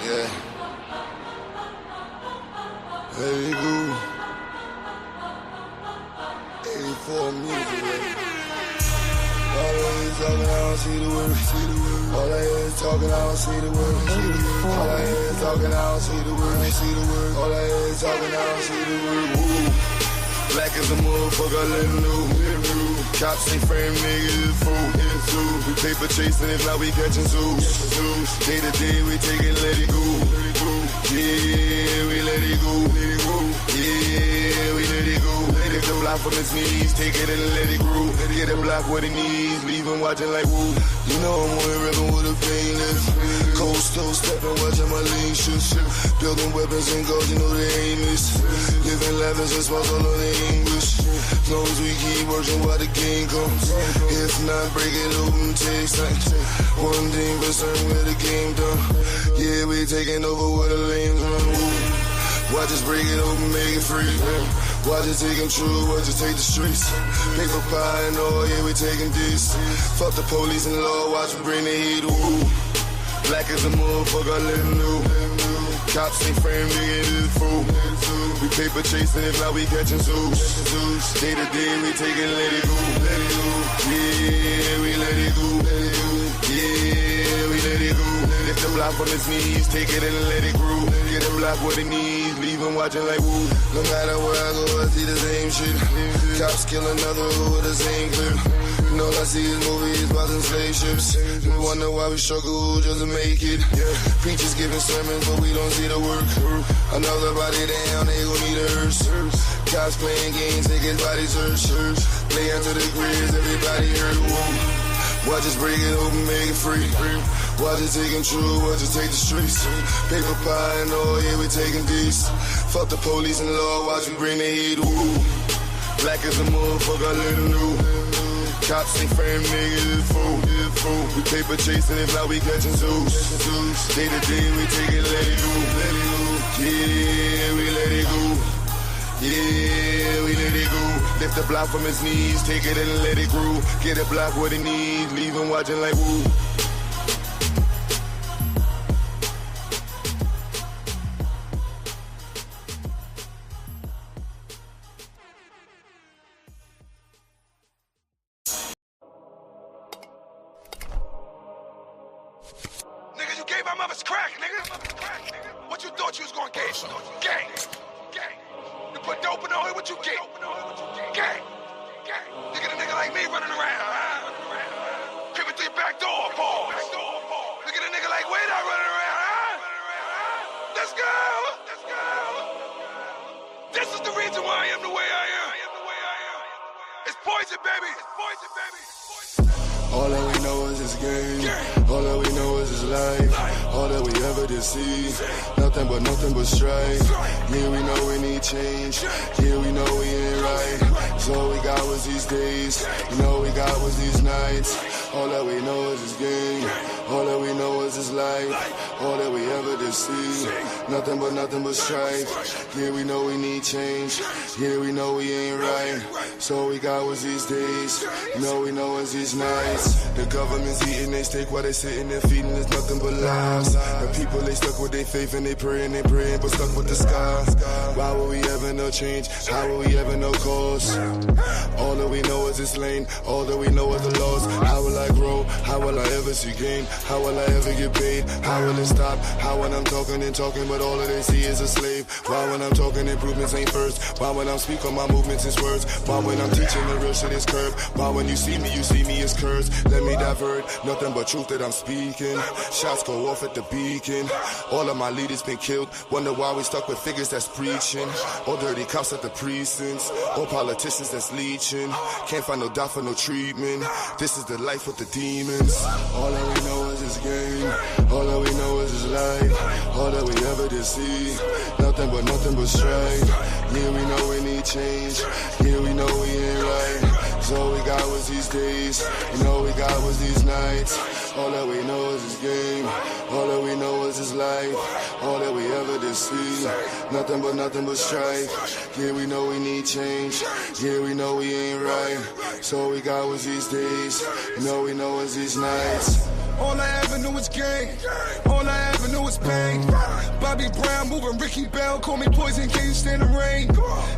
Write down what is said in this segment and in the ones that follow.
Yeah. Let it go. 84 music, baby. All I hear is talking, I don't see the words. All I hear is talking, I don't see the words. All I hear is talking, I don't see the words. All I hear is talking, I don't see the words. Woo. Black as a motherfucker, let him know. Cops ain't frame niggas, fool. We paper chasing, if not we catching zoos. Day to day, we take it, let it go. Yeah, we let it go. Yeah, we let it go. Lift the block from his knees, take it and let it grow. Get the block what he needs, leave him watching like woo. You know I'm on the river with a painless. Cold stove stepping, watching my lean shoes. Building weapons and goals, you know the aim is. Living lavish and smiles all on the English. As long as we keep working while the game comes. If not, break it open, take sight. One thing for certain, where the game done. Yeah, we taking over where the lanes run. Woo. Watch us break it open, make it free. Watch us take them true, watch us take the streets. Paper pie and all, yeah, we taking this. Fuck the police and law, watch me bring the heat. Woo. Black as a motherfucker, let him know. Cops ain't frame niggas, fool. We paper chasing, if not we catching zoos. Day to day, we take it, let it go. Yeah, we let it go. Yeah, we let it go. Lift the block from his knees, take it and let it grow. Get the block what he needs, leave him watching like woo. No matter where I go, I see the same shit. Cops kill another with the same clip. And all I see is movies, bots and slave ships. We wonder why we struggle just to make it. Preachers giving sermons, but we don't see the work. Another body down, they gon' need a hearse. Cops playing games, they get body search. Play into the grizz, everybody hurt. Whoa. Watch us break it open, make it free. Watch us take them true, watch us take the streets. Paper pie and all, yeah, we taking these. Fuck the police and law, watch me bring the heat. Woo. Black as a motherfucker, let him know. Cops ain't frame niggas, fool. We paper chasing, if not we catching zoos. Day to day, we take it, let it go. Yeah, we let it go. Yeah, we let it go. Lift the block from his knees, take it and let it grow. Get a block what he needs, leave him watching like woo. Nigga, you gave my mother's crack, nigga. What you thought you was gonna get? Gang. You put dope in the hood, what you get? Gang. You get a nigga like me running around, creeping through your back door, pause. Look at a nigga like Wade out running around, Let's go. This is the reason why I am the way I am. It's poison, baby. All that we know is this game. All that we know is this life. All that we ever did see. Nothing but strife. Yeah, we know we need change. Yeah, we know we ain't right. So all we got was these days. You know we got was these nights. All that we know is this game. All that we know is this life. All that we ever did see. Nothing but strife. Yeah, we know we need change. Yeah, we know we ain't right. So all we got was these days. You know we know it's these nights. The government's eating they steak while they sitting there feeding us nothing but lies. The people they stuck with their faith and they praying, but stuck with the sky. Why would we ever know change? How will we ever know cause? All that we know is this lane. All that we know is the laws. How will I grow? How will I ever see gain? How will I ever get paid? How will it stop? How when I'm talking, but all that they see is a slave? Why when I'm talking improvements ain't first? Why when I'm speaking my movements is words? Why when I'm teaching the real shit is curved? Why when you see me as cursed? Let me divert, nothing but truth that I'm speaking. Shots go off at the beacon. All of my leaders been killed. Wonder why we stuck with figures that's preaching. All dirty cops at the precincts. All politicians that's leeching. Can't find no doubt for no treatment. This is the life with the demons. All that we know is this game. All that we know is this life. All that we ever did see. Nothing but strife. Yeah, we know we need change. Yeah, we know we ain't right. So all we got was these days. You know we got was these nights. All that we know is this game. All that we know is this life. All that we ever did see. Nothing but strife. Yeah, we know we need change. Yeah, we know we ain't right. So all we got was these days. You know we know it's these nights. All I ever knew was gang. All I ever knew was pain. Bobby Brown moving Ricky Bell. Call me poison, can't stand the rain.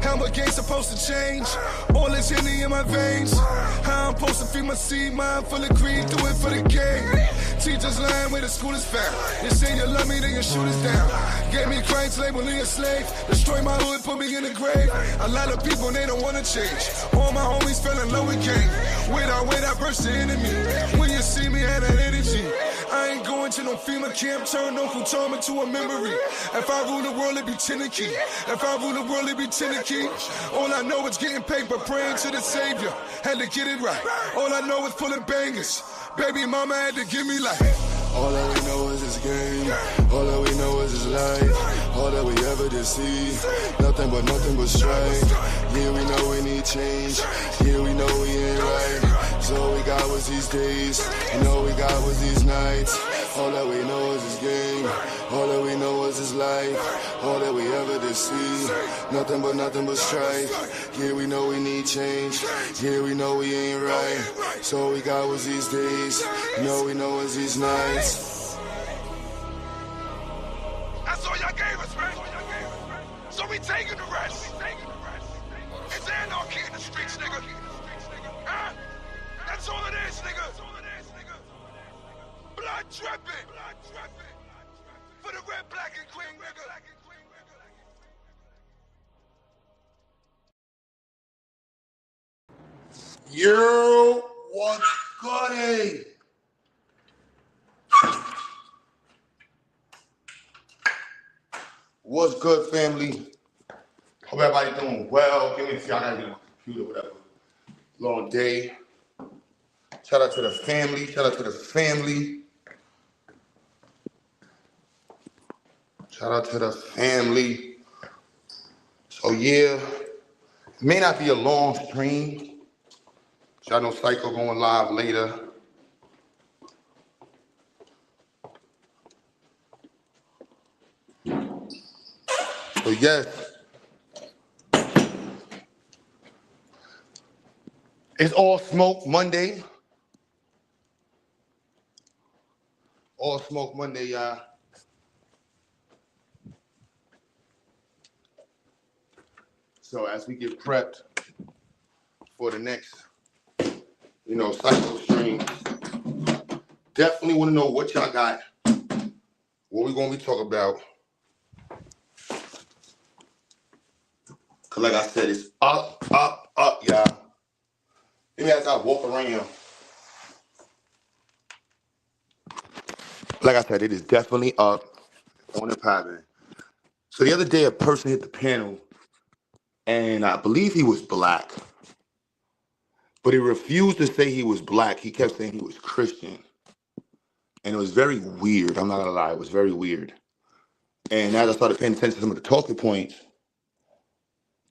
How my game supposed to change? All this Henny in my veins. How I'm supposed to feed my seed, mind full of greed, do it for the game. Teachers lying where the school is found. You say you love me, then you shoot us down. Gave me crimes, label me a slave. Destroy my hood, put me in the grave. A lot of people, they don't wanna change. All my homies fell in love with gang. Without burst the enemy. When you see me, had that energy. I ain't going to no FEMA camp, turn Uncle Tom into a memory. If I rule the world, it be Chinnicky. If I rule the world, it be Chinnicky. All I know is getting paper, praying to the Savior. Had to get it right. All I know is pulling bangers. Baby mama had to give me life. All that we know is this game. All that we know is this life. All that we ever did see. Nothing but strife. Yeah, we know we need change. Yeah, we know we ain't right. So all we got was these days. And all we got was these nights. All that we know is this game. All that we know is this life. All that we ever did see. Nothing but strife. Yeah, we know we need change. Yeah, we know we ain't right. So all we got was these days. And all we know is these nights. That's all y'all gave us, man. So we taking the rest. It's anarchy in the streets, nigga. Huh? That's all it is, nigga. Blood dripping. For the red, black, and green, nigga. Yo, what's good? What's good, family? Hope everybody doing well. Give me a few. I gotta get on my computer, whatever. Long day. Shout out to the family. Shout out to the family. Shout out to the family. So yeah, it may not be a long stream. Y'all know Psycho going live later. So yes, it's All Smoke Monday. All Smoke Monday, y'all. So as we get prepped for the next, Psycho stream, definitely want to know what y'all got, what we're going to be talking about. Because like I said, it's up, y'all. Maybe as I walk around. Like I said, it is definitely up on the popping. So the other day, a person hit the panel, and I believe he was black. But he refused to say he was black. He kept saying he was Christian. And it was very weird. I'm not going to lie. It was very weird. And as I started paying attention to some of the talking points,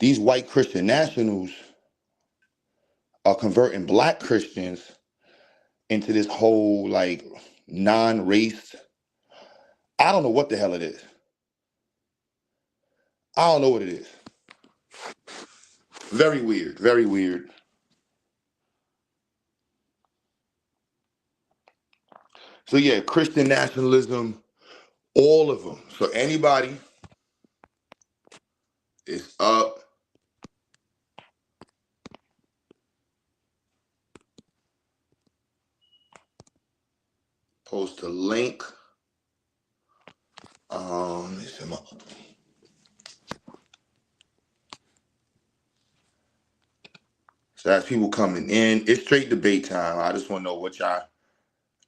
these white Christian nationals are converting black Christians into this whole, non-race. I don't know what the hell it is. I don't know what it is. Very weird. Very weird. So yeah, Christian nationalism, all of them. So anybody is up. Post a link. So as people coming in, it's straight debate time. I just want to know what y'all,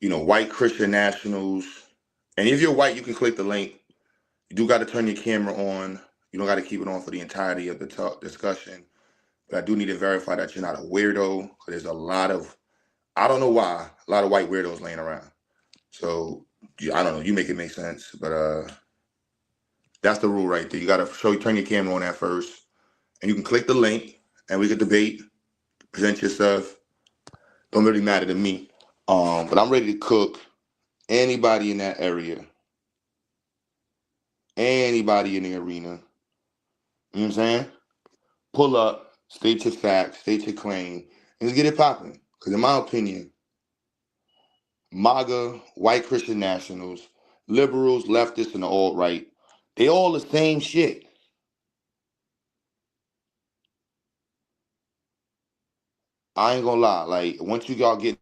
white Christian nationals. And if you're white, you can click the link. You do got to turn your camera on. You don't got to keep it on for the entirety of the discussion. But I do need to verify that you're not a weirdo. Because there's a lot of, I don't know why, a lot of white weirdos laying around. So, I don't know. You make it make sense. But that's the rule right there. You got to turn your camera on at first. And you can click the link. And we can debate. Present yourself. Don't really matter to me. But I'm ready to cook. Anybody in that area. Anybody in the arena. You know what I'm saying? Pull up, state your facts, state your claim, and let's get it popping. Because in my opinion, MAGA, white Christian nationals, liberals, leftists, and the alt-right. They all the same shit. I ain't gonna lie. Like, once you y'all get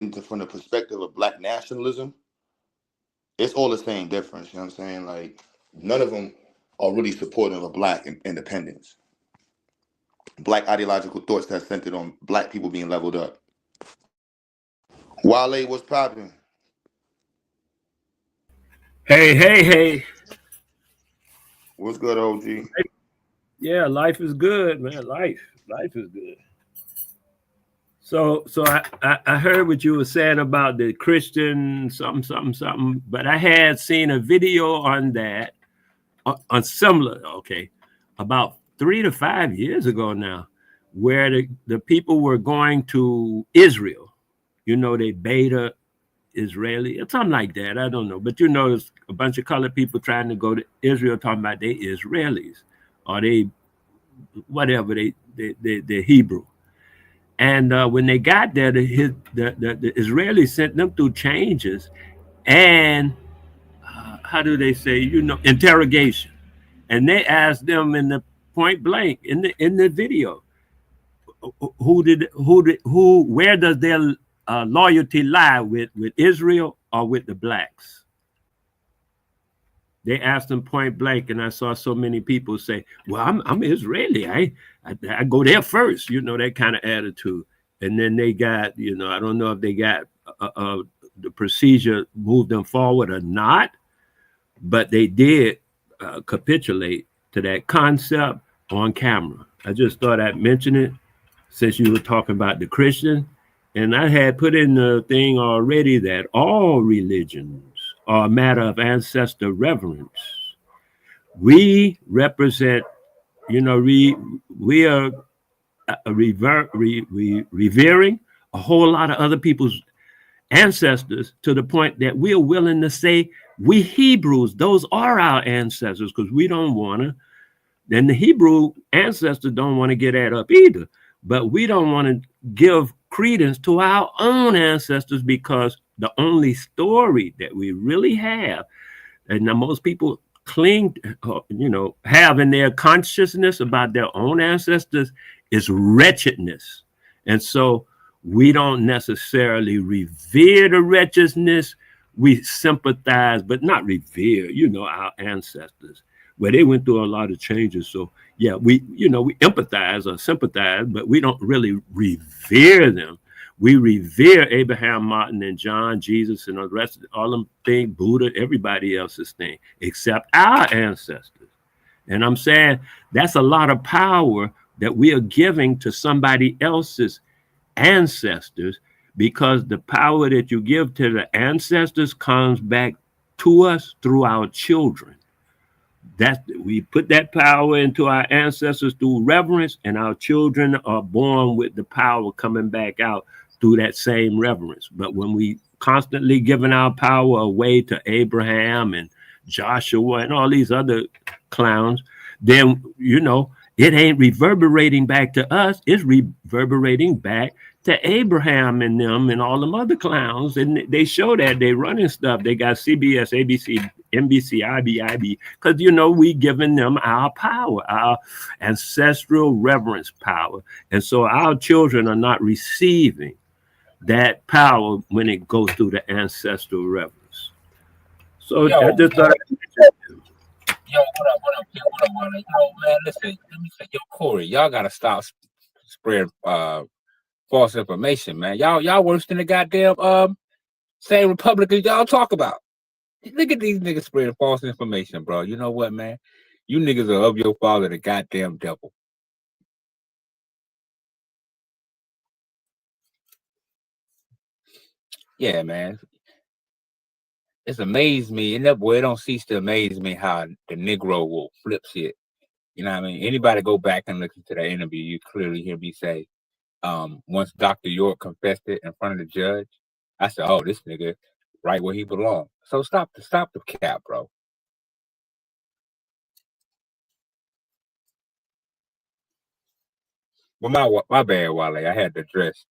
into from the perspective of black nationalism, it's all the same difference. You know what I'm saying? Like, none of them are really supportive of black independence. Black ideological thoughts that's centered on black people being leveled up. Wale, what's popping? Hey, hey, hey. What's good, OG? Yeah, life is good, man. Life is good. So I heard what you were saying about the Christian something, but I had seen a video on that, on similar, okay, about 3 to 5 years ago now, where the people were going to Israel. They beta Israeli or something like that. I don't know. But there's a bunch of colored people trying to go to Israel talking about they Israelis or they whatever they're Hebrew. And when they got there, the Israelis sent them through changes and how do they say, interrogation. And they asked them in the point blank in the video, where does their loyalty lie with Israel or with the blacks? They asked them point blank, and I saw so many people say, "Well, I'm Israeli. I go there first," that kind of attitude. And then they got, I don't know if they got the procedure moved them forward or not, but they did capitulate to that concept on camera. I just thought I'd mention it since you were talking about the Christian, and I had put in the thing already that all religions are a matter of ancestor reverence. We represent, we are revering a whole lot of other people's ancestors to the point that we're willing to say we Hebrews, those are our ancestors, because we don't want to. And the Hebrew ancestors don't want to get that up either. But we don't want to give credence to our own ancestors because the only story that we really have, and now most people cling, have in their consciousness about their own ancestors is wretchedness. And so we don't necessarily revere the wretchedness. We sympathize, but not revere, our ancestors, where they went through a lot of changes. So yeah, we empathize or sympathize, but we don't really revere them. We revere Abraham, Martin, and John, Jesus, and the rest of all them things, Buddha, everybody else's thing, except our ancestors. And I'm saying that's a lot of power that we are giving to somebody else's ancestors, because the power that you give to the ancestors comes back to us through our children. That we put that power into our ancestors through reverence, and our children are born with the power coming back out through that same reverence. But when we constantly giving our power away to Abraham and Joshua and all these other clowns, then it ain't reverberating back to us. It's reverberating back to Abraham and them and all them other clowns. And they show that they running stuff. They got CBS, ABC, NBC, IB, because we giving them our power, our ancestral reverence power. And so our children are not receiving that power when it goes through the ancestral reverence. So I just thought. Yo, what up, man? Man, listen, let me say, Corey, y'all gotta stop spreading false information, man. Y'all worse than the goddamn same Republicans y'all talk about. Look at these niggas spreading false information, bro. You know what, man? You niggas are of your father, the goddamn devil. Yeah, man. It's amazed me, and that boy, it don't cease to amaze me how the Negro will flip shit. You know what I mean? Anybody go back and listen to that interview, you clearly hear me say, once Dr. York confessed it in front of the judge, I said, "Oh, this nigga right where he belongs." So stop the cap, bro. Well, my bad, Wale. I had to address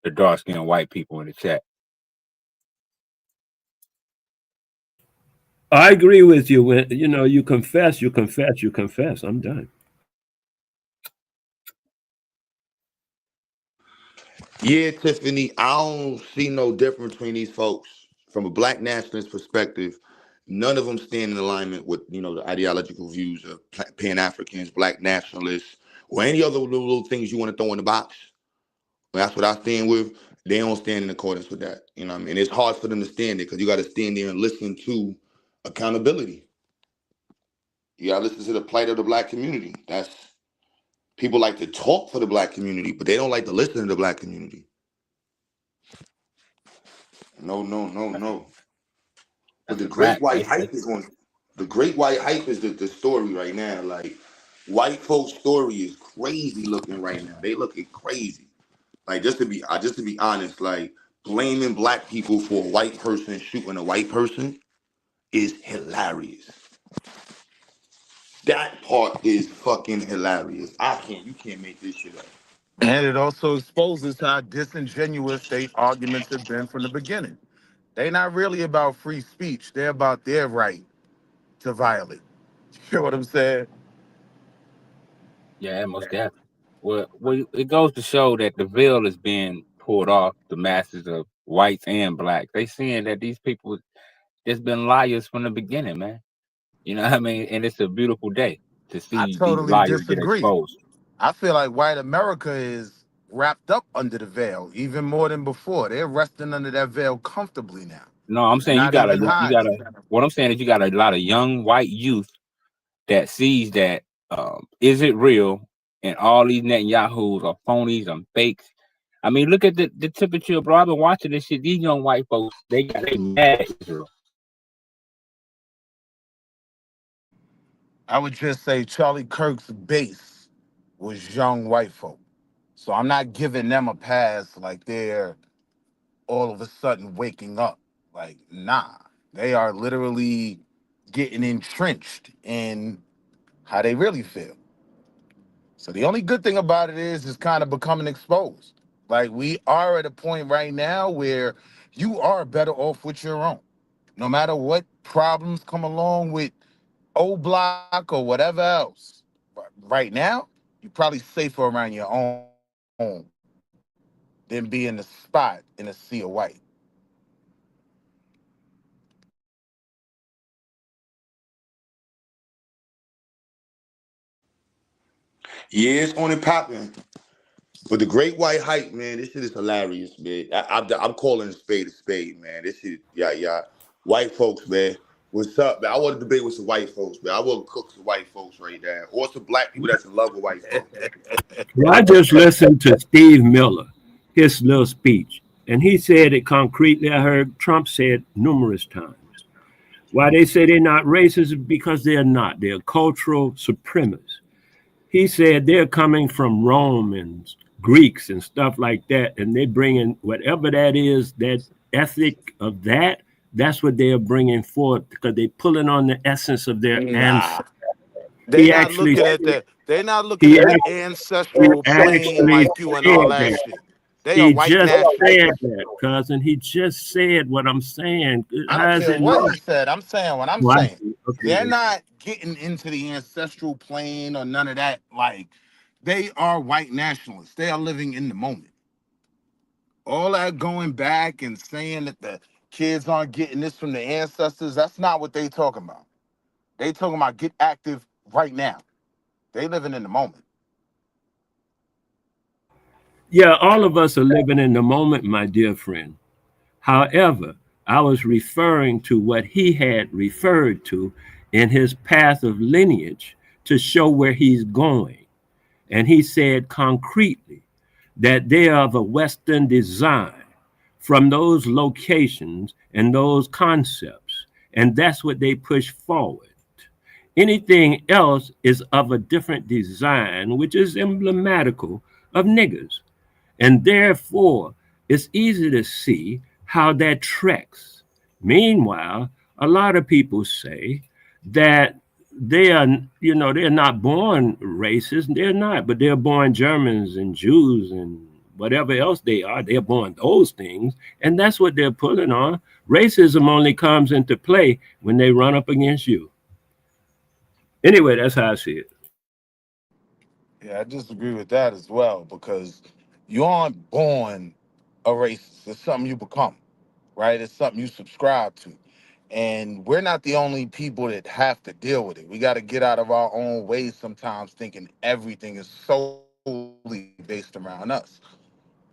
the dark-skinned white people in the chat. I agree with you. When you confess, you confess, you confess. I'm done. Yeah, Tiffany, I don't see no difference between these folks. From a black nationalist perspective, none of them stand in alignment with, the ideological views of Pan-Africans, black nationalists, or any other little things you want to throw in the box. That's what I stand with. They don't stand in accordance with that. You know what I mean? It's hard for them to stand it because you got to stand there and listen to accountability. You got to listen to the plight of the black community. People like to talk for the black community, but they don't like to listen to the black community. No, no, no, no. But That's the a great fact. white hype is on. The great white hype is the story right now. Like, white folks' story is crazy looking right now. They looking crazy. Like, just to be honest, like, blaming black people for a white person shooting a white person is hilarious. That part is fucking hilarious. You can't make this shit up. And it also exposes how disingenuous they arguments have been from the beginning. They're not really about free speech. They're about their right to violate. You know what I'm saying? Yeah, most definitely. Well, it goes to show that the veil is being pulled off the masses of whites and blacks. They seeing that these people just been liars from the beginning, man. You know what I mean? And it's a beautiful day to I see these totally liars get disagree. exposed. I feel like white America is wrapped up under the veil even more than before. They're resting under that veil comfortably now. No, I'm They're saying not even hiding. what I'm saying is you got a lot of young white youth that sees that is it real and all these Netanyahu's are phonies and fakes. I mean, look at the temperature, bro. I've been watching this shit. These young white folks, they mad at Israel. I would just say Charlie Kirk's base was young white folk. So I'm not giving them a pass like they're all of a sudden waking up. Like, nah. They are literally getting entrenched in how they really feel. So the only good thing about it is kind of becoming exposed. Like, we are at a point right now where you are better off with your own. No matter what problems come along with O Block or whatever else. But right now, you're probably safer around your own than being the spot in a sea of white. Yeah, it's on and popping. But the great white hype, man, this shit is hilarious, man. I'm calling a spade, man. This shit, yeah. White folks, man. What's up, man? I want to debate with some white folks, man. I want to cook some white folks right now. Or some black people that's in love with white folks. Well, I just listened to Steve Miller, his little speech, and he said it concretely. I heard Trump say it numerous times. Why they say they're not racist is because they're not. They're cultural supremacists. He said they're coming from Rome and Greeks and stuff like that, and they bringing whatever that is, that ethic of that. That's what they are bringing forth because they're pulling on the essence of their Nah. ancestors. They He not actually, looking at that. They not looking he at the actually, he ancestral plane actually like you and all said that that. shit. They are He white just said nationalists. that, cousin. He just said what I'm saying. I don't How is care it what not? he said. I'm saying what I'm Why? saying. Okay. They're not getting into the ancestral plane or none of that. Like, they are white nationalists. They are living in the moment. All that going back and saying that the kids aren't getting this from the ancestors, that's not what they talking about. They talking about get active right now. They living in the moment. Yeah, all of us are living in the moment, my dear friend. However, I was referring to what he had referred to in his path of lineage to show where he's going. And he said concretely that they are of a Western design from those locations and those concepts. And that's what they push forward. Anything else is of a different design, which is emblematical of niggers. And therefore, it's easy to see how that treks. Meanwhile, a lot of people say that they're not born racist. They're not, but they're born Germans and Jews and whatever else they are, they're born those things, and that's what they're pulling on. Racism only comes into play when they run up against you. Anyway, that's how I see it. Yeah, I disagree with that as well because you aren't born a racist. It's something you become, right? It's something you subscribe to. And we're not the only people that have to deal with it. We got to get out of our own ways sometimes thinking everything is solely based around us.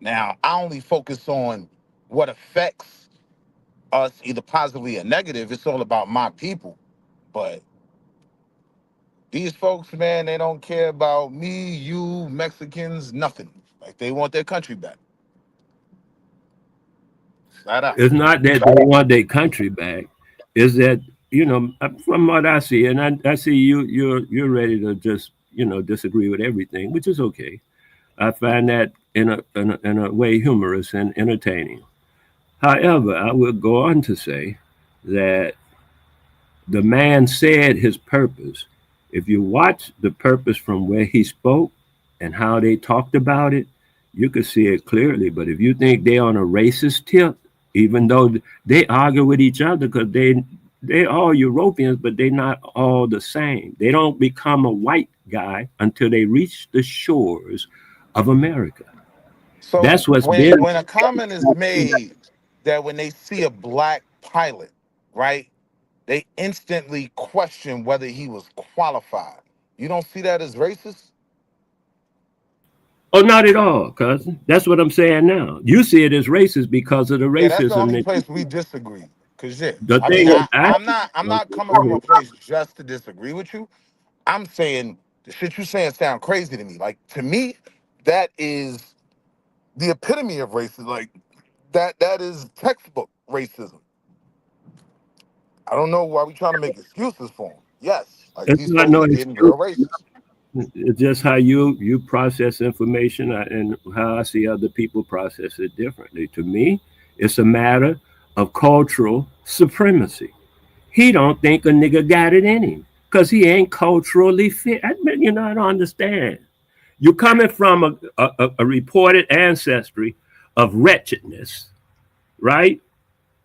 Now, I only focus on what affects us either positively or negative. It's all about my people. But these folks, man, they don't care about me, you, Mexicans, nothing. Like they want their country back. Flat out. It's not that they want their country back. Is that, from what I see, and I see you're ready to just disagree with everything, which is okay. I find that in a way humorous and entertaining. However, I will go on to say that the man said his purpose. If you watch the purpose from where he spoke and how they talked about it, you could see it clearly. But if you think they're on a racist tip, even though they argue with each other because they all Europeans, but they're not all the same. They don't become a white guy until they reach the shores of America. So That's what's when been. when a comment is made that when they see a black pilot, right, they instantly question whether he was qualified. You don't see that as racist? Oh, not at all, cousin. That's what I'm saying now. You see it as racist because of the Yeah, that's the racism only that place we disagree. Cause yeah, the I mean, thing is, I'm not coming from a place just to disagree with you. I'm saying the shit you saying sound crazy to me. Like to me, that is the epitome of racism. Like that is textbook racism. I don't know why we trying to make excuses for them. Yes, like it's these not folks no are getting excuse. real racist. It's just how you process information and how I see other people process it differently. To me, it's a matter of cultural supremacy. He don't think a nigga got it in him because he ain't culturally fit. I don't understand. You're coming from a reported ancestry of wretchedness, right?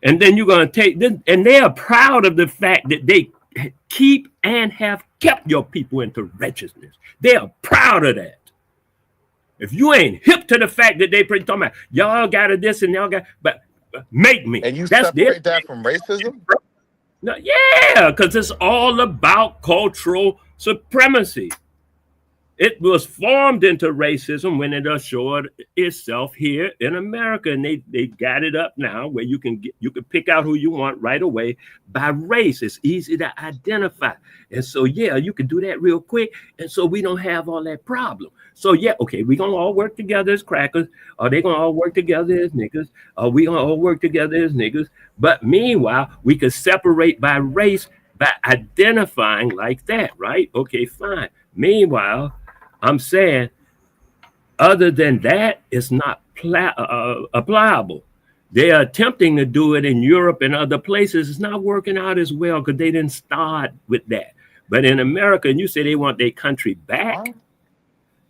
And then you're going to take this, and they are proud of the fact that they keep and have kept your people into wretchedness. They are proud of that. If you ain't hip to the fact that they talking about y'all got to this and y'all got, but make me. And you That's their. separate that from racism? No, yeah, because it's all about cultural supremacy. It was formed into racism when it assured itself here in America, and they got it up now where you can pick out who you want right away by race. It's easy to identify, and so yeah, you can do that real quick, and so we don't have all that problem. So yeah, okay, we gonna all work together as crackers, or they gonna all work together as niggas, or we gonna all work together as niggas. But meanwhile, we could separate by race by identifying like that, right? Okay, fine. Meanwhile, I'm saying, other than that, it's not applicable. They are attempting to do it in Europe and other places. It's not working out as well because they didn't start with that. But in America, and you say they want their country Huh? back,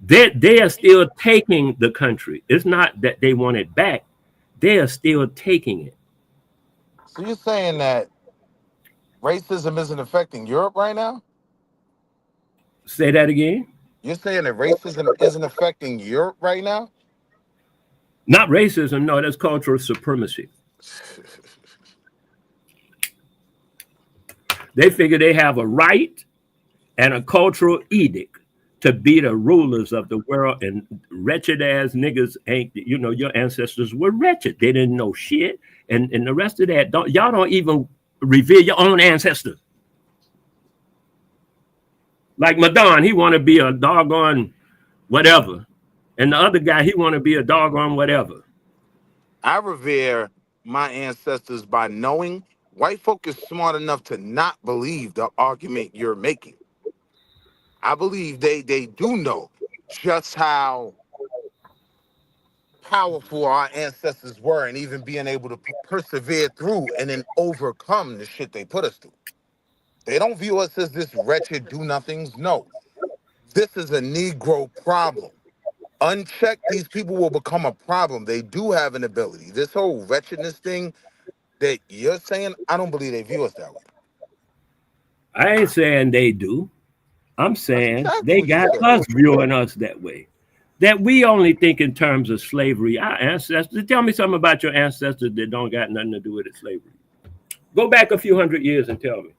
they are still taking the country. It's not that they want it back. They are still taking it. So you're saying that racism isn't affecting Europe right now? Say that again. You're saying that racism isn't affecting Europe right now? Not racism. No, that's cultural supremacy. They figure they have a right and a cultural edict to be the rulers of the world. And wretched ass niggas ain't, your ancestors were wretched. They didn't know shit. And the rest of that, y'all don't even revere your own ancestors. Like Madon, he want to be a doggone whatever. And the other guy, he want to be a doggone whatever. I revere my ancestors by knowing white folk is smart enough to not believe the argument you're making. I believe they do know just how powerful our ancestors were and even being able to persevere through and then overcome the shit they put us through. They don't view us as this wretched do nothings. No, this is a Negro problem. Unchecked, these people will become a problem. They do have an ability. This whole wretchedness thing that you're saying, I don't believe they view us that way. I ain't saying they do. I'm That's saying exactly they what you got said. us viewing us that way. That we only think in terms of slavery. Our ancestors, tell me something about your ancestors that don't got nothing to do with it, slavery. Go back a few hundred years and tell me.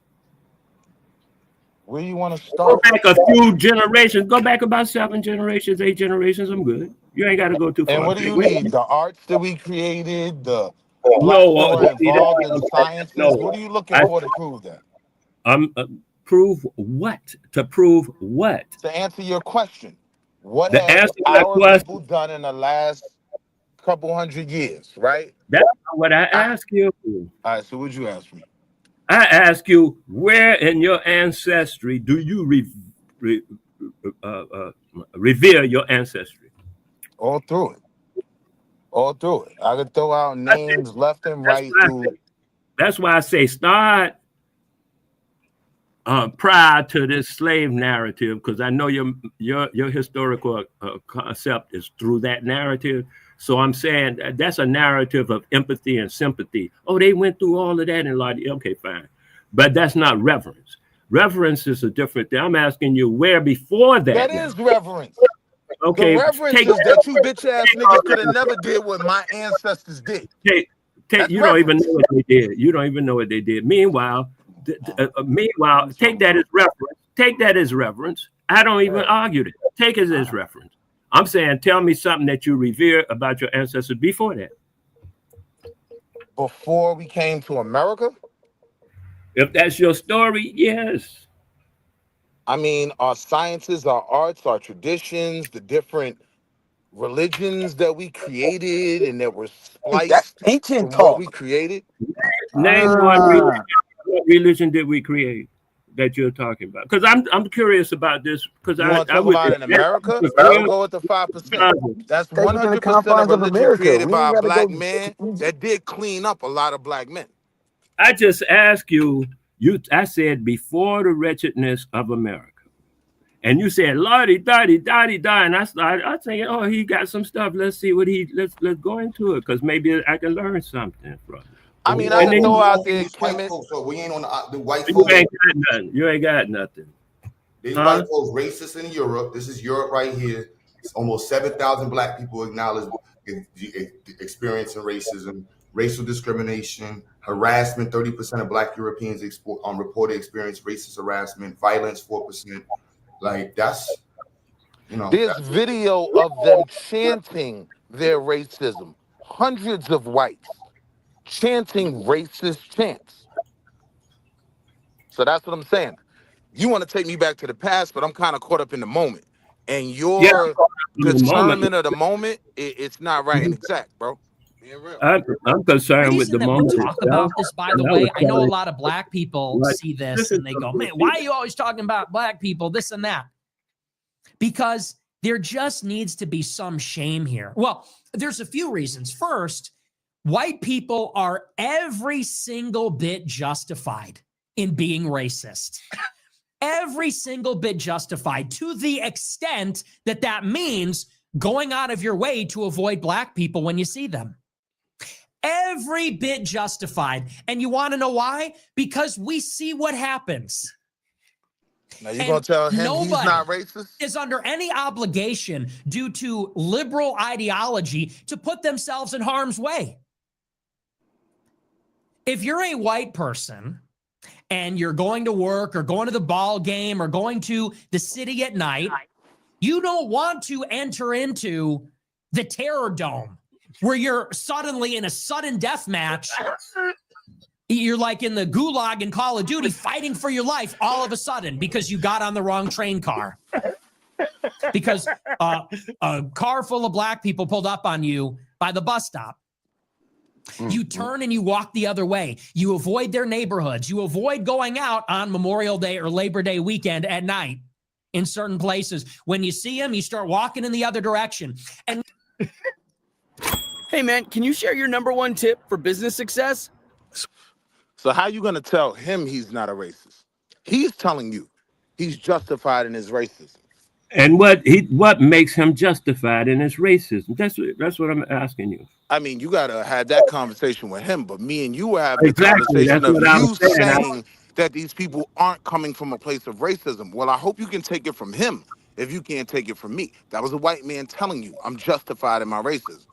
Where you want to Go start? back a few generations. Go back about 7 generations, 8 generations. I'm good. You ain't got to go too And far. what do you need? The arts that we created, the blacks No, that were see, involved in sciences. no. What are you looking I, for to prove that? I'm prove what? To prove what? To answer your question, what The have answer to that our people question. done in the last couple hundred years, right? That's not what I I, ask you. all right, so what'd you ask me? I ask you, where in your ancestry do you re, uh, uh, revere your ancestry? All through it. All through it. I could throw out names left and That's right why. through. That's why I say start prior to this slave narrative, because I know your historical concept is through that narrative. So I'm saying that's a narrative of empathy and sympathy. Oh, they went through all of that and like, okay, fine, but that's not reverence. Reverence is a different thing. I'm asking you where before that That now. is reverence. The Okay, reverence take is that you bitch ass niggas could have never did what my ancestors did. take That's you don't even know reverence. what they did. You don't even know what they did. Meanwhile, take that as reference. Take that as reference. I don't even argue that. Take it as reference. I'm saying, tell me something that you revere about your ancestors before that. Before we came to America, If that's your story, yes. I mean, our sciences, our arts, our traditions, the different religions that we created and that were That's spliced ancient from what we talk. created. Name one religion. What religion did we create that you're talking about? Because I'm curious about this. Because You want to I talk would. about in America? I'll go with the 5%. That's Stay within the 100% a confines of religion America. created We by ain't a got to black go to man Egypt. that did clean up a lot of black men. I just ask you. I said before the wretchedness of America. And you said, Lordy, Dotty, Dotty, Dotty. And I thinking, oh, he got some stuff. Let's see what let's go into it, because maybe I can learn something from it. I We mean, I don't, could And then throw we out don't there, use white Kemet. folks, so we ain't on the white you folks. ain't got nothing. You ain't got nothing. These white folks racist in Europe. This is Europe right here. It's almost 7,000 black people acknowledge experiencing racism, racial discrimination, harassment. 30% of black Europeans reported experience racist harassment, violence 4%. Like that's There's video of them chanting their racism. Hundreds of whites chanting racist chants. So that's what I'm saying. You want to take me back to the past, but I'm kind of caught up in the moment. And Yeah, your in the moment. discernment of the moment, it's not right and exact, bro. Being real. I'm concerned with Reason the that we moment talk itself. about this, by the And way, I know a telling lot of black people what see this and they go, man, why are you always talking about black people, this and that? Because there just needs to be some shame here. Well, there's a few reasons. First, white people are every single bit justified in being racist. Every single bit justified, to the extent that that means going out of your way to avoid black people when you see them. Every bit justified. And you want to know why? Because we see what happens. Now you gonna tell him he's not Nobody racist? is under any obligation due to liberal ideology to put themselves in harm's way. If you're a white person and you're going to work or going to the ball game or going to the city at night, you don't want to enter into the terror dome where you're suddenly in a sudden death match. You're like in the gulag in Call of Duty fighting for your life all of a sudden because you got on the wrong train car. Because a car full of black people pulled up on you by the bus stop. You turn and you walk the other way. You avoid their neighborhoods. You avoid going out on Memorial Day or Labor Day weekend at night in certain places. When you see them, you start walking in the other direction. And hey, man, can you share your #1 tip for business success? So how you gonna tell him he's not a racist? He's telling you he's justified in his racism. And what makes him justified in his racism? That's what I'm asking you. I mean, you gotta have that conversation with him, but me and you were having the Exactly. conversation That's of what I'm you saying. saying that these people aren't coming from a place of racism. Well, I hope you can take it from him if you can't take it from me. That was a white man telling you I'm justified in my racism.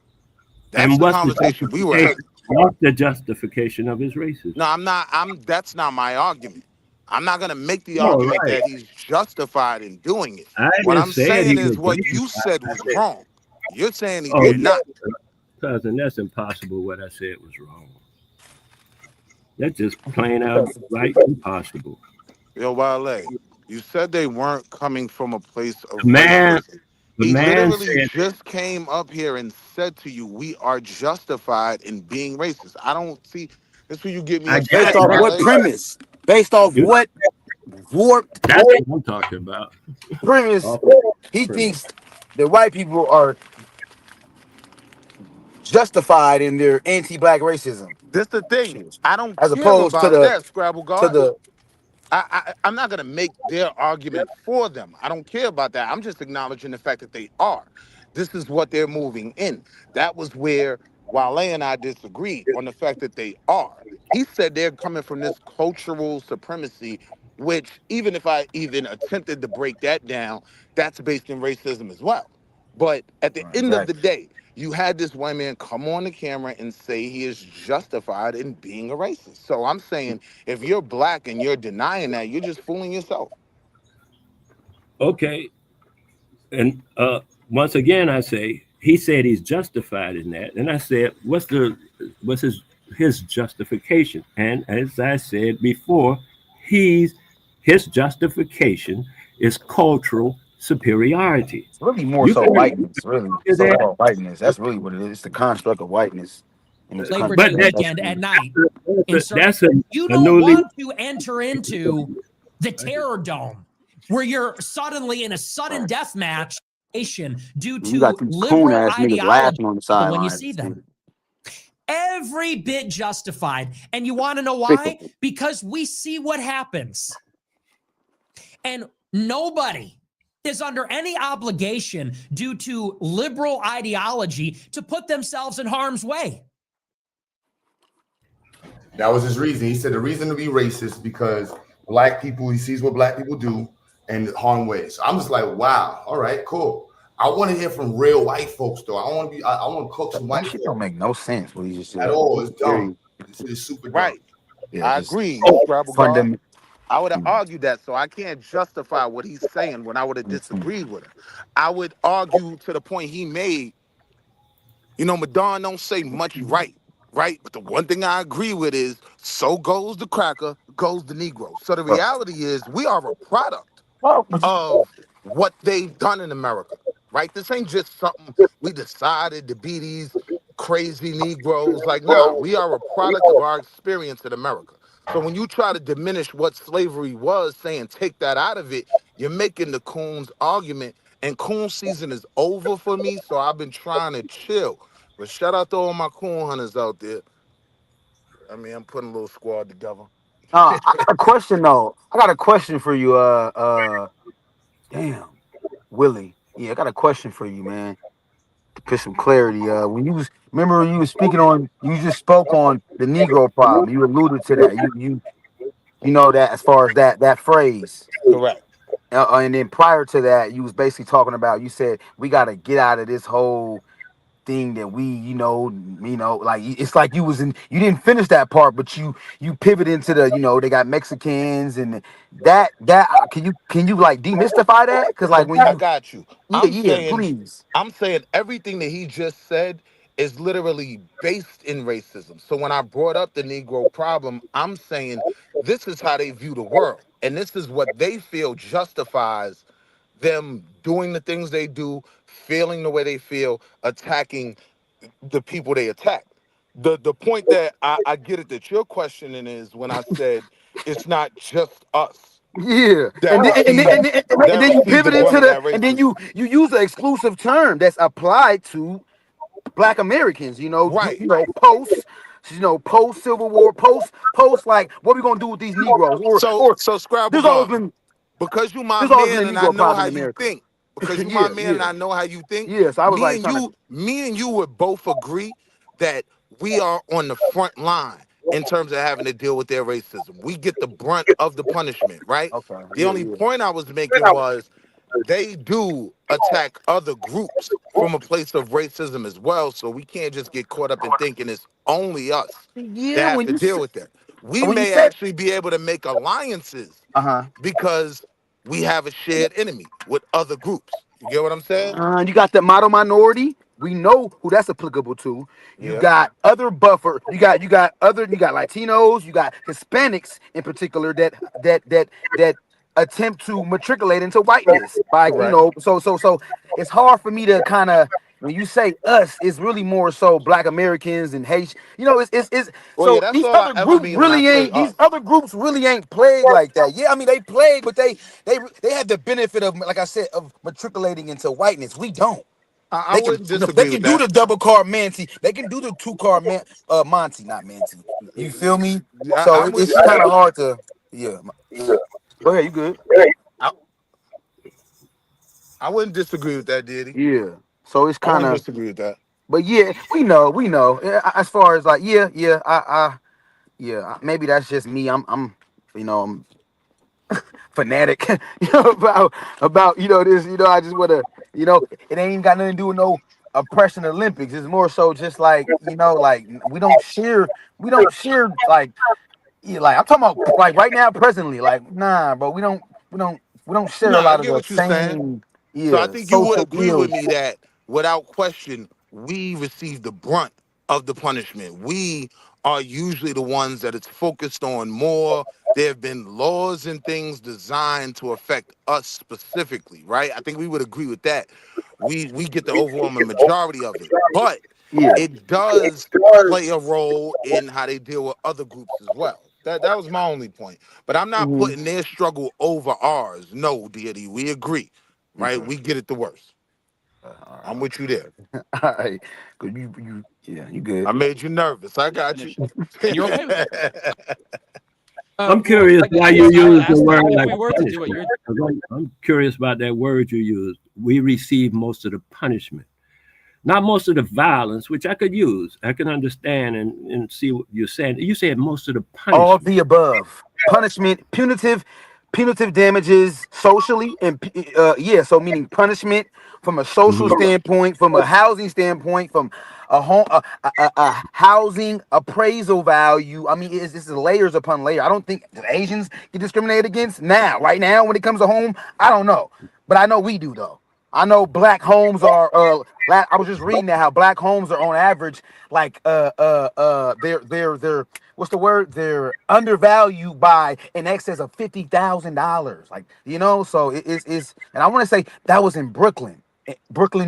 That's And the what's the conversation we were justification? having. What's the justification of his racism? No, I'm not. That's not my argument. I'm not gonna make the All argument right. that he's justified in doing it. I What didn't I'm say it. saying He is was what you justified. said I was said, wrong. You're saying he oh, did no, not. cousin, that's impossible. What I said was wrong. That's just plain out right impossible. Yo, Wale, you said they weren't coming from a place of The man, racism. the He man literally said, just came up here and said to you, we are justified in being racist. I don't see that's where you get me I upset got Based at, off what Wale. premise? Based off you. what warped That's what I'm talking about. premise? Off He premise. thinks that white people are justified in their anti-black racism, This the thing. I don't as care opposed about that, Scrabble to God. the. I'm not gonna make their argument for them. I don't care about that. I'm just acknowledging the fact that they are. This is what they're moving in. That was where Wale and I disagreed on the fact that they are. He said they're coming from this cultural supremacy, which even if I even attempted to break that down, that's based in racism as well. But at the Right, end of the exactly. day, you had this white man come on the camera and say he is justified in being a racist. So I'm saying if you're black and you're denying that, you're just fooling yourself. Okay. And once again, I say he said he's justified in that, and I said, what's his justification? And as I said before, he's his justification is cultural superiority. It's really more You so can whiteness, really do that, so-called whiteness. That's really what it is. It's the construct of whiteness in this Labor country. Day but that, That's weekend what it at is. night in certain. that's You a don't newly. want to enter into the terror dome where you're suddenly in a sudden Right. death match due You got to these coon liberal ass niggas ideology laughing on the when you sidelines. see them. Every bit justified. And you want to know why? Because we see what happens. And nobody is under any obligation due to liberal ideology to put themselves in harm's way. That was his reason. He said the reason to be racist because black people, he sees what black people do and harm ways. So I'm just like, wow, all right, cool. I want to hear from real white folks though. I want to cook some white That shit folks don't make no sense. What he just at said. all. It's Very, dumb. This is super dumb. Right. yeah, I just agree, Scrabble God. fundamental. I would have argued that, so I can't justify what he's saying when I would have disagreed with him. I would argue to the point he made, Madonna don't say much right? But the one thing I agree with is so goes the cracker, goes the Negro. So the reality is we are a product Well, of what they've done in America, right? This ain't just something we decided to be these crazy Negroes. Like, nah, we are a product of our experience in America. So when you try to diminish what slavery was, saying take that out of it, you're making the Coons argument. And coon season is over for me, so I've been trying to chill. But shout out to all my coon hunters out there. I mean, I'm putting a little squad together. I got a question though. I got a question for you. Damn, Willie. Yeah, I got a question for you, man. To put some clarity. When you was remember when you was speaking on, you just spoke on the Negro problem. You alluded to that. You know that as far as that phrase. Correct. And then prior to that, you was basically talking about. You said we got to get out of this whole thing that we, like it's like you didn't finish that part, but you pivot into the, they got Mexicans and that. Can you like demystify that? Because like when Okay, I you, got you. yeah, yeah, please. I'm saying everything that he just said is literally based in racism. So when I brought up the Negro problem, I'm saying this is how they view the world. And this is what they feel justifies them doing the things they do, feeling the way they feel, attacking the people they attack. The point that I get it that you're questioning is when I said it's not just us Yeah, that and then, and, then, and, receive then, and that then you receive the pivot brunt into of that and then racism. you use an exclusive term that's applied to Black Americans. Right. Post Civil War, post like what we gonna do with these Negroes, So or Scrabble there's always God, been because you my there's always man been a and I Negro know problem how in you America. think. because you my Yeah, man and yeah, I know how you think. yeah. So I was like trying to. Me and you would both agree that we are on the front line in terms of having to deal with their racism. We get the brunt of the punishment, right? Okay. The Yeah, only yeah. point I was making was they do attack other groups from a place of racism as well. So we can't just get caught up in thinking it's only us that Yeah, have to deal with that. We when you may said, actually be able to make alliances uh-huh. because we have a shared enemy with other groups. You get what I'm saying? You got the model minority. We know who that's applicable to. You Yeah. got other buffer. You got Latinos. You got Hispanics in particular that attempt to matriculate into whiteness by Correct. So it's hard for me to kind of, when you say us, it's really more so Black Americans and Haitian. It's Well, yeah, so that's these all I other ever groups mean when I really say ain't these us. other groups really ain't plagued like that. Yeah, I mean they plagued, but they had the benefit of, like I said, of matriculating into whiteness. We don't. I They can wouldn't they disagree can with do that. the double car Manti. They can do the two car Monty, not Manti. You feel me? So I'm with it's you kind there. of hard to, yeah. Go ahead, you good? I, I wouldn't disagree with that, Diddy. Yeah. So it's I kind wouldn't of, disagree with that. but yeah, we know. As far as like, yeah, maybe that's just me. I'm fanatic, about this. I just want to, it ain't even got nothing to do with no oppression Olympics. It's more so just like, like we don't share like, yeah, like I'm talking about like right now presently, like nah, bro, we don't share No, a I lot of get the what you're saying. same, So I yeah, think you would social agree with ills. me that without question, we receive the brunt of the punishment. We are usually the ones that it's focused on more. There have been laws and things designed to affect us specifically, right? I think we would agree with that. We get the overwhelming majority of it. But Yeah. it does play a role in how they deal with other groups as well. That was my only point. But I'm not Hmm. putting their struggle over ours. No, deity, we agree, right? Okay. We get it the worst. All right. I'm with you there. Okay. All right. Good. Yeah, you good. I made you nervous. I got you. And you're okay with that. I'm Well, curious like why I you guess I would use the ask then, word if like we were to do what punishment. you're, 'Cause I'm curious about that word you use. We receive most of the punishment, not most of the violence, which I could use. I can understand and see what you're saying. You said most of the All of punishment. the above. Punishment, punitive damages socially, and yeah, so meaning punishment from a social Mhm. standpoint, from a housing standpoint, from a home, a housing appraisal value. I mean, it's layers upon layer. I don't think Asians get discriminated against now, right now, when it comes to home. I don't know, but I know we do though. I know black homes are. I was just reading that how black homes are on average like they're what's the word? They're undervalued by in excess of $50,000. Like so it's and I want to say that was in Brooklyn,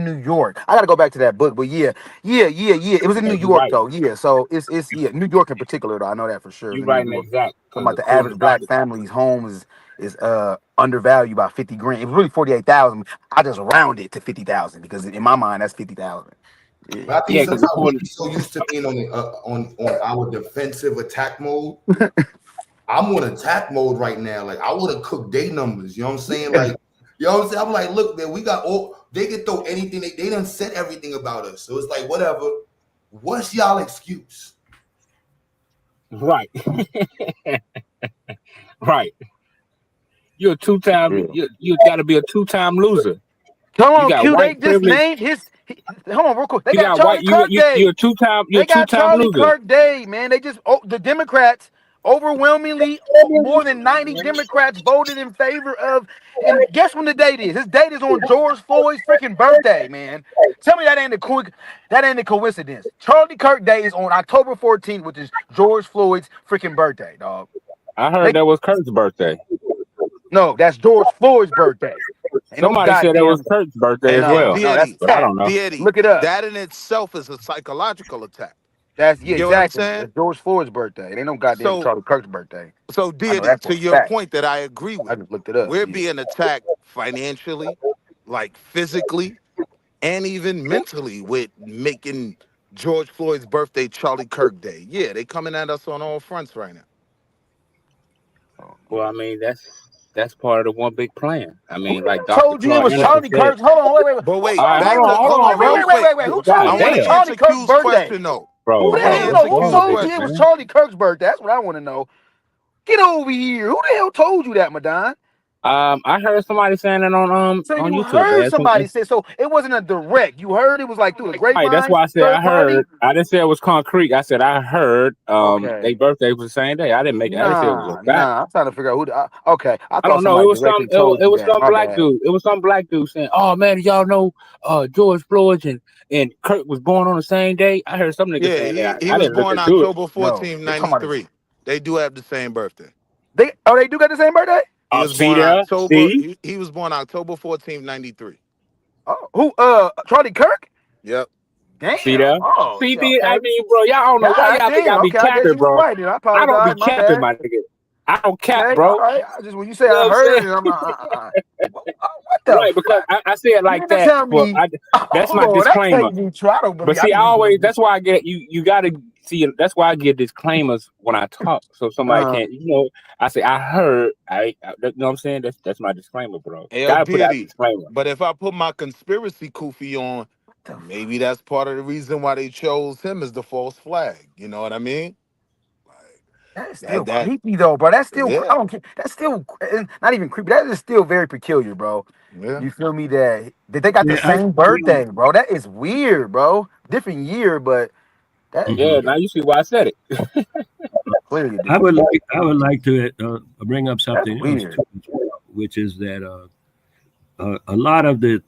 New York. I gotta go back to that book, but yeah. It was in Yeah, New you're York right. though. Yeah, so it's yeah, New York in particular though. I know that for sure. It was You're in New right in York. exact. Talking Because about the according average to black Dr. family's home is undervalued by 50 grand. It was really 48,000. I just round it to 50,000 because in my mind that's 50,000. Yeah. But I think Yeah, because sometimes we according. be so used to being on our defensive attack mode. I'm on attack mode right now. Like I want to cook day numbers. You know what I'm saying? Yeah. Like, you know what I'm saying? I'm like, look, man, we got all. They can throw anything. They done said everything about us. So it's like, whatever. What's y'all excuse? Right. Right. You're a two-time. Yeah. You got to be a two-time loser. Come You on, got Q. They white just privilege. named hold on, real quick. They You got got white. Charlie Kirk You're Day. a two-time. You're a They got two-time Charlie loser. Kirk Day, man. The Democrats overwhelmingly, more than 90 Democrats voted in favor of. And guess when the date is? His date is on George Floyd's freaking birthday, man. Tell me that ain't a coincidence. Charlie Kirk Day is on October 14th, which is George Floyd's freaking birthday, dog. I heard They that was Kurt's birthday. No, that's George Floyd's birthday. Ain't no Somebody said that was goddamn. Kurt's birthday as And No, well, no, that's deity, but I cat. don't know. deity, Look it up. that in itself is a psychological attack. That's You yeah, get what I'm exactly. saying? That's George Floyd's birthday. It ain't no goddamn So Charlie Kirk's birthday. So, I know deity, that for to a your fact. point that I agree I with, just looked it up. we're Yeah. being attacked financially, like physically, and even mentally with making George Floyd's birthday Charlie Kirk Day. Yeah, they coming at us on all fronts right now. Oh, Well, yeah. I mean, that's That's part of the one big plan. I mean, Who the like hell Dr. told you it Claude was Anderson Charlie said. Kirk? Hold on, wait. But Who wait, All right, told back you? to hold on, real bro. quick. Who told I you it want was to Goddamn, Charlie answer Kirk's Q's birthday? question though. bro. I Who the want to What hell? what's No, answer who wrong Q's with told this, you it was question. man? Charlie Kirk's birthday? That's what I want to know. Get over here. Who the hell told you that, Madon? I heard somebody saying it So on you YouTube, heard man. somebody say, so it wasn't a direct. You heard it was like through the Right, that's grapevine, why I said I third party. heard. I didn't say it was concrete. I said I heard. Okay. Their birthday was the same day. I didn't make it. I didn't say it was a fact. Nah. I'm trying to figure out who. Okay, I I thought don't know. It somebody was some. directly told It you was that. some My black bad. dude. It was some black dude saying, "Oh man, y'all know, George Floyd and Kirk was born on the same day." I heard some nigga Yeah, saying that. he I was didn't look born into it. October Yo, 14th, they talking about this. 93. They do have the same birthday. They do got the same birthday. He was See born there? October. See? He was born October 14th, 93. Oh, who? Charlie Kirk. Yep. Damn. See there? Oh, See, shit, okay. I mean, bro, y'all don't know why God y'all think I damn. be Okay, I guess capping, you was bro. right. Then I I don't be apologize. My capping, bad. my nigga. I don't cap, Okay, bro. all right. I just when you say You know I what I'm heard saying? it, I'm what the Right, because fuck? I say it You like mean to that. tell For me? that's Hold my on, that disclaimer. can't be true. I don't But believe. see, I I need always to. that's why I get you. You gotta see. That's why I give disclaimers when I talk, so somebody can't. You know, I say I heard. You know what I'm saying? That's my disclaimer, bro. L Gotta put out a Diddy. disclaimer. But if I put my conspiracy kufi on, maybe that's part of the reason why they chose him as the false flag. You know what I mean? Like That's still that creepy though, bro. That's still I yeah. don't care. That's still not even creepy. That is still very peculiar, bro. Yeah. You feel me? That they got the Yeah, same birthday, bro. That is weird, bro. Different year, but that is Yeah, now you see why I said it. clearly a I different. would like to bring up That's something else weird. too, which is that a lot of the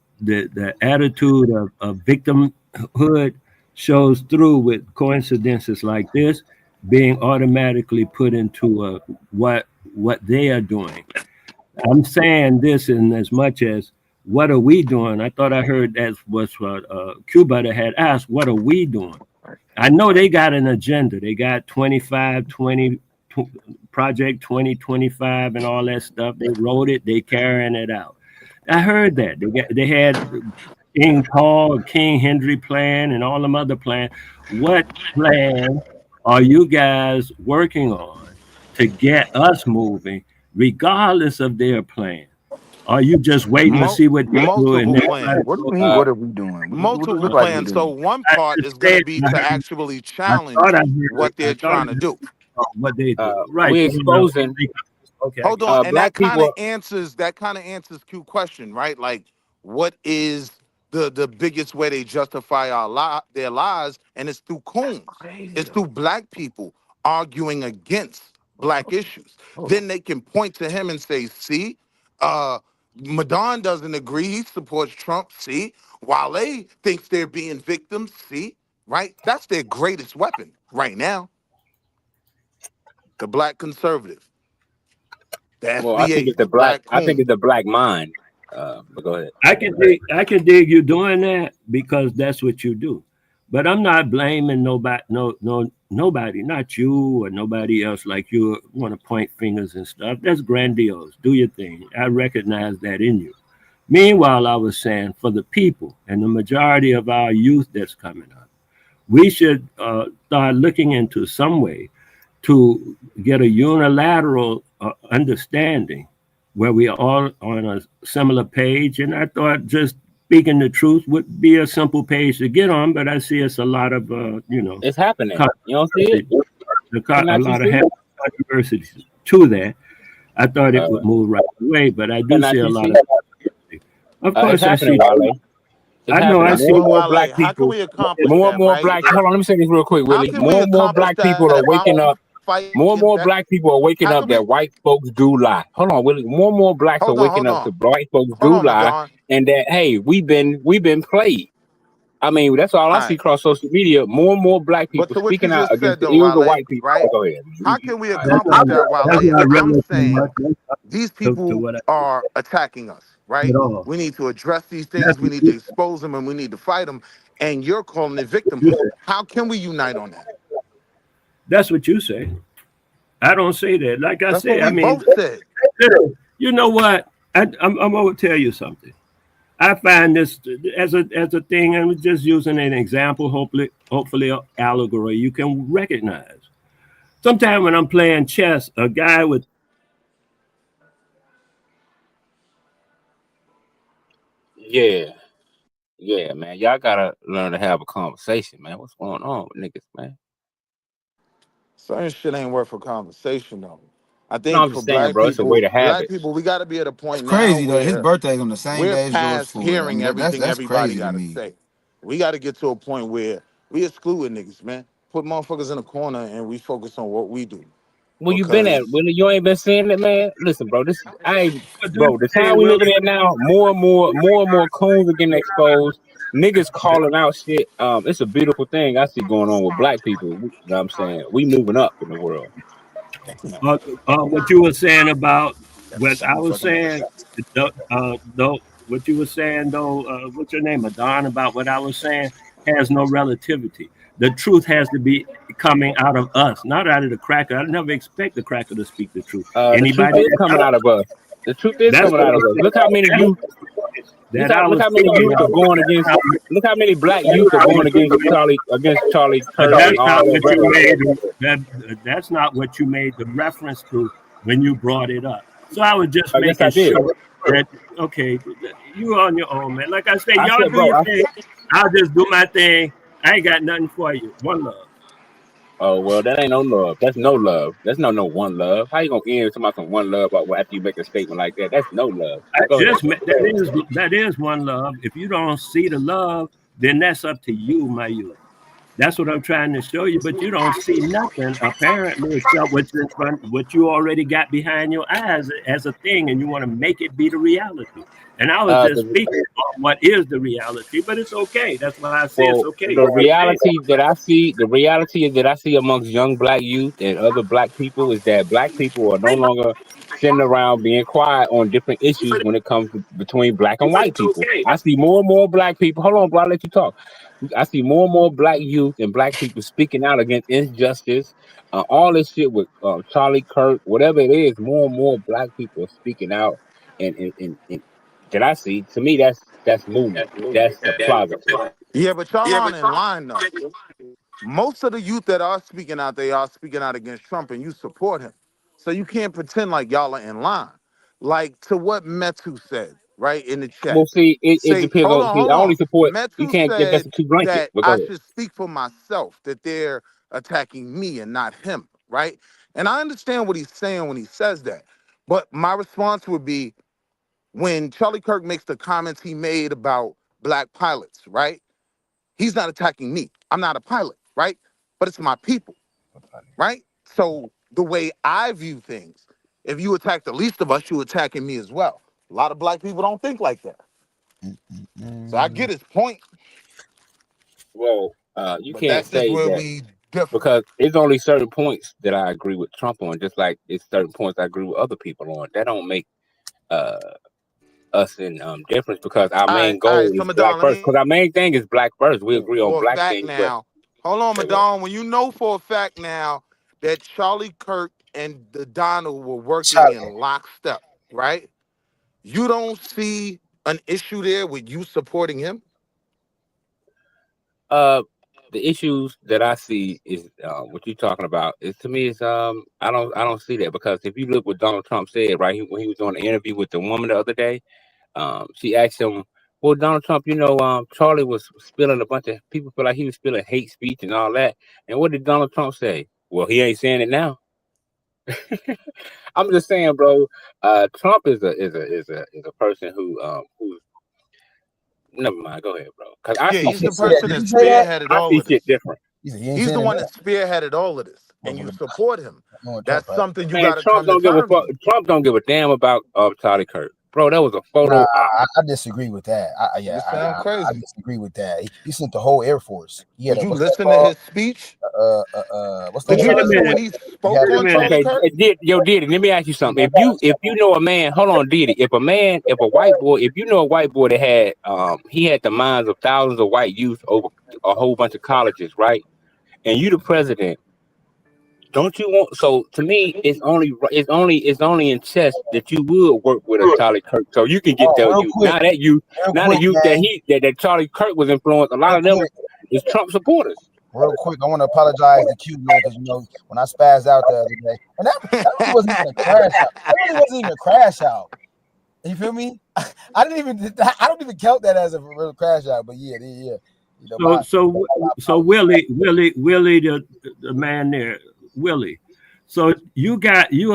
attitude of victimhood shows through with coincidences like this being automatically put into what they are doing. I'm saying this in as much as what are we doing? I thought I heard that was what Cuba that had asked, what are we doing? I know they got an agenda. They got 20, Project 2025 and all that stuff. They wrote it. They carrying it out. I heard that. They had King Paul, King Henry plan and all them other plans. What plan are you guys working on to get us moving, regardless of their plan? Are you just waiting to see what they do and Multiple everybody? plans. What do you mean? What are we doing? What does it Multiple look like we're plans. So doing? one I part is going to understand. be to actually I thought challenge what they're trying to do. what they do. Right. We You know, exposing okay, I Hold get on, it. and black people. that kind of answers Q question, right? Like, what is the biggest way they justify their lies? And it's through coons. Crazy It's though. through black people arguing against black issues. Hold on. Then they can point to him and say, "See, Madon doesn't agree. He supports Trump. See, Wale thinks they're being victims. See, right? That's their greatest weapon right now. The black conservative." The Well, I think FBA, it's the the black. black I think coon. it's the black mind. But go ahead. I can dig you doing that because that's what you do. But I'm not blaming nobody, nobody, not you or nobody else. Like you want to point fingers and stuff. That's grandiose. Do your thing. I recognize that in you. Meanwhile, I was saying for the people and the majority of our youth that's coming up, we should start looking into some way to get a unilateral understanding where we are all on a similar page. And I thought just speaking the truth would be a simple page to get on, but I see it's a lot of, It's happening. You don't see it? a lot of controversy to that. I thought it would move right away, but I do see a lot of. Of It's course, I see. happening, Wale. It's I know. I happening. see. More and more Wale, black how can people. we accomplish More that, and more right? black. Hold on, let me say this real quick, How Willie. can we More and more accomplish black that people are if waking I'm up. fighting More and more that? black people are waking How up can we? that white folks do lie. Hold on, Willie. More and more blacks are waking up to white folks hold do on, lie, Madon. and that hey, we've been played. I mean, that's all I All see right, across social media. More and more black but people to what you speaking out just against said the though, ills of Wale, white people. right? Go ahead. How can we All right. That's accomplish that, not Wale? If I'm relevant saying much these to people what I are attacking us, at right? all. We need to address these That's things. We what need to expose them, and we need to fight them. And you're calling it you victimhood. say. How can we unite on that? That's what you say. I don't say that. Like I That's what say, I we mean, both said. you know what? I'm going to tell you something. I find this as a thing, and I'm just using an example, hopefully allegory you can recognize. Sometimes when I'm playing chess, a guy with Yeah, man. Y'all gotta learn to have a conversation, man. What's going on with niggas, man? Certain shit ain't worth a conversation though. I No, think I'm for just saying, bro. It's a way to have black it. people, we got to be at a It's point now crazy though. His where birthday's on the same we're day as George past Floyd. I hearing mean, everything that's everybody crazy to got to me. say. We got to get to a point where we excluding niggas, man. Put motherfuckers in a corner and we focus on what we do. Where you been at? Because When you ain't been seeing it, man. Listen, bro. But this Bro. The thing, time we Willie, living in now, more and more coons are getting exposed. Niggas calling out shit. It's a beautiful thing I see going on with black people. You know what I'm saying? We moving up in the world. what you were saying about That's what I something was fucking saying, though, what you were saying, though, what's your name, Adon, about what I was saying has no relativity. The truth has to be coming out of us, not out of the cracker. I never expect the cracker to speak the truth. The truth Anybody is coming out of us. The truth is that's coming out of us. Look how many youth. that I Look was how many speaking youth are of. going against. Look how many black youth are going against Charlie But Kirk and that's not all that what you rhetoric. that's not what you made the reference to when you brought it up. So I was just Yes, I making did. sure that okay, you on your own, man. Like I say, I y'all said, do bro. your thing. I'll just do my thing. I ain't got nothing for you. One love. Oh well, that ain't no love. That's no love. That's no one love. How you gonna end somebody from one love after you make a statement like that? That's no love. I But go ahead. just that is one love. If you don't see the love, then that's up to you, my youth. That's what I'm trying to show you, but you don't see nothing apparently except what's in front, what you already got behind your eyes as a thing, and you want to make it be the reality. And I was just 'Cause speaking on what is the reality, but it's okay. That's why I say it's well, okay. It's okay. the reality that I see amongst young black youth and other black people is that black people are no longer sitting around being quiet on different issues when it comes to between black and But white it's people. okay. I see more and more black people. Hold on, bro. I'll let you talk. I see more and more black youth and black people speaking out against injustice, all this shit with Charlie Kirk, whatever it is. More and more black people are speaking out, and that I see. To me, that's movement. That's progress. yeah, but y'all aren't in line though. Most of the youth that are speaking out, they are speaking out against Trump, and you support him. So you can't pretend like y'all are in line. Like to what Metu said, right, in the chat. Well, see, it Say, depends on. See, hold I only on. support. You Metu can't. That's said too blanket. that But go I ahead. should speak for myself, that they're attacking me and not him, right? And I understand what he's saying when he says that. But my response would be when Charlie Kirk makes the comments he made about black pilots, right? He's not attacking me. I'm not a pilot, right? But it's my people, right? So the way I view things, if you attack the least of us, you're attacking me as well. A lot of black people don't think like that. So I get his point, Well, you but can't that's just say where that we differ. because it's only certain points that I agree with Trump on, just like it's certain points I agree with other people on. That don't make uh us in difference because our main All goal right. So is black Madonna, let first. me Because our main thing is black first. We agree on for a black fact things, but now. Hold on, say what? Madonna. When you know for a fact now that Charlie Kirk and the Donald were working in Charlie. lockstep, right? You don't see an issue there with you supporting him? Uh, the issues that I see is what you're talking about. Is to me is I don't see that because if you look what Donald Trump said right when he was on the interview with the woman the other day, she asked him, "Well, Donald Trump, Charlie was spilling a bunch of people feel like he was spilling hate speech and all that." And what did Donald Trump say? Well, he ain't saying it now. I'm just saying, bro. Trump is a person who never mind. Go ahead, bro. Because I Yeah, see he's shit the Say different. that. person Did that you say that? spearheaded I all see of shit this. different. He said he ain't He's saying the it one now. that spearheaded all of this, and you Motherfucker, support him. knowing Trump, That's right? something you Man, got to Trump come to don't give a terms fuck. with. Trump don't give a damn about Charlie Kirk, bro. That was a Nah, photo op. I disagree with that. You I sound crazy. disagree with that. He sent the whole Air Force. He had Did a you what's that listen to called? his speech? What's the Did name you Wait of a it? listen when minute. he He spoke had on Wait a minute. Charlie Okay, Kirk? Diddy. Let me ask you something. If you know a man, hold on, Diddy. If a white boy, if you know a white boy that had he had the minds of thousands of white youth over a whole bunch of colleges, right? And you the president, don't you want? So to me, it's only in chess that you would work with a Charlie Kirk, so you can get Oh, that youth. real Now the quick, youth man, that Charlie Kirk was influenced. A lot real of them quick. is Trump supporters. Real quick, I want to apologize to Q, man, because when I spazzed out the other day, and that really wasn't even a crash out. That really wasn't even a crash out. You feel me? I don't even count that as a real crash out, but yeah. You know, So Willie, the man there, Willie. So you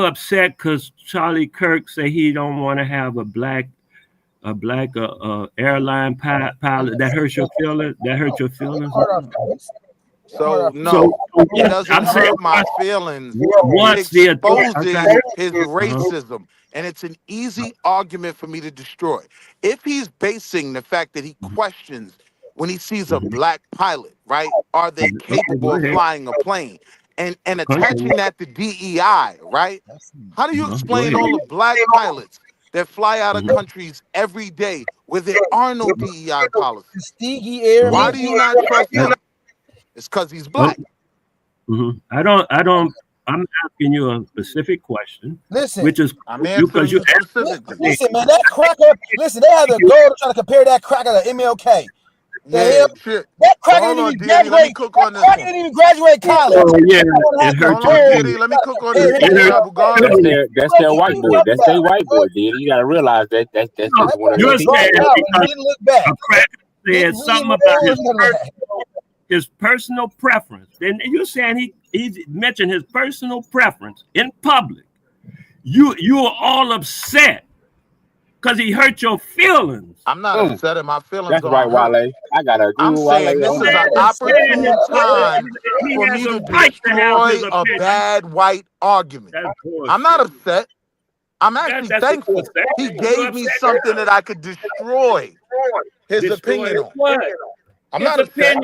upset because Charlie Kirk say he don't want to have a black airline pilot. That hurts your feelings. That hurts your feelings. So no, it doesn't hurt my feelings. It exposes his racism, and it's an easy argument for me to destroy. If he's basing the fact that he questions when he sees a black pilot, right? Are they capable of flying a plane? And attaching that to DEI, right? How do you explain all the black pilots that fly out of countries every day where there are no DEI policies? Why do you not trust him? It's because he's black. I don't. I'm asking you a specific question. Listen, which is I'm answering you specifically. Listen, man, that cracker. Listen, they had the goal to try to compare that cracker to MLK. Yeah, shit. That cracker didn't even graduate. Let me cook on this one. Didn't even graduate college. Oh yeah, it hurts you. Let me cook on this. That's their white boy. That's their white boy, dude. You gotta realize that's one of You're saying because didn't look back. a cracker said something about his personal preference. Then you're saying he mentioned his personal preference in public. You are all upset because he hurt your feelings. I'm not upset at my feelings. That's right, Wale. I gotta agree with Wale. I'm saying this is an opportune time for me to destroy a bad white argument. I'm not upset. I'm actually thankful. He gave me something that I could destroy his opinion on. I'm not upset.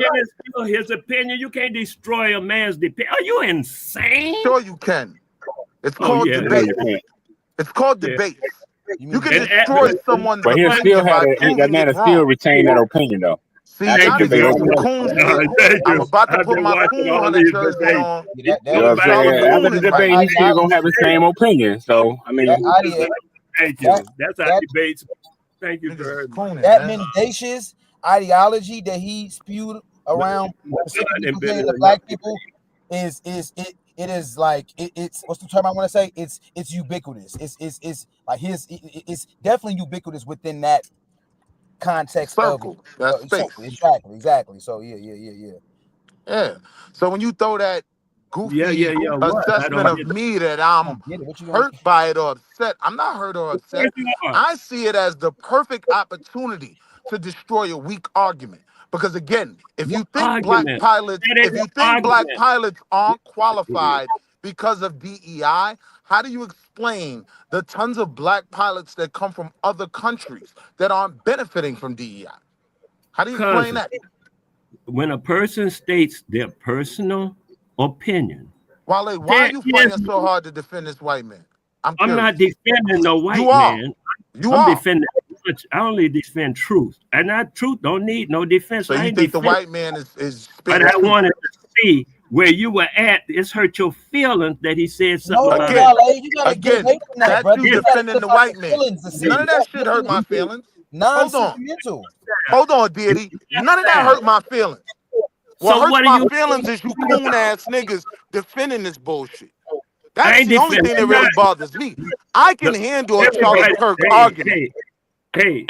His opinion. You can't destroy a man's opinion. Are you insane? Sure you can. It's called debate. It's called debate. You can destroy someone's but he still had that man still retain that opinion though. See, I'm about to put my coon hunter jersey on. After the debate, he's still gonna have the same opinion. So I mean, thank you. That's how debates. Thank you for that mendacious ideology that he spewed around the black people is it's what's the term I want to say? It's ubiquitous. It's like it's definitely ubiquitous within that context circle. That space. Exactly. So yeah. So when you throw that goofy assessment of me that I'm hurt by it or upset, I'm not hurt or upset. I see it as the perfect opportunity to destroy a weak argument. Because again, if you think black pilots aren't qualified because of DEI, how do you explain the tons of black pilots that come from other countries that aren't benefiting from DEI? How do you explain that? When a person states their personal opinion, Wale, why are you fighting so hard to defend this white man? I'm not defending no white man. I'm defending. I only defend truth, and that truth don't need no defense. So you think the white man is but I wanted to see where you were at. It's hurt your feelings that he said something about it. Again, that's you defending the white man. None of that shit hurt my feelings. Hold on, Diddy. None of that hurt my feelings. What hurts my feelings is you coon ass niggas defending this bullshit. That's the only thing that really bothers me. I can handle a Charlie Kirk argument. Hey,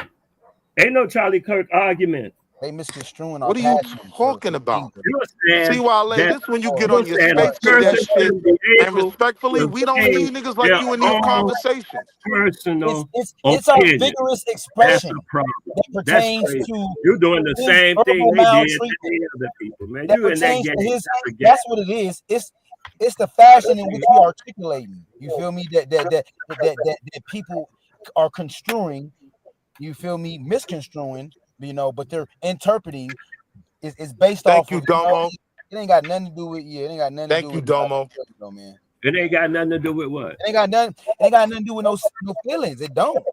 ain't no Charlie Kirk argument. They misconstruing. What are you talking about? See, Wale, this when you get on your space with that shit. And respectfully, we don't need niggas like you in these conversations. Personal it's our vigorous expression that pertains to. You're doing the same thing they did to the other people, man. You in that game. That's what it is. It's the fashion in which we are articulating. You feel me? That people are construing. You feel me? Misconstruing, but they're interpreting. It's based off. Thank you, Domo. It ain't got nothing to do with It ain't got nothing. Thank you, Domo. Man. It ain't got nothing to do with what? It ain't got nothing. It ain't got nothing to do with no feelings. It don't.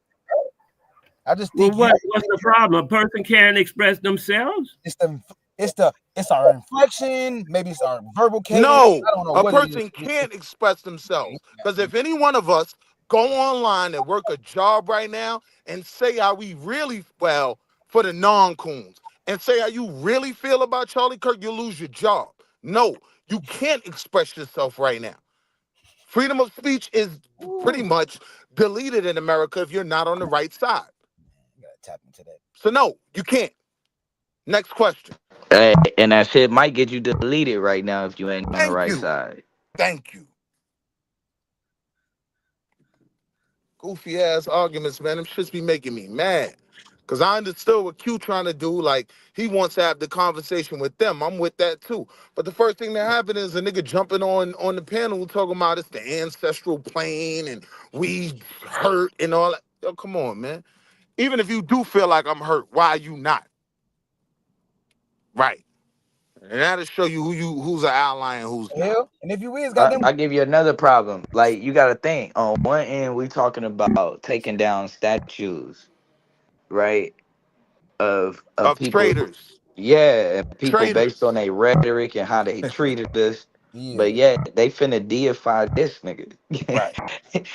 I just think. Well, what's the problem? A person can't express themselves. It's our inflection. Maybe it's our verbal cadence. No, a person can't express themselves because if any one of us go online and work a job right now and say how we really, for the non-coons, and say how you really feel about Charlie Kirk, you'll lose your job. No, you can't express yourself right now. Freedom of speech is pretty much deleted in America if you're not on the right side. You gotta tap into that. So no, you can't. Next question. And that shit might get you deleted right now if you ain't on the Thank right you. side. Thank you. Goofy ass arguments, man. Them shits be making me mad. Cause I understood what Q trying to do. Like, he wants to have the conversation with them. I'm with that too. But the first thing that happened is a nigga jumping on the panel talking about it's the ancestral plane and we hurt and all that. Yo, come on, man. Even if you do feel like I'm hurt, why are you not? Right. And that'll show you who's an ally and who's not. Hell, and if you is, goddamn, I'll give you another problem. Like, you got to think. On one end, we talking about taking down statues, right? Of Of people, traitors. yeah, and people based on Traitors. their rhetoric and how they treated us. yeah, But yeah, they finna deify this nigga. Right.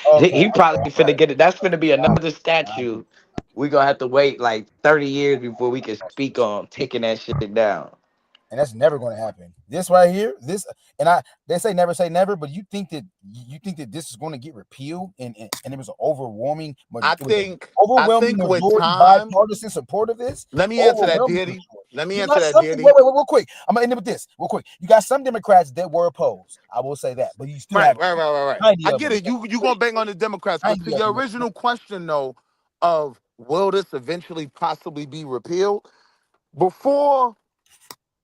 okay, He probably okay, finna get it. That's finna be I, another I agree. statue. We gonna have to wait like 30 years before we can speak on taking that shit down. And that's never going to happen. This right here, they say never, but you think that this is going to get repealed, and it was an overwhelming, I overwhelming think with majority time, bipartisan support of this. let me answer that, Overwhelming Daddy. majority. Let me You answer got that, some, Daddy. wait, real quick. I'm gonna end it with this, real quick. You got some Democrats that were opposed. I will say that, but you still Right. have 90 I of get them. it. You gonna bang on the Democrats, but 90 to of your them. original question though, of will this eventually possibly be repealed? Before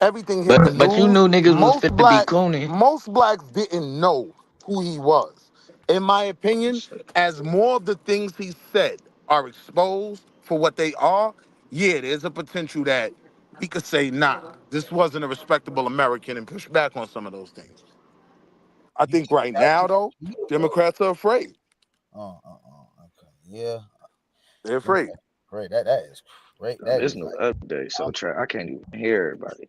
everything hit the But you news, knew niggas was finna be cooning. most blacks didn't know who he was. In my opinion, as more of the things he said are exposed for what they are, yeah, there's a potential that we could say, nah, this wasn't a respectable American and push back on some of those things. I You think think right that now, could though, be? Democrats are afraid. Okay, yeah, They're afraid. great. That is great. That There's is no like, update, so I can't even hear everybody.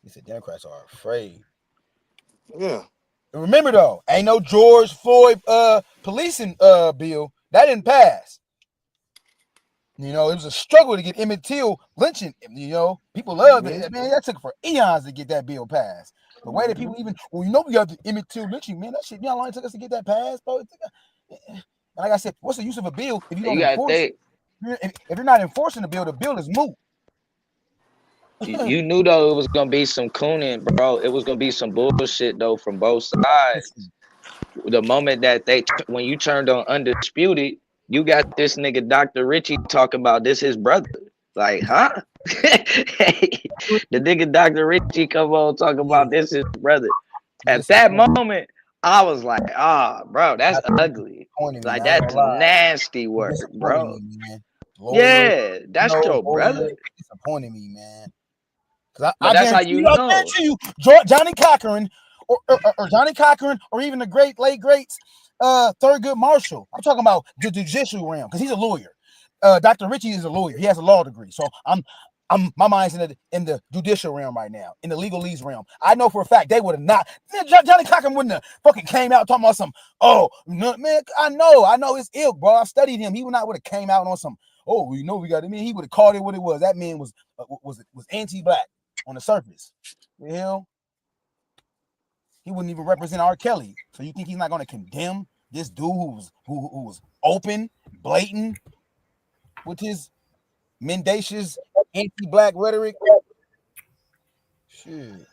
he said Democrats are afraid. Yeah. And remember though, ain't no George Floyd policing bill that didn't pass. You know, it was a struggle to get Emmett Till lynching. You know, people loved it. Man, that took for eons to get that bill passed. The way that people even, well, you know, we got the Emmett Till lynching, man. That shit, you know how long it took us to get that passed, bro? And like I said, what's the use of a bill if you don't You gotta enforce think. it? If you're not enforcing the bill is moot. You knew though it was gonna be some cooning, bro. It was gonna be some bullshit though from both sides. The moment that when you turned on Undisputed, you got this nigga Dr. Richie talking about this his brother. Like, huh? The nigga Dr. Richie come on talking about this his brother. At that moment, I was like, bro, that's ugly. Disappointed me, Like, man. I ain't that's gonna lie. nasty You work, disappointed bro. me, man. Lawyer, Yeah, that's your brother. disappointed me, man. Cause But I that's how guarantee you you, know. Johnny Cochran or Johnny Cochran or even the late greats, Thurgood Marshall. I'm talking about the judicial realm because he's a lawyer. Dr. Richie is a lawyer. He has a law degree. So my mind's in the judicial realm right now, in the legalese realm. I know for a fact they would have not. Johnny Cochran wouldn't have fucking came out talking about some. Oh no, man, I know it's ill, bro. I studied him. He would not would have came out on some. Oh, you know we got it. I mean, he would have called it what it was. That man was anti-black on the surface. You know, he wouldn't even represent R. Kelly. So you think he's not going to condemn this dude who was open, blatant with his mendacious anti-black rhetoric? Shit.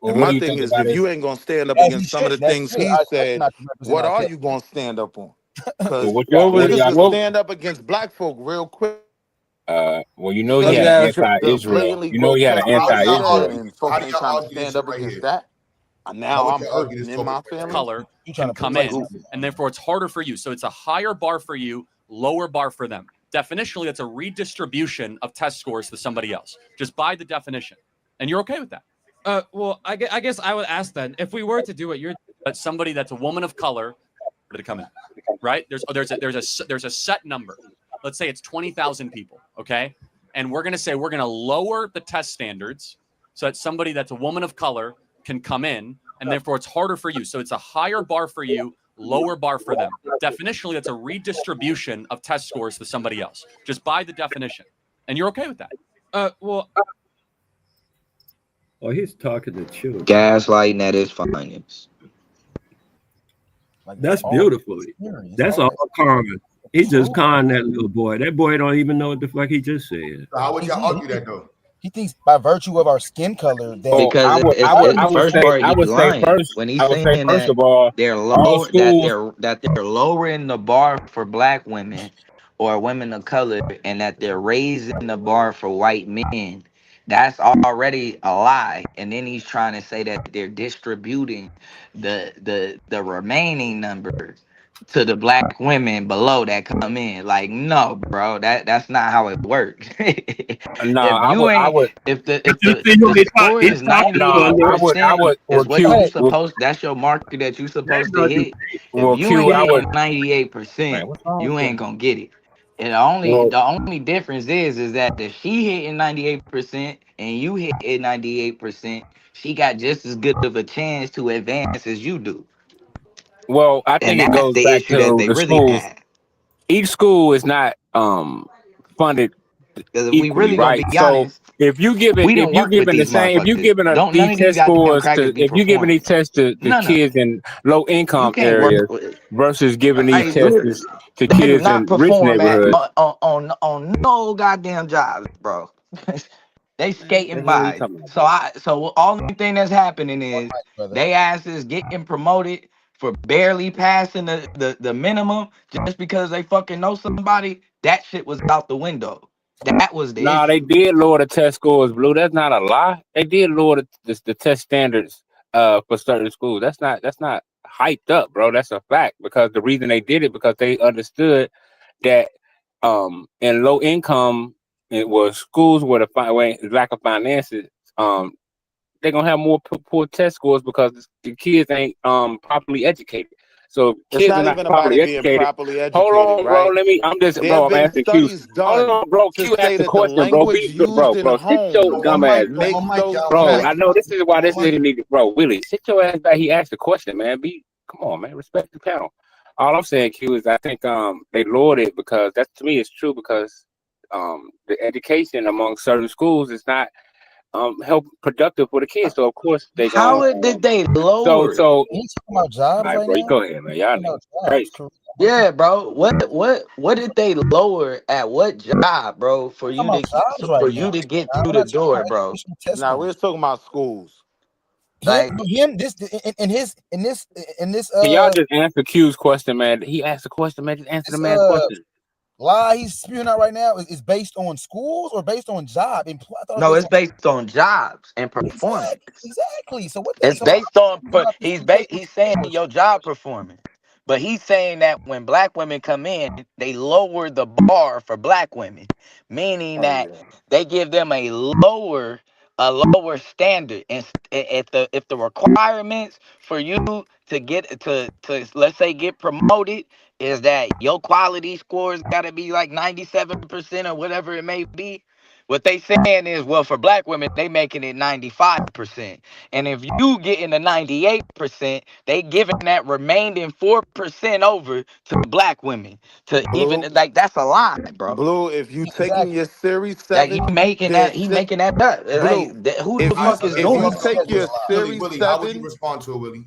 Well, And what my do you thing think is, about if his? you ain't gonna stand up As he against some of should. the That's things good. he I should said, not represent what R. are Kelly. you gonna stand up on? Well, Because what y'all Right. niggas will what? stand up against black folk real quick. Well, you know So he Let me had an you ask you. the anti-Israel. blatantly You know he had an grotesque How do things he y'all said, anti-Israel. argue? and folks How do ain't y'all trying to argue this stand shit up right against here? that. How Now would I'm you argue hurting this in topic my right here? family. Color You can trying to put come race in, out and there. therefore it's harder for you. So it's a higher bar for you, lower bar for them. Definitionally, that's a redistribution of test scores to somebody else, just by the definition. And you're okay with that? Well, I guess I would ask then, if we were to do what you're But somebody that's a woman of color to come in, right? There's a set number. Let's say it's 20,000 people, okay? And we're gonna say we're gonna lower the test standards so that somebody that's a woman of color can come in, and therefore it's harder for you. So it's a higher bar for you, lower bar for them. Definitionally, that's a redistribution of test scores to somebody else, just by the definition. And you're okay with that? well, Oh, he's talking to children. Gaslighting at its finest. Like That's beautiful. That's all Carmen. He just conned that little boy. That boy don't even know what the fuck he just said. So how would y'all argue that though? He thinks by virtue of our skin color that Because the first part he's lying when he's saying first that of all, they're all lower schools, that they're lowering the bar for black women or women of color, and that they're raising the bar for white men. That's already a lie. And then he's trying to say that they're distributing the remaining number to the black women below that come in. Like, no, bro, that's not how it works. no, If you I ain't would, if You see who the score he's is talking to a little 98% is well, what Q, you supposed, that's your marker that you that supposed to brother. hit. If well, you Q, ain't I would, hitting 98%, man, what's wrong you with ain't you? gonna get it. And Well, the only difference is that if she hitting 98% and you hitting 98%, she got just as good of a chance to advance as you do. I And think it that's goes the back issue that to they the really schools. had. Each school is not funded Because if we equally, really gonna right? be So honest, if you we didn't work with these if you motherfuckers. giving Don't none these of these test goddamn scores crackers to be if you giving performing. these tests to None of kids them. in low You income can't work areas with. versus giving these Like, tests to they do kids not in rich perform at neighborhoods. on no goddamn jobs, bro. They Man, what skating the hell are you by. talking about, bro? So only thing that's happening is brother. they asses getting promoted for barely passing the minimum just because they fucking know somebody. That shit was out the window. That was the Nah, they issue. did lower the test scores, Blue. That's not a lie. They did lower the test standards for certain schools. That's not hyped up, bro. That's a fact. Because the reason they did it because they understood that in low income it was schools where where lack of finances, they're gonna have more poor test scores because the kids ain't properly educated. So if It's kids are not not even about properly it being educated. properly Hold educated, on, bro. right? There have I'm been asking Q. studies Hold done on, bro. to Q say asked the that the question, bro. language Be good, bro. used in Bro, sit your homes dumb ass. makes those Bro, I facts. know this is why this nigga need to, bro. Willie, sit your ass back. He asked the question, man. Come on, man. Respect the panel. All I'm saying, Q, is I think they lowered it because that to me is true because the education among certain schools is not help productive for the kids. So of course they gonna Did they so lower it? so. He's talking about All jobs right, right bro. You now. go ahead, man. Y'all Talking niggas about jobs, crazy. correct? Yeah, bro. What did they lower at what job, bro, for We're talking you about to jobs right now. get Nah, through we're the not talking door, about bro? educational test Now we're scores. talking about schools. Him, Like, him, this in this Can y'all just answer Q's question, man? He asked the question, man. Just answer the this man's question. lie he's spewing out right now is based on schools or based on job? I thought it no, was it's based on based on jobs and performance. exactly. So what that It's so how based on this equate he's saying with your job performance. But he's saying that when black women come in, they lower the bar for black women, meaning Oh that yeah. they give them a lower standard. And if the requirements for you to get to let's say get promoted is that your quality scores got to be like 97% or whatever it may be. What they saying is, well, for black women, they making it 95%. And if you getting the 98%, they giving that remaining 4% over to black women. To even Blue, like that's a lie, bro. Blue. If you taking exactly. your Series Like he 7, making they're that he making that up. It Blue. ain't who the If you fuck is if doing you that? take your Willie, Series Willie, how would you 7, respond to it, Willie?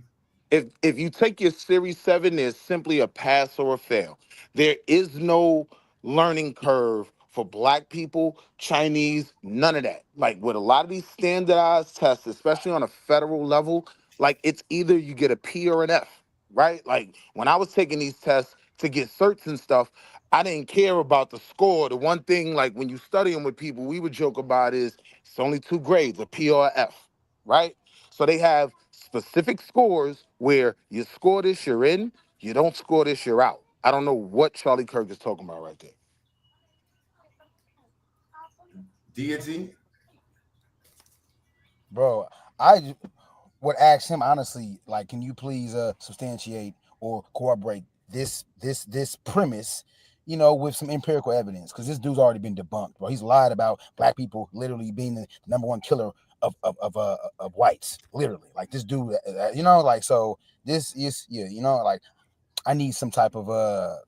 if you take your Series 7, there's simply a pass or a fail. There is no learning curve for black people, Chinese, none of that. Like with a lot of these standardized tests, especially on a federal level, like it's either you get a P or an F, right? Like when I was taking these tests to get certs and stuff, I didn't care about the score. The one thing, like when you studying with people, we would joke about is it's only two grades, a P or a F, right? So they have specific scores where you score this, you're in. You don't score this, you're out. I don't know what Charlie Kirk is talking about right there. Deity? Bro, I would ask him honestly, like, can you please substantiate or corroborate this premise, with some empirical evidence? Because this dude's already been debunked, bro. He's lied about black people literally being the number one killer of whites, literally. Like this dude, like so. This is like I need some type of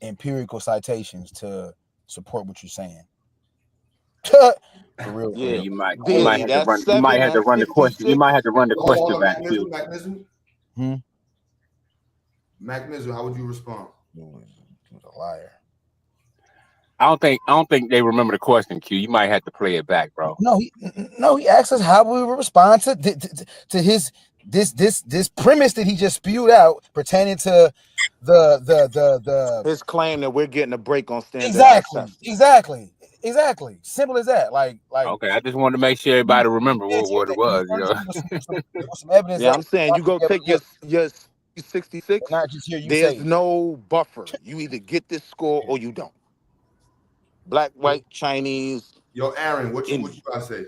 empirical citations to support what you're saying. For real, for Yeah, real. you might Daily, have to that's run. You might 7, have to that's run the question. You 56. might have to run the Hold question on, back, Mac Q. Mac Nizzle, how would you respond? He was a liar. I don't think they remember the question, Q. You might have to play it back, bro. No, he asked us how we would respond to his this premise that he just spewed out pertaining to the His claim that we're getting a break on standardized testing. exactly. Simple as that. Like Okay, I just wanted to make sure everybody remember what it was. You know. There was some evidence Yeah, that I'm saying you go take your 66. not just hear you There's say it. no buffer. You either get this score or you don't. Black, white, Chinese. Yo, Aaron, what you Indian. gotta say?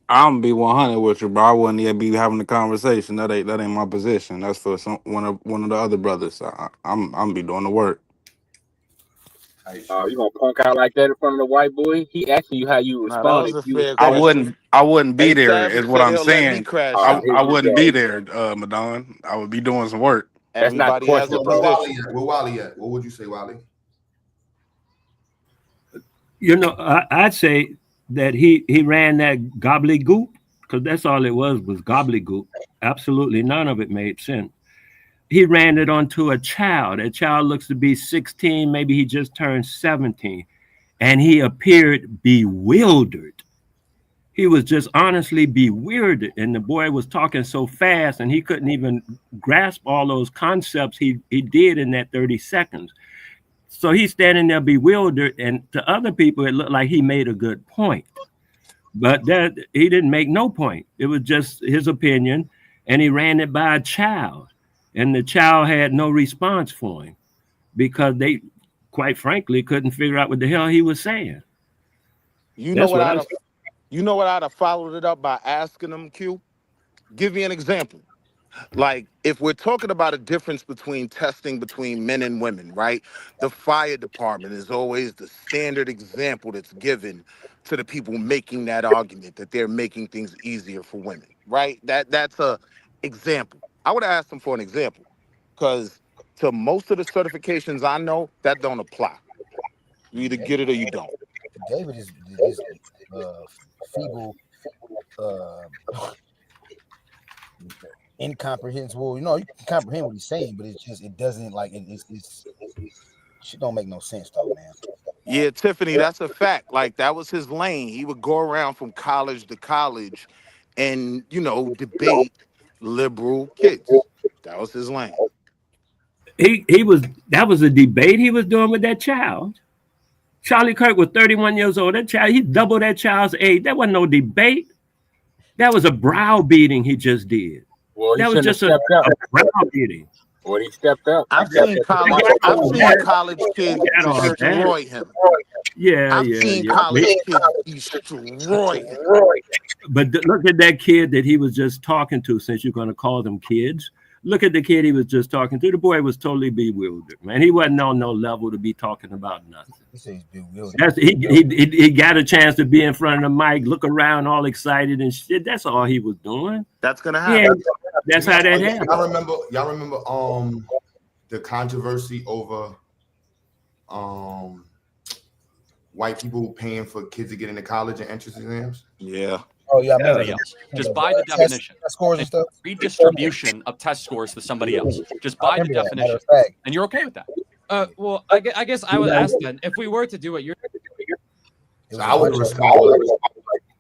I'm gonna be 100 with you, bro. I wouldn't even be having the conversation. That ain't my position. That's for one of the other brothers. I'm gonna be doing the work. You gonna punk out like that in front of the white boy? He asking you how you Nah, that was responded. a You fair I question. wouldn't be Hey, there. Savage Is what said I'm he'll let me saying. crash out. here I we wouldn't go. be there, Madon. I would be doing some work. That's not the Everybody has question, a bro. position. Where Wally at? What would you say, Wally? You know, I'd say that he ran that gobbledygook because that's all it was gobbledygook. Absolutely none of it made sense. He ran it onto a child. That child looks to be 16, maybe he just turned 17, and he appeared bewildered. He was just honestly bewildered, and the boy was talking so fast, and he couldn't even grasp all those concepts he did in that 30 seconds. So he's standing there bewildered, and to other people, it looked like he made a good point. But that he didn't make no point. It was just his opinion, and he ran it by a child. And the child had no response for him because they, quite frankly, couldn't figure out what the hell he was saying. You know That's what what I I'd have followed it up by asking them, Q? Give me an example. Like, if we're talking about a difference between testing between men and women, right? The fire department is always the standard example that's given to the people making that argument that they're making things easier for women, right? That's a example. I would ask them for an example, because to most of the certifications I know, that don't apply. You either get it or you don't. David is feeble, incomprehensible. You know, you can comprehend what he's saying, but it doesn't like it's shit don't make no sense though, man. Yeah, Tiffany, that's a fact. Like, that was his lane. He would go around from college to college and, debate liberal kids. That was his lane. he was that was a debate he was doing with that child. Charlie Kirk was 31 years old. That child, he doubled that child's age. That wasn't no debate. That was a browbeating he just did. Well, he That was shouldn't have just a stepped up. browbeating. Well, he stepped up. I've seen college kids destroy him. Yeah. I've seen college kids destroy him. But look at that kid that he was just talking to, since you're going to call them kids. Look at the kid he was just talking to. The boy was totally bewildered, man. He wasn't on no level to be talking about nothing. He said he's bewildered. He got a chance to be in front of the mic, look around all excited and shit. That's all he was doing. That's gonna happen. Yeah, that's how that happened. Y'all remember the controversy over white people paying for kids to get into college and entrance exams? Yeah. Oh yeah, somebody else. Just buy the definition. Scores and stuff. Redistribution of test scores to somebody else. Just buy the definition, and you're okay with that. Well, I guess I would ask then, if we were to do it, So I would respond.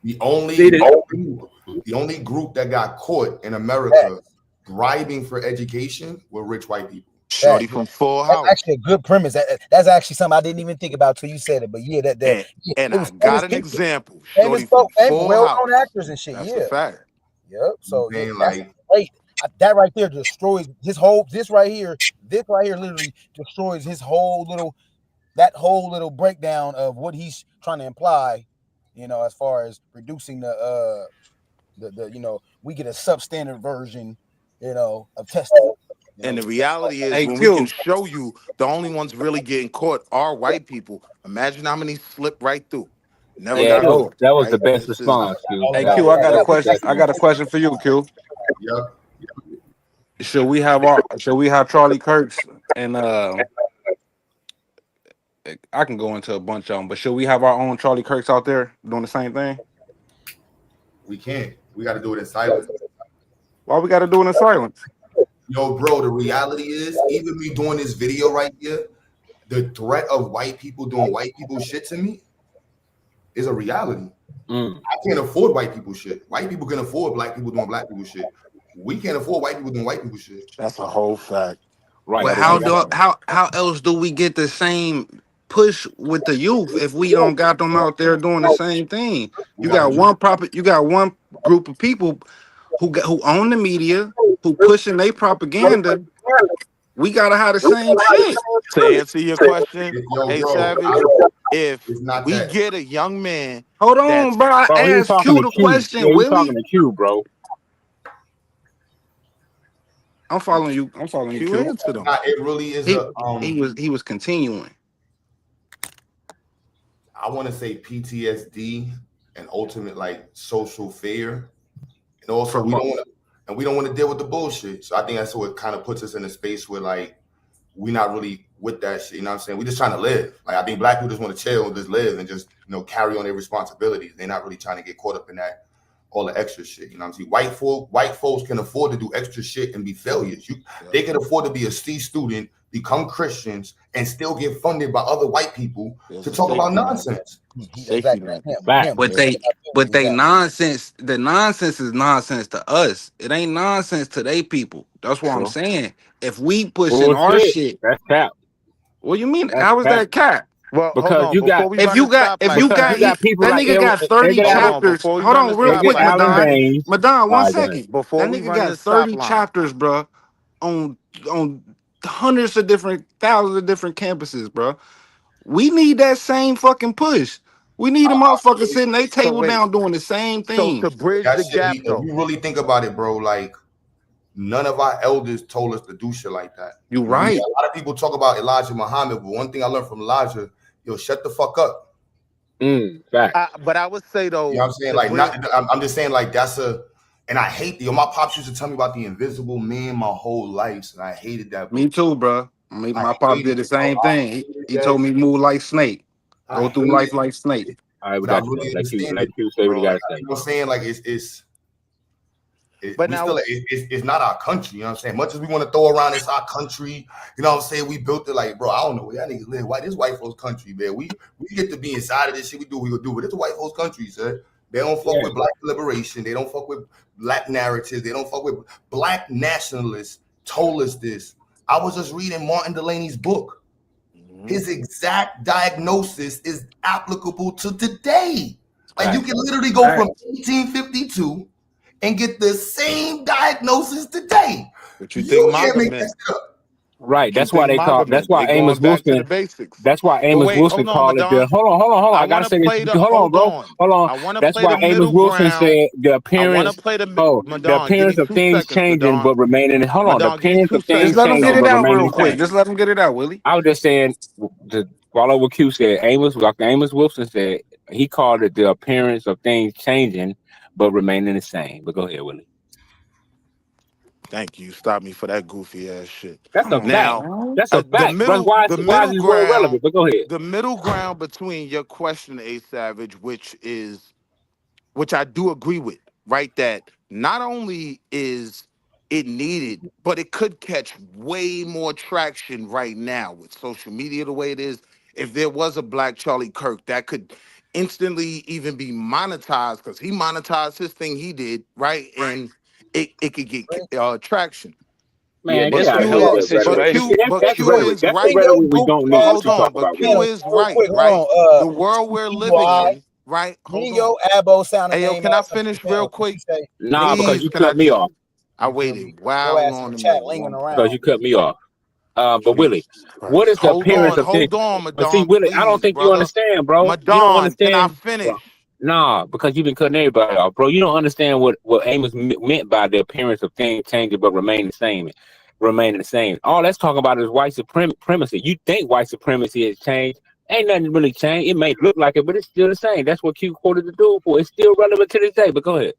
The only group that got caught in America bribing for education were rich white people. Shorty from Full House. That's actually a good premise. That's actually something I didn't even think about till you said it. But yeah, and I got an example. Famous folk, well-known actors and shit. That's yeah, a fact. Yep. So Man, that's great. That right there destroys his whole. This right here literally destroys his whole little breakdown of what he's trying to imply. As far as reducing the we get a substandard version, of testing. And the reality is, when we can show you the only ones really getting caught are white people, imagine how many slip right through. Never got caught. That was right? the best response, Q. Hey Q, I got a question. I got a question for you, Q. Yep. Should we have Charlie Kirk's and I can go into a bunch of them, but should we have our own Charlie Kirks out there doing the same thing? We can't. We got to do it in silence. Why we got to do it in silence? Yo, bro, the reality is, even me doing this video right here, the threat of white people doing white people shit to me is a reality. I can't afford white people shit. White people can afford black people doing black people shit. We can't afford white people doing white people shit. That's a whole fact. Right. But how else do we get the same push with the youth if we don't got them out there doing the same thing? You got one group of people who own the media, who pushing their propaganda. We gotta have the same shit. To answer your question, Yo, hey bro, Savage, if it's not we that. get a young man, Hold on, bro. I Bro, he was asked talking Q to the Q. question, Yeah, he was Willie. talking to Q, bro. I'm following you. I'm following you, you Q. answer them. It really is He was continuing. I want to say PTSD and ultimate like social fear, and also we don't want to deal with the bullshit. So I think that's what kind of puts us in a space where like we not really with that shit. You know what I'm saying? We just trying to live. Like I think black people just want to chill and just live and just carry on their responsibilities. They're not really trying to get caught up in that all the extra shit. You know what I'm saying? White folks can afford to do extra shit and be failures. They can afford to be a C student, become Christians, and still get funded by other white people to talk about nonsense. But they nonsense. The nonsense is nonsense to us. It ain't nonsense to they people. That's what I'm saying. If we pushing our shit, that's cap. What you mean? How is that cap? Well, because hold on. you got Before we run the stoplight, people that like nigga got 30 chapters. Hold Hold on, real quick, Madon. Madon, 1 second. Before That we nigga run got this 30 stop line. chapters, bro, on hundreds of thousands of different campuses, bro. We need that same fucking push. We need a motherfucker sitting their table down doing the same thing. So to bridge That the shit gap, if though. you really think about it, bro, like none of our elders told us to do shit like that. You right. A lot of people talk about Elijah Muhammad, but one thing I learned from Elijah, shut the fuck up. But I would say though, you know what I'm saying? Like, I'm just saying, like, and I hate my pops used to tell me about the invisible man my whole life, and I hated that. Me too, bro. My pop did the same thing. He told me move like snake, go through life like snake. All right, we but got I really you. Let understand it, you say what you bro. got to say. You know what I'm saying? Like, it's not our country, you know what I'm saying? Much as we want to throw around it's our country, you know what I'm saying? We built it like, bro, I don't know where y'all niggas live. Why this white folks country, man? We get to be inside of this shit. We do what we gonna do, but it's a white folks country, sir. They don't fuck with black liberation. They don't fuck with black narratives. They don't fuck with black nationalists. Told us this. I was just reading Martin Delaney's book. His exact diagnosis is applicable to today. Like you can literally go from 1852 and get the same diagnosis today. But you think MAGA meant? Right. That's why they call. That's why Amos Wilson. That's why Amos Wilson called it the. Hold on. I gotta say this. Hold on, bro. Hold on. That's why Amos Wilson said the appearance. The appearance of things changing but remaining. Hold on. The appearance of things changing but remaining the same. Just let him get it out, Willie. I was just saying to follow what Q said. Amos Wilson said he called it the appearance of things changing but remaining the same. But go ahead, Willie. Thank you. Stop me for that goofy ass shit. That's a fact. That's a fact. Why is this more relevant? But go ahead. The middle ground between your question, A Savage, which I do agree with, right? That not only is it needed, but it could catch way more traction right now with social media the way it is. If there was a black Charlie Kirk, that could instantly even be monetized because he monetized his thing he did, right? And it could get traction. Man, get out of hell of a situation. But Q is right. Hold on, but Q is right, right? The world we're living in, right? Hold on. Abo sound. Hey, yo, can I finish real quick? Nah, because you cut me off. I waited wow long because you cut me off. But Willie, what is the appearance of things? Hold on, Madon. But see, Willie, I don't think you understand, bro. Madon, you don't understand. Can I finish? Bro. Nah, because you've been cutting everybody off, bro. You don't understand what Amos meant by the appearance of things changing but remaining the same. All that's talking about is white supremacy. You think white supremacy has changed? Ain't nothing really changed. It may look like it, but it's still the same. That's what Q quoted the dude for. It's still relevant to this day. But go ahead.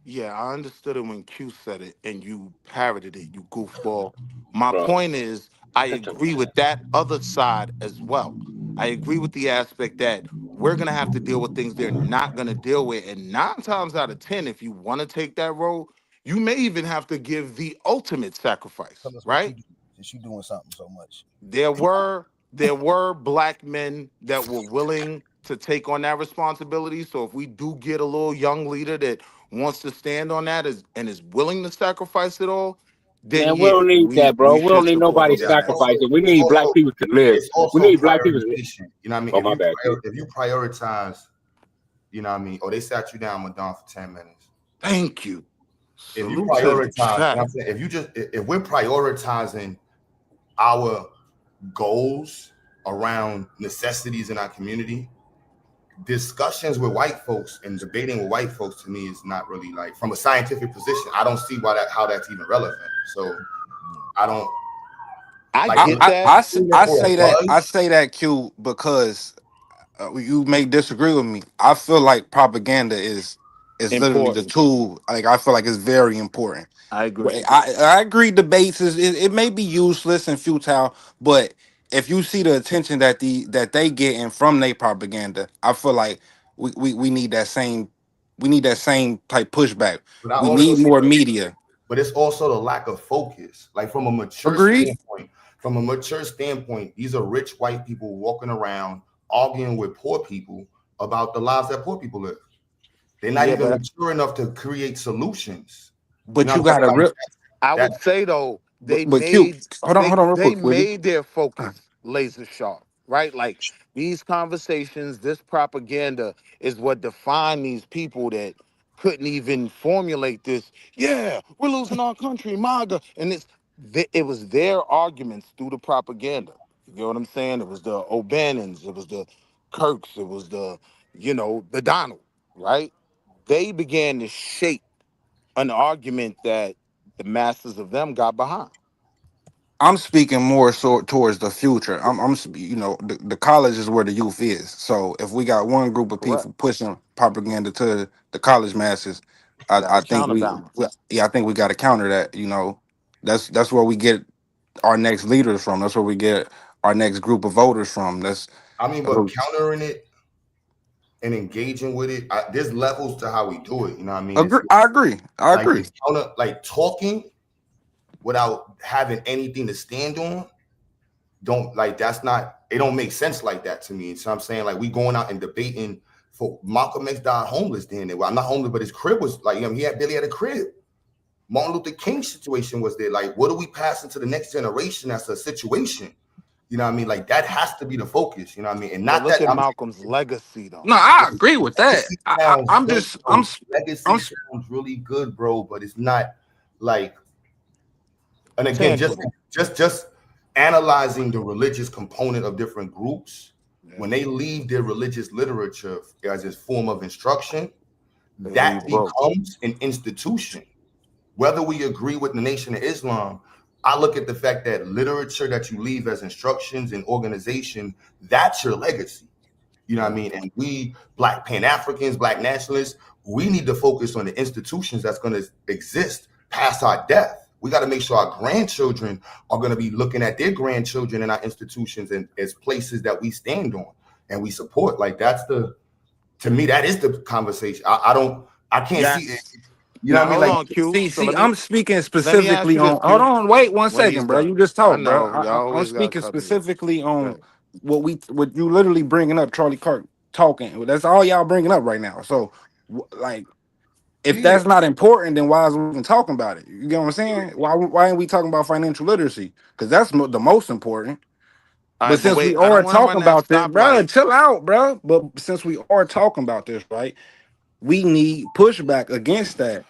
Yeah, I understood it when Q said it and you parroted it, you goofball. My point is, I agree with that other side as well. I agree with the aspect that we're going to have to deal with things they're not going to deal with. And 9 times out of 10, if you want to take that road, you may even have to give the ultimate sacrifice, Tell us what you right? do since you doing something so much. There were black men that were willing to take on that responsibility. So if we do get a little young leader that wants to stand on that and is willing to sacrifice it all, then Man, we yeah, don't need that, bro. we We don't should need support nobody them down that road. sacrificing. We need black people to live. It's also We need black people to live. prioritization. You know what I mean? Oh, my bad, kid. If you prioritize, you know what I mean? Oh, they sat you down, Madonna, for 10 minutes. Thank you. If you Salute to the prioritize, you know chat. what I'm saying? If we're prioritizing our goals around necessities in our community, discussions with white folks and debating with white folks to me is not really like from a scientific position. I don't see how that's even relevant. So I don't. I get that. I say that Q because you may disagree with me. I feel like propaganda is literally the Important. tool. Like I feel like it's very important. I agree. I agree. Debates it may be useless and futile, but if you see the attention that they getting from their propaganda, I feel like we need that same type pushback. But I We also need see more media. but it's also the lack of focus. Like from a mature Agreed. standpoint, these are rich white people walking around arguing with poor people about the lives that poor people live. They're not Yeah, even but mature enough to create solutions. But you What I'm got to saying? I That would say though but Q. Hold on, real they quick, Wiggy. made their focus laser sharp, right? Like these conversations, this propaganda is what defined these people that couldn't even formulate this. Yeah, we're losing our country, MAGA, and it was their arguments through the propaganda. You get what I'm saying? It was the O'Bannons, it was the Kirks, it was the Donald, right? They began to shape an argument that the masses of them got behind. I'm speaking more so towards the future. The college is where the youth is. So if we got one group of Correct. people pushing propaganda to the college masses, Got I to think counterbalance. I think we got to counter that. That's where we get our next leaders from. That's where we get our next group of voters from. but countering it and engaging with it, there's levels to how we do it. You know what I mean? I agree. Like like talking without having anything to stand on. It don't make sense like that to me. So I'm saying like we going out and debating for Malcolm X died homeless then. Well, I'm not homeless, but his crib was like, he had a crib. Martin Luther King situation was there. Like, what are we passing to the next generation as a situation? You know what I mean? Like that has to be the focus, you know what I mean? And not Look that at I'm Malcolm's legacy though. No, I agree with that. Legacy sounds really good, bro, but it's not like, and again, Tangible. just analyzing the religious component of different groups, when they leave their religious literature as a form of instruction, that becomes an institution. Whether we agree with the Nation of Islam, I look at the fact that literature that you leave as instructions and organization, that's your legacy. You know what I mean? And we, Black Pan-Africans, Black nationalists, we need to focus on the institutions that's going to exist past our death. We got to make sure our grandchildren are going to be looking at their grandchildren in our institutions and as places that we stand on and we support. Like to me, that is the conversation. I can't see it. You know what I mean? Hold Like, on, Q. So I'm speaking let me ask specifically you on. this, Hold Q. on, wait 1 When he's second, bro. done. You just I talk, bro. know. Y'all I'm always gotta speaking cut me off. specifically on Right. what you literally bringing up. Charlie Kirk talking. That's all y'all bringing up right now. So, like, if Yeah. that's not important, then why is we even talking about it? You get what I'm saying? Why ain't we talking about financial literacy? Because that's the most important. All But right, but since we wait, I are don't want to talking run that about this, bro, stoplight. chill out, bro. But since we are talking about this, right, we need pushback against that,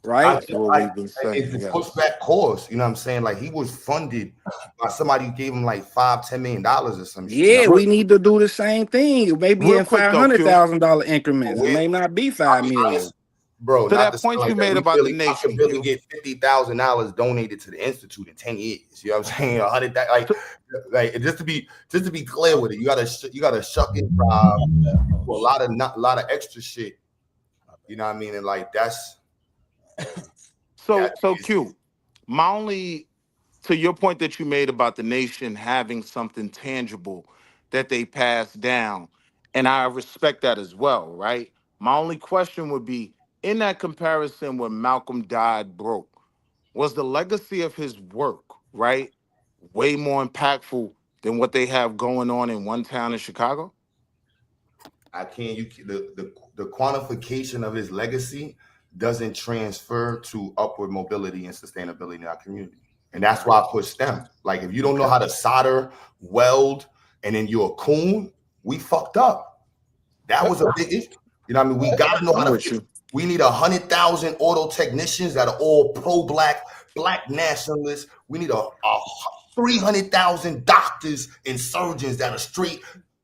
right? That's what we've been It's saying. a Yes. pushback course. You know what I'm saying? Like he was funded by somebody who gave him like $5-10 million or some shit. You know, Yeah, we need to do the same thing. Maybe Real in quick though, Q. $500,000 increments. It may not be 5 million. bro, To not that to sound point you like that. made about the I could nation, really Q. get $50,000 donated to the institute in 10 years. You know what I'm saying? 100, like just to be clear with it, you gotta shuck and drive for a lot of extra shit. You know what I mean? And like So Q, my only to your point that you made about the nation having something tangible that they pass down, and I respect that as well, right? My only question would be, in that comparison when Malcolm died broke, was the legacy of his work, right, way more impactful than what they have going on in one town in Chicago? I can't. The quantification of his legacy doesn't transfer to upward mobility and sustainability in our community, and that's why I push STEM. Like, if you don't know how to solder, weld, and then you're a coon, we fucked up. That was a big issue. You know what I mean? We got to know how to fix. We need 100,000 auto technicians that are all pro-black, black nationalists. We need a 300,000 doctors and surgeons that are straight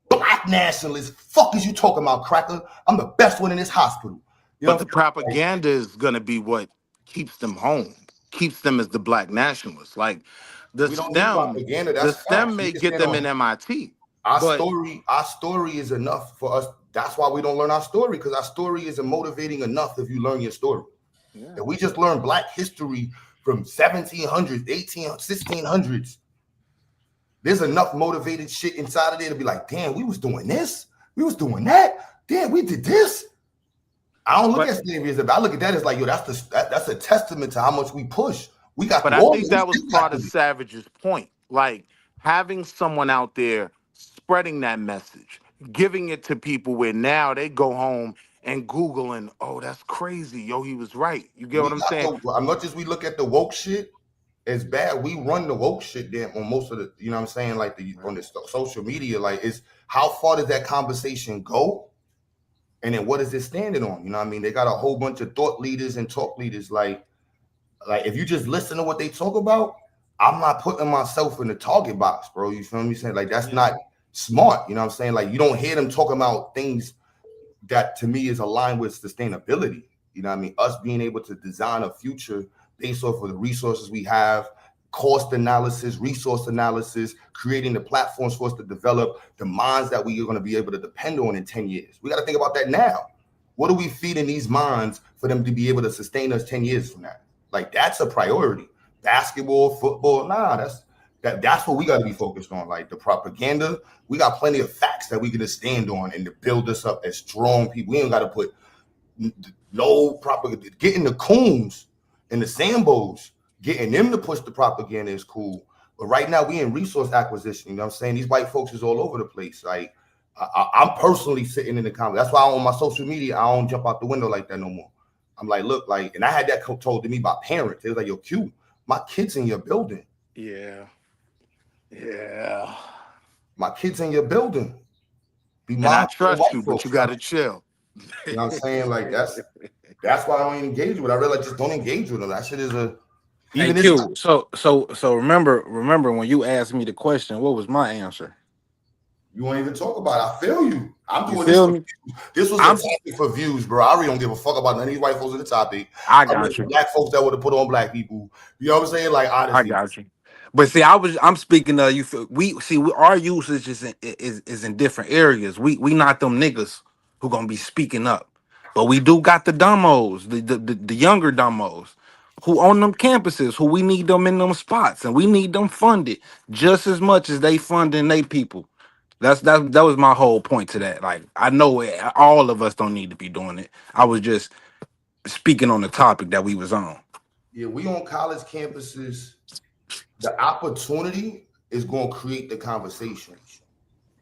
black nationalists. Fuck is you talking about, cracker? I'm the best one in this hospital. You But the propaganda is going to be what keeps them home, keeps them as the black nationalists. Like the STEM may get them in MIT. Our story is enough for us. That's why we don't learn our story, because our story isn't motivating enough if you learn your story. Yeah. If we just learn black history from 1700s, 1600s, there's enough motivated shit inside of there to be like, damn, we was doing this, we was doing that, damn, we did this. I don't look at slavery as I look at that as like, yo, that's a testament to how much we push. We got. But I think that was part of Savage's point, like having someone out there spreading that message, giving it to people where now they go home and Google and, oh, that's crazy, yo, he was right. You get what I'm saying? As much as we look at the woke shit as bad, we run the woke shit there on most of the, you know what I'm saying, like on the social media, like, is how far does that conversation go? And then what is it standing on? You know what I mean? They got a whole bunch of thought leaders and talk leaders. Like if you just listen to what they talk about, I'm not putting myself in the target box, bro. You feel me saying? Like, that's not smart. You know what I'm saying? Like, you don't hear them talking about things that to me is aligned with sustainability. You know what I mean? Us being able to design a future based off of the resources we have, cost analysis, resource analysis, creating the platforms for us to develop the minds that we are going to be able to depend on in 10 years. We got to think about that now. What are we feeding these minds for them to be able to sustain us 10 years from now? Like, that's a priority. Basketball, football, that's what we got to be focused on. Like, the propaganda, we got plenty of facts that we can just stand on and to build us up as strong people. We ain't got to put no propaganda. Getting the coons and the Sambos, getting them to push the propaganda is cool. But right now we in resource acquisition. You know what I'm saying? These white folks is all over the place. Like, I'm personally sitting in the comments. That's why on my social media, I don't jump out the window like that no more. I'm like, look, like, and I had that told to me by parents. They was like, yo, Q, my kid's in your building. Yeah. My kid's in your building. And I trust you, but you got to chill. You know what I'm saying? Like, that's why I don't engage with it. I really just don't engage with them. That shit is a... Even Q, so remember when you asked me the question, what was my answer? You won't even talk about it. I feel you. I'm doing this for views. This was a topic for views, bro. I really don't give a fuck about none of these white folks in the topic. I got you. Black folks that would have put on black people. You know what I'm saying? Like, honestly. I got you. But see, I'm speaking of you. Our usage is in different areas. We not them niggas who gonna be speaking up, but we do got the dumbos, the younger dumbos, who on them campuses, who we need them in them spots, and we need them funded just as much as they funding they people. That was my whole point to that. Like, I know all of us don't need to be doing it. I was just speaking on the topic that we was on. Yeah, we on college campuses. The opportunity is going to create the conversation.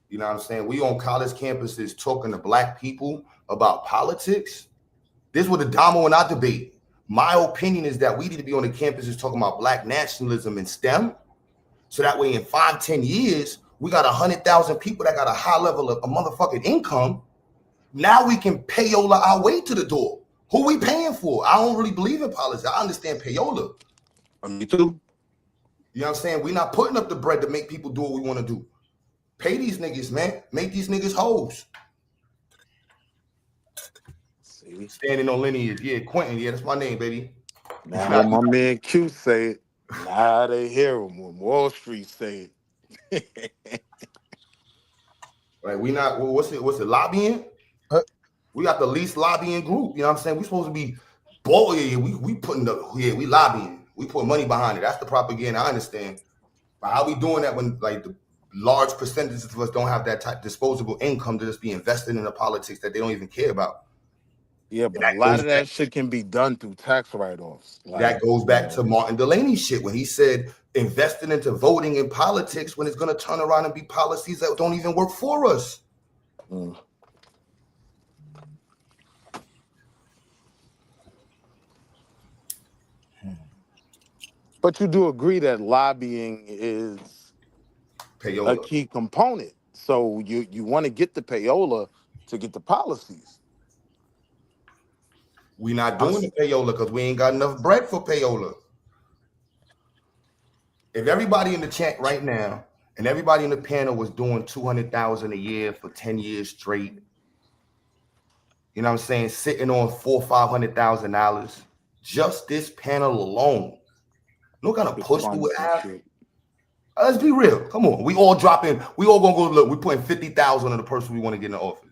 You know what I'm saying? We on college campuses talking to black people about politics. This was the Damo and I debate. My opinion is that we need to be on the campuses talking about black nationalism and STEM. So that way in 5-10 years, we got 100,000 people that got a high level of a motherfucking income. Now we can payola our way to the door. Who we paying for? I don't really believe in politics. I understand payola. Me too. You know what I'm saying? We're not putting up the bread to make people do what we want to do. Pay these niggas, man. Make these niggas hoes. See? Standing on lineage. Yeah, Quentin. Yeah, that's my name, baby. Now my man Q say it. Now they hear him when Wall Street say it. Right, we not, what's it, lobbying? We got the least lobbying group. You know what I'm saying? We supposed to be, boy, we putting the, we lobbying. We put money behind it. That's the propaganda. I understand. But how we doing that when like the large percentages of us don't have that type disposable income to just be invested in the politics that they don't even care about? Yeah, but a lot of that shit can be done through tax write-offs. That goes back to Martin Delaney shit when he said investing into voting in politics when it's going to turn around and be policies that don't even work for us. But you do agree that lobbying is payola. A key component. So you want to get the payola to get the policies. We not doing the payola because we ain't got enough bread for payola. If everybody in the chat right now and everybody in the panel was doing $200,000 a year for 10 years straight, you know what I'm saying, sitting on $400,000 or $500,000, just this panel alone, no kind of push we would have. Let's be real. Come on, we all dropping. We all gonna go look. We putting 50,000 on the person we want to get in the office.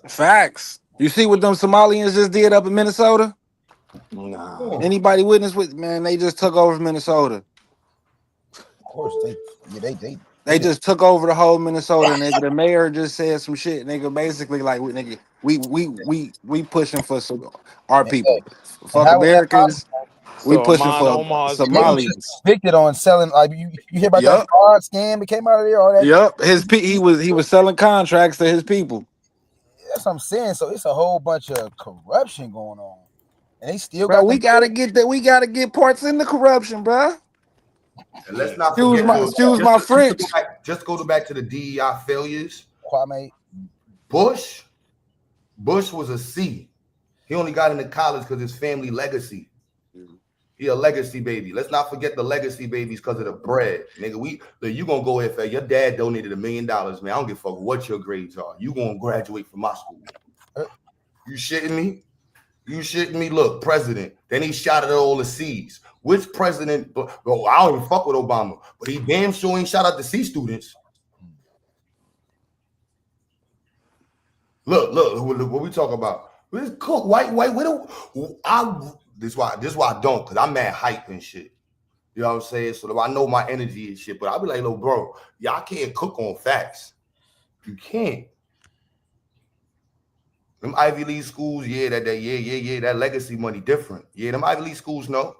Facts. You see what them Somalians just did up in Minnesota? Nah. Anybody witness with, man? They just took over Minnesota. Of course, they just took over the whole Minnesota, nigga. The mayor just said some shit, nigga. Basically, like, nigga, we pushing for our people. Fuck Americans. We pushing for Somalians. Convicted on selling, like you hear about that fraud scam that came out of there. All that. Yep, he was selling contracts to his people. That's what I'm saying. So it's a whole bunch of corruption going on, and they still bro, we gotta get that. We gotta get parts in the corruption, bro. And let's not forget. Excuse my French. Just go back to the DEI failures. Kwame. Bush was a C. He only got into college because his family legacy. He a legacy baby. Let's not forget the legacy babies because of the bread. Nigga, you gonna go if your dad donated $1 million, man. I don't give a fuck what your grades are. You gonna graduate from my school. You shitting me? You shitting me? Look, president. Then he shot at all the C's. Which president? Well, I don't even fuck with Obama, but he damn sure ain't shot at the C students. Look, what we talk about? This cook, white, This why I don't, because I'm mad hype and shit. You know what I'm saying? So I know my energy and shit, but I'll be like, look, bro, y'all can't cook on facts. You can't. Them Ivy League schools, that legacy money different. Yeah, them Ivy League schools, no.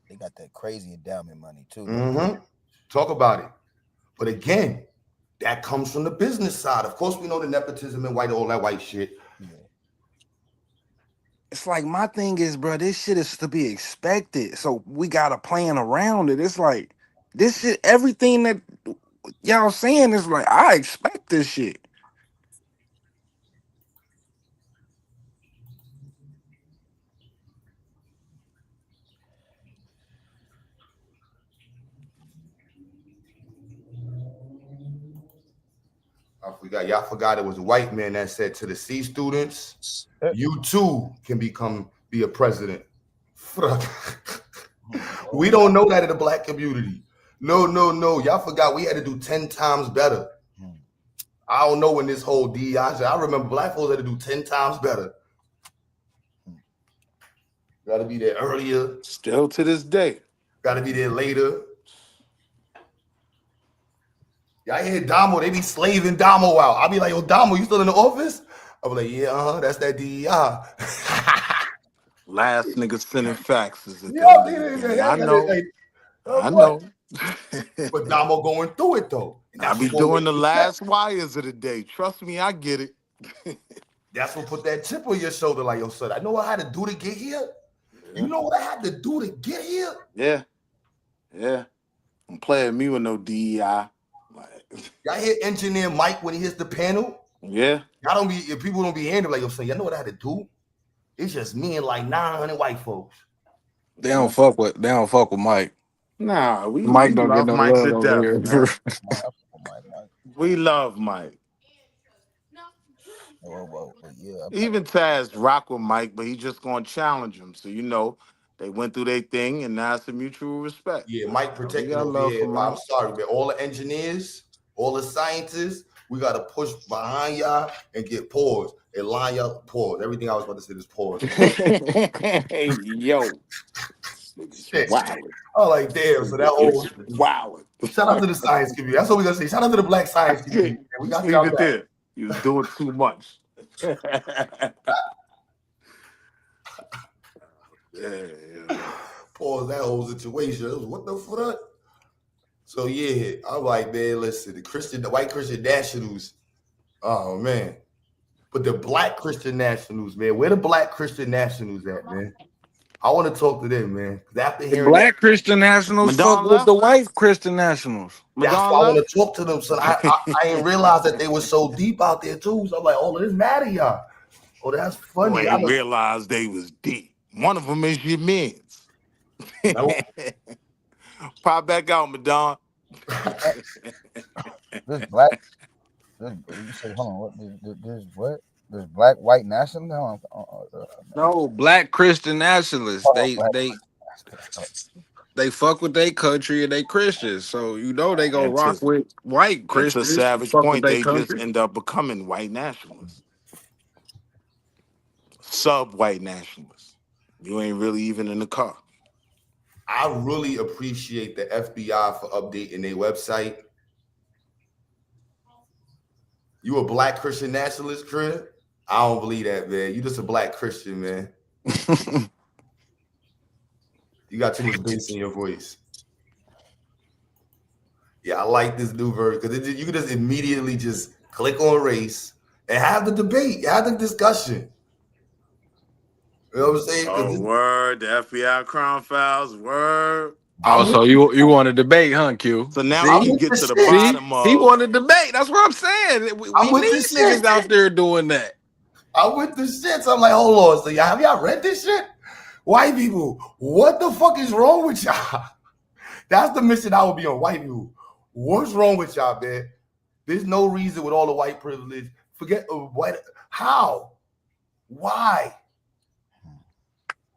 They got that crazy endowment money too. Mm-hmm. Talk about it. But again, that comes from the business side. Of course, we know the nepotism and all that white shit. Yeah. It's like, my thing is, bro, this shit is to be expected. So we got to plan around it. It's like, this shit, everything that y'all saying is like, I expect this shit. Y'all forgot it was a white man that said to the C students, you too can be a president. We don't know that in the black community. No. Y'all forgot we had to do 10 times better. I don't know when this whole DEI, I remember black folks had to do 10 times better. Got to be there earlier. Still to this day. Got to be there later. Y'all hear Damo, they be slaving Damo out. I'll be like, yo, Damo, you still in the office? I'll be like, yeah, that's that DEI. Last nigga sending faxes. I know. But Damo going through it, though. I be doing the last wires of the day. Trust me, I get it. That's what put that chip on your shoulder like, yo, son, I know what I had to do to get here. You know what I had to do to get here? Yeah. Don't play with me with no DEI. Y'all hear Engineer Mike when he hits the panel? Yeah. If people don't be hearing him like, yo, son, you know what I had to do? It's just me and like 900 white folks. They don't fuck with Mike. Nah, Mike don't get no Mike love over here. We love Mike. Even Taz rock with Mike, but he just gonna challenge him. So they went through their thing, and now it's a mutual respect. Yeah, Mike protected him. I'm sorry, but all the engineers, all the scientists, We got to push behind y'all and get pause and line y'all pause. Everything I was about to say is pause. Hey, yo. Shit. Wow. Oh, like, damn. So that old. Wow. Shout out to the science community. That's what we got to say. Shout out to the black science community. We got leave it there. You was doing too much. Yeah. Pause that whole situation. It was, what the fuck? So yeah, I'm like, man, listen, the white Christian nationals, oh man. But the black Christian nationals, man, where the black Christian nationals at, man? I want to talk to them, man. After The hearing black Christian nationals fuck with the white Christian nationals. that's why I want to talk to them. So I didn't realize that they were so deep out there too. So I'm like, oh, this mad at y'all. Oh, that's funny. I didn't realize they was deep. One of them is your mans. Nope. Pop back out, Madonna. This black. You said, hold on. There's what? There's black white national. No, black Christian nationalists. They fuck with their country and they Christians. So you know they gonna rock with white Christians. To Savage point, they just end up becoming white nationalists. Sub-white nationalists. You ain't really even in the car. I really appreciate the FBI for updating their website. You a black Christian nationalist, Chris? I don't believe that, man. You just a black Christian, man. You got too much bass in your voice. Yeah, I like this new version because you can just immediately just click on race and have the debate, have the discussion. You know what I'm saying? Oh, word, the FBI crime files, word. Oh, so you want to debate, huh, Q? So now we can get to the bottom of. He want to debate. That's what I'm saying. We need niggas out there doing that. I'm with the shit. So I'm like, hold on. So have y'all read this shit? White people, what the fuck is wrong with y'all? That's the mission I would be on. White people, what's wrong with y'all, man? There's no reason with all the white privilege. Forget white. How? Why?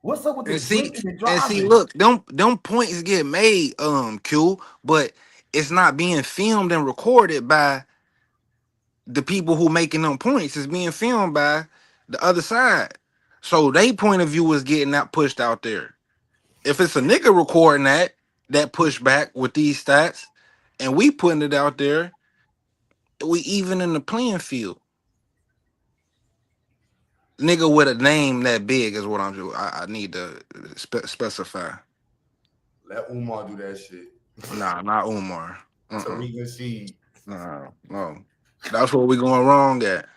What's up with this? And see, look, them points get made, Q, but it's not being filmed and recorded by the people who making them points. It's being filmed by the other side. So they point of view is getting that pushed out there. If it's a nigga recording that pushback with these stats, and we putting it out there, we even in the playing field. Nigga with a name that big is what I'm doing. I need to specify. Let Umar do that shit. Nah, not Umar. Tariq Nasheed. No. That's where we going wrong at.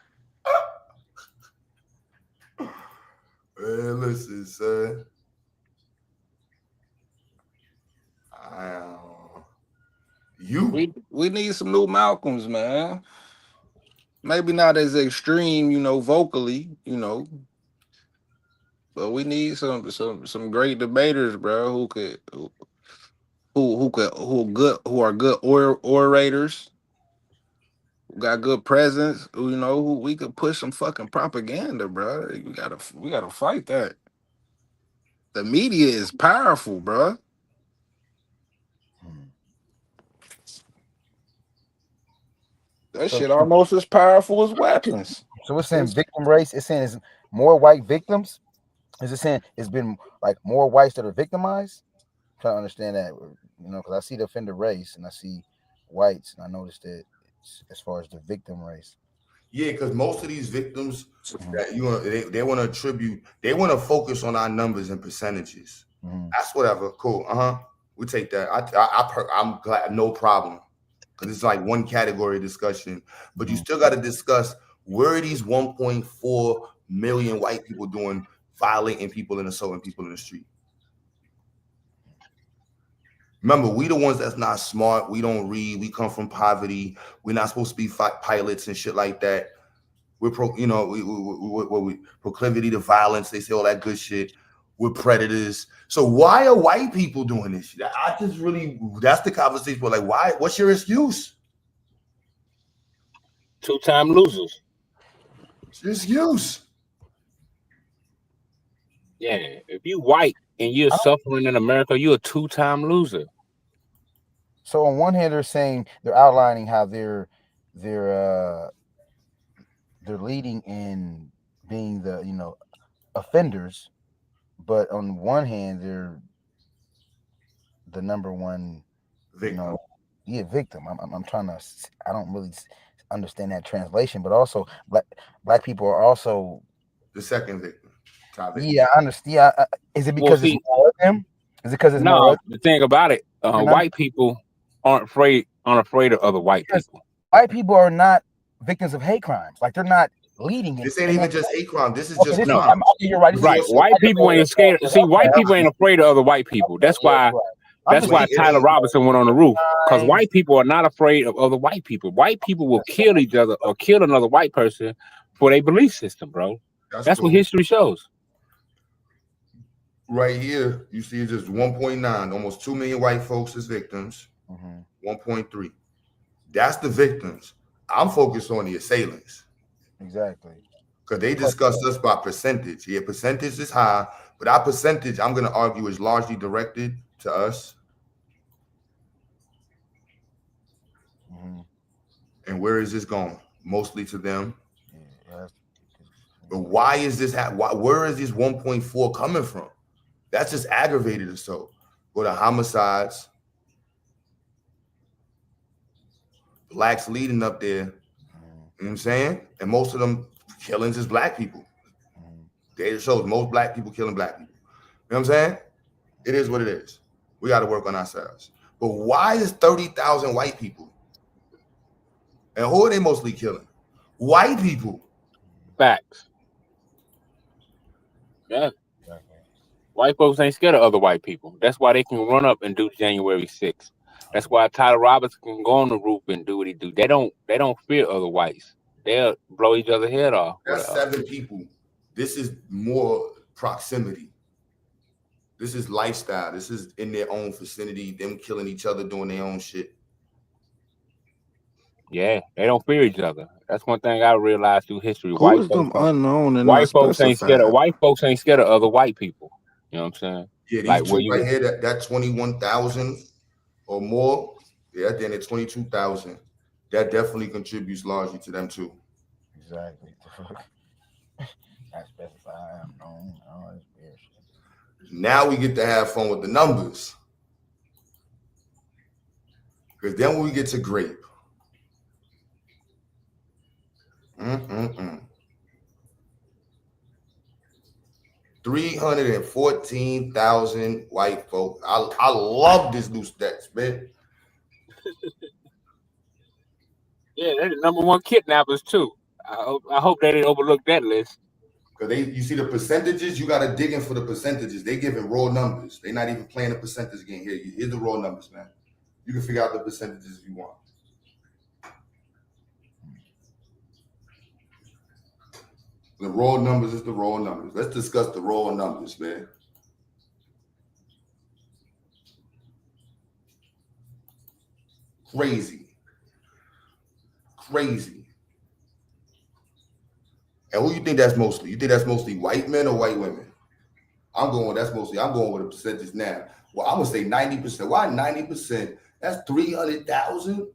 Man, listen, son. We need some new Malcolms, man. Maybe not as extreme, vocally, but we need some great debaters, bro, who are good orators, who got good presence, who we could push some fucking propaganda, bro. We gotta fight that. The media is powerful, bro. That shit almost as powerful as weapons. So it's saying victim race. It's saying it's more white victims. Is it saying it's been like more whites that are victimized? I'm trying to understand that, because I see the offender race and I see whites, and I noticed that as far as the victim race. Yeah, because most of these victims that they want to attribute, they want to focus on our numbers and percentages. That's whatever. Cool. We take that. I'm glad. No problem. Because it's like one category discussion, but you still got to discuss where are these 1.4 million white people doing, violating people and assaulting people in the street. Remember, we the ones that's not smart. We don't read. We come from poverty. We're not supposed to be pilots and shit like that. We're proclivity to violence. They say all that good shit. We're predators. So why are white people doing this shit? That's the conversation. We're like, why? What's your excuse? Two-time losers. What's your excuse? Yeah, if you white and you're suffering in America, you're a two-time loser. So on one hand, they're saying they're outlining how they're they're leading in being the offenders, but on one hand they're the number one Victim. Victim. I'm trying to, I don't really understand that translation, but also black people are also the second victim. Yeah, I understand. Yeah, is it because it's more of them? Is it because it's more No, of the thing about it, white people aren't afraid of other white people. White people are not victims of hate crimes. Like they're not leading in. This ain't even just hate crime. This is Okay, just this crime. you're right. This Right. is White people ain't scared. See, white people ain't afraid of other white people. That's why. That's why Tyler Robinson went on the roof, because white people are not afraid of other white people. White people will kill each other or kill another white person for their belief system, bro. That's cool. what history shows. Right here, you see just 1.9, almost 2 million white folks as victims. 1.3. That's the victims. I'm focused on the assailants. Exactly. Because they discussed us by percentage. Yeah, percentage is high, but our percentage, I'm going to argue, is largely directed to us. And where is this going? Mostly to them. But why is this? Where is this 1.4 coming from? That's just aggravated us. So, go to homicides. Blacks leading up there. You know what I'm saying? And most of them killings is black people. Data shows most black people killing black people. You know what I'm saying? It is what it is. We got to work on ourselves. But why is 30,000 white people? And who are they mostly killing? White people. Facts. Yeah. White folks ain't scared of other white people. That's why they can run up and do January 6th. That's why Tyler Roberts can go on the roof and do what he do. They don't fear other whites. They'll blow each other's head off. That's 7 people. This is more proximity. This is lifestyle. This is in their own vicinity, them killing each other, doing their own shit. Yeah, they don't fear each other. That's one thing I realized through history. Who is them unknown and white not folks ain't scared of specified? white folks ain't scared of other white people. You know what I'm saying? Yeah, these like two right here, that 21,000 or more, yeah, then at 22,000, that definitely contributes largely to them too. Exactly. Not specified. Now we get to have fun with the numbers. Because then when we get to grape, 314,000 white folks. I love this new stats, man. Yeah, they're the number one kidnappers too. I hope they didn't overlook that list. Because you see the percentages, you got to dig in for the percentages. They giving raw numbers. They're not even playing the percentage game here. Here's the raw numbers, man. You can figure out the percentages if you want. The raw numbers is the raw numbers. Let's discuss the raw numbers, man. Crazy. And who you think that's mostly? You think that's mostly white men or white women? I'm going with a percentage now. Well, I'm going to say 90%. Why 90%? That's 300,000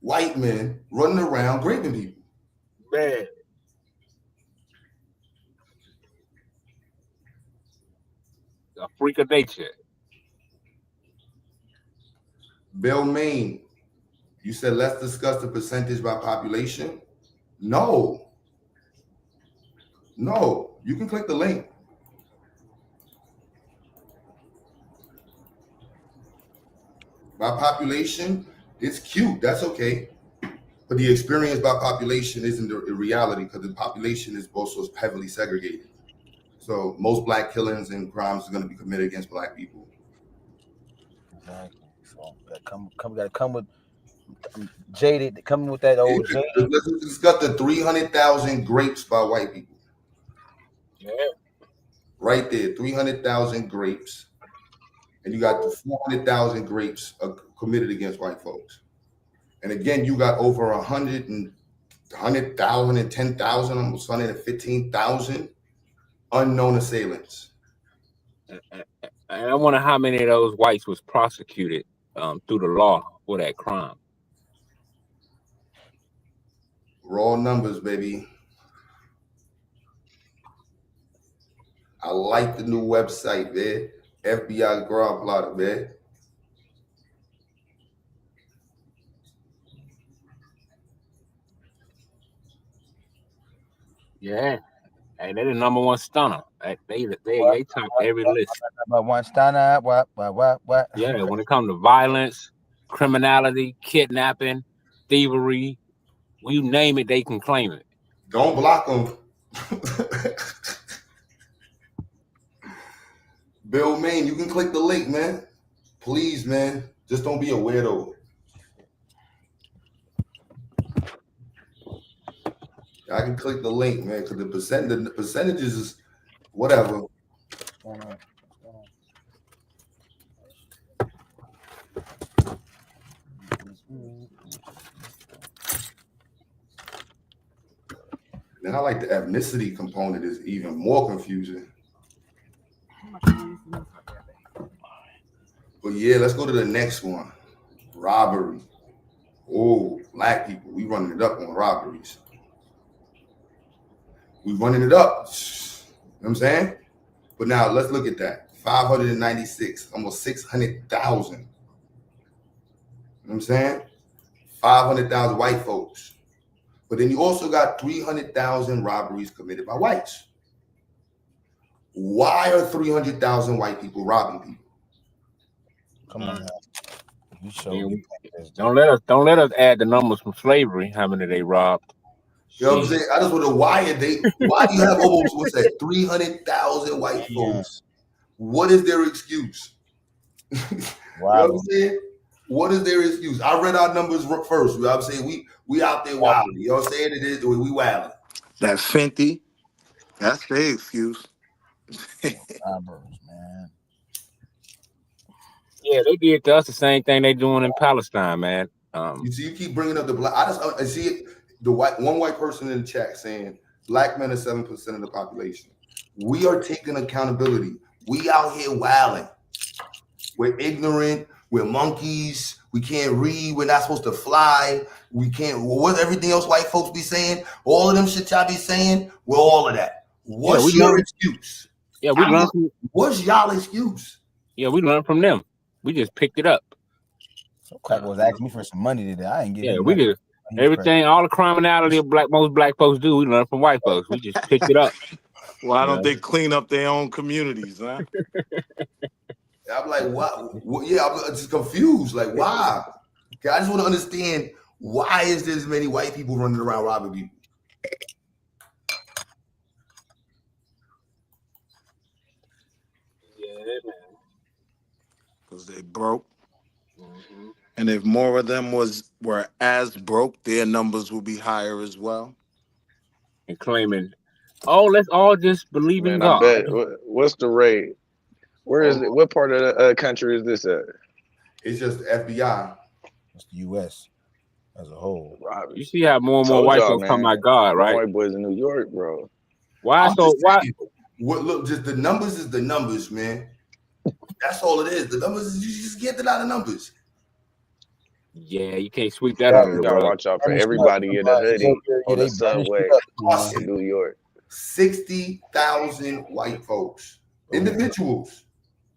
white men running around raping people. Man. A freak of nature. Bill Maine, you said let's discuss the percentage by population. No, you can click the link. By population, it's cute. That's okay. But the experience by population isn't a reality because the population is also heavily segregated. So most black killings and crimes are going to be committed against black people. Exactly. So gotta come with jaded. Coming with that old jaded. Let's discuss the 300,000 grapes by white people. Yeah. Right there, 300,000 grapes. And you got the 400,000 grapes committed against white folks. And again, you got over 100,000 and 10,000, almost 115,000 unknown assailants. And I wonder how many of those whites was prosecuted through the law for that crime. Raw numbers, baby. I like the new website, man. FBI ground plotter, man. Yeah. Hey, they're the number one stunner. They top every list. But one stunner, what? Yeah, when it comes to violence, criminality, kidnapping, thievery, you name it, they can claim it. Don't block them. Bill Maine, you can click the link, man. Please, man. Just don't be a weirdo. I can click the link, man, because the percentages is whatever. Then I like the ethnicity component is even more confusing. But yeah, let's go to the next one. Robbery. Oh, black people, we running it up on robberies. We running it up. You know what I'm saying? But now let's look at that. 596, almost 600,000. You know what I'm saying? 500,000 white folks. But then you also got 300,000 robberies committed by whites. Why are 300,000 white people robbing people? Come on, you show me. Don't let us add the numbers from slavery. How many they robbed? You know what I'm saying? I just wonder why do you have almost what's that 300,000 white folks? What is their excuse? You know what I'm saying? What is their excuse? I read our numbers first. You know what I'm saying? We out there wilding. You know what I'm saying? It is we wilding. That Fenty. That's their excuse. Man. Yeah, they did to us the same thing they doing in Palestine, man. You see, you keep bringing up the black. I see it. The one white person in the chat saying black men are 7% of the population. We are taking accountability. We out here wilding. We're ignorant. We're monkeys. We can't read. We're not supposed to fly. We can't. What everything else white folks be saying? All of them shit y'all be saying. We're all of that. What's your excuse? Yeah, we learned. What's y'all excuse? Yeah, we learned from them. We just picked it up. Some cracker was asking me for some money today. I ain't getting. Yeah, we did everything. All the criminality most black folks do, we learn from white folks. We just picked it up. Why don't they clean up their own communities, huh? I'm like, what? Yeah, I'm just confused. Like, why? Okay, I just want to understand why is there as many white people running around robbing people? Yeah, man. Because they broke. Mm-hmm. And if more of them were as broke, their numbers will be higher as well. And claiming, oh, let's all just believe in God. I bet. What's the rate? Where is it? What part of the country is this at? It's just the FBI. It's the U.S. as a whole. You see how more and more white folks come out God, right? White boys in New York, bro. Why? Look, just the numbers is the numbers, man. That's all it is. The numbers is you just get it out of numbers. Yeah, you can't sweep that under the rug. Watch out for everybody in the hoodie on the subway in New York. 60,000 white folks, individuals,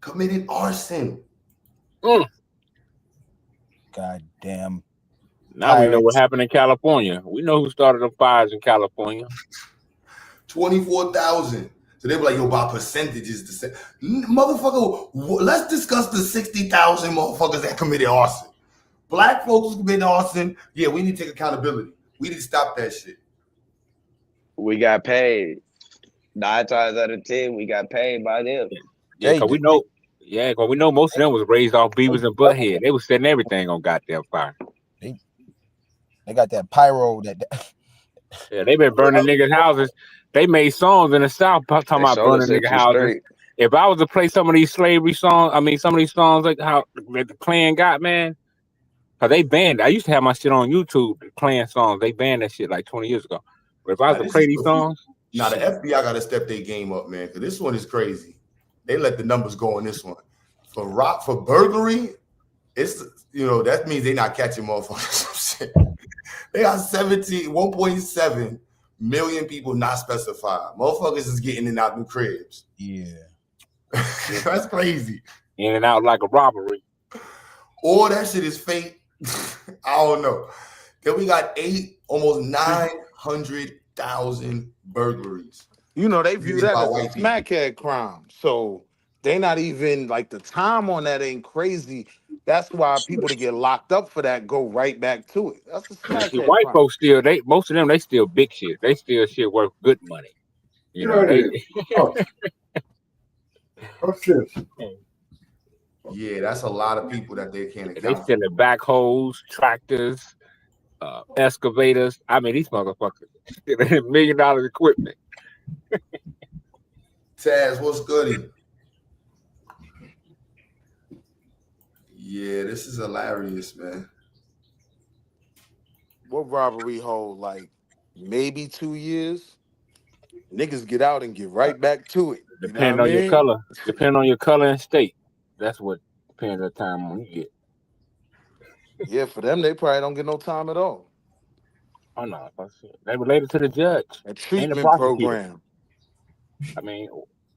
committed arson. Goddamn. Now we know what happened in California. We know who started the fires in California. 24,000. So they were like, yo, by percentages, the same. Motherfucker, let's discuss the 60,000 motherfuckers that committed arson. Black folks who committed arson, yeah, we need to take accountability. We need to stop that shit. We got paid. 9 times out of 10, we got paid by them. Yeah, because we know. Yeah, because we know most of them was raised off Beavers and Butthead. They was setting everything on goddamn fire. They got that pyro that. Yeah, they been burning niggas' houses. They made songs in the South talking about burning niggas' houses. If I was to play some of these slavery songs, some of these songs like how the Klan got, man, because they banned it. I used to have my shit on YouTube, the Klan songs. They banned that shit like 20 years ago. But if I was to play these songs. Now, the FBI got to step their game up, man, because this one is crazy. They let the numbers go on this one. For burglary, it's, you know, that means they're not catching motherfuckers. They got 1.7 million people not specified. Motherfuckers is getting in out new cribs. Yeah. That's crazy. In and out like a robbery. All that shit is fake. I don't know. Then we got almost 900,000 burglaries. You know, they view that as a smackhead crime. So they not even like the time on that ain't crazy. That's why people that get locked up for that go right back to it. That's a smackhead White crime. folks still, most of them, they still big shit. They still shit worth good money. You know, Yeah, that's a lot of people that they can't account. They stealing backhoes, tractors, excavators. I mean, these motherfuckers stealing $1 million equipment. Taz, what's goody? Yeah, this is hilarious, man. What robbery hold like maybe 2 years? Niggas get out and get right back to it. Depend on your color. Depend on your color and state. That's what depends on the time when you get. Yeah, for them, they probably don't get no time at all. Oh no, they related to the judge. A treatment program. I mean,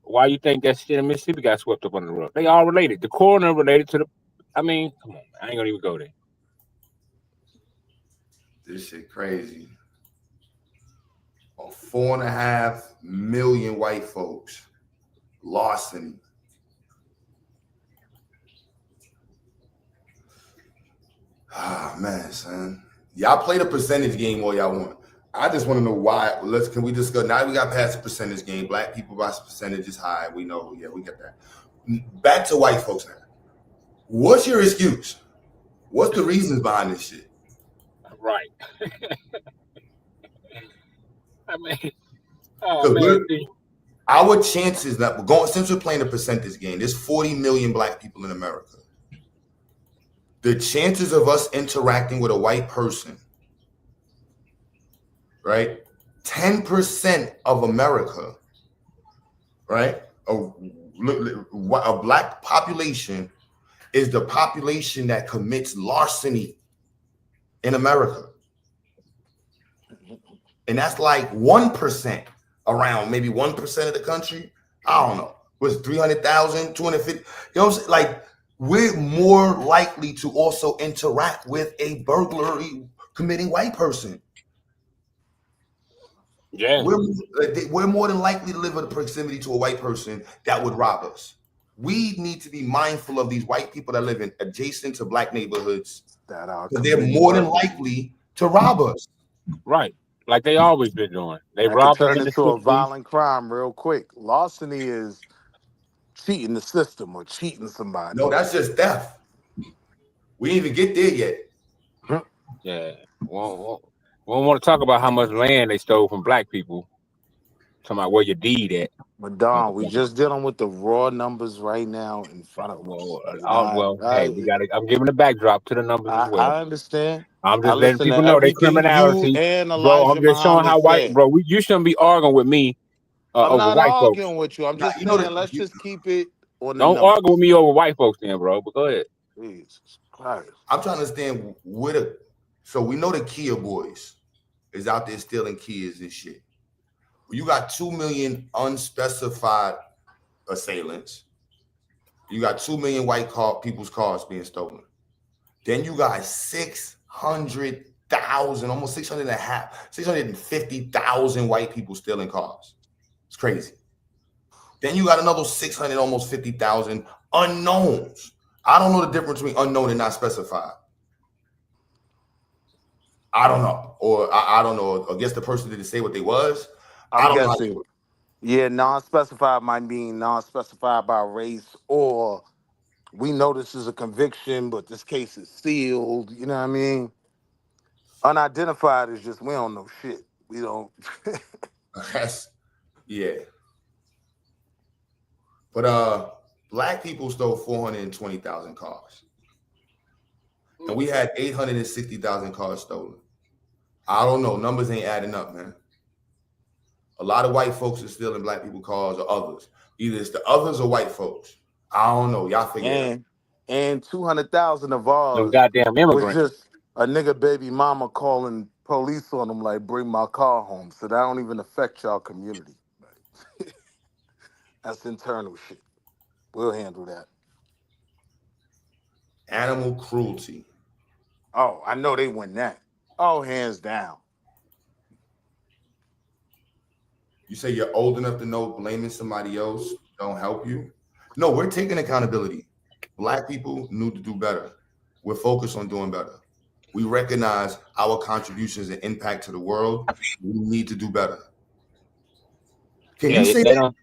why you think that shit in Mississippi got swept up under the rug? They all related. The coroner related to the. I mean, come on, man. I ain't gonna even go there. This shit crazy. 4.5 million white folks. Larceny. Ah, man, son. Y'all play the percentage game all y'all want. I just want to know why. Can we discuss? Now we got past the percentage game. Black people by percentage is high. We know. Yeah, we get that. Back to white folks now. What's your excuse? What's the reasons behind this shit? Right. I mean, our chances that we're going, since we're playing the percentage game, there's 40 million black people in America. The chances of us interacting with a white person, right? 10% of America, right? A black population is the population that commits larceny in America. And that's like 1% around, maybe 1% of the country. I don't know. Was 300,000, 250? You know what I'm saying? Like, we're more likely to also interact with a burglary committing white person. Yeah. We're more than likely to live in proximity to a white person that would rob us. We need to be mindful of these white people that live in adjacent to black neighborhoods. They're more than likely to rob us. Right. Like they always been doing. They that rob can them turn into a violent crime real quick. Larceny is cheating the system or cheating somebody. No, that's just theft. We didn't even get there yet. Yeah. Well, we don't want to talk about how much land they stole from black people. Talking about where your deed at. But Don, we just dealing with the raw numbers right now in front of us. Hey, we got. I'm giving a backdrop to the numbers as well. I understand. I'm just letting people know they criminality, bro. I'm just showing how white, bro. You shouldn't be arguing with me I'm not white arguing folks. with you. I'm just saying, let's just keep it on the Don't numbers. argue with me over white folks, then, bro. But go ahead. Jesus Christ. I'm trying to understand so we know the Kia boys is out there stealing Kias and shit. You got 2 million unspecified assailants. You got 2 million people's cars being stolen. Then you got 600,000, almost 650,000 white people stealing cars. It's crazy. Then you got another 600, almost 50,000 unknowns. I don't know the difference between unknown and not specified. I don't know. Or I don't know. I guess the person didn't say what they was. I'm guessing. Yeah, non-specified might mean non-specified by race, or we know this is a conviction, but this case is sealed. You know what I mean? Unidentified is just we don't know shit. We don't. Yeah. But black people stole 420,000 cars. And we had 860,000 cars stolen. I don't know. Numbers ain't adding up, man. A lot of white folks are stealing black people cars or others. Either it's the others or white folks. I don't know. Y'all figure it out. And 200,000 of Them ours goddamn was immigrants. just a nigga baby mama calling police on them like, bring my car home. So that don't even affect y'all community. That's internal shit. We'll handle that. Animal cruelty. Oh, I know they win that. Oh, hands down. You say you're old enough to know blaming somebody else don't help you. No, we're taking accountability. Black people need to do better. We're focused on doing better. We recognize our contributions and impact to the world. We need to do better. Can you say that?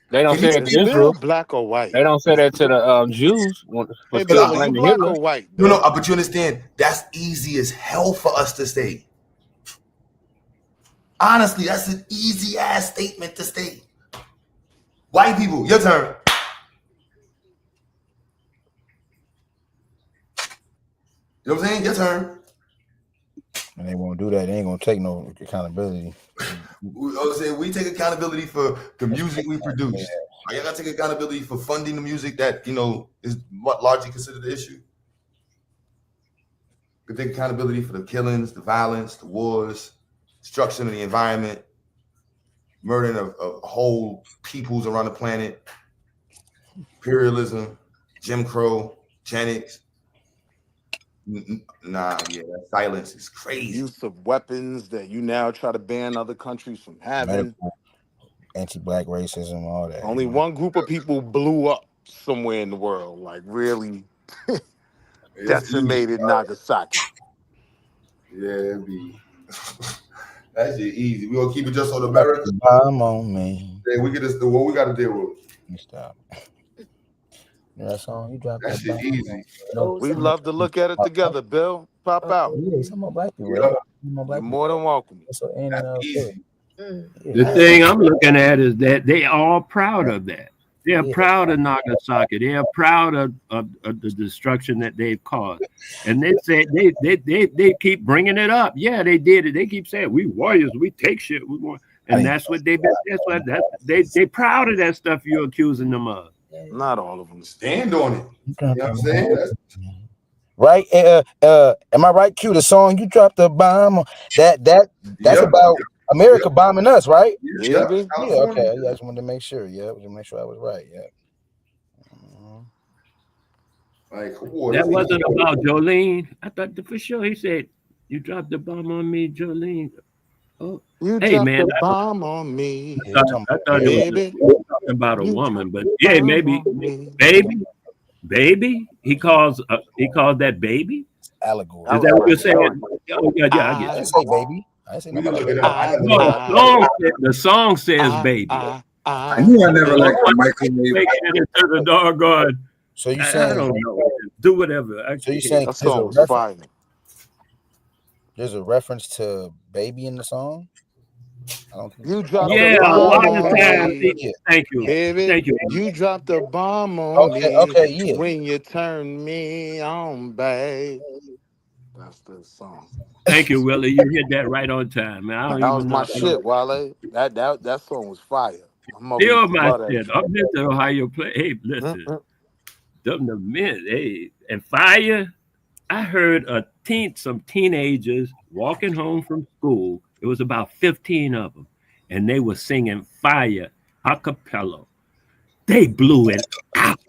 They don't say that Is to Bill Israel. black or white? They don't say that to the Jews. Hey, Bill, Bill, are you blaming black Hitler. or white, No, Bill? but you understand, that's easy as hell for us to say. Honestly, that's an easy ass statement to say. White people, your turn. You know what I'm saying? Your turn. And they won't do that. They ain't gonna take no accountability. I'm saying we take accountability for the music we produce. Are y'all gotta take accountability for funding the music that is what largely considered the issue? We take accountability for the killings, the violence, the wars, destruction of the environment, murdering of whole peoples around the planet, imperialism, Jim Crow, eugenics. Nah, yeah, that silence is crazy. Use of weapons that you now try to ban other countries from having. Anti-black racism, all that. Only one group of people blew up somewhere in the world, like really decimated Nagasaki. Yeah, it'd be that shit easy. We gonna keep it just on America. Bomb on me. Yeah, we get this. What we got to deal with. Let me stop. You know that song? You dropped that shit easy. We love to look at it together, Bill. Pop out. Yeah, some more black people. Yeah. Right? More black You're more than welcome. So, That's easy. The thing I'm looking at is that they all proud of that. They're proud of Nagasaki. They're proud of the destruction that they've caused. And they say they keep bringing it up. Yeah, they did it. They keep saying, we warriors, we take shit. We want, and that's what they've been. They proud of that stuff you're accusing them of. Not all of them. Stand on it. You know what I'm saying? Right? Am I right? Q, the song you dropped the bomb. That's about America bombing us, right? Yeah. Okay. Yeah, I just wanted to make sure. Yeah, to make sure I was right. Yeah. That wasn't about Jolene. I thought for sure he said, "You dropped the bomb on me, Jolene." Oh, you hey dropped man, the bomb on me. I thought it was talking about a woman, but yeah, maybe baby. He calls that baby. Allegory. Is that what you're saying? Oh, yeah, I get I you. say baby. I say no. The song says baby. I knew I never liked the microwave. Into the doggone. So you saying I don't know. Do whatever. So you saying that song was fire. There's a reference to baby in the song? I don't think you dropped yeah, the a lot bomb of on times. me. Thank you. Baby, Thank you. you dropped the bomb on me. Okay, yeah. When you turned me on, babe. That's the song. Thank you, Willie. You hit that right on time, man. I don't That even was know. my shit, Wale. That song was fire. Still my shit. Up into Ohio play. Hey, listen. Them the men. Hey, and fire. I heard some teenagers walking home from school. It was about 15 of them, and they were singing Fire a cappella. They blew it out.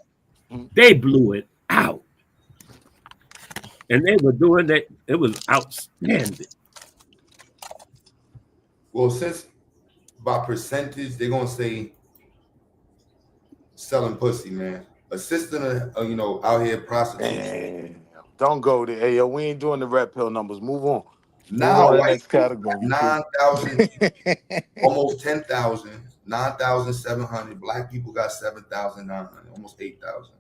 They blew it out. And they were doing that. It was outstanding. Well, since by percentage, they're gonna say selling pussy, man. Assisting, out here prostitution. Don't go there. Hey, yo, we ain't doing the red pill numbers. Move on. Now, Move on to the next category. 9,000, almost 10,000, 9,700. Black people got 7,900, almost 8,000.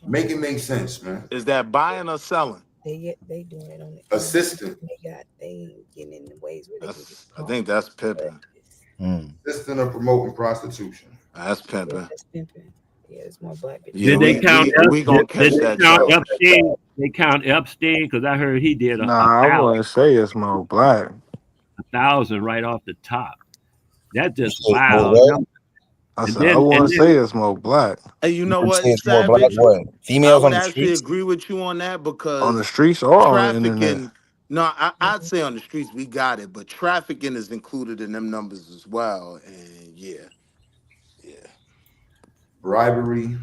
Make it make sense, man. Is that buying or selling? They doing it on the assistant. They getting in the ways where I think that's pimping. Assisting or promoting prostitution. That's pimping. That's pimping. Yeah, it's more black people. Yeah, Did they count? We gonna catch that Epstein? They count Epstein because I heard he did I wouldn't say it's more black. 1,000 right off the top. That's just More wild. what? I And said I then wouldn't say it's more black And you know You what, say it's more black. Savage? What? I Females would on the actually streets? agree with you on that on the because streets or on the internet. trafficking. No, I'd say on the streets we got it, but trafficking is included in them numbers as well. And yeah. Bribery.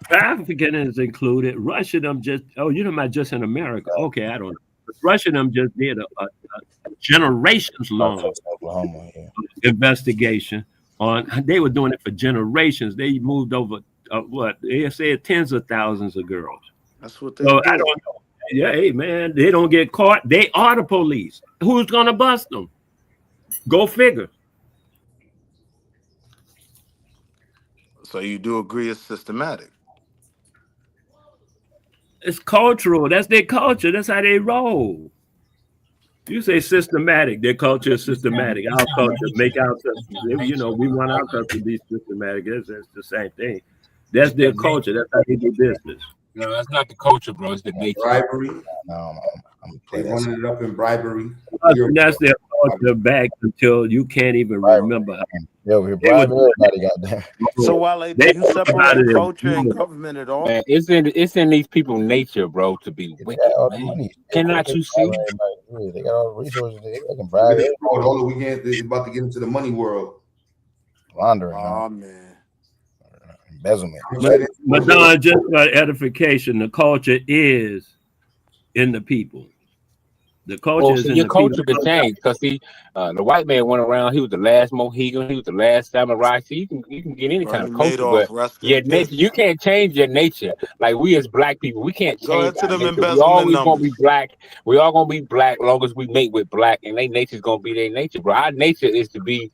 trafficking is included. Russia them just you know about just in America. Okay, I don't know. But Russia them just did a generations long Oklahoma, yeah. investigation on. They were doing it for generations. They moved over what they said tens of thousands of girls. That's what they So I do. don't know. Yeah, hey man, they don't get caught. They are the police. Who's gonna bust them? Go figure. So you do agree it's systematic. It's cultural. That's their culture. That's how they roll. You say systematic. Their culture is systematic. Our culture make our you know, we want our culture to be systematic. It's the same thing. That's their culture. That's how they do business. No, that's not the culture, bro. It's the nature. Bribery. I'm They running it up in bribery. And that's their culture back until you can't even remember. Yo, we're They would- bribing everybody, goddamn. So while do They you talk about separate it culture and in- government at all? Man, it's in these people's nature, bro, to be wicked. All the Man. money. Cannot you see? They got all the resources. They can bribe it. Hold on, we about to get into the money world. Laundering. Oh man. Embezzlement. Madonna, just for edification, the culture is in the people. The culture Well, is see, in your the culture people. could change because see, the white man went around. He was the last Mohegan. He was the last samurai. See, you can get any kind Bernie of culture, Madoff, but rest your in nature, you peace. can't change your nature. Like we as black people, we can't Go change ahead to our them nature. We embezzlement always gonna be numbers. black. We all gonna be black long as we mate with black, and their nature's gonna be their nature, bro. Our nature is to be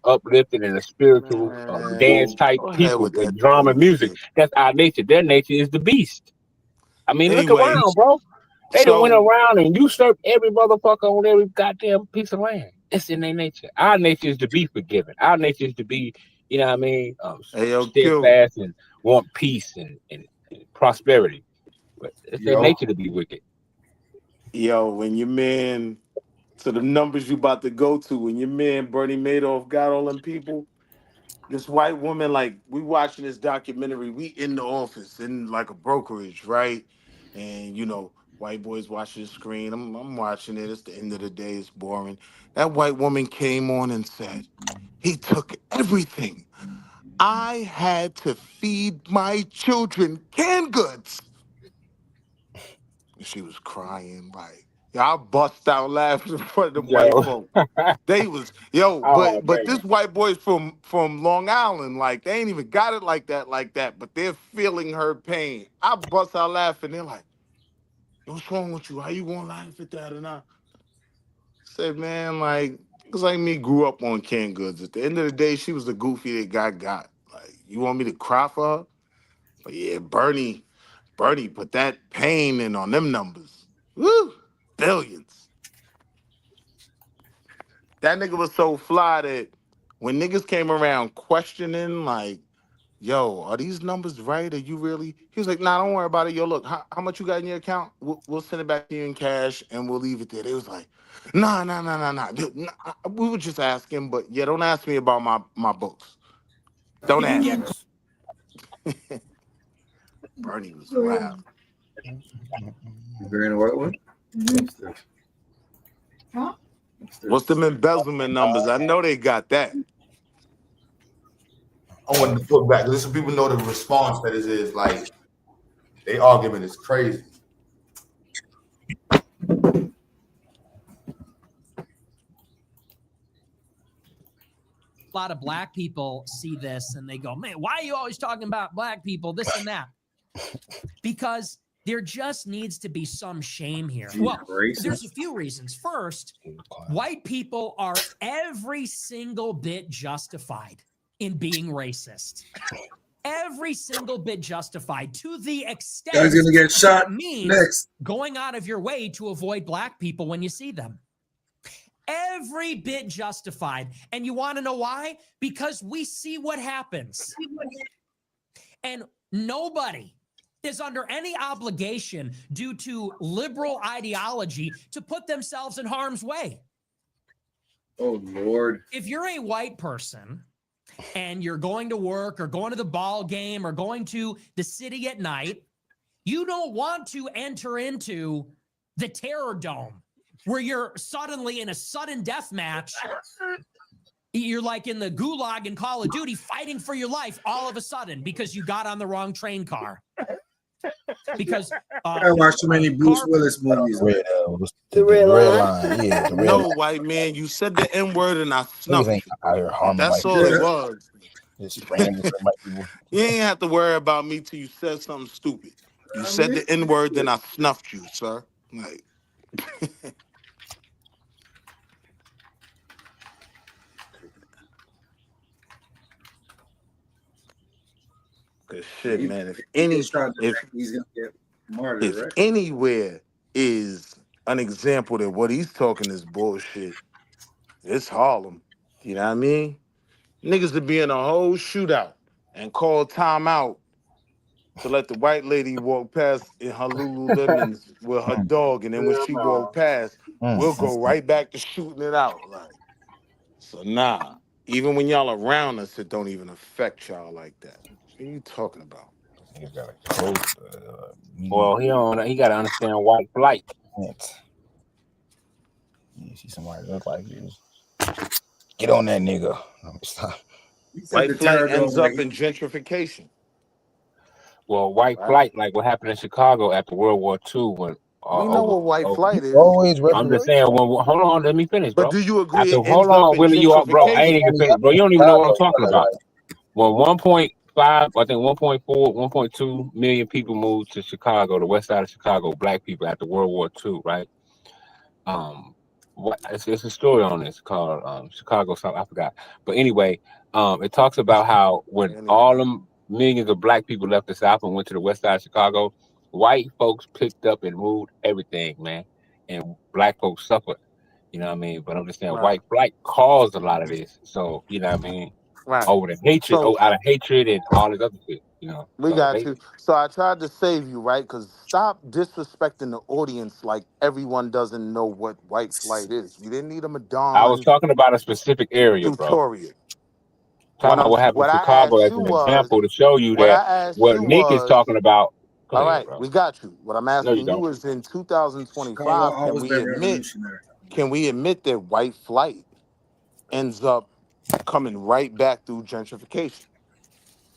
uplifted and a spiritual dance Man, type go ahead people with with that drama and music. bullshit. That's our nature. Their nature is the beast. I mean, look Anyway, around, bro. They done went so around and usurped every motherfucker on every goddamn piece of land. It's in their nature. Our nature is to be forgiven. Our nature is to be, you know what I mean, hey yo, Q. steadfast and want peace and prosperity. But it's their Yo. nature to be wicked. Yo, when your man to the numbers you about to go to, when your man Bernie Madoff got all them people, this white woman, like, we watching this documentary, we in the office in like a brokerage, right? And you know, white boys watching the screen. I'm watching it. It's the end of the day, it's boring. That white woman came on and said, he took everything. I had to feed my children canned goods. And she was crying like, yeah, I bust out laughing in front of them white Yo. folk. They was Oh but man. this white boy's from Long Island, like they ain't even got it like that, but they're feeling her pain. I bust out laughing. They're like, what's wrong with you? How you gonna laugh at that? And I said, man, like it's like me grew up on canned goods. At the end of the day, she was the goofy that got. Like, you want me to cry for her? But yeah, Bernie put that pain in on them numbers. Woo! Billions. That nigga was so fly that when niggas came around questioning, like, yo, are these numbers right? Are you really? He was like, nah, don't worry about it. Yo, look, how much you got in your account? We'll send it back to you in cash and we'll leave it there. They was like, nah. Dude, nah. We were just asking, but yeah, don't ask me about my books. Don't ask. Bernie was wild. Very what one? Huh? What's them embezzlement numbers? I know they got that. I wanted to put back. Listen, people know the response that is like they argument is crazy. A lot of black people see this and they go, man, why are you always talking about black people, this and that? Because there just needs to be some shame here. Well, there's a few reasons. First, white people are every single bit justified in being racist. Every single bit justified to the extent Guy's gonna get shot that means next. going out of your way to avoid black people when you see them. Every bit justified. And you want to know why? Because we see what happens. And nobody is under any obligation due to liberal ideology to put themselves in harm's way. Oh, Lord. If you're a white person and you're going to work or going to the ball game or going to the city at night, you don't want to enter into the Terror Dome where you're suddenly in a sudden death match. You're like in the gulag in Call of Duty fighting for your life all of a sudden because you got on the wrong train car. Because I watched too many Bruce Willis movies. The red line. Yeah, the red No, line. white man, you said the N-word and I Niggas snuffed ain't you. out here harming That's white all it people. was. Just spraying different white people. You ain't have to worry about me till you said something stupid. You said the N-word, then I snuffed you, sir. Like, good shit, man. If He's gonna get martyred, if right? anywhere is an example that what he's talking is bullshit, it's Harlem. You know what I mean? Niggas would be in a whole shootout and call timeout to let the white lady walk past in her Lululemons with her dog, and then when she walk past, we'll go right back to shooting it out. Like, so nah. Even when y'all around us, it don't even affect y'all like that. What are you talking about? Niggas got a cold. Well, he got to understand white flight. You see somebody look like you. Get on that nigga. Stop. White flight ends up in gentrification. Well, white flight, like what happened in Chicago after World War II, when We know what white flight is. I'm just saying. Well, hold on, let me finish, bro. But do you agree it hold ends up on, in Willie, you are, bro. I ain't even gentrification? finished, bro. You don't even know what I'm talking about. Well, 1.5, I think 1.4, 1.2 million people moved to Chicago, the west side of Chicago, black people after World War II, right? It's a story on this called Chicago something, I forgot. But anyway, it talks about how when all them millions of black people left the South and went to the west side of Chicago, white folks picked up and moved everything, man. And black folks suffered. You know what I mean? But I'm just saying white flight caused a lot of this. So, you know what I mean? Right. Over the hatred, So out of hatred and all this other shit, you know. we got you. So I tried to save you, right? Because stop disrespecting the audience like everyone doesn't know what white flight is. We didn't need a I was Madon talking about a specific area, bro. tutorial. Talking about what happened in Chicago as an example to show you what I that asked what you Nick is was, talking about. Go all ahead, right, bro. we got you. What I'm No, you asking you don't. is in Chicago 2025, always been revolutionary. can we admit that white flight ends up coming right back through gentrification?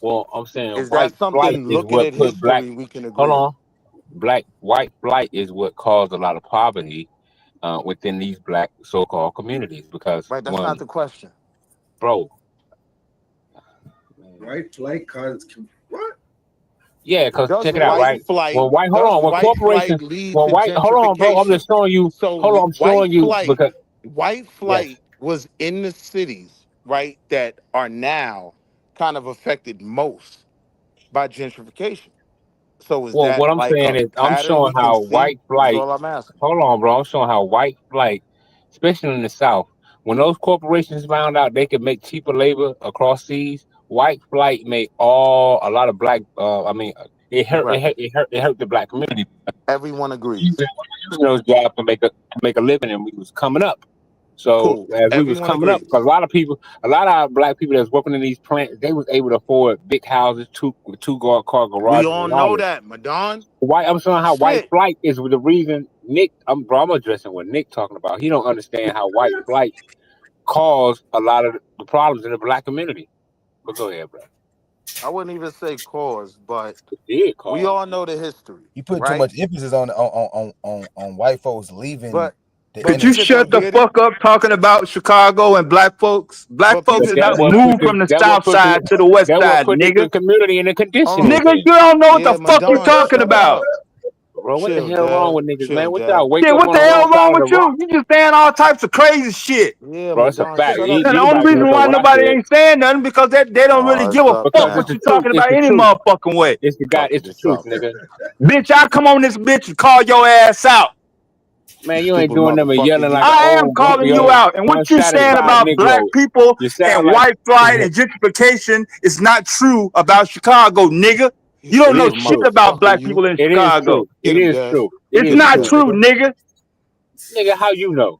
Well, I'm saying Is white that flight something is looking what at put black. history we can Hold agree on? on, white flight is what caused a lot of poverty within these black so-called communities because Right, that's not the question. Bro. White flight caused what? Yeah, because Does check it out, right? flight When white corporations, flight lead to hold on, bro. I'm gentrification? just showing you. So Hold on, I'm showing you because white flight was in the cities, right, that are now kind of affected most by gentrification. So is Well, that what I'm like saying a is I'm pattern showing we can how see? white That's flight. all I'm asking. Hold on, bro. I'm showing how white flight, especially in the South, when those corporations found out they could make cheaper labor across seas, white flight made a lot of black. It hurt. Right. It hurt the black community. Everyone agrees. Using those jobs to make a living, and we was coming up. So Cool. as we was Everyone coming up, agrees. because a lot of our black people that's working in these plants, they was able to afford big houses, two car We garages, all and all know this. that, Madon. I'm showing how white Shit. flight is the reason Nick. I'm addressing what Nick talking about. He don't understand how white flight caused a lot of the problems in the black community. But go ahead, bro. I wouldn't even say cause, but We all know the history. You put too right? much emphasis on white folks leaving. But Could you shut the fuck up talking about Chicago and black folks? Black folks did not move from the south side to the west side, nigga. The community in the condition. Nigga, you don't know what the fuck you Madon, talking shut about. up. Bro, what Chill, the hell wrong Dad. with niggas, Chill, man? What Dad. y'all wake Yeah, up what on the the hell wrong side wrong of with the rock? you? You just saying all types of crazy shit. Yeah, Bro, it's a Madon, fact. shut up. And the only reason why nobody ain't saying nothing because they don't really give a up, fuck man. what you talking about any motherfucking way. It's the truth, nigga. Bitch, I come on this bitch and call your ass out. Man, you ain't doing nothing but yelling like an I am old calling grumpy you old out. And what you saying unsatisfied about black Negro. people You sound and like white flight and gentrification is not true about Chicago, nigga. You it don't know is shit true. about black people in It is Chicago. true. It is true. It It's is not true, true, nigga. nigga. Nigga, how you know?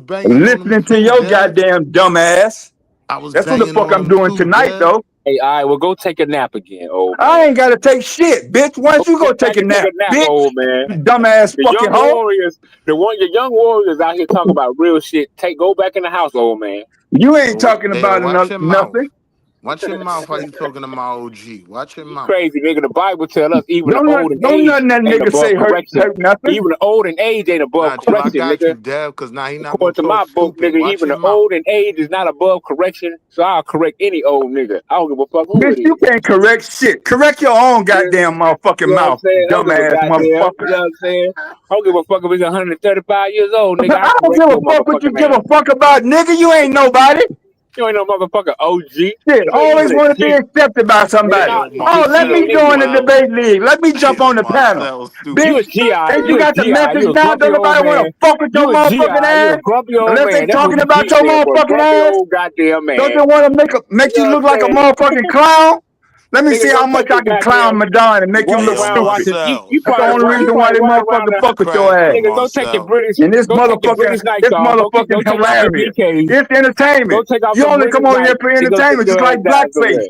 banging on them Listening to too, your Dev. goddamn dumb ass. I was That's what the banging fuck on I'm them doing too, tonight, Dev. though. Hey, all right, well, go take a nap again, old man. I ain't gotta take shit, bitch. Once you Go go take back a and take nap, a nap, bitch. old man. You dumbass The fucking young hoe. warriors, your young warriors out here talking about real shit. Go back in the house, old man. You ain't So, talking Dev, about watch your mouth. nothing. Watch your mouth while you talking to my OG. Watch your You mouth. crazy, nigga. The Bible tell us even the Don't old and nothing age that ain't nigga above say correction. hurt nothing. Even the old and age ain't above Nah, Jim, I correction, got nigga. you, Dev, because now he not going According to to talk my book, stupid. nigga, Watch even your the mouth. old and age is not above correction. So I'll correct any old nigga. I don't give a fuck who Bitch, it you is. can't correct shit. Correct your own goddamn motherfucking You know what I'm mouth, saying? I don't give a dumbass goddamn. You motherfucker. know what I'm saying? I don't give a fuck if he's 135 years old, nigga. I I don't correct give a your fuck what you motherfucking give a ass. fuck about, nigga. You ain't nobody. You ain't no motherfucking OG. Shit, You ain't always even a want to be G. accepted by Nigga, somebody. Yo, Oh, let Marcel, me nigga, you join the wild. debate league. Let me jump Yo, on the panel. Marcel, you a stupid. Bitch, GI. ain't you You a got the GI. message You a down? grumpy Don't old nobody want man. to fuck with your You a GI. motherfucking You ass a grumpy old unless they man. That's what talking the about G your said, boy. motherfucking Grumpy ass. old goddamn Don't man. they want to make You you know look what I'm like a saying? motherfucking clown? Let me Nigga, see go how much take I your can clown goddamn Madonna and make you walk look Yo, around stupid. Washington. Marcel, You That's the probably only you reason why probably they walk around motherfucking the fuck with your crack ass. you, nigga. Go take your Marcel. British. And this Go take your motherfucking, British nights this off. Go motherfucking take off your hilarious. BKs. It's Go entertainment. take off You some only British come on here nights for and go sit entertainment, your just ass like down blackface. somewhere.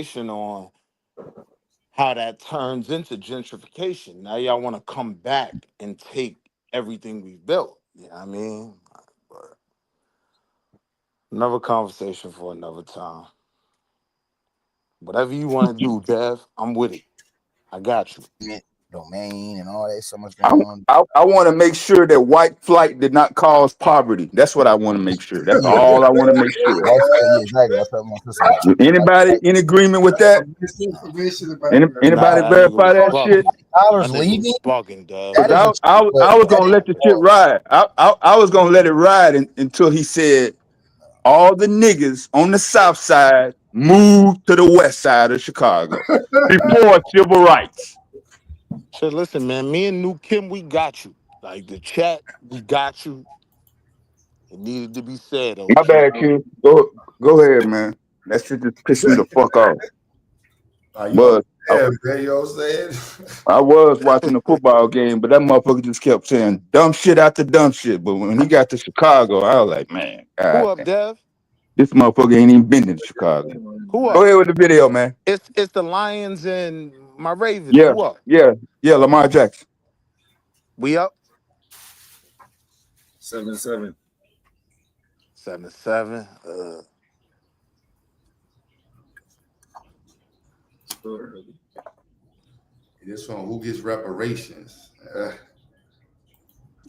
conversation on how that turns into gentrification. Now y'all want to come back and take everything we've built. You know what I mean? But another conversation for another time. Whatever you want to do, Dev, I'm with it. I got you. Domain and all that. So much I, going on. I want to make sure that white flight did not cause poverty. That's what I want to make sure. That's Yeah, all I want to make sure. yeah, exactly. That's what I'm saying. Anybody in agreement with that? Anybody Nah, that nigga verify was that shit? bugging. Dollars That nigga was leaving. bugging, Dev. That Because is a I was gonna let the shit ride. I was gonna let it ride until he said all the niggas on the south side moved to the west side of Chicago before civil rights. Shit, listen, man. Me and New Kim, we got you. Like the chat, we got you. It needed to be said, My OG. bad, Q. Go ahead, man. That shit just pissed me the fuck off. You But man, you know what I'm saying? I was watching the football game, but that motherfucker just kept saying dumb shit after dumb shit. But when he got to Chicago, I was like, man, Who God up, damn. Dev? This motherfucker ain't even been to Chicago. Who Go up? ahead with the video, man. It's the Lions and my Ravens. Yeah, Who up? yeah, Lamar Jackson. We up? 7-7. 7-7. This one, who gets reparations? The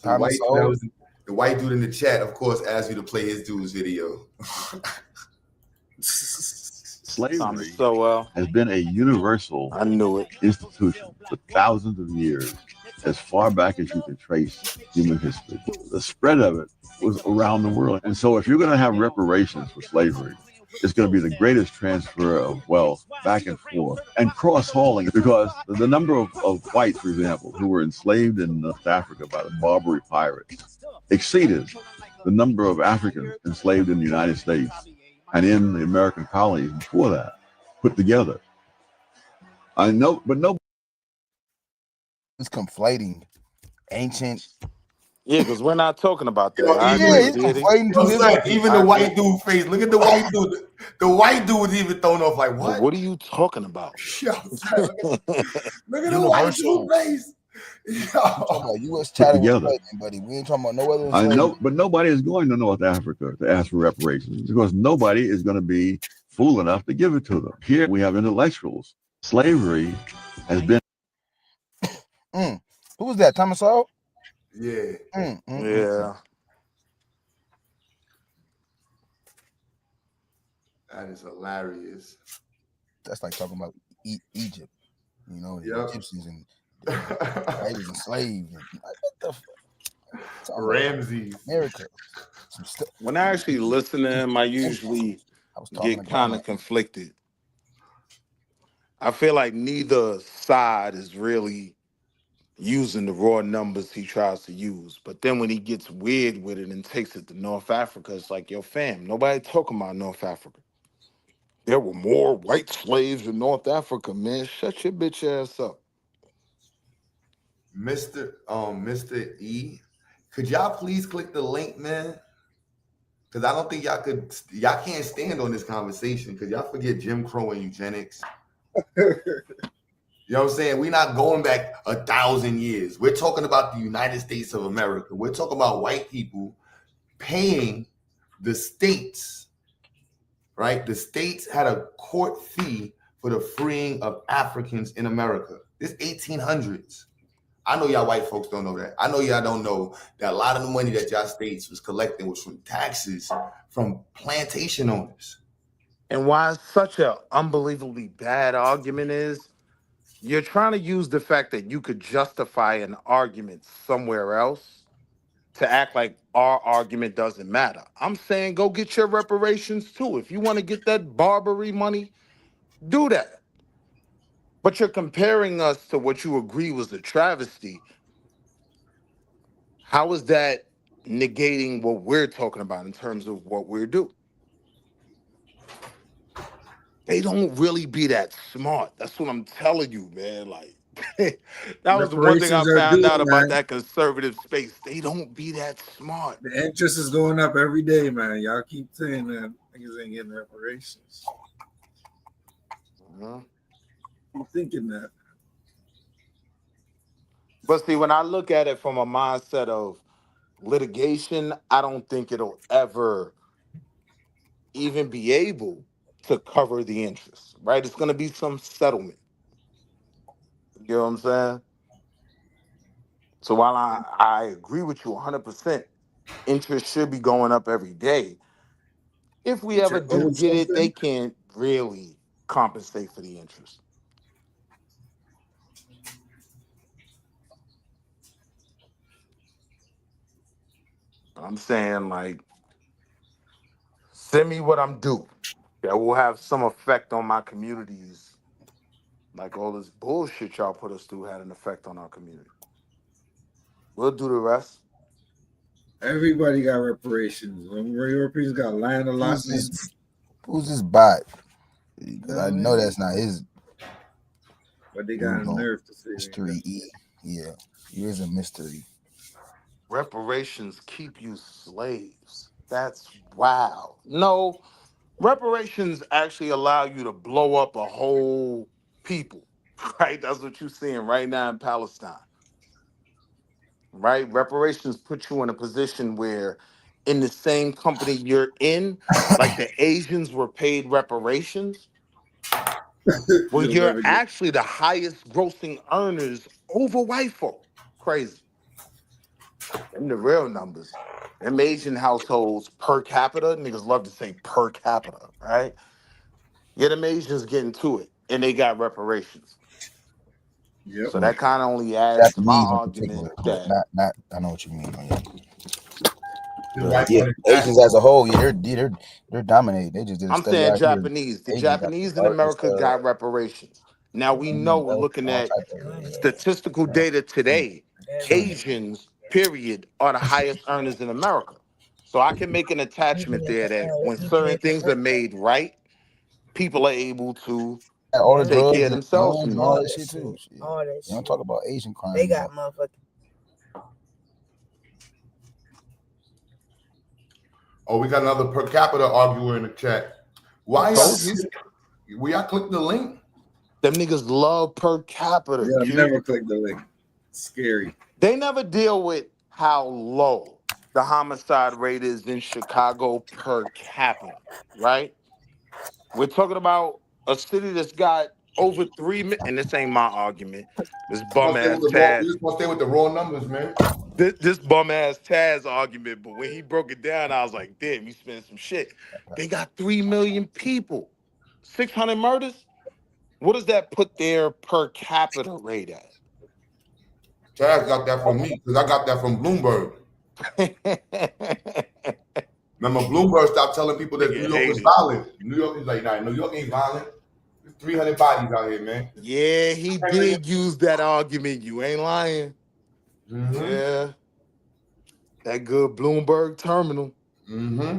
Thomas white dude in the chat, of course, asked you to play his dude's video. Slavery so has been a universal I knew it. institution for thousands of years, as far back as you can trace human history. The spread of it was around the world. And so if you're going to have reparations for slavery, it's going to be the greatest transfer of wealth back and forth and cross-hauling, because the number of whites, for example, who were enslaved in North Africa by the Barbary pirates exceeded the number of Africans enslaved in the United States and in the American colonies before that, put together. I know, but no. It's conflating ancient. Yeah, because we're not talking about that. I Yeah, agree, it's Diddy. conflating two different. Even the white dude face. Look at the white dude. The white dude was even thrown off like, what? What are you talking about? Yo, son, look at the white dude face. We're talking about U.S. chattel enslavement, buddy. We ain't talking about no other I enslavement. know, but nobody is going to North Africa to ask for reparations because nobody is going to be fool enough to give it to them. Here we have intellectuals. Slavery has been. Who was that? Thomas Sowell? Yeah. Yeah. That is hilarious. That's like talking about Egypt. You know, the Egyptians and they was enslaved. And, like, what the Ramses. America. When I actually listen to him, I usually get kind of conflicted. I feel like neither side is really using the raw numbers he tries to use. But then when he gets weird with it and takes it to North Africa, it's like, yo, fam, nobody talking about North Africa. There were more white slaves in North Africa, man. Shut your bitch ass up. Mr. E, could y'all please click the link, man? Because I don't think y'all can't stand on this conversation because y'all forget Jim Crow and eugenics. You know what I'm saying? We're not going back 1,000 years. We're talking about the United States of America. We're talking about white people paying the states, right? The states had a court fee for the freeing of Africans in America. This 1800s. I know y'all white folks don't know that. I know y'all don't know that a lot of the money that y'all states was collecting was from taxes from plantation owners. And why such an unbelievably bad argument is, you're trying to use the fact that you could justify an argument somewhere else to act like our argument doesn't matter. I'm saying go get your reparations too. If you want to get that Barbary money, do that. But you're comparing us to what you agree was a travesty. How is that negating what we're talking about in terms of what we're doing? They don't really be that smart. That's what I'm telling you, man. Like, that was the one thing I Reparations are found due, out about man. that conservative space. They don't be that smart. The interest is going up every day, man. Y'all keep saying that niggas ain't getting reparations. I'm thinking that. But see, when I look at it from a mindset of litigation, I don't think it'll ever even be able to cover the interest, right? It's going to be some settlement. You know what I'm saying? So while I agree with you 100%, interest should be going up every day. If we But ever you're do owed get it, they something. can't really compensate for the interest. I'm saying, like, send me what I'm due. That will have some effect on my communities. Like all this bullshit y'all put us through had an effect on our community. We'll do the rest. Everybody got reparations. Europeans got land Who's allotments. this? Who's this bot? Because I I know mean, that's not his. but they Here got we a go. nerve to say Mystery E. Yeah, here's a mystery. Reparations keep you slaves. That's wow. No, reparations actually allow you to blow up a whole people, right? That's what you're seeing right now in Palestine, right? Reparations put you in a position where, in the same company you're in, like the Asians were paid reparations. Well, You'll you're never get. actually the highest grossing earners over white folk. Crazy. Them the real numbers. Them Asian households per capita, niggas love to say per capita, right? Yeah, them Asians getting to it, and they got reparations. Yep. So that kind of only adds to my Japanese in argument particular, but that not. I know what you mean. Yeah. This But white yeah, money Asians as a whole, yeah, they're dominating. They just did a I'm study saying out here. Japanese. The Asians got the Japanese in largest America got reparations. Now we know, wealth, looking all at type of statistical data today, trillion. Asians, period, are the highest earners in America. So I can make an attachment there that when certain things are made right, people are able to All the take care drugs of and themselves guns from and that. all that shit too. Shit. All that You don't shit. talk about Asian crime. They got motherfuckers. Oh, we got another per capita arguer in the chat. Why I y'all? told you. We y'all click the link? Them niggas love per capita. Yeah, Q. never click the link. Scary. They never deal with how low the homicide rate is in Chicago per capita, right? We're talking about a city that's got over 3 million, and this ain't my argument. This bum ass We Taz, just want to stay with the raw numbers, man. this bum ass Taz argument, but when he broke it down, I was like, damn, you spent some shit. They got 3 million people, 600 murders. What does that put their per capita rate at? Chaz got that from me because I got that from Bloomberg. Remember, Bloomberg stopped telling people that New York was violent. New York is like, nah, New York ain't violent. There's 300 bodies out here, man. Yeah, he did use that argument. You ain't lying. Mm-hmm. Yeah. That good Bloomberg terminal. Mm-hmm.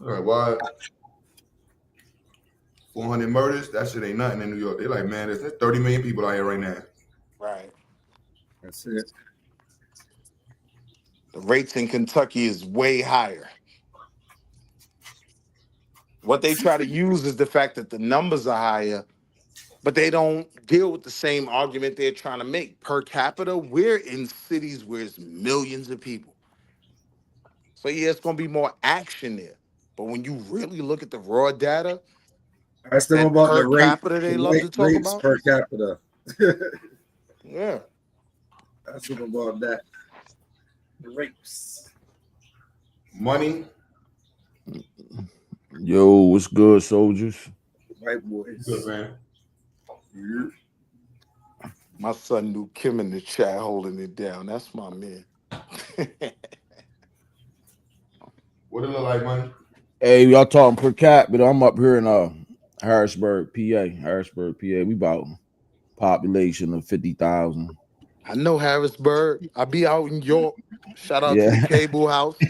All right, what? 400 murders? That shit ain't nothing in New York. They like, man, there's 30 million people out here right now. Right. That's it. The rates in Kentucky is way higher. What they try to use is the fact that the numbers are higher, but they don't deal with the same argument they're trying to make. Per capita, we're in cities where it's millions of people. So yeah, it's gonna be more action there. But when you really look at the raw data, Ask them that about per capita they love to talk rates about. per capita. Yeah. Ask them about that. The rapes. Money. Yo, what's good, soldiers? White boys. Good, man. Yeah. My son knew Kim in the chat holding it down. That's my man. What it look like, money? Hey, y'all talking per cap, but I'm up here in Harrisburg, PA. Harrisburg, PA. We about population of 50,000. I know Harrisburg. I be out in York. Shout out to the Yeah. cable house.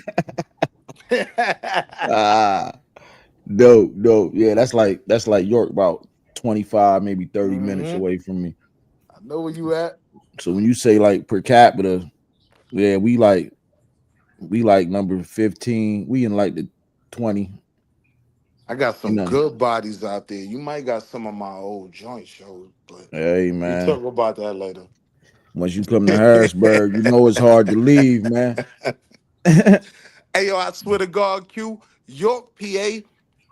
Dope. Yeah, that's like York, about 25, maybe 30 minutes Mhm. away from me. I know where you at. So when you say like per capita, yeah, we like number 15. We in like the 20. I got some You know. good bodies out there. You might got some of my old joint shows, but Hey we man. talk about that later. Once you come to Harrisburg, you know it's hard to leave, man. Hey, yo, I swear to God, Q, York, PA,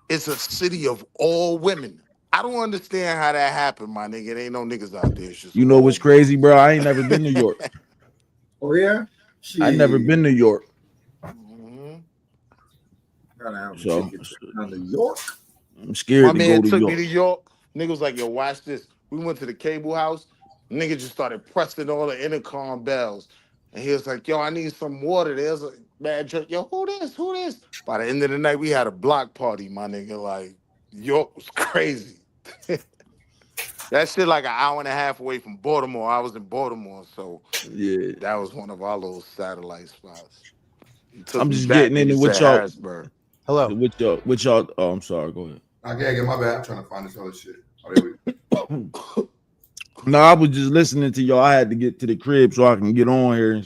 It's a city of all women. I don't understand how that happened, my nigga. There ain't no niggas out there. It's just You know what's crazy, bro? I ain't never been to York. Oh yeah, I never been to York. Gotta have a So ticket down to York. I'm scared My to man go to took York. me to York. Nigga was like, yo, watch this. We went to the cable house. Nigga just started pressing all the intercom bells. And he was like, yo, I need some water. There's a bad jerk. Yo, who this? Who this? By the end of the night, we had a block party, my nigga. Like, York was crazy. That shit like an hour and a half away from Baltimore. I was in Baltimore, so Yeah. that was one of our little satellite spots. He took I'm me just back. getting into Nigga what said y'all. Harrisburg. With y'all. Oh, I'm sorry. Go ahead. I can't get my bad. I'm trying to find this other shit. Oh, there we go. No, I was just listening to y'all. I had to get to the crib so I can get on here.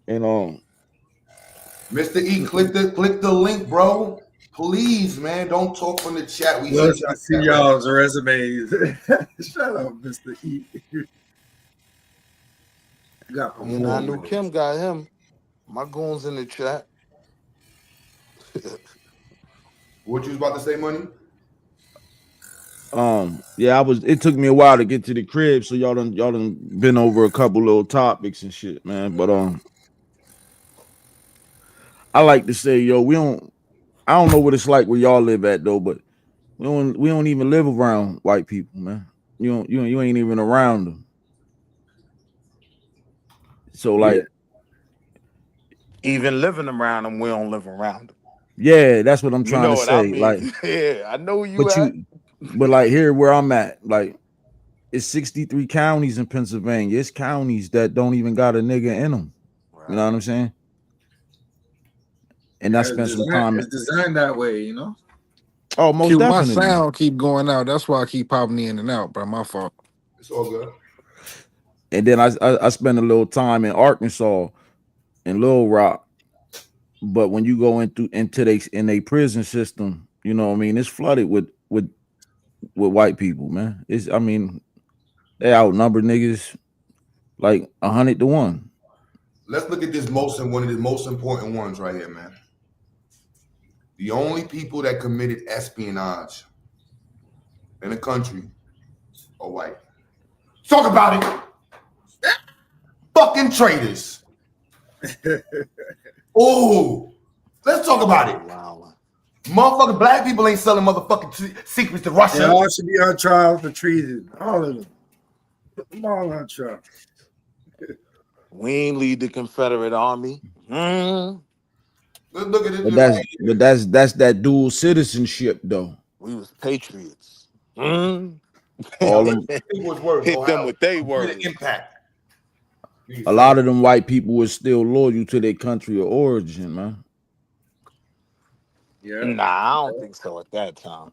And Mr. E, click the link, bro. Please, man. Don't talk from the chat. We Let's see y'all see chat, y'all's bro. resumes. Shut up, Mr. E. Got And I knew performance. Kim got him. My goons in the chat. What you was about to say, Money? yeah, it took me a while to get to the crib, so y'all done been over a couple little topics and shit, man. But I like to say, yo, I don't know what it's like where y'all live at though, but we don't even live around white people, man. You ain't even around them. So like, Even living around them, we don't live around them. yeah, that's what I'm You trying know to what I say. mean? Like, Yeah, I know where you at. but like here where I'm at, like it's 63 counties in Pennsylvania. It's counties that don't even got a nigga in them. You know what I'm saying? And I spent some time. It's designed that way, you know. Oh, most My definitely. sound keep going out. That's why I keep popping in and out, bro. My fault. It's all good. And then I spent a little time in Arkansas and Little Rock. But when you go into a prison system, you know what I mean, it's flooded with white people, man. I mean, they outnumber niggas like 100 to 1. Let's look at this one of the most important ones right here, man. The only people that committed espionage in the country are white. Talk about it. Fucking traitors. Oh, let's talk about it. Wow. Motherfucking black people ain't selling motherfucking secrets to Russia. They all should be on trial for treason. All of them. Put them all on trial. We ain't lead the Confederate Army. Let's look at it. But that's that dual citizenship though. We was patriots. All them Hit them with they words. Impact. A lot of them white people were still loyal to their country of origin, man. Yeah. Nah, I don't think so at that time.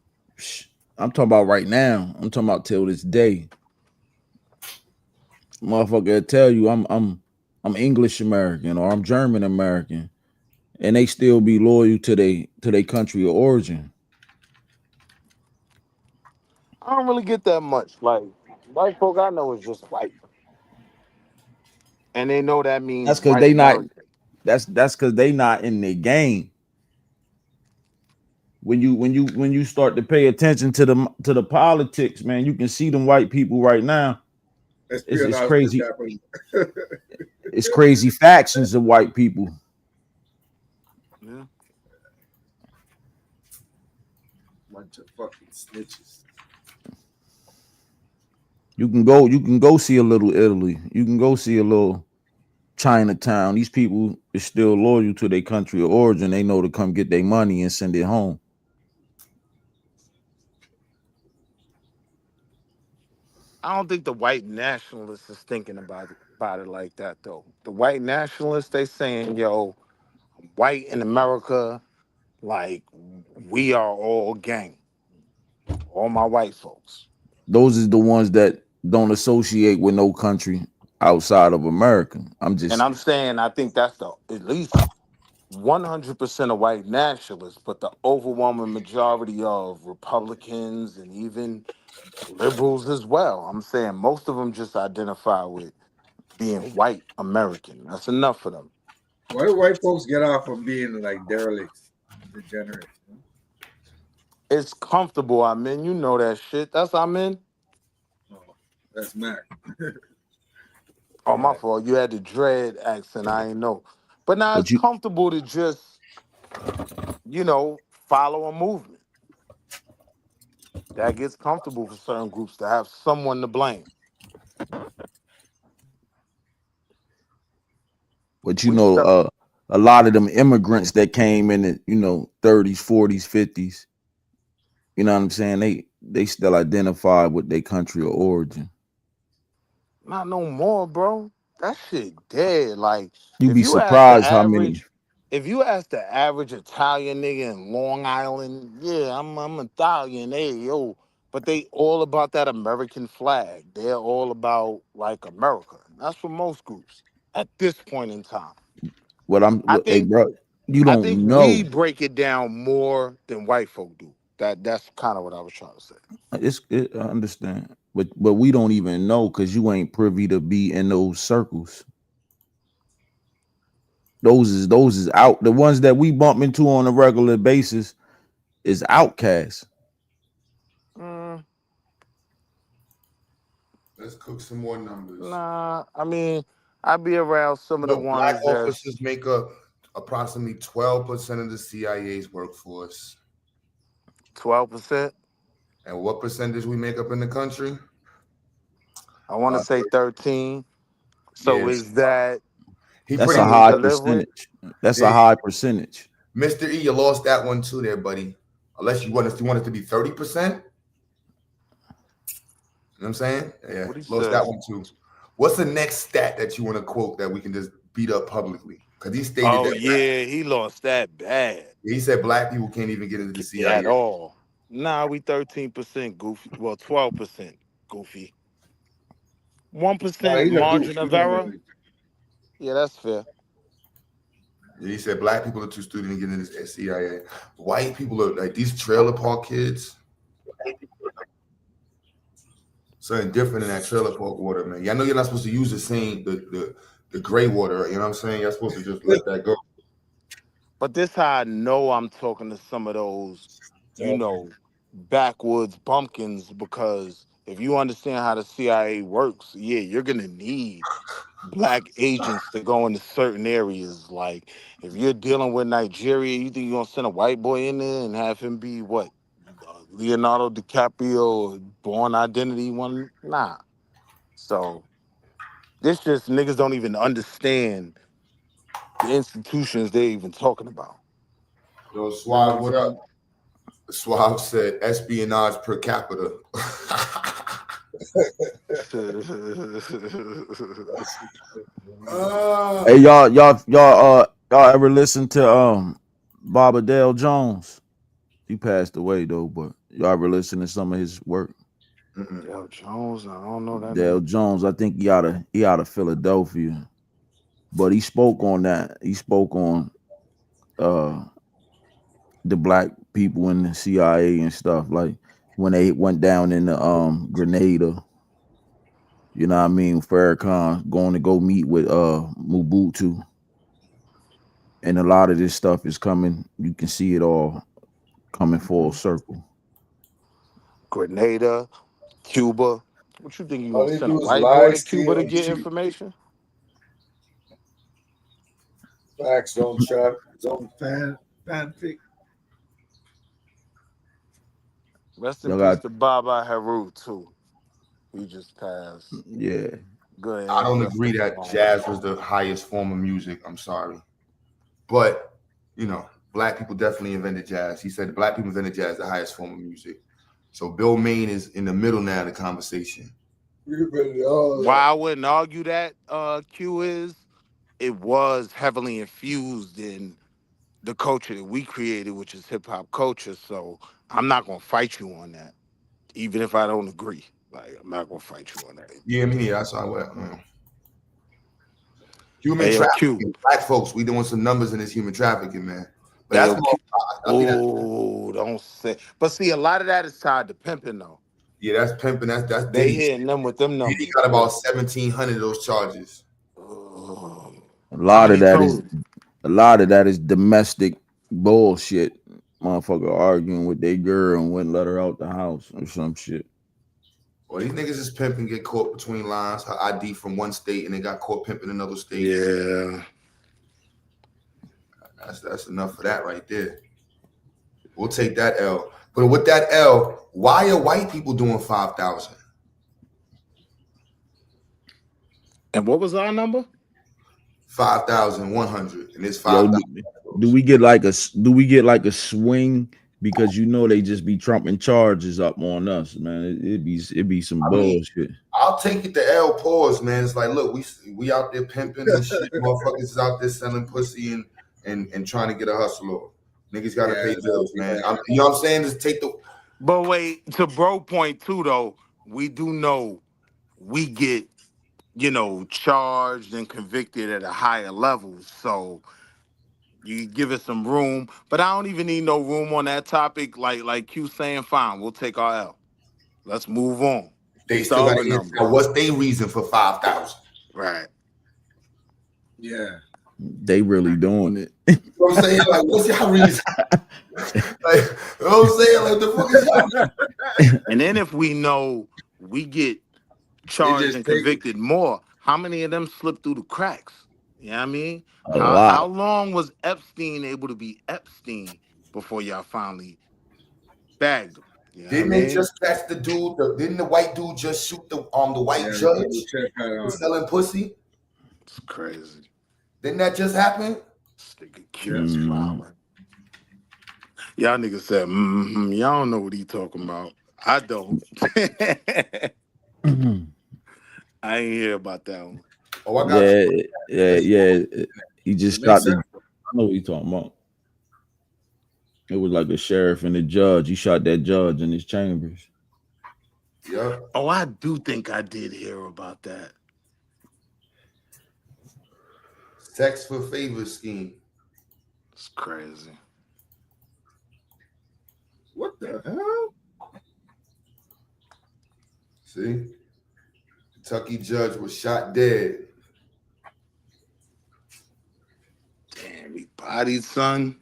I'm talking about right now. I'm talking about till this day. Motherfucker will tell you I'm English American or I'm German American, and they still be loyal to their country of origin. I don't really get that much. Like white folk I know is just white. And they know that means That's because white they not. American. That's because they not in the game. When you start to pay attention to the politics, man, you can see them white people right now. It's crazy. It's crazy factions of white people. Yeah. Bunch of fucking snitches. You can go see a little Italy. You can go see a little Chinatown. These people is still loyal to their country of origin. They know to come get their money and send it home. I don't think the white nationalists is thinking about it like that though. The white nationalists, they saying, yo, white in America, like we are all gang. All my white folks. Those is the ones that don't associate with no country outside of America. And I'm saying I think that's at least 100% of white nationalists, but the overwhelming majority of Republicans and even liberals as well. I'm saying most of them just identify with being white American. That's enough for them. Why do white folks get off on being like derelicts, degenerates? It's comfortable. I mean, you know that shit. That's I'm in. Oh, that's Mac. Oh, my fault. You had the dread accent. I ain't know. But now But it's comfortable to just, follow a movement. That gets comfortable for certain groups to have someone to blame. We stuck. a lot of them immigrants that came in the 30s, 40s, 50s, you know what I'm saying? They still identify with their country of origin. Not no more, bro. That shit dead. Like, You if be you ask the surprised how many. average, if you ask the average Italian nigga in Long Island, yeah, I'm Italian, hey, yo. But they all about that American flag. They're all about like America. That's for most groups at this point in time. I Hey, think bro, you I don't think know. we break it down more than white folk do. That's kind of what I was trying to say. I understand, but we don't even know because you ain't privy to be in those circles. Those is out. The ones that we bump into on a regular basis is outcasts. Mm, Let's cook some more numbers. nah, I mean, I be around some of the Look, black ones that's officers make up approximately 12% of the CIA's workforce. 12%. And what percentage we make up in the country? I want to say 13. So Yes. is that He That's pretty a much something high to live with? percentage. That's a yeah, high percentage. Mr. E, you lost that one too there, buddy. Unless you want it to be 30%. You know what I'm saying? Yeah, What he lost that said? one too. What's the next stat that you want to quote that we can just beat up publicly? Because he stated Oh that yeah, he lost that bad he said black people can't even get into the CIA. at all. Nah, we 13% goofy. Well, 12% goofy. Nah, 1% he's a goof. margin He of don't error. really. Yeah, that's fair. He said black people are too stupid to get into the CIA. White people are like these trailer park kids. Something different in that trailer park water, man. Yeah, I know you're not supposed to use the gray water. You know what I'm saying? You're supposed to just let that go. But this how I know I'm talking to some of those, backwoods bumpkins because if you understand how the CIA works, yeah, you're gonna need black agents to go into certain areas. Like if you're dealing with Nigeria, you think you're gonna send a white boy in there and have him be what? Leonardo DiCaprio, Born Identity one? Nah. So this just niggas don't even understand the institutions they're even talking about. Yo, Suave, what up? Suave said espionage per capita. Hey, y'all ever listen to Baba Dale Jones? He passed away though, but y'all ever listen to some of his work? Dale Jones, I don't know that Dale name. Jones, I think he out of Philadelphia, but he spoke on that. He spoke on uh the black people in the CIA and stuff, like when they went down in the Grenada. You know what I mean? Farrakhan going to go meet with Mobutu, and a lot of this stuff is coming. You can see it all coming full circle. Grenada, Cuba. What you think you All gonna they send a do is white boy lie, to Cuba steal, to and get shoot. information? Facts don't trap. Don't fanfic. Rest in Y'all peace got to Baba Haru too. He just passed. yeah. Good I don't agree ancestors that along with jazz him. was the highest form of music. I'm sorry. But, black people definitely invented jazz. He said black people invented jazz, the highest form of music. So Bill Maine is in the middle now of the conversation. You invented all Why that. I wouldn't argue that Q is it was heavily infused in the culture that we created, which is hip hop culture. So I'm not gonna fight you on that, even if I don't agree. Like I'm not gonna fight you on that. Yeah, me neither. That's how human Ayo Q. trafficking. Black folks, we doing some numbers in this human trafficking, man. But that's Ayo more. Q. I think that's Oh, don't say. But see, a lot of that is tied to pimping though. that's pimping. That's They Diddy. hitting them with them Diddy numbers. got Yeah. about 1,700 of those charges. Oh. A How lot of many that is total? domestic bullshit. Motherfucker arguing with their girl and wouldn't let her out the house or some shit. Well, these niggas is pimping, get caught between lines. Her ID from one state and they got caught pimping another state. Yeah. That's enough for that right there. We'll take that L. But with that L, why are white people doing 5,000? And what was our number? 5,100, and it's Yo, 5,000. do we get like a swing? Because you know they just be trumping charges up on us, man. It be some bullshit. I'll take it to L pause, man. It's like, look, we out there pimping and shit. Motherfuckers is out there selling pussy and trying to get a hustle off. Niggas gotta pay bills, man. You know what I'm saying? Just take the. But wait, to bro point too, though, we do know we get, charged and convicted at a higher level. So you give it some room. But I don't even need no room on that topic. Like Q saying, fine, we'll take our L. Let's move on. They still got to answer what's their reason for 5,000. Right. Yeah. They really doing it. You know what I'm saying? Like, what's your reason? Like, you know what I'm saying? Like, the fuck is y'all? And then if we know we get charged and convicted more, how many of them slip through the cracks? You know what I mean? How long was Epstein able to be Epstein before y'all finally bagged him? You know Didn't they just catch the dude? Didn't the white dude just shoot the white judge for selling pussy? It's crazy. Didn't that just happen? Y'all niggas said, y'all don't know what he talking about. I don't. I ain't hear about that one. Oh, I got you. Yeah. He just shot the. I know what he talking about. It was like a sheriff and a judge. He shot that judge in his chambers. Yeah. Oh, I do think I did hear about that. Sex for favor scheme. It's crazy. What the hell? See? Kentucky judge was shot dead. Damn, he bodied son.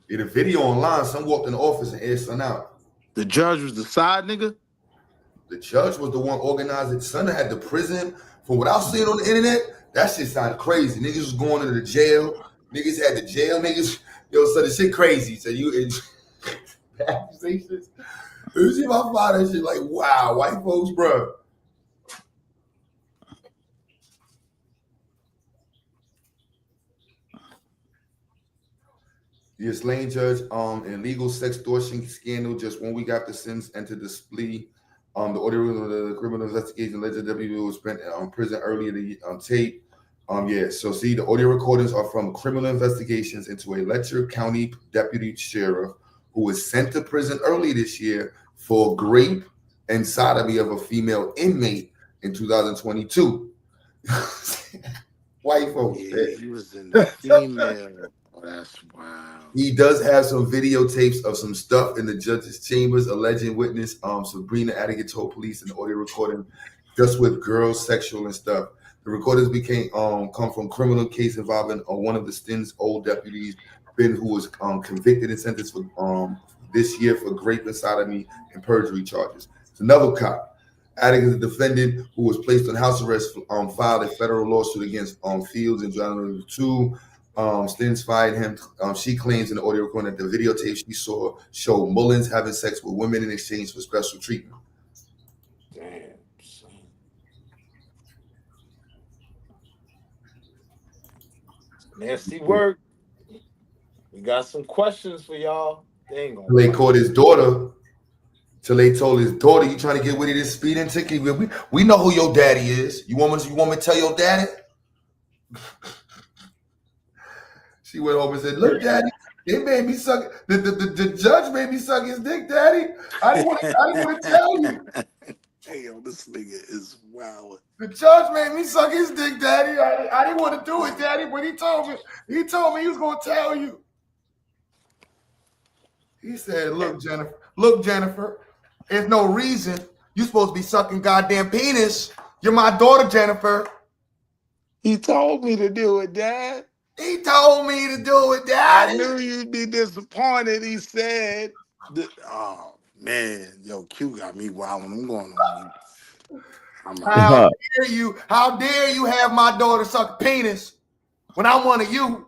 In a video online, some walked in the office and aired son out. The judge was the side nigga? The judge was the one organizing. Son had the prison. From what I was seeing on the internet, that shit sounded crazy. Niggas was going to the jail. Niggas had the jail niggas. Yo, so the shit crazy. So you accusations. You see my father shit like, wow, white folks, bro. The slain judge in illegal sextortion scandal just 1 week after sins entered the plea. The audio of the criminal investigation alleged W was spent in prison earlier the tape. So see, the audio recordings are from criminal investigations into a Letcher County deputy sheriff who was sent to prison early this year for rape and sodomy of a female inmate in 2022. White folks. Yeah, he was in the female. Oh, that's wow. He does have some videotapes of some stuff in the judge's chambers. Alleged witness Sabrina Adigan told police in the audio recording just with girls, sexual and stuff. The recordings come from criminal case involving one of the Stin's old deputies, Ben, who was convicted and sentenced for this year for rape and sodomy and perjury charges. It's another cop. Adigan, the defendant who was placed on house arrest, filed a federal lawsuit against Fields in January 2. Stins fired him. She claims in the audio recording that the videotape she saw showed Mullins having sex with women in exchange for special treatment. Damn. Nasty work. We got some questions for y'all. They ain't gonna. They caught his daughter. Till they told his daughter, "You trying to get rid of this speeding ticket? We know who your daddy is. You want me to tell your daddy?" She went over and said, "Look, daddy, they made me suck. The judge made me suck his dick, daddy. I didn't want to tell you." Hey, yo, this nigga is wild. The judge made me suck his dick, daddy. I didn't want to do it, daddy, but he told me he was gonna tell you. He said, "Look, Jennifer, there's no reason you're supposed to be sucking goddamn penis. You're my daughter, Jennifer." He told me to do it, Dad. He told me to do it, I Daddy. knew you'd be disappointed. He said, "Oh man, yo, Q got me wild. I'm going on mute. How dare you? How dare you have my daughter suck penis when I'm one of you?"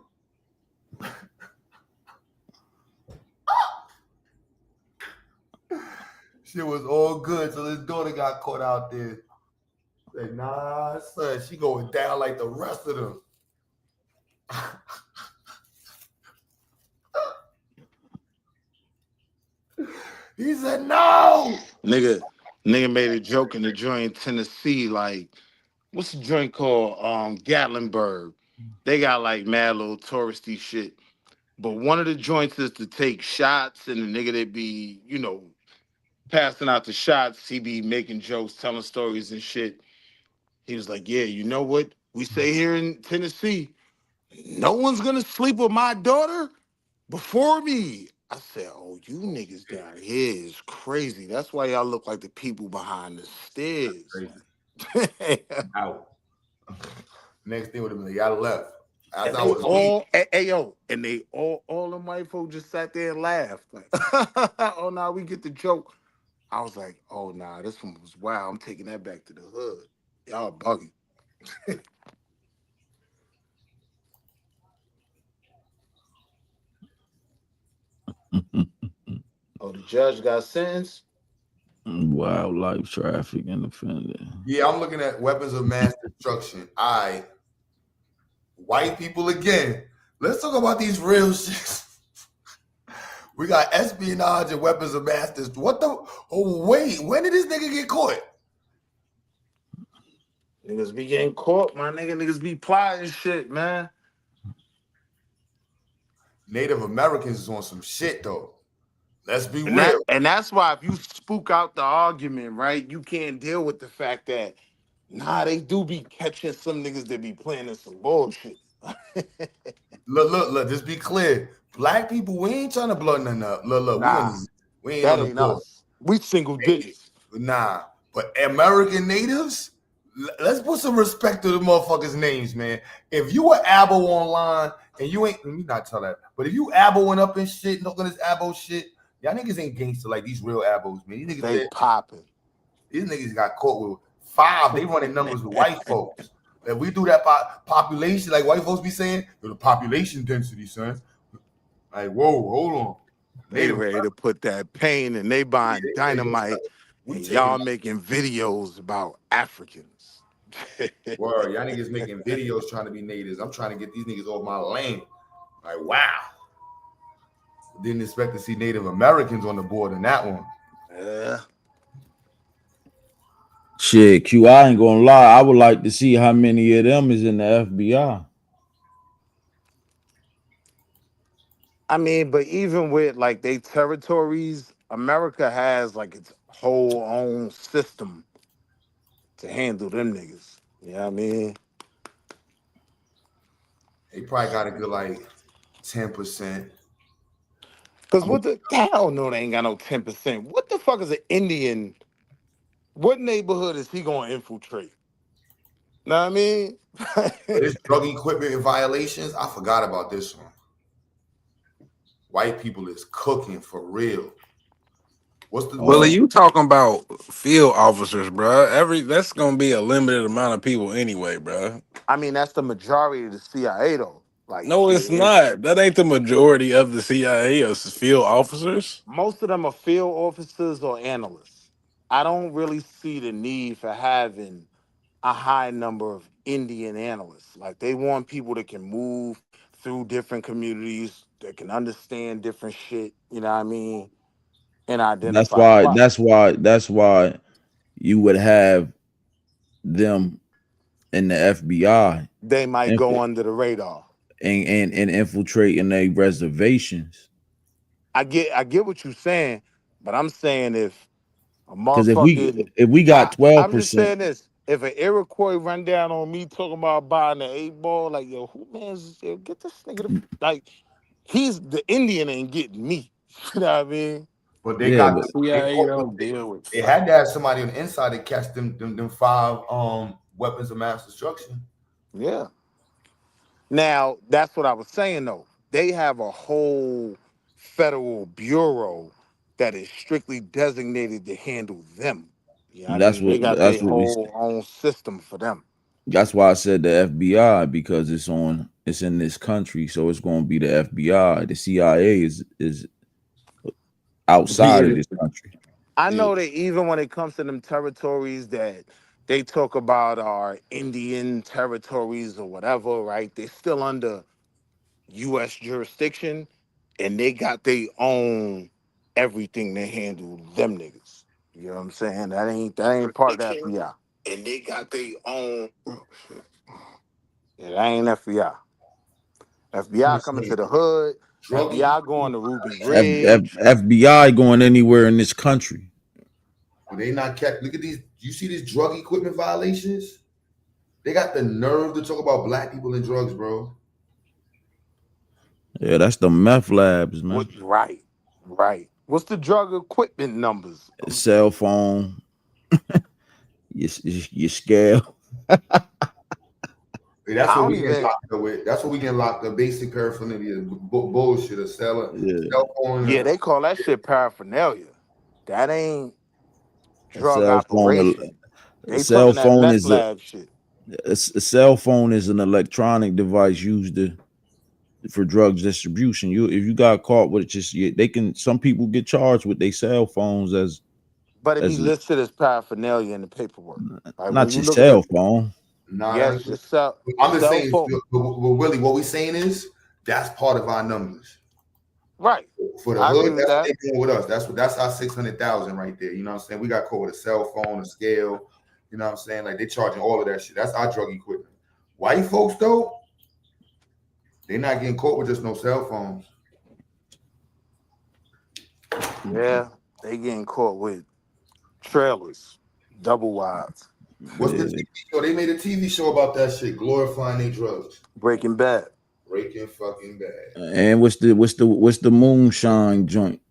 Shit was all good till his daughter got caught out there. Say, nah, son, she going down like the rest of them. He said, no. Nigga made a joke in the joint in Tennessee, like, what's the joint called? Gatlinburg. They got like mad little touristy shit. But one of the joints is to take shots, and the nigga that be, passing out the shots, he be making jokes, telling stories and shit. He was like, yeah, you know what we say here in Tennessee? No one's gonna sleep with my daughter before me. I said, oh, you niggas down here is crazy. That's why y'all look like the people behind the stairs. Out. Next thing would have been y'all left. As And I they was all, and they all them white folks just sat there and laughed. Like, oh, nah, we get the joke. I was like, oh, nah, this one was wild. I'm taking that back to the hood. Y'all bugging. Oh, the judge got sentenced? Wildlife trafficking offender. Yeah, I'm looking at weapons of mass destruction. White people again. Let's talk about these real shit. We got espionage and weapons of mass destruction. What the? Oh, wait. When did this nigga get caught? Niggas be getting caught, my nigga. Niggas be plotting shit, man. Native Americans is on some shit, though. Let's be And real. that's why if you spook out the argument, right, you can't deal with the fact that, nah, they do be catching some niggas that be planning some bullshit. Look, just be clear. Black people, we ain't trying to blow nothing up. Look, Nah, we ain't that on the ain't board. us. We single digits. Nah, but American natives, let's put some respect to the motherfuckers' names, man. If you were Abo online and you ain't, let me not tell that, but if you Aboing up and shit, looking at this Abo shit, y'all niggas ain't gangster like these real Abos, man. These niggas They popping. These niggas got caught with 5. They running numbers with white folks. If we do that population, like white folks be saying, the population density, son. Like, whoa, hold on. They ready to put that pain and they buying dynamite We and taking y'all making videos about Africans. Word, y'all niggas making videos trying to be natives. I'm trying to get these niggas off my land. Like, wow. Didn't expect to see Native Americans on the board in that one. Yeah. Shit, Q, I ain't gonna lie. I would like to see how many of them is in the FBI. I mean, but even with like they territories, America has like its whole own system to handle them niggas. You know what I mean? They probably got a good like 10%. Because what the hell no, they ain't got no 10%. What the fuck is an Indian? What neighborhood is he gonna infiltrate? Know what I mean? This drug equipment and violations, I forgot about this one. White people is cooking for real. What's the Willie, you talking about field officers, bro? That's gonna be a limited amount of people anyway, bro. I mean, that's the majority of the CIA though. Like, No, it's not. That ain't the majority of the CIA of field officers. most of them are field officers or analysts. I don't really see the need for having a high number of Indian analysts. Like, they want people that can move through different communities, that can understand different shit, you know what I mean, and That's identify why. crime. That's why you would have them in the FBI They might go under the radar. and infiltrating their reservations. I get what you're saying, but I'm saying if a Because motherfucking if we got I'm just 12%, saying this. If an Iroquois run down on me talking about buying the 8 ball, like, yo, who man's get this nigga like, he's the Indian ain't getting me. You know what I mean? But they got CIA don't deal with they had to have somebody on the inside to catch them 5 weapons of mass destruction. Yeah. Now, that's what I was saying though. They have a whole federal bureau that is strictly designated to handle them. You know what I That's mean? They what got that's their what we. whole own system for them. That's why I said the FBI because it's in this country, so it's going to be the FBI. The CIA is outside of Yeah. this country. I know that even when it comes to them territories that they talk about are Indian territories or whatever, right? They're still under US jurisdiction and they got their own everything to handle them niggas. You know what I'm saying? That ain't part of the FBI. And they got their own yeah, that ain't FBI. FBI coming to the hood. Drug FBI going to Ruby F, Ridge. FBI going anywhere in this country. They not kept. Look at these. You see these drug equipment violations? They got the nerve to talk about black people and drugs, bro. Yeah, that's the meth labs, man. Right, right. What's the drug equipment numbers? Cell phone, your scale. That's I what don't we get even. locked up with. That's what we get locked up. Basic paraphernalia, bullshit, a cell Yeah, phone. Yeah, they call that shit paraphernalia. That ain't a drug cell phone. operation. A They cell talking that phone meth is a lab shit. a cell phone is an electronic device used for drugs distribution. You if you got caught with it, they can. Some people get charged with their cell phones But it be as listed as paraphernalia in the paperwork. Like when not you your look at cell the phone. Nah, yes, your cell I'm just cell saying, phone. Willie, what we saying is that's part of our numbers. Right. For the I agree hood, with that's what that. they doing with us. That's our 600,000 right there. You know what I'm saying? We got caught with a cell phone, a scale. You know what I'm saying? Like they charging all of that shit. That's our drug equipment. White folks though, they're not getting caught with just no cell phones. Yeah, they getting caught with trailers, double wides. What's the TV show? They made a TV show about that shit, glorifying their drugs. Breaking Bad. Breaking fucking bad. And what's the moonshine joint?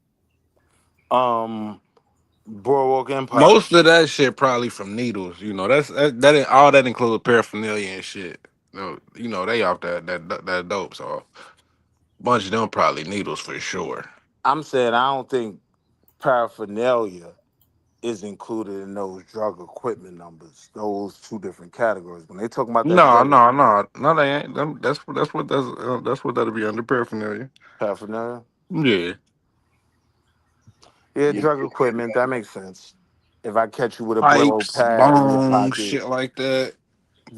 Boardwalk Empire. Most of that shit probably from needles. You know, that ain't- all that includes paraphernalia and shit. You know, they off that dope. So bunch of them probably needles for sure. I'm saying I don't think paraphernalia is included in those drug equipment numbers. Those two different categories. When they talking about that No, drug no, no, no. They ain't. That's what that'll be under paraphernalia. paraphernalia, Yeah. yeah, drug equipment, that makes sense. If I catch you with a big old Pipes, pad in your bones, pocket, shit like that.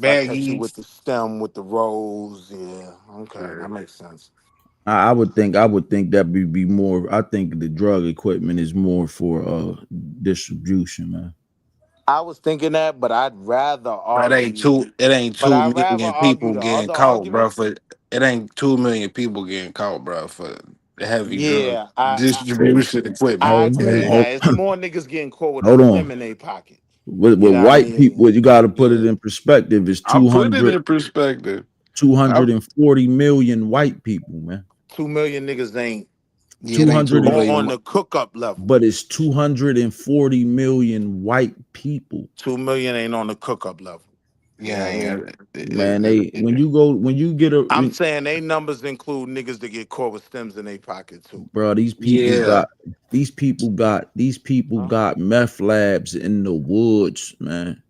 if I catch you with Baggies. the stem with the rose, yeah, okay, that makes sense. I would think that would be more. I think the drug equipment is more for distribution, man. I was thinking that, but I'd rather But argue. it ain't But two I'd rather million argue people the getting other caught, bro. argument. For it ain't 2 million people getting caught, bro, for heavy drug Yeah, I distribution equipment. I Hold, agree with hold, that. It's more niggas getting caught with a hold on. stem in their pocket. You With know what I white people, mean? well, you got to put it Yeah. in perspective. It's I put it in perspective. I, 240 million white people, man. 2 million niggas ain't yeah, it ain't 200 2 and, on million. the cook up level. but it's 240 million white people. 2 million ain't on the cook up level. You know Yeah, what I yeah. mean? Man, they when you get a I'm saying they numbers include niggas that get caught with stems in their pocket too. bro, these people Yeah, got Huh? meth labs in the woods, man.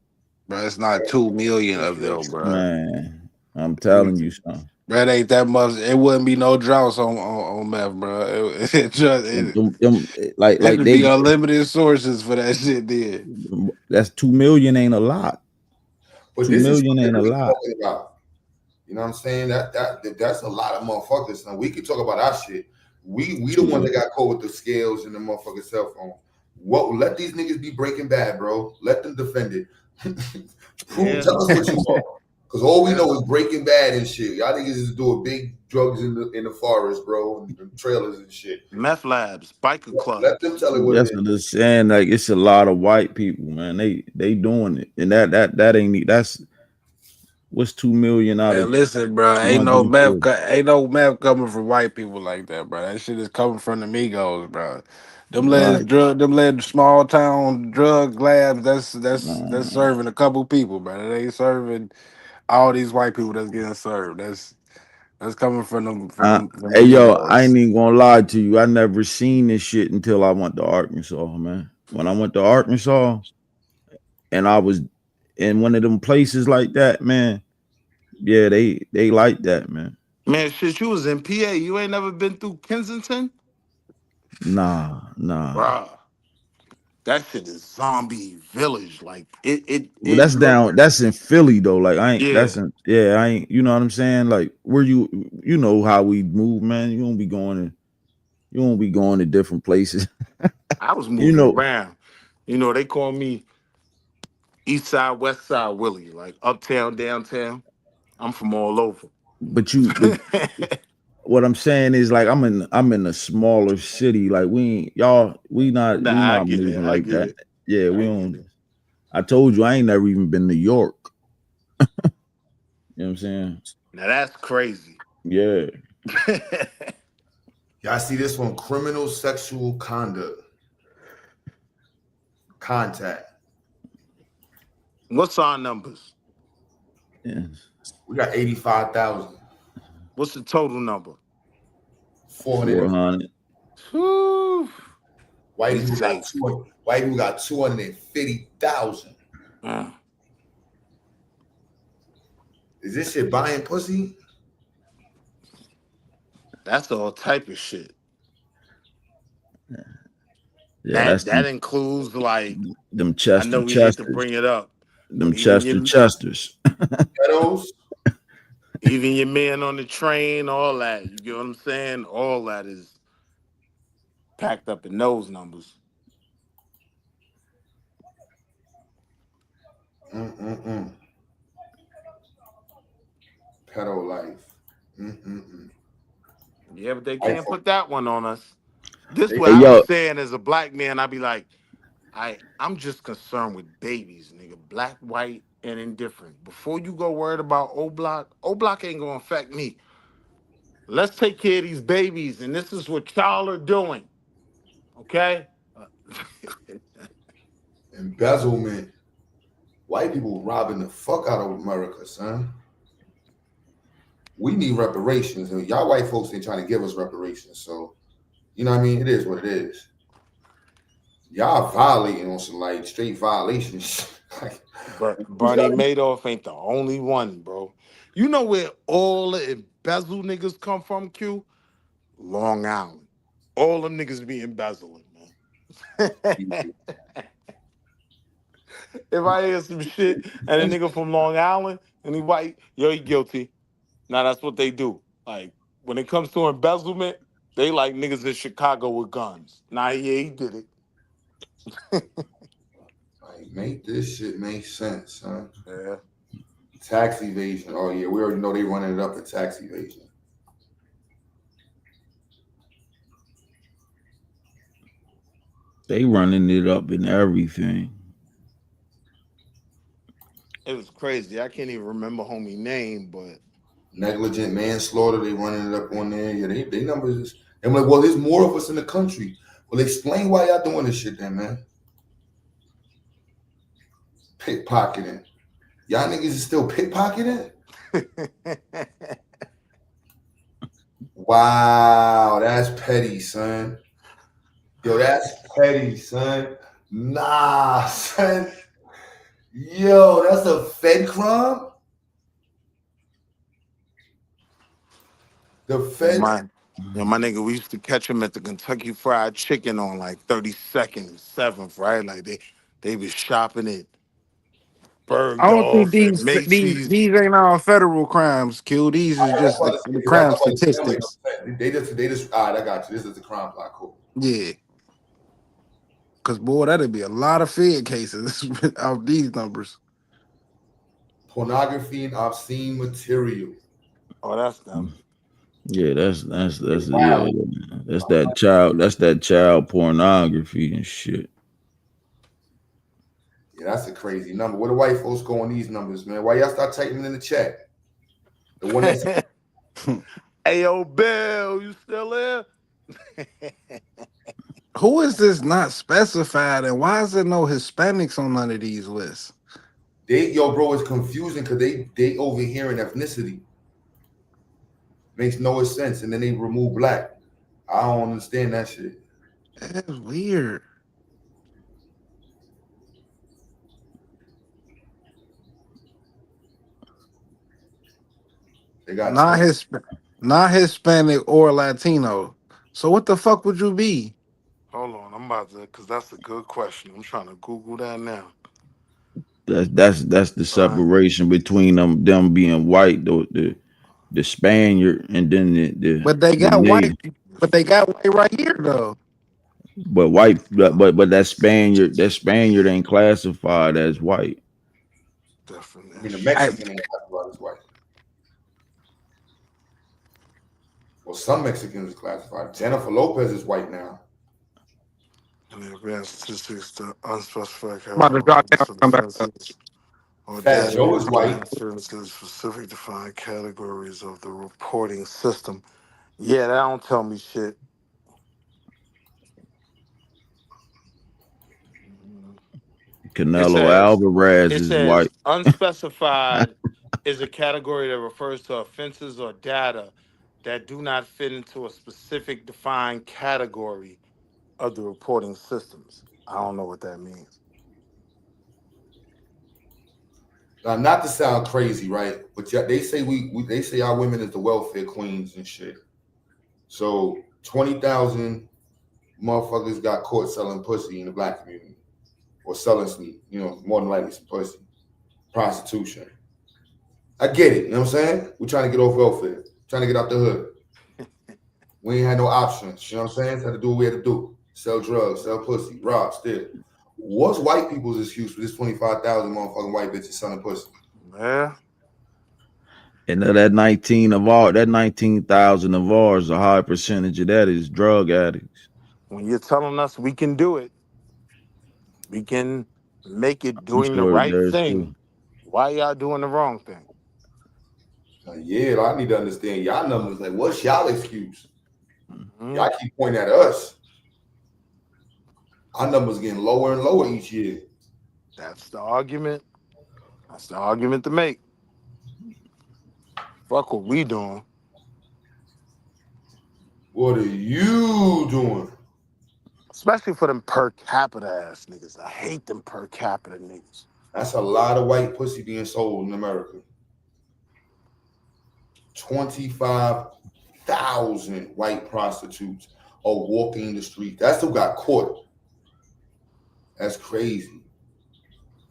bro. It's not 2 million of Appreciate them, you. bro. Man, I'm telling you something. Bro, it ain't that much. It wouldn't be no droughts on meth, bro. Like It'd be they unlimited sources for that shit. Then that's 2 million ain't a lot. But Two this is million what ain't a we lot. talking about. You know what I'm saying? That's a lot of motherfuckers. Now we can talk about our shit. We the ones that got caught with the scales and the motherfucking cell phone. What let these niggas be Breaking Bad, bro? Let them defend it. Yeah. Tell us what you want. Cause all we know is Breaking Bad and shit. Y'all niggas is doing big drugs in the forest, bro, and trailers and shit. Meth labs, biker Let clubs. them tell it what it That's is. what they're saying. Like it's a lot of white people, man. They doing it, and that ain't that's what's 2 million out of man, listen, bro. two hundred and forty. Ain't no meth coming from white people like that, bro. That shit is coming from the Migos, bro. Right. Them little small town drug labs. That's Man. serving a couple people, bro. It ain't serving all these white people that's getting served. That's coming from them from Hey yo, I Negroes. ain't even gonna lie to you. I never seen this shit until I went to Arkansas, man. When I went to Arkansas and I was in one of them places like that, man. Yeah, they like that, man. Man, shit, you was in PA. You ain't never been through Kensington? Nah. Bruh. That shit is zombie village. Like Well, it that's looked down. That's in Philly though. Like I ain't. yeah. That's in. Yeah, I ain't. You know what I'm saying? Like where you. You know how we move, man. You don't be going to. You won't be going to different places. I was You moving know. around. You know, they call me East Side, West Side Willie, like uptown, downtown. I'm from all over. But what I'm saying is like I'm in a smaller city. Like we ain't y'all. We Nah, I not get it. moving I like get that. it. Yeah, we I get don't. it. I told you I ain't never even been to York. You know what I'm saying? Now that's crazy. Yeah. Y'all see this one? Criminal sexual contact. What's our numbers? Yeah. We got 85,000. What's the total number? 400. 400. White We people got safe. 200. White people got 250,000. Is this shit buying pussy? That's all type of shit. Yeah, that's That includes like them I know Chester we hate to Chesters. bring it up. Them Even Chester your Chesters. Ghettos. even your man on the train, all that. You get what I'm saying? All that is packed up in those numbers. Pedo life. Yeah, but they can't put that one on us. This They what Hey I be yo, saying as a black man. I be like, I'm just concerned with babies, nigga. Black, white, and indifferent. Before you go worried about O Block ain't gonna affect me. Let's take care of these babies, and this is what y'all are doing. Okay? Embezzlement. White people robbing the fuck out of America, son. We need reparations. And y'all white folks ain't trying to give us reparations. So, you know what I mean? It is what it is. Y'all violating on some like straight violations. Like, But Bernie Madoff ain't the only one, bro. You know where all the embezzle niggas come from, Q? Long Island. All them niggas be embezzling, man. If I hear some shit and a nigga from Long Island and he white, yo, he guilty. Now that's what they do. Like when it comes to embezzlement, they like niggas in Chicago with guns. Nah, yeah, he did it. like, make this shit make sense, huh? Yeah. Tax evasion. Oh yeah, we already know they running it up at tax evasion. they running it up in everything. It was crazy. I can't even remember homie name, but Negligent manslaughter, they running it up on there. Yeah, they numbers is, and I'm like, well, there's more of us in the country. Well, explain why y'all doing this shit then, man. Pickpocketing. Y'all niggas is still pickpocketing? Wow, that's petty, son. Yo, that's petty, son. Nah, son. Yo, that's a Fed crime? The Fed. My nigga, we used to catch him at the Kentucky Fried Chicken on like 32nd and 7th, right? Like they was shopping at I don't think Bergdorf and Macy's. these ain't all federal crimes, Q. These is just the crime statistics. They just all right, I got you. This is the crime plot. Cool. Yeah. Cause boy, that'd be a lot of Fed cases without these numbers. Pornography and obscene material. Oh, that's them. Yeah, that's yeah, that's that child pornography and shit. Yeah, that's a crazy number. Where the white folks go on these numbers, man? Why y'all start typing in the chat? The one that's Hey, yo, Bill, you still there? Who is this not specified, and why is there no Hispanics on none of these lists? yo, bro, it's confusing because they overhearing ethnicity. Makes no sense. And then they remove black. I don't understand that shit. That's weird. They got not Hispanic or Latino. So what the fuck would you be? Hold on, I'm about to, because that's a good question. I'm trying to Google that now. That's the separation between them being white, the Spaniard, and then the But they got native. white. But they got white right here though. But but that Spaniard ain't classified as white. I mean, the Mexican ain't classified as white. Well, some Mexicans are classified. Jennifer Lopez is white now. In the advanced statistics, the unspecified About to drop down, come back up. or Fat Joe is white. references specific defined categories of the reporting system. Yeah, that don't tell me shit. Canelo Alvarez It is says white. unspecified is a category that refers to offenses or data that do not fit into a specific defined category of the reporting systems. I don't know what that means. Now, not to sound crazy, right? But they say they say our women is the welfare queens and shit. So 20,000 motherfuckers got caught selling pussy in the black community, or selling some, more than likely some pussy, prostitution. I get it. You know what I'm saying? We're trying to get off welfare, trying to get out the hood. We ain't had no options. You know what I'm saying? Had to do what we had to do: sell drugs, sell pussy, rob, steal. What's white people's excuse for this 25,000 motherfucking white bitches selling pussy? Yeah. And that 19,000 of ours, a high percentage of that is drug addicts. When you're telling us we can do it, we can make it I'm doing the sure right there's thing. too. Why y'all doing the wrong thing? Yeah, I need to understand y'all numbers. Like, what's y'all excuse? Mm-hmm. Y'all keep pointing at us. Our numbers getting lower and lower each year. That's the argument. That's the argument to make. Fuck what we doing. What are you doing? Especially for them per capita ass niggas. I hate them per capita niggas. That's a lot of white pussy being sold in America. 25,000 white prostitutes are walking the street. That's who got caught. That's crazy.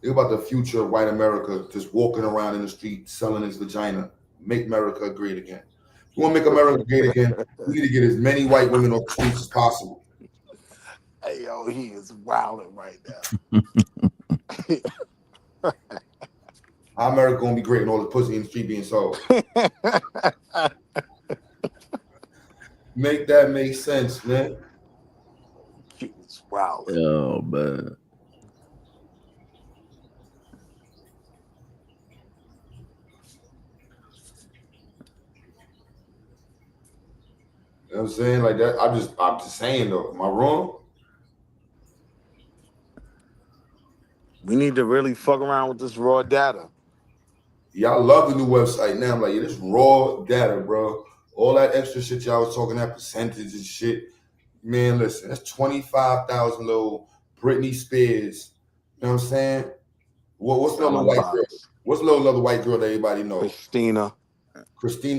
Think about the future of white America just walking around in the street selling his vagina. Make America great again. If you want to make America great again, we need to get as many white women off the streets as possible. Hey, yo, he is wilding right now. How America gonna be great and all the pussy in the street being sold? Make that make sense, man. It's wild. Oh man. You know what I'm saying? Like that. I'm just saying though. Am I wrong? We need to really fuck around with this raw data. Y'all love the new website now. I'm like, yeah, this raw data, bro. All that extra shit y'all was talking, that percentage and shit. Man, listen, that's 25,000 little Britney Spears. You know what I'm saying? What's the other white girl? What's the little other white girl that everybody knows? Christina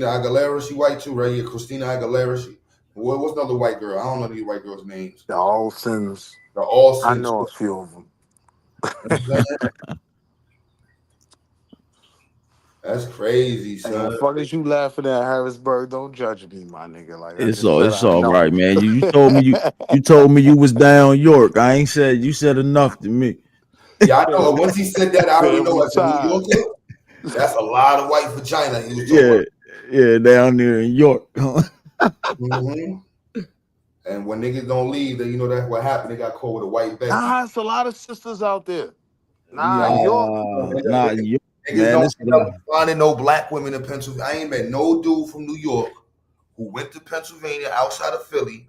Aguilera, she white too, right? Yeah, Christina Aguilera. What's another white girl? I don't know these white girls' names. The Olsens. The Olsens. I know a few of them. That's crazy, son. Hey, the fuck is you laughing at, Harrisburg? Don't judge me, my nigga. Like It's all right, man. You told me you told me you was down York. I ain't said you said enough to me. Yeah, I know. Once he said that, I already know as a New Yorker, that's a lot of white vagina he was talking about. Yeah, down there in York. Mm-hmm. And when niggas don't leave, then you know that's what happened. They got caught with a white Becky. Nah, it's a lot of sisters out there. Not York, Niggas man. don't end up finding no black women in Pennsylvania. I ain't met no dude from New York who went to Pennsylvania outside of Philly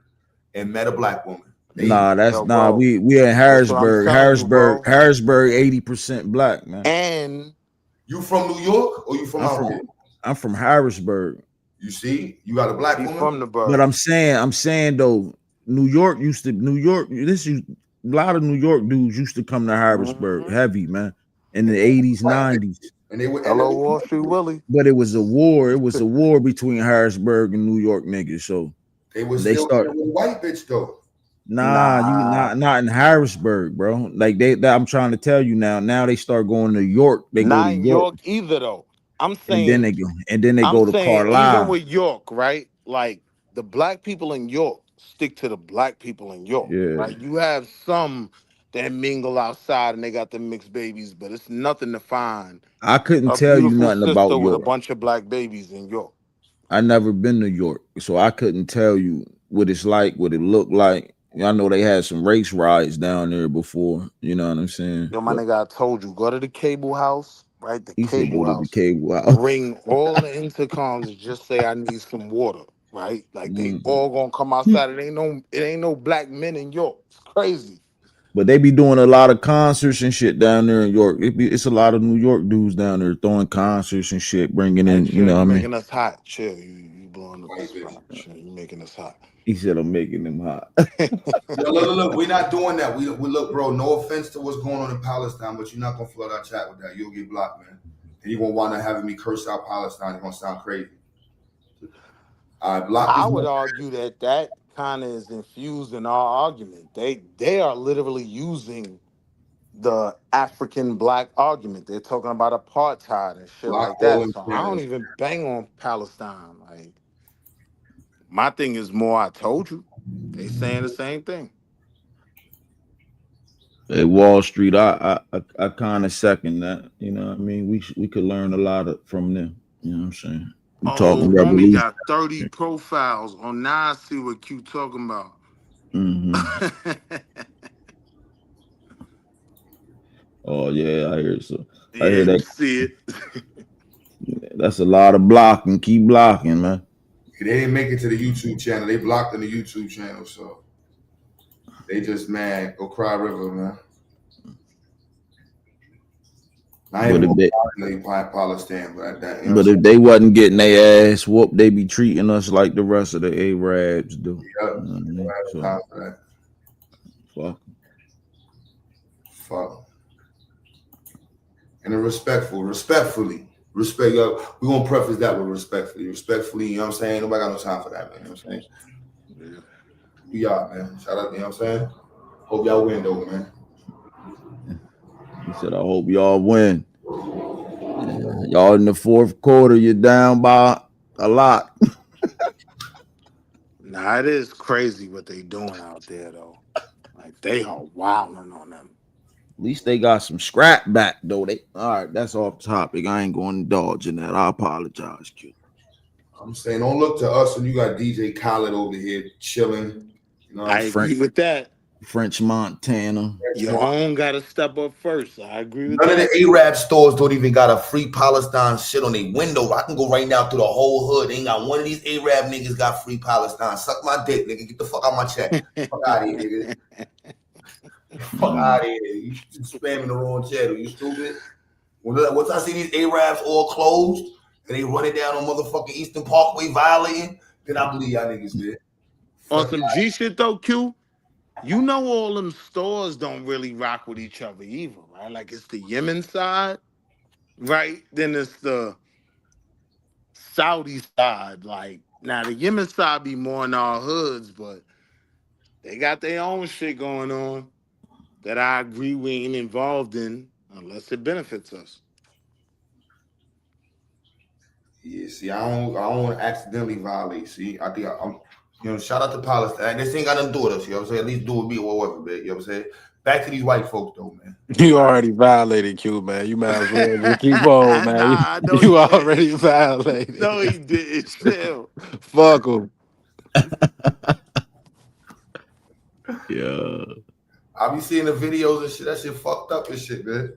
and met a black woman. We in Harrisburg. Harrisburg 80% black, man. And you from New York or you from out here? I'm from Harrisburg. You see, you got a black He woman. from the But borough. I'm saying though, New York. A lot of New York dudes used to come to Harrisburg heavy, man, in the 80s, 90s. And they would. Hello, Wall Street Willie. But it was a war. It was a war between Harrisburg and New York niggas. So They was they still start. with a white bitch though. Nah, you not in Harrisburg, bro. Like I'm trying to tell you now. Now they start going to York. They go Not to in York, York either though. I'm and then saying they go to even Carlisle. with York, right? Like the black people in York stick to the black people in York, Yeah, right? You have some that mingle outside and they got the mixed babies, but it's nothing to find I couldn't a tell you beautiful nothing about sister with a York. bunch of black babies in York. I never been to York, so I couldn't tell you what it's like, what it looked like. I know they had some race riots down there before. You know what I'm saying? Yo, my But nigga, I told you, go to the cable house, right? The he said go cable to the house. cable house. Ring all the intercoms and just say I need some water, right? Like they Mm. all gonna come outside. It ain't no black men in York. It's crazy. But they be doing a lot of concerts and shit down there in York. It's a lot of New York dudes down there throwing concerts and shit, bringing Hey, in, you chill, know you what I mean? making us hot. Chill, you blowing up the spot. Chill, you making us hot. He said I'm making them hot. Yo, look, we're not doing that. We look, bro. No offense to what's going on in Palestine, but you're not gonna flood our chat with that. You'll get blocked, man. And you're gonna wind up having me curse out Palestine. It's gonna sound crazy. I block I this. would argue that kind of is infused in our argument. They are literally using the African black argument. They're talking about apartheid and shit Block like all that. them So I don't channels. even bang on Palestine. Like my thing is more. I told you, they saying the same thing. At Wall Street, I kind of second that. You know what I mean? We could learn a lot from them. You know what I'm saying? We Oh, talking homie revolution. got 30 profiles on now. I see what Q talking about. Mm-hmm. Oh yeah, I hear so. I Yeah, hear you that. see it. That's a lot of blocking. Keep blocking, man. They didn't make it to the YouTube channel. They blocked on the YouTube channel, so they just mad. Go cry river, man. I ain't But even if they, gonna Palestine, but that, you know what I'm but saying? if they wasn't getting their ass whooped, they be treating us like the rest of the Arabs do. Yep. You know what I mean? So Time for that. Fuck. And respectfully. Respect, yo. We're gonna preface that with respectfully, you know what I'm saying? Nobody got no time for that, man. You know what I'm saying? Yeah. We out, man. Shout out, you know what I'm saying? Hope y'all win though, man. he said, I hope y'all win. Y'all in the fourth quarter, you're down by a lot. Nah, it is crazy what they doing out there though. Like they are wilding on them. At least they got some scrap back though. They all right. That's off topic. I ain't going to indulge in that. I apologize, Q. I'm saying don't look to us when you got DJ Khaled over here chilling. You know what I I'm agree saying? with that. French Montana. Your own gotta step up first. I agree with None of that. the Arab stores don't even got a free Palestine shit on their window. I can go right now through the whole hood. Ain't got one of these Arab niggas got free Palestine. Suck my dick, nigga. Get the fuck out my check. Fuck out of here, nigga. Fuck out of here. You spamming the wrong channel. You stupid. Once I see these Arabs all closed and they running down on motherfucking Eastern Parkway violating, then I believe y'all niggas, man. On some G shit though, Q, you know all them stores don't really rock with each other either, right? Like it's the Yemen side, right? Then it's the Saudi side. Like now the Yemen side be more in our hoods, but they got their own shit going on that I agree we ain't involved in unless it benefits us. Yeah, see, I don't want to accidentally violate. See, I think I'm, shout out to Palestine. This ain't got nothing to do with us. You know what I'm saying? At least do with me or whatever, man. You know what I'm saying? Back to these white folks, though, man. You already violated, Q, man. You might as well just keep on, man. Nah, I know You he already didn't. violated. No, he didn't. Chill. Fuck them. Yeah. I be seeing the videos and shit. That shit fucked up and shit, man.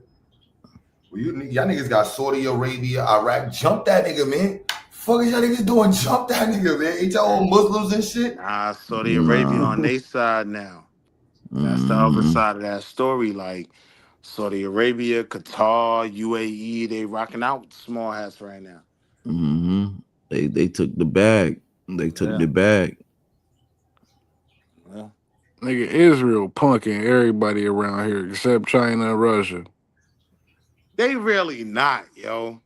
Well, y'all niggas got Saudi Arabia, Iraq. Jump that nigga, man. Fuck is y'all niggas doing? Jump that nigga, man. Ain't y'all all Muslims and shit? Nah, Saudi Arabia on their side now. That's the other side of that story. Like Saudi Arabia, Qatar, UAE, they rocking out with small hats right now. Mm-hmm. They took the bag. They took the bag. Yeah. Nigga, Israel punking everybody around here except China and Russia. They really not, yo.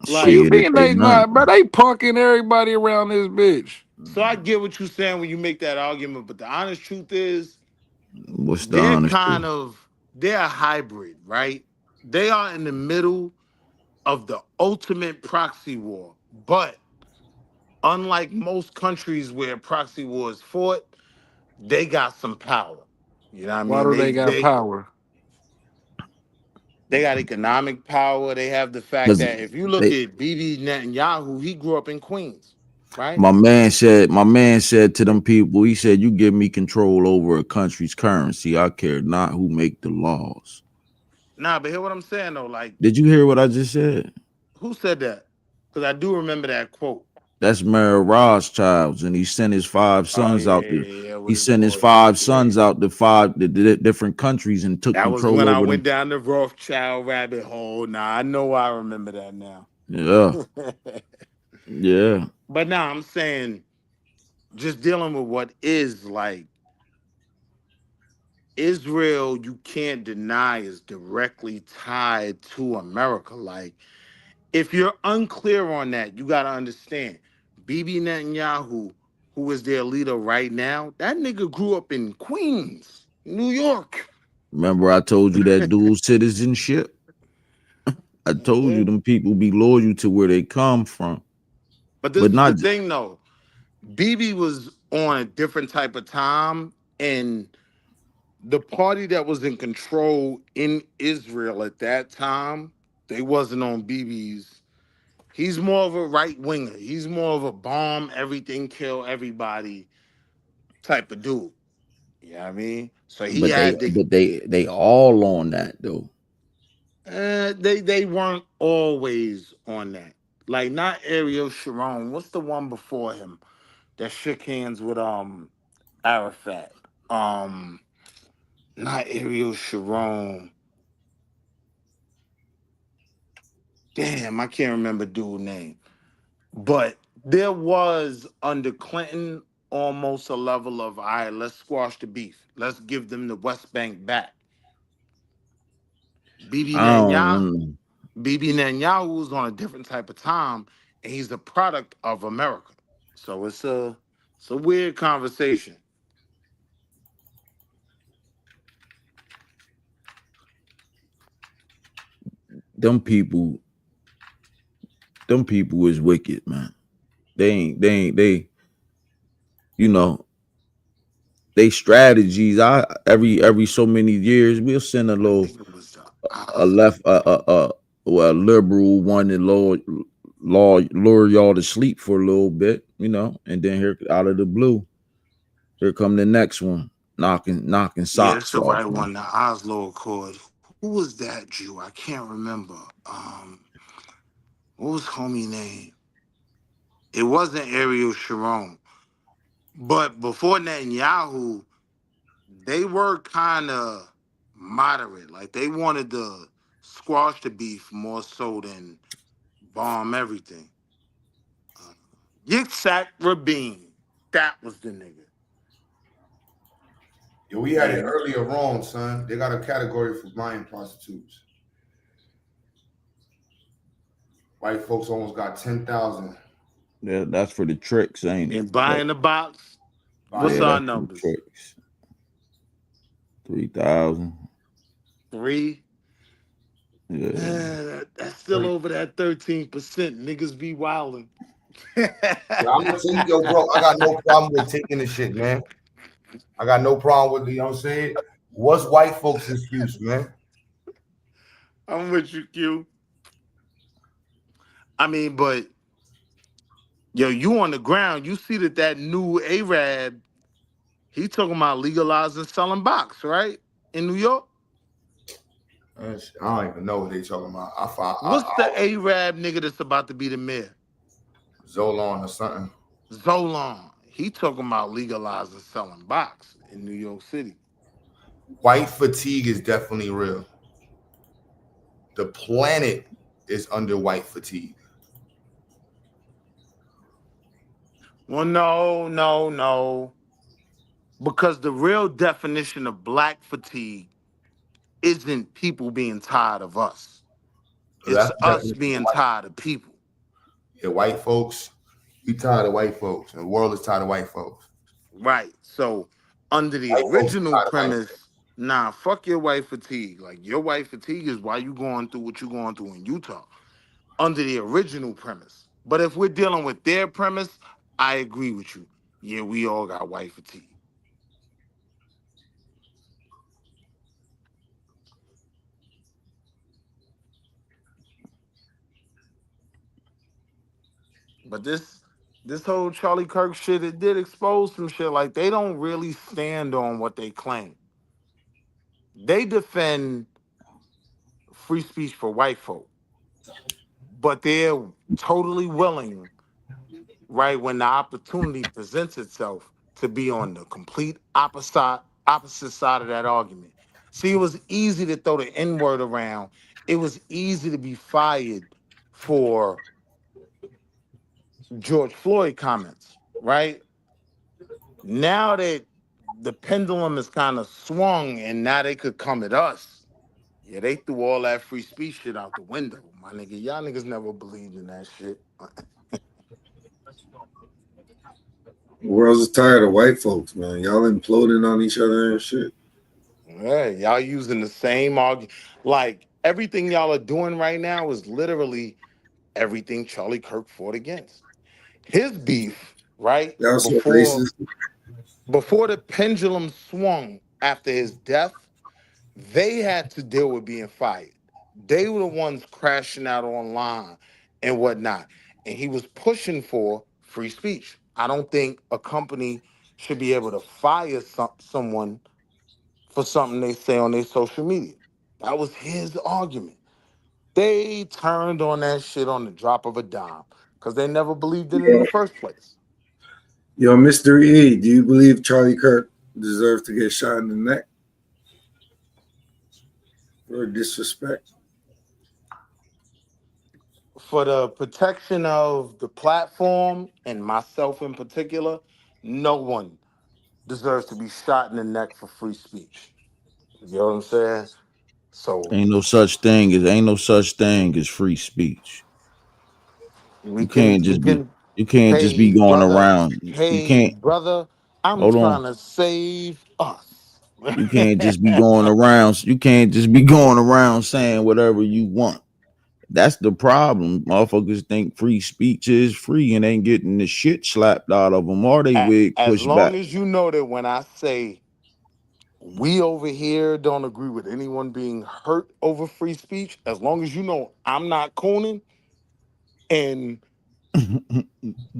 What do you Shit, if mean they they not, not, bro? They punking everybody around this bitch. So I get what you're saying when you make that argument, but the honest truth is what's the honest truth? they're a hybrid, right? They are in the middle of the ultimate proxy war. But unlike most countries where proxy war is fought, they got some power. You know what I Why mean? do they got power? They got economic power. They have the fact Because that if you look they, at Bibi Netanyahu, he grew up in Queens, right? my man said to them people, he said, "You give me control over a country's currency. I care not who make the laws." Nah, but hear what I'm saying though. Like, Did you hear what I just said? who said that? Because I do remember that quote. That's Mayor Rothschilds, and he sent his 5 Oh sons yeah, out there. yeah, yeah, He with his sent his boys. 5 Yeah. sons out to different countries and took That was control when I over went them. down the Rothschild rabbit hole. Nah, I know I remember that now. Yeah, yeah. But now I'm saying, just dealing with what is like Israel, you can't deny is directly tied to America. Like, if you're unclear on that, you got to understand Bibi Netanyahu, who is their leader right now, that nigga grew up in Queens, New York. Remember, I told you that dual citizenship. I told you them people be loyal to where they come from, But this but is the not. thing, though. Bibi was on a different type of time, and the party that was in control in Israel at that time, they wasn't on Bibi's. He's more of a right winger. He's more of a bomb everything, kill everybody type of dude. You know what I mean? So he But they, had the but they all on that though. they weren't always on that. Like not Ariel Sharon. What's the one before him that shook hands with Arafat? Um Not Ariel Sharon. Damn, I can't remember dude's name. But there was under Clinton almost a level of all right, let's squash the beef. Let's give them the West Bank back. Bibi I Netanyahu, don't. Bibi Netanyahu was on a different type of time, and he's a product of America. So it's a weird conversation. Them people is wicked, man. They you know, they strategies. Every so many years we'll send a I little think it was the a left well, a liberal one and lure y'all to sleep for a little bit, and then here out of the blue, here come the next one, knocking yeah, it's socks the off, right man. one, the Oslo Accord. Who was that Jew? I can't remember. What was homie name? It wasn't Ariel Sharon. But before Netanyahu, they were kind of moderate. Like they wanted to squash the beef more so than bomb everything. Yitzhak Rabin, that was the nigga. Yo, we had it earlier wrong, son. They got a category for buying prostitutes. White folks almost got 10,000. Yeah, that's for the tricks, ain't it? And buying the box. What's Yeah, our that's for the numbers? tricks. 3,000. 3. Yeah. That's still over that 13%. Niggas be wilding. Yeah, I'm gonna take yo, bro. I got no problem with taking the shit, man. I got no problem with you know what I'm saying. What's white folks' excuse, man? I'm with you, Q. I mean, but yo, you on the ground, you see that new Arab, he talking about legalizing selling box, right? In New York? I don't even know what they talking about. What's the Arab nigga that's about to be the mayor? Zolan or something. Zolan. He talking about legalizing selling box in New York City. White fatigue is definitely real. The planet is under white fatigue. Well, no. Because the real definition of black fatigue isn't people being tired of us. It's That's the us definition of being white. tired of people. Yeah, white folks. We tired of white folks. The world is tired of white folks. Right. So under the White folks are original tired of white folks. premise, nah, fuck your white fatigue. Like your white fatigue is why you going through what you going through in Utah. Under the original premise. But if we're dealing with their premise, I agree with you. Yeah, we all got white fatigue. But this whole Charlie Kirk shit, it did expose some shit. Like they don't really stand on what they claim. They defend free speech for white folk, but they're totally willing, right, when the opportunity presents itself, to be on the complete opposite side of that argument. See, it was easy to throw the N word around. It was easy to be fired for George Floyd comments, right? Now that the pendulum is kind of swung and now they could come at us. Yeah, they threw all that free speech shit out the window, my nigga. Y'all niggas never believed in that shit. The world's tired of white folks, man. Y'all imploding on each other and shit. Yeah, y'all using the same argument. Like everything y'all are doing right now is literally everything Charlie Kirk fought against. His beef, right? Y'all so Before racist. before the pendulum swung after his death, they had to deal with being fired. They were the ones crashing out online and whatnot. And he was pushing for free speech. I don't think a company should be able to fire someone for something they say on their social media. That was his argument. They turned on that shit on the drop of a dime because they never believed in it in the first place. Yo, Mr. E, do you believe Charlie Kirk deserves to get shot in the neck for disrespect? For the protection of the platform and myself in particular, no one deserves to be shot in the neck for free speech. You know what I'm saying? So Ain't no such thing as free speech. we You can can't we just be can you can't just be hey going brother, around. You hey can't brother, I'm hold on. trying to save us. You can't just be going around. You can't just be going around saying whatever you want. That's the problem. Motherfuckers think free speech is free and ain't getting the shit slapped out of them or they wig As pushed back. long as you know that when I say we over here don't agree with anyone being hurt over free speech, as long as you know I'm not cooning and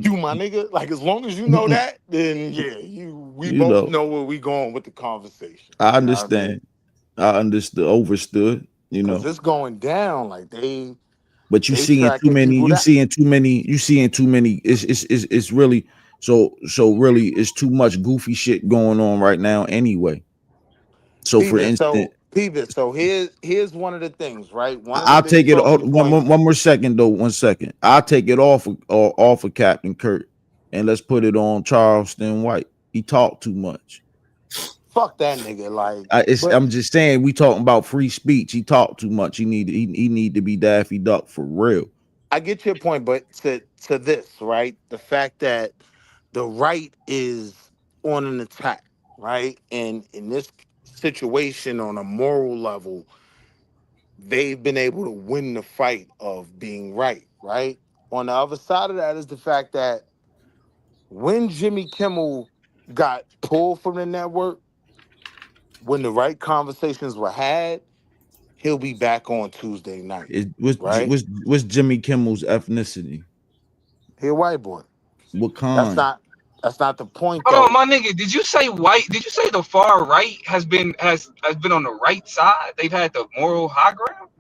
you my nigga, like as long as you know that, then yeah, we You both know, know where we going with the conversation. I You know what I mean? understand. I understood, overstood, you Cause know. it's going down. Like But they tracking people down. you seeing too many, it's really so really it's too much goofy shit going on right now anyway. So for instance, Peep it. So here's one of the things, right? One of the I'll big take it talking points. one more second though, 1 second. I'll take it off of Captain Kirk and let's put it on Charleston White. He talked too much. Fuck that nigga. Like, but I'm just saying we talking about free speech. He talked too much. He need to be Daffy Duck for real. I get your point, but to this, right? The fact that the right is on an attack, right? And in this situation on a moral level, they've been able to win the fight of being right, right? On the other side of that is the fact that when Jimmy Kimmel got pulled from the network, when the right conversations were had, he'll be back on Tuesday night, It right? was Jimmy Kimmel's ethnicity. He a white boy. What That's kind? not the point Hold on, though. my nigga. Did you say white? Did you say the far right has been on the right side? They've had the moral high ground.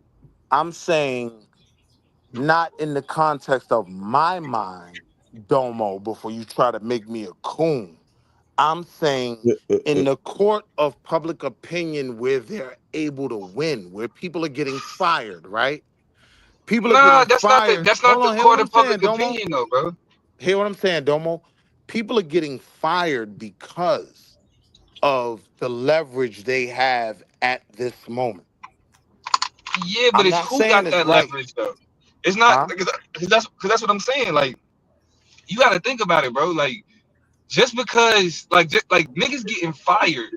I'm saying not in the context of my mind, Domo, before you try to make me a coon. I'm saying in the court of public opinion where they're able to win, where people are getting fired, right? People are Nah, getting fired. that's not Hold the on, hear what court I'm of public saying, Domo. opinion though, bro. Hear what I'm saying, Domo. People are getting fired because of the leverage they have at this moment. Yeah, but I'm it's not who saying got it's that right. leverage though. It's not Huh? because that's what I'm saying. Like you got to think about it, bro. Like just because just like niggas getting fired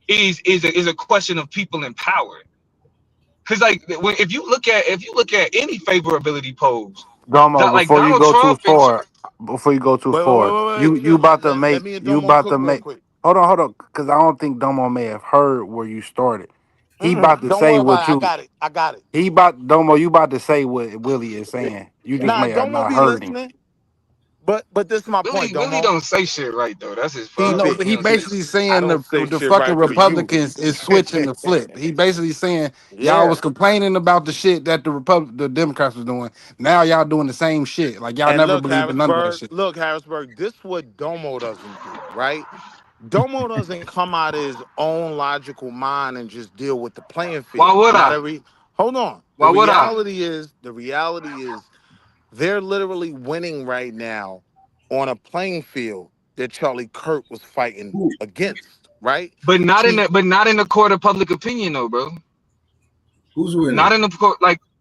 is a question of people in power. Cause like if you look at any favorability polls, Domo, that like before you Donald go too Trump and far, before you go too Wait, wait, far, wait, wait, you chill. about to Let make me and you Domo about cook to real make. quick. Hold on, because I don't think Domo may have heard where you started. He Mm-mm. about to Don't say worry about what it. I you. got it. I got it. He about Domo. You about to say what Willie is saying. You just Nah, may have Domo not be heard him. listening. But this is my point, Willie Domo. don't say shit right though. That's his Peep problem. No, it. but He he don't say basically shit. I saying don't say the shit fucking right for you. Republicans is switching the flip. He basically saying y'all Yeah. was complaining about the shit that the Democrats was doing. Now y'all doing the same shit. Like y'all And never look, believed in none of that Harrisburg. shit. Look, Harrisburg. This what Domo doesn't do, right? Domo doesn't come out of his own logical mind and just deal with the playing Why field. would Now I? hold on. Why would I? The reality is they're literally winning right now on a playing field that Charlie Kirk was fighting against, right? But not in See, the court of public opinion though, bro. Who's winning? Not in the court,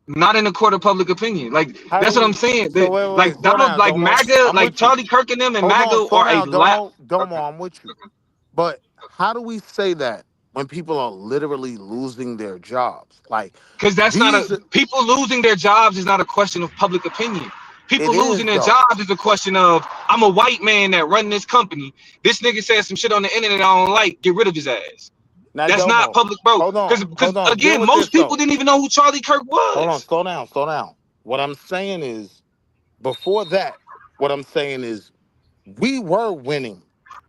not in the court of public opinion. Like how do that's what I'm we saying. so wait, Like slow Donald, down, like Domo. MAGA, I'm like with you. Charlie Kirk and them and Hold on, MAGA slow are a down, lap. Domo, I'm with you. But how do we say that when people are literally losing their jobs? Like Because that's not these, a people losing their jobs is not a question of public opinion. it People losing is their though. jobs is a question of I'm a white man that run this company. This nigga said some shit on the internet I don't like. Get rid of his ass. Now, That's not Domo, public, bro. Because hold on. Deal again, with this most people though. didn't even know who Charlie Kirk Hold on, was. slow down. What I'm saying is, before that, what I'm saying is, we were winning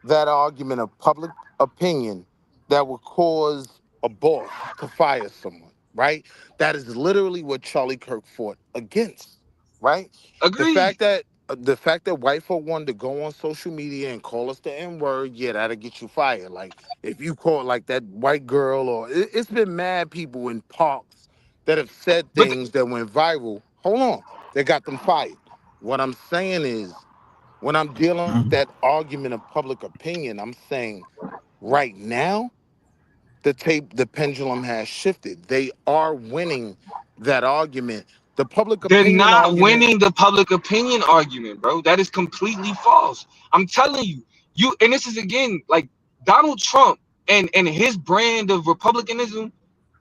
that argument of public opinion that would cause a boss to fire someone, right? That is literally what Charlie Kirk fought against, right? The Agreed. fact that white folk wanted to go on social media and call us the N word, yeah, that'll get you fired. Like if you call like that white girl, or it's been mad people in parks that have said But things that went viral. Hold on, they got them fired. What I'm saying is, when I'm dealing with that argument of public opinion, I'm saying right now the pendulum has shifted. They are winning that argument. The public they're opinion not argument, winning the public opinion argument, bro. That is completely false. I'm telling you, and this is again like Donald Trump and his brand of republicanism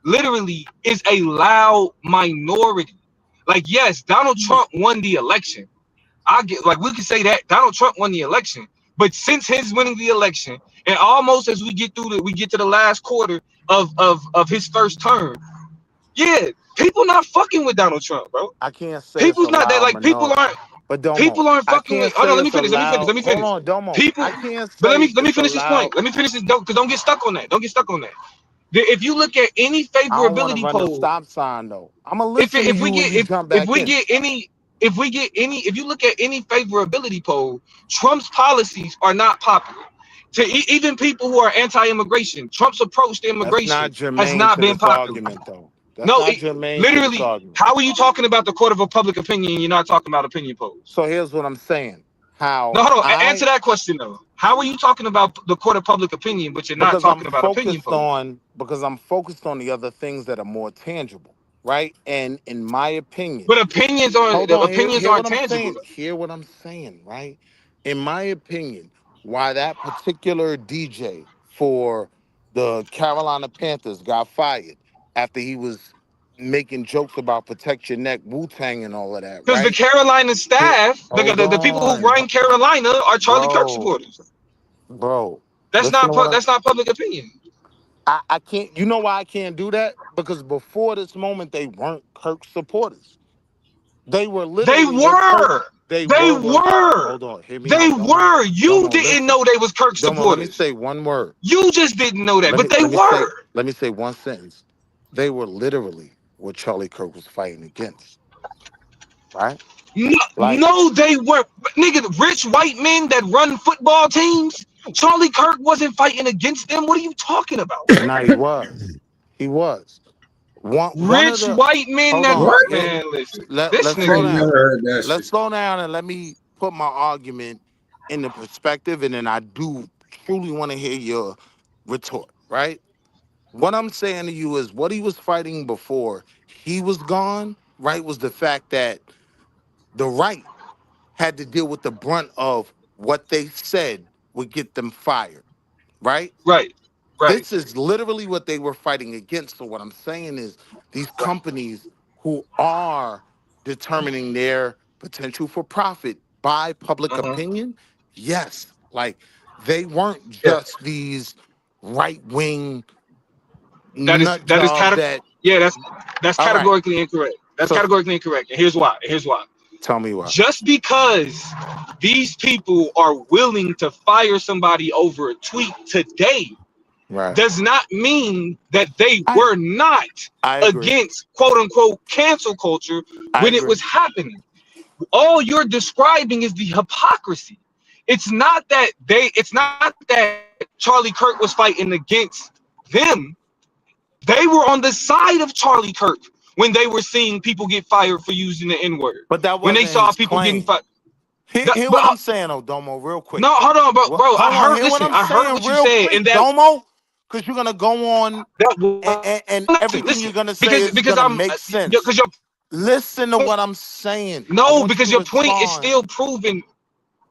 literally is a loud minority. Like, yes, Donald Trump won the election. I get like we can say that Donald Trump won the election, but since his winning the election, and almost as we get to the last quarter of his first term, yeah, people not fucking with Donald Trump, bro. I can't say it's People's a not that loud like minority. But Domo, people aren't I fucking with. can't Oh no, say it's a loud. Let me Hold finish. on, Domo. People, I can't but say let me it's a finish this point. loud. Let me finish this because don't get stuck on that. Don't get stuck on that. If you look at any I don't want to favorability run the poll, stop sign though. I'm gonna listen to if we you when get you jump if back we in. get any if you look at any favorability poll, Trump's policies are not popular. To even people who are anti-immigration, Trump's approach to That's immigration not has germane not to been this popular. argument though. That's No, not germane to this literally, argument. how are you talking about the court of a public opinion and you're not talking about opinion polls? So here's what I'm saying. No, How hold on. Answer I that question though. How are you talking about the court of public opinion, but you're not talking about opinion polls? because I'm focused on the other things that are more tangible, right? And in my opinion, But hold on, opinions hear aren't what I'm tangible. saying. Hear what I'm saying, right? In my opinion, why that particular DJ for the Carolina Panthers got fired after he was making jokes about protect your neck, Wu-Tang and all of that, Because the right? Carolina staff, Hold the people who on, run Carolina are Charlie Kirk bro, supporters. bro. Listen to That's not public opinion. I can't. You know why I can't do that? Because before this moment, they weren't Kirk supporters. They were They literally what Kirk. were. They They were what. were. Hold on, hear me They out, Domo. were. You Domo, didn't listen. know they was Kirk Domo, let me supporters. say one word. You just didn't know that, but they were. Let me say one sentence. They were literally what Charlie Kirk was fighting against, right? No, Like, no, they weren't. Nigga, rich white men that run football teams. Charlie Kirk wasn't fighting against them. What are you talking about? nah, he was. He was. One of Rich the. white men Hold that on. What? man, listen. Let This let's I slow nigga ain't here. down. never heard that Let's shit. slow down and let me put my argument in the perspective, and then I do truly want to hear your retort, right? What I'm saying to you is what he was fighting before he was gone, right, was the fact that the right had to deal with the brunt of what they said would get them fired, right? Right. Right. This is literally what they were fighting against. So what I'm saying is these companies who are determining their potential for profit by public opinion, yes, like they weren't Yeah. just these right-wing That is nut jobs that, that's all right. categorically incorrect. That's So categorically incorrect. And here's why. Here's why. tell me why. Just because these people are willing to fire somebody over a tweet today Right. does not mean that they I were not I agree. against quote unquote cancel culture I when it agree. was happening. All you're describing is the hypocrisy. It's not that Charlie Kirk was fighting against them. They were on the side of Charlie Kirk when they were seeing people get fired for using the N-word. But that When they wasn't saw his people getting claim. fired. Hear what I'm saying, though, Domo, real quick. No, hold on, Well, bro. hold on, hear what I'm I heard saying what you real said, quick, and that Domo, because you're gonna go on and everything listen you're gonna say because is gonna I'm make sense. because your Listen to what I'm saying. I no want you because to your point is respond. still proven.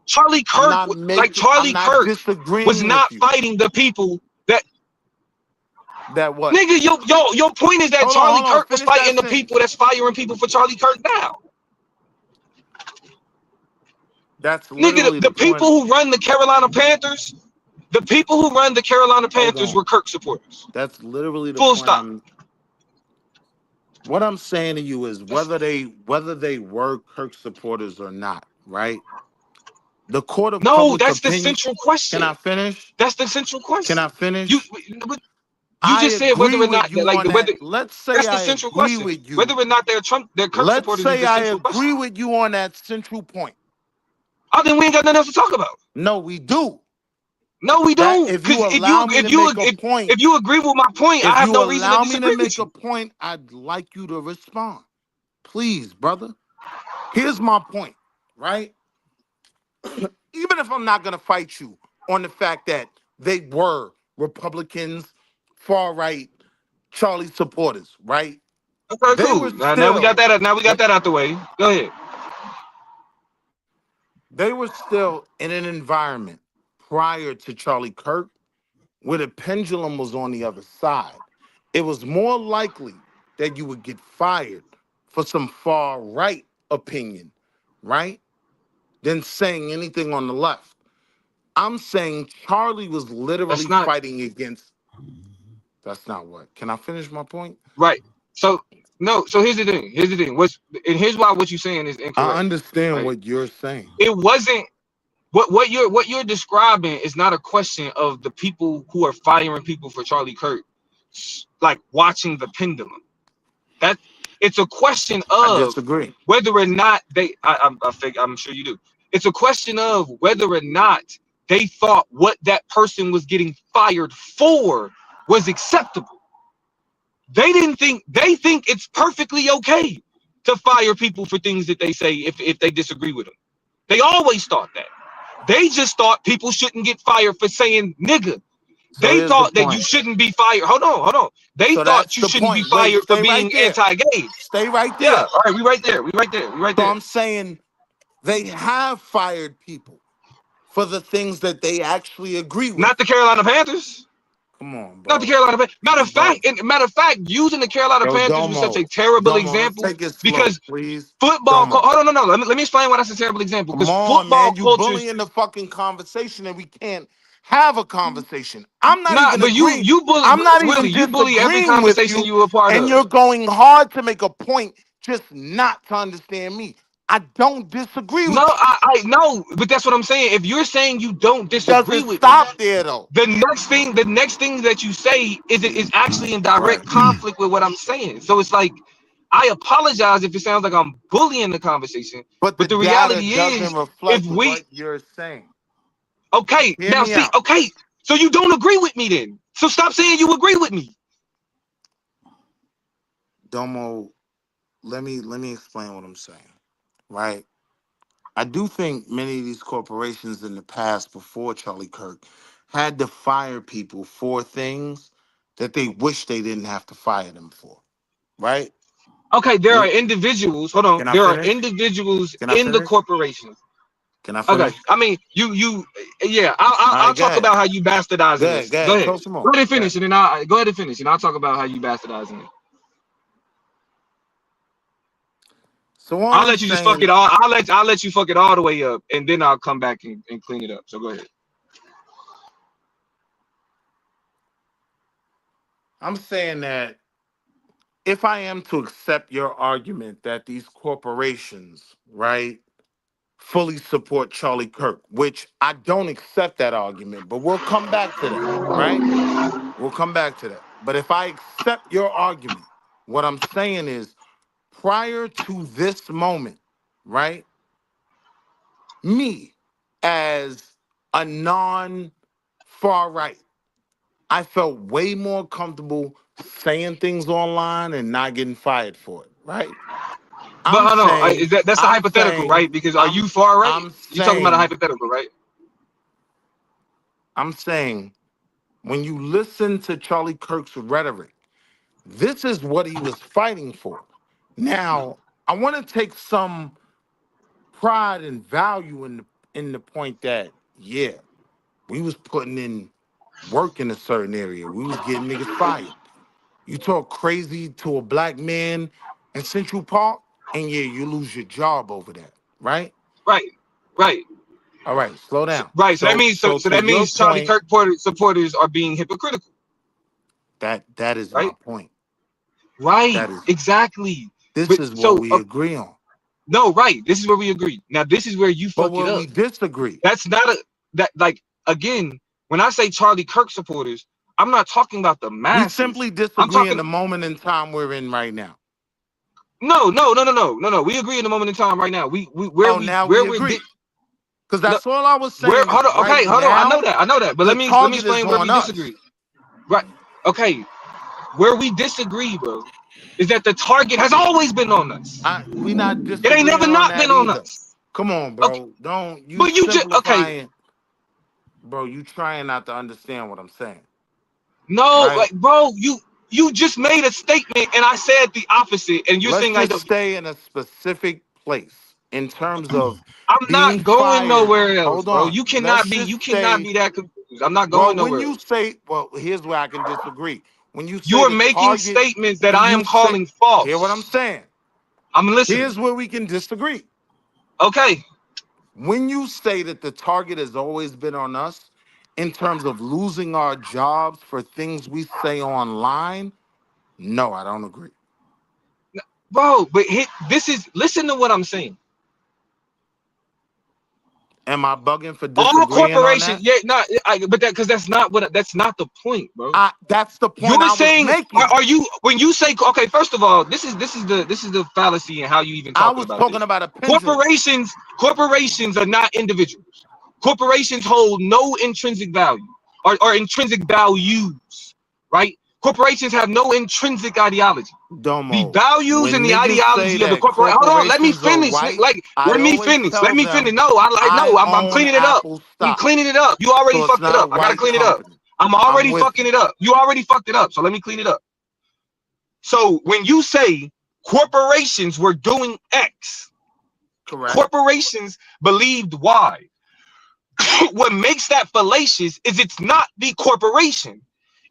Charlie I'm Kirk, not like making. I'm Charlie not Kirk, was disagreeing with not you. fighting the people that That what? nigga. Your point is that Charlie Hold on. Kirk was Finish that fighting the sentence. people that's firing people for Charlie Kirk now. That's Nigga, literally the the people point. who run the Carolina Panthers, the people who run the Carolina Hold Panthers on. were Kirk supporters. That's literally the Full point. stop. What I'm saying to you is whether they were Kirk supporters or not, right? The court of No, public that's the opinion. central Can question. I finish? That's the central Can question. I You finish? you I just said whether agree or not with you like on that. whether Let's say that's the I central agree question. with you. Whether or not they're Kirk Let's supporters is say the I central agree question. with you on that central point. Oh, then we ain't got nothing else to talk about. No, we do. No, we That don't. if Because you allow me to make a point, if you agree with my point, I if have you no reason to allow me to disagree with make a you. point, I'd like you to respond. Please, brother. Here's my point, right? Even if I'm not gonna fight you on the fact that they were Republicans, far right, Charlie supporters, right? Okay, They cool. were Now we got still that. Now we got that out the way. Go ahead. they were still in an environment prior to Charlie Kirk where the pendulum was on the other side. It was more likely that you would get fired for some far right opinion, right? Than saying anything on the left. I'm saying Charlie was literally That's not fighting against. That's not what. Can I finish my point? right. So no. So here's the thing. Here's why what you're saying is I incorrect. understand Right. what you're saying. It wasn't what you're describing is not a question of the people who are firing people for Charlie Kirk, like watching the pendulum. That it's a question I of disagree. whether or not they. I'm sure you do. It's a question of whether or not they thought what that person was getting fired for was acceptable. They didn't think. They think it's perfectly okay to fire people for things that they say if they disagree with them. They always thought that. They just thought people shouldn't get fired for saying nigga. So They here's the thought that you point. shouldn't be fired. Hold on. They So thought that's you the shouldn't be point. Wait, fired for stay right being there. anti-gay. Stay right Yeah, there. all right, we right there. We right So there. I'm saying they have fired people for the things that they actually agree with. Not the Carolina Panthers. Come on, Not the bro. Carolina Panthers. Bro. Matter of fact, using the Carolina Yo, Panthers was such a terrible Domo, let's example take it slow, because please. football. Domo. Hold on, no. Let me explain why that's a terrible example. Come Because on, football man. You cultures. bullying the fucking conversation and we can't have a conversation. I'm not Nah, even but agreeing. you bully I'm not even Willie. You bully every disagreeing with conversation you, you were a part and of. you're going hard to make a point just not to understand me. I don't disagree No, with you. I know, but that's what I'm saying. If you're saying you don't disagree Doesn't with me, stop there though. the next thing that you say is actually in Right. direct conflict with what I'm saying. So it's like I apologize if it sounds like I'm bullying the conversation, But the but the data reality is doesn't if reflect we what you're saying. okay, Hear now me see, out. okay, so you don't agree with me then. So stop saying you agree with me. Domo, let me explain what I'm saying. Right? I do think many of these corporations in the past, before Charlie Kirk, had to fire people for things that they wish they didn't have to fire them for. Right? Okay, there are individuals. Hold on. Can I There are finish? individuals Can I in the finish? corporation. Can I Okay, finish? I mean, yeah. All I'll right, go talk ahead. about how you bastardizing this. Go Go ahead. ahead. Close them Go on. ahead and Go finish, ahead. and then I'll go ahead and finish, and I'll talk about how you bastardizing it. So all I'll I'm let you just fuck it saying, all. I'll let you fuck it all the way up, and then I'll come back and clean it up. So go ahead. I'm saying that if I am to accept your argument that these corporations, right, fully support Charlie Kirk, which I don't accept that argument, but we'll come back to that, right? We'll come back to that. But if I accept your argument, what I'm saying is prior to this moment, right, me as a non far right, I felt way more comfortable saying things online and not getting fired for it, right? But I'm hold on, saying, that's a I'm hypothetical, saying, right? Because are you far right? I'm You're talking about a saying, hypothetical, right? I'm saying, when you listen to Charlie Kirk's rhetoric, this is what he was fighting for. Now, I want to take some pride and value in the point that, yeah, we was putting in work in a certain area. We was getting niggas fired. You talk crazy to a black man in Central Park, and yeah, you lose your job over that, right? Right, right, All right, slow down. right. So that So, means so so so to that your means Charlie point, Kirk supporters are being hypocritical, that is my right? point. Right, That is exactly. this But is what so we agree on. no, right. This is where we agree. Now this is where you But fuck it where up. we disagree, That's not a that like again. When I say Charlie Kirk supporters, I'm not talking about the we masses. simply I'm disagree in talking the moment in time we're in right now. no. We agree in the moment in time right now. Oh, now Where we we're agree. Because no, that's all I was where saying is right hold on. now, I know that. But the let me target is explain where on we us. disagree. Right. Okay. Where we disagree, bro, is that the target has always been on us. We not It ain't never disagreeing on not been that on either. us. Come on, Okay. bro. Don't you But you just okay. simplifying, bro. You trying not to understand what I'm saying, No, right? like, bro, you just made a statement and I said the opposite, and you're Let's saying I just don't. stay in a specific place in terms of I'm being not going fired. nowhere else, Hold bro. on. You Let's cannot just be say, that confused. I'm not well, going when nowhere you else. say, well, here's where I can disagree. When you say You're the making target, statements that when I you am say, calling hear what I'm false. saying. I'm listening. Here's where we can disagree. Okay. When you say that the target has always been on us in terms of losing our jobs for things we say online, no, I don't agree. Bro, but listen to what I'm saying. Am I bugging for All disagreeing on corporations, that? yeah, but that's not the point, bro. That's the point You're I was saying, making. are you when you say okay? First of all, this is the fallacy in how you even I talking was about talking this. about a pendulum. Corporations are not individuals. Corporations hold no intrinsic value or intrinsic values, right? Corporations have no intrinsic ideology. The Domo, values and when the niggas say ideology of the that corporate. Hold on, let me corporations are finish. white, I Let me always finish. Let tell me finish. them No, I I'm own cleaning it up. Apple I'm stock. cleaning it up. You already So it's fucked it not a up. I gotta white clean it up. company. I'm I'm already with fucking you. it up. You already fucked it up. So let me clean it up. So when you say corporations were doing X, Correct. corporations believed Y. What makes that fallacious is it's not the corporation.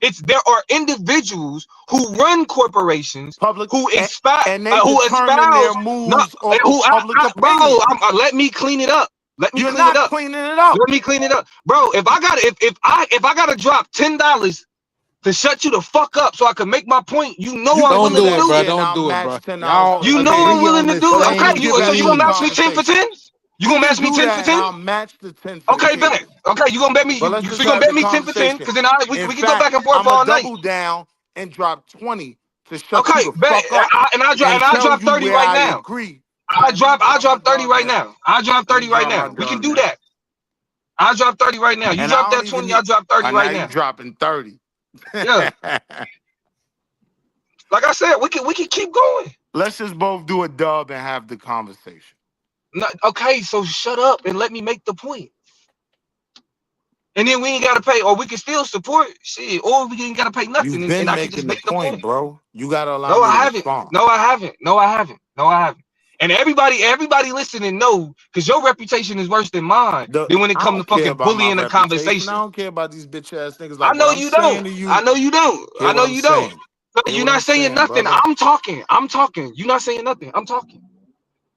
It's there are individuals who run corporations Public who and they determine their not moves off of who public bro. opinion. Let me clean it up. Let me You're clean it not up. cleaning it up. Let me clean it up, bro. If I gotta drop $10 to shut you the fuck up so I can make my point, you know You I'm can Don't do willing to do it, that, do bro. it. yeah, and Don't I'll do it, bro. match $10 Y'all You a know day. I'm agree on willing to the do But it. let's same Okay, just get so back you to gonna the match me 10 for 10? conversation. You You gonna can match me do 10 for that, and 10? I'll match the 10 for the Okay, bet. kids. Okay, you gonna bet me. But let's So just you gonna have bet the me 10 for 10? conversation. Because then In we can go back fact, and forth I'm a all night. double down and drop 20 to shut you Okay, the bet. fuck up and I tell drop you 30 where right I now. agree. All right, let me I drop my drop 30 dub right now. now. I drop Let me 30 right drop my now. We can dub do now. that. I drop 30 right now. You And I drop don't that even 20, I need. drop 30 Now right you now. dropping 30. Yeah. Like I said, we can keep going. Let's just both do a dub and have the conversation. Okay, so shut up and let me make the point. And then we ain't gotta pay, or we can still support shit, or we ain't gotta pay nothing, You've and been I can just making the make the point, point. bro. You gotta allow No, me I to haven't. respond. No, I haven't. No, I haven't. No, I haven't. And everybody listening know, because your reputation is worse than mine. Then when it I comes to don't care fucking about my bullying a reputation. I conversation, don't care about these bitch ass niggas. I Like what know I'm you saying don't. to I you. know you don't. Hear I what know I'm you don't. saying. So Hear you're what not I'm saying saying, nothing. brother. I'm talking. You're not saying nothing. I'm talking.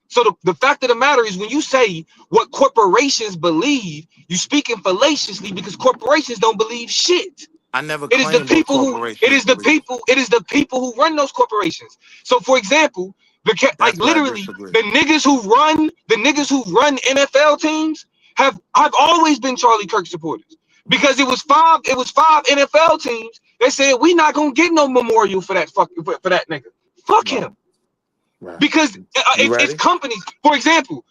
So the fact of the matter is, when you say what corporations believe, you speaking fallaciously because corporations don't believe shit. I never It is the claimed what people who corporations believe. it is the people who run those corporations. So for example, like That's where I literally disagree. the niggas who run NFL teams have always been Charlie Kirk supporters. Because it was five NFL teams that said we not gonna get no memorial for that for that nigga. Fuck Right. him. Right. Because You it's ready? companies. For example,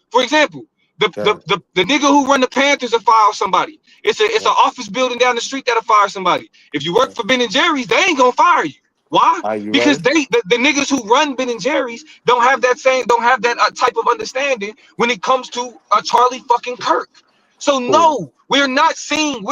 Yeah. the nigga who run the Panthers will fire somebody. It's an office building down the street that'll fire somebody. If you work for Ben and Jerry's, they ain't gonna fire you. Why? Are you Because ready? the niggas who run Ben and Jerry's don't have that type of understanding when it comes to Charlie fucking Kirk. So Cool. no, we're not saying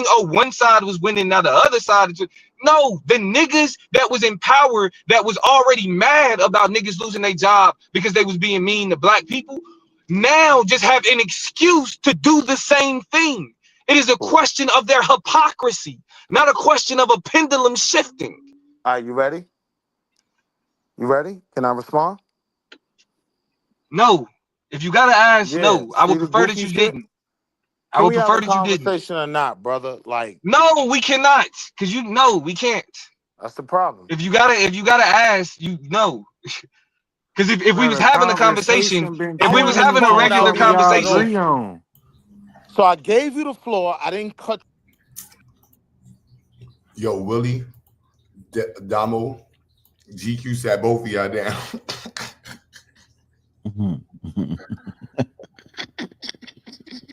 oh, one side was winning, now the other side is. No, the niggas that was in power that was already mad about niggas losing their job because they was being mean to black people, now just have an excuse to do the same thing. It is a Cool. question of their hypocrisy, not a question of a pendulum shifting. Are you ready? You ready? Can I respond? No, if you gotta ask, Yeah. no, I See would the prefer that goofy you shit? didn't. I Can would we have prefer a that you didn't. conversation or not, brother? Like, No, we cannot, because you know we can't. that's the problem. If you gotta ask, you know. Because if we Man, was the having a conversation, conversation been if I we was want to having a respond to regular something y'all conversation, agree on. So I gave you the floor. I didn't cut. Yo, Willie, Damo, GQ sat both of y'all down.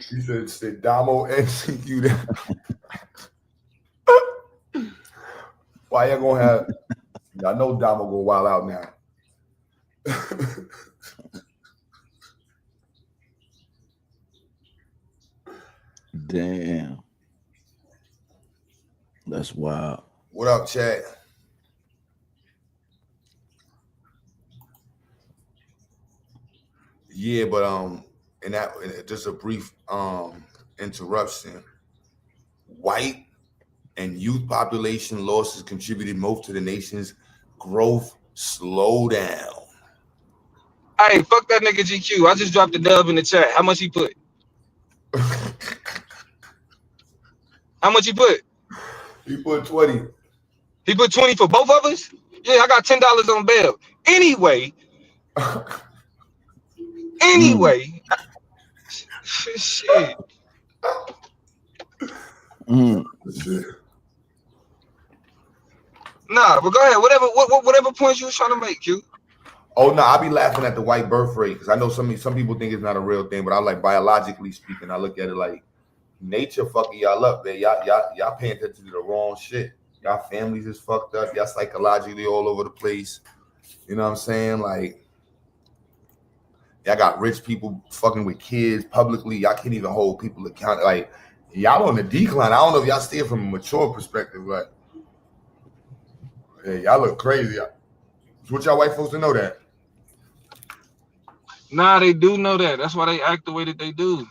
He said Damo and GQ down. Why y'all gonna have? I know Damo gonna wild out now. Damn. That's wild. What up, Chad? Yeah, but and just a brief interruption. White and youth population losses contributed most to the nation's growth slowdown. hey, fuck that nigga GQ. I just dropped the dub in the chat. How much he put? How much he put? He put 20. He put 20 for both of us? Yeah, I got $10 on bail. Anyway, shit. Nah, but go ahead. Whatever points you was trying to make, Q. Oh no, I be laughing at the white birth rate because I know some people think it's not a real thing, but I like biologically speaking, I look at it like nature fucking y'all up, man. Y'all paying attention to the wrong shit. Y'all families is fucked up. Y'all psychologically all over the place. You know what I'm saying? Like, y'all got rich people fucking with kids publicly. Y'all can't even hold people accountable. Like, y'all on the decline. I don't know if y'all see it from a mature perspective, but hey, y'all look crazy. What y'all white folks to know that? Nah, they do know that. That's why they act the way that they do.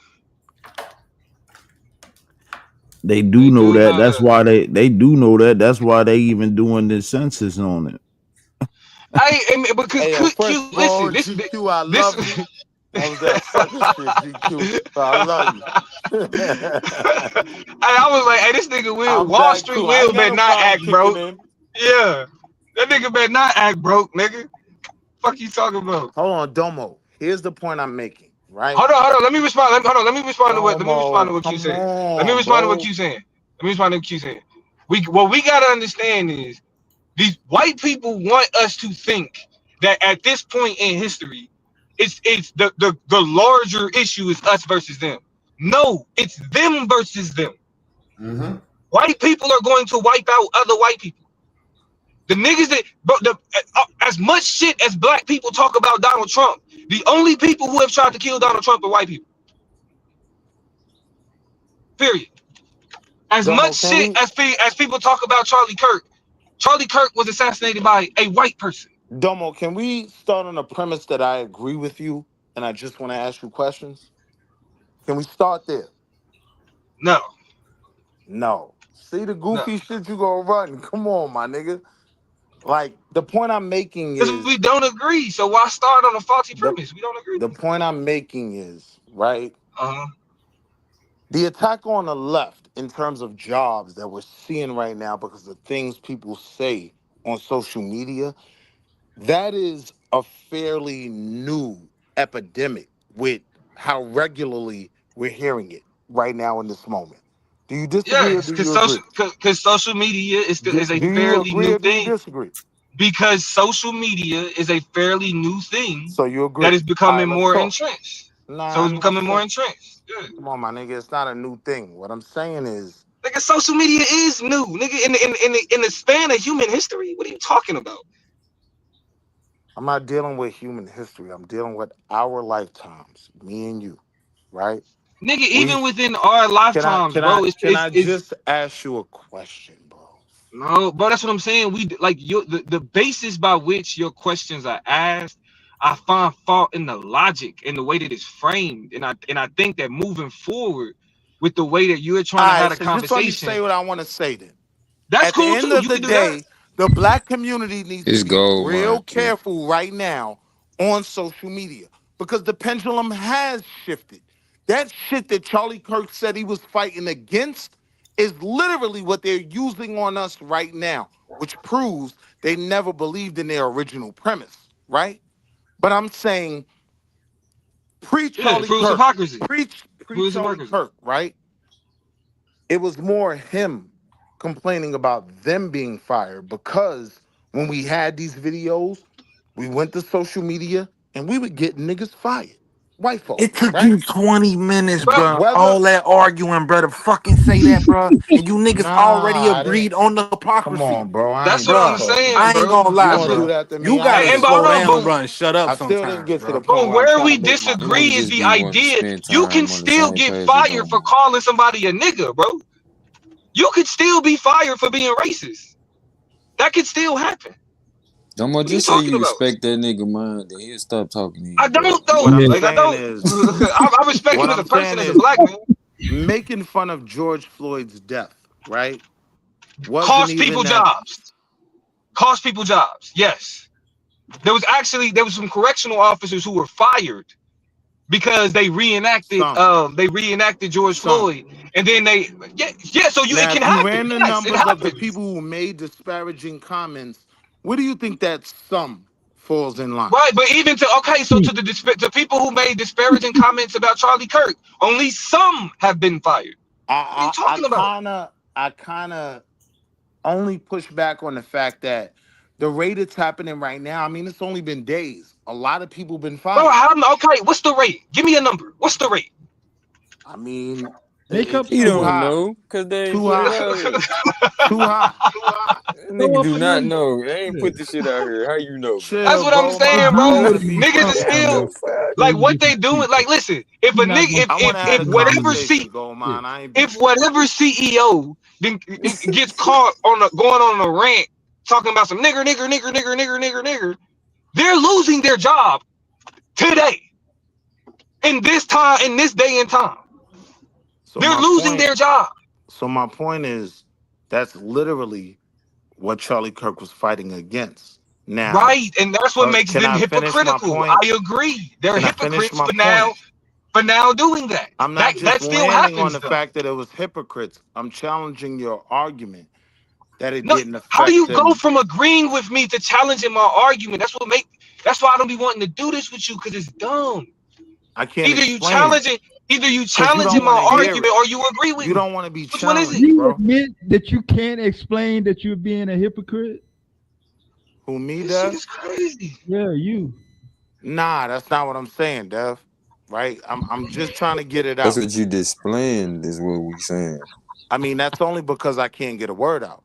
They do know that. That's why they do know that. That's why they even doing the census on it. Because Hey, Q, first of all, GQ, I love you. That was that sucker shit, GQ. I love you. I was like, hey, this nigga I'm Wall back Street too. I Will ain't got better no not problem act kicking broke. in. Yeah. That nigga better not act broke, nigga. Fuck you talking about? Hold on, Domo. Here's the point I'm making, right? Hold on. Let me respond. Let me respond to what Domo, Q come said. Let me on, respond to what bro. Q saying. What we gotta understand is these white people want us to think that at this point in history, it's the larger issue is us versus them. No, it's them versus them. Mm-hmm. White people are going to wipe out other white people. The niggas that, as much shit as black people talk about Donald Trump, The only people who have tried to kill Donald Trump are white people. Period. As Domo, much can shit we as people talk about Charlie Kirk was assassinated by a white person. Domo, can we start on a premise that I agree with you and I just want to ask you questions? Can we start there? No. No. See the No. goofy shit you gonna run. Come on, my nigga. Like the point I'm making Because is we don't agree. So why start on a faulty the premise? We don't agree. the point I'm making is, right? Uh-huh. The attack on the left in terms of jobs that we're seeing right now because of things people say on social media, that is a fairly new epidemic with how regularly we're hearing it right now in this moment. Do you disagree or Yes, do you agree? because social media is a Do you fairly agree new or do you thing. disagree? Because social media is a fairly new thing So you that agree. is All right, becoming let's more talk. entrenched. Nah, So I it's never becoming more said. entrenched. Yeah. Come on, my nigga. It's not a new thing. What I'm saying is, Nigga, social media is new. Nigga, in the span of human history, what are you talking about? I'm not dealing with human history. I'm dealing with our lifetimes, me and you, right? Nigga, We even within our can I lifetimes, can I bro, can I just ask you a question, bro? no, bro, that's what I'm saying. We like the basis by which your questions are asked. I find fault in the logic and the way that it's framed, and I think that moving forward with the way that you're All trying to right, have a so just let me conversation, say what I want to say then. that's At the cool end too. of You the can do that. day, the black community needs to It's be gold real mine too. careful right now on social media because the pendulum has shifted. That shit that Charlie Kirk said he was fighting against is literally what they're using on us right now, which proves they never believed in their original premise, right? But I'm saying pre Yeah, it Charlie proves Kirk, hypocrisy. It pre proves Charlie hypocrisy. Kirk, right? It was more him complaining about them being fired because when we had these videos, we went to social media and we would get niggas fired. White It folks, took right? you 20 minutes, Bro, bro. Whether All that arguing, bro, to fucking say that, bro. And you niggas already nah, I didn't. agreed on the Come hypocrisy. on, bro. I that's ain't what done I'm Bro, talking. saying, I ain't bro. gonna You lie, want to do bro. that to me? You I gotta ain't And doing but hold slow that. on, down, bro, and shut up I still didn't sometimes, get to the bro. point where I'm where trying to we make my Niggas disagree point. is just the be wanting to idea spend you can time on the still same get page as fired for them. calling somebody a nigga, bro. You could still be fired for being racist. That could still happen. Don't What are you just say talking you about? respect that nigga mind, then he'll stop talking to I you, bro. don't though. What I'm Like I saying don't. is, I respect what him as I'm a person, saying as a is, black man. making fun of George Floyd's death, right? Wasn't Cost even people that. jobs. Cost people jobs. Yes. There was some correctional officers who were fired because Some. they reenacted George Some. Floyd, and then yeah. So it Now, can if you happen. ran the Yes, it numbers of the happens. people who made disparaging comments, where do you think that sum falls in line? Right, but even to so to people who made disparaging comments about Charlie Kirk, only some have been fired. What are you I talking about? kind of only push back on the fact that the rate it's happening right now. I mean, it's only been days. A lot of people been Bro, fired. what's the rate? Give me a number. What's the rate? I mean, Make up it's He too something. don't high. know, cause they ain't Too put it high. out here. Too high. Throw Nigga up do a not number. know. They ain't Yeah. put this shit out here. How you know, man? That's Chill, what I'm bro. They saying, I bro. want Google to be Niggas is Damn, transparent. still the fuck. so like you what get they the doing. people. Like, listen, if a You're not nigga, gonna I want to have if a whatever conversation. Go, yeah. man. I ain't if beefing. whatever CEO then gets caught going on a rant talking about some nigger, they're losing their job today in this day and time. So They're my losing point. their job. So my point is, that's literally what Charlie Kirk was fighting against. Now, Right, and that's what makes can them I finish my hypocritical. point? I agree. They're Can I finish hypocrites my for point? now doing that. I'm That not just that still landing on happens the though. fact that it was hypocrites. I'm challenging your argument that it No, didn't how do affect you go them. from agreeing with me to challenging my argument? That's why I don't be wanting to do this with you because it's dumb. I can't Either you explain it challenging, either you because you don't challenging want to my hear argument it. or you agree with You me. don't want to be Which one is it? challenged, You bro. admit that you can't explain that you're being a hypocrite? Who, me, This shit Dev? is crazy. Yeah, you. Nah, that's not what I'm saying, Dev. Right? I'm just trying to get it That's out. what you displaying, is what we saying. I mean, that's only because I can't get a word out.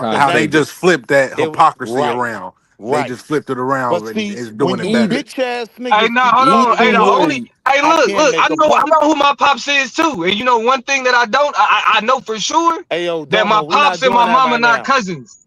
something how they negative. just flipped that It hypocrisy right, around. They right. just flipped it But around and see, is when doing it you better. bitch ass Hey, niggas now keep hold on. Hey, using the only. words, Hey, I look, can't look. make a I point. know who my pops is too. And you know one thing that I don't. I know for sure Hey yo, that my Domo, we pops not and doing my that mama right not now. cousins.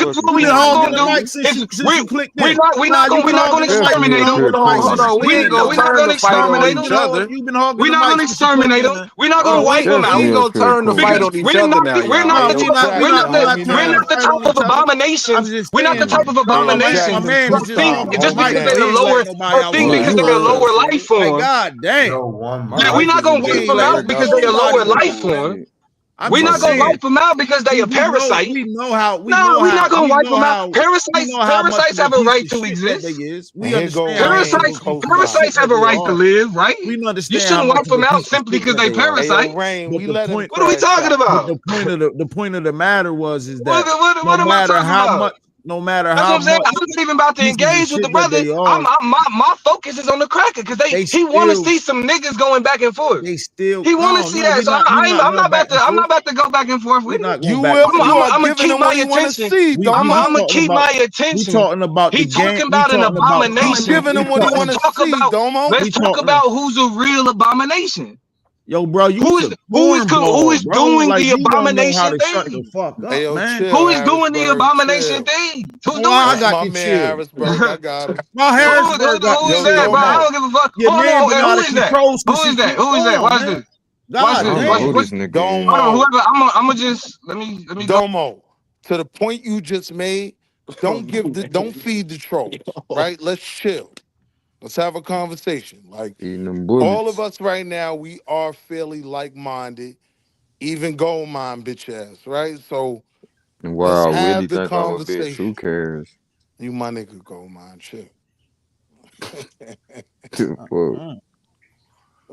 Because what You've we been not hogging gonna the do mic since is you clicked we're in. not we're Nah, not gonna you've we're been not gonna hogging the mic. Definitely exterminate ain't them. Hold on, Christian, hold man. on. We We're ain't gonna not turn gonna the fight on exterminate each them. other. other. You've been hogging We're the not mic gonna since you clicked exterminate in. them. We're not Hold gonna on, wipe wait. them We out ain't Definitely gonna ain't turn the Christian. fight because on each other now, we're y'all. not No, the Hey, we type not. chat. We we're not. not We the not we're turning not the fight type on of each other. I'm abominations. just We're not the saying. type of Hold on, abominations my man or was just think hogging the just mic, because bro. they're He the ain't lower letting nobody or else think Nah, finish because you they're the talking. heard. lower life Like, form. god damn. Yo, one Yeah, mic. we're not gonna He wipe ain't them letting out Word up. because they're a nobody lower life finish, form. man. We're not gonna wipe them out because they a parasite. We know how. We're not gonna wipe them out. Parasites Have a right to exist. We understand. Parasites have a right to live, right? We understand. You shouldn't wipe them out simply because they parasites. What are we talking about? The point of the matter is that what am I talking about? No matter That's how what I'm saying. much I'm not even about to engage with the brother. My focus is on the cracker because he want to see some niggas going back and forth. He want to see that. So I'm not about to go back and forth with him. You will. I'm gonna keep my attention. I'm gonna keep my attention. Talking about he talking about an abomination. Giving him what he want to see, Domo. Let's talk about who's a real abomination. Yo, bro, who is doing the abomination thing? Who is doing the abomination thing? Who's doing I it? got my man Harrisburg. I got him. Harrisburg. Who is that, bro? I don't give a fuck. Who is that? Who is that? Who is that? Watch this. Watch this. Domo. Hold on, whoever. I'm gonna just let me Domo. To the point you just made, don't feed the trolls, right? Let's chill. Let's have a conversation. Like all of us right now, we are fairly like-minded, even gold-mind bitch ass, right? So wow, let's have really the think I'm a bitch? conversation. Who cares? You my nigga gold-mind, chill.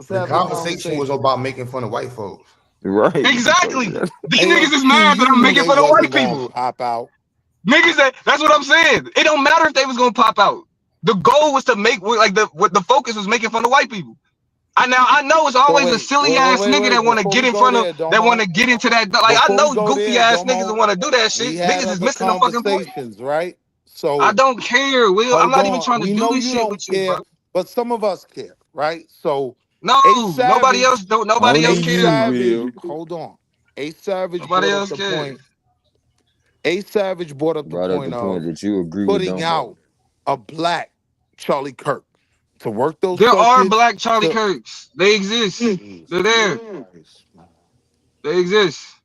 The conversation was about making fun of white folks. Right. Exactly. These niggas is mad that I'm making fun of white people. Pop out. Niggas that's what I'm saying. It don't matter if they was gonna pop out. The goal was to make the focus was making fun of white people. I know it's always a silly ass nigga that want to get in front of that want to get into that. Like I know goofy ass niggas that want to do that shit. Niggas is missing the fucking point. Right? So I don't care, Will. I'm not even trying to do this shit with you, bro. But some of us care, right? So no, nobody else don't. Nobody else cares. Hold on. A Savage nobody else cares. Point. A Savage brought up the point of that you agree putting with out a black Charlie Kirk to work those. There are black Charlie Kirks. They exist. They're there. They exist.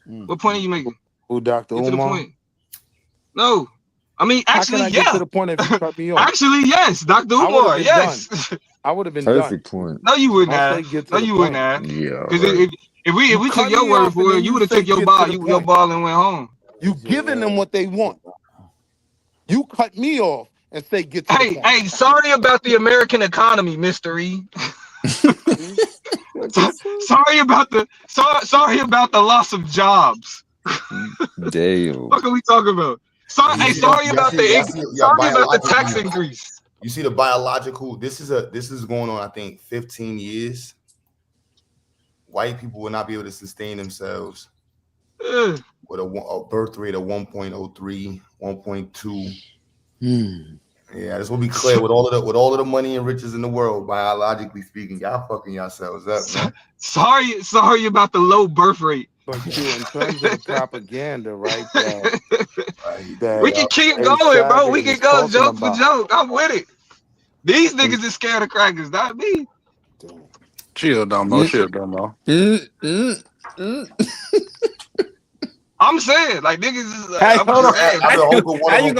What point are you making? Who, Dr. Get to the Umar? point. No. I mean, actually, How can I get to the point if you cut me off? Actually, yes, Dr. Umar, yes. I would have been perfect done. point. No, you wouldn't have. No, you wouldn't have. Yeah. Because if we took your word for it, you would have took your ball and went home. You giving them what they want. You cut me off and say get to the point. Hey, sorry about the American economy, Mr. E. sorry about the loss of jobs. Damn. What are we talking about? Sorry about the tax increase. You see the biological. This is going on. I think 15 years. White people will not be able to sustain themselves with a birth rate of 1.03, 1.2. Yeah, this will be clear with all of the money and riches in the world. Biologically speaking, y'all fucking yourselves up, man. Sorry about the low birth rate. But in terms of propaganda, right? We can keep going, bro. We can go joke for joke. I'm with it. These niggas is scared of crackers, not me. Chill, Domo. Chill, Domo. I'm saying, like niggas is. Hey, hold on. How you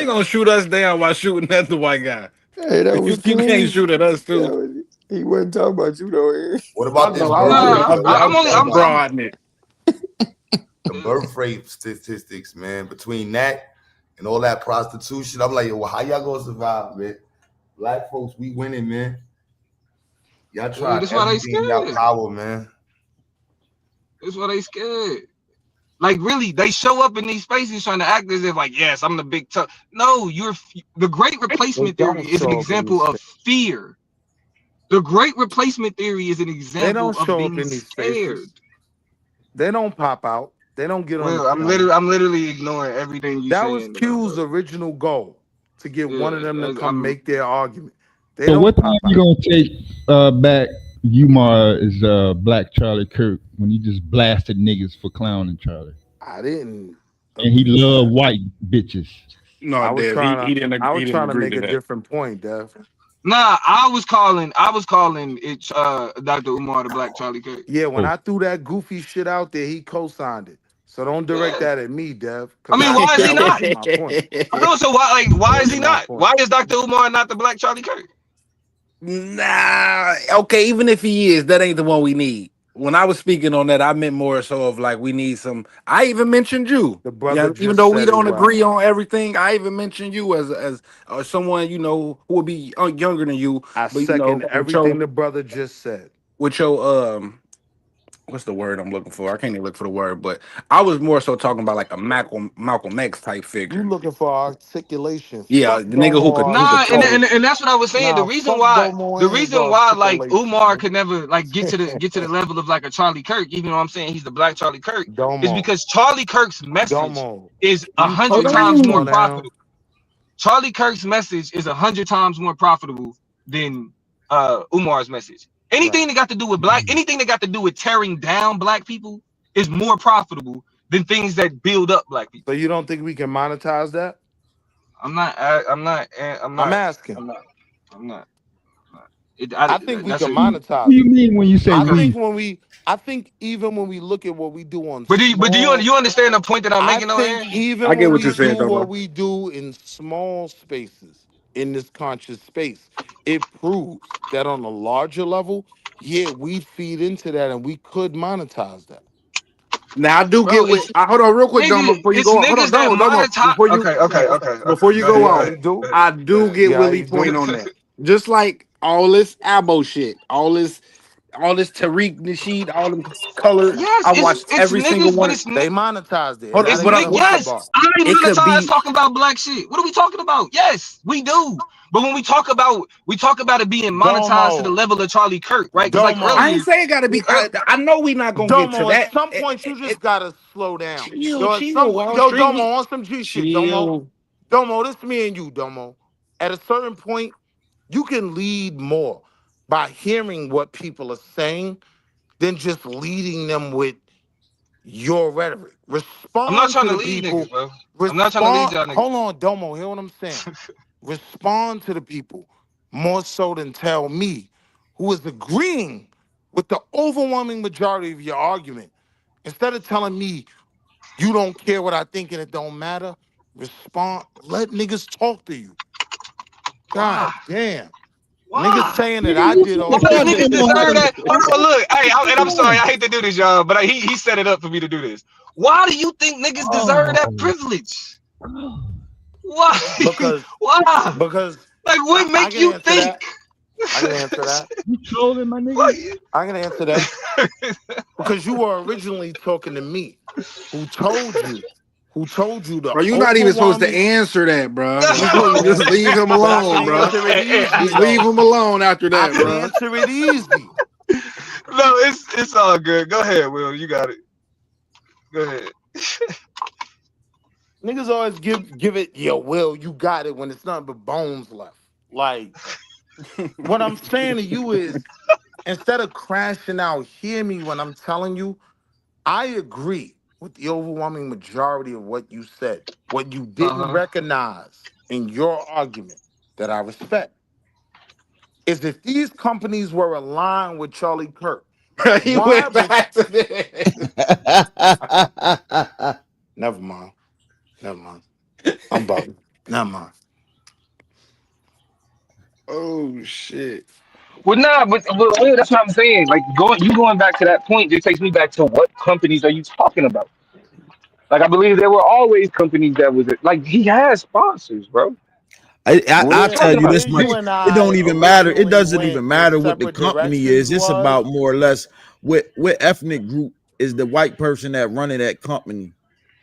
gonna shoot us down while shooting at the white guy? Hey, that was you can't shoot at us too. He wasn't talking about you though. What about this? I'm broadening it. The birth rate statistics, man, between that and all that prostitution, I'm like, well, how y'all gonna survive, man? Black folks, we winning, man. Y'all try everything in y'all power, man. That's why they scared. Like really, they show up in these spaces trying to act as if like, yes, I'm the big tough. No, the Great Replacement Theory is an example of fear. The Great Replacement Theory is an example of being scared. They don't pop out. They don't get on. Well, I'm literally ignoring everything you. That was Q's original goal, to get one of them to come make their argument. So what time you gonna take back Umar is Black Charlie Kirk when he just blasted niggas for clowning Charlie? I didn't. And he loved white bitches. No, I was Dev, trying he didn't. I was he trying didn't to agree make a different point, Dev. Nah, I was calling it Dr. Umar the Black Charlie Kirk. Yeah, when I threw that goofy shit out there, he co-signed it. So don't direct that at me, Dev. I mean, why is he not? I know, so why is he not? Why is Dr. Umar not the Black Charlie Kirk? Nah, okay, even if he is, that ain't the one we need. when I was speaking on that, I meant more so of like we need some. I even mentioned you. The brother Yeah, even just though we said it don't well. agree on everything, I even mentioned you as someone who would be younger than you, I but second everything the brother just said. with your what's the word I'm looking for? I can't even look for the word, but I was more so talking about like a Malcolm X type You figure. looking for articulation. Yeah, Fuck the nigga Domo who could Nah, and, talk. and articulation. and that's what I was saying. Nah, fuck Domo The and his reason why like articulation, Umar nigga. could never like get to the level of like a Charlie Kirk, even though I'm saying he's the black Charlie Kirk, is Domo. because Charlie Kirk's message Domo. is Can a you Hold hundred please times more slow on. down? profitable. Charlie Kirk's message is 100 times more profitable than Umar's message. Right. Anything that got to do with anything that got to do with tearing down black people is more profitable than things that build up black people. So you don't think we can monetize that? I'm not. I'm not. I'm I'm not. asking. I'm not. I'm not. I think we That's can it. What do monetize you it. mean when you say I think we? even when we look at what we do on But do you small, you understand the point that I'm I making though, think Aaron? I even get when what we you're do saying, what Domo. we do in small spaces in this conscious space, it proves that on a larger level, yeah, we feed into that and we could monetize that. Now I do Bro, get it's what. Hold on, real quick, Domo. Before you it's go on, hold on, niggas that Domo. monetize. Okay. Before you Go go See ahead. Go how on, he ahead. do? I Go do ahead. get See how he Willie's point do? on that. Just like all this Abo shit, all this Tariq Nasheed, all them color. Yes, I it's watched it's every single niggas, but one. it's They monetized it, and Hold now on, it's they but got Nick. a hookah Yes, bar. I it could monetize be. talking about black shit. What are we talking about? Yes, we do. But when we talk about it being monetized to the Domo, level of Charlie Kirk, right? Because like I Domo, ain't earlier, say it gotta be. I know we not gonna get to Domo. At that. some point, you just gotta slow down. Chill, Wall Street. Domo, on some G shit, Domo. Chill. Domo, this me and you, Domo. At a certain point, you can lead more by hearing what people are saying than just leading them with your rhetoric. I'm not Respond trying to to the lead people. niggas, bro. I'm not trying to lead Respond. y'all niggas. Hold on, Domo. Hear what I'm saying? Respond to the people more so than tell me, who is agreeing with the overwhelming majority of your argument. Instead of telling me you don't care what I think and it don't matter, respond. Let niggas talk to you. Why? God damn. Niggas Why? saying that Nigga, I you did Why all do this responded shit. niggas to That deserve Muhammad. that? Hold on, look. Hey, and I'm sorry, I hate to do this, y'all, but he set it up for me to do this. Why do you think niggas deserve that Oh, privilege? Why? because Why? because Like, what I make can you answer think? that. I can answer that. you trolling my nigga? Why? I can answer that. Because you were originally talking to me, who told you, the Bro, you're not even supposed to overwhelming. answer that, bro. Let me tell you, Just man. leave him But I can alone, bro. answer it easy Just leave though. him alone after I that, can bro. answer it easy. No, it's all good. Go ahead, Will. You got it. Go ahead. Niggas always give it, yo, Will, you got it when it's nothing but bones left. Like, what I'm saying to you is, instead of crashing out, hear me when I'm telling you, I agree with the overwhelming majority of what you said. What you didn't Uh-huh. recognize in your argument that I respect is if these companies were aligned with Charlie Kirk, He why went would back to this. never mind. Never mind. I'm bugging. Never mind. Oh shit. Well, nah, but Will, that's what I'm saying. Like going back to that point just takes me back to what companies are you talking about? Like I believe there were always companies that was like he has sponsors, bro. What are you I'll tell talking you about? this Where much. you and It don't I even matter. It originally doesn't went even in matter what the separate company directions is. It's was about more or less what ethnic group is the white person that running that company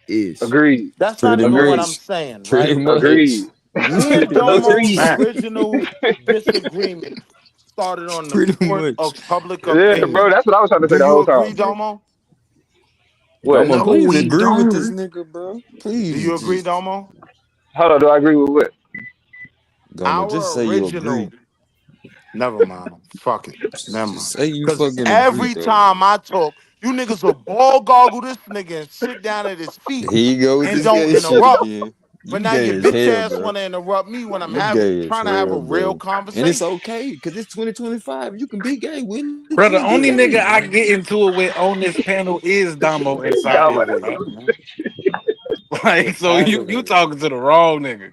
is. Agreed. that's not Pretty even what Agreed. I'm much. saying, Pretty right? much. Agreed. Me and Domo's Agreed. Fact. original disagreement started on the Pretty court much. of public Yeah, bro. opinion. That's what I was trying to say Do the you whole agree, time. Domo? What? Domo, No, please we agree with this don't. nigga, bro. Do Please, you agree, just Domo? Hold on. Do I agree with what? Domo, just Our say you agree. original. Never mind. Fuck it. Never Just mind. say you Because fucking agree, every Domo. time I talk, you niggas will ball goggle this nigga and sit down at his feet Here you go with and this don't gay shit interrupt. again. But You now your gay as bitch hell, ass bro. want to interrupt me when I'm You gay as trying to have a hell, real bro. And it's conversation. okay, because it's 2025. You can be gay, Willie. Bro, the Just be only gay, nigga I man. get into it with on this panel is Damo inside Y'all this better bitch. go. Like, so Had you it you is. talking to the wrong nigga.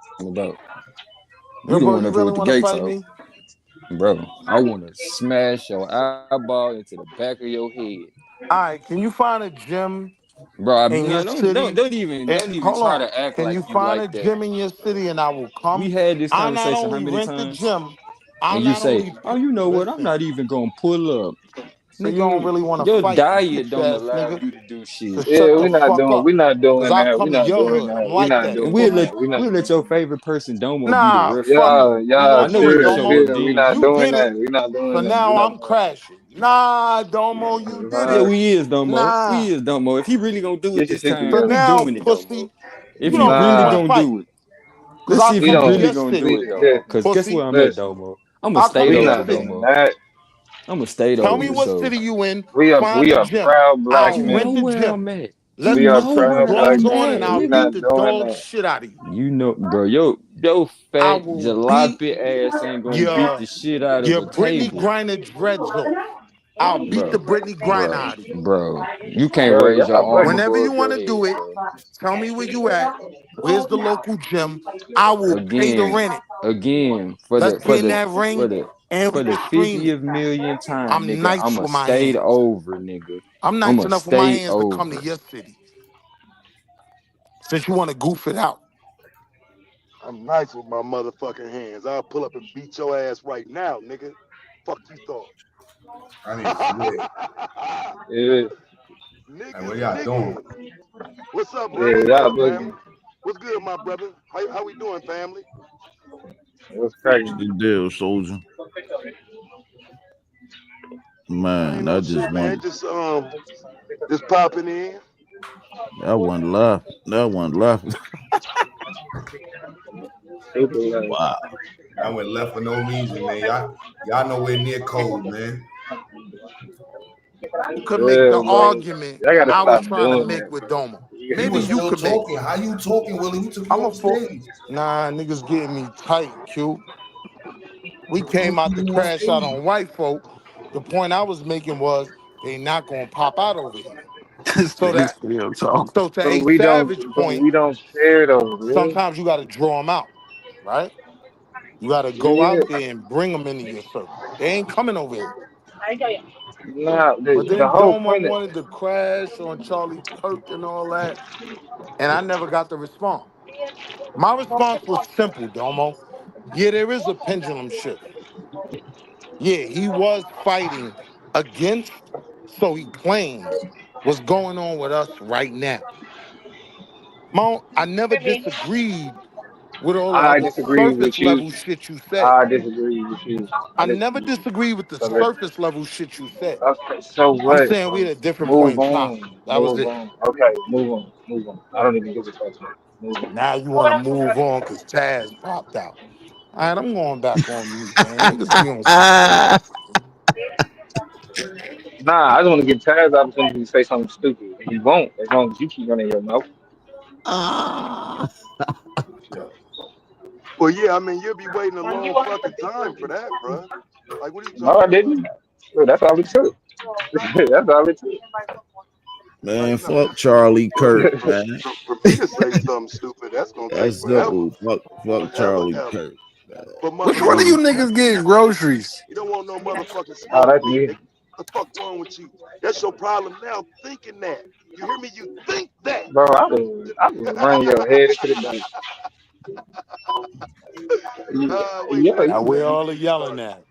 Bro, Yo, you the bro, one you up here really with the want to gay fight talk. me? Bro, I want to smash your eyeball into the back of your head. All right, can you find a gym bro. in your city. Don't even Hold try on. to act Can you like you find like a that. gym in your city and I will We come? had this I'll not conversation how only many rent the times? gym, I'll And you not say, only "Oh, you know what? I'm listen. not even gonna pull up, So you don't nigga. really want to Your fight, diet bitch don't ass allow nigga. you to do So shit." shut Yeah, the fuck we up. not Cause doing I'll that. We come to not your doing hood. I'm that. We like not that, And doing we'll pussy. that. let we'll let your favorite person Domo be the Nah, fuck referee. it. You know I know what, he'll Chill, show Domo? up chill. We then. not You doing did that. it. We not So doing that. We now not I'm doing crashing. Nah, Domo, you that. did Yeah, it. Nah, we is Domo. Nah. We is Domo. If he really gonna do it get your this shit time, So together. we now, doing it, Domo. pussy, If you he don't really really want to Nah, gonna fight. do it, Cause let's I'll see if we he come to don't. really your gonna do city, it, Domo. Listen, Cause guess pussy. where I'm at, listen. Domo? I'm gonna I'll come stay to We your over, not city. doing Domo. that. I'm gonna stay Tell me over. what So city you in. We Find a are gym. proud black I'll you men. rent know the where gym. I'm at. You Let's We are put know two proud where black gloves I'm men. on and at, I'll We beat nigga. not the doing dog that. shit out of you. You know, bro, yo I fat will beat jalopy ass ain't gonna beat your the shit out of your a Brittany table. Griner dreads off. I'll beat the Bro, Brittany Griner out of you. you can't Bro, raise your y'all arm bugging. Whenever you above want your to do head, it, bro. tell me where you at. Where's the local gym? I will pay to Again, rent it. again, for Let's the for get in the that for ring the and we for the can stream it. 50th million time, I'm nigga. nice I'ma with my stay hands. over, nigga. I'm nice I'ma enough with my stay hands to come to over. your city. Since you want to goof it out. I'm nice with my motherfucking hands. I'll pull up and beat your ass right now, nigga. Fuck you thought. I need to quit. Yeah, Like, what Niggas y'all doing? niggin. What's up, bro? yeah, What's y'all good, bugging. family? What's good, my brother? How we doing, family? What's crazy? Good deal, soldier. Man, Ain't I no just shit, man. want Just popping in. that one left. That one left. Super like, Wow. I went left for no reason, man. Y'all nowhere near cold, man. You could make yeah, the bro. argument Y'all gotta I was stop trying to doing make that, with bro. Domo. You Maybe were you still could make it. talking. How you talking, Willie? We took you I'm a off the fuck. stage. Nah, niggas getting me tight, Q. We We came took out to you off crash out stage. on white folk. The point I was making was they not gonna pop out over here. This So nigga that still talking. so to a savage But point, we don't care though, man. sometimes you gotta draw them out, right? You gotta go Yeah. out there and bring them into your circle. They ain't coming over here. Nah, But the then whole Domo point of wanted to crash on Charlie Kirk and all that, and I never got the response. My response was simple, Domo. Yeah, there is a pendulum shift. Yeah, he was fighting against, so he claims, what's going on with us right now. Mo, I never disagreed with all the I other disagree with surface you. level shit you said. I disagree with you. I I never disagree with you. disagreed with the So let surface level shit you said. okay, so I'm what, saying we bro? at a different point Move in time. on. That was Move it. on. Okay, move on. Move on. I don't even give a fuck. Move on. Now you want to move on because Taz popped out. All right, I'm going back on mute, man. Niggas be on some shit. Nah, I just want to give Taz the opportunity to say something stupid. And he won't, as long as you keep running your mouth. Yeah. Well, yeah, I mean, you'll be waiting a long fucking time for that, bro. Like, what are you No, I talking about? didn't. So that's all it took. That's all it took. Like, Man, no. fuck Charlie For, Kirk, for, man. for me to say something stupid, that's gonna take That's forever. simple. Fuck Forever, Charlie ever. Kirk. Man. But When are motherfuckers you be niggas having getting that shit. groceries? You don't want no motherfucking Oh, smoke that's with me, me. nigga. What the fuck wrong with you? That's your problem now, thinking that. You hear me? You think that. Bro, I was running your head into the dirt. Wait till Yeah, next Now where segment all when the we yelling start. at?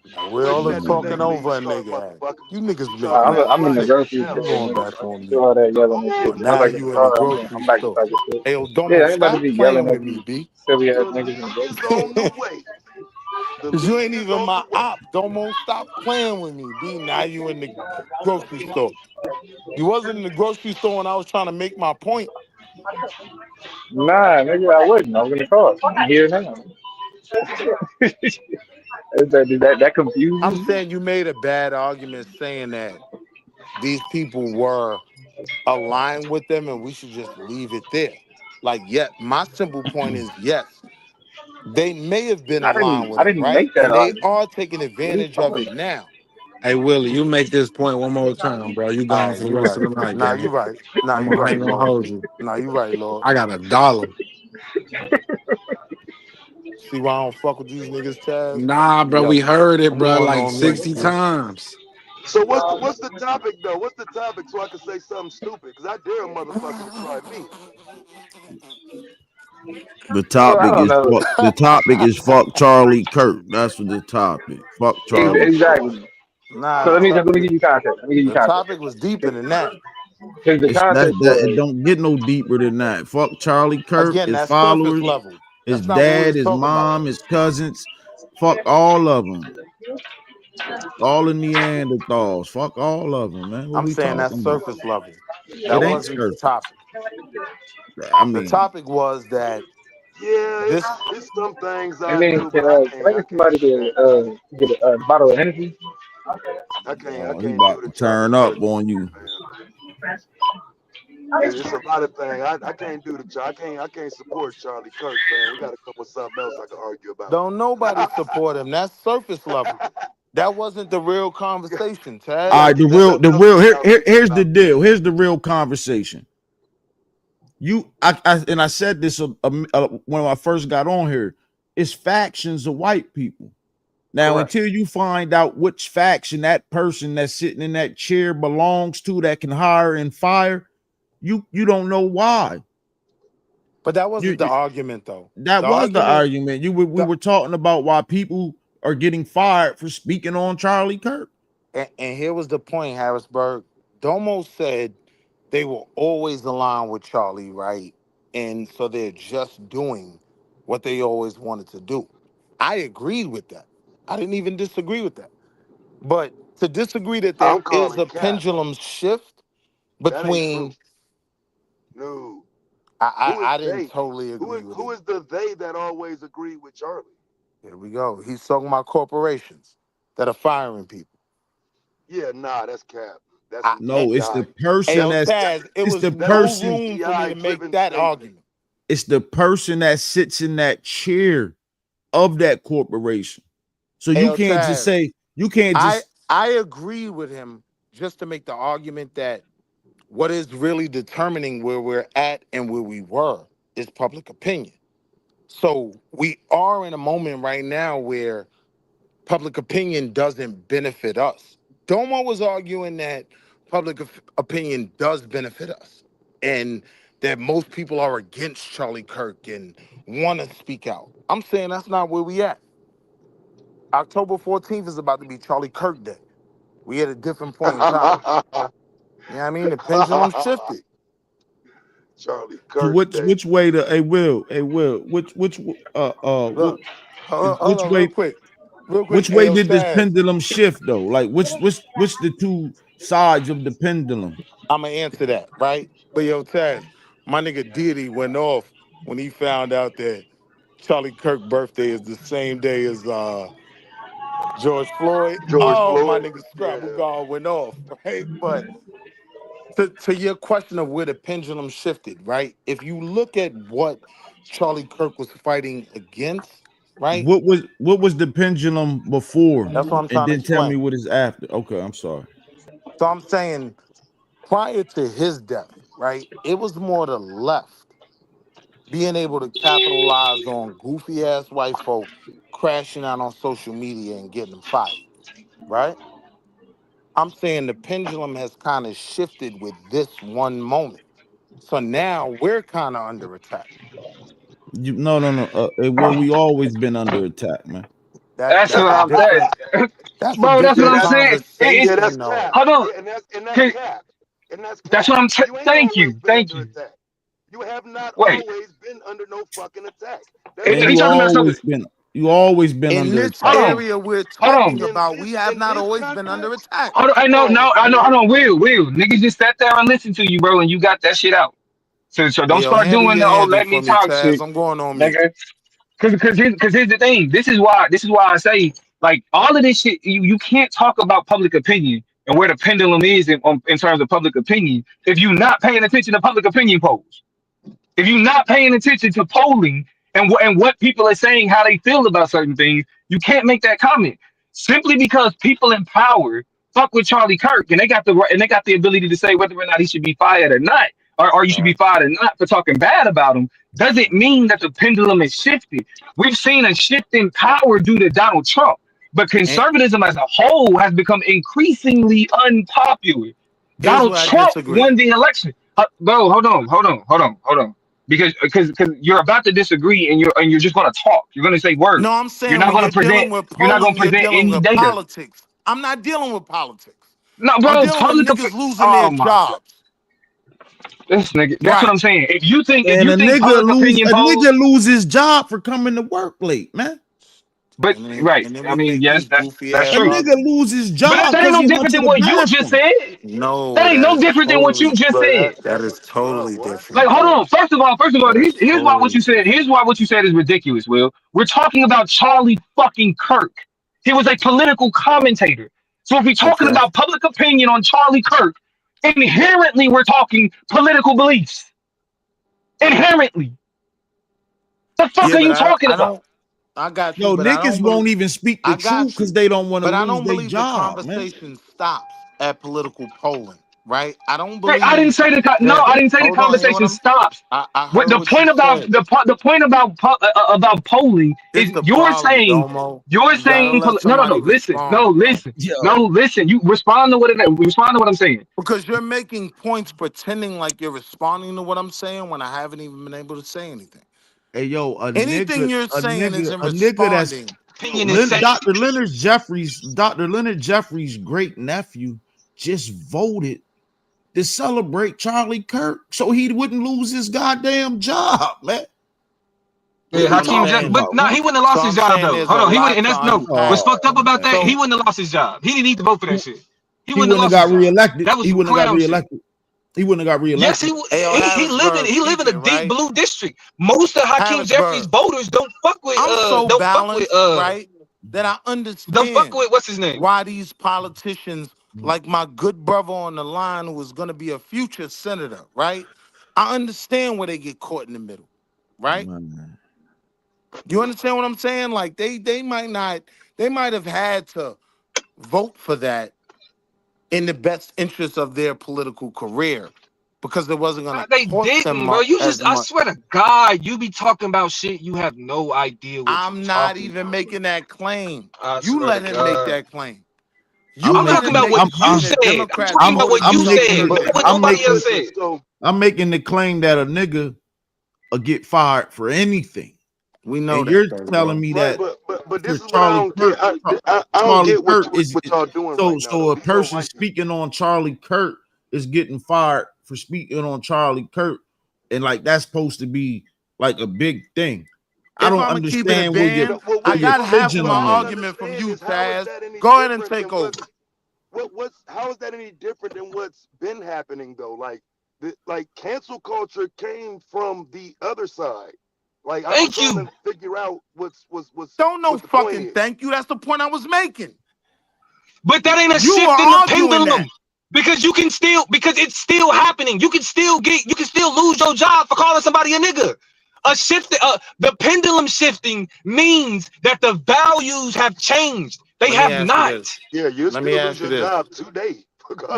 Now where Wait all till the at the talking next meeting over a start, nigga at? motherfucker. You niggas You talking making I'm, it. that I'm in the right grocery I'm now. store, going man. back on Do mute. all that yelling and Oh, shit. When I now back in the you in the car, grocery I'm back to store. talking shit. Hey, yo, Yeah, Domo, I ain't about to stop be playing yelling with at me, these B. silly ass The niggas in the lead grocery is store. on the way. The Cause you lead ain't is even on the my way. op. Domo, stop playing with me, B. Now you in the grocery store. You wasn't in the grocery store when I was trying to make my point. Nah, nigga, I wouldn't. I was in the car. I'm here now. that I'm confuses you? saying you made a bad argument saying that these people were aligned with them and we should just leave it there. Like, yeah, my simple point is yes, they may have been aligned with I them, didn't right? make that And they argument. are taking What are you advantage of talking it about? now. Hey Willie, you make this point one more time, bro. You All gone right, for the you rest right. of the night, Nah, gang. you right. Nah, I'm you gonna, I right, ain't gonna Lord. hold you. Nah, you right, Lord. I got $1. See why I don't fuck with these niggas, Taz? Nah, I'm bro, we yelling. heard it, I'm bro, going like on mute, 60 B. times. So what's the topic though? What's the topic so I can say something stupid? Cause I dare a motherfucker to try me. The Well, I topic don't is know. fuck Charlie Kirk. That's what the topic. Fuck Charlie Kirk. Exactly. Nah, So let me give you context. Let me give you the context. topic was deeper than that. Because the It's that context that it was don't get no deeper than that. Fuck Charlie Kirk, Again, his that's surface followers, level. his That's not what we dad, was his talking about. mom, his cousins. Fuck all of them. All the Neanderthals. Fuck all of them, man. What I'm we saying that's talking about? surface level. It That ain't wasn't the surface. topic. I The mean, topic was that Yeah, this. it's some things I I mean, do, but I can I can't I get can't somebody do to get a bottle of energy? I he can't do about the to Charlie turn Kirk up on you. shit, man. It's a lot of things I can't do the I can't support Charlie Kirk, man. We got to come with something else I can argue about. Don't nobody support him. That's surface level. That wasn't the real conversation, We Taz. got All to right, get to something the else real to here's the about. deal. Here's the real conversation. I said this when I first got on here. It's factions of white people. Now, Correct. until you find out which faction that person that's sitting in that chair belongs to, that can hire and fire, you don't know why. But that wasn't the You argument, though. that The was the argument, argument. We the, were talking about why people are getting fired for speaking on Charlie Kirk. and here was the point, Harrisburg. Domo said they will always align with Charlie, right? And so they're just doing what they always wanted to do. I agreed with that. I didn't even disagree with that. But to disagree that there I'm is calling a cap. pendulum shift That ain't true. between, No. I, Who is I didn't they? totally agree with Who it. is the they that always agree with Charlie? Here we go. He's talking about corporations that are firing people. Yeah, nah, that's cap. That's I, some eh, No, it's the PTI. person Yo, that's Taz, it it's was the That's a no person, room for me PTI to make driven that statement. argument. it's the person that sits in that chair of that corporation. So Hey, you yo, can't just Taz, say you can't just I agree with him just to make the argument that what is really determining where we're at and where we were is public opinion. So we are in a moment right now where public opinion doesn't benefit us. Domo was arguing that opinion does benefit us and that most people are against Charlie Kirk and want to speak out. I'm saying that's not where we at. October 14th is about to be Charlie Kirk Day. We at a different point in time. You know what I mean? The pendulum shifted. Charlie so Kirk Day. which way to Will, Look, hold which on real way quick. Real quick. which Hey, way yo, did this Taz, pendulum shift though? Like which the two sides of the pendulum? I'm going to answer that, right? But yo, Taz, my nigga Diddy went off when he found out that Charlie Kirk birthday is the same day as George Floyd. George Oh, my Floyd. nigga Scrabble Yeah. God went off, right? But to your question of where the pendulum shifted, right? If you look at what Charlie Kirk was fighting against, right? What was the pendulum before? That's what I'm And trying to then tell me explain. what is after. Okay, I'm sorry. So I'm saying prior to his death, right? It was more the left being able to capitalize on goofy ass white folk crashing out on social media and getting them fired, right? I'm saying the pendulum has kind of shifted with this one moment. So now we're kind of under attack. No. Well, we always been under attack, man. That's That's what a I'm saying, different that's a bro. That's what Yeah, different I'm that's saying. yeah, that's conversation cap. though. Hold on. Yeah, and that's Can, cap. And that's that's cap. what I'm. You ain't Thank always you. been Thank under you. attack. You have not Wait. always been under no fucking attack. That's Are Man, you cap. talking about something? you always been In under this Hold attack. on. area we're Hold talking on. about, we have In not this always been under context, attack. Hold on. I know. come No. on, I know. man. Hold on. Will. Niggas just sat there and listened to you, bro, and you got that shit out. So Hey, don't yo, start handle doing your the handle let me for me, talk Taz. shit, I'm going on mute. nigga. Cause here's the thing. This is why I say, like, all of this shit. You can't talk about public opinion and where the pendulum is in terms of public opinion if you're not paying attention to public opinion polls. If you're not paying attention to polling and what people are saying, how they feel about certain things, you can't make that comment simply because people in power fuck with Charlie Kirk and they got the right and they got the ability to say whether or not he should be fired or not, or you All should be right. fired or not for talking bad about him. Doesn't mean that the pendulum is shifted. We've seen a shift in power due to Donald Trump. But conservatism as a whole has become increasingly unpopular. Here's Donald where I Trump disagree. won the election. Bro, hold on. Because you're about to disagree and you're just gonna talk. You're gonna say No, words. I'm saying when you're dealing with You're not gonna polling, you're present dealing any with data. politics. I'm not dealing with politics. No, I'm bro, dealing with niggas losing their oh my god. jobs. This nigga, that's what Right. I'm saying. If you think And public opinion a polls, nigga lose his job for coming to work late, man. but right, And then I we mean, make yes, these that's goofy that's ass A true. nigga arguments. lose his But job that ain't because no he went different to than the what you just bathroom. said. No, That ain't that no is different than what you totally, just Bro, said. that is totally what? different, Like, hold bro. on. First of all, That is here's why what totally you said. different. Here's why what you said is ridiculous, Will. We're talking about Charlie fucking Kirk. He was a political commentator. So if we're talking Okay. about public opinion on Charlie Kirk, inherently we're talking political beliefs. Inherently. The fuck Yeah, are but you talking about? I got you, Yo, but I niggas don't believe, won't even speak the I truth got because you. they don't want to But I lose don't their believe the job, man. conversation stops at political polling, right? I don't Hey, I didn't believe say that. I didn't say the Hold on, hear what conversation stops. I What heard the what you point about said. the point about polling This is the problem, Domo. You gotta let no, somebody respond, bro. listen, you respond to what I'm saying. Because you're making points pretending like you're responding to what I'm saying when I haven't even been able to say anything. Hey, yo, Anything you're saying isn't a nigga that's responding. Opinion is safe. Dr. Leonard Jeffries' great nephew just voted to celebrate Charlie Kirk so he wouldn't lose his goddamn job, man. What Yeah, are we Hakeem talking Jeff, saying, but about, no, man? he wouldn't have so lost his I'm job saying though. there's Hold a on, he would, lot and to that's no. What's unpack. fucked up about that? He So wouldn't have lost his job. He didn't need to vote for that shit. He He wouldn't have wouldn't have lost his got job. reelected. That was He some wouldn't have got clown shit. reelected. He wouldn't have got Yes, reelected. Ayo, he live in a Harrisburg deep speaking, blue right? district. Most of Hakeem Jeffries Harrisburg. voters I'm so balanced, right, that I don't fuck understand with what's his name. why these politicians, like my good brother on the line who is going to be a future senator, right? I understand where they get caught in the middle, right? Man. You understand what I'm saying? Like they might have had to vote for that in the best interest of their political career because it wasn't going to They cost didn't, them bro. as I much. swear to God, you be talking about shit. You have no idea what you I'm not talking even about. making that claim. I You swear to let him make God. that claim. I'm You I'm let talking him making about make what the you claim that said. I'm Democrats talking about voted what for you said, Charlie not Kirk. what nobody else said. I'm making the claim that a nigga will get fired for anything. We know And you're that, though, telling bro. me Right, that but for this is what I Charlie don't get. Kirk, I don't Charlie get what Kirk is what y'all doing right now so though. a These are person white people. speaking on Charlie Kirk is getting fired for speaking on Charlie Kirk, and like that's supposed to be like a big thing. I If don't I'm gonna keep it a understand where band, Well, I where you're got half of pigeon my what I on don't this. argument from understand you, is how is Taz. that any Go ahead and different take than over. how is that any different than what's been happening though? Like cancel culture came from the other side. Like I'm Thank trying you. to figure out what's Don't no what the point fucking is. thank you. That's the point I was making. But that ain't a You shift were in the arguing pendulum. that. Because it's still happening. You can still lose your job for calling somebody a nigga. The pendulum shifting means that the values have changed. They Let me have ask you not. this. Yeah, you'll Let me still lose ask you your this. job today,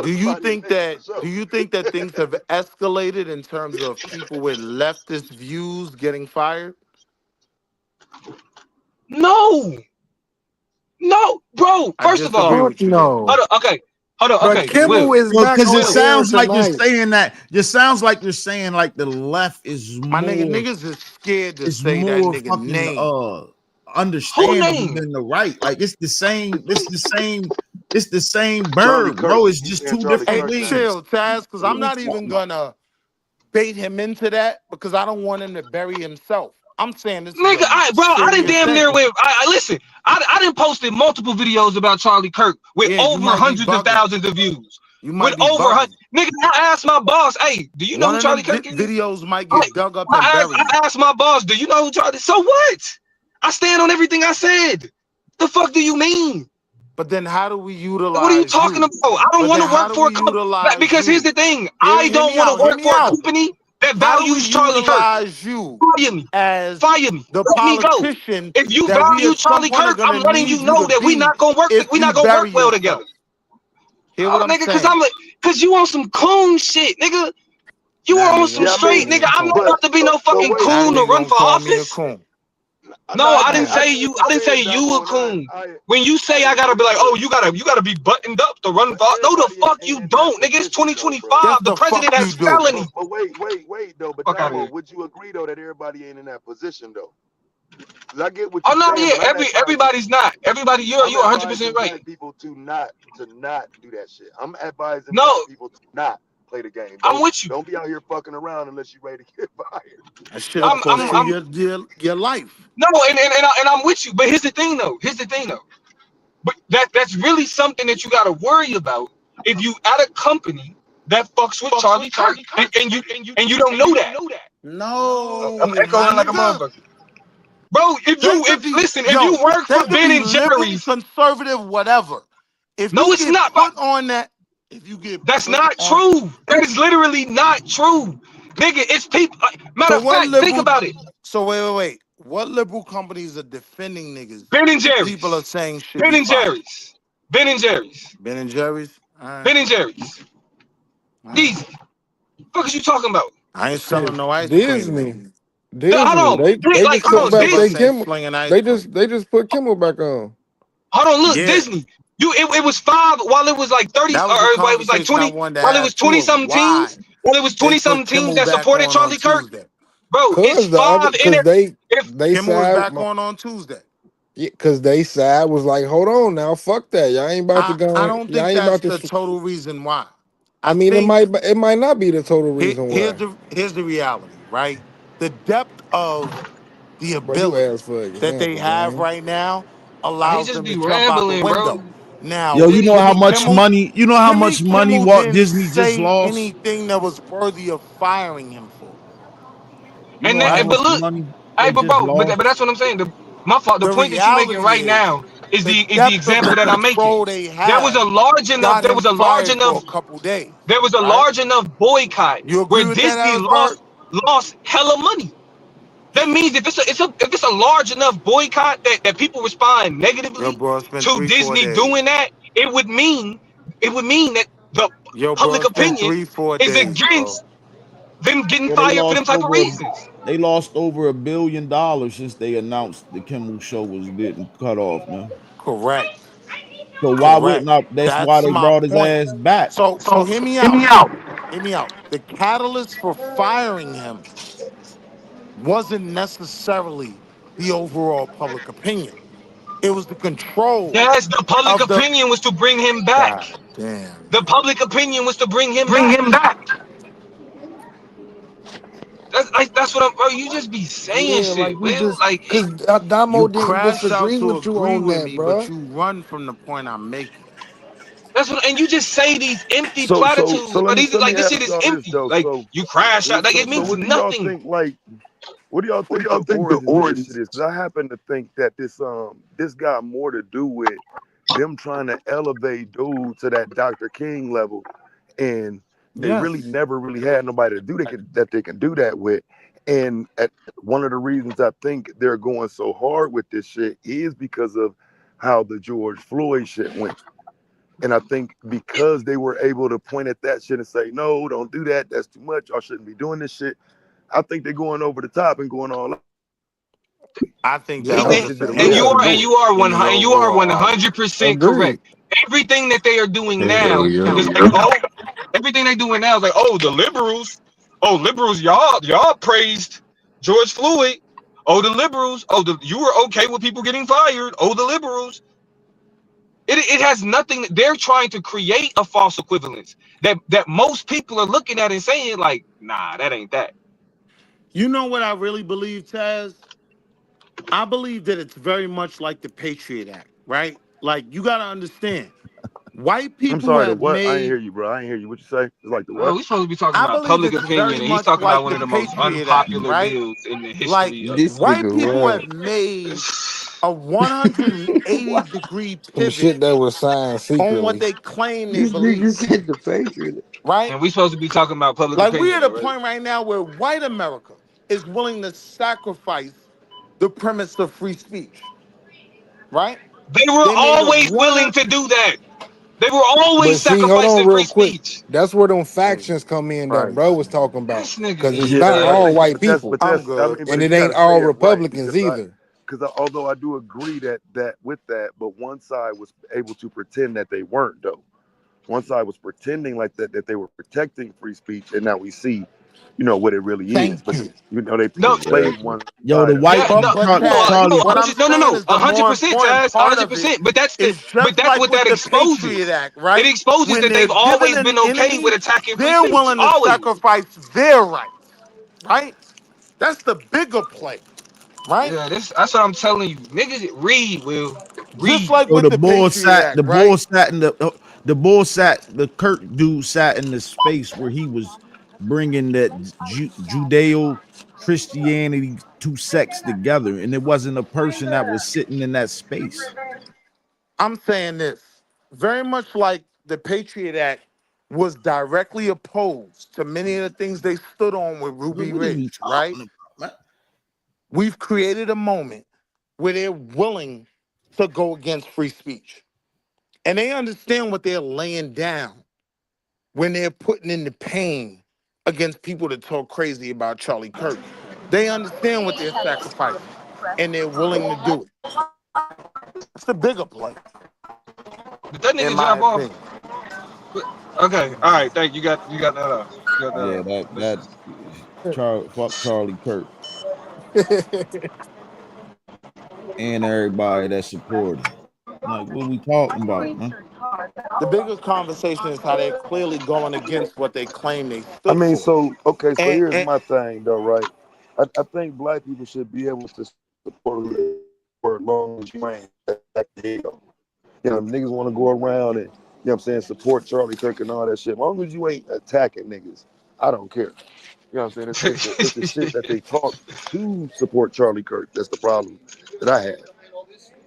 Do regardless you about your think name, for that sure. things have escalated in terms of people with leftist views getting fired? No, bro. I First of all, disagree Fuck with you then. no. hold on. But Okay, Kimmel Will. is Well, back because it on Will. air sounds like you're tonight. saying that. It sounds like you're saying like the left is My nigga, more niggas is scared to is say that more nigga fucking name. Who understandable name? than the right. Like it's the same Charlie bird, Kirk. bro. It's He's just saying two Charlie Hey, different Kirk name. wings. chill, Taz, because What I'm are we not even talking about? gonna bait him into that because I don't want him to bury himself. I'm saying this is Nigga, a I didn't serious damn near thing. with. Listen. I didn't posted multiple videos about Charlie Kirk with Yeah, you over might be hundreds of bugging. thousands of views. You With might be over bugging. nigga, I asked my boss, "Hey, do you know One who of Charlie them Kirk is?" videos might get dug up and buried. I asked my boss, "Do you know who Charlie?" So what? I stand on everything I said. The fuck do you mean? But then how do we What are you utilize talking you? about? I don't But want then to how work do for we a company utilize because here's you? the thing: I Hear don't me want to out. Hear work me for a out. company that How do we values Charlie Kirk. utilize you Fire me. as Fire me. the Let me go. politician If you that we value at some Charlie point are Kirk, gonna I'm letting need you you know to that we be not gonna work. if We you not gonna work bury well together. yourself? Hear what Oh, I'm nigga, saying? cause you on some coon shit, nigga. You That are on nigga some gonna Yeah, I call mean, straight, me nigga. a I'm not coon. but about to be no but fucking wait, That coon to nigga run gonna for call me a office. coon. No, I I get didn't I say get you. what you're I didn't say saying, you a Damo, and coon. I When you say I gotta be agree, like, but oh, you gotta be buttoned up to run but for. No, the everybody fuck ain't you in that don't, nigga. It's position though, bro. 2025. Yes, The the fuck president you has do. felonies. But wait though. But Fuck out of Damo, here. would you agree though that everybody ain't in that position though? Because I get what Oh you're no, saying, yeah. but I'm advising Everybody's not. Everybody, you're I'm 100% advising right. black people to not do that shit. I'm advising No, black people to not play the game. I'm with you. Don't be out here fucking around unless you're ready to get fired. That shit'll I'm cost I'm you I'm your life. no, and I'm with you. But here's the thing though. But that's really something that you gotta worry about if you at a company that fucks with Charlie Kirk, and you don't know that. I'm No, my echoing like a nigga. motherfucker, bro. If you work They for could Ben be and liberal, Jerry's, conservative, whatever. If no, you it's get not. put on that, if you get That's put not on, true. That is literally not true, nigga. It's people. Matter so of what fact, think liberal? about it. So wait. What liberal companies are defending niggas Ben and that people are Jerry's, saying should Ben be and fired? Jerry's, Ben and Jerry's, Ben and Jerry's. All right. Ben and Jerry's. All right. Easy. What is you talking about? I ain't Shit, selling no ice cream, Disney, nigga. Disney. Hold on. They just So put these Hold on. back they niggas ain't Kimmel. slinging ice cream. They just put Kimmel back on. Hold on, look, Yeah, Disney. It was 5 while it was like 30 that or was a while it was like conversation I 20 wanted to while it was have 20 too of something teams why while it was they 20 put something teams Kimmel that back supported on Charlie Kirk. Tuesday. Bro, it's Cause the other, 5 in cause there. If they Kimmel was side, back on Tuesday. yeah, cause they side was like, hold on now, fuck that, y'all ain't about to I go, don't y'all think ain't that's about the to. total reason why. I I mean, think it might not be the total reason here's why. the reality, right? The depth of the Bro, you asked ability for an that they example, have gang. right now he allows just them to be jump out the rambling, bro. window. Now, Yo, you know how much Kimmel, money? You know how much money Kimmel Walt didn't Disney just say lost? anything that was worthy of firing him for, You know how right? much But look, money hey, they but just bro, but lost? that's what I'm saying. My fault. The The point that you're making reality right is now is the the depth of the example that I'm making. control they There was a have large enough. got There him was a large fired for enough. a couple days, There was a right? large enough boycott You where agree with that, Disney Ellsberg? lost hella money. That means if it's a large enough boycott that people respond Yo, negatively bro, it's been to 3-4 Disney days. doing that, it would mean that the Yo, bro, public it's been opinion 3-4 is days, bro. against them getting Yo, they fired for lost them type of over reasons. they lost over $1 billion since they announced the Kimmel show was getting cut off, man. Correct. So why wouldn't Correct. I? That's why That's they my brought his point. ass back. So hear me out. Hear me out. The catalyst for firing him wasn't necessarily the overall public opinion. It was the control Yes, the public of the opinion was to bring him back. God damn, The man. public opinion was to bring him back. That's what I'm. Bro, you just be saying Yeah, like shit, we Will. just, Like, cause Damo You didn't crash out disagree to with you agree on with that, me, but bro. you run from the point I'm making. that's what. And you just say these empty So platitudes, but these let me like this shit ask is y'all this empty. though. Like you crash out. Like it So means what do y'all nothing. think? Like, what do y'all think the origins of this shit is? Because I happen to think that this got more to do with them trying to elevate dude to that Dr. King level, and they really Yes. never really had nobody to do that they can do that with. And one of the reasons I think they're going so hard with this shit is because of how the George Floyd shit went. And I think because they were able to point at that shit and say, no, don't do that. That's too much. Y'all shouldn't be doing this shit. I think they're going over the top and going all out. I think And that Yeah, I was think a they did a And real you good are failure and job. you are in one the and you are overall argument. 100% agreed. correct. Everything that they are doing Hell now yeah. is like, oh, everything they doing now is like, oh, the liberals, y'all praised George Floyd. Oh, the liberals. Oh, you were okay with people getting fired. Oh, the liberals. It has nothing. They're trying to create a false equivalence that most people are looking at and saying like, nah, that ain't that. You know what I really believe, Taz? I believe that it's very much like the Patriot Act, right? Like you got to understand, white I'm people sorry, the have what? I ain't made. hear you, bro. I ain't hear you. What you say? It's like the Oh, what? we supposed to be talking I about believe public it's very opinion, and he's much talking about like one the of the most Patriot Act, unpopular right? bills in the Like history of. This white nigga people right. have made a 180 degree Some pivot shit that was signed on what secretly. they claim they This nigga believe, said the Patriot. right? And we supposed to be talking about public Like we're opinion, at a though, right? point right now where white America is willing to sacrifice the premise of free speech, right? They were They made a always willing one. to do that. They were always But see, hold on sacrificing free real quick. speech. That's where them Jesus factions come in that bro Christ, was man. talking about. This nigga Cause is it's Yeah, not but all hilarious. white people. I'm good. but And if it you got ain't to say all that right, Republicans because either. because although I do agree that with that, but one side was able to pretend that they weren't though. One side was pretending like that they were protecting free speech, and now we see, what it really is. Thank But you. they No, played Exactly. one Yo, side the of it. white, yeah, no, but no, Taz, no, what I'm saying is the more 100%, important Taz, part of it 100%. But is but just that's like what with that the Patriot exposes. Act, It right? exposes When that they're they've giving always an been okay enemy, with attacking free they're speech, willing to always. sacrifice their rights, right? That's the bigger play, right? Yeah, that's what I'm telling you. Niggas read, Will. Just Read. like So with the Patriot Act, right? the Kirk dude sat in the space where he was bringing that Judeo Christianity two sects together, and it wasn't a person that was sitting in that space. I'm saying this very much like the Patriot Act was directly opposed to many of the things they stood on with Well, Ruby what are you Ridge, right? talking about, We've created a moment where they're willing to go against free speech. And they understand what they're laying down when they're putting in the pain against people that talk crazy about Charlie Kirk. They understand what they're sacrificing and they're willing to do it. It's the bigger play, Did that in nigga my drop off? opinion. Okay, all right, thank you. You got that off. You got that Yeah, off. that Let's- Fuck Charlie Kirk and everybody that supported him. Like, what we talking about, man? The bigger conversation is how they're clearly going against what they claim they I stood mean, for. so okay, so here's And my thing though, right? I think black people should be able to support who they for as long as you ain't back the hell. Niggas want to go around and what I'm saying, support Charlie Kirk and all that shit. As long as you ain't attacking niggas, I don't care. What I'm saying? It's the shit that they talk to support Charlie Kirk. That's the problem that I have.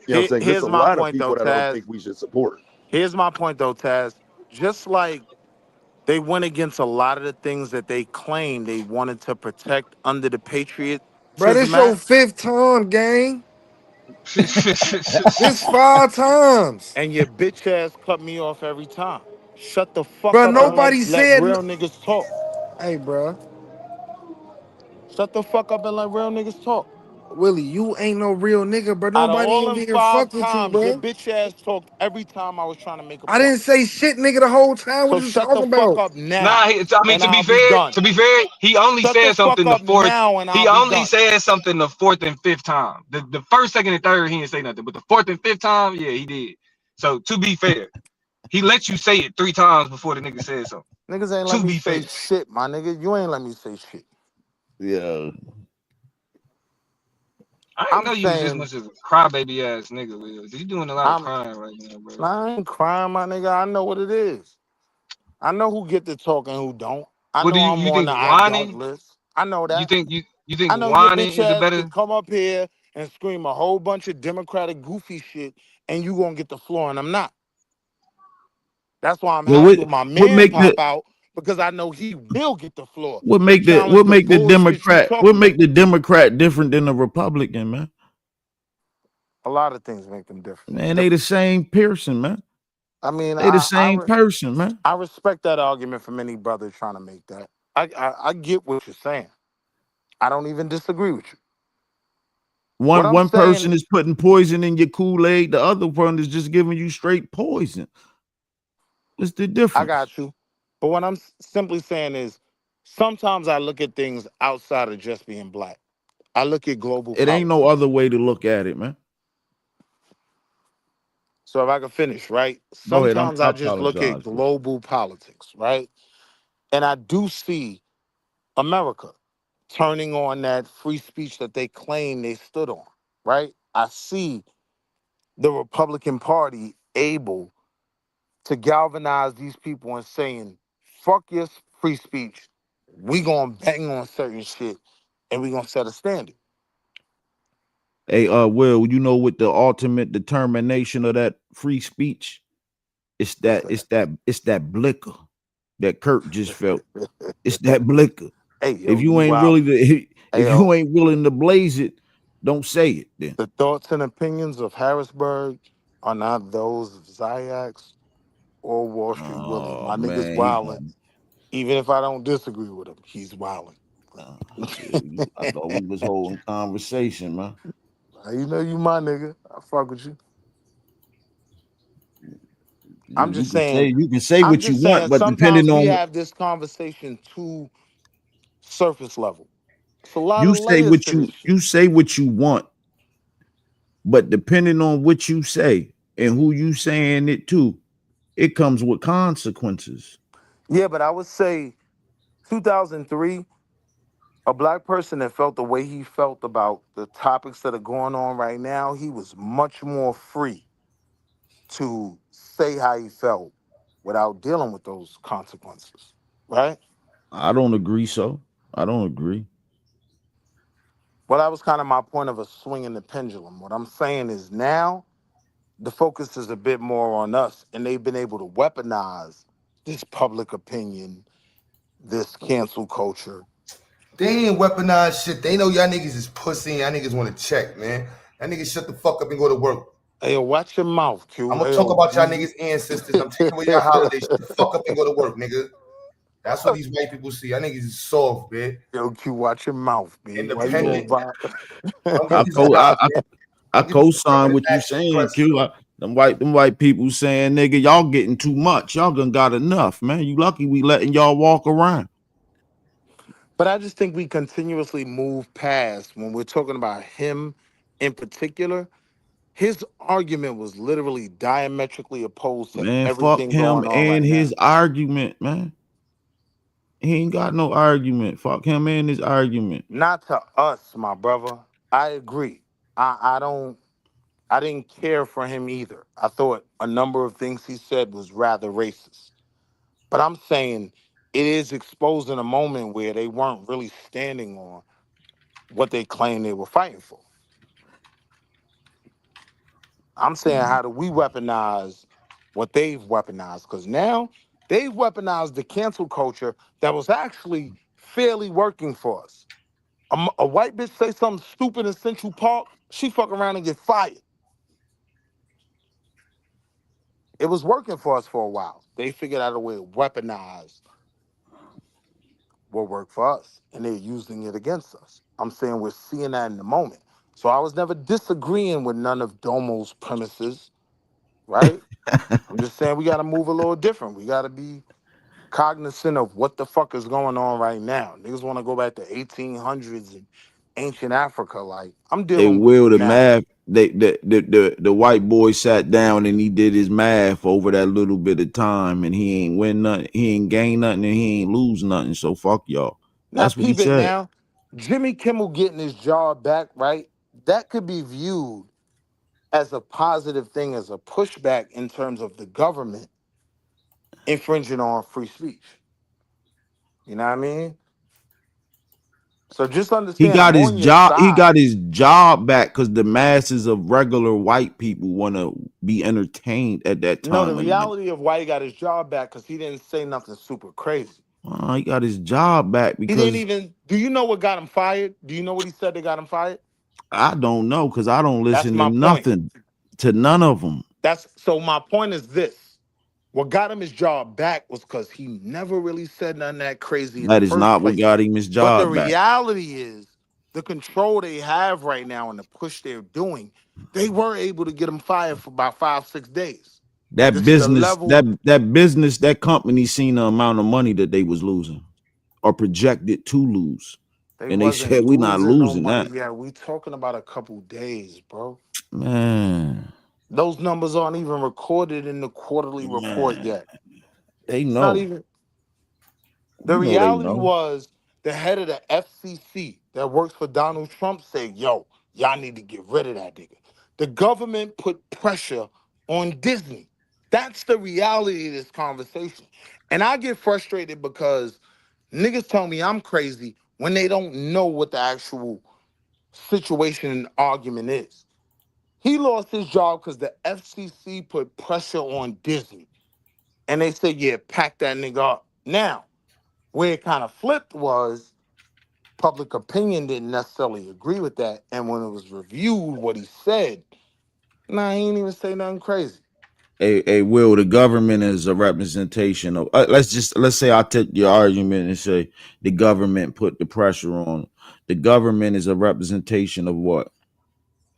What I'm saying? There's here's a my lot of point though, people that I don't Taz. think we should support. Here's my point though, Taz. Just like they went against a lot of the things that they claimed they wanted to protect under the bro? This Patriotism your Act, fifth time, gang. This 5 times, and your bitch ass cut me off every time. Shut the fuck bro. up and Nobody let said, real niggas talk. hey, bro, Shut the fuck up and let real niggas talk. Willie, you ain't no real nigga, bro. Out of Nobody all in them here five fuck with you, times, your bro. bitch ass talked every time I was trying to make a I point. didn't say shit, nigga, the whole time. What So are you shut the talking fuck about? up now, Nah, I mean and I'll be done. to be fair, he only Shut the said fuck something the up fourth. now, and I'll He be only done. said something the fourth and fifth time. The first, second, and third, he didn't say nothing. But the fourth and fifth time, yeah, he did. So to be fair, he let you say it 3 times before the nigga said something. Niggas ain't let To me be say fair, shit, my nigga. You ain't let me say shit. Yeah. I didn't I'm know you was this saying much of a crybaby ass nigga. Will. You doing a lot of I'm crying right now, bro. I ain't crying, my nigga. I know what it is. I know who get to talk and who don't. I What do know I'm you on think the I don't whining? list. I know You that. think you think I know your whining bitch is a ass better? could come up here and scream a whole bunch of Democratic goofy shit and you gonna get the floor and I'm not. That's why I'm Well, happy when my what man make the pop out because I know he will get the floor what to make the challenge what the make the bullshit you Democrat what talking make about. the Democrat different than the Republican, man? A lot of things make them different. Man, they the same person, man. I mean, They the same person, man. I respect that argument from any brother trying to make that. I get what you're saying. I don't even disagree with you. What I'm One saying, person is putting poison in your Kool-Aid, the other one is just giving you straight poison. What's the I difference? got you. But what I'm simply saying is sometimes I look at things outside of just being black. I look at global It ain't no politics. other way to look at it, man. So if I can finish, right? Go ahead. Sometimes I I just look at apologize, bro. global politics, right? And I do see America turning on that free speech that they claim they stood on, right? I see the Republican Party able to galvanize these people and saying, fuck your free speech. We gonna bang on certain shit and we gonna set a standard. Hey, Will, you know what the ultimate determination of that free speech? It's What's that, that? it's that, it's that blicker that Kirk just felt. It's that blicker. Hey, If yo, you you ain't really wildin'. Hey, if you yo, ain't willing to blaze it, don't say it then. the thoughts and opinions of Harrisburg are not those of Ziax or Wall Street Willie. Oh My nigga's man, he wildin'. gonna Even if I don't disagree with him, he's wildin'. shit, I thought we was holding conversation, man. You know you my nigga. I fuck with you. I'm You just can saying. say I'm what you just want, saying. but depending Sometimes we on have this conversation too surface level. It's a lot you of say layers what to this shit. you say what you want, but depending on what you say and who you saying it to, it comes with consequences. Yeah, but I would say 2003, a black person that felt the way he felt about the topics that are going on right now, he was much more free to say how he felt without dealing with those consequences, right? I don't agree. So I don't agree. Well, that was kind of my point of a swing in the pendulum. What I'm saying is now the focus is a bit more on us, and they've been able to weaponize this public opinion, this cancel culture. They ain't weaponized shit. They know y'all niggas is pussy and y'all niggas want to check, man. Y'all niggas shut the fuck up and go to work. Hey, yo, watch your mouth, Q. I'm gonna Hey, talk yo, about y'all Jeezy. niggas ancestors. I'm taking away your holidays. Shut the fuck up and go to work, nigga. That's what these white people see. Y'all niggas is soft, man. Yo, Q, watch your mouth, B. Why you Yeah. gonna buy? Don't get this man. I Don't get this co-sign what you acid saying, suppressor. Q. Them white people saying, nigga, y'all getting too much. Y'all done got enough, man. You lucky we letting y'all walk around. But I just think we continuously move past when we're talking about him in particular. His argument was literally diametrically opposed to Man, fuck everything him going on and right now. his argument, man. He ain't got no argument. Fuck him and his argument. Not to us, my brother. I agree. I didn't care for him either. I thought a number of things he said was rather racist. But I'm saying it is exposing a moment where they weren't really standing on what they claimed they were fighting for. I'm saying, how do we weaponize what they've weaponized? Because now they've weaponized the cancel culture that was actually fairly working for us. A white bitch say something stupid in Central Park, she fuck around and get fired. It was working for us for a while. They figured out a way to weaponize what worked for us, and they're using it against us. I'm saying we're seeing that in the moment. So I was never disagreeing with none of Domo's premises, right? I'm just saying we got to move a little different. We got to be cognizant of what the fuck is going on right now. Niggas want to go back to 1800s and ancient Africa. Like, I'm They dealing with will the now. math. The white boy sat down and he did his math over that little bit of time, and he ain't win nothing, he ain't gain nothing, and he ain't lose nothing. So fuck y'all. Now, That's what he peep it said. now. Jimmy Kimmel getting his job back, right? That could be viewed as a positive thing, as a pushback in terms of the government infringing on free speech. You know what I mean? So just He understand, got I'm his on your job. He side. got his job back because the masses of regular white people want to be entertained at that No, the time of night. reality of why he got his job back, because he didn't say nothing super crazy. He got his job back He didn't because even, do you know what got him fired? Do you know what he said they got him fired? I don't know, because I don't That's listen to my point. nothing, to none of them. So my point is this. What got him his job back was because he never really said nothing that crazy in the That is first not what place. got him his But the job back. reality is the control they have right now and the push they're doing, they were able to get him fired for about 5, 6 days. That This is the business, level. that company seen the amount of money that they was losing or projected to lose. They And they wasn't said, we not losing no losing money that. yet. We talking about a couple days, bro. Man, Those numbers aren't even recorded in the quarterly report man, yet. they It's not know. even. The You know they reality know. was the head of the FCC that works for Donald Trump said, yo, y'all need to get rid of that nigga. The government put pressure on Disney. That's the reality of this conversation. And I get frustrated because niggas tell me I'm crazy when they don't know what the actual situation and argument is. He lost his job because the FCC put pressure on Disney. And they said, yeah, pack that nigga up. Now, where it kind of flipped was public opinion didn't necessarily agree with that. And when it was reviewed, what he said, nah, he ain't even say nothing crazy. Will, the government is a representation of, let's say I take your argument and say the government put the pressure on. The government is a representation of what?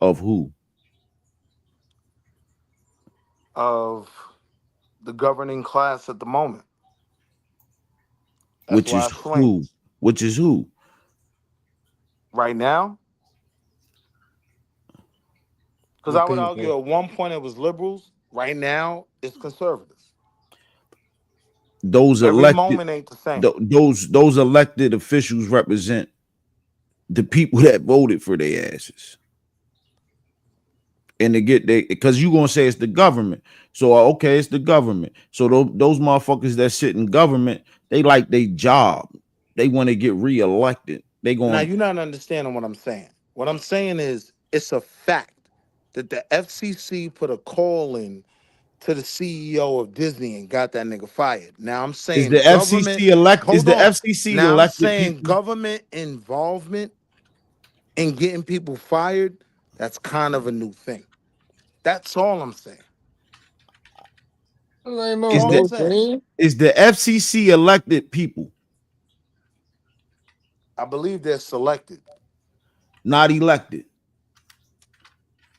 Of who? of the governing class at the moment. That's Which why is I swing. who? Which is who? Right now, because I would Repeat, argue bro. at one point it was liberals. Right now, it's conservatives. Those Every elected, moment ain't the same. those elected officials represent the people that voted for their asses. And to get they, because you gonna say it's the government. So okay, it's the government. So those motherfuckers that sit in government, they like their job. They want to get reelected. They Now going you're not understanding what I'm saying. What I'm saying is it's a fact that the FCC put a call in to the CEO of Disney and got that nigga fired. Now I'm is the saying government. FCC elect is Hold the on. FCC Now I'm elected saying people? government involvement in getting people fired. That's kind of a new thing. That's all I'm saying. This ain't no That's Is all the I'm new saying. thing. FCC elected people, I believe they're selected. not elected?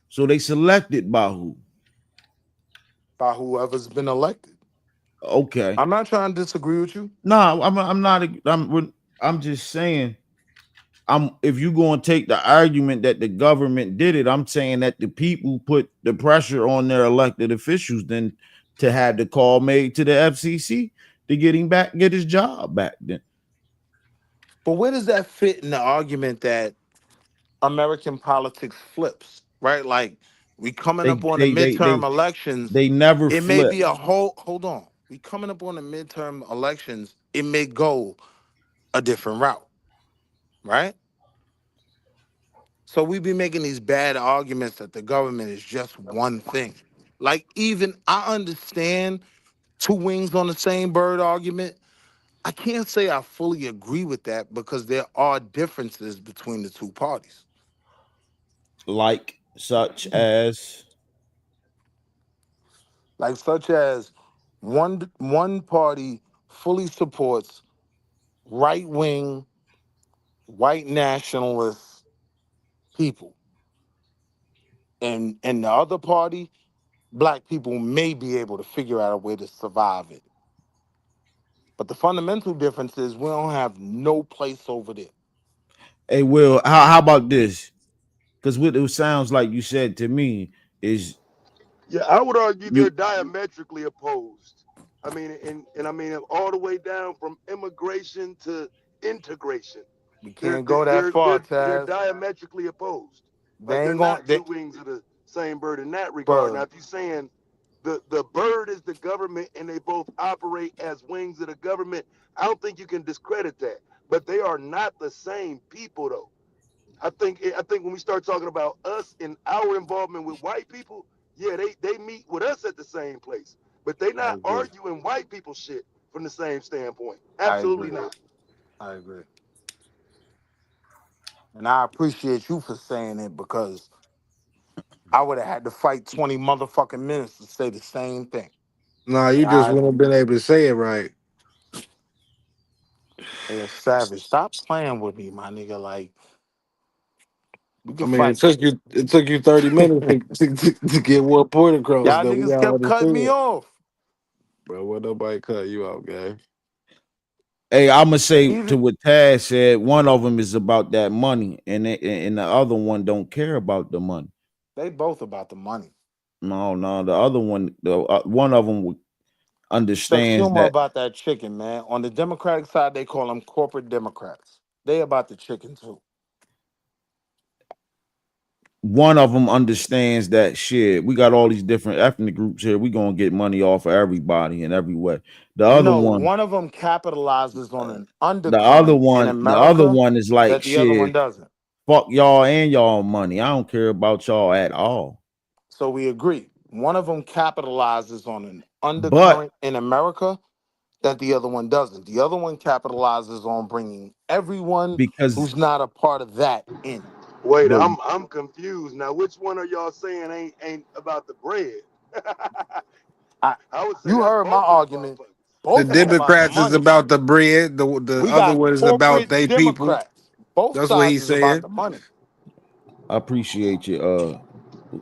So they selected by who? By whoever's been elected. Okay. I'm not trying to disagree with you. No, I'm not. I'm just saying. If you going to take the argument that the government did it, I'm saying that the people put the pressure on their elected officials then to have the call made to the FCC to get him back, get his job back. Then But where does that fit in the argument that American politics flips, right? Like we coming they up on the they they midterm they elections. they never It may flip. be a whole. Hold on. We coming up on the midterm elections. It may go a different route, right? So we be making these bad arguments that the government is just one thing. Like even I understand two wings on the same bird argument. I can't say I fully agree with that because there are differences between the two parties. Like such as Like such as one party fully supports right wing white nationalist people, and the other party, black people may be able to figure out a way to survive it. But the fundamental difference is we don't have no place over there. hey, Will, how about this? Because what it sounds like you said to me is Yeah, I would argue they're you diametrically opposed. I mean, and I mean all the way down from immigration to integration. We They're can't go they're that they're far, they're, they're Taz. diametrically opposed. Like They they're ain't going not they two wings of the same bird in that regard. Now, bird. if you're saying the bird is the government and they both operate as wings of the government, I don't think you can discredit that. But they are not the same people, though. I think when we start talking about us and our involvement with white people, yeah, they meet with us at the same place, but they I not agree. arguing white people shit from the same standpoint. I Absolutely agree. not. I agree. And I appreciate you for saying it because I would have had to fight 20 motherfucking minutes to say the same thing. Nah, you But just I wouldn't have been able to say it right. Hey, Savage, stop playing with me, my nigga. Like, we I can mean, fight. it took you 30 minutes to get one point across, Y'all though. We niggas all kept cutting me understood. off. Bro, what nobody cut you out, gang. hey, I'm gonna say to Even what Taz said. One of them is about that money, and the other one don't care about the money. they both about the money. No, the other one, the one of them Sex understands humor that about that chicken, man. On the Democratic side, they call them corporate Democrats. They about the chicken too. one of them understands that shit. We got all these different ethnic groups here. We gonna get money off of everybody in every way. The other No, one, one of them capitalizes on an the other undercurrent in one, the other America one is like that the other one shit. doesn't. Fuck y'all and y'all money. I don't care about y'all at all. So we agree. One of them capitalizes on an But undercurrent in America that the other one doesn't. The other one capitalizes on bringing everyone because who's not a part of that in. Wait, but I'm confused now. Which one are y'all saying ain't about the bread? I, I would say you that's heard my both of the argument. motherfuckers. The Both of them about the Democrats is money. about the bread. The We other got one is about corporate they people. Democrats. Both That's what sides he's is about saying. the money. I appreciate you.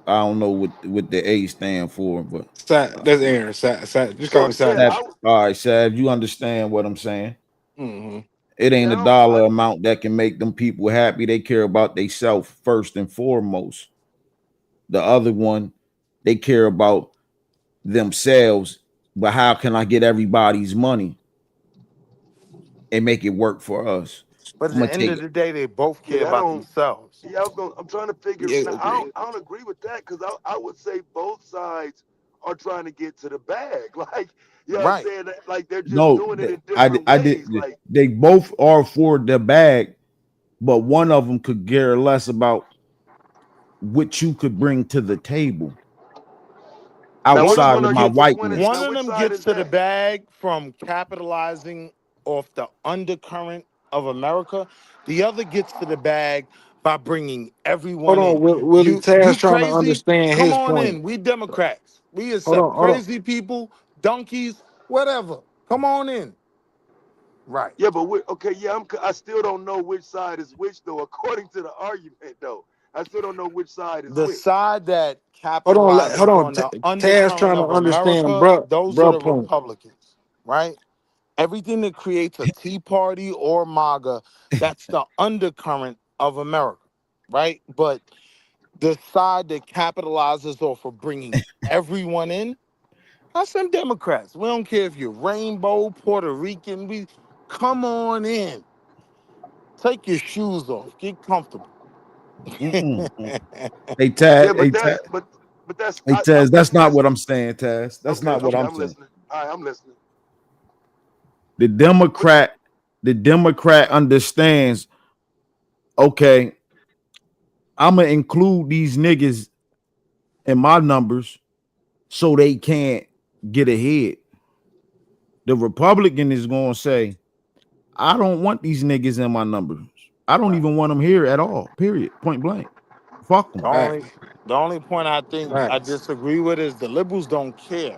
I don't know what the A stand for, but That's Aaron. Just call So me yeah, Sav, Savage. all right, Sav, you understand what I'm saying? Mm-hmm. It ain't a yeah, dollar amount that can make them people happy. They care about themselves first and foremost. The other one, they care about themselves. But how can I get everybody's money and make it work for us? But at I'm gonna the end take of the day, they both care yeah, I about don't. themselves. Yeah, I'm trying to figure. Yeah, Now, I don't agree with that because I would say both sides are trying to get to the bag. Like, you know what I'm Right. saying? Like they're just no. doing it in I different I did. ways. Like, They both are for the bag, but one of them could care less about what you could bring to the table now which outside one of are my you? Which one? whiteness. Now One of which them side gets is to the that? bag from capitalizing off the undercurrent of America. The other gets to the bag by bringing hold everyone on, in. Willie You Taz trying to crazy? understand Come his on point. in. We Democrats. We Hold on, accept hold on. crazy people, donkeys, whatever. Come on in. Right. Yeah, but okay, yeah, I still don't know which side is which though. According to the argument though, I still don't know which side is The which. side that Hold capitalizes on. on the Taz undercurrent trying to of understand, America, bro, those are bro the point. Republicans, right? Everything that creates a Tea Party or MAGA, that's the undercurrent of America, right? But the side that capitalizes off of bringing everyone in, that's them Democrats. We don't care if you're rainbow, Puerto Rican. We come on in. Take your shoes off. Get comfortable. Mm-mm. Hey Yeah, Taz, but that's hey Taz, I'm that's not what listening. I'm saying, Taz. That's Okay, not what okay, I'm I'm saying. listening. All right, I'm listening. The What? Democrat understands, okay, I'm gonna include these niggas in my numbers so they can't get ahead. The Republican is gonna say, I don't want these niggas in my numbers. I don't Right. even want them here at all. Period. Point blank. Fuck them. The only point I think I Facts. disagree with is the liberals don't care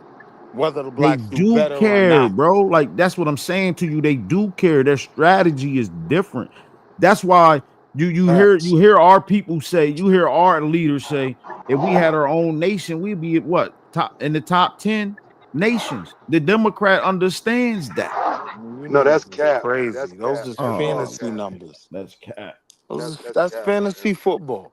whether the They blacks do do better or care, not. bro. Like that's what I'm saying to you. They do care. Their strategy is different. That's why you Facts. hear our people say, you hear our leaders say, if we had our own nation, we'd be at what top in the top 10 nations. The Democrat understands that. You No, that's niggas is cap. That's crazy. Those cap. is That's all Oh, fantasy cap. numbers. that's cat. That's That's cap, man. fantasy football.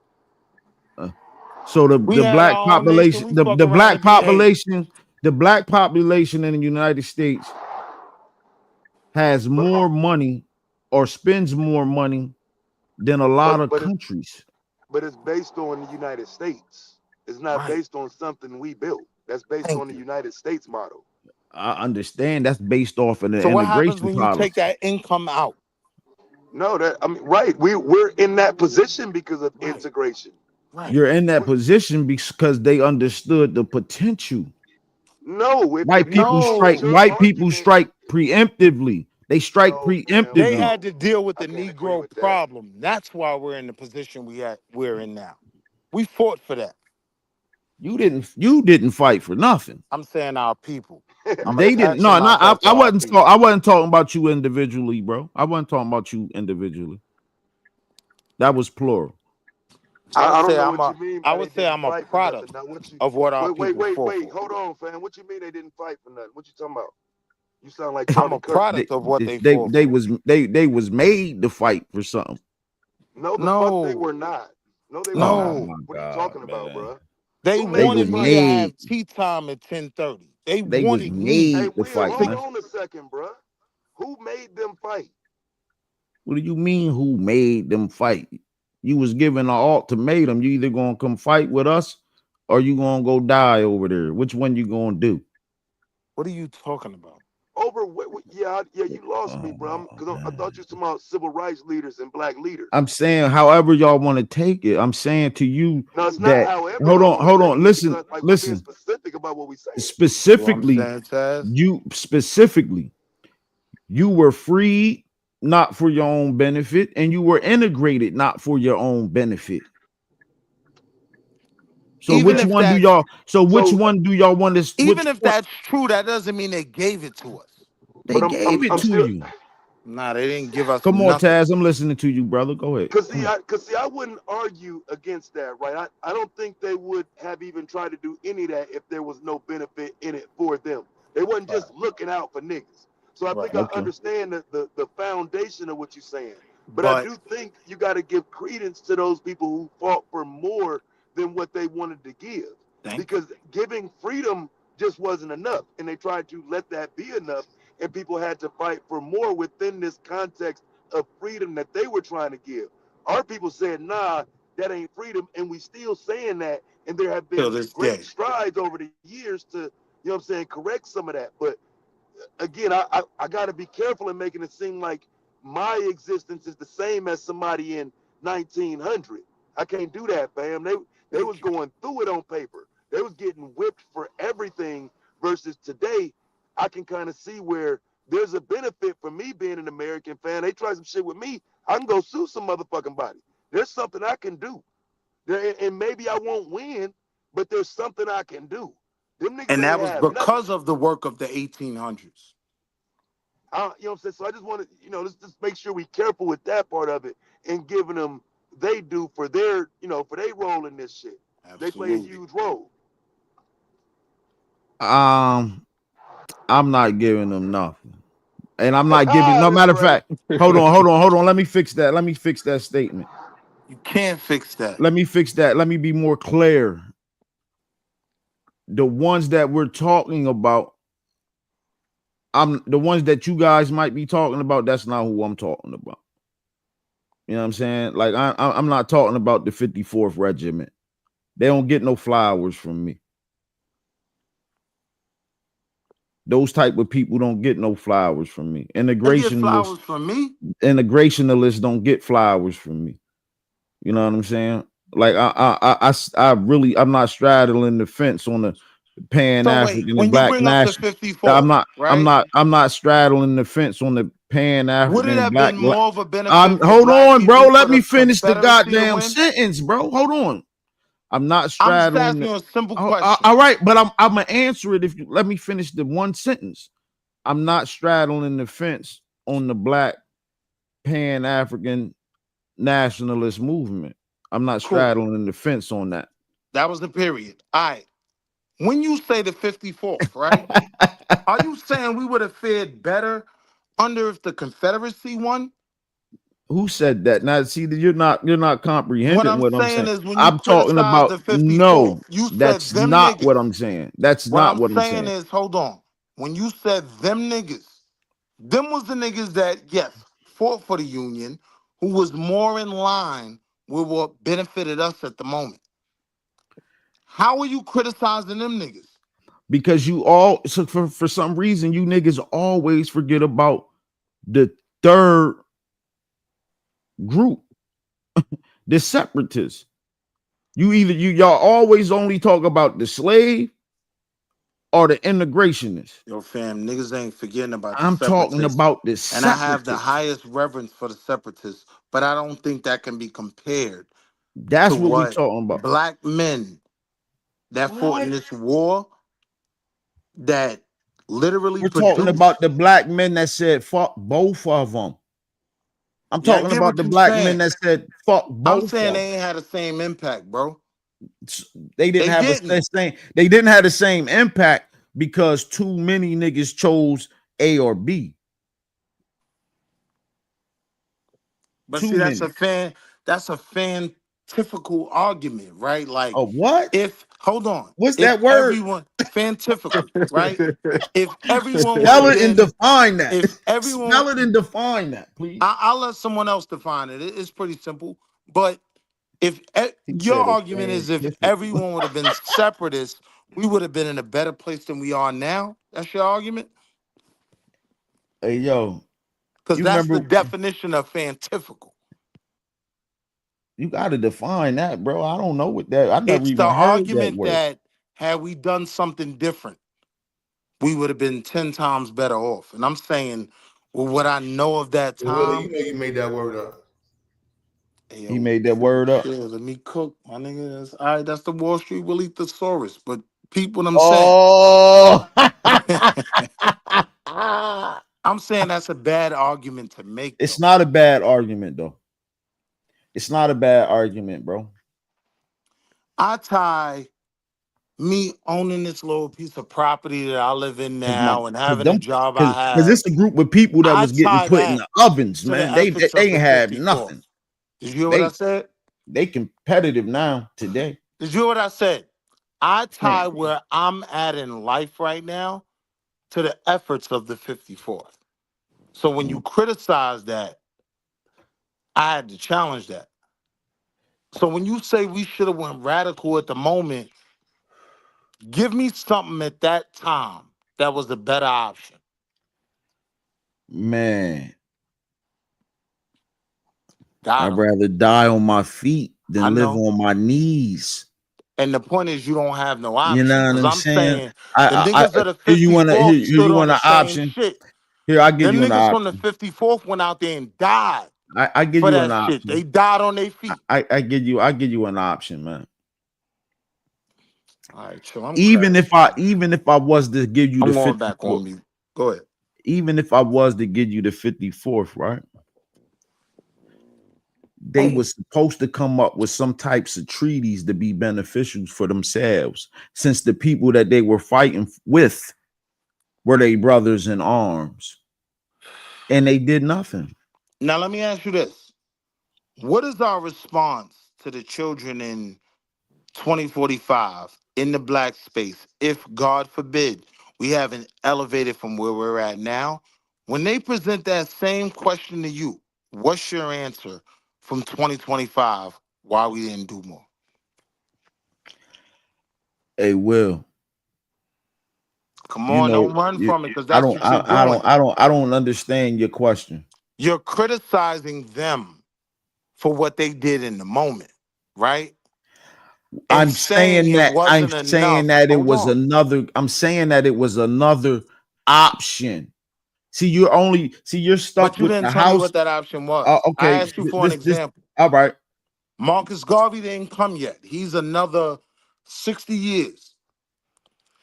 So We the had black our own nation. population, We fuck the around black and be hating. population, the black population in the United States has But more money or spends more money than a but lot of but it's countries. but it's based on the United States. It's not Right. based on something we built. That's based on Thank the you. United States model. I understand that's based off of the So what happens integration when you take policy. that income out? No, that I mean, right. We're in that position because of Right. integration. Right. You're in that We, position because they understood the potential. no, if White you people go with strike, No. your white people argument, strike preemptively. They strike no, fam, They preemptively. no, had to deal with I the can't agree Negro with that. problem. That's why we're in the position we're in now. We fought for that. You didn't fight for nothing. I'm saying our people. I'm They didn't. attaching No, no, myself to our people. I wasn't talking about you individually, bro. I wasn't talking about you individually. That was plural. I would I don't say know what you mean I by they would say didn't I'm a fight for nothing. product Now what you of what our wait, people fought wait. for. Hold on, fam. What you mean they didn't fight for nothing? What you talking about? You sound like I'm Charlie a Kirk. They product of what they they fought they for. was they was made to fight for something. No, the fuck they No, were not. No, they were Oh not. no. my What are you God, talking about, man. bro? They Who made They them was wanted me to fight? have made. tea time at 10:30. They They was wanted me Hey, made to Will, fight, to hold man. on a second, bro. Who made them fight? What do you mean who made them fight? You was given an ultimatum. You either gonna come fight with us or you gonna go die over there. Which one you gonna do? What are you talking about? Over yeah, yeah, you lost me, bro. Oh Because I thought man. you were talking about civil rights leaders and black leaders. I'm saying however y'all want to take it. I'm saying to you No, it's not that however I want to hold take on, it because listen, like we're being listen. specific about what we saying. See what I'm Specifically, saying, Taz? you were freed not for your own benefit, and you were integrated not for your own benefit. So Even which Okay, if one do that's y'all? So which so one do y'all want to? even Which if one? that's true, that doesn't mean they gave it to us. They but gave it I'm to still you. Nah, they didn't give us Come on, nothing. Taz. I'm listening to you, brother. Go ahead. Cause see, I wouldn't argue against that, right? I don't think they would have even tried to do any of that if there was no benefit in it for them. They wasn't just looking out for niggas. So I think I Okay. understand the foundation of what you're saying. But I But do think you got to give credence to those people who fought for more than what they wanted to give. Because giving freedom just wasn't enough. And they tried to let that be enough. And people had to fight for more within this context of freedom that they were trying to give. Our people said, nah, that ain't freedom. And we still saying that. And there have till been this great day, strides over the years to, you know what I'm saying, correct some of that. But again, I got to be careful in making it seem like my existence is the same as somebody in 1900. I can't do that, fam. They was going through it on paper. They was getting whipped for everything versus today. I can kind of see where there's a benefit for me being an American fan. They try some shit with me, I can go sue some motherfucking body. There's something I can do. And maybe I won't win, but there's something I can do. Them niggas and ain't that was have nothing. because of the work of the 1800s. You know what I'm saying? So I just want to, let's just make sure we careful with that part of it and giving them they do for their, for their role in this shit. They play a huge role. I'm not giving them nothing. And I'm not giving, no That's matter of right. fact, hold on. Let me fix that. Let me fix that statement. You can't fix that. Let me fix that. Let me be more clear. The ones that we're talking about, I'm the ones that you guys might be talking about. That's not who I'm talking about. You know what I'm saying? Like I'm not talking about the 54th Regiment. They don't get no flowers from me. Those type of people don't get no flowers from me. They get Integrationalists flowers from me. Don't get flowers from me. You know what I'm saying? Like I'm not straddling the fence on the Pan So wait, African and when you Black bring up the national. 54th, right? I'm not straddling the fence on the Pan Would it African have Black. been more of a benefit for Hold black on, bro. people for Let the me finish the Confederacy to goddamn win? sentence, bro. Hold on. I'm not I'm just straddling. asking you a simple question. All right, but I'm gonna answer it if you let me finish the one sentence. I'm not straddling the fence on the Black Pan African nationalist movement. I'm not Cool. straddling the fence on that. That was the period. All right. When you say the 54th, right? Are you saying we would have fared better under if the Confederacy won? Who said that? Now, see, you're not What comprehending I'm what I'm saying saying. is when you I'm talking criticize about the 54th, no. you said That's them not niggas. what I'm saying. That's What not I'm what I'm saying saying. is, hold on. When you said them niggas, them was the niggas that, yes, fought for the Union, who was more in line with what benefited us at the moment. How are you criticizing them niggas? Because for some reason you niggas always forget about the third group, the separatists. Y'all always only talk about the slave or the integrationists. Yo, fam, niggas ain't forgetting about the I'm talking separatists. about the And I have the separatists. highest reverence for the separatists, but I don't think that can be compared to That's what we what talking about. black men that fought in this war that literally We're talking produced. about the black men that said fuck both of them. I'm Yeah, I talking get about what the you black men saying. that said fuck I'm both saying of them. they ain't had the same impact, bro. They didn't They have didn't. they didn't have the same impact because too many niggas chose A or B. But Too see, many. that's a fantifical argument, right? Like, Oh, what? if hold on, What's if that word? everyone fantifical, right? If everyone would Spell have it and been, define that. if everyone, Spell it and define that, please. I'll let someone else define it. It's pretty simple. But if He your said it's argument is if scientific. everyone would have been separatists, we would have been in a better place than we are now. That's your argument? Hey, yo, Because you that's the remember definition of fantifical. you got to define that, bro. I don't know what that. I never It's the even heard that argument word. that had we done something different, we would have been 10 times better off. And I'm saying, well, what I know of that Well, Willie, time, you made that word up. hey, He yo, made that word up. chill, let me cook, my nigga. All right, that's the Wall Street Willie Thesaurus. But peep what I'm saying. Oh, I'm saying that's a bad argument to make. It's not a bad argument, though. It's not a bad argument, bro. I tie me owning this little piece of property that I live in now and having the job I Because have. it's a group of people that I was getting tie put in that the ovens, to the man. They efforts of ain't the have 54th. nothing. Did you hear what I said? They competitive now today. Did you hear what I said? I tie Man. where I'm at in life right now to the efforts of the 54th. So when you criticize that, I had to challenge that. So when you say we should have went radical at the moment, give me something at that time that was a better option. Man. Got I'd him. rather die on my feet I than live know. on my knees. And the point is you don't have no You option. know what Because I'm I'm saying? saying the I niggas of the here you want to here 54th stood you on want the an same option. shit. Here, I give Them you an niggas from the option. 54th went out there and died I give for you an that shit. option. They died on their feet. I give you an option, man. All right, chill. I'm Even crashing. if I was to give you the I'm going back 54th, on mute. Go ahead. even if I was to give you the 54th, right? They was supposed to come up with some types of treaties to be beneficial for themselves, since the people that they were fighting with were their brothers in arms, and they did nothing. Now let me ask you this. What is our response to the children in 2045 in the black space if, God forbid, we haven't elevated from where we're at now? When they present that same question to you, what's your answer from 2025 why we didn't do more? Hey, Will, Come you on, know, don't run from it, because I that's don't, what you're doing. I don't understand your question. You're criticizing them for what they did in the moment, right? And I'm saying saying it that wasn't enough. Hold on. I'm saying that it was another option. See, you're But stuck you with didn't the tell me house. what that option was. I Okay, asked you for an this example. all right. Marcus Garvey didn't come yet. He's another 60 years.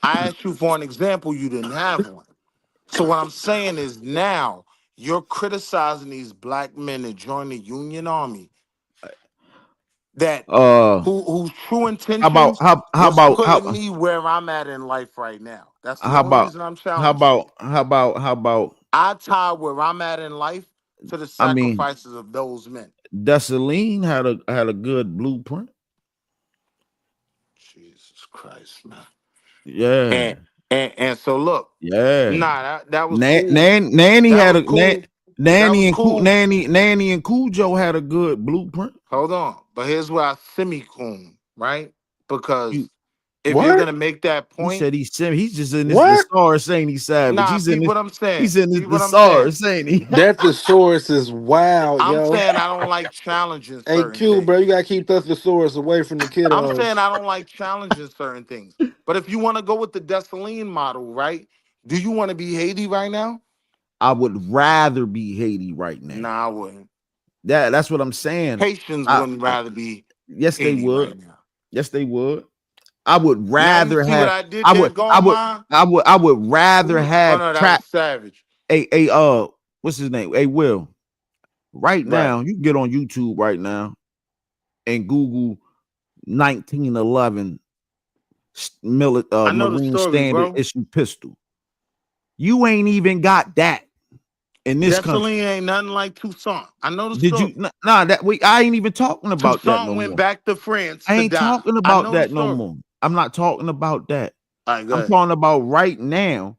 I asked you for an example. You didn't have one. So what I'm saying is now you're criticizing these black men that joined the Union Army that whose true intentions How was about putting me where I'm at in life right now. That's the how only about reason I'm challenging you. how about I tie where I'm at in life to the I mean, sacrifices of those men. Dessalines had a good blueprint. Jesus Christ, man. Yeah. And so look, Yeah. that was cool. Nanny That had was a cool. That Nanny was and cool. Nanny and Cujo had a good blueprint. Hold on. But here's where I semi-coon, right? Because You if you're What? gonna make that He point, said he's just in this What? thesaurus saying he's savage. nah, peep what I'm saying. He's in this Peep what I'm saying. thesaurus saying he That thesaurus is wild, I'm yo. saying I don't like challenging Hey, certain Q, bro, things. you gotta keep that thesaurus away from the I'm saying kiddos. I don't like challenging certain things. But if you want to go with the Dessalines model, right? Do you want to be Haiti right now? I would rather be Haiti right now. Nah, I wouldn't. That's what I'm saying. Haitians wouldn't rather be Yes, they Haiti would. right now. Yes, they would. I would Now you rather see what have. I did there, Goldmine? I would rather Oh have no, that was trap. savage. What's his name? Hey, Will. Right Right. now, you can get on YouTube right now and Google 1911 I know the Marine story, Standard bro. issue pistol. You ain't even got that in this country. Dessalines ain't nothing like Toussaint. I know the Did story. you? Nah, I ain't even talking about that Toussaint no went more. back to France I to ain't die. talking I about know the that no story. more. I'm not talking about that. All right, go I'm ahead. talking about right now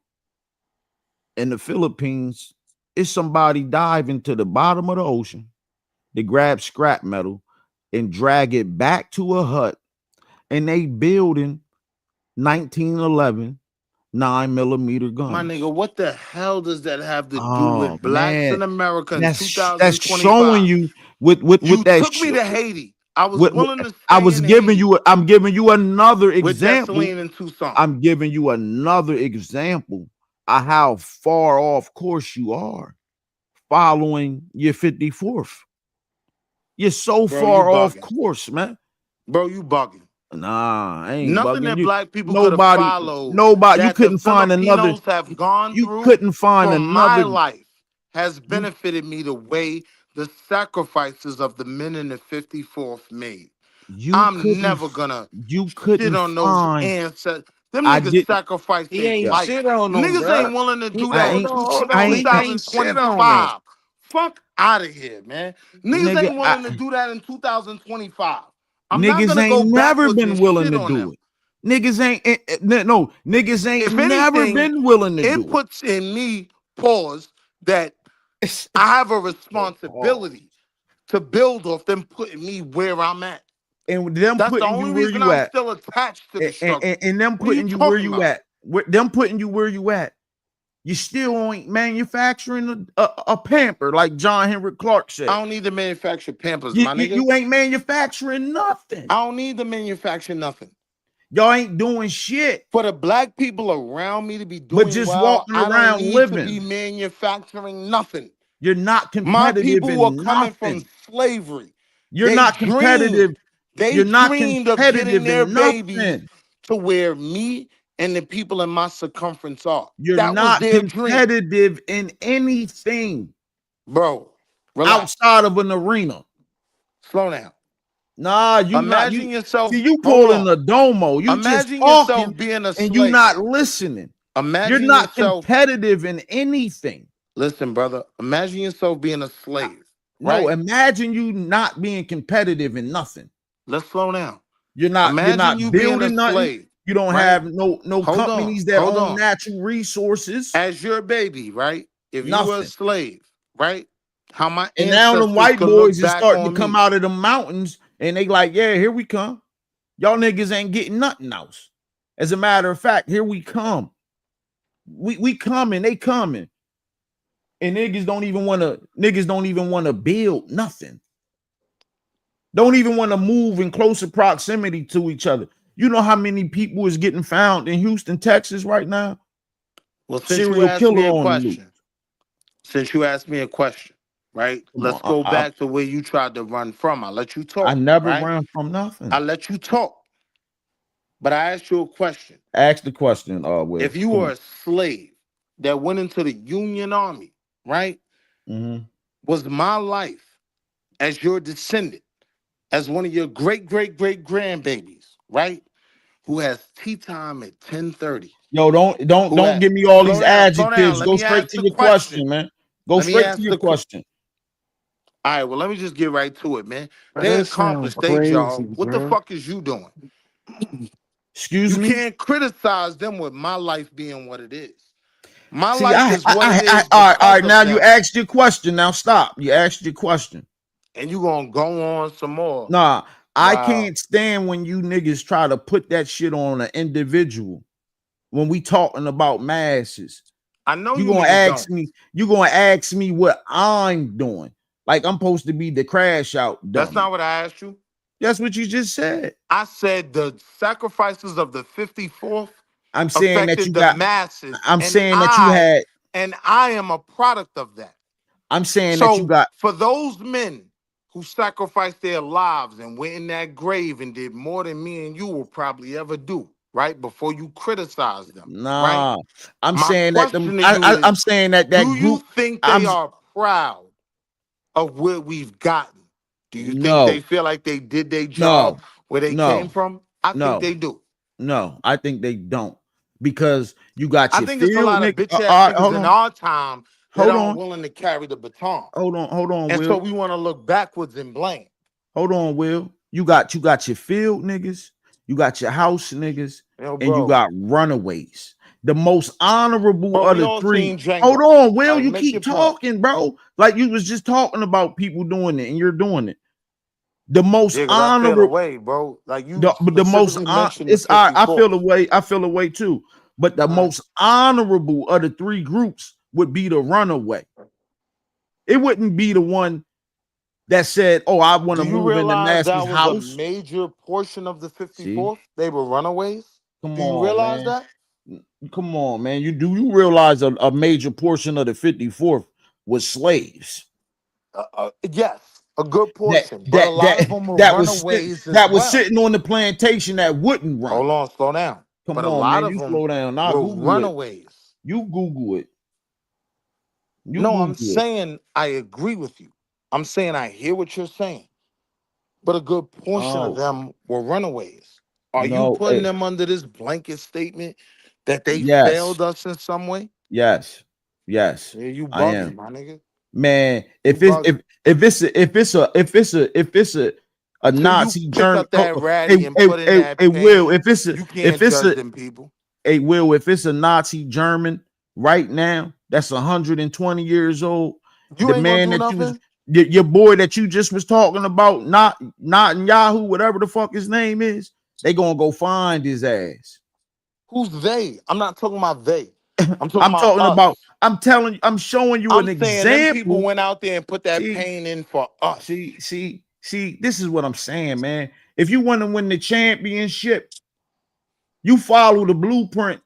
in the Philippines. It's somebody diving to the bottom of the ocean to grab scrap metal and drag it back to a hut, and they building 1911 9mm My guns. nigga, what the hell does that have to do Oh with blacks man, in America in that's showing 2025? you with You that. took me to Haiti. I was With, willing to I stay was in giving Haiti you. I'm giving you another with example. Dessalines and Toussaint. I'm giving you another example of how far off course you are following your 54th. You're so Bro, you far off bugging. course, man. Bro, you bugging. Nah, I ain't Nothing bugging that you. black people could have followed Nobody. You that the couldn't find another. Filipinos have gone You through couldn't find from my another. life has You benefited me the way the sacrifices of the men in the 54th made. you I'm couldn't. never gonna You shit couldn't on those find. ancestors. Them I niggas didn't. sacrificed He their ain't Yeah. life. shit on them, Niggas bro. ain't willing to do I that in ain't. Hold on. I He ain't. ain't shit on them. 2025. Fuck out of here, man. Niggas Nigga. ain't willing to do that in 2025. I'm not Niggas gonna ain't go never backwards been and willing shit to on do them. it. Niggas ain't no. Niggas ain't If never anything, been willing to it do it. puts in me pause that I have a responsibility to build off them putting me where I'm at. And them That's the putting you only where reason you I'm at, still attached to the struggle. and them What are you putting you where talking you about? at, them putting you where you at. You still ain't manufacturing a pamper like John Henrik Clark I said. don't need to manufacture Pampers, You, my you, nigga. you ain't manufacturing nothing. I don't need to manufacture nothing. Y'all ain't doing shit. For the black people around me to be But doing just well, walking I don't around need to be living. manufacturing nothing. You're not My competitive people were in coming from nothing. slavery. You're They not competitive. dreamed, they You're not dreamed of getting competitive their in babies nothing. to where me and the people in my circumference are. You're That was not their dream. competitive in anything Bro, relax. outside of an arena. Slow down. Nah, you not you Imagine yourself, see you hold pulling on. a domo. You just Imagine talking yourself being a and you slave. not listening. You're Imagine not yourself, competitive in anything. listen, brother. Imagine yourself being a slave, No, right? imagine you not being competitive in nothing. Let's slow down. You're Imagine not you being a building nothing. slave, You don't right? have no Hold on, companies that hold own on. natural resources. As your baby, right? If you were a Nothing. slave, right? How my And now them ancestors white could look boys is back starting to on come me. out of the mountains and they like, yeah, here we come. Y'all niggas ain't getting nothing else. As a matter of fact, here we come. We coming, they coming. And niggas don't even want to build nothing. Don't even want to move in closer proximity to each other. You know how many people is getting found in Houston, Texas right now? Well, since you Serial asked me killer a on the loose. question, right? Come Let's on, go back to where you tried to run from. I let you I talk, never right? ran from I nothing. let you talk, but I asked you a question. Ask the question, Will. If you Come were on. a slave that went into the Union Army, right? Mm-hmm. Was my life as your descendant, as one of your great grandbabies, right? Who has tea time at 10:30. Yo, Who don't has give me all these slow down. adjectives. Let Go me straight ask to the your question. question, man. Go Let me straight to ask your the question. question. All right, well, let me just get right to it, man. Bro, They that sound accomplished their crazy, job. What the bro. fuck is you doing? Excuse You me. can't criticize them with my life being what it is. My See, life is what it is all because right. of Now you them. asked your question. Now stop. You asked your question. And you gonna go on some more. Nah, I Wow. can't stand when you niggas try to put that shit on an individual when we talking about masses. I know You you gonna niggas ask don't. me, you gonna ask me what I'm doing. Like I'm supposed to be the crash out That's dummy. not what I asked you. That's what you just said. I said the sacrifices of the 54th I'm saying that you affected the got, masses, I'm and saying that you had, I am a product of that. I'm saying that you So got, for those men who sacrificed their lives and went in that grave and did more than me and you will probably ever do, right? Before you criticize them, right? nah, I'm My saying that them, question to you I'm is, saying that do group, you think I'm they are proud of where we've gotten? Do you think they no, feel like they did their no, job where they came no, from? I think no, they do. no. I think they don't because you got I your think it's a field, lot of nigga. bitch ass All right, niggas in our time that hold aren't on, willing to carry the baton. hold on, And so Will. we want to look backwards and blame. Hold on, Will. You got your field niggas, you got your house niggas, Yo, and you bro. got runaways. The most honorable Bro, of we the all three. seen Hold Django. on, Will. Like, You make keep your point. talking, bro. Like you was just talking about people doing it, and you're doing it. The most Yeah, because I feel honorable, away, bro. Like, you the most specifically mentioned the it's I feel 54th. away. I feel away too. But the All right. most honorable of the three groups would be the runaway. It wouldn't be the one that said, "Oh, I want Do to you move in the realize master's that was a house." major portion of the See, 54th? They were runaways. come Do you on, realize man. that? Come on, man. You realize a major portion of the 54th was slaves? Yes. A good that portion, but a lot of them were runaways as that was well. sitting on the plantation that wouldn't run. Hold on, slow down. Come But a on, lot man, of you them slow down. I'll were Google it. runaways. You Google it. You No, I'm Google it. saying I agree with you. I'm saying I hear what you're saying. But a good portion of Oh them were runaways. Are you no, putting them under this blanket statement that they yes, failed us in some way? yes, yes. Yeah, you I bugging, am. my nigga. Man, You bugging. if it's a Till you Nazi pick German, up that ratty and put in that Will, pain, you can't judge them people. if it's a Nazi German right now that's 120 years old, You the ain't gonna man do that you was nothing. your boy that you just was talking about, not in Yahoo, whatever the fuck his name is, they gonna go find his ass. Who's they? I'm not talking about they. I'm talking I'm about talking about, us. I'm telling you, I'm showing you an I'm saying them people example. went out there and put that See, pain in for us. see, this is what I'm saying, man. If you want to win the championship, you follow the blueprint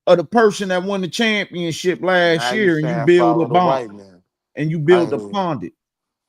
of the person that won the championship last Now you year, and you saying build follow the upon white man. and you I build hear you. upon it.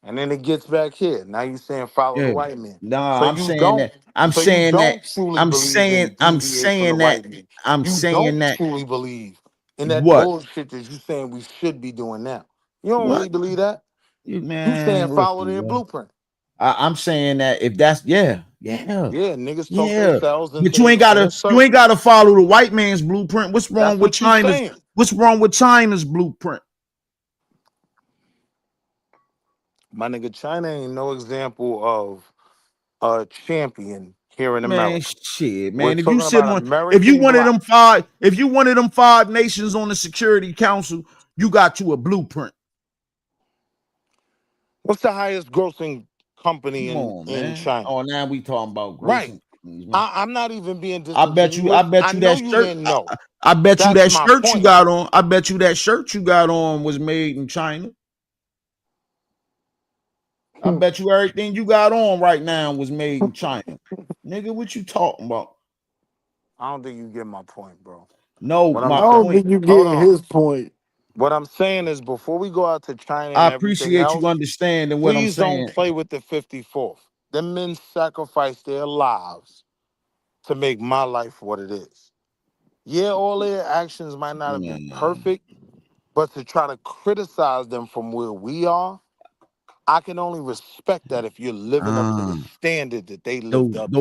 And then it gets back here. Now you saying follow the Yeah. white man. Nah, So I'm you saying don't. that. I'm So you saying that. don't truly I'm believe saying. in I'm deviate from the saying that. white man. I'm You saying don't that. truly believe in that What? bullshit that you saying we should be doing now. You don't What? really believe that. You You saying man, follow listen, their man. blueprint. I'm saying that if that's Yeah, niggas talk yeah. themselves But into you ain't the inner gotta circle. follow the white man's blueprint. That's what you saying. What's wrong with China's blueprint? My nigga, China ain't no example of a champion here in Man, America. shit, We're man. If you talking sit about on, if you American one of them black. five, if you one of them 5 nations on the Security Council, you got you a blueprint. What's the highest grossing company Come on, in man. China? Oh, now we talking about Right. grossing companies, man. I'm not even being I disingenuous. I bet you know that you shirt. didn't know. I bet you That's that my shirt you point. got on. I bet you that shirt you got on was made in China. I bet you everything you got on right now was made in China. Nigga, what you talking about? I don't think you get my point, bro. No, What I I'm my saying, don't point. think you hold getting on. his point. What I'm saying is before we go out to China I and everything appreciate you else, understanding what I'm please don't saying. play with the 54th. Them men sacrificed their lives to make my life what it is. Yeah, all their actions might not have been Man. perfect, but to try to criticize them from where we are, I can only respect that if you're living up to the standard that they lived up to.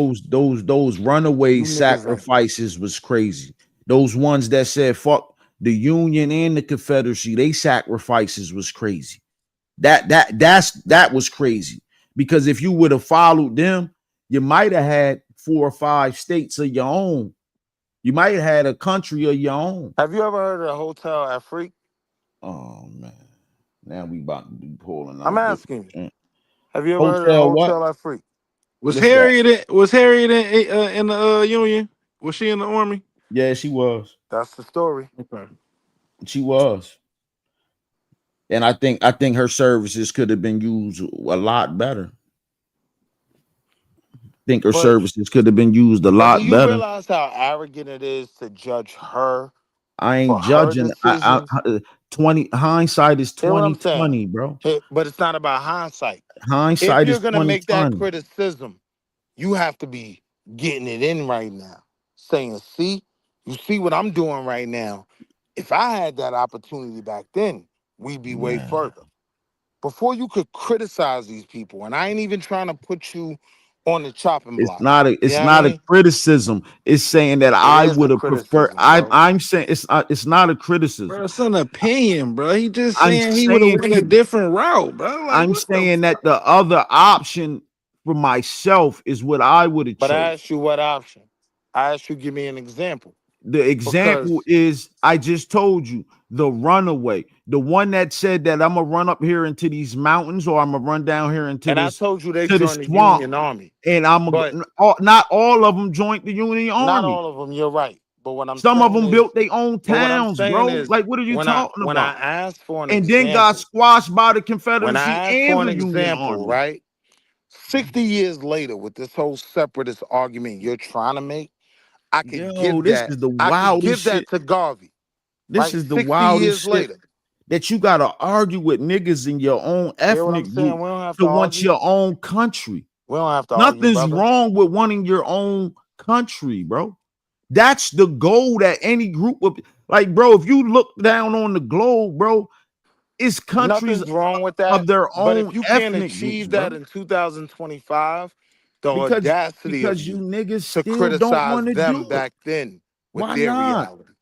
Those runaway You niggas ain't. sacrifices was crazy. Those ones that said fuck the Union and the Confederacy, they sacrifices was crazy. That was crazy. Because if you would have followed them, you might have had 4 or 5 states of your own. You might have had a country of your own. Have you ever heard of the Hotel Afrique? Oh man. Now we about to be pulling I'm out asking you. different. Have you ever heard of the Hotel what? Hotel Afrique? Was What's that? Harriet in the Union? Was she in the army? Yeah, she was. That's the story. Okay. She was. And I think her services could have been used a lot better. Think her But services could have been used a do lot you better. realize how arrogant it is to judge her I for ain't her judging. decisions? 20 hindsight is Hear what I'm saying? 2020, bro. But it's not about hindsight. If Hindsight you're is gonna make that 2020. criticism, you have to be getting it in right now. Saying, see, you see what I'm doing right now. If I had that opportunity back then, we'd be way Man. further. Before you could criticize these people, and I ain't even trying to put you on the chopping It's block. not a You know it's what I not a mean? criticism. It's saying that It I is a would have preferred. criticism, bro. I'm saying it's not a Bro, criticism. it's an opinion, bro. He just I'm saying he would have saying went a different route, bro. Like, I'm what the saying that fuck? the other option for myself is what I would have But I chose. asked you what option. I asked you give me an example. The example Because is I just told you the runaway, the one that said that I'm gonna run up here into these mountains or I'm gonna run down here into and I this told you they to the joined the swamp, Union Army. and But not all of them joined the Union not Army. all of them, you're right. But what I'm Some of saying them is, built their own but what I'm towns, saying bro. is Like, what are you talking when I about? asked for an And then got example, squashed by the when I Confederacy asked and for an the Union example, Army. right? 60 years later, with this whole separatist argument you're trying to make, I could Yo, give this that. is the I could wildest give shit. that to Garvey, This right? is the 60 wildest years shit. later. that you gotta argue with niggas in your own Hear what I'm ethnic saying? group We don't have to to want argue. your own country. We don't have to argue, Nothing's brother. wrong with wanting your own country, bro. That's the goal that any group of, like, bro, if you look down on the globe, bro, it's countries Nothing's wrong with that. of their But if own you can't ethnic groups, achieve that bro. in 2025, the Because audacity of because you you niggas to still don't criticize want to do them it. back then with Why their not? reality.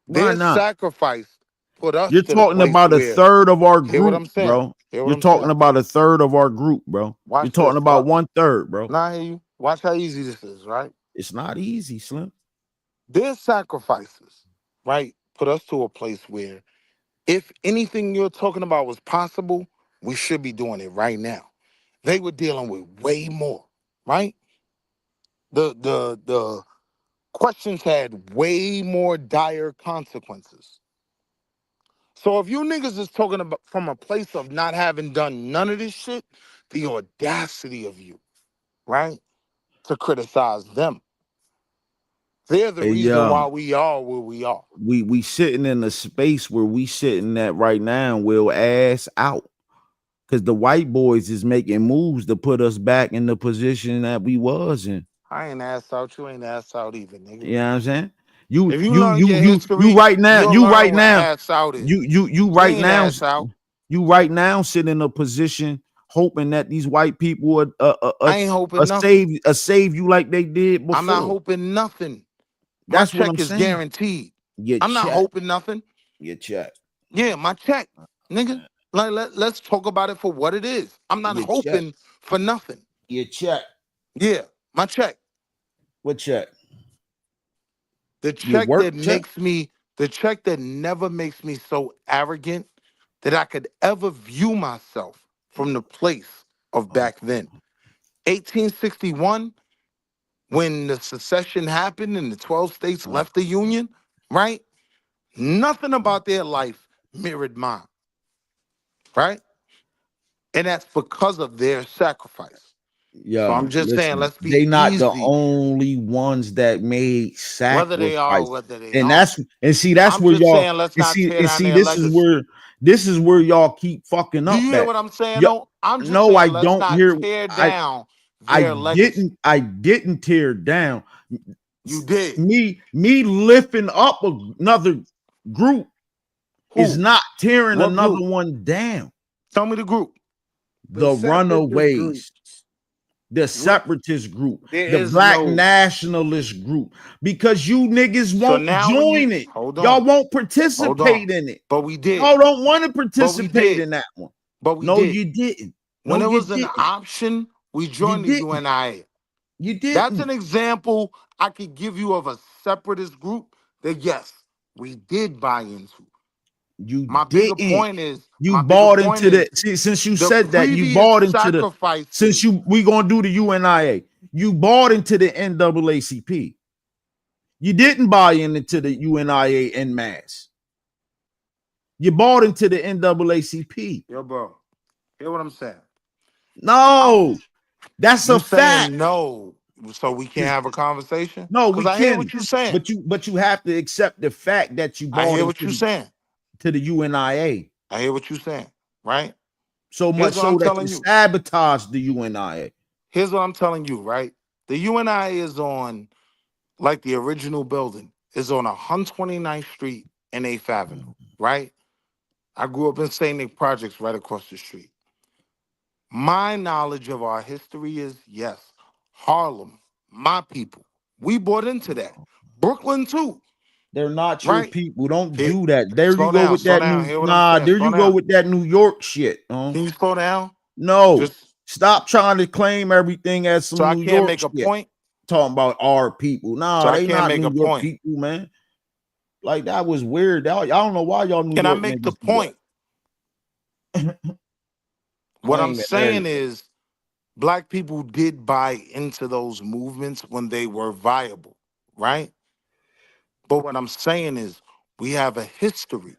Why Their not? sacrifice put us You're to the talking place about a where, third of our hear what I'm group, saying? bro. Hear what You're I'm saying? talking about a third of our group, bro. You're Watch talking this. about 1/3, bro. Now, I hear you. Watch how easy this is, right? It's not easy, Slim. Their sacrifices, right, put us to a place where if anything you're talking about was possible, we should be doing it right now. They were dealing with way more, right? The questions had way more dire consequences. So if you niggas is talking about from a place of not having done none of this shit, the audacity of you, right, to criticize them. They're the Hey, reason why we are where we are. we sitting in a space where we sitting at right now, will ass out. Because the white boys is making moves to put us back in the position that we was in. I ain't ass out. You ain't ass out either, nigga. You know what I'm saying? You If you you learn you your you you history, right now, you'll you learn right what now, ass out is. you You right ain't now, ass out. you right now sit in a position hoping that these white people would I ain't hoping nothing. save you like they did I'm not before. hoping nothing. My That's what check I'm is saying. guaranteed. Your I'm not check, hoping nothing. your check, Yeah, my check, nigga. Like let's talk about it for what it is. I'm not your check, hoping for nothing. your check. Yeah, my check. What check? The Your check work that check? makes me, the check that never makes me so arrogant that I could ever view myself from the place of back then. 1861, when the secession happened and the 12 states left the Union, right? Nothing about their life mirrored mine, right? And that's because of their sacrifice. So I'm Yo, just saying, listen, let's be they not the easy, only ones that made whether they are or sacrifice. whether they And aren't. that's I'm where just y'all saying, let's not tear and down see their legacy. this is where y'all keep fucking Do up you hear at. what I'm saying, Yo, though? I'm just no, I saying, let's don't not hear. tear down I their legacy. didn't tear down. You did. Me lifting up another group is Who? not tearing What another group? one down. Tell me the group. The separatist group. runaways, the What? separatist group, There the is black no. nationalist group, because you niggas So won't now when you join it. hold Y'all on, won't hold on. participate in it. But we did. Y'all don't want to But we participate did. in that one. But we No, did. you didn't. When No, it you was an didn't. option, we You joined the didn't. UNIA. You That's didn't. an example I could give you of a separatist group that yes, we did buy into. You My bigger didn't. point is, You my bigger bought point into the is since you the said that, you previous bought into the sacrifices. we gonna do the UNIA. You bought into the NAACP. You didn't buy into the UNIA en masse. You bought into the NAACP. Yo, bro, hear what I'm saying? No, that's You a fact. saying no, so we can't have a conversation? No, Because we I hear can, what you're saying. but you have to accept the fact that you I bought hear what into you're saying. the UNIA I hear what you're saying, right? so much Here's what I'm so that you telling you. sabotage the UNIA. Here's what I'm telling you, right? The UNIA is on, like the original building, is on 129th Street and 8th Avenue, right? I grew up in St. Nick Projects right across the street. My knowledge of our history is, yes, Harlem, my people. We bought into that. Brooklyn, too, They're not your right? people. Don't Here, do that. There you slow go down, with slow that down. new Hear what I'm nah. saying? There Slow you go down. with that New York shit. Can you slow down? No, Just stop trying to claim everything as so some I New can't York make a shit. point. Talking about our people. So Nah, I they can't not make New a York point. people, man. Like that was weird. Y'all don't know why y'all New Can I York make the niggas do that. point? What I'm Claiming saying everything. is, Black people did buy into those movements when they were viable, right? But what I'm saying is, we have a history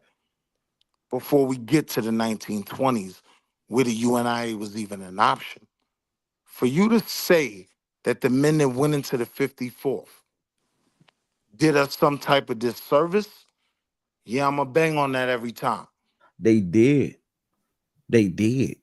before we get to the 1920s where the UNIA was even an option. For you to say that the men that went into the 54th did us some type of disservice, yeah, I'm going to bang on that every time. They did. They did.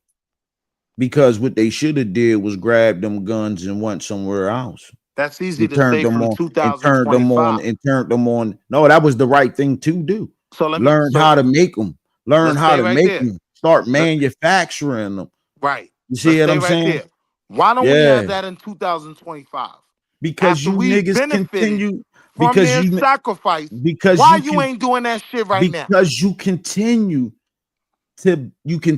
Because what they should have did was grab them guns and went somewhere else. That's easy And to turned say them from on and turned them on 2025. and turned them on. No, that was the right thing to do. So Learn how to make them. Learn let's how stay to right make there. them. Start manufacturing them. Right. You see Let's what stay I'm right saying? there. Why don't we Yeah. have that in 2025? Because After you we niggas benefited continue from because their you sacrifice, because why you you can ain't doing that shit right now? because you continue to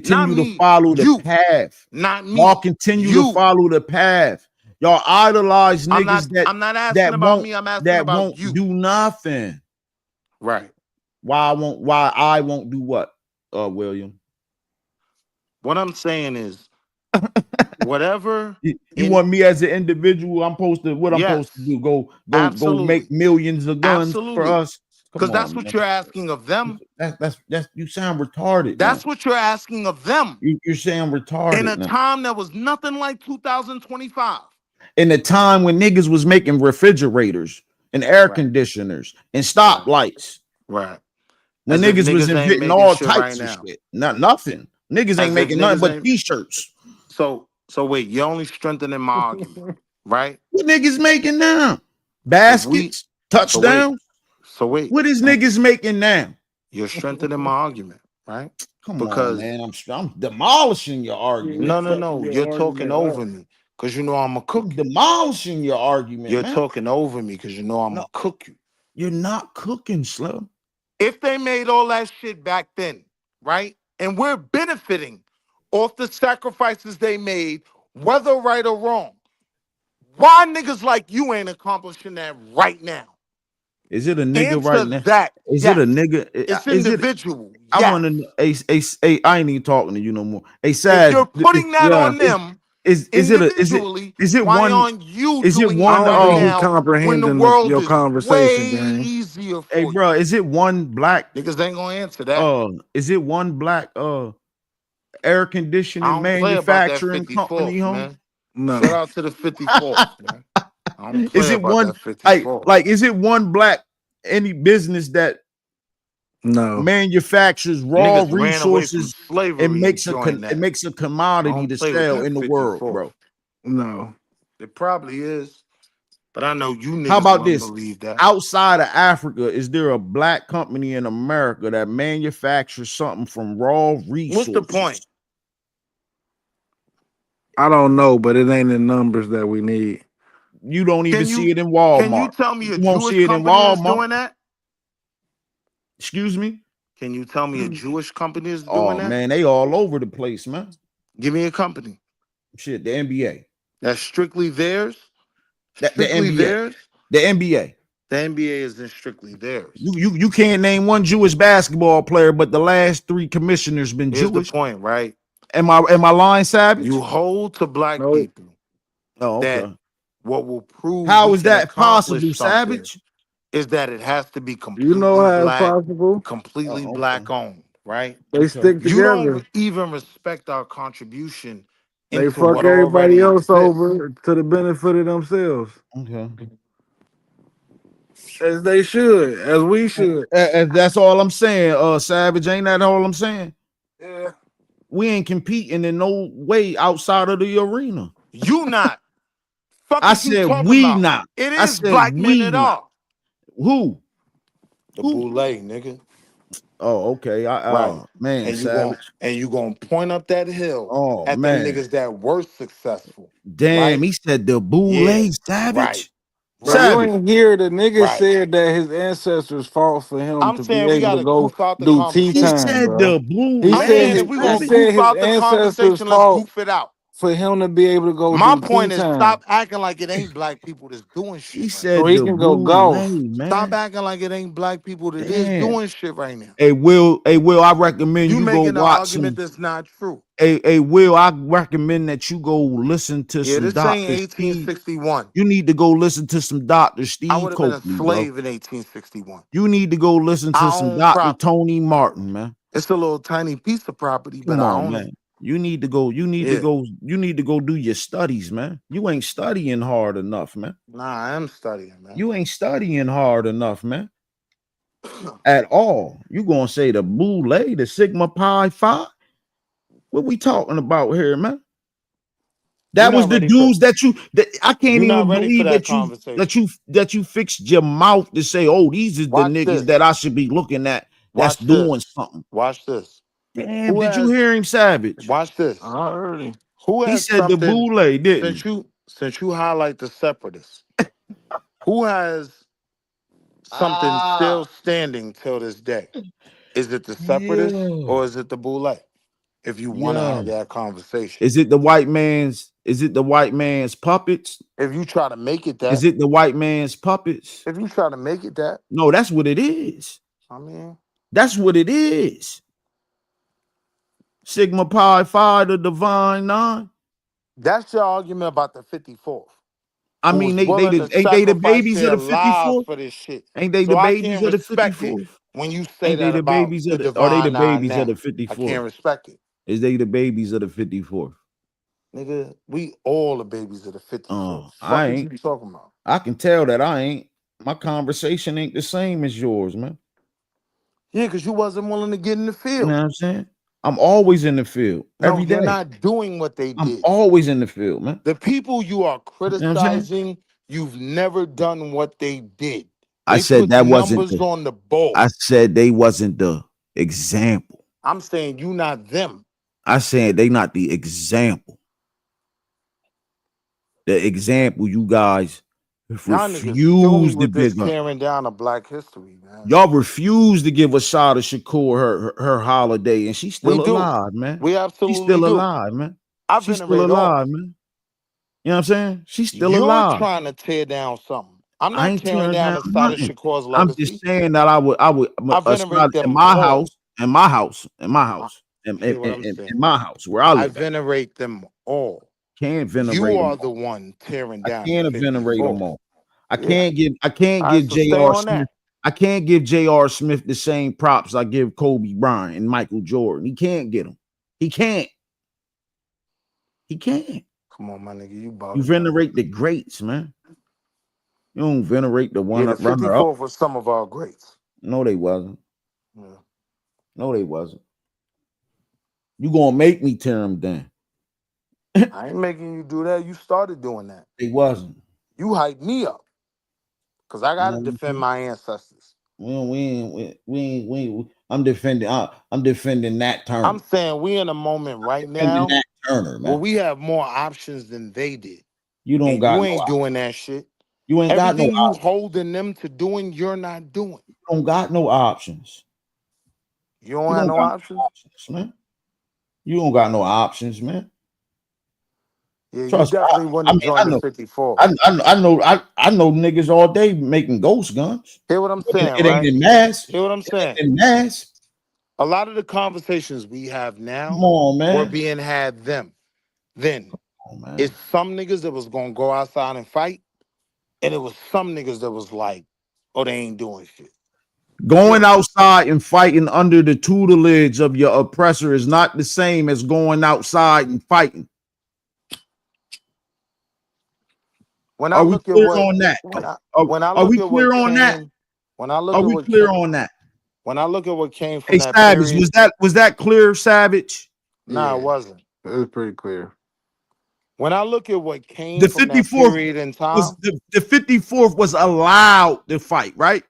Not to me, follow the you. path. Not Y'all me, continue to you. follow the path. Y'all idolize I'm niggas not asking about me, I'm asking that about won't you. do nothing. Right. Why I won't do what? William. What I'm saying is whatever You want me as an individual? I'm supposed to I'm supposed to do? Go absolutely. make millions of guns for Absolutely. us. Come Because that's on, what man. you're asking of them. That's you sound retarded, man. That's what you're asking of them. You're saying In retarded a now. time that was nothing like 2025. In the time when niggas was making refrigerators and air conditioners and stoplights. Right. When As if niggas was niggas ain't inventing making all shit right types of now. shit. Nothing. Niggas ain't As if making nothing niggas but ain't. t-shirts. So wait, you're only strengthening my argument, right? What niggas making now? If we Baskets, touchdowns. So wait. What is niggas making now? You're strengthening my argument, right? Come on, Because man. I'm demolishing your argument. no. You're talking over me because you know I'm a cook. Demolishing your argument, You're man. talking over me because you know I'm a cook you. You're not cooking, Slim. If they made all that shit back then, right? And we're benefiting off the sacrifices they made, whether right or wrong. Why niggas like you ain't accomplishing that right now? Is it a nigga Answer right now? that. Is Yes. it a nigga? It's Is it? individual. I Yes. want to know. I ain't even talking to you no more. Hey, If Sad. you're putting that on them Is individually, it why one? aren't you Is it doing it one? I don't right think he now when the comprehending world your is way conversation, gang. easier for Hey, you? bro, is it one black? Niggas ain't gonna answer that. Is it one black air I conditioning don't play about that manufacturing company, 54th, home? man. No. Shout out to the 54th, man. I don't Is play it about one that 54th. like is it one black any business that No. manufactures raw Niggas ran away from resources and slavery and joined that. makes a I commodity don't to play with sell that in the world, 54th. bro? No. It probably is, but I know you How niggas about wouldn't this? believe that. Outside of Africa, is there a black company in America that manufactures something from raw resources? What's the point? I don't know, but it ain't the numbers that we need. You don't even see it in Can you Walmart. tell me a You won't Jewish see it in company is Walmart. doing that? Excuse me? Can you tell me a Jewish company is doing Oh that? man, they all over the place, man. Give me a company. Shit, the NBA. That's strictly theirs? The Strictly NBA. theirs? The NBA. The NBA isn't strictly theirs. You can't name one Jewish basketball player, but the last 3 commissioners been Here's Jewish. the point, right? Am I lying, Savage? You hold to black people that what will prove How we is can that accomplish possible, something Savage? is that it has to be You know completely how it's black, possible. completely black owned, right? They stick You together. don't even respect our contribution They into fuck what everybody already else exists. over to the benefit of themselves. Okay. As they should, as we should. That's all I'm saying. Savage, ain't that all I'm saying? Yeah. We ain't competing in no way outside of the arena. You not. Fuck I is you said talking we about? not. It I is said black men we at not. all. Who? The boule, nigga. Oh, okay. Right. Man, And Savage. you gonna point up that hill Oh at the man. niggas that were successful. Damn, right? he said the boule, Yeah, Savage. right. But you Savage. ain't hear the nigga Right. said that his ancestors fought for him I'm to be saying we able to gotta go goof out the do tea He conversation. time, said bro. the boule, He I'm said saying his, if we he gonna said goof his out the ancestors conversation, let's fought goof it out. for him to be able to go My do tea point is time, stop acting like it ain't black people that's doing shit He right so said he the can go boule, golf. man. Stop acting like it ain't black people that is Damn. doing shit right now. Hey, Will, I recommend You you go making an watch argument some. that's not true. Hey, Will, I recommend that you go listen to Yeah, some this ain't Dr. Steve. 1861. You need to go listen to some Dr. I Steve would have been a Coakley, bro. slave in 1861. You need to go listen to I some own Dr. property. Tony Martin, man. It's a little tiny piece of property, but Come I on, own it. man. You need to go do your studies, man. You ain't studying hard enough, man. Nah, I am studying, man. You ain't studying hard enough, man. at all. You gonna say the Boule, the Sigma Pi Phi? What we talking about here, man? You're That was not the ready for dudes that I can't you're not even ready for believe that that conversation. you fixed your mouth to say, oh, these are the Watch niggas this. that I should be looking at that's Watch doing this. something. Watch this. Damn, Who did you has hear him, Savage? watch this. I heard him. Who He has said the something Boule, didn't he? since you highlight the separatists? Who has something still Ah, standing till this day? Is it the separatists yeah, or is it the Boule? If you want to yeah. have that conversation. Is it the white man's? Is it the white man's puppets? If you try to make it Is that, it the white man's puppets? if you try to make it that, No, that's what it is. I mean, That's what it is. Sigma Pi Phi, the divine nine. that's your argument about the 54th, I who mean, was willing to ain't they the sacrifice babies of their the lives 54th? for this shit. Ain't they the So I babies can't of the respect it 54th? when you say Ain't they that the about babies the of the are they the divine nine babies of now. the I 54th? can't respect it. Is they the babies of the 54th? Nigga, we all the babies of the 54th. I Fuck is you ain't. talking about? I can tell that I ain't. My conversation ain't the same as yours, man. Yeah, because you wasn't willing to get in the You know field. what I'm saying? I'm always in the field No, every you're day. not doing what they I'm did. always in the field, man. The people you are You know what I'm saying? criticizing, you've never done what they did. I They said put that wasn't numbers the on the board. I said they wasn't the example. I'm saying you not them. I said they not the example. The example you guys Y'all niggas kill me refuse to with this pick up. tearing down of Black history, man. Y'all refuse to give Ashada Shakur her holiday, and she's We still do. alive, man. We She's absolutely still do. alive, man. I She's still venerate all. alive, man. You know what I'm saying? She's still You're alive. trying to tear down something. I'm I not ain't tearing tearing down down the side of nothing. Shakur's I'm just legacy. saying that I would I Ashada venerate them all. in my house, I, in hear what I'm saying. my house where I I live at. venerate them all. Can't You venerate them are the all. one tearing I down the can't venerate 54th. them all. Yeah. I can't All right, give so stay J.R. on Smith. that. I can't give J.R. Smith the same props I give Kobe Bryant and Michael Jordan. He can't get them. He can't. He can't. Come on, my nigga, you You bugging, man. venerate the greats, man. You don't venerate the Yeah, one the runner up. 54th was some of our greats. No, they wasn't. Yeah. No, they wasn't. You gonna make me tear them down. I ain't making you do that. You started doing that. They wasn't. You hyped me up because I You got to know what I'm defend saying? my ancestors. I'm defending Nat I'm Turner. saying we in a moment right Defending now Nat Turner, where man. we have more options than they did. You don't And got you no ain't options. doing that shit. You ain't got no Everything you options. holding them to doing, you're not doing. You don't got no options. You don't You have don't no got options? no options, man. You don't got no options, man. Yeah, you Trust me. definitely wouldn't I have mean, I joined the know, 54th. I know niggas all day making ghost guns. Hear what I'm But saying, it ain't right? in mass. Hear what I'm It saying? ain't in mass. A lot of the conversations we have Come now on, were man. being had then. Come on, It's man. some niggas that was gonna go outside and fight, and it was some niggas that was like, oh, they ain't doing shit. Going Yeah. outside and fighting under the tutelage of your oppressor is not the same as going outside and fighting. When I Are we look at clear what on that, when though? I when I Are look we at clear what on that? came, when I look Are at we what clear came, on that? when I look at what came from Hey, that Savage, period, was that clear, Savage? nah, it Yeah, wasn't. it was pretty clear. When I look at what came The from that 54th period in was time, the 54th was allowed to fight, right?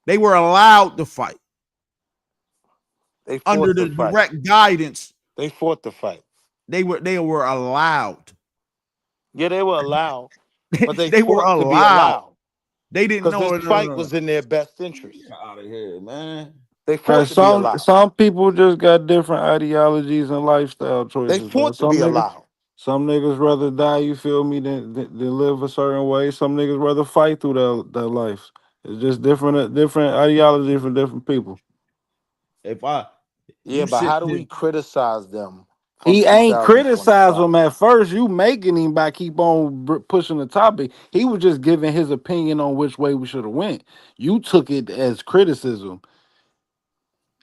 They were allowed to fight they under fought the the fight. direct guidance. They fought the fight. They were allowed. Yeah, they were allowed, but they They were fought to be allowed. allowed They didn't because this know. fight No. was in their best interest. Get out of here, man. They Hey, fought to be allowed. some people just got different ideologies and lifestyle They choices, man. fought to be allowed. Some niggas rather die, you feel me, than live a certain way. Some niggas rather fight through their life. It's just different ideology for different people. If Yeah, you but sit how do there, we criticize them from He ain't criticized 2025? him at first. You making him by keep on pushing the topic. He was just giving his opinion on which way we should have went. You took it as criticism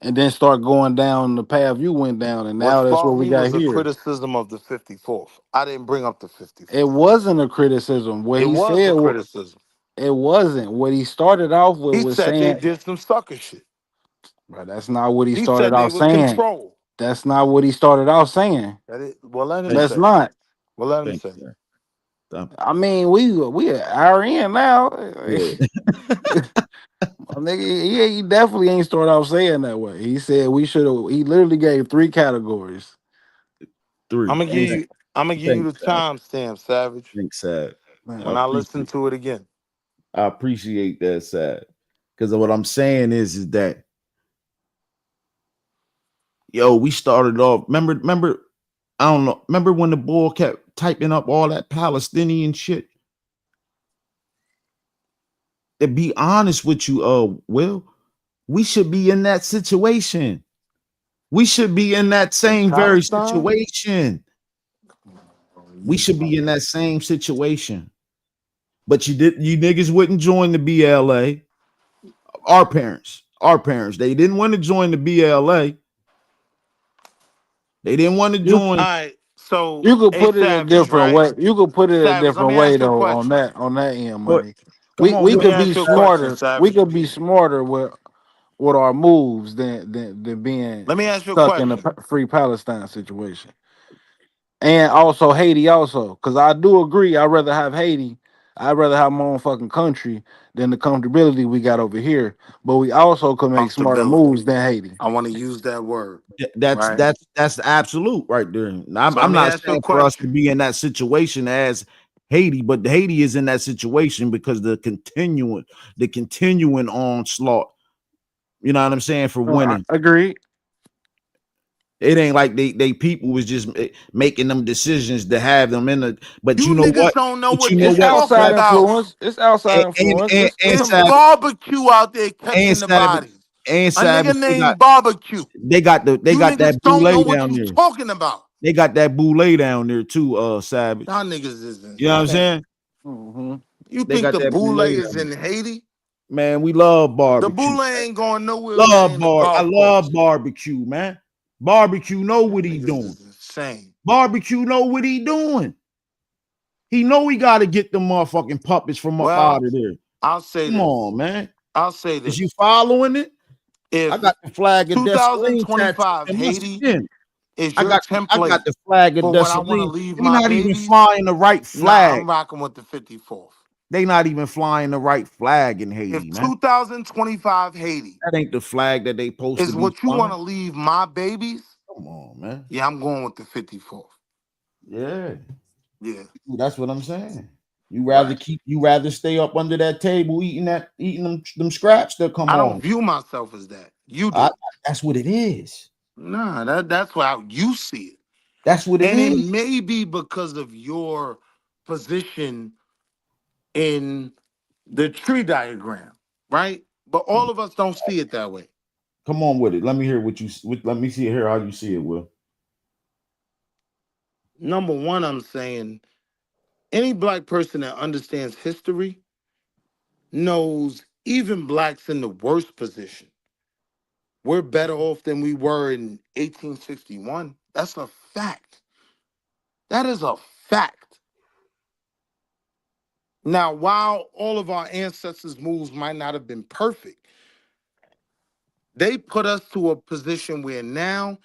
and then start going down the path you went down, and What now that's what sparked we me got was a here. criticism of the 54th. I didn't bring up the It 54th. wasn't a criticism. What It he was said, a criticism. It wasn't. What he started off with He was said they saying, did some sucker shit. bro, that's not what he He started said they off would saying. control. That's not what he started off saying. Well, let him Thanks. That's say. not. Well, let him Thanks, say. sir. I mean, we an hour in now. Yeah. My nigga, he definitely ain't started off saying that way. He said we should have. He literally gave 3 categories. 3. I'm gonna give And you. I'm gonna give you Thanks, the Sad. timestamp, Savage. Thanks, Sad. I When I listen appreciate. to it again. I appreciate that, Sad. Because what I'm saying is that we started off. Remember. I don't know. Remember when the boy kept typing up all that Palestinian shit? To be honest with you, Will, we should be in that situation. We should be in that In same very Palestine? situation. We should be in that same situation. But you niggas wouldn't join the BLA. Our parents, they didn't want to join the BLA. They didn't want to you join. All right. So, you could hey, put it a Savage, different right? way. You could put it a Savage, let different me way ask you a though question. on that end, But money. come on, We Let me Will. could You be ask you a question, smarter. We Savage. could be smarter with our moves than being Let me ask you a stuck in a question. free Palestine situation. And also Haiti, also, because I do agree. I'd rather have Haiti. I'd rather have my own fucking country than the comfortability we got over here. But we also could make smarter Comfortability. moves than Haiti. I want to use that word, That's right? that's absolute right there. So let I'm me not ask you a saying for us to question. be in that situation as Haiti, but Haiti is in that situation because the continuing onslaught. You know what I'm saying, for I winning. agree. It ain't like they people was just making them decisions to have them in the. But you You know niggas what? don't know But what you know you're It's what? talking outside about. influence. It's outside influence. And It's Savage barbecue out there and catching the Savage bodies. and A nigga Savage named Barbecue. they You got that niggas don't know boule what down you there. talking about. They got that boule down there too, Savage. Y'all niggas is You know what I'm insane. saying? hmm You They think got the that boule boule is down in Haiti? there. Man, we love The barbecue. boule ain't going nowhere where Love ain't a bar. I golf love course. barbecue, man. Barbecue know Y'all what he niggas doing. is insane. Barbecue know what he doing. He know he got to get the motherfucking puppets from up out Well, of there. I'll say Come this. on, man. I'll say Is you this. following it? I got If the flag of Dessalines tattooed 2025 in my Haiti skin. is I your got template the flag of for when I want to Dessalines. leave They my not even babies, flying the right nah, flag. I'm rocking with the 54th. They not even flying the right flag in If Haiti, man. 2025 Haiti That ain't the flag that they supposed to is be what you want flying. to leave my babies, Come on, man. yeah, I'm going with the 54th. Yeah. Yeah, That's what I'm saying. right. You rather stay up under that table eating them scraps that come I don't on. view myself as that. You I, do. that's what it is. Nah, that's how you see it. That's what it And it is. may be because of your position in the tree diagram, right? But all of us don't see it that way. Come on with it. Let me hear let me see here how you see it, Will. Number one, I'm saying any black person that understands history knows even blacks in the worst position, we're better off than we were in 1861. That's a fact. That is a fact. Now, while all of our ancestors' moves might not have been perfect, they put us to a position where now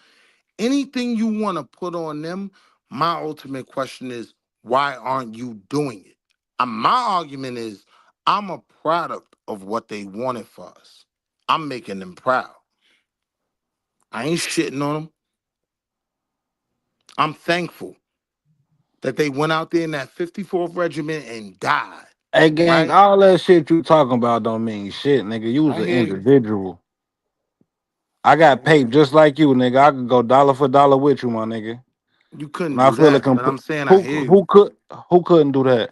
anything you want to put on them, my ultimate question is, why aren't you doing it? My argument is, I'm a product of what they wanted for us. I'm making them proud. I ain't shitting on them. I'm thankful that they went out there in that 54th Regiment and died, Hey, gang, right? all that shit you talking about don't mean shit, nigga. You was I an hear you. individual. I I got hear paid you. just like you, nigga. I could go dollar for dollar with you, my nigga. You couldn't And I do feel like that, but I'm saying I who hear you. who couldn't do that?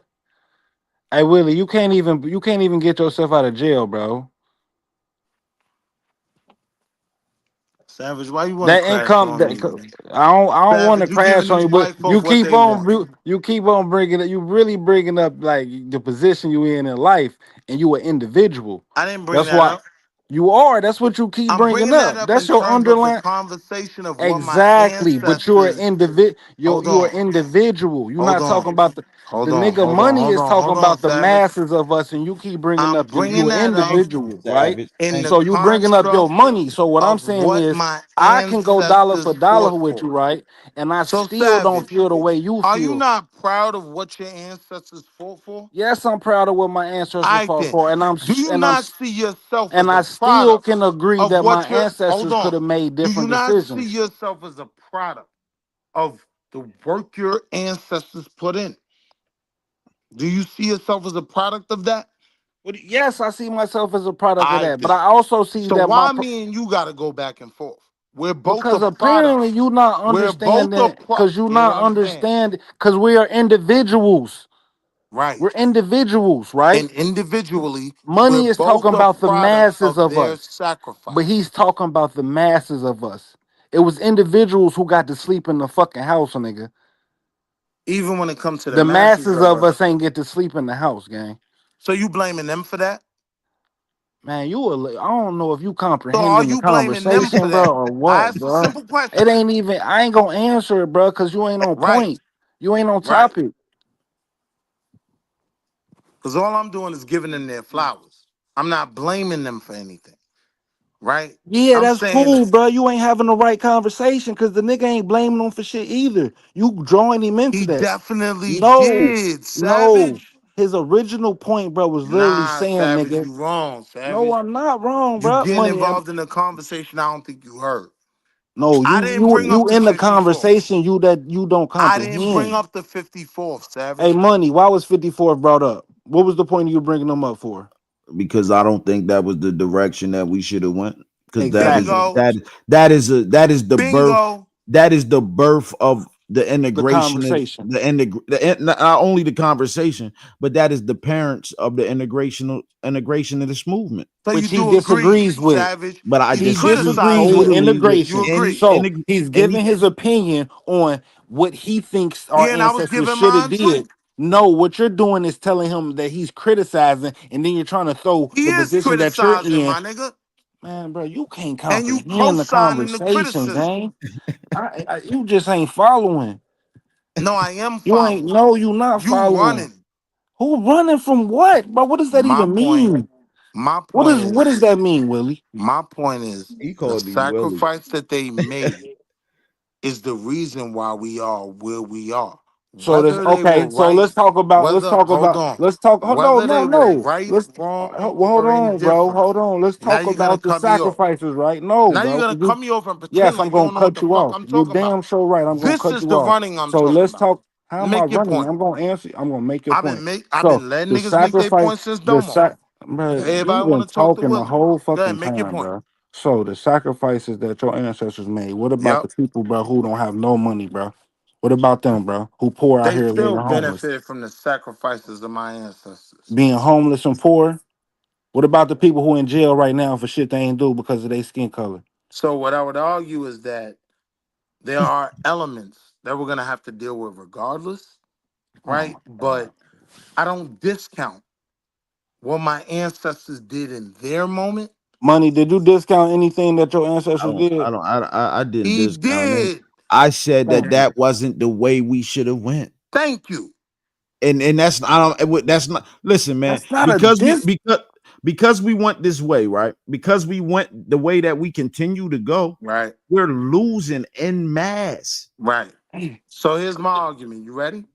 Hey Willie, you can't even get yourself out of jail, bro. Savage, why you want to That crash income, on me, man? I don't want to Savage, you crash giving on these you, but white folk what they want. you keep on bringing it. You really bringing up like the position you in life, and you an individual. I didn't bring That's that why up. You are. That's what you keep I'm bringing bringing that up. up That's in your terms of the underlying. conversation of what my Exactly. But you're an ancestors. Hold you're an on, individual. You're hold not on, talking about hold the on, nigga hold on, money hold is on, talking hold on, about the Savage. masses of us, and you keep bringing I'm up bringing you an that up Thank you, individual, right? Savage. in Thank the So you bringing up your construct money. So what I'm of saying what is my I can go dollar ancestors for dollar fought with you, for. right? And I So, still don't Savage, feel the way you are you feel. not proud of what your ancestors fought for? Yes, I'm proud of what my ancestors I fought then, for, do you not see yourself as and a I still product can agree of that my what your, hold ancestors could on, have made do you different not see decisions. yourself as a product of the work your ancestors put in? Do you see yourself as a product of that? Yes, I see myself as a product of I that, but then. I also see So that why me and you got to go back and forth? We're both a because product. apparently you not We're both a understanding, because you hear what not I'm saying? understanding, because we are individuals. Right. We're individuals, right? And individually, we're Money is talking both a about the product masses of of their us, but sacrifice. he's talking about the masses of us. It was individuals who got to sleep in the fucking house, nigga. Even when it comes to the The masses masses of of us. us ain't get to sleep in the house, gang. So you blaming them for that? Man, I don't know if you So are comprehending the you blaming them for conversation, bro, that? or I what, asked a bro. simple It question. ain't even. I ain't gonna answer it, bro, because you ain't on Right, point. You ain't on right. topic. Because all I'm doing is giving them their flowers. I'm not blaming them for anything. Right? Yeah, I'm that's saying cool, bro. You ain't having the right conversation because the nigga ain't blaming him for shit either. You drawing him into he that. definitely No, did, no. Savage. His original point, bro, was literally Nah, saying, Savage, nigga. you wrong, No, Savage. I'm not wrong, You bro. getting Money. involved in the conversation I don't think you heard. No, I you didn't you bring up you the in the 54th. conversation. You don't I didn't bring comprehend. up the 54th, Hey, Savage. money. Why was 54 brought up? What was the point of you bringing them up for? Because I don't think that was the direction that we should have went. Because Exactly. Bingo. that is the birth, Bingo. that is the birth of the The integration of conversation, not only the conversation, but that is the parents of the integration of this movement. So you which he do agree, disagrees with. Savage. But I He's He disagree disagrees criticizing with you. totally with You integration. agree. So he's giving any his opinion on what he thinks our Yeah, and I was ancestors giving should have mine did. too. No, what you're doing is telling him that he's criticizing, and then you're trying to throw He the is position that you're criticizing, in. my nigga. Man, bro, you can't And you comprehend the co-signing the conversation, criticism. gang. You just ain't following. No, I am You ain't following. no, you not You following. running. Who running from what? But what does that My even point, mean? my What point what is, does that mean, Willie? my point is he the called you Willie. sacrifice that they made is the reason why we are where we are. So this Whether they were okay. So right, whether hold on, let's talk. Hold no, whether no, they were no. right, Let's wrong, well, hold or on, bro. indifferent. Hold on. Let's Now talk you're gonna about the cut me off. sacrifices, right? No, Now you're bro. gonna cut me off and pretend Yes, I'm like you gonna don't know what cut the you fuck off. I'm You talking about. damn sure right. I'm gonna This cut is you the off. running I'm So talking let's about. talk. How am I Make your running? point. I'm gonna answer. I'm gonna make your point. I've So been letting the niggas make their sacrifice, points since the Domo. sac, bro. You've Everybody been want to talk to talking the Willie. whole Go ahead, fucking make your time, point. bro. So the sacrifices that your ancestors made. What about Yep. the people, bro, who don't have no money, bro? What about them, bro? Who poor out They here living still homeless? benefit from the sacrifices of my ancestors. Being homeless and poor. What about the people who in jail right now for shit they ain't do because of their skin color? So what I would argue is that there are elements that we're gonna have to deal with regardless, Oh right? my god. But I don't discount what my ancestors did in their moment. Money, did you discount anything that your I ancestors don't did? I didn't He discount it. did. I said Thank that you. that wasn't the way we should have went. Thank you. And that's I don't that's not listen, man, That's not a dis. because we went this way, right? Because we went the way that we continue to go, Right. we're losing en masse. Right. So here's my argument. You ready?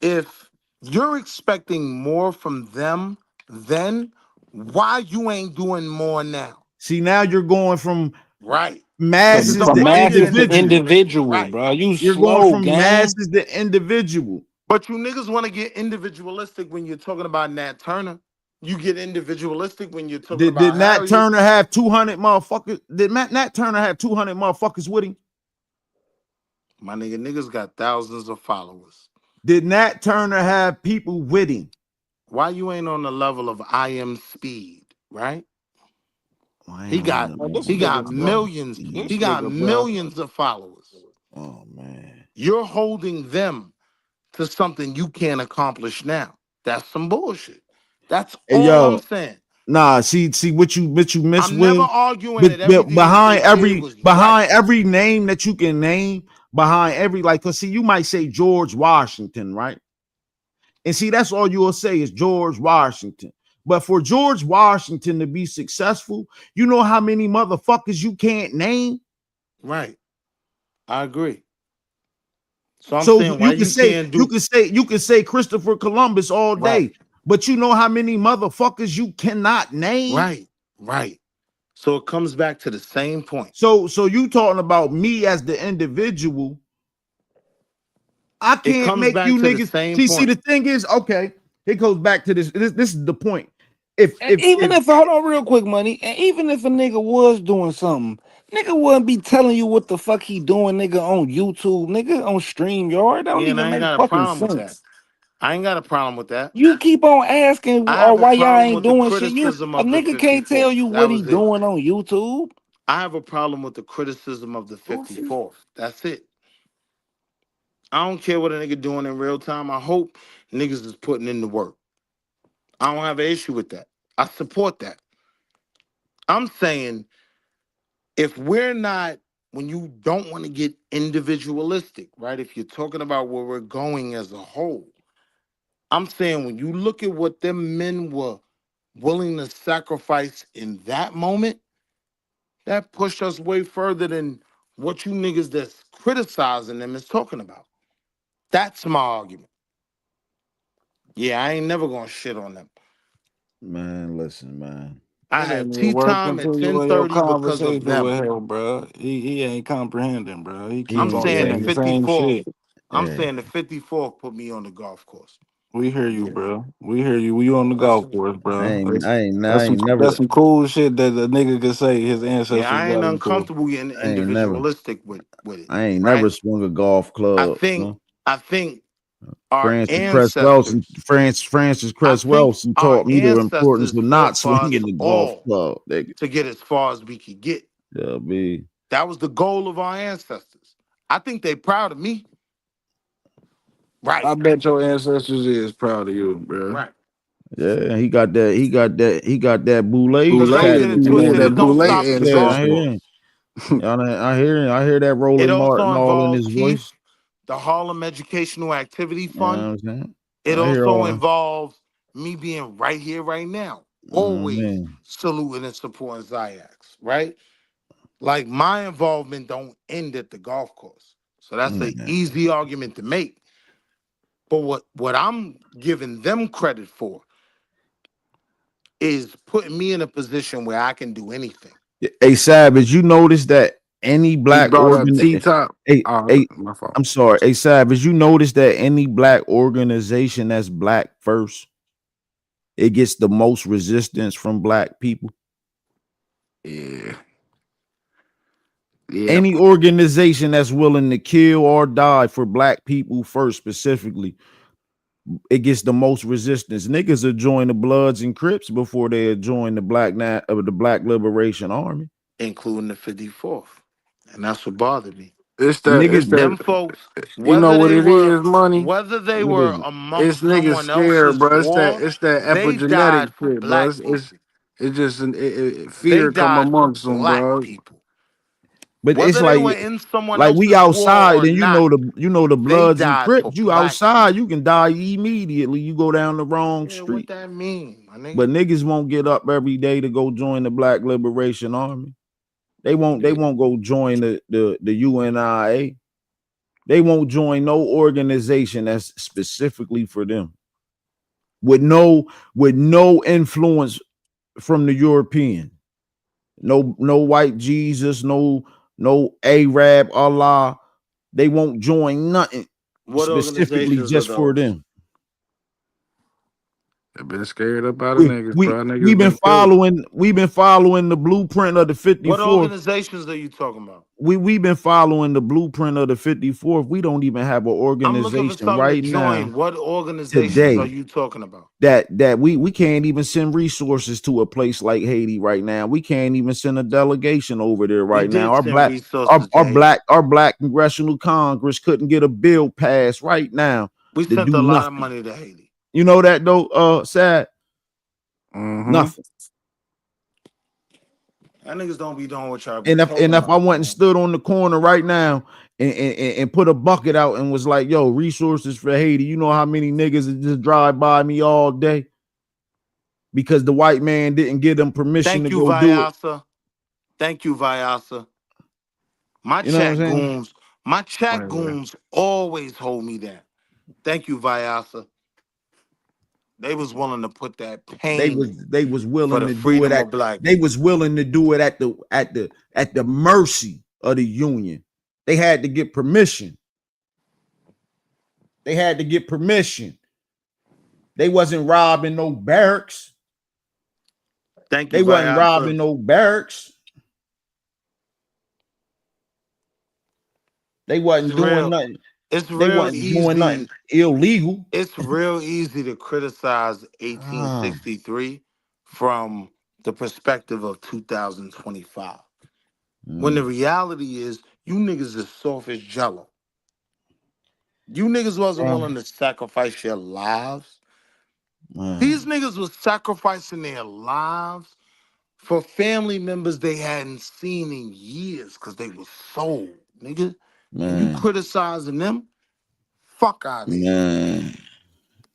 If you're expecting more from them then, why you ain't doing more now? See, now you're going from Right. This is masses the From to money masses getting to individual. into it. individual, Right. bro. You You're going slow, from gang. masses to individual. But you niggas want to get individualistic when you're talking about Nat Turner. You get individualistic when you're talking Did about Nat Harriet. Turner have 200 motherfuckers? Did Nat Turner have 200 motherfuckers with him? My niggas got thousands of followers. Did Nat Turner have people with him? Why you ain't on the level of I Am Speed, right? I He ain't on got the Oh, this he level of got nigga, bro. millions. IMC. This He got nigga, bro. millions of followers. Oh man. You're holding them to something you can't accomplish now. That's some bullshit. That's Hey all I'm yo, saying. Nah, see what you miss, I'm never Will. arguing that But everything that they did was right. behind every name that you can name, behind every like, cause see, you might say George Washington, right? And see, that's all you'll say is George Washington. But for George Washington to be successful, you know how many motherfuckers you can't name? Right. I agree. So I'm So saying why you can you say, can't you do can say, you can say Christopher Columbus all right. day, but you know how many motherfuckers you cannot name? Right. Right. So it comes back to the same point. So you talking about me as the individual. I It can't comes make back you to the niggas same see. point. The thing is, okay, it goes back to this. This is the point. If And even if hold on real quick, money, and even if a nigga was doing something, nigga wouldn't be telling you what the fuck he doing, nigga, on YouTube, nigga, on StreamYard. That don't Yeah, and even I ain't make got a fucking problem with that. sense. I ain't got a problem with that. You keep on asking, I or have a why y'all problem ain't with the doing shit. You criticism a of the nigga can't tell 54th. you That what he was it. doing on YouTube. I have a problem with the criticism of the 54th. That's it. I don't care what a nigga doing in real time. I hope niggas is putting in the work. I don't have an issue with that. I support that. I'm saying if we're not, when you don't want to get individualistic, right? If you're talking about where we're going as a whole, I'm saying when you look at what them men were willing to sacrifice in that moment, that pushed us way further than what you niggas that's criticizing them is talking about. That's my argument. Yeah, I ain't never gonna shit on them. man, listen, man. I It had ain't even tea worth time at continuing your 10:30 because of conversation them. with him, bro. He ain't comprehending, bro. He I'm keep on saying the saying the same 54th. shit. I'm Yeah, saying the 54th put me on the golf course. We hear you, Yeah, bro. We hear you. We on the that's golf it. course, I bro. ain't, That's some cool shit that the nigga could say his Yeah, ancestors I ain't got into. uncomfortable getting I ain't never, individualistic with it, I ain't right? never swung a golf I club. You think know? I think our ancestors, Francis I Cress think Welsing our taught me the importance ancestors of fought not for us swinging the golf all club. Nigga. to get as far as we could get. Yeah, be. That was the goal of our ancestors. I think they proud of me. Right, I bet your ancestors is proud of you, bro. right. Yeah, he got that. He got that boule Because don't get it tattooed Yeah, on twisted. It that him. don't Boulay stop at the Yeah, golf I hear ancestry. him. course. I hear that It Roland also Martin all in involves his Keith, voice. the Harlem Educational Activity You know what Fund. I'm saying? It I hear also all. involves me being right here, right now, always Man, saluting and supporting Zayax, right? Like my involvement don't end at the golf course. So that's an man. easy argument to make. But what I'm giving them credit for is putting me in a position where I can do anything. Hey, Savage, you notice that any He black brought up organ, T Top. hey, Oh, hey, my fault. I'm sorry, hey, Savage, you notice that any black organization that's black first, it gets the most resistance from black people. Yeah. Yeah. Any organization that's willing to kill or die for black people first, specifically, it gets the most resistance. Niggas will join the Bloods and Crips before they join the the Black Liberation Army. Including the 54th. And that's what bothered me. It's Niggas, Them folks, you know what it is, money? whether they what were is it? It's amongst niggas someone scared, else's bro. war, It's that they epigenetic died for shit, bro. black people. It's just They fear come died for amongst them, black bro. people. But it's Whether they were in someone like we else's war outside, or and not, you know the they Bloods and died for Crips. You black outside, people. you can die immediately. You go down the wrong Yeah, what street. that mean, my nigga? But niggas won't get up every day to go join the Black Liberation Army. They won't. They Yeah. won't go join the UNIA. They won't join no organization that's specifically for them. With no influence from the European. No white Jesus. No Arab Allah. They won't join nothing What specifically organizations are just for those? them. They've been scared up out of niggas, bro. We've Niggas been been killed. following the blueprint of the What 54th. organizations are you talking about? We've been following the blueprint of the 54th. We don't even have an I'm looking for organization something to right now join. What organizations are today you talking about? that we can't even send resources to a place like Haiti right now. We can't even send a delegation over there We right now. did send resources to Haiti. Our black congressional Congress couldn't get a bill passed right now We to sent do a lot of nothing. money to Haiti. You know that though, sad? Mm-hmm. Nothing. That niggas don't be doing what y'all be And if talking I about, went and man. stood on the corner right now and put a bucket out and was like, yo, resources for Haiti, you know how many niggas that just drive by me all day because the white man didn't give them permission to Thank you, go do it. Vyasa. Thank you, Vyasa. My You know what I'm chat saying? goons, my chat Right, right. goons always hold me down. Thank you, Vyasa. They was willing to put that pain in They was for willing the to do it freedom at of black they people. was willing to do it at the mercy of the union. They had to get permission. They had to get permission. They wasn't robbing no barracks. Thank you, They wasn't Vyasa. robbing no barracks. They It's wasn't doing real. nothing. It's They real wasn't doing easy. nothing illegal. It's real easy to criticize Ah, 1863 from the perspective of 2025. When the mm, reality is, you niggas is soft as jello. You niggas wasn't willing to sacrifice your lives. These man, niggas was sacrificing their lives for family members they hadn't seen in years because they was sold, nigga. And you man, criticizing them? Fuck out of here. man.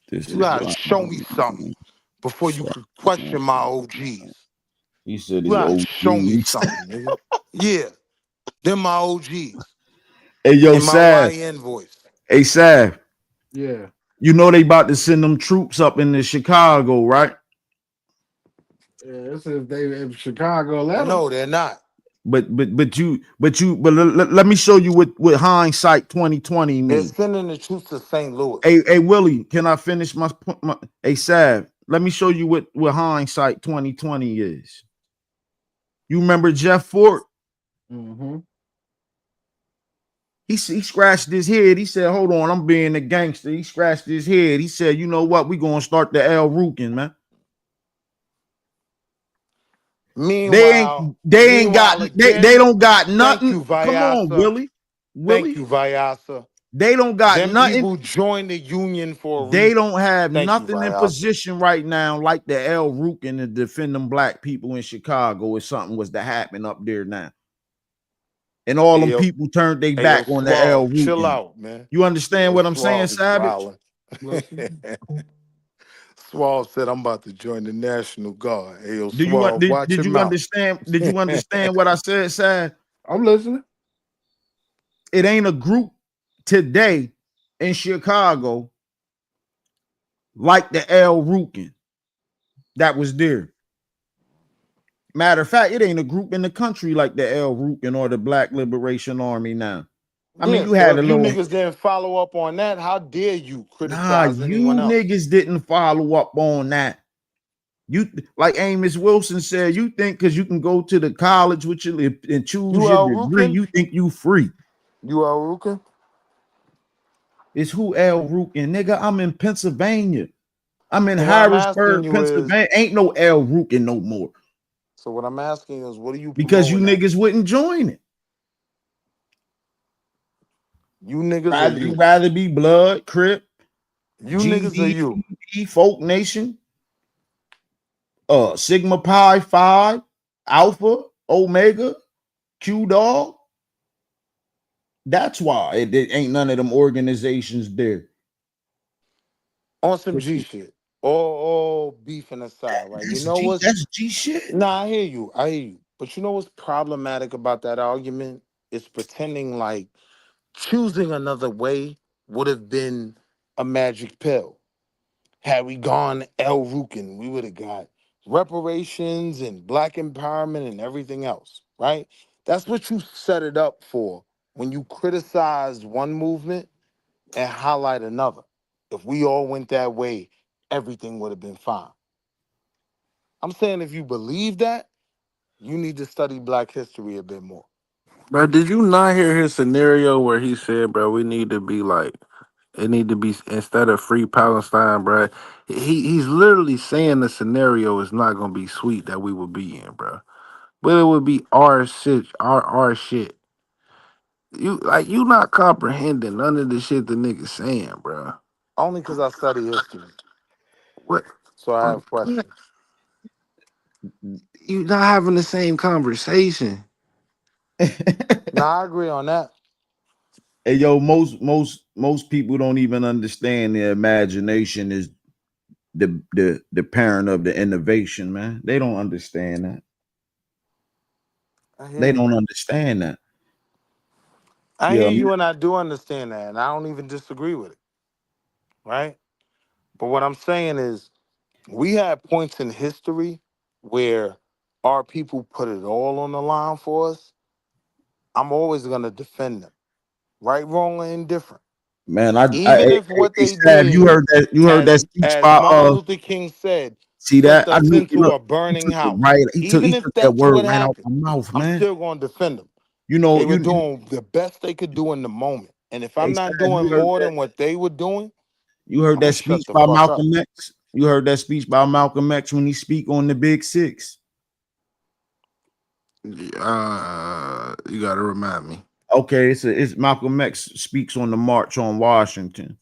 This You is gotta wild. show me something before you could question my OGs. He said You his gotta show me OGs. something, nigga. Yeah, them my OGs Hey, yo, in my Sav. YN voice. Hey, Sav. Yeah. You know they about to send them troops up into Chicago, right? Yeah, this is they if Chicago let them. No, they're not. But let me show you what hindsight 2020 They're mean. sending the troops to St. Louis. Hey Willie, can I finish my hey Sav? Let me show you what hindsight 2020 is. You remember Jeff Fort? Mm-hmm. He scratched his head. He said, "Hold on, I'm being a gangster." He scratched his head. He said, "You know what? We gonna start the El Rukin, man." Meanwhile, They ain't got they again, don't got thank nothing. you, Come on, Vyasa. Willie. Thank Willie. you, Vyasa. They don't got Them nothing. people joined the union for a They reason. don't have Thank you, nothing in Vyasa. position right now like the El Rukin to defend them black people in Chicago if something was to happen up there now. And all Hey them yo, people turned their hey yo, back on the El Suave, chill Rukin. out, man. You Hey understand yo, what I'm saying, Suave is Savage? wilding. Suave said, "I'm about to join the National Guard." Hey yo, Suave, watch Did your you mouth. understand? Did you understand what I said, Sav? I'm listening. It ain't a group today in Chicago like the El Rukin that was there. Matter of fact, it ain't a group in the country like the El Rukin or the Black Liberation Army now. I mean, Yeah, you so had a if you little niggas didn't follow up on that, how dare you nah, criticize anyone you else? niggas didn't follow up on that. You like Amos Wilson said, you think because you can go to the college with your and choose You your El degree, Rukin? you think you free. You El Rukin? It's who El Rukin, nigga. I'm in Pennsylvania. I'm in So what I'm asking Harrisburg, you is, Pennsylvania. Ain't no El Rukin no more what are you because you promoting that? niggas wouldn't join it. You niggas or You you? rather be Blood, Crip, You niggas or GD, you? Folk Nation, Sigma Pi Phi, Alpha, Omega, Q Dog. That's why it ain't none of them organizations there. On some G shit. All beefing aside, right? You know what's That's G shit. Nah, I hear you. I hear you. But you know what's problematic about that argument? It's pretending like choosing another way would have been a magic pill. Had we gone El Rukin, we would have got reparations and black empowerment and everything else, right? That's what you set it up for when you criticize one movement and highlight another. If we all went that way, everything would have been fine. I'm saying if you believe that, you need to study black history a bit more. Bro, did you not hear his scenario where he said, bro, we need to be like, it need to be instead of free Palestine, bro. He's literally saying the scenario is not gonna be sweet that we would be in, bro. But it would be our shit, our shit. You not comprehending none of the shit the niggas saying, bro. Only because I study history. What? So I have questions. you're not having the same conversation. Nah, I agree on that. Hey, yo, most people don't even understand their imagination is the parent of the innovation, man. They don't understand that. I hear They you. don't understand that. I Yeah, hear you, and I do understand that, and I don't even disagree with it, right? But what I'm saying is, we had points in history where our people put it all on the line for us. I'm always gonna defend them, right, wrong, or indifferent. man. Even if what Hey, they Sav, you did, heard that? You heard that speech as by Martin Luther King said, See sent that? I us knew. into Look, a he burning took it house. right. He Even if took that that's word what right out happened, my mouth, I'm man. still gonna defend them. You know, They were doing the best they could do in the moment. And if hey, I'm not Sav, doing more than what they were doing, you heard I'm gonna that shut speech the by fuck up. Malcolm X. You heard that speech by Malcolm X when he speak on the Big Six. You gotta remind me. Okay, it's Malcolm X speaks on the March on Washington,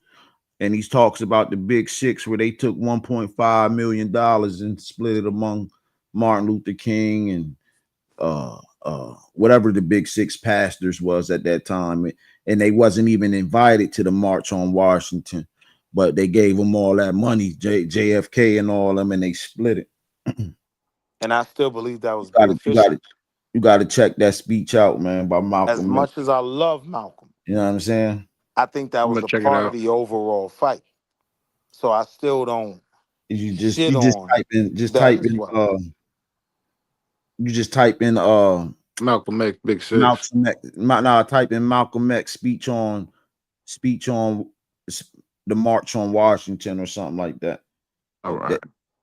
and he talks about the Big Six where they took $1.5 million and split it among Martin Luther King and whatever the Big Six pastors was at that time, and they wasn't even invited to the March on Washington, but they gave them all that money, JFK and all them, and they split it. And I still believe that was You got beneficial. it. You got to check that speech out, man, by As Malcolm X. much as I love Malcolm, You know what I'm saying? I think that I'm was gonna a check it part of out. the overall fight. So I still don't You shit just on that type as in well. you just type in Malcolm X, Big Six. Malcolm X. No, type in Malcolm X speech on the March on Washington or something like that. All right. That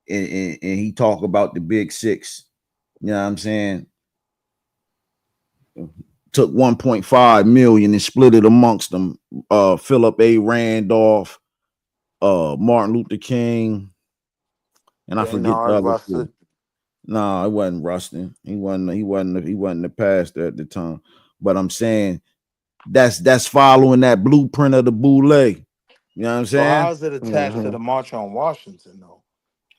and he talk about the Big Six. You know what I'm saying? Took 1.5 million and split it amongst them. Philip A. Randolph, Martin Luther King, and I forget the Baynard other two. Rusted. No, it wasn't Rustin. He wasn't the pastor at the time. But I'm saying that's following that blueprint of the Boule. You know what I'm So saying? how is it attached to the March on Washington though?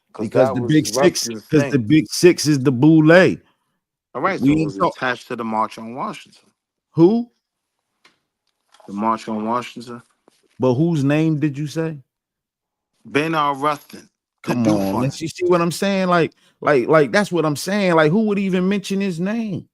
Because Because that the was Big Six, Rustin's because the thing. Big Six is the Boule. All right, We so it ain't was talk attached to the March on Washington. who, The March on Washington. but whose name did you say? Baynard Rustin, the Come on, let's Dufund. you see what I'm saying? Like that's what I'm saying. Like, who would even mention his name?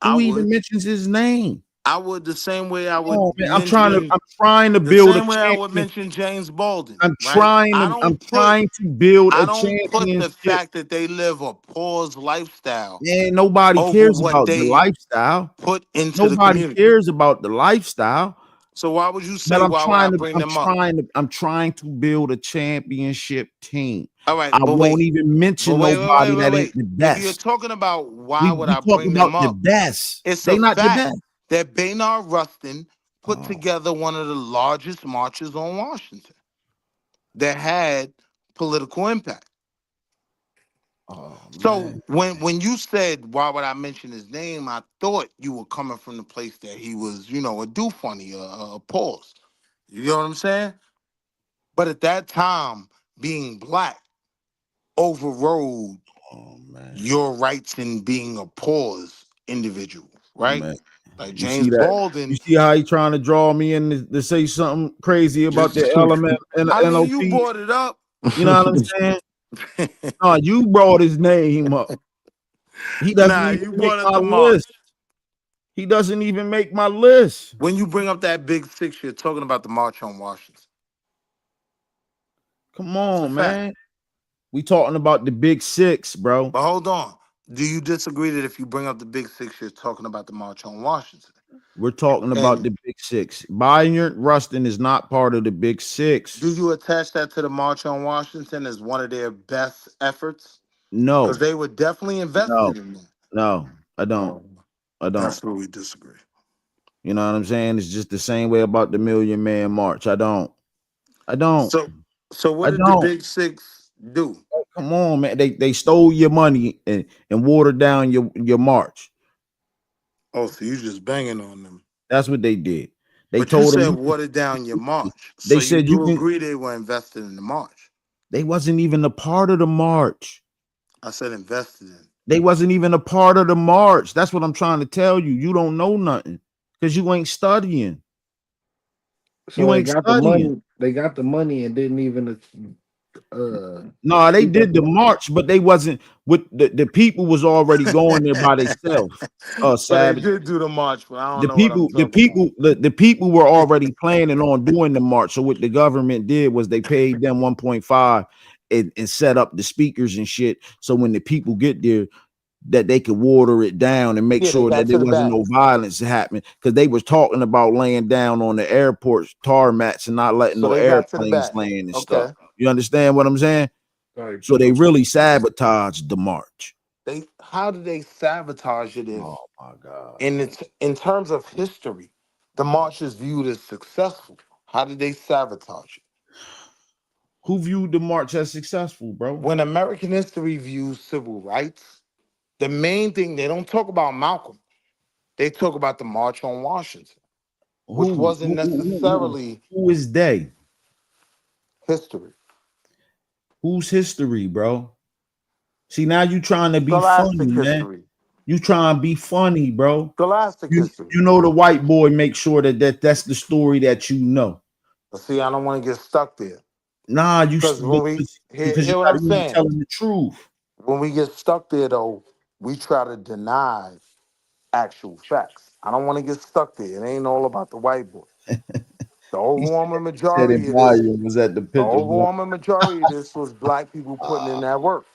I Who even would. mentions his name? I would the same way I Oh would man, mention I'm trying to the build a same way I would champion. mention James Baldwin, I'm right? trying I to I'm don't put trying to build I a don't put the championship. fact that they live a paused lifestyle Man, nobody over cares what about the they lifestyle. put into the Nobody community. cares about the lifestyle. So why would you But say why would I bring them up? I'm trying to build a championship team. All right, I but won't wait. even But mention wait, wait, wait, nobody wait, that ain't wait. the If you're best. talking about why would We I talk bring about them the up, best. it's They a not the fact best. that Baynard Rustin put Oh, together one of the largest marches on Washington that had political impact. oh So man. when you said why would I mention his name, I thought you were coming from the place that he was, a do funny, a pause. You know what I'm saying? But at that time, being black overrode Oh man. your rights in being a pause individual, right? Man. Like You see James that? You Baldwin. see how he trying to draw me in to say something crazy about the Just, element and I mean, you NLP? brought it up. You know what I'm saying? No, you brought his name up. He doesn't Nah, even you make brought up my the list. march. He doesn't even make my list. When you bring up that big six, you're talking about the March on Washington. Come It's a on, fact. man. We talking about the Big Six, bro. But hold on. Do you disagree that if you bring up the big six, you're talking about the March on Washington? We're talking about And the Big Six. Bayard Rustin is not part of the Big Six. do you attach that to the March on Washington as one of their best efforts? Because No, they were definitely no, invested in that. no. I don't. Oh, I don't. that's where we disagree. You know what I'm saying? It's just the same way about the Million Man March. I don't. I don't. So what I did the don't. big six do? Come on, man. They stole your money and watered down your march. Oh, so you just banging on them. That's what they did. They But you told said them water down your march. So they you said you do can. agree they were invested in the march. They wasn't even a part of the march. I said invested in. They wasn't even a part of the march. That's what I'm trying to tell you. You don't know nothing because you ain't studying. So You they ain't got the studying. money. They got the money and didn't even No, they speak up did the about it. march, but they wasn't with the people was already going there by themselves. So they Savage. did do the march, but I don't The know what I'm people, the talking about. people, the people were already planning on doing the march. So what the government did was they paid them 1.5 and set up the speakers and shit. So when the people get there, that they could water it down and make Yeah, they sure got that to there the wasn't back. no violence happening. Because they was talking about laying down on the airport tar mats and not letting So no they got to the airplanes back. land and stuff. Okay. You understand what I'm saying? Sorry, So they people. really sabotaged the march. They how did they sabotage it if Oh my God. in terms of history, the march is viewed as successful? How did they sabotage it? Who viewed the march as successful, bro? When American history views civil rights, the main thing they don't talk about Malcolm. They talk about the March on Washington, which Who? wasn't necessarily Who is they? history. Who's history, bro? See, now you trying to be funny, Scholastic man. history. You trying to be funny, bro. Scholastic history. You know the white boy make sure that's the story that you know. But see, I don't want to get stuck there. Nah, Because when we because you hear what I'm gotta be saying, telling the truth. when we get stuck there though, we try to deny actual facts. I don't want to get stuck there. It ain't all about the white boy. The overwhelming Said it majority of this, volume was at the the picture. overwhelming majority of this was black people putting in that work.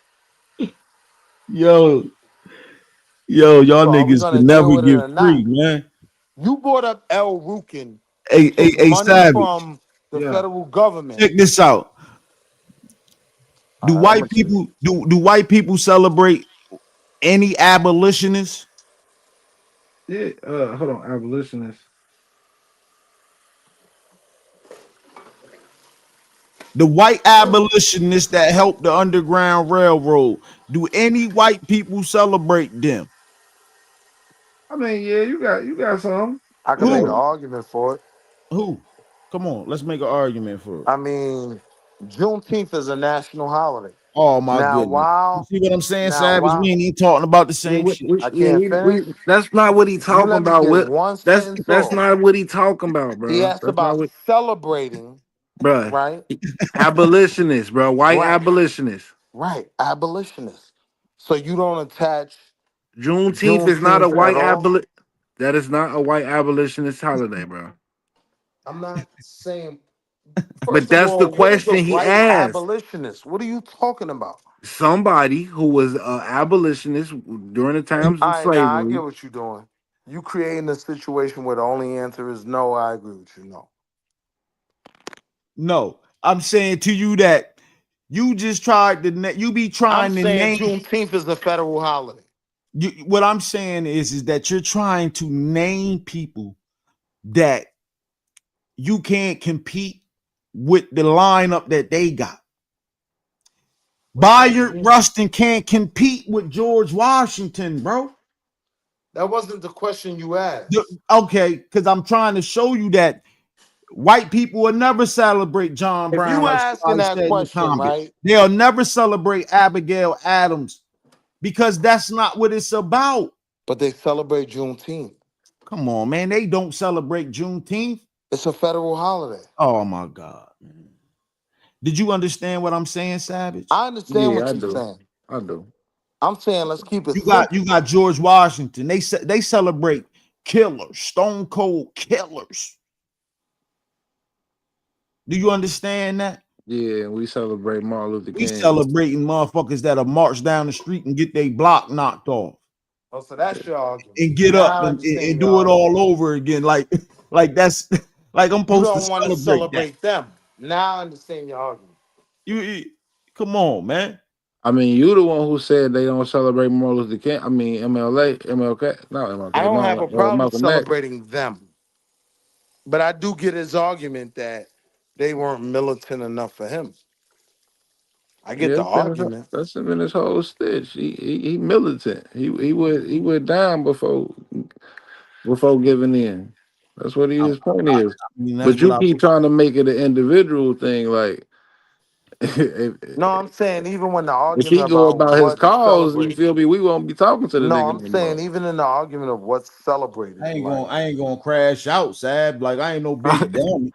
Yo, y'all So are we niggas gonna can deal never with it get or free, not? man. You brought up El Rukin to Hey, take money Savage. from the Yeah. federal government. Check this out. Do All right, I'm white gonna check. people do white people celebrate any abolitionists? Yeah. Hold on. Abolitionists. The white abolitionists that helped the Underground Railroad. Do any white people celebrate them? I mean, yeah, you got some. I can make an Who? argument for it. Who? Come on, let's make an argument for it. I mean, Juneteenth is a national holiday. Oh my Now, goodness. You see what I'm saying, Savage? We while ain't even talking about the Yeah, same shit. I yeah, can't finish, that's not what he you talking let me about. get What? one That's sentence that's off. not what he talking about, He bro. asked That's not about what, celebrating, bro. right? Abolitionists, bro. White Right, abolitionists. right. Abolitionists. So you don't attach Juneteenth is not a Juneteenth at white all? aboli. That is not a white abolitionist holiday, bro. I'm not saying. But First of that's the all, what is a question he white asked. abolitionist? What are you talking about? Somebody who was an abolitionist during the times All of right, now I get slavery. what you're doing. You creating a situation where the only answer is no. I agree with you. No. No, I'm saying to you that you just tried to you be I'm trying to saying name Juneteenth is a federal holiday. what I'm saying is that you're trying to name people that you can't compete with the lineup that they got. Bayard Rustin can't compete with George Washington, bro. That wasn't the question you asked. Okay, because I'm trying to show you that white people will never celebrate John If Brown, you like asking somebody that said in the question, comment. right? They'll never celebrate Abigail Adams because that's not what it's about. But they celebrate Juneteenth. Come on, man. They don't celebrate Juneteenth. It's a federal holiday. Oh my God. Did you understand what I'm saying, Savage? I understand Yeah, what I you're do. saying. I do. I'm saying let's keep it You simple. got George Washington. They celebrate killers, stone cold killers. Do you understand that? Yeah, we celebrate Martin Luther We King. celebrating motherfuckers that'll march down the street and get their block knocked off Oh, so that's your argument. and get up Now I understand and your do it argument. all over again. Like that's like I'm You supposed to don't want to celebrate that. celebrate them. Now I understand your argument. You come on, man. I mean, you the one who said they don't celebrate Martin Luther King. I mean, MLK, not I MLK, don't have a problem Malcolm X. celebrating them, but I do get his argument that they weren't militant enough for him. I get Yeah, the argument. that's him in his whole stitch. He militant. He went down before giving in. That's what I his point is. mean, that's But what you I keep trying to make it an individual thing, like No, I'm saying even when the If he argument go about about his what's cause, you celebrated. feel me? We won't be talking to the No, nigga I'm no saying more. even in the argument of what's celebrated, I like ain't gonna crash out, Sab. Like I ain't no big dummy.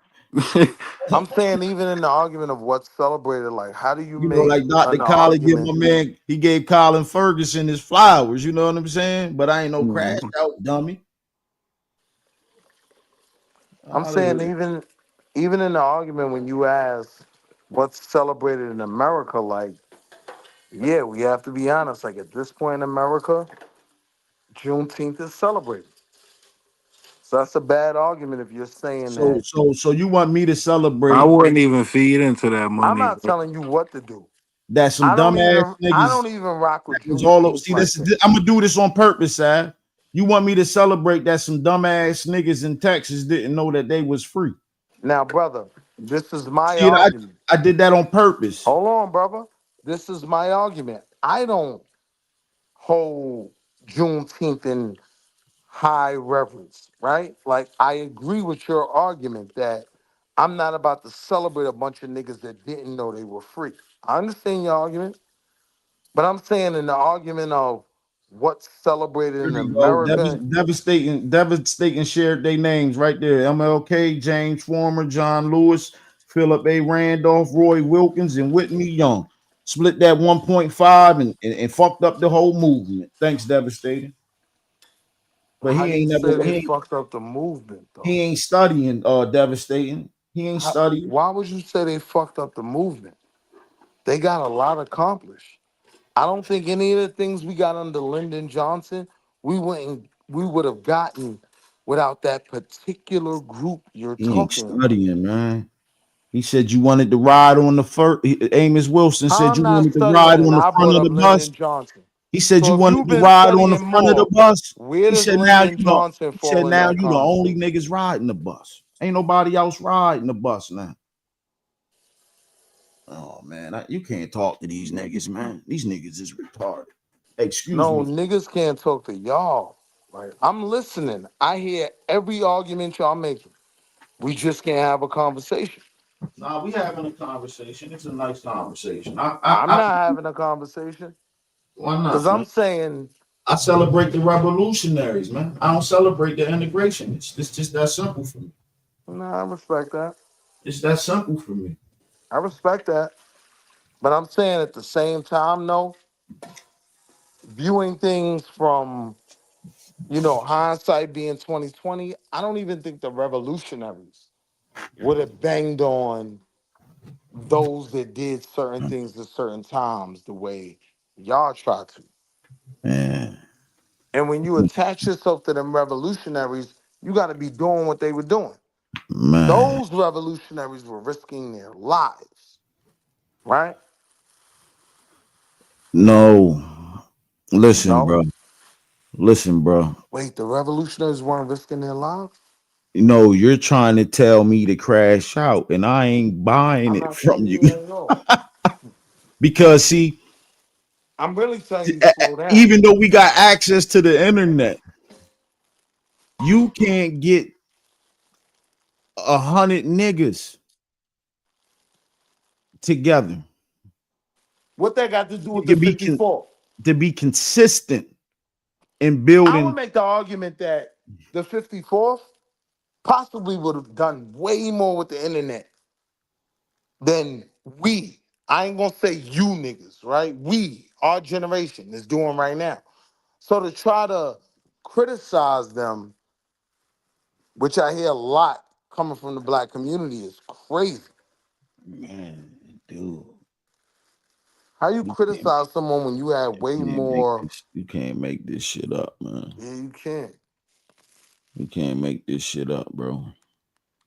I'm saying even in the argument of what's celebrated, like how do you You know, make like Dr. an Colin give my argument? man, he gave Colin Ferguson his flowers, you know what I'm saying? But I ain't no crash Mhm. out, dummy. I'm Out of saying here. even in the argument when you ask what's celebrated in America, like, yeah, we have to be honest. Like at this point in America, Juneteenth is celebrated. So that's a bad argument if you're saying So that. so you want me to I celebrate wouldn't even feed into that I'm money, not bro. telling you what to do. that some I don't dumbass even I niggas don't even rock with was all over? Juneteenth See, like this that. I'm gonna do this on purpose, Sab. You want me to celebrate that some dumbass niggas in Texas didn't know that they was free? Now, brother, this is my See, argument. I did that on purpose. Hold on, brother. This is my argument. I don't hold Juneteenth in high reverence, right? Like, I agree with your argument that I'm not about to celebrate a bunch of niggas that didn't know they were free. I understand your argument, but I'm saying in the argument of what's celebrated There in you go. America, Devastating shared their names right there. MLK, James Former, John Lewis, Philip A. Randolph, Roy Wilkins, and Whitney Young. Split that 1.5 and fucked up the whole movement. Thanks, Devastating. But how he you ain't say never they fucked up the movement, he though? ain't studying Devastating. He ain't studying. Why would you say they fucked up the movement? They got a lot accomplished. I don't think any of the things we got under Lyndon Johnson, we would have gotten without that particular group you're He ain't talking about. studying, man. He said you wanted to ride on the first. Amos Wilson said I'm you not wanted to studying ride and on the I front brought of up the bus. Lyndon Johnson. He said you So if wanted you've to been ride on the studying front of the more, bus. where He does said now Lyndon you know. Johnson He said fall in now that you the only conversation? niggas riding the bus. Ain't nobody else riding the bus now. Oh man, you can't talk to these niggas, man. These niggas is retarded. Excuse No, me. niggas can't talk to y'all. Like, I'm listening. I hear every argument y'all making. We just can't have a conversation. Nah, we having a conversation. It's a nice conversation. I'm not having a conversation Why because not, I'm man? saying, I celebrate the revolutionaries, man. I don't celebrate the integration. It's just that simple for me. no, I respect that. It's that simple for me. I respect that. But I'm saying at the same time, no, viewing things from, hindsight being 2020, I don't even think the revolutionaries would have banged on those that did certain things at certain times the way y'all try to. Man, And when you attach yourself to them revolutionaries, you got to be doing what they were doing. man. Those revolutionaries were risking their lives, right? No. Listen, No. bro. Listen, bro. Wait, the revolutionaries weren't risking their lives? No, you're trying to tell me to crash out, and I ain't buying I'm it not from telling you. you that at all. Because see, I'm really telling you to slow down. even though we got access to the internet, you can't get 100 niggas together What that got to do with the to be 54? consistent in I would building. make the argument that the 54th possibly would have done way more with the internet than we. I ain't gonna say you niggas, right? We, our generation, is doing right now. So to try to criticize them, which I hear a lot coming from the black community, is crazy. Man, dude, How you you can't, criticize someone when you have way more? you can't make this shit up, man. Yeah, you can't. You can't make this shit up, bro.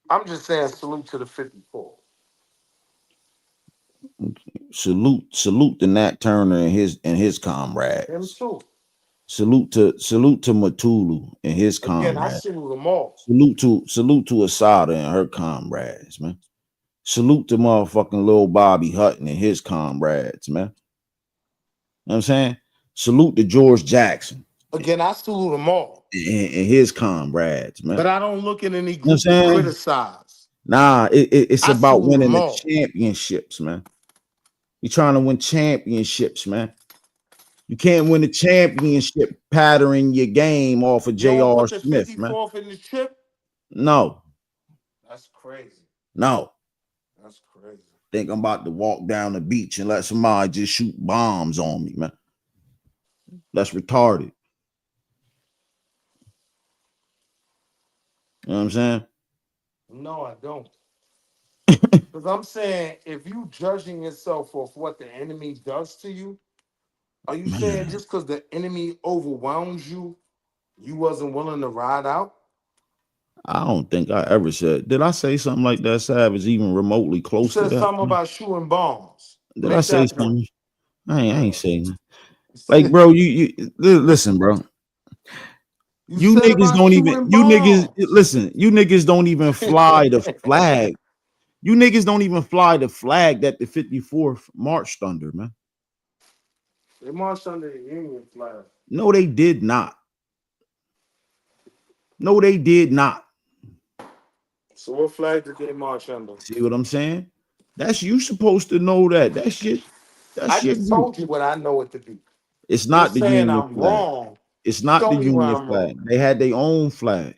I'm just saying, salute to the 54. Salute to Nat Turner and his Him comrades. too. Salute to Matulu and his Again, I comrades. salute them all. Salute to Asada and her comrades, man. Salute to motherfucking Lil Bobby Hutton and his comrades, man. You know what I'm saying? Salute to George Jackson Again, I salute them all. and his comrades, man. But I don't look at any You know group what to I'm saying? criticize. Nah, it's I about salute winning them the all. championships, man. You're trying to win championships, man. You can't win a championship patterning your game off of You don't J.R. put the Smith, man. 54th in the chip? No, That's crazy. no. That's crazy. Think I'm about to walk down the beach and let somebody just shoot bombs on me, man. That's retarded. You know what I'm saying? No, I don't. Because I'm saying, if you judging yourself off what the enemy does to you, are you saying just because the enemy overwhelms you, you wasn't willing to ride out? I don't think I ever said. Did I say something like that, Savage, even remotely You close to said that? something about shooting bombs. Did I Make say that point. something? I ain't saying that. Like, bro, listen, bro. You You said niggas about don't even. shooting You niggas bombs. listen. You niggas don't even fly the flag. You niggas don't even fly the flag that the 54th marched under, man. They marched under the Union flag. No, they did not. No, they did not. So what flag did they march under? See what I'm saying? That's you supposed to know that. That shit. I That's your just group. told you what I know it to be. It's You're not the saying Union I'm flag. wrong. It's not Show the me where Union I'm wrong. flag. They had their own flag.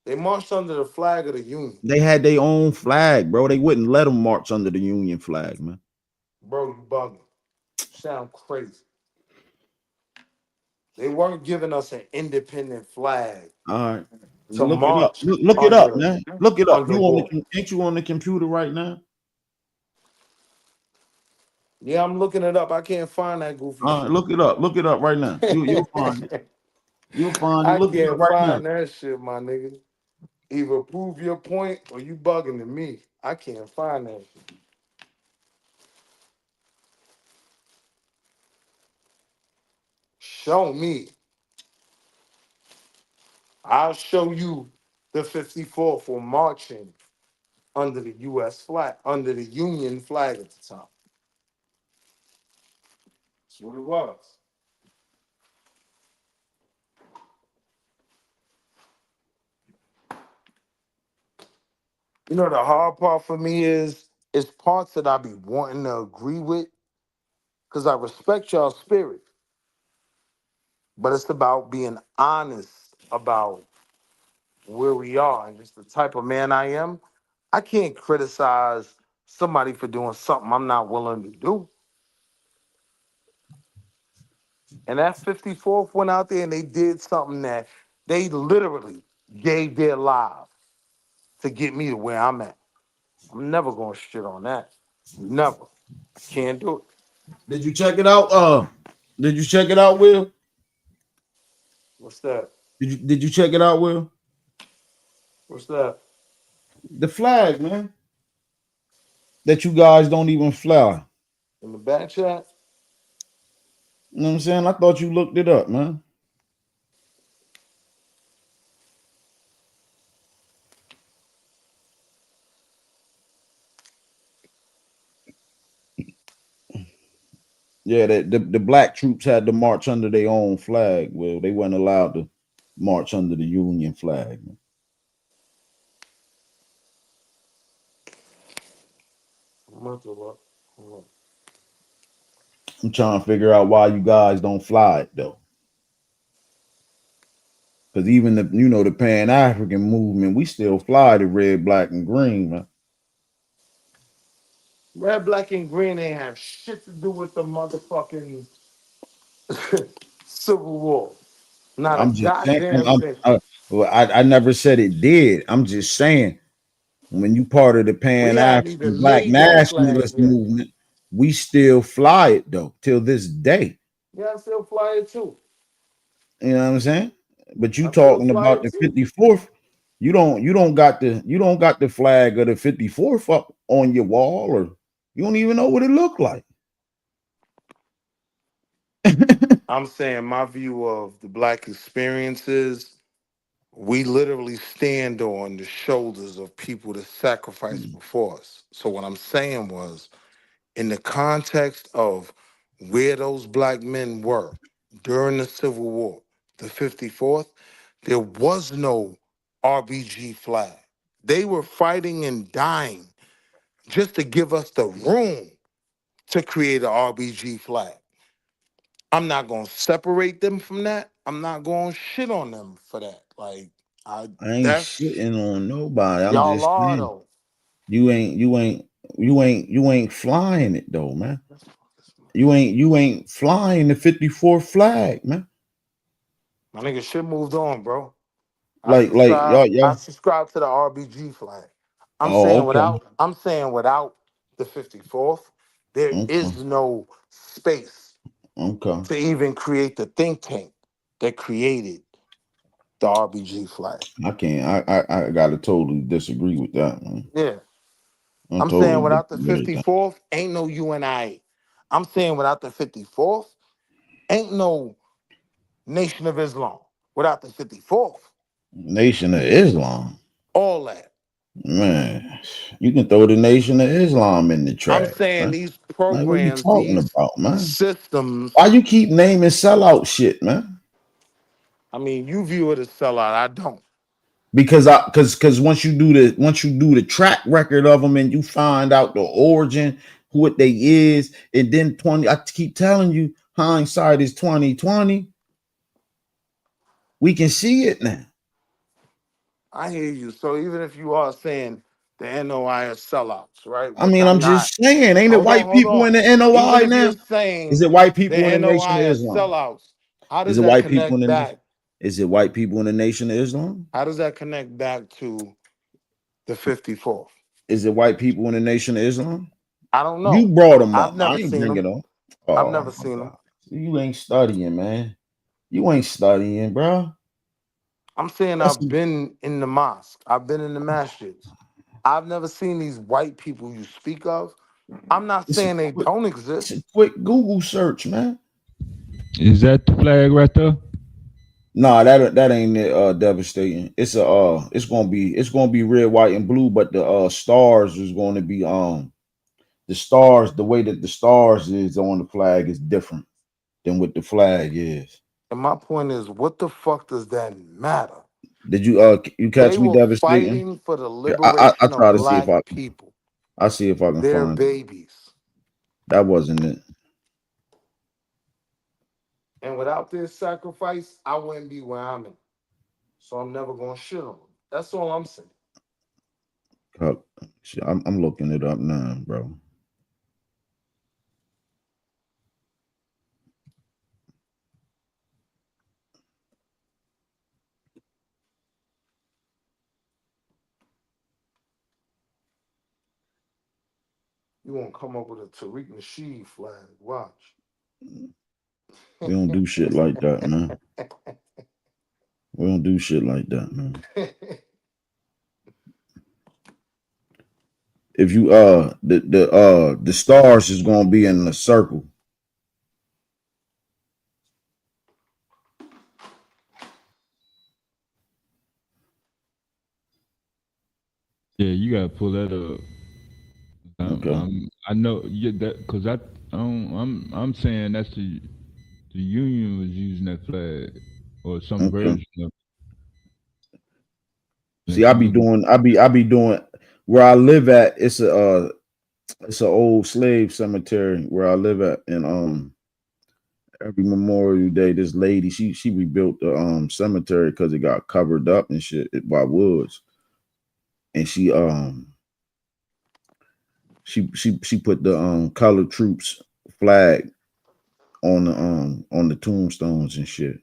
They marched under the flag of the Union. They had their own flag, bro. They wouldn't let them march under the Union flag, man. Bro, you bugging. Sound crazy. They weren't giving us an independent flag All right. to Look it up. march Look it up, under. man. Look it up. Under You on what? the ain't you on the computer right now? Yeah, I'm looking it up. I can't find that goofy All right, shit. look it up. Look it up right now. You'll find it. You'll find it. I Look it up can't right now. find that shit, my nigga. Either prove your point or you bugging to me. I can't find that shit. Show me. I'll show you the 54th for marching under the U.S. flag, under the Union flag at the top. That's what it was. You know, the hard part for me is it's parts that I be wanting to agree with because I respect y'all spirit, but it's about being honest about where we are and just the type of man I am. I can't criticize somebody for doing something I'm not willing to do. And that 54th went out there and they did something that they literally gave their lives to get me to where I'm at. I'm never going to shit on that. Never. I can't do it. Did you check it out? Did you check it out, Will? What's that? Did you check it out, Will? What's that? The flag, man. That you guys don't even fly. In the back chat? You know what I'm saying? I thought you looked it up, man. Yeah, the black troops had to march under their own flag. Well, they weren't allowed to march under the Union flag. Man. I'm about to look. Hold on. I'm trying to figure out why you guys don't fly it though. Because even the Pan African movement, we still fly the red, black, and green, man. Red, black, and green ain't have shit to do with the motherfucking Civil War. Not a I'm just saying. goddamn thing. Well, I never said it did. I'm just saying when you part of the We Pan hadn't African even Black made that flag nationalist yet. movement, we still fly it though till this day. Yeah, I still fly it too. You know what I'm saying? But you I still talking fly about it the too. 54th? You don't got the flag of the 54th up on your wall, or you don't even know what it looked like. I'm saying my view of the black experiences, we literally stand on the shoulders of people that sacrificed before us. So what I'm saying was, in the context of where those black men were during the Civil War, the 54th, there was no RBG flag. They were fighting and dying just to give us the room to create an RBG flag. I'm not gonna separate them from that. I'm not gonna shit on them for that. Like I ain't that's shitting on nobody. I'm y'all just are saying though. you ain't flying it though, man. You ain't flying the 54th flag, man. My nigga shit moved on, bro. Like I y'all. subscribe to the RBG flag. Oh, okay. I'm saying without the 54th, there Okay. is no space Okay. to even create the think tank that created the RBG flag. I can't. I gotta totally disagree with that, man. Yeah. I I'm saying totally without the disagree with that. 54th, ain't no UNIA. I'm saying without the 54th, ain't no Nation of Islam. Without the 54th, Nation of Islam, all that. man. You can throw the Nation of Islam in the I'm trash, saying man. these Like, what are you programs, talking these about, man? systems, Why you keep naming sellout shit, man? I mean, you view it as sellout. I don't. Because once you do the track record of them and you find out the origin, what they is, and then 20, I keep telling you, hindsight is 2020. We can see it now. I hear you. So even if you are saying the NOI are sellouts, right? I Which mean, I'm I'm not. just saying, ain't it Hold on, white hold people in on. the Even NOI if you're now? Is saying it white people in the the Nation of NOI are Islam? sellouts, how Is does it that white people connect in the back? Is it white people in the Nation of Islam? How does that connect back to the 54th? Is it white people in the Nation of Islam? I don't You know. brought them I've up. I never ain't seen bring them. it up. I've Oh never my seen them. God. You ain't studying, man. You ain't studying, bro. I'm saying That's I've been in the mosque. I've been in the masjids. I've never seen these white people you speak of. I'm not it's a saying they quick, don't it's a exist. quick Google search, man. Is that the flag right there? Nah, that ain't it, devastating. It's gonna be red, white, and blue, but the stars is going to be the stars, the way that the stars is on the flag is different than what the flag is. And my point is, what the fuck does that matter? Did you catch They me were devastating? fighting for the Here, I liberation of try to see if black I people, see if I can their find it. babies. That wasn't it. And without their sacrifice, I wouldn't be where I'm at. So I'm never gonna shit on them. That's all I'm saying. Shit, I'm looking it up now, bro. You won't come up with a Tariq Nasheed flag. Watch. We don't do shit like that, man. We don't do shit like that, man. If you the stars is gonna be in the circle. Yeah, you gotta pull that up. Okay. I know yeah, that because I'm saying that's the Union was using that flag or some Okay. version of it. See, I I'm be looking. doing where I live at. It's a old slave cemetery where I live at, and every Memorial Day, this lady she rebuilt the cemetery because it got covered up and shit by woods, and she put the colored troops flag on the tombstones and shit.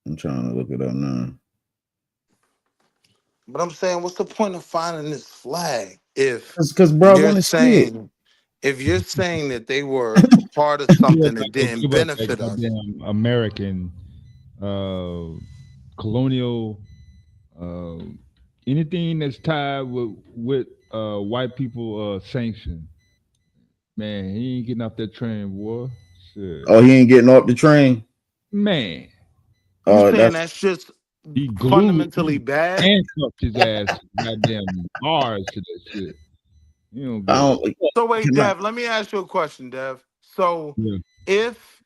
I'm trying to look it up now. But I'm saying, what's the point of finding this flag Cause bro, I want to see it. if you're saying that they were part of something that didn't Give us that benefit us? goddamn American uh, colonial uh, anything that's tied with white people sanction. Man, he ain't getting off that train, boy. Shit. Oh, he ain't getting off the train. Man, You saying That's that's just he fundamentally bad? handcuffed his ass to goddamn bars to that shit. You don't I get it. don't. So wait, Can I, Dev, let me ask you a question, Dev. So Yeah. if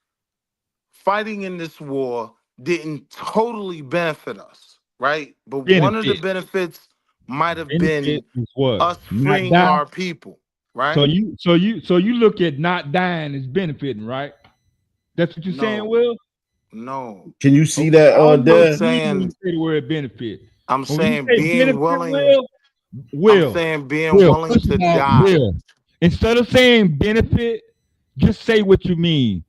fighting in this war didn't totally benefit us, right? But one of the Benefit. benefits might have Benefit been is what? us Not freeing die. our people. right? So you look at not dying as benefiting, right? That's what you're saying, No, Will? no. Can you see Okay, that, I don't know I'm what Dad? you mean when you saying, say the word benefit. I'm When you saying say being benefit, willing, Will, I'm Will, saying being Will, willing first of to all, die. Will, instead of saying benefit, just say what you mean.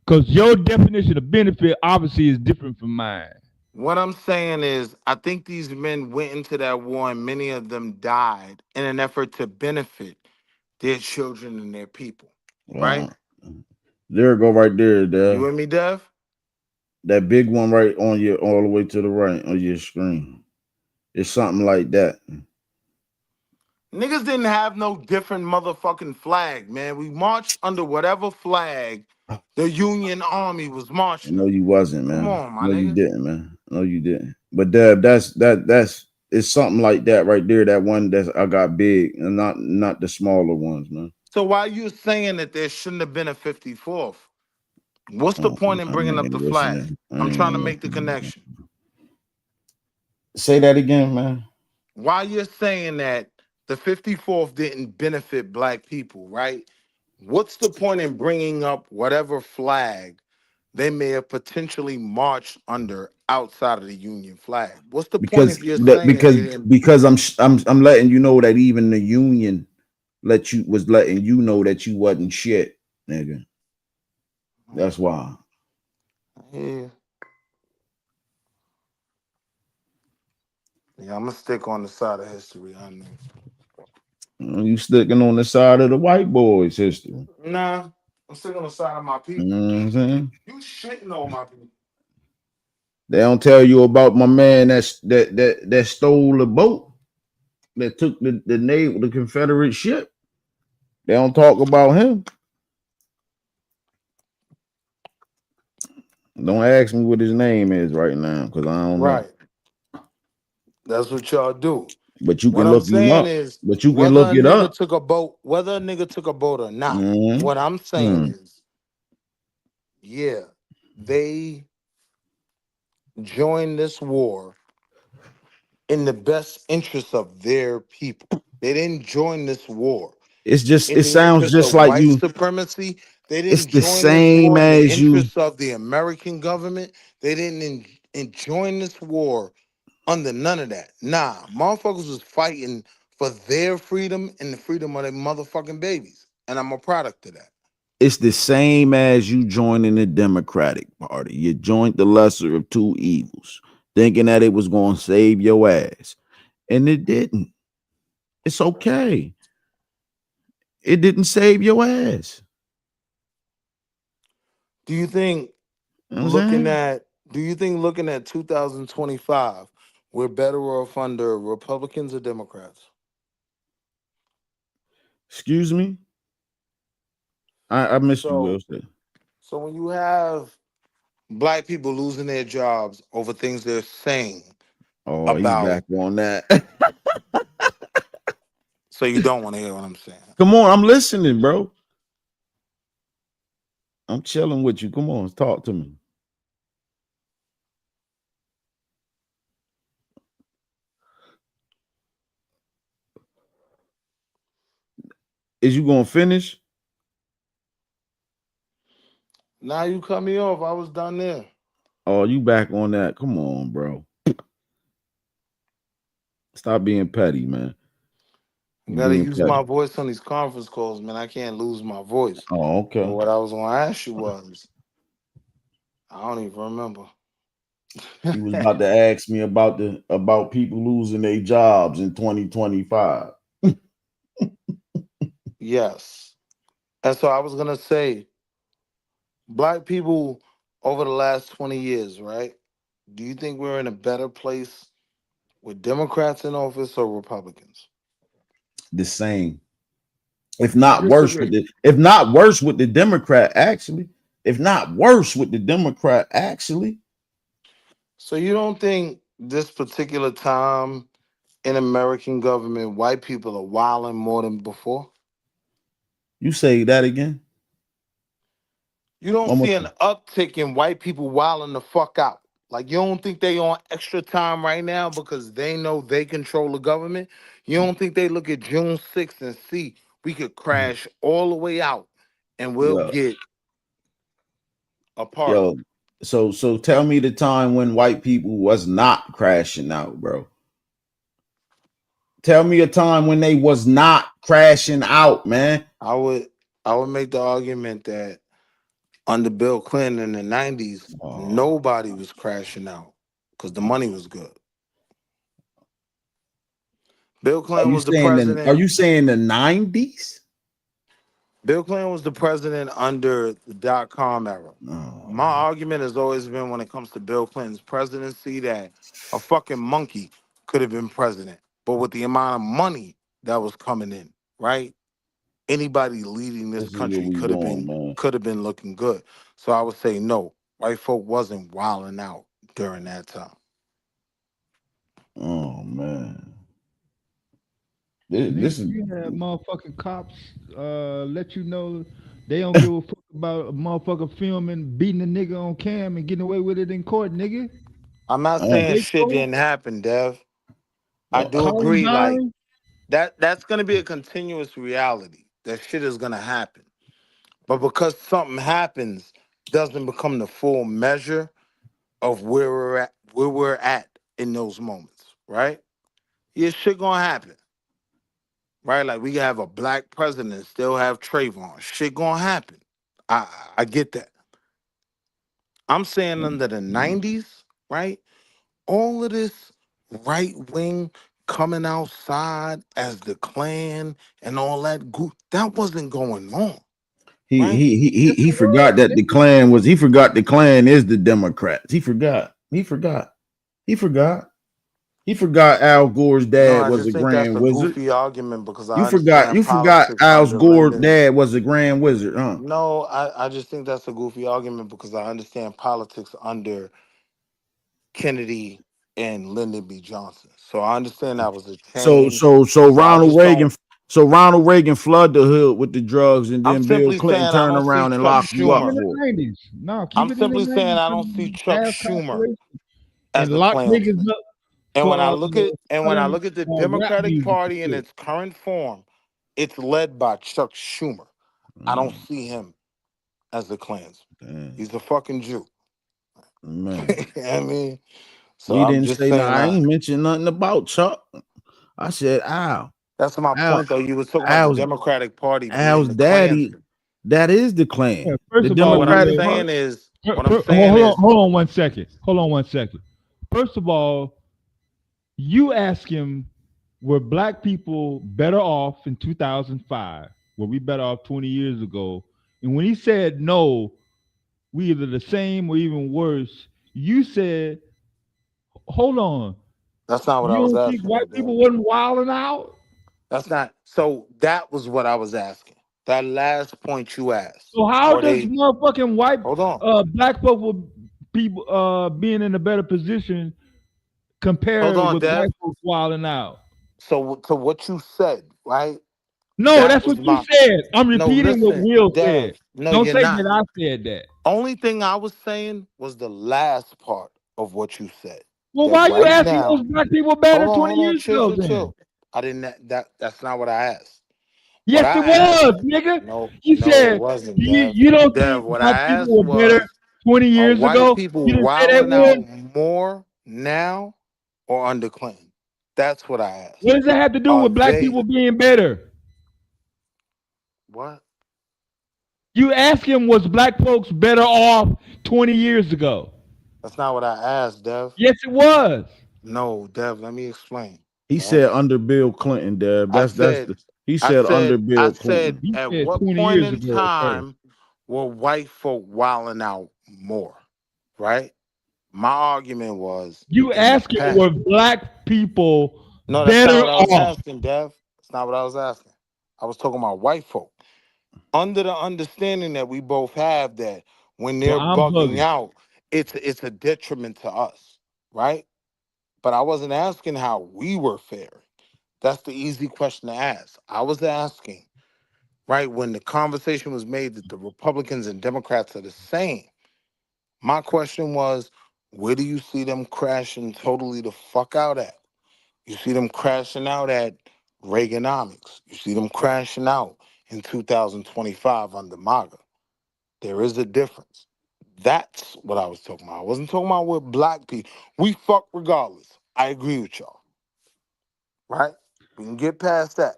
Because your definition of benefit obviously is different from mine. What I'm saying is, I think these men went into that war and many of them died in an effort to benefit their children and their people, right? There it go right there, You Dad. with me, Dev? That big one right on your all the way to the right on your screen. It's something like that. Niggas didn't have no different motherfucking flag, man. We marched under whatever flag the Union Army was marching No, under. you wasn't, Come man. on, my No, you nigga. didn't, man. No, you didn't. But Dad, that's it's something like that right there. That one that I got big, and not the smaller ones, man. So why you saying that there shouldn't have been a 54th? What's the point in I bringing up ain't the flag? listening. I I'm ain't trying to gonna make the listen. connection. Say that again, man. Why you're saying that the 54th didn't benefit black people, right? What's the point in bringing up whatever flag they may have potentially marched under outside of the Union flag? What's the point if Because you're that saying they didn't? because I'm letting you know that even the Union was letting you know that you wasn't shit, nigga. That's why. Yeah, yeah, I'm gonna stick on the side of history. I know. You sticking on the side of the white boys' history. Nah, I'm sticking on the side of my You people. know what I'm saying? You shitting on my people. They don't tell you about my man that stole the boat that took the Confederate ship. They don't talk about him. Don't ask me what his name is right now because I don't know. Right. That's what y'all do. But you What can I'm look him saying up. is, But you can whether look a it nigga up. took a boat, whether a nigga took a boat or not, what I'm saying Mm. is, yeah, they joined this war in the best interest of their people. They didn't join this war It in the sounds interest just of like white you. supremacy. They It's didn't the join this same war in the as you. interest of the American government. They didn't join this war under none of that. Nah, motherfuckers was fighting for their freedom and the freedom of their motherfucking babies. And I'm a product of that. It's the same as you joining the Democratic Party. You joined the lesser of two evils, thinking that it was going to save your ass, and it didn't. It's okay. It didn't save your ass. Do you think You know what I'm looking saying? at do you think looking at 2025, we're better off under Republicans or Democrats? Excuse me. I missed you, So Will. Said. so when you have black people losing their jobs over things they're saying Oh, he about, back on that. so you don't want to hear what I'm saying. Come on, I'm listening, bro. I'm chilling with you. Come on, talk to me. Is you gonna finish? Now you cut me off. I was done there. Oh, you back on that? Come on, bro. Stop being petty, man. I You gotta being use my petty. voice on these conference calls, man. I can't lose my voice. Oh, But okay. what I was gonna ask you was, I don't even remember. You was about to ask me about people losing their jobs in 2025. Yes. And so I was gonna say, black people over the last 20 years, right? Do you think we're in a better place with Democrats in office or Republicans? The same, if I not worse disagree. with the Democrat. Actually, if not worse with the Democrat. Actually, So you don't think this particular time in American government, white people are wilding more than before? you say that again. You don't One more see an time. uptick in white people wilding the fuck out. Like you don't think they on extra time right now because they know they control the government. You don't think they look at June 6th and see we could crash all the way out and we'll Yo, get a pardon. yo. So tell me the time when white people was not crashing out, bro. Tell me a time when they was not crashing out, man. I would make the argument that under Bill Clinton in the 90s, nobody was crashing out because the money was good. Bill Clinton was the Are president. you saying the 90s? Bill Clinton was the president under the dot-com era. My argument has always been when it comes to Bill Clinton's presidency that a fucking monkey could have been president. But with the amount of money that was coming in, right? Anybody leading this This is what country we doing, man. could have been looking good. So I would say no, white folk wasn't wilding out during that time. Oh man. Nigga, This is you had motherfucking cops let you know they don't give a fuck about a motherfucker filming, beating a nigga on cam and getting away with it in court, nigga. I'm not saying shit didn't happen, Dev. I do agree, like that's gonna be a continuous reality. That shit is gonna happen. But because something happens doesn't become the full measure of where we're at in those moments, right? Yeah, shit gonna happen. Right? Like we can have a black president and still have Trayvon. Shit gonna happen. I get that. I'm saying under the 90s, right? All of this right wing coming outside as the Klan and all that that wasn't going on. Right? he forgot that the Klan was. He forgot the Klan is the Democrats. He forgot. He forgot. He forgot. He forgot Al Gore's No, dad I was just a think that's Grand a Wizard. goofy argument because I You forgot. understand You forgot politics Al under Gore's Lyndon's. dad was a Grand Wizard, huh? No, I just think that's a goofy argument because I understand politics under Kennedy and Lyndon B. Johnson. So I understand that was a change. So So I Ronald just don't. Reagan. So Ronald Reagan flooded the hood with the drugs, and I'm then Bill simply Clinton saying I turned don't see around and Chuck Keep locked you it up in Schumer. the for it. 90s. No, keep I'm it in the simply saying 90s. I don't see Chuck Mass Schumer incarceration as and the lock niggas Klansman. up And when I for look at selling the rap Democratic music Party in and shit. its current form, it's led by Chuck Schumer. I don't see him as the Klansman. He's a fucking Jew. Man, I mean, so you I'm didn't just say no. saying I that. ain't mentioned nothing about Chuck. I said Al. That's my Al. point, though. You was talking about the Al's Democratic Party being Al's the daddy. Klansman. That is the Yeah, Klan. first The of all, What I'm Democratic Will, saying Party. is, what I'm saying hold on, is, hold on one second. Hold on one second. First of all, you ask him, were black people better off in 2005? Were we better off 20 years ago? And when he said no, we either the same or even worse, you said, hold on, that's not what I you was don't think asking, though, white Dad. people wasn't wilding out? That's not. So that was what I was asking. That last point you asked. So how Or does they, motherfucking white hold on. black people people being in a better position Hold compared on, with Dev. white folks wilding out? So to what you said, right? No, That that's was what you my said. I'm no. repeating what Listen, Will said. Dev. No, Don't you're say not. that I said that. Only thing I was saying was the last part of what you said. Well, That why you right asking those now. black people better 20 Hold on, years chill, ago chill, then? chill. I didn't. That's not what I asked. What Yes, it I was, asked. nigga. No, You no, it said, wasn't, Dev. you don't Dev, think what black I people asked were better was, 20 are years white ago? people You didn't say that, wilding out Will? more now or under Clinton? That's what I asked. What does that have to do Are with black they people being better? what? You ask him, was black folks better off 20 years ago? That's not what I asked, Dev. Yes, it was. No, Dev, let me explain. He Right? said under Bill Clinton, Deb. I That's said, the. He said under I Bill said, Clinton. He at said what 20 point years in ago at first. time were white folk wilding out more? Right? My argument was You in the asking, past. were black people No, that's not better what I was off? asking, Dev. That's not what I was asking. I was talking about white folk. Under the understanding that we both have that when So they're I'm bugging bugging. out, it's a detriment to us, right? But I wasn't asking how we were faring. That's the easy question to ask. I was asking, right, when the conversation was made that the Republicans and Democrats are the same. My question was, where do you see them crashing totally the fuck out at? You see them crashing out at Reaganomics. You see them crashing out in 2025 under MAGA. There is a difference. That's what I was talking about. I wasn't talking about with black people. We fuck regardless. I agree with y'all. Right? We can get past that.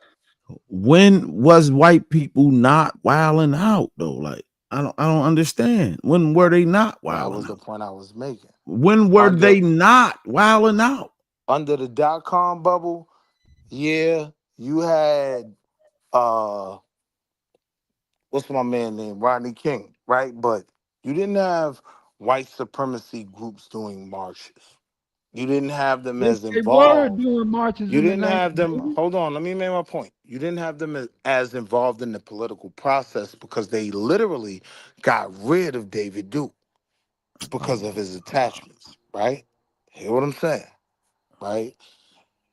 When was white people not wilding out though? Like I don't understand. When were they not That wilding was the out? point I was making. When were they not wilding out? Under the dot-com bubble, yeah, you had what's my man name? Rodney King, right? But you didn't have white supremacy groups doing marches. You didn't have them Yes, as they were involved. doing marches You in the didn't 90s, have them. baby. Hold on, let me make my point. You didn't have them as involved in the political process because they literally got rid of David Duke because of his attachments, right? Hear what I'm saying, right?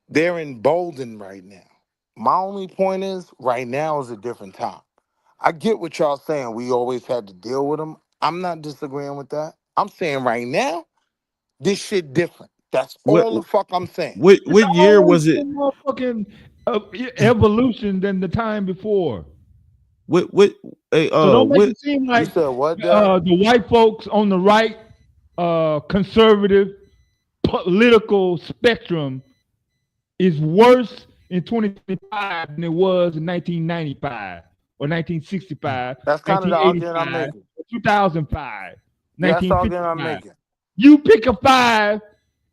They're emboldened right now. My only point is, right now is a different time. I get what y'all saying. We always had to deal with them. I'm not disagreeing with that. I'm saying right now, this shit different. That's What all the fuck I'm saying. It's what year always was it? been more fucking evolution than the time before. What So don't make what it seem You like said what, Dev? the white folks on the right, conservative political spectrum is worse in 2025 than it was in 1995 or 1965, That's kind of the argument I'm 1985, making. 2005, Yeah, that's the argument I'm 1955. making. You pick a 5,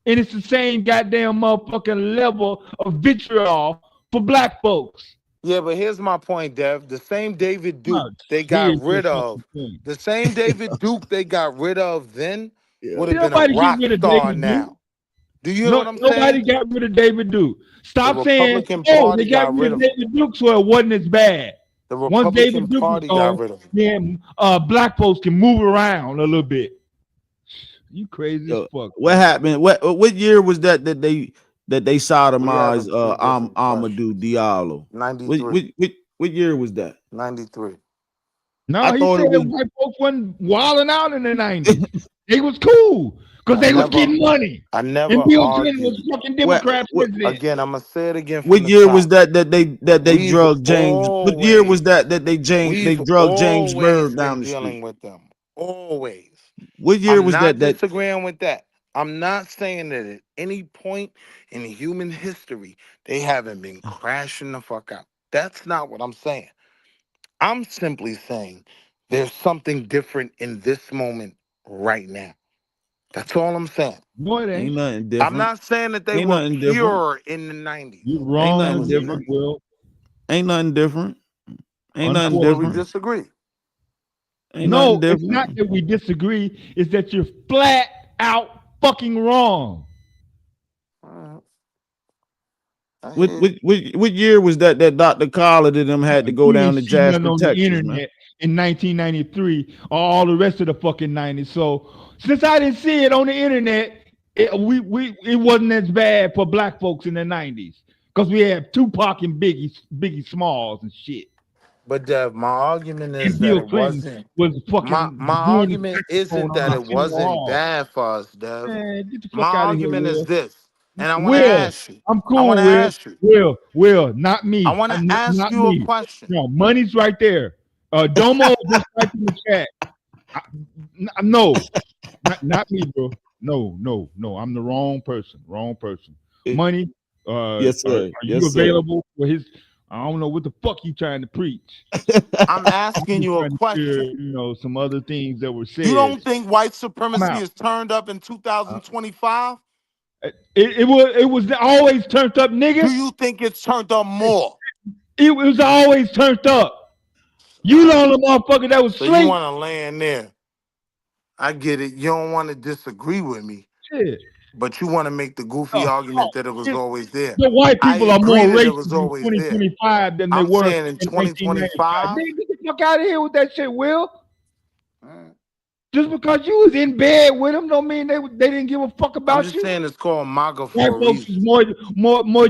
and it's the same goddamn motherfucking level of vitriol for black folks. Yeah, but here's my point, Dev. The same David Duke Oh, they got here's your rid of, fucking point. the same David Duke they got rid of then would have been a Nobody get rock rid of star David Duke. now. Do you hear No, what I'm nobody saying? got rid of David Duke. The Stop saying, Republican oh, they Party got got rid rid of of him. David Duke, so it wasn't as bad. The Once Republican David Duke is Party gone, got rid of him. then black folks can move around a little bit. You crazy as fuck. what Man. happened? What year was that they We having sodomized two different Amadou questions. Diallo? 93. What year was that? 93. I No, he thought said it was white folks wasn't wilding out in the 90s. They was cool because I they was never getting money. I never And Bill Clinton was argued. fucking Democrat what president. Again, I'm gonna say it again what from the year was top. that they We've drugged James? What year was always that they we've drugged James always Bird been down the street? dealing with them. Always. What year I'm was not that? disagreeing with that. I'm not saying that at any point in human history they haven't been crashing the fuck out. That's not what I'm saying. I'm simply saying there's something different in this moment right now. That's all I'm saying. No, it Ain't ain't. nothing I'm different. not saying that they Ain't were nothing different. pure in the 90s. You Ain't That nothing was wrong, different. not. Will. Ain't nothing different. Ain't nothing Where we Unfortunately. different. disagree. Ain't nothing No, it's not different. that we disagree. It's that you're flat out fucking wrong. Alright, I What hear what you. what year was that Dr. Collard and them had to go You down ain't to seen nothing Jasper, on the Texas, man? internet in 1993 or all the rest of the fucking 90s. So since I didn't see it on the internet, it wasn't as bad for black folks in the 90s because we had Tupac and Biggie Smalls and shit. But Dev, my argument is And that Bill it Clinton wasn't. was My fucking doing the argument saxophone isn't on that it Arsenio wasn't Hall. bad for us, Dev. Man, get the My fuck out of here, argument is Will. this, and I want to Will, ask you. I'm I want cool, to Will. ask you. Not I me. want to ask Not you a me. question. No, money's right there. Domo just typed in the chat. No, not me, bro. No. I'm the wrong person. Wrong person. Money. Yes, Are sir. you Yes, sir. available for his? I don't know what the fuck you trying to preach. I'm I'm asking just you a trying to hear, question. some other things that were You said. don't think white I'm supremacy out. is turned up in Uh, 2025? it was always turned up, Do nigga. you think it's turned up more? It was always turned up. All You the right. only motherfucker that was So you straight. want to land there. I get it. You don't want to disagree with me, Shit. but you want to make the goofy Oh, argument that it was it- always there. the white I people are agree more that it racist was in always there. 2025 than they I'm were saying in in 1995. 2025. Nigga, get the fuck out of here with that shit, Will. All right. Just because you was in bed with them don't mean they didn't give a fuck I'm about just you. saying it's called MAGA White for a folks is reason. more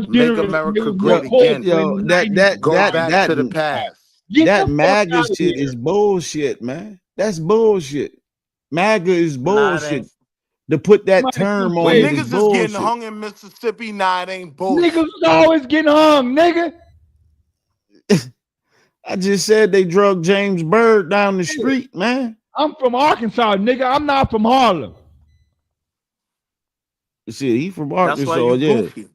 Make generous. They America was more great colorful again. in Yo, the 90s. Go back to the past. Get that the fuck MAGA out of shit here. is bullshit, man. That's bullshit. MAGA is Nah, it bullshit. ain't. To put that Somebody term come on say it it. is Niggas is getting bullshit. hung in Mississippi. Nah, it ain't Niggas bullshit. is always getting hung, nigga. I just said they drug James Byrd down the Hey, street, man. I'm from Arkansas, nigga. I'm not from Harlem. Shit, he from That's why Arkansas, you yeah. goofy.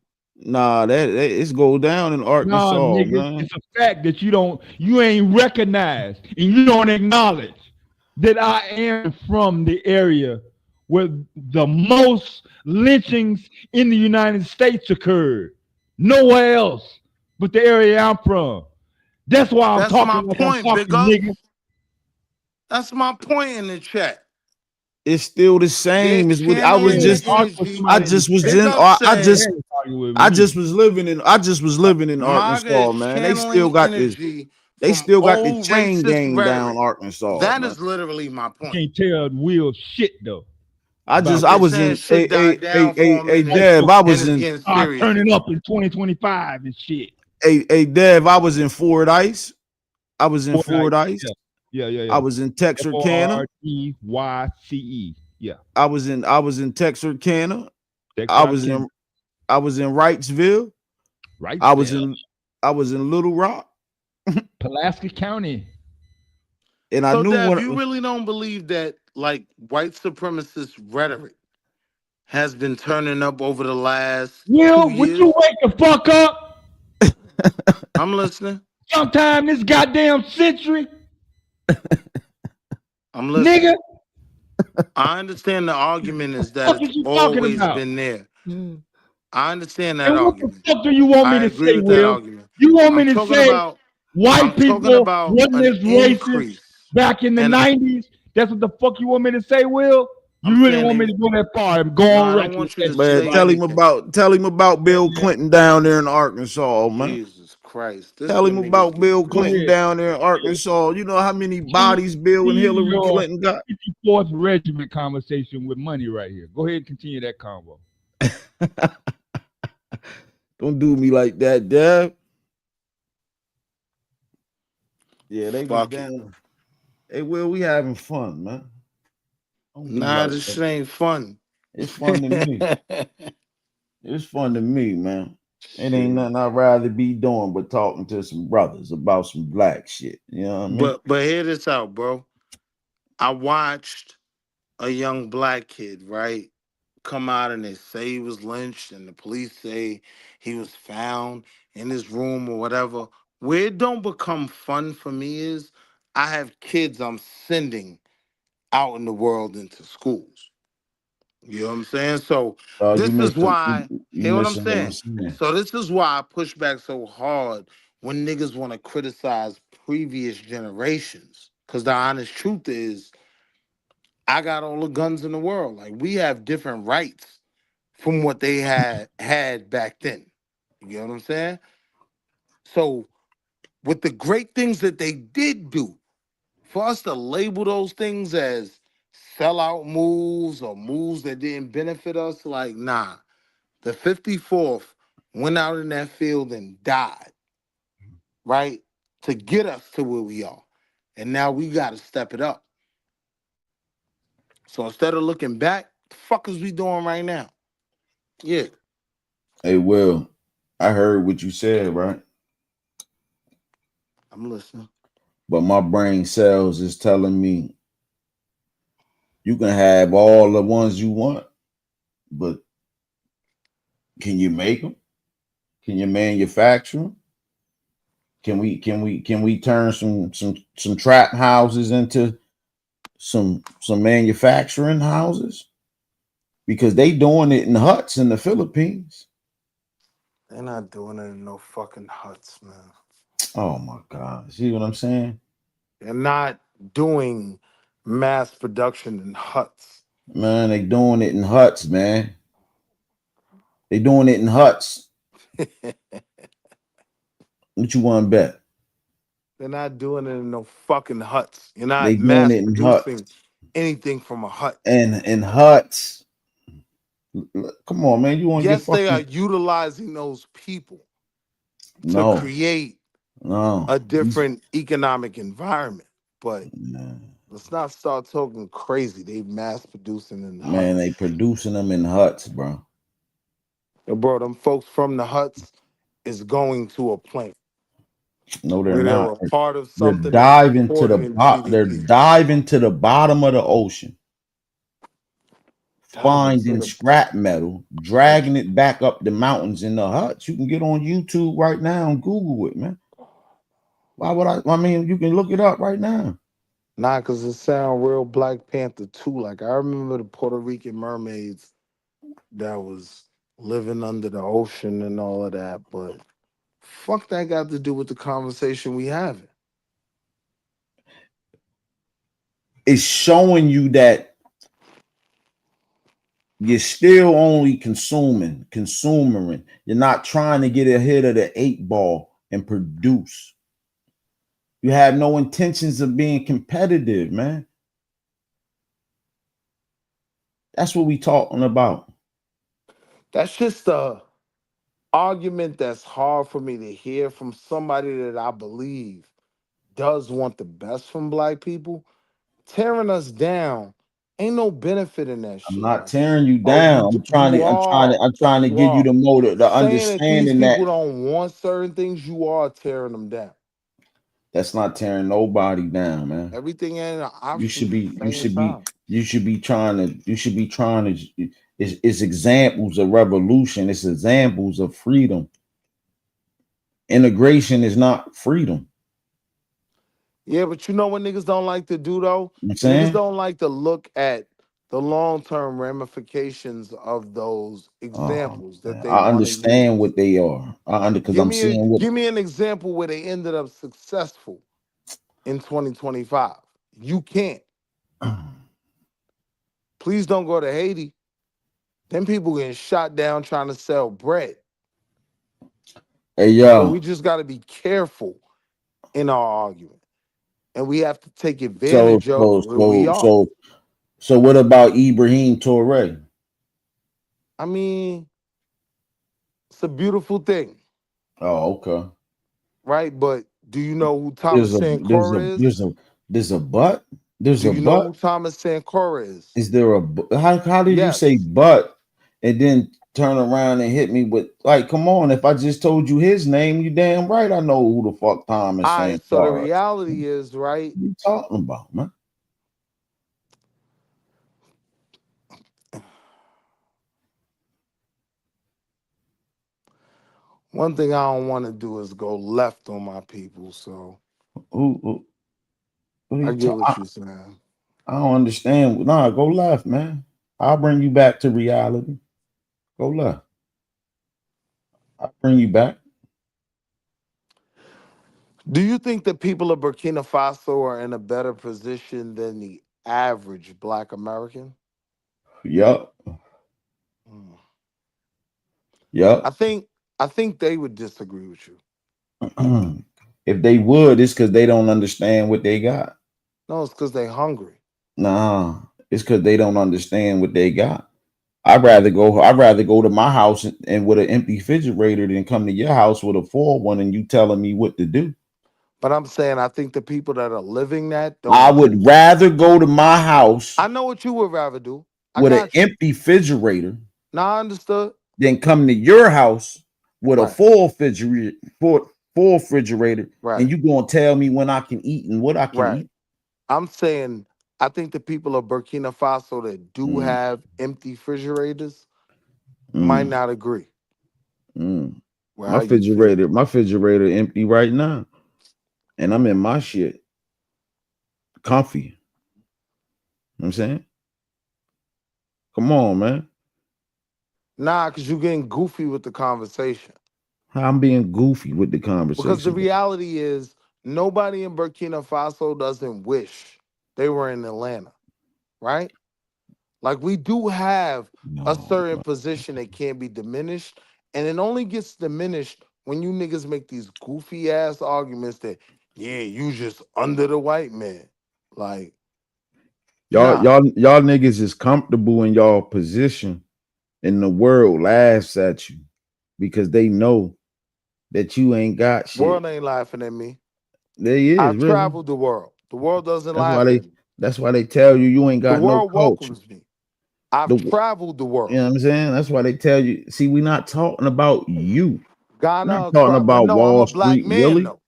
Nah, that it's go down in Nah, Arkansas, nigga, man. it's a fact that you ain't recognized and you don't acknowledge that I am from the area where the most lynchings in the United States occurred. Nowhere else but the area I'm from. That's why I'm That's my talking like I'm point, big talking, ups. nigga. That's my point in the chat. It's still the They're same as what I was channeling Yeah, the just argue with energy. I somebody in the just was chat. Big in up said Argue with I me. just was living in MAGA is Arkansas, man. They still channeling got this energy they from still got the old chain racist gang down rhetoric. Arkansas, That man. is literally my You point. can't tell Will shit though But about I they're that. was saying in shit died down for a minute White Dev, folks I and was it's in getting start serious turning again. up in 2025 and shit. Dev, I was in Fort Ice. I was in Fordyce. Fort Ice. I Yeah. was in Texarkana. Fordyce. Yeah. I was in Texarkana. I was Texarkana. in I was in Wrightsville. I was Wrightsville. in Little Rock. Pulaski County. And I So, knew Dev, when you really don't believe that, like, white supremacist rhetoric has been turning up over the last 2 Will, would you years? wake the fuck up I'm listening. sometime this goddamn century? I'm Nigga, listening. I understand the argument is that what it's is you talking always about? been there. I understand that And what the argument. fuck do you want me I to agree say, with that Will? argument. You want me I'm to talking say about white people wasn't an as racist increase. back in the And 90s? That's what the fuck you want me to say, Will? I'm You really saying want me to go that far and go no, on I don't record with want you that to shit man, say like anything. tell him about Bill Clinton down there in Arkansas, man. Jesus Christ. This Tell what him niggas about get Bill go Clinton twisted. ahead. down there in Arkansas. You know how many See, bodies Bill and Hillary your Clinton got? 54th regiment conversation with money right here. Go ahead and continue that convo. Don't do me like that, Dad. Yeah, they was Fuck it. down. Hey, Will, we having fun, man. Don't be Nah, like this that. shit ain't fun. It's fun to me. It's fun to me, man. It ain't Shit. nothing I'd rather be doing but talking to some brothers about some black shit. You know what I mean? But hear this out, bro. I watched a young black kid, right, come out and they say he was lynched and the police say he was found in his room or whatever. Where it don't become fun for me is I have kids I'm sending out in the world into schools. You know what I'm saying? So You this is missing why, you hear what I'm missing what I'm saying? saying. So this is why I push back so hard when niggas want to criticize previous generations. Because the honest truth is, I got all the guns in the world. Like, we have different rights from what they had back then. You know what I'm saying? So with the great things that they did do, for us to label those things as sellout moves or moves that didn't benefit us, like, nah. The 54th went out in that field and died, right? To get us to where we are. And now we got to step it up. So instead of looking back, the fuck is we doing right now? Yeah. Hey, Will, I heard what you said, right? I'm listening. But my brain cells is telling me you can have all the ones you want, but can you make them? Can you manufacture them? Can we turn some trap houses into some manufacturing houses? Because they doing it in huts in the Philippines. They're not doing it in no fucking huts, man. Oh my God. See what I'm saying? They're not doing mass production in huts. Man, they doing it in huts, man. They doing it in huts. What you want to bet? They're not doing it in no fucking huts. You're not They doing mass it in huts. producing anything from a hut. And in huts. Come on, man. You want to get Yes, they are fucking utilizing those people to no. create No. a different economic environment. But Let's not start talking crazy. They mass producing in the Man, they huts. producing them in huts, bro. Yo, bro, them folks from the huts is going to a plant No, they're where they're not. a part of They're something that's diving to important in they're GDP. diving to the bottom of the ocean, Diving to finding the scrap metal, oh, dragging it back up the mountains in the huts. You can get on YouTube right now and Google it, man. Why would I mean, you can look it up right now. nah, because it sound real Black Panther too. Like I remember the Puerto Rican mermaids that was living under the ocean and all of that, but fuck that got to do with the conversation we having. It's showing you that you're still only consuming. You're not trying to get ahead of the 8 ball and produce. You have no intentions of being competitive, man. That's what we talking about. That's just a argument that's hard for me to hear from somebody that I believe does want the best from Black people. Tearing us down ain't no benefit in that I'm shit. not Like, tearing you oh, down. I'm trying to you give you are the motive, the saying that these understanding that people don't want certain things. You are tearing them down. that's not tearing nobody down, man. Everything ain't an You option should at the be, same time. you should be trying to, it's examples of revolution, it's examples of freedom. Integration is not freedom. Yeah, but you know what niggas don't like to do though? You know what I'm Niggas saying? don't like to look at the long-term ramifications of those Oh examples that man, they I want to understand use. what they are. Because I'm seeing what Give me an example where they ended up successful in 2025. You can't. Please don't go to Haiti. Them people getting shot down trying to sell bread. hey So we yo. just got to be careful in our argument. And we have to take So advantage of so where we so are. so so what about Ibrahim Torre? I mean, it's a beautiful thing, Oh, okay. right? But do you know who There's Thomas a there's a Sankora is? there's a there's a but. There's Do a you know but. who Thomas Sankora is? Is there a how did you say Yes. but and then turn around and hit me with like come on, if I just told you his name, you damn right I know who the fuck Thomas All saying right. So the sorry. reality is, right? What you talking about, man? One thing I don't want to do is go left on my people. So What are I you get what talking? you're saying. I don't understand. Nah, go left, man. I'll bring you back to reality. Go left. I'll bring you back. Do you think the people of Burkina Faso are in a better position than the average Black American? Yup. Hmm. I Yup. think I think they would disagree with you. If they would, it's because they don't understand what they got. No, it's because they're hungry. Nah, it's because they don't understand what they got. I'd rather go to my house and with an empty refrigerator than come to your house with a full one and you telling me what to do. But I'm saying I think the people that are living that don't I agree would with you. rather go to my house I know what you would rather do. I with an got you. empty refrigerator Now I understood. than come to your house with a Right, full refrigerator, right, and you gonna tell me when I can eat and what I can right. eat. I'm saying I think the people of Burkina Faso that do Mm, have empty refrigerators might mm, not agree mm. with My how you feel. refrigerator empty right now, and I'm in my shit comfy. You know what I'm saying, come on, man. Nah, because you're getting goofy with the conversation. How I'm being goofy with the Because the conversation. reality is nobody in Burkina Faso doesn't wish they were in Atlanta, right? Like we do have a No, certain position that can't be diminished, and it only gets diminished when you niggas make these goofy ass arguments that yeah, you just under the white man. Like, y'all, nah, y'all, y'all niggas is comfortable in y'all position, and the world laughs at you because they know that you ain't got shit. world ain't laughing at me. There he is, I've really. traveled the world. The world doesn't That's why laugh they at me. That's why they tell you ain't The got no world culture. welcomes me. I've The, traveled the you world. know what I'm saying? That's why they tell you. See, we're not talking about you. We're not Ghana, talking Accra, but about no, I'm Wall a black Street man Willie. though.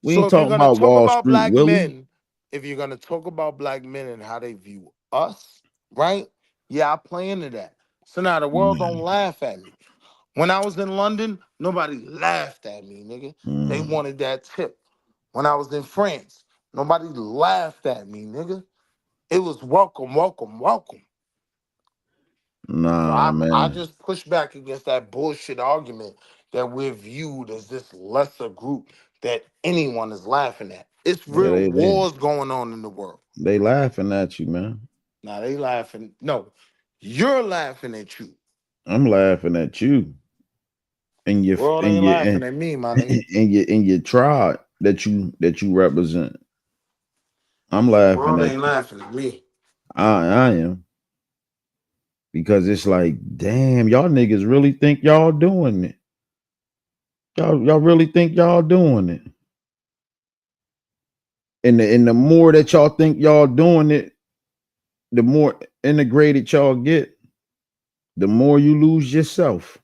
We So ain't if you're talking gonna about talk Wall about Street black Willie. men, if you're gonna talk about black men and how they view us, right? Yeah, I play into that. So now the world don't laugh at me. When I was in London, nobody laughed at me, nigga. They wanted that tip. When I was in France, nobody laughed at me, nigga. It was welcome, welcome, welcome. So Nah, I man. just push back against that bullshit argument that we're viewed as this lesser group that anyone is laughing at. It's Yeah, real wars going on in the world. they laughing at you, man. Now they laughing. No, you're laughing at you. I'm laughing at you and your World and ain't your laughing at me, my nigga. and your tribe that you represent. I'm laughing World at ain't you. laughing at me. I am, because it's like, damn, y'all niggas really think y'all doing it. Y'all really think y'all doing it. And the more that y'all think y'all doing it, the more integrated y'all get, the more you lose yourself.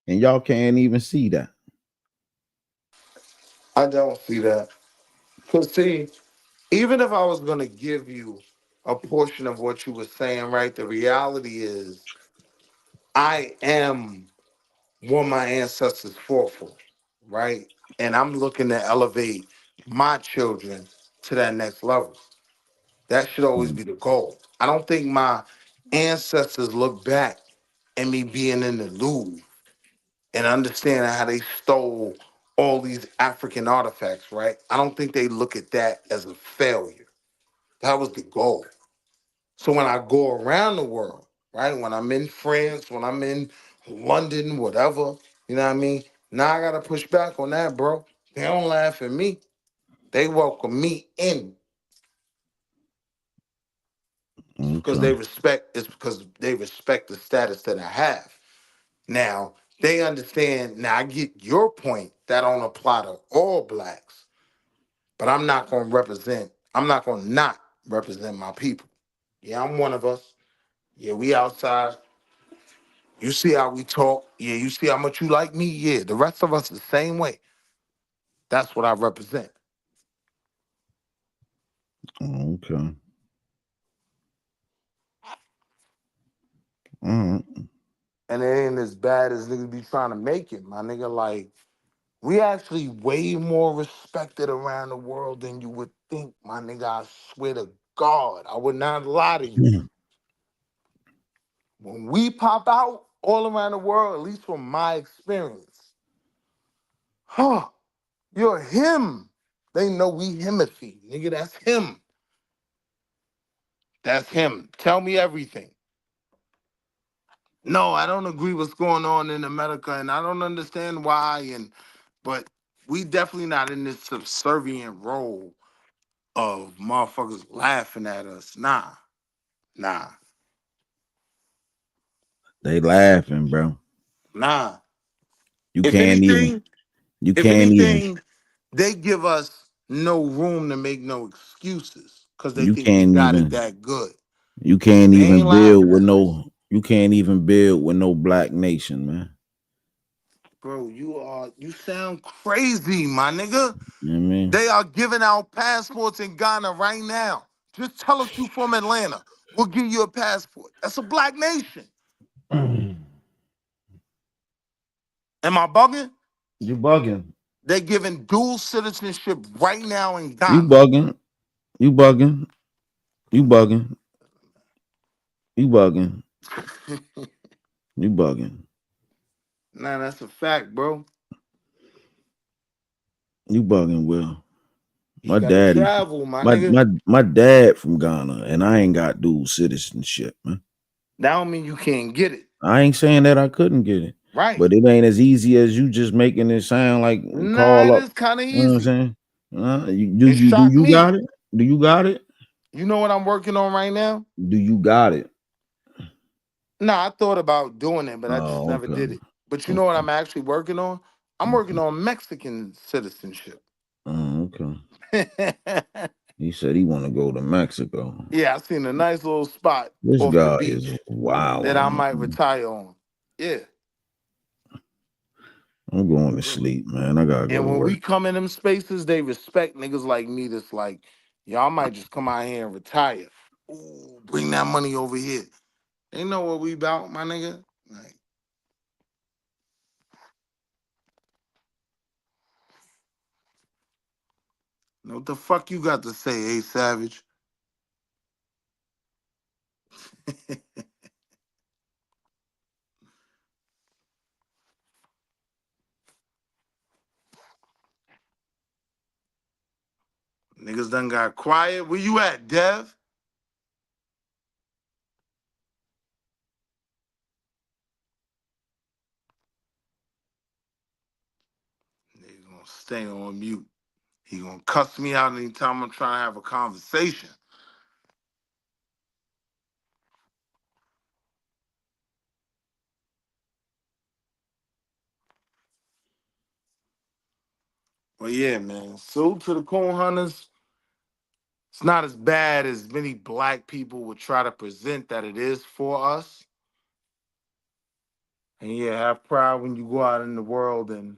And y'all can't even see that. I don't see that. Cause see, even if I was gonna give you a portion of what you were saying, right? The reality is I am what my ancestors fought for, right? And I'm looking to elevate my children to that next level. That should always be the goal. I don't think my ancestors look back at me being in the Louvre and understanding how they stole all these African artifacts, right? I don't think they look at that as a failure. That was the goal. So when I go around the world, right? When I'm in France, when I'm in London, whatever, you know what I mean? Now I gotta push back on that, bro. They don't laugh at me. They welcome me in because Okay. they respect. It's because they respect the status that I have. Now they understand. Now I get your point. That don't apply to all blacks, but I'm not gonna represent. I'm not gonna not represent my people. Yeah, I'm one of us. Yeah, we outside. You see how we talk. Yeah, you see how much you like me. Yeah, the rest of us the same way. That's what I represent. Okay. All right. And it ain't as bad as niggas be trying to make it, my nigga. Like, we actually way more respected around the world than you would think, my nigga. I swear to God, I would not lie to you. When we pop out all around the world, at least from my experience, huh? You're him. They know we Himothy, nigga. That's him. That's him. Tell me everything. No, I don't agree what's going on in America, and I don't understand why. But we definitely not in this subservient role of motherfuckers laughing at us. Nah, They laughing, bro. nah. You If can't even anything, you if can't even anything, they give us no room to make no excuses because they you think we can't got it even that good. you can't They even ain't build laughing with at us. no you can't even build with no black nation, man. Bro, you sound crazy, my nigga. You know what I mean? They are giving out passports in Ghana right now. Just tell us you from Atlanta. We'll give you a passport. That's a black nation. Am I bugging? You bugging. They're giving dual citizenship right now in You Ghana. bugging. You bugging. You bugging. You bugging. You bugging. Nah, that's a fact, bro. You bugging, Will. You My gotta daddy, travel, my my nigga. my my dad from Ghana, and I ain't got dual citizenship, man. That don't mean you can't get it. I ain't saying that I couldn't get it, Right. but it ain't as easy as you just making it sound like Nah, call it up. is kind of You know what I'm easy. saying? It Do shocked you got me. it? Do you got it? You know what I'm working on right now? Do you got it? Nah, I thought about doing it, but I just Oh, never okay. did it. But you know what Okay. I'm actually working on? I'm working Okay. on Mexican citizenship. Oh, okay. He said he want to go to Mexico. Yeah, I seen a nice little spot This off the guy is beach that I wilding. might retire on. Yeah. I'm going to sleep, man. I gotta go And to when we work. come in them spaces, they respect niggas like me that's like, y'all might just come out here and retire. Ooh, bring that money over here. They know what we about, my nigga. Like, know what the fuck you got to say, A Savage? Niggas done got quiet. Where you at, Dev? Nigga gonna stay on mute. He gonna cuss me out anytime I'm trying to have a conversation. But yeah, man. Salute to the corn hunters. It's not as bad as many black people would try to present that it is for us. And yeah, have pride when you go out in the world and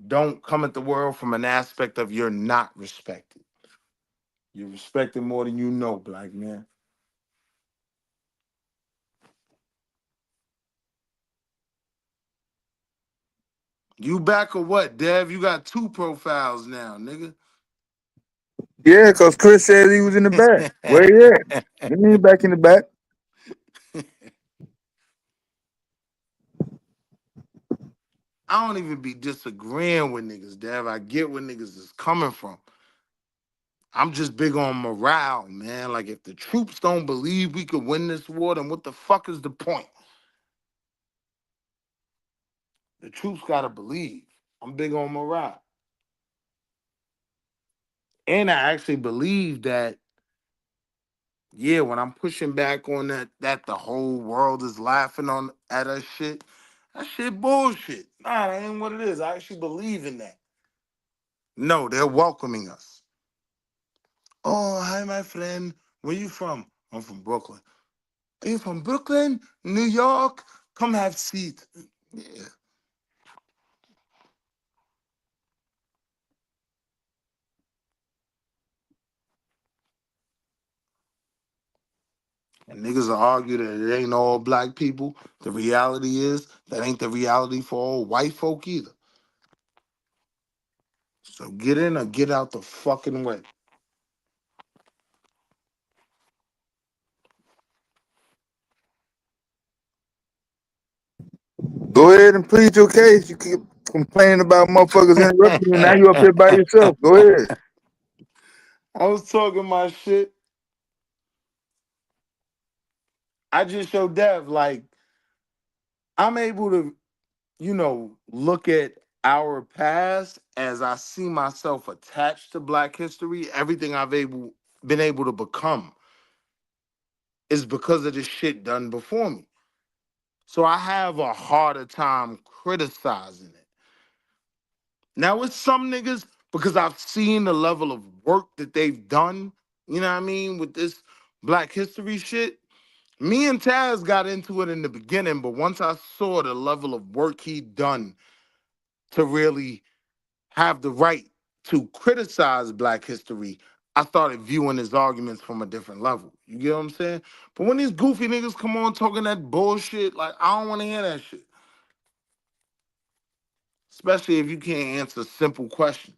don't come at the world from an aspect of you're not respected. You're respected more than you know, black man. You back or what, Dev? You got 2 profiles now, nigga. Yeah, because Chris said he was in the back. Where he at? He ain't back in the back. I don't even be disagreeing with niggas, Dev. I get where niggas is coming from. I'm just big on morale, man. Like, if the troops don't believe we could win this war, then what the fuck is the point? The troops gotta believe. I'm big on morale. And I actually believe that, yeah, when I'm pushing back on that the whole world is laughing on at us shit, that shit bullshit. Nah, that ain't what it is. I actually believe in that. No, they're welcoming us. Oh, hi, my friend. Where you from? I'm from Brooklyn. Are you from Brooklyn? New York? Come have a seat. Yeah. And niggas will argue that it ain't all black people. The reality is that ain't the reality for all white folk either. So get in or get out the fucking way. Go ahead and plead your case. You keep complaining about motherfuckers interrupting you. Now you up here by yourself. Go ahead. I was talking my shit. I just showed Dev, like, I'm able to, look at our past as I see myself attached to Black history. Everything I've been able to become is because of the shit done before me. So I have a harder time criticizing it. Now, with some niggas, because I've seen the level of work that they've done, you know what I mean, with this Black history shit. Me and Taz got into it in the beginning, but once I saw the level of work he'd done to really have the right to criticize Black history, I started viewing his arguments from a different level. You get what I'm saying? But when these goofy niggas come on talking that bullshit, like, I don't want to hear that shit. Especially if you can't answer simple questions.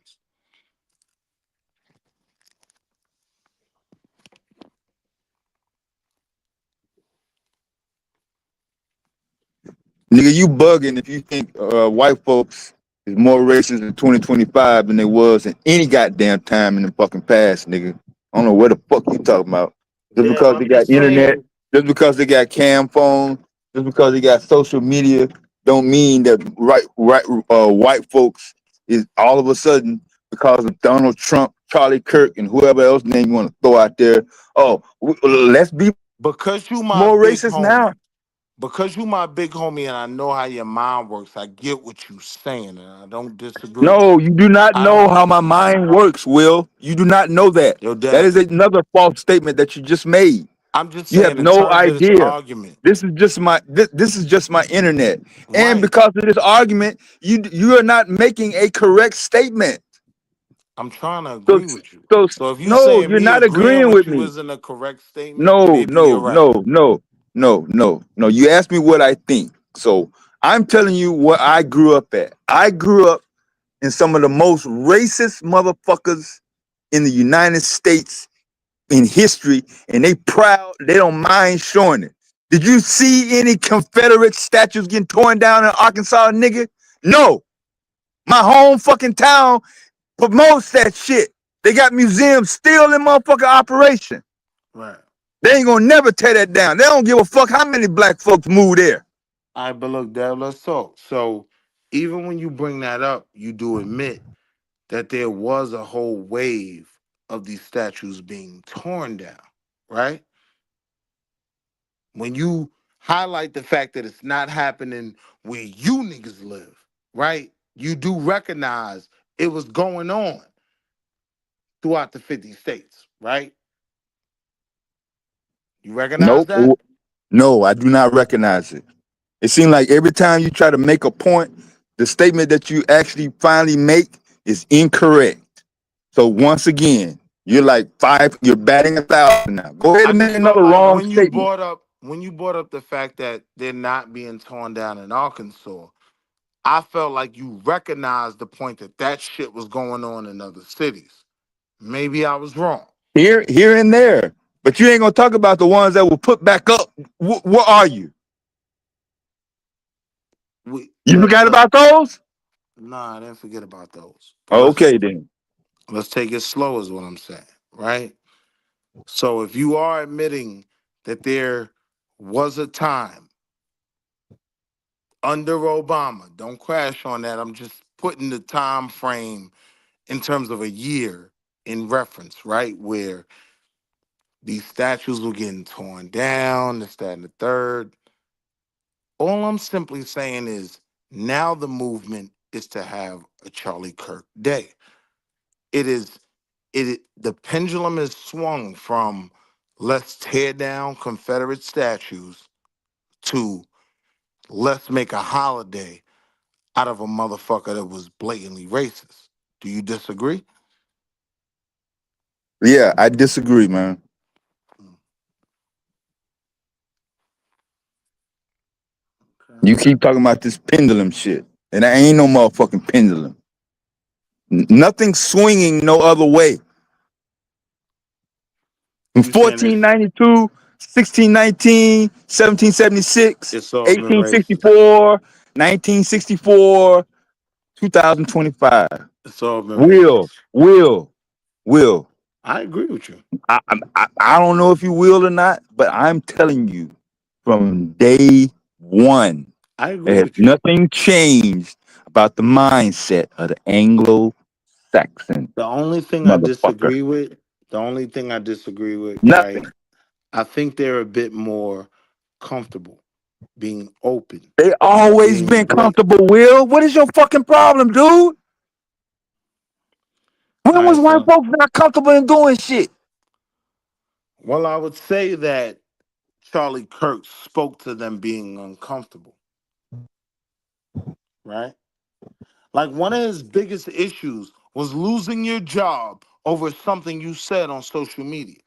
Nigga, you bugging if you think white folks is more racist in 2025 than they was in any goddamn time in the fucking past, nigga. I don't know what the fuck you talking about. Just Dev, because I'm they got just internet, saying. just because they got cam phones, just because they got social media, don't mean that white folks is all of a sudden because of Donald Trump, Charlie Kirk, and whoever else name you want to throw out there. Oh, let's be Because you my more big racist now. homie. because you my big homie and I know how your mind works, I get what you saying and I don't disagree. No, you do not I know don't. how my mind works, Will. You do not know that. Yo, That Dad, is another false statement that you just made. I'm just You have saying in no terms of this idea. argument, This is just my internet. And right? because of this argument, you are not making a correct statement. I'm trying to So agree with you. so So if you no, saying you're me not agreeing agreeing with with you me. isn't a correct statement, No, maybe you're no, right. no, no, no, no, no. You asked me what I think. So I'm telling you what I grew up at. I grew up in some of the most racist motherfuckers in the United States in history, and they proud, they don't mind showing it. Did you see any Confederate statues getting torn down in Arkansas, nigga? No. My home fucking town promotes that shit. They got museums still in motherfucking operation. Right. They ain't gonna never tear that down. They don't give a fuck how many black folks move there. All right, but look, Dad, let's talk. So even when you bring that up, you do admit that there was a whole wave of these statues being torn down, right? When you highlight the fact that it's not happening where you niggas live, right? You do recognize it was going on throughout the 50 states, right? You recognize Nope. that? No, I do not recognize it. It seems like every time you try to make a point, the statement that you actually finally make is incorrect. So once again, you're batting 1,000 now. Go ahead I and make just felt another like wrong statement. when you brought up the fact that they're not being torn down in Arkansas, I felt like you recognized the point that that shit was going on in other cities. Maybe I was wrong. Here and there. But you ain't gonna talk about the ones that were put back up. What are you? You forgot Let's about those? nah, I didn't forget about those. But Okay then. let's take it slow is what I'm saying, right? So if you are admitting that there was a time under Obama, don't crash on that. I'm just putting the time frame in terms of a year in reference, right? Where these statues were getting torn down, this, that, and the third. All I'm simply saying is now the movement is to have a Charlie Kirk Day. It is the pendulum is swung from let's tear down Confederate statues to let's make a holiday out of a motherfucker that was blatantly racist. Do you disagree? Yeah, I disagree, man. You keep talking about this pendulum shit, and there ain't no motherfucking pendulum. Nothing swinging no other way. From You saying this 1492, 1619, 1776, it's all been racist. 1864, 1964, 2025. It's all been Will, racist. will, will. I agree with you. I don't know if you will or not, but I'm telling you from day one, I agree there has with you. nothing changed about the mindset of the Anglo-Saxon The only thing I motherfucker. disagree with, the only thing I disagree with, Nothing. right? I think they're a bit more comfortable being open, They always being been blatant. comfortable, Will. What is your fucking problem, dude? All When was right, white so folks not comfortable in doing shit? well, I would say that Charlie Kirk spoke to them being uncomfortable, right? Like one of his biggest issues was losing your job over something you said on social media.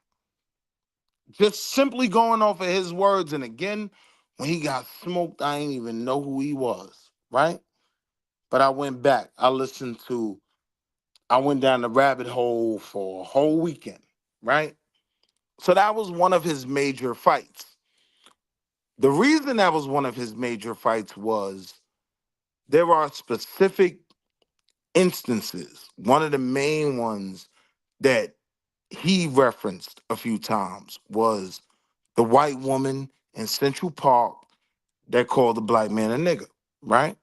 Just simply going off of his words. And again, when he got smoked, I didn't even know who he was, right? But I went back. I went down the rabbit hole for a whole weekend, right? So that was one of his major fights. The reason that was one of his major fights was there are specific instances. One of the main ones that he referenced a few times was the white woman in Central Park that called the black man a nigger, right?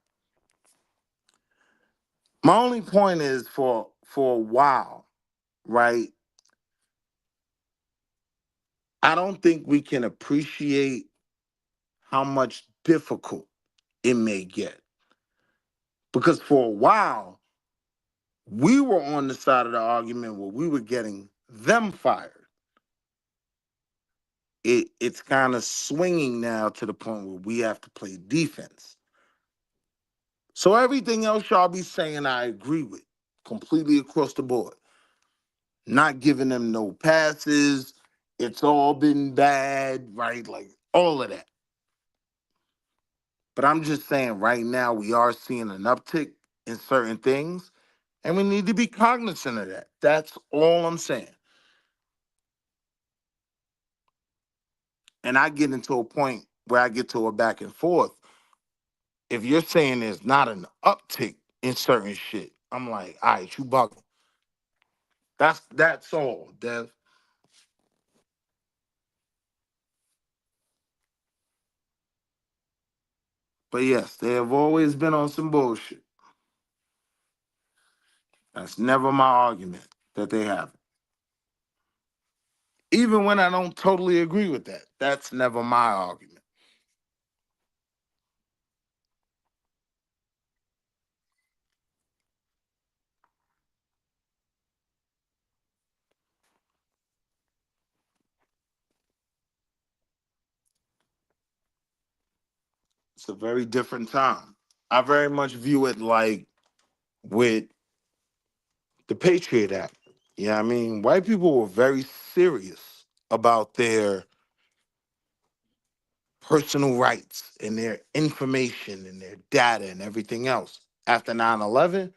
My only point is for a while, right? I don't think we can appreciate how much difficult it may get. Because for a while, we were on the side of the argument where we were getting them fired. It's kind of swinging now to the point where we have to play defense. So everything else y'all be saying, I agree with completely across the board. Not giving them no passes. It's all been bad, right? Like all of that. But I'm just saying right now we are seeing an uptick in certain things, and we need to be cognizant of that. That's all I'm saying. And I get into a point where I get to a back and forth. If you're saying there's not an uptick in certain shit, I'm like, all right, you bugging. That's all, Dev. But yes, they have always been on some bullshit. That's never my argument that they haven't. Even when I don't totally agree with that, that's never my argument. It's a very different time. I very much view it like with the Patriot Act. Yeah, I mean, white people were very serious about their personal rights and their information and their data and everything else. After 9/11,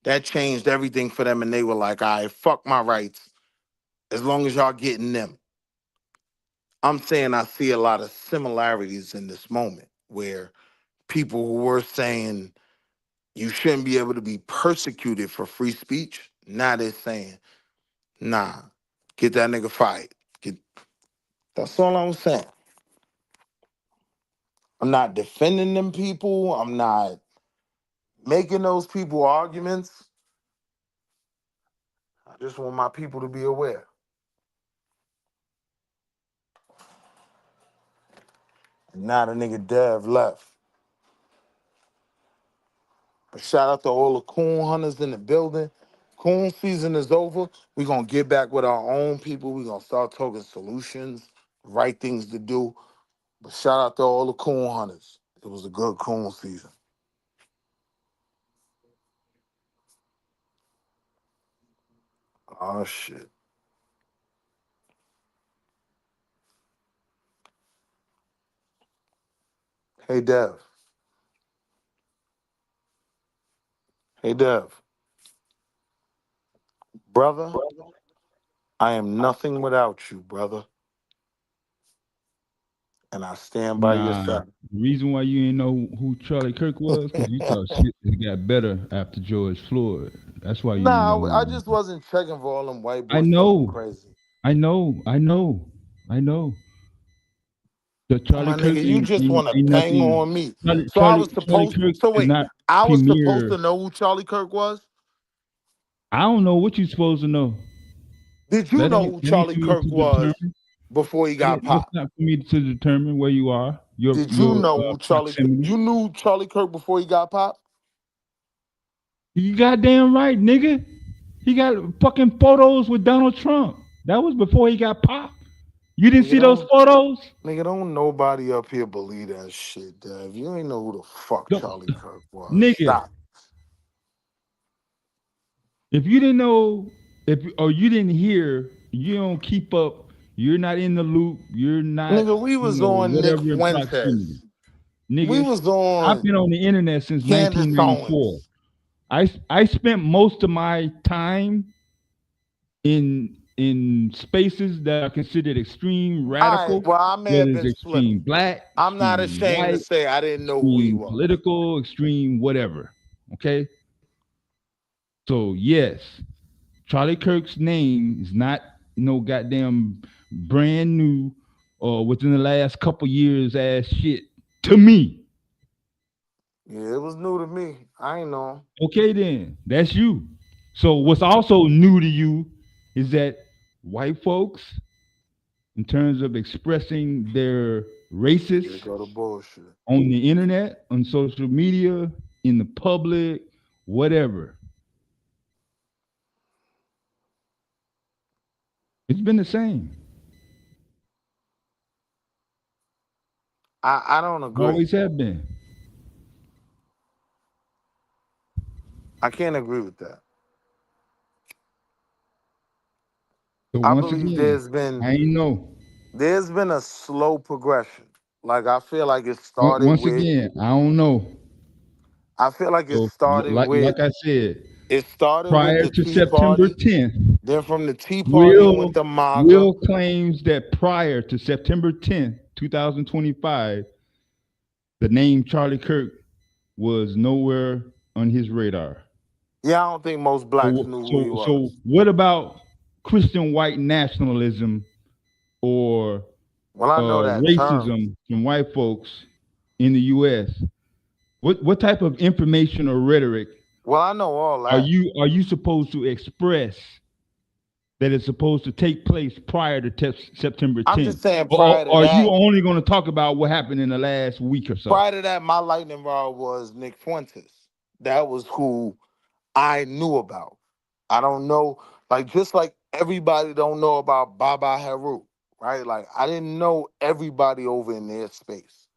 that changed everything for them, and they were like, all right, fuck my rights as long as y'all getting them. I'm saying I see a lot of similarities in this moment where people who were saying you shouldn't be able to be persecuted for free speech, now they're saying, nah, get that nigga fired. That's all I'm saying. I'm not defending them people. I'm not making those people arguments. I just want my people to be aware. And now the nigga Dev left. But shout out to all the coon hunters in the building. Coon season is over. We're going to get back with our own people. We're going to start talking solutions, right things to do. But shout out to all the coon hunters. It was a good coon season. Oh, shit. Hey, Dev. Hey, Dev. Brother, I am nothing without you, brother. And I stand by your Nah, side. the reason why you didn't know who Charlie Kirk was because you thought shit got better after George Floyd. That's why you didn't know Nah, who. I just wasn't checking for all them white I boys talking know, crazy. I know, I know, I know. The Charlie My Kirk nigga, you just want to ain't bang nothing. on me. Charlie, So I Charlie, was Charlie supposed. Kirk So is wait, not I was supposed premier. to know who Charlie Kirk was. I don't know what you're supposed to know. Did you know who That ain't Charlie for me Kirk to was determine. before he got That's popped? not for me to determine where you are. Did you Your know who Charlie? proximity. You knew Charlie Kirk before he got popped? You goddamn right, nigga. He got fucking photos with Donald Trump. That was before he got popped. You didn't Nigga see those don't, photos? nigga don't nobody up here believe that shit, Dev. You ain't know who the fuck Don't, Charlie Kirk was. nigga. Stop. If you didn't know, if or you didn't hear, you don't keep up. You're not in the loop. You're not, Nigga, we was on Nick whatever in Fuentes. proximity, We nigga. was I've on been on the internet since Candace 1994. Owens. I spent most of my time in spaces that are considered extreme All right, radical, well, I may whether have it's been extreme slipping. black, I'm not extreme ashamed to white, say I didn't know who he extreme was. political, extreme whatever. Okay? So yes, Charlie Kirk's name is not no goddamn brand new or within the last couple years ass shit to me. Yeah, it was new to me. I ain't know. Okay, then that's you. So what's also new to you is that white folks, in terms of expressing their racist go to bullshit on the internet, on social media, in the public, whatever. It's been the same. I don't agree. Always have been. I can't agree with that. So I once believe again, I ain't know. there's been a slow progression. Like I feel like it started Once with again, I don't know. I feel like it So started with like I said, it started with prior the to Tea September Party. 10th, Then from the Tea Party it went to MAGA. Will claims that prior to September 10th, 2025, the name Charlie Kirk was nowhere on his radar. Yeah, I don't think most blacks knew who he was. So what about Christian white nationalism or Well, I know that term. racism from white folks in the U.S.? What type of information or rhetoric Well, I know all are that. you supposed to express that is supposed to take place prior to September 10th? I'm just saying Or prior to are you that, only going to talk about what happened in the last week or so? my lightning rod was Nick Fuentes. That was who I knew about. I don't know, like just like everybody don't know about Baba Haru, right? Like I didn't know everybody over in their space.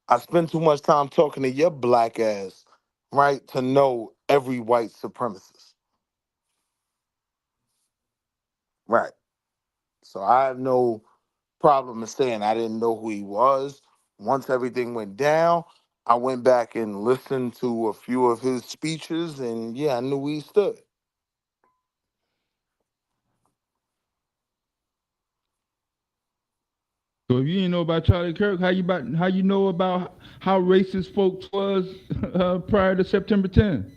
I spent too much time talking to your black ass, right, to know every white supremacist. Right. So I have no problem in saying I didn't know who he was. Once everything went down, I went back and listened to a few of his speeches, and yeah, I knew where he stood. So if you didn't know about Charlie Kirk, how you know about how racist folks was prior to September 10th?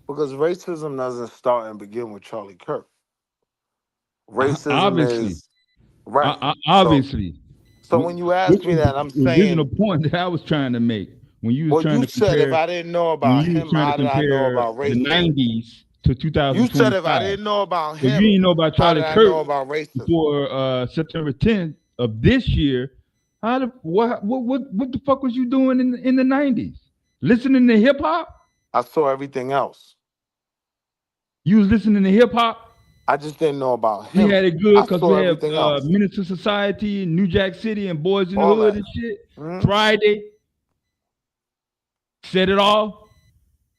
Because racism doesn't start and begin with Charlie Kirk. Racism Obviously, is right. obviously. So when you ask Which me was that, I'm the original saying, point that I was trying to make when you was well, trying you to said if compare I didn't know about him, how did I know about the racism? 90s to You said if I 2025. didn't know about So you him, didn't know about how Charlie did I Kirk know about racism? before September 10th of this year. What the fuck was you doing in the 90s? Listening to hip hop? I saw everything else. You was listening to hip hop? I just didn't know about We him. had it good I because saw we have everything else. Minister Society and New Jack City and Boys in the All Hood that. and shit. Mhm. Friday. Set It Off.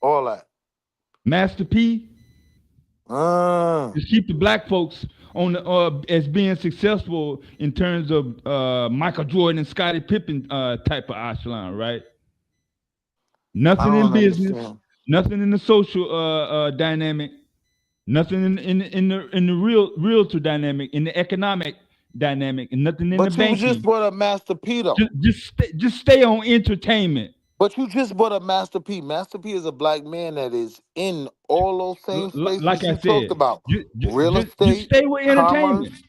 All that. Master P. Just keep the black folks on the as being successful in terms of Michael Jordan and Scottie Pippen type of echelon, right? Nothing in business, nothing in the social dynamic, nothing in the realtor dynamic, in the economic dynamic, and nothing in the But you banking. just brought up Master P though. Just stay on entertainment. But you just brought up Master P. Master P is a black man that is in all those same spaces Like I you said, talked about. Real just estate, stay with entertainment. commerce.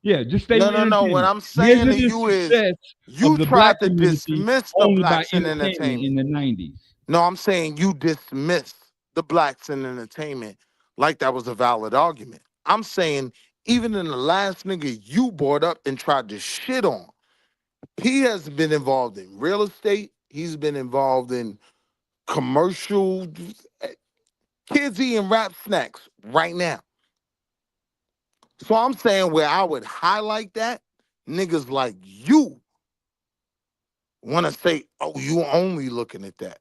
Yeah, just stay with No. What entertainment. I'm saying to Measure the you is success you of the black tried to community dismiss the only by blacks in entertainment in entertainment. the 90s. No, I'm saying you dismissed the blacks in entertainment like that was a valid argument. I'm saying even in the last nigga you brought up and tried to shit on, he has been involved in real estate. He's been involved in commercial. Kids eating rap snacks right now. So I'm saying where I would highlight that, niggas like you want to say, oh, you only looking at that.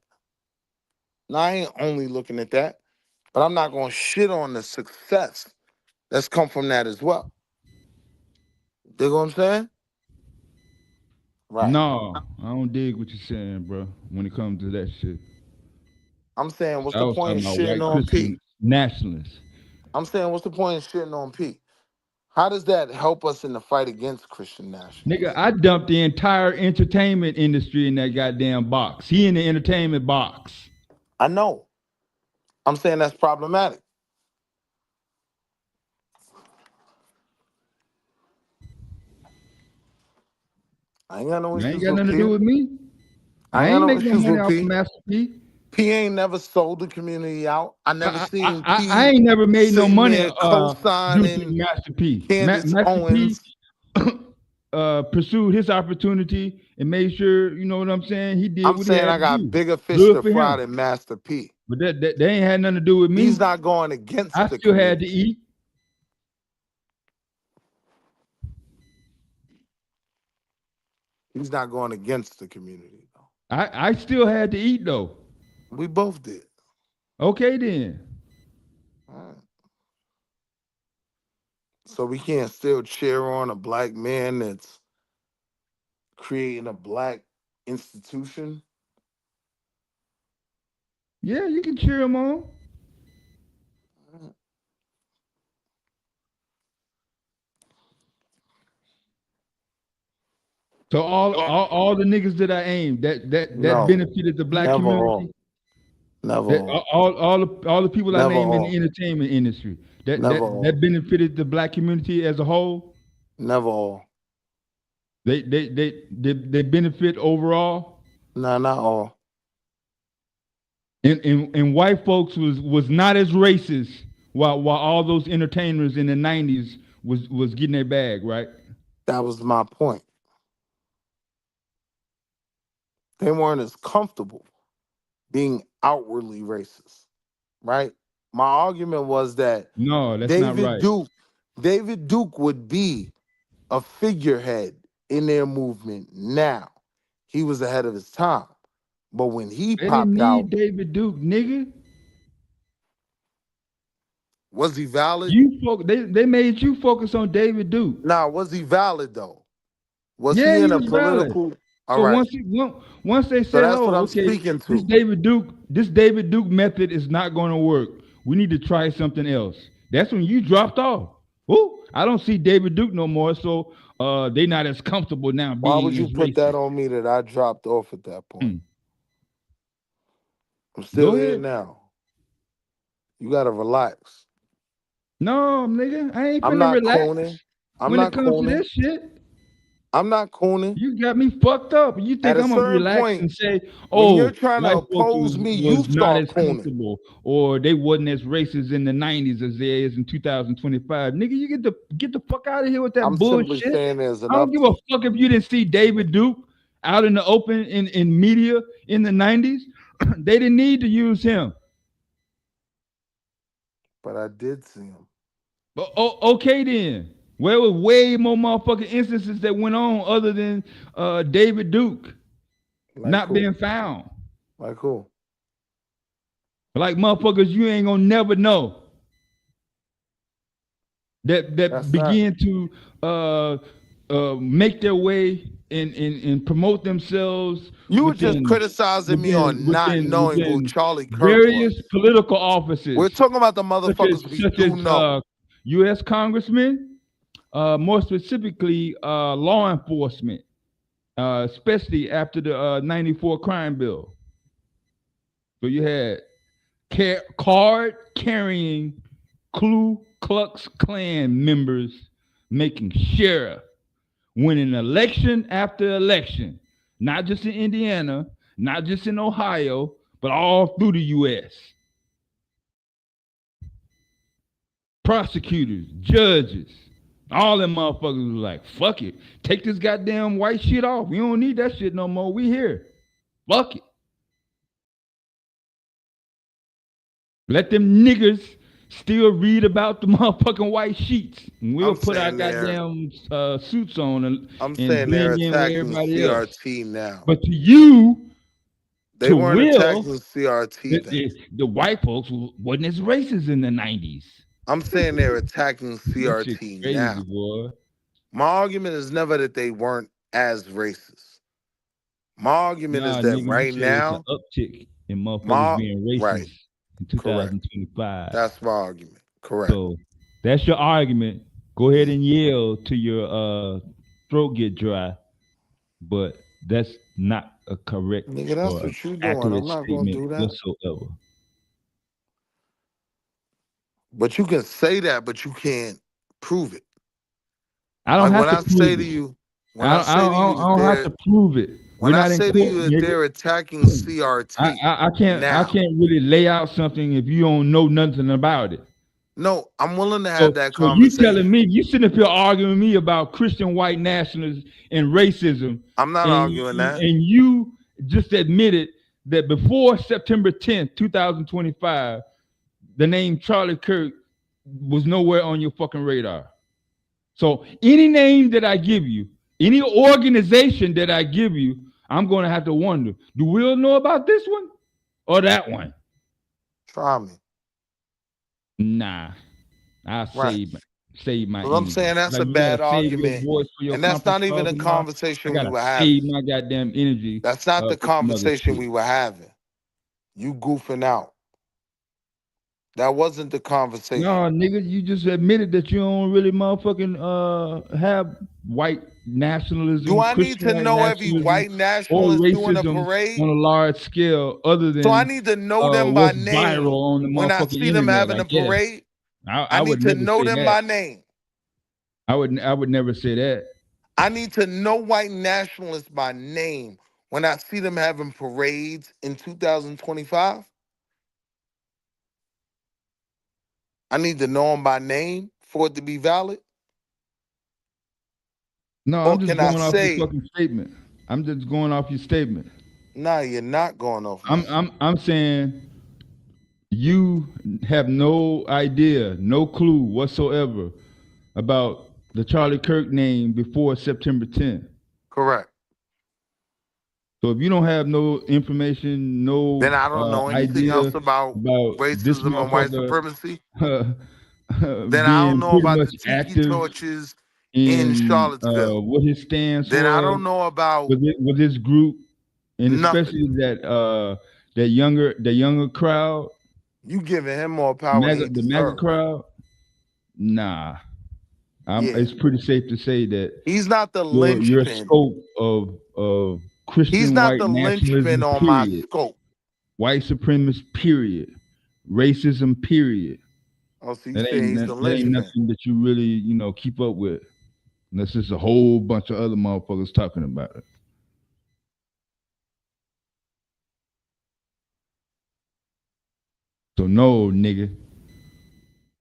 No, I ain't only looking at that. But I'm not going to shit on the success that's come from that as well. Dig what I'm saying? Right. No, I don't dig what you're saying, bro, when it comes to that shit. I'm saying, what's I the was point talking of about shitting white on Christian P? nationalists. I'm saying, what's the point of shitting on P? How does that help us in the fight against Christian nationalism? Nigga, I dumped the entire entertainment industry in that goddamn box. He in the entertainment box. I know. I'm saying that's problematic. I ain't got no That ain't issues got with nothing to P. do with me. I I ain't got ain't no making no issues money with off of P. Master P. P ain't never sold the community out. I never seen I P ain't never made no sitting money there due to co-signing Master P. Candace Master P. Owens. pursued his opportunity and made sure, you know what I'm saying, he did I'm what he saying had I to got do. bigger fish Good to for fry him. than Master P. But that ain't had nothing to do with me. He's not going against I the still had to community. eat. He's not going against the community, though. I still had to eat though. We both did. Okay then. All right. So we can't still cheer on a black man that's creating a black institution. Yeah, you can cheer him on. So all the niggas that I aimed that No, benefited the black never all. community. Never That all. all the people I Never named in all. the entertainment industry Never all. that benefited the black community as a whole. Never all. They benefit overall. No, not all. And white folks was not as racist while all those entertainers in the 90s was getting their bag, right? That was my point. They weren't as comfortable being outwardly racist, right? My argument was that No, that's not right. David Duke would be a figurehead in their movement now. He was ahead of his time. But when he They didn't popped out, need David Duke, nigga. was he valid? They made you focus on David Duke. Nah, was he valid though? Was Yeah, he in he a was valid. political? All But right. once they So said, that's what "Oh, I'm okay, speaking to. this David Duke method is not going to work. We need to try something else." That's when you dropped off. Ooh, I don't see David Duke no more, so they not as comfortable now Why would being you as put that racist. on me that I dropped off at that point? I'm Go still here ahead. now. You gotta relax. No, nigga, I ain't I'm finna not relax cooning. I'm when it not comes to cooning. this shit. I'm not cooning. You got me fucked up. You At think a I'm gonna certain relax point, and say, when you're "Oh, trying to white folks oppose me, was you not start as cooning. comfortable, or they wasn't as racist in the '90s as they is in 2025." Nigga, you get the fuck out of here with that I'm simply bullshit. saying there's an I don't give a uptick. fuck if you didn't see David Duke out in the open in media in the '90s. They didn't need to use him. But I did see him. Okay then. Well, there was way more motherfucking instances that went on other than David Duke not being found. Like who? Like motherfuckers you ain't gonna never know that That's not. begin to make their way and promote themselves You were just criticizing me on not knowing who within Charlie Kirk various was. political We're offices, talking about the motherfuckers we such do as know. U.S. congressmen, more specifically law enforcement, especially after the '94 crime bill. So you had card carrying Ku Klux Klan members making sheriff, winning election after election, not just in Indiana, not just in Ohio, but all through the U.S. Prosecutors, judges, all them motherfuckers was like, fuck it. Take this goddamn white shit off. We don't need that shit no more. We here. Fuck it. Let them niggers still read about the motherfucking white sheets. And we'll put our goddamn suits on and saying they're blend in with attacking everybody else. CRT now. But to you, They to weren't Will, attacking CRT then. the white folks wasn't as racist in the 90s. I'm saying they're attacking That shit CRT crazy, now. boy. My argument is never that they weren't as racist. My argument is Nah, that nigga, right you said it's now, an uptick in motherfuckers being racist right, in 2025. That's my argument. Correct. So that's your argument. Go ahead and yell till your throat get dry, but that's not a correct Nigga, that's or what you doing. accurate I'm not gonna statement do that. whatsoever. But you can say that, but you can't prove it. I don't have when to I prove say it. to you, I don't have to prove it. We're when I not in say to court, you that nigga. they're attacking CRT, I can't now. really lay out something if you don't know nothing about it. No, I'm willing to have So, that so you telling conversation. me, you sitting up here arguing with me about Christian white nationalism and racism, I'm not and arguing that. you just admitted that before September 10th, 2025, the name Charlie Kirk was nowhere on your fucking radar. So any name that I give you, any organization that I give you, I'm going to have to wonder, do Will know about this one or that one? Try me. Nah, I'll Right. save my Well, I'm energy. saying that's Like a you gotta bad save your argument. voice for your And that's conference not even calls the and all. I conversation we gotta were save having. my goddamn energy That's not the for some other conversation shit. we were having. You goofing out. That wasn't the conversation. No, nigga, you just admitted that you don't really motherfucking have white Do nationalism, I need Christian to white know every nationalism, white or nationalist doing a racism parade? on a large scale other So I than need to know them by what's name. viral on the When I motherfucking see them internet, having I a guess. parade, I I would need to never know say them that. by name. I would never say that. I need to know white nationalists by name when I see them having parades in 2025. I need to know them by name for it to be valid. No, Or I'm just can I going off your say, fucking statement. I'm just going off your statement. nah, you're not going off my I'm saying you have no idea, no clue whatsoever about the Charlie Kirk name before September 10th. correct. So if you don't have no information, Then no I don't know anything idea else about about this racism and white motherfucker supremacy. Then I don't being know pretty about much the tiki active torches in in Charlottesville. what his stance Then I was don't know about with his group, and nothing. especially that younger crowd, You giving him more power than he the MAGA deserves. crowd. Nah, Yeah. it's pretty safe to say that He's not the your linchpin. scope of He's Christian not white the linchpin nationalism, on my period, scope. white supremacist, period, racism, period. Oh, so you That saying ain't he's the that ain't linchpin. nothing that you really keep up with. Unless there's a whole bunch of other motherfuckers talking about it. So no, nigga.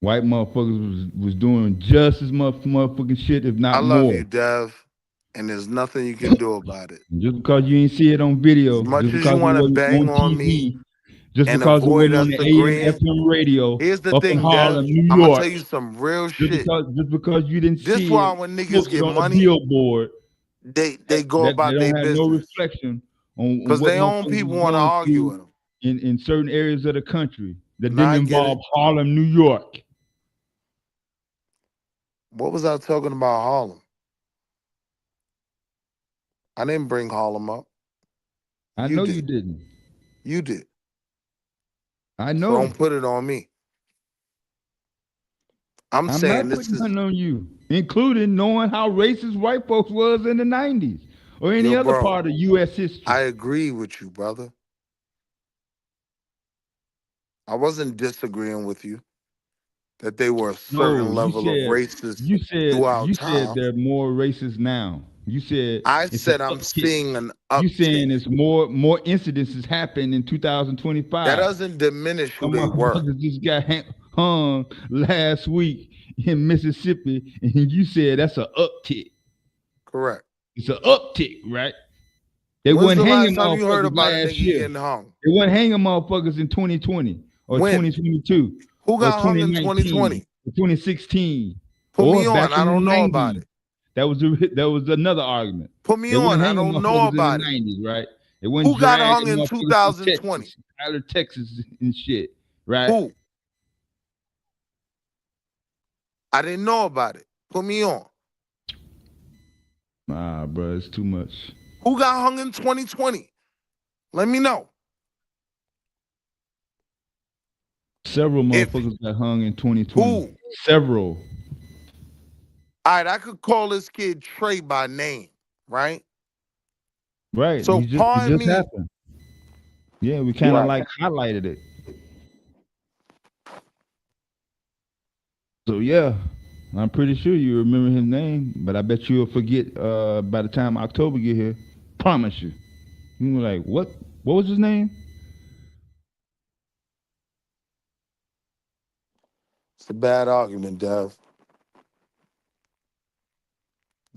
White motherfuckers was doing just as much motherfucking shit, if I not love more. you, Dev, and there's nothing you can do about it. Just because you ain't see it on As video, much just as you because it want to wasn't bang on on me TV, just and because it avoid wasn't on us the AM agreeing, FM radio here's the up in thing, Dev. Harlem, New I'm gonna tell York, you some real just shit. because you didn't This see why it when niggas posted get on a money, billboard, they go that about they their don't have no business. reflection on Cause what their own motherfuckers people was want to going argue through with them. in certain areas of the country that Now didn't I get involve it. Harlem, New York. What was I talking about Harlem? I didn't bring Harlem up. I You know you did. didn't. You did. I So know. don't put it on me. I'm I'm saying not this putting is nothing on you, including knowing how racist white folks was in the 90s or any yo, other bro. part of U.S. history. I agree with you, brother. I wasn't disagreeing with you that they were a No, certain level of racist throughout you said time. they're more racist now. You said I it's an said I'm uptick. seeing an You uptick. saying it's more incidences happen in That 2025. doesn't diminish who Some they were. motherfuckers just got hung last week in Mississippi, and you said that's an uptick. Correct. It's an uptick, right? They When's weren't the last hanging time you heard motherfuckers about a last nigga year. getting hung? They weren't hanging motherfuckers in 2020 or When? 2022 Who or got hung in 2019 2020? or 2016 Put or me back on. I in the don't know about 90s. it. That was another argument. Put me They weren't on. I hanging don't know motherfuckers in the about it. 90s, right? They weren't Who got hung dragging in motherfuckers from 2020? Texas, Tyler, Texas and shit, right? Who? I didn't know about it. Put me on. Nah, bro, it's too much. Who got hung in 2020? Let me know. Several If motherfuckers got hung in 2020. who? Several. All right, I could call this kid Trey by name, right? Right. So It pardon just me. happened. Yeah, we kind of like highlighted it. So yeah, I'm pretty sure you remember his name, but I bet you'll forget by the time October get here. Promise you. You were like, what? What was his name? It's a bad argument, Dev.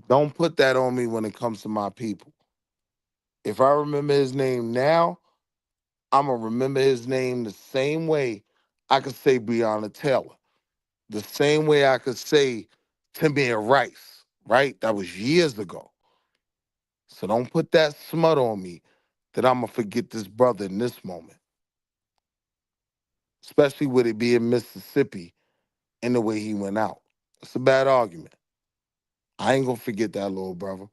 Don't put that on me when it comes to my people. If I remember his name now, I'm going to remember his name the same way I could say Breonna Taylor. The same way I could say Tamir Rice, right? That was years ago. So don't put that smut on me that I'm going to forget this brother in this moment, especially with it being Mississippi and the way he went out. It's a bad argument. I ain't going to forget that little brother.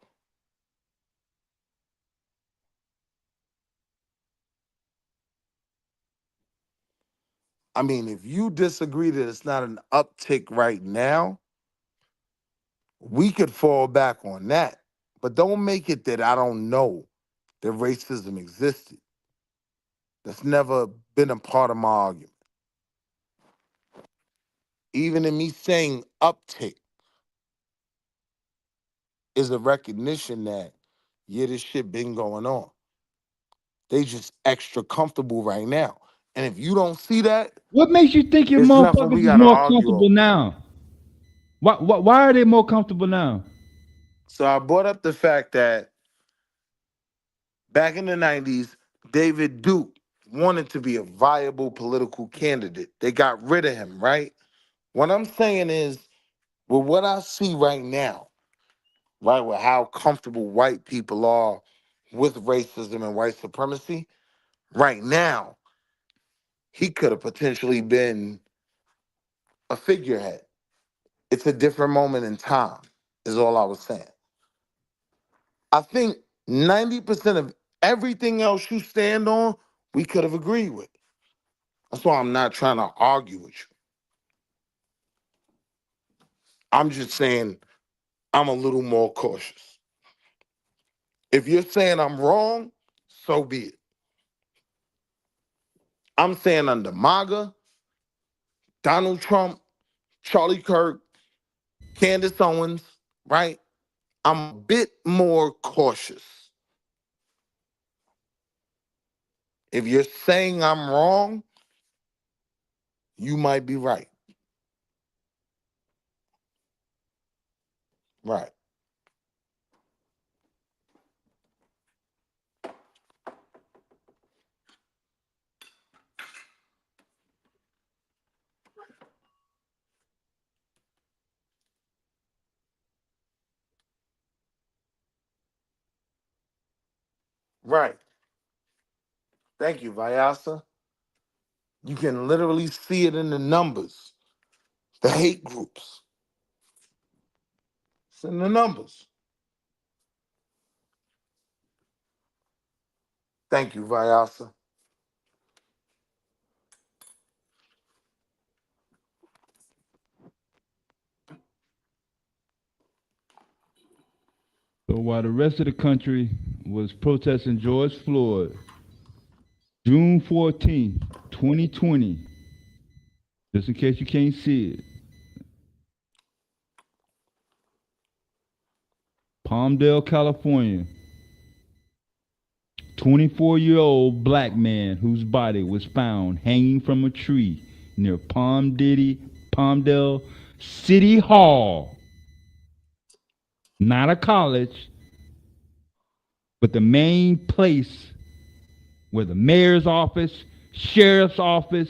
I mean, if you disagree that it's not an uptick right now, we could fall back on that. But don't make it that I don't know that racism existed. That's never been a part of my argument. Even in me saying uptick is a recognition that, yeah, this shit been going on. They just extra comfortable right now. And if you don't see that, What makes you think your it's nothing we motherfuckers is got to more argue comfortable over. now? Why are they more comfortable now? So I brought up the fact that back in the 90s, David Duke wanted to be a viable political candidate. They got rid of him, right? What I'm saying is, with what I see right now, right, with how comfortable white people are with racism and white supremacy, right now, he could have potentially been a figurehead. It's a different moment in time, is all I was saying. I think 90% of everything else you stand on, we could have agreed with. That's why I'm not trying to argue with you. I'm just saying I'm a little more cautious. If you're saying I'm wrong, so be it. I'm saying under MAGA, Donald Trump, Charlie Kirk, Candace Owens, right? I'm a bit more cautious. If you're saying I'm wrong, you might be right. Right. Right. Thank you, Vyasa. You can literally see it in the numbers. The hate groups. It's in the numbers. Thank you, Vyasa. So while the rest of the country was protesting George Floyd, June 14th, 2020, just in case you can't see it, Palmdale, California, 24-year-old black man whose body was found hanging from a tree near Palmdale City Hall, not a college, but the main place where the mayor's office, sheriff's office,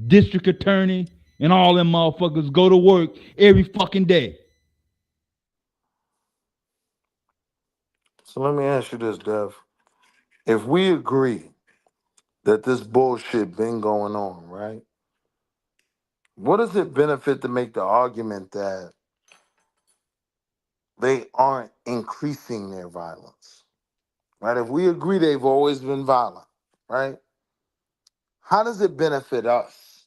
district attorney, and all them motherfuckers go to work every fucking day. So let me ask you this, Dev. If we agree that this bullshit been going on, right? What does it benefit to make the argument that they aren't increasing their violence? Right? If we agree they've always been violent, right? How does it benefit us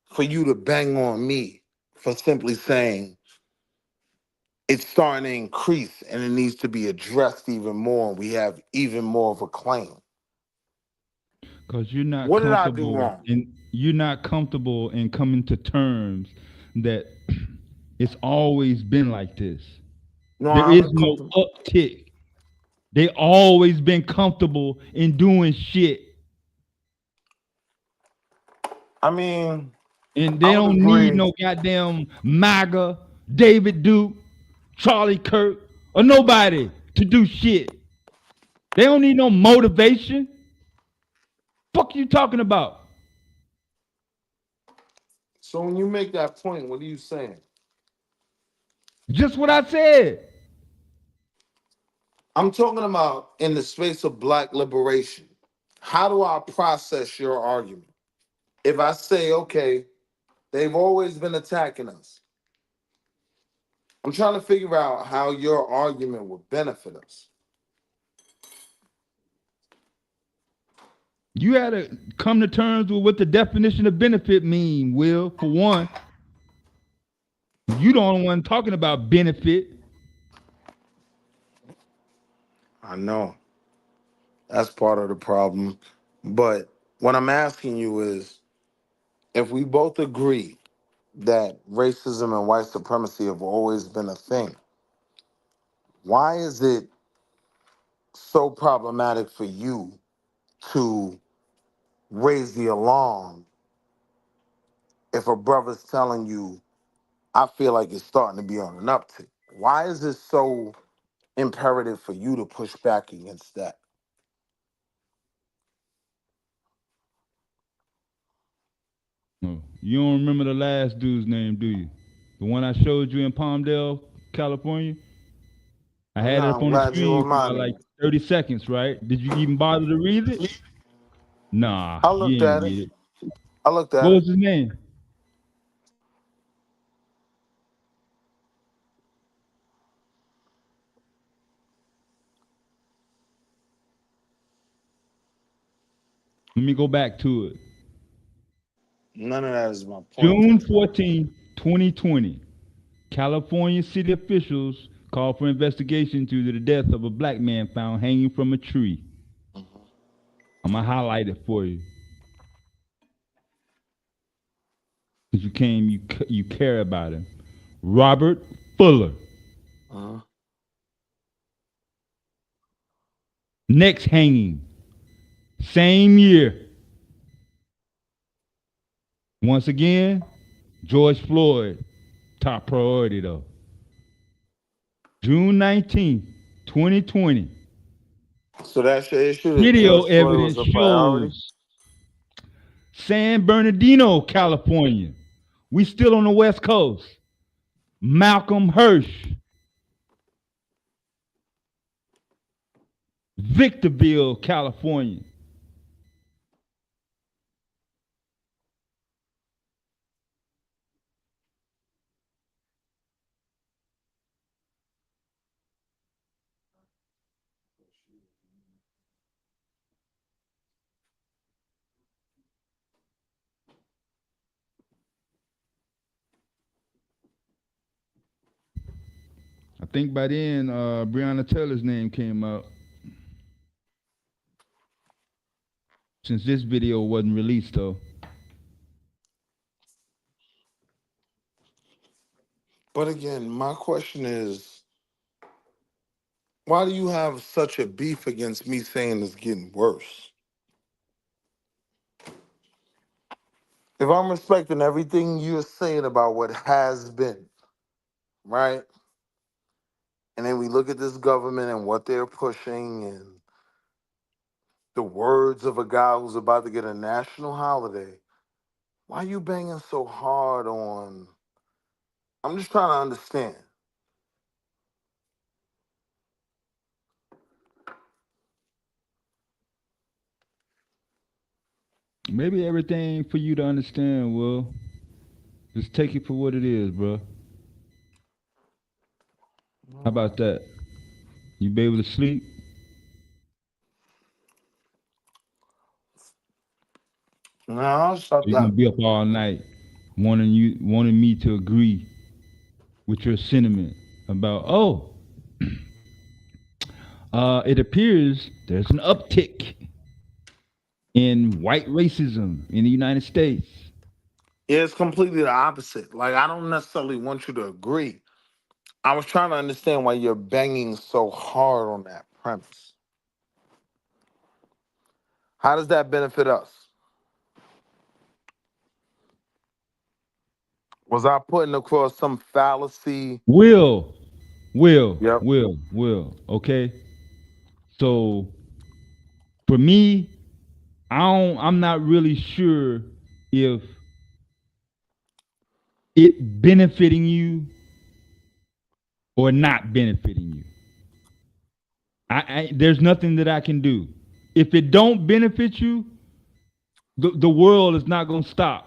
for you to bang on me for simply saying it's starting to increase and it needs to be addressed even more and we have even more of a claim? Because you're not What did I do comfortable wrong? in coming to terms that it's always been like this. No, There I'm is not no comfortable. uptick. They always been comfortable in doing shit. I mean, And they I would don't need agree. no goddamn MAGA, David Duke, Charlie Kirk, or nobody to do shit. They don't need no motivation. Fuck you talking about? So when you make that point, what are you saying? Just what I said. I'm talking about in the space of black liberation. How do I process your argument? If I say, okay, they've always been attacking us, I'm trying to figure out how your argument would benefit us. You had to come to terms with what the definition of benefit mean, Will, for one. You the only one talking about benefit. I know that's part of the problem. But what I'm asking you is if we both agree that racism and white supremacy have always been a thing, why is it so problematic for you to raise the alarm if a brother's telling you, I feel like it's starting to be on an uptick? Why is it so imperative for you to push back against that? Oh, you don't remember the last dude's name, do you? The one I showed you in Palmdale, California? I had it No, up I'm on the glad you screen for about reminded like me. 30 seconds, right? Did you even bother to read it? Nah, I you looked ain't at it. read it. I looked at What it. was his name? Let me go back to it. None of that is my point, June though. 14, 2020. California city officials called for investigation into the death of a black man found hanging from a tree. I'm gonna highlight it for you because you care about him. Robert Fuller. Uh-huh. Next hanging, same year. Once again, George Floyd, top priority though. June 19th, 2020. So that's your issue that Video George Floyd was evidence a priority? shows San Bernardino, California. We still on the West Coast. Malcolm Hirsch, Victorville, California. I think by then, Breonna Taylor's name came out. Since this video wasn't released, though. But again, my question is, why do you have such a beef against me saying it's getting worse? If I'm respecting everything you're saying about what has been, right? And then we look at this government and what they're pushing and the words of a guy who's about to get a national holiday, why are you banging so hard on? I'm just trying to understand. Maybe everything for you to understand, Will. Just take it for what it is, bro. How about that? You be able to sleep? No, I'll stop Or you gonna that. be up all night wanting me to agree with your sentiment about, oh, it appears there's an uptick in white racism in the United States. Yeah, it's completely the opposite. Like, I don't necessarily want you to agree. I was trying to understand why you're banging so hard on that premise. How does that benefit us? Was I putting across some fallacy? Will. Yep. Okay. So for me, I'm not really sure if it benefiting you or not benefiting you. There's nothing that I can do. If it don't benefit you, the world is not going to stop.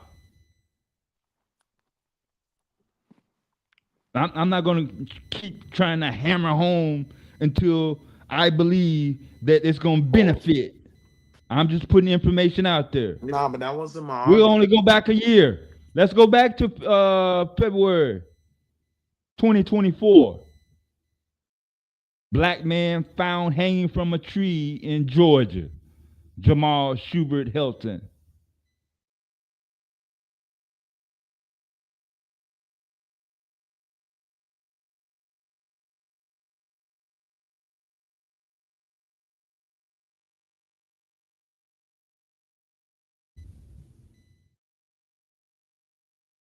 I'm not going to keep trying to hammer home until I believe that it's going to benefit. I'm just putting information out there. Nah, but that wasn't my We'll argument. only go back a year. Let's go back to February 2024. Black man found hanging from a tree in Georgia. Jamal Schubert Helton.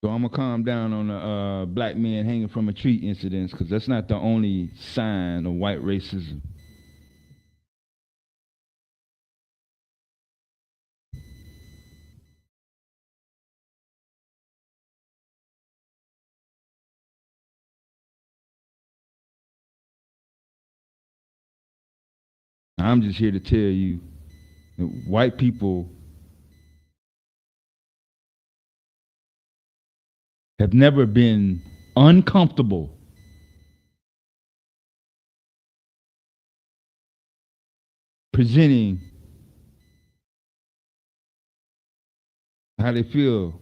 So I'm gonna calm down on the black man hanging from a tree incidents because that's not the only sign of white racism. I'm just here to tell you that white people have never been uncomfortable presenting how they feel.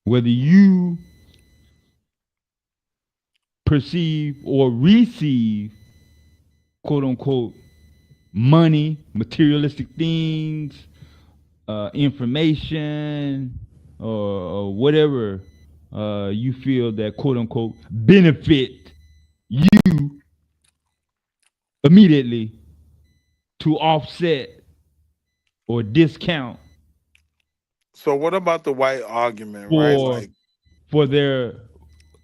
Whether you perceive or receive, quote unquote, money, materialistic things, information, or whatever you feel that, quote unquote, benefit you immediately to offset or discount So what about the white argument, right? Like, for their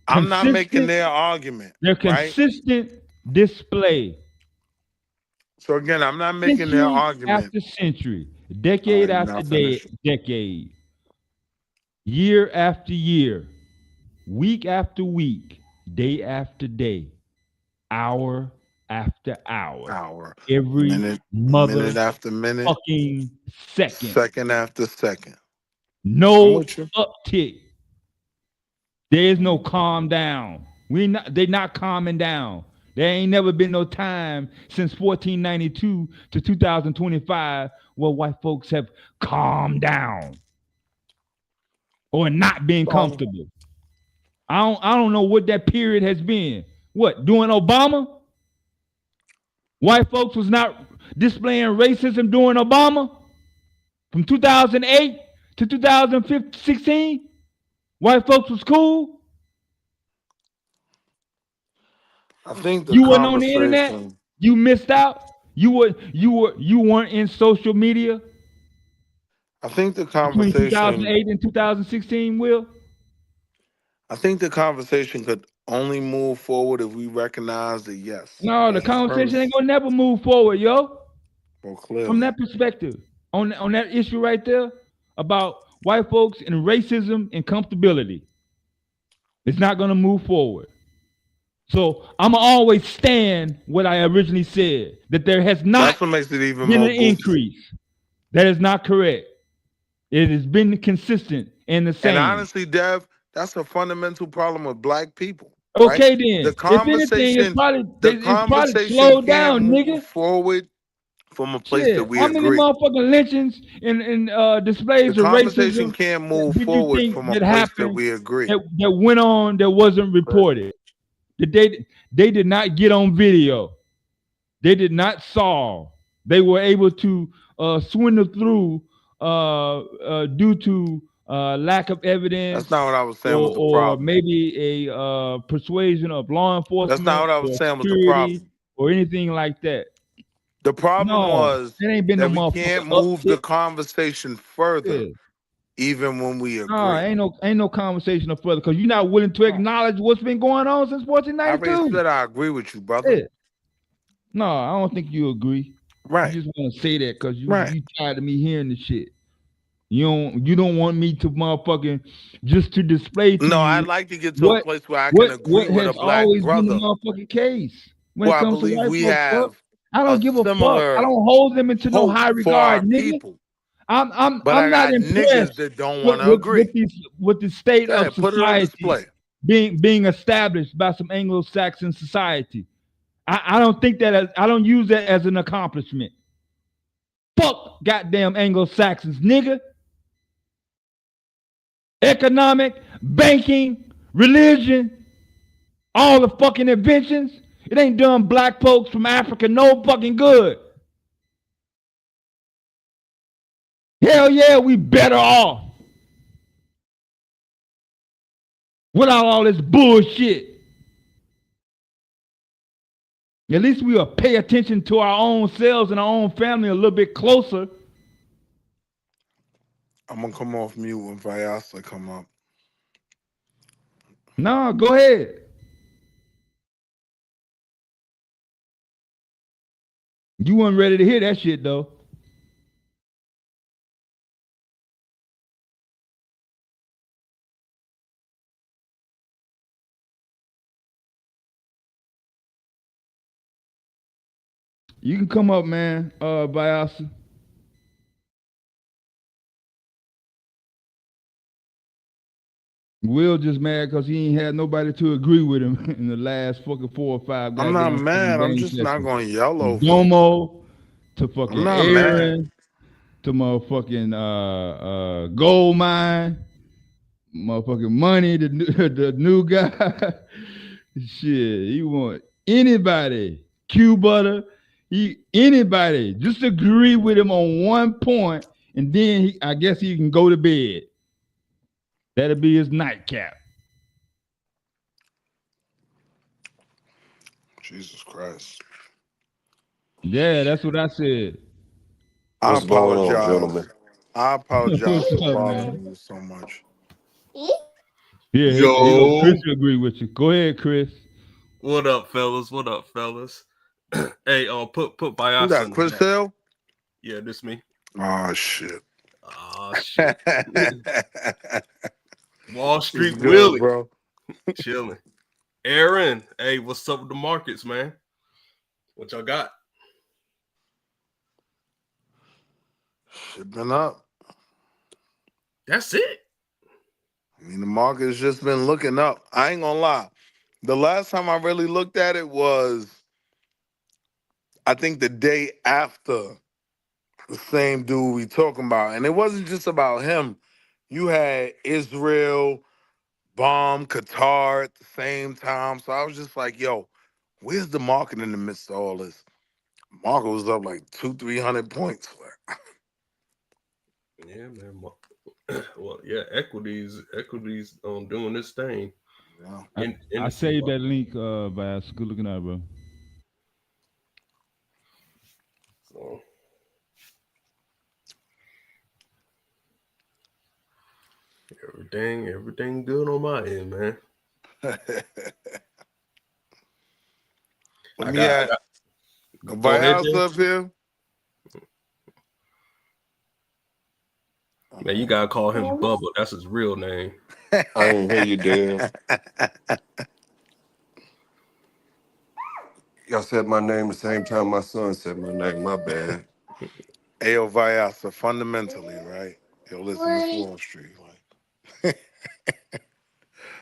I'm not making consistent their argument, their right? consistent display So again, I'm not making their century argument. after century, All decade right, after now finish. decade, year after year, week after week, day after day, hour after hour, every Minute after minute, motherfucking second, second after second. I'm no with you. uptick. There is no calm down. They not calming down. There ain't never been no time since 1492 to 2025 where white folks have calmed down or not been comfortable. I don't know what that period has been. What, during Obama? White folks was not displaying racism during Obama? From 2008 to 2016? White folks was cool? I think the You weren't on the internet? conversation. You missed out? You weren't in social media I think the between conversation. 2008 and 2016, Will? I think the conversation could only move forward if we recognize that yes, No, the at conversation ain't first, gonna never move forward, yo. well, From clearly. that perspective, on that issue right there about white folks and racism and comfortability, it's not gonna move forward. So I'm always stand what I originally said, that there has not That's what makes it even been more an goofy. increase. That is not correct. It has been consistent and the And same. honestly, Dev, that's a fundamental problem with black people. Right? Okay, then. The If anything, conversation, it's probably conversation slowed can't down, move nigga. forward from a place that Shit. we How many agree. motherfucking lynchings and The displays of conversation racism can't move did you forward think from a that place that happened we agree. that went on that wasn't reported? That they did not get on video. They did not solve. They were able to swindle through due to lack of evidence That's not what I was saying was the or problem. maybe a persuasion of law That's not enforcement what I was or saying was the security problem. or anything like that. The problem No, was there ain't been no that we motherfucking can't move the uptick. conversation further Yeah. even when we No, agree. ain't no conversation no further because you're not willing to acknowledge what's been going on since I already 1492. said I agree with you, brother. Yeah. No, I don't think you agree. You Right, just want to say that because right. you tired of me hearing the shit. You don't want me to motherfucking just to display to No, I'd you like to get to a what place where I can what agree what with has a black always been the brother motherfucking case when who it I comes to believe white we folks, bro. have I a don't give a fuck. I similar don't hold them into no hope high for our regard, nigga. people. I'm But I I'm not got niggas impressed that don't with want to with agree. with these with the state Go of ahead, put it on society display. being established by some Anglo-Saxon society. I don't think that I don't use that as an accomplishment. Fuck goddamn Anglo-Saxons, nigga. Economic, banking, religion, all the fucking inventions. It ain't done black folks from Africa no fucking good. Hell yeah, we better off without all this bullshit. At least we'll pay attention to our own selves and our own family a little bit closer. I'm gonna come off mute when Vyasa come up. No, go ahead. You weren't ready to hear that shit though. You can come up, man, Vyasa. Will just mad because he ain't had nobody to agree with him in the last fucking 4 or 5 I'm not goddamn mad. I'm game just not sessions. gonna yell From over it. Domo to I'm fucking not mad. Aaron to motherfucking Gold Mine, motherfucking Money, the new guy. Shit, he want anybody, Q Butter, anybody, just agree with him on one point, and then I guess he can go to bed. That'll be his nightcap. Jesus Christ. Yeah, that's what I said. I What's going on, apologize. gentlemen? I apologize What's for up, man? bothering you so much. Yeah, here go Chris Yo, to agree with you. Go ahead, Chris. what up, fellas? What up, fellas? Hey, put Who Bias that? in the Chris chat. Hill? Yeah, this me. Oh shit. Oh shit. Wall What's Street good, Willie, bro? chilling. Aaron, hey, what's up with the markets, man? What y'all got? Shit been up. That's it. I mean, the market's just been looking up. I ain't gonna lie. The last time I really looked at it was, I think, the day after the same dude we talking about. And it wasn't just about him. You had Israel, bomb, Qatar at the same time. So I was just like, yo, where's the market in the midst of all this? Market was up like 200-300 points. Yeah, man. Well, yeah, equities doing this thing. Yeah. I Indices saved up. that link, Bass. Good looking out, bro. So everything good on my end, man. Let I me got add go ahead, Vyas Jay. up here. Man, you gotta call him Bubba. That's his real name. I ain't hear you, Dale. Y'all said my name the same time my son said my name. My bad. Ayo Vyasa, fundamentally, right? Yo, listen, this Wall Street. Like,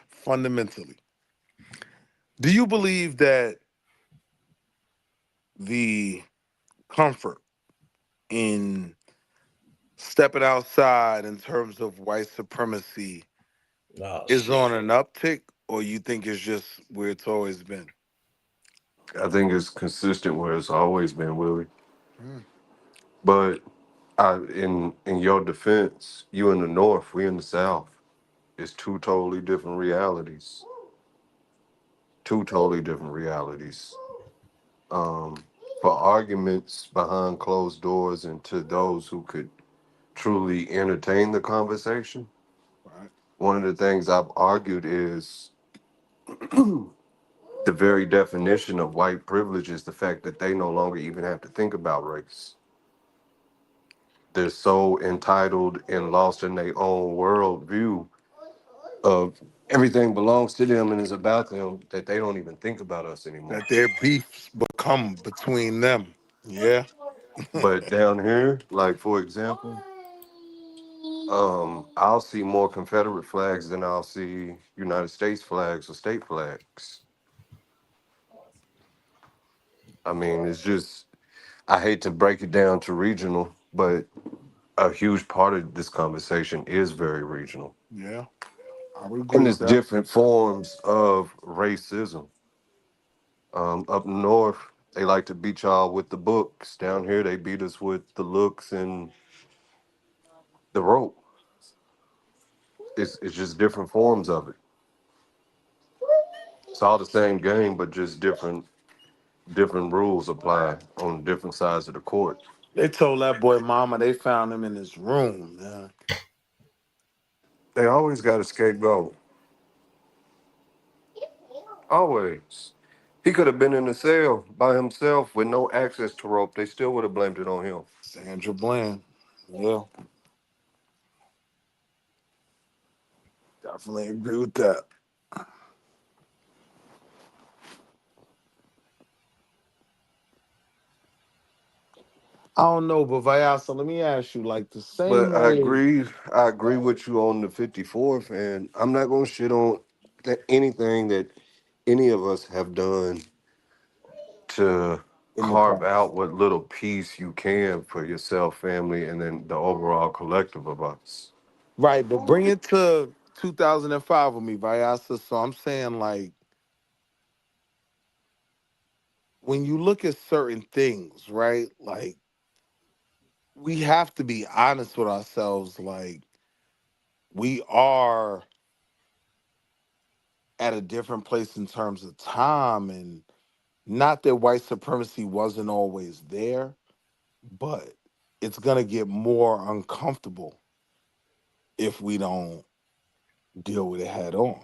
fundamentally. Do you believe that the comfort in stepping outside in terms of white supremacy Oh is shit. on an uptick, or you think it's just where it's always been? I think it's consistent where it's always been, Willie. Hmm. But in your defense, you in the North, we in the South. It's two totally different realities. Two totally different realities. For arguments behind closed doors and to those who could truly entertain the conversation. Right. One of the things I've argued is the very definition of white privilege is the fact that they no longer even have to think about race. They're so entitled and lost in their own world view of everything belongs to them and is about them that they don't even think about us anymore. That their beefs become between them. Yeah. But down here, like for example, I'll see more Confederate flags than I'll see United States flags or state flags. I mean, it's just I hate to break it down to regional, but a huge part of this conversation is very regional. Yeah. I would agree And with there's that. different forms of racism. Up north, they like to beat y'all with the books. Down here, they beat us with the looks and the rope. It's just different forms of it. It's all the same game, but just different rules apply on different sides of the court. They told that boy mama they found him in his room, man. They always got a scapegoat. Always. He could have been in the cell by himself with no access to rope. They still would have blamed it on him. Sandra Bland. Yeah. Definitely agree with that. I don't know, but Vyasa, let me ask you, like the But same way I agree with you on the 54th, and I'm not gonna shit on anything that any of us have done to in the carve past. out what little piece you can for yourself, family, and then the overall collective of us. Right, but bring it to 2005 with me, Vyasa. So I'm saying, like, when you look at certain things, right? Like, we have to be honest with ourselves. Like, we are at a different place in terms of time, and not that white supremacy wasn't always there, but it's gonna get more uncomfortable if we don't deal with it head on.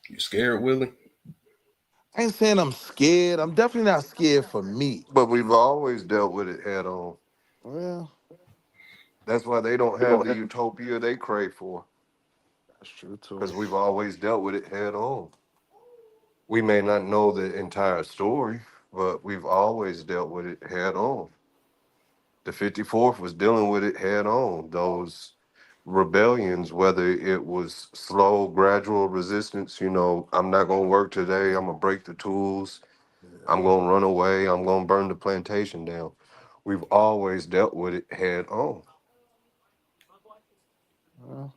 You scared, Willie? I ain't saying I'm scared. I'm definitely not scared for me. But we've always dealt with it head on. Well, That's why they don't have the utopia they crave for, that's true too. because we've always dealt with it head on. We may not know the entire story, but we've always dealt with it head on. The 54th was dealing with it head on. Those rebellions, whether it was slow, gradual resistance, I'm not going to work today, I'm going to break the tools, I'm Yeah. going to run away, I'm going to burn the plantation down. We've always dealt with it head on. Well,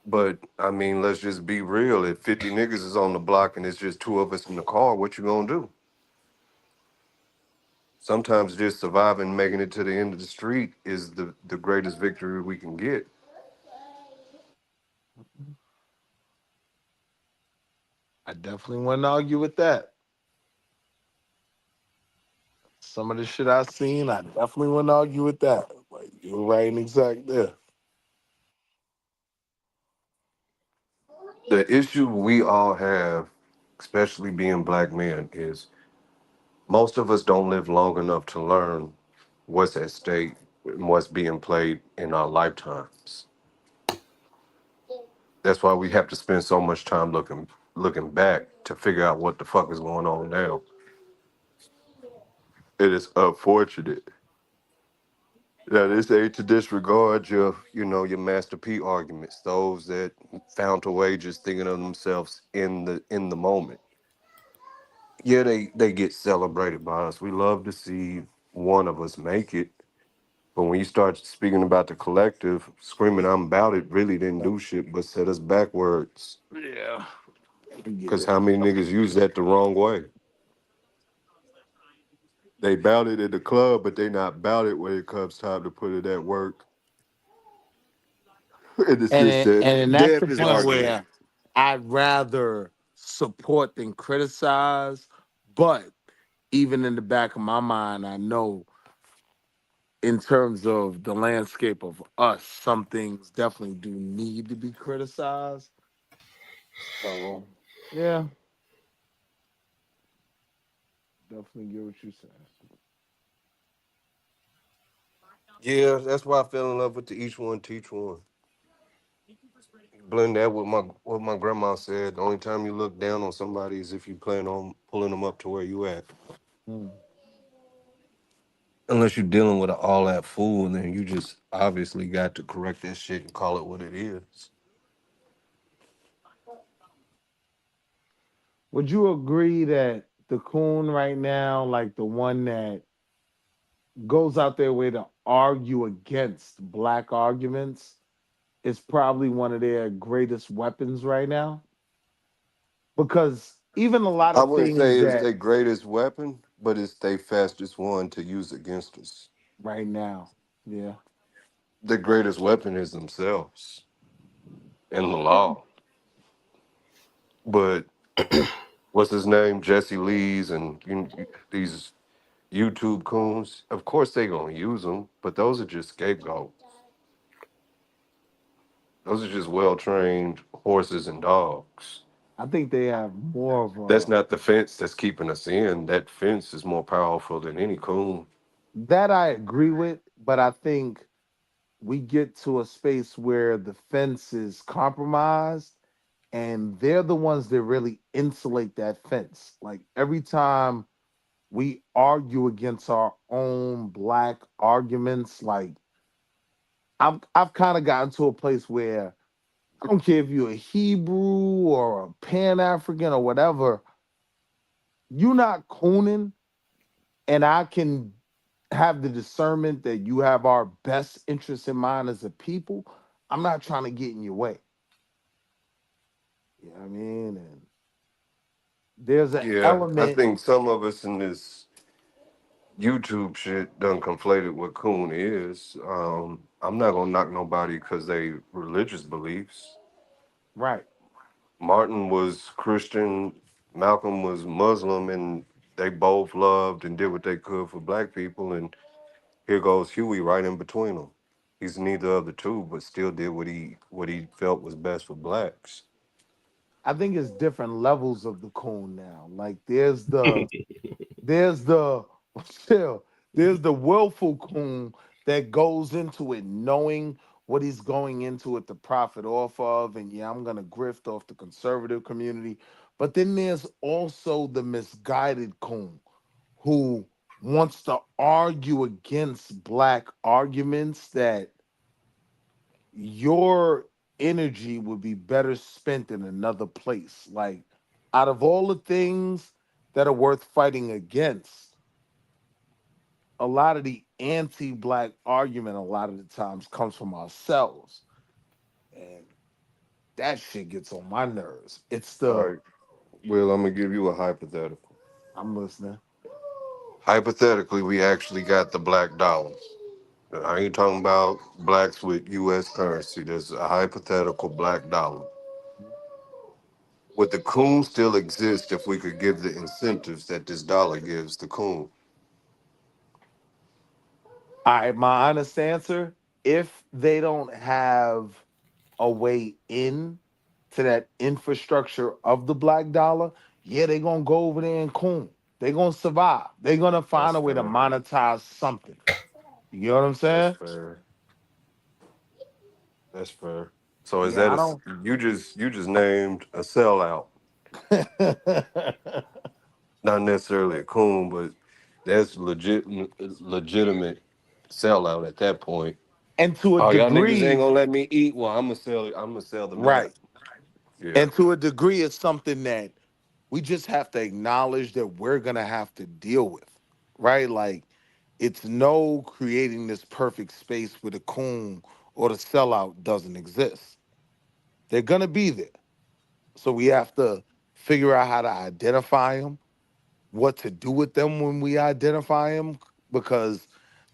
But I mean, let's just be real. If 50 niggas is on the block and it's just two of us in the car, what you gonna do? Sometimes just surviving, making it to the end of the street is the greatest victory we can get. I definitely wouldn't argue with that. Some of the shit I seen, I definitely wouldn't argue with that. Like you're right and exact there. The issue we all have, especially being black men, is most of us don't live long enough to learn what's at stake and what's being played in our lifetimes. That's why we have to spend so much time looking back to figure out what the fuck is going on now. It is unfortunate. Now, this ain't to disregard your Master P arguments. Those that found a way just thinking of themselves in the moment. Yeah, they get celebrated by us. We love to see one of us make it. But when you start speaking about the collective, screaming I'm about it really didn't do shit but set us backwards. Yeah. I get Cause it. how many niggas use that the wrong way? They bout it in the club, but they not bout it when it comes time to put in that work. And it's just that And that's the damn is point argument. where I'd rather support than criticize. But even in the back of my mind, I know in terms of the landscape of us, some things definitely do need to be criticized. So yeah, definitely get what you're saying. Yeah, that's why I fell in love with the each one teach one. Blend that with my what my grandma said. The only time you look down on somebody is if you plan on pulling them up to where you at. Hmm. Unless you're dealing with an all that fool, then you just obviously got to correct that shit and call it what it is. Would you agree that the coon right now, like the one that goes out their way to argue against black arguments, is probably one of their greatest weapons right now? Because even a lot I of wouldn't things say it's that their greatest weapon, but it's their fastest one to use against us. right now, yeah, The greatest weapon is themselves and the law. But what's his name? Jesse Lee's and these YouTube coons. Of course they gonna use them, but those are just scapegoats. Those are just well trained horses and dogs. I think they have more of That's a not the fence that's keeping us in. That fence is more powerful than any coon. that I agree with, but I think we get to a space where the fence is compromised and they're the ones that really insulate that fence. Like every time we argue against our own black arguments, like I've kind of gotten to a place where I don't care if you're a Hebrew or a Pan African or whatever, you're not cooning, and I can have the discernment that you have our best interests in mind as a people. I'm not trying to get in your way. You know what I mean? And there's an Yeah, I element, think some of us in this YouTube shit done conflated what coon is. I'm not gonna knock nobody because they religious beliefs. right? Martin was Christian, Malcolm was Muslim, and they both loved and did what they could for black people. And here goes Huey right in between them. He's neither of the two, but still did what he felt was best for blacks. I think it's different levels of the coon now. Like there's the still there's the willful coon that goes into it knowing what he's going into it to profit off of, and yeah, I'm gonna grift off the conservative community. But then there's also the misguided coon who wants to argue against black arguments that your energy would be better spent in another place. Like out of all the things that are worth fighting against, a lot of the anti-black argument a lot of the times comes from ourselves. And that shit gets on my nerves. It's All the right. Well, I'm gonna give you a hypothetical. I'm listening. Hypothetically, we actually got the black dollar. I ain't talking about blacks with U.S. currency. There's a hypothetical black dollar. Would the coon still exist if we could give the incentives that this dollar gives the coon? All right, my honest answer, if they don't have a way in to that infrastructure of the black dollar, yeah, they're gonna go over there and coon. They're gonna survive. They're gonna That's find a way to fair. monetize something. You know what I'm That's saying? fair. That's fair. So is Yeah, that I a don't. you just named a sellout? Not necessarily a coon, but that's legitimate sellout at that point. And to a Oh, y'all niggas ain't degree, gonna let me eat. Well, I'm gonna sell it. I'm gonna sell the map. right. Yeah, And to a degree, it's something that we just have to acknowledge that we're gonna have to deal with, right? Like it's no creating this perfect space where the coon or the sellout doesn't exist. They're gonna be there. So we have to figure out how to identify them, what to do with them when we identify them, because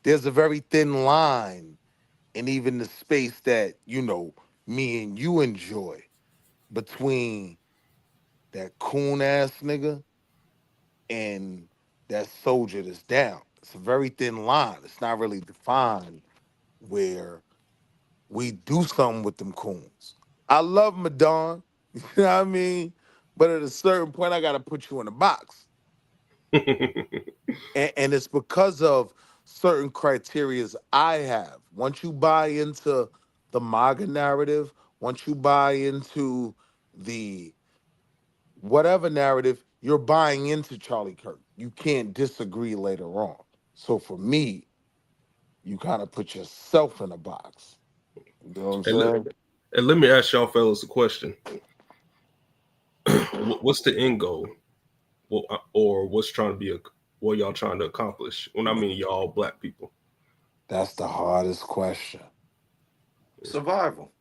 there's a very thin line in even the space that, me and you enjoy between that coon ass nigga and that soldier that's down. It's a very thin line. It's not really defined where we do something with them coons. I love Madon, you know what I mean? But at a certain point, I got to put you in a box. And it's because of certain criterias I have. Once you buy into the MAGA narrative, once you buy into the whatever narrative, you're buying into Charlie Kirk. You can't disagree later on. So for me, you kind of put yourself in a box. You know what I'm And let, saying? and let me ask y'all fellas a question. What's the end goal? Or what's trying to be what y'all trying to accomplish? When I mean y'all black people. That's the hardest question. Survival.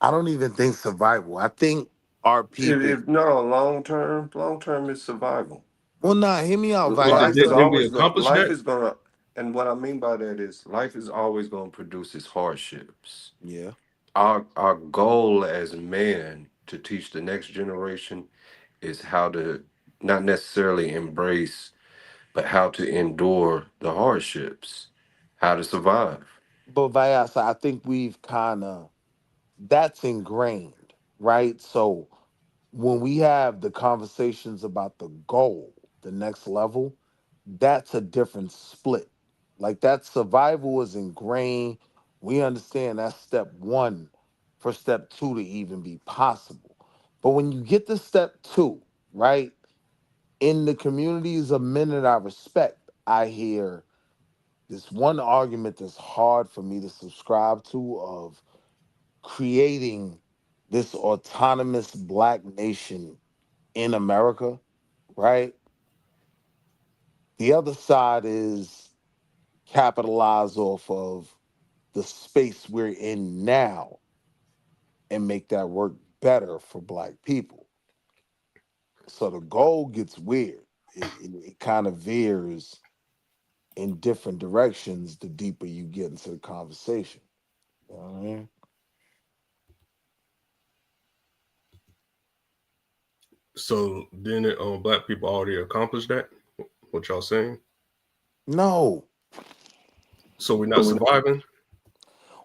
I don't even think survival. I think our people. If no long term is survival. Well, nah, hear me out, But Life is Vayasa. we always going. accomplish Life that? is gonna, and what I mean by that is life is always going to produce its hardships. Yeah. Our goal as men to teach the next generation is how to not necessarily embrace, but how to endure the hardships, how to survive. But Vayasa, I think we've kind of, that's ingrained, right? So when we have the conversations about the goal, the next level, that's a different split. Like that survival is ingrained. We understand that's step one for step two to even be possible. But when you get to step two, right, in the communities of men that I respect, I hear this one argument that's hard for me to subscribe to of creating this autonomous black nation in America, right? The other side is capitalize off of the space we're in now and make that work better for black people. So the goal gets weird. It kind of veers in different directions the deeper you get into the conversation. You know what I mean? So then black people already accomplished that? What y'all saying? No. So we're not surviving?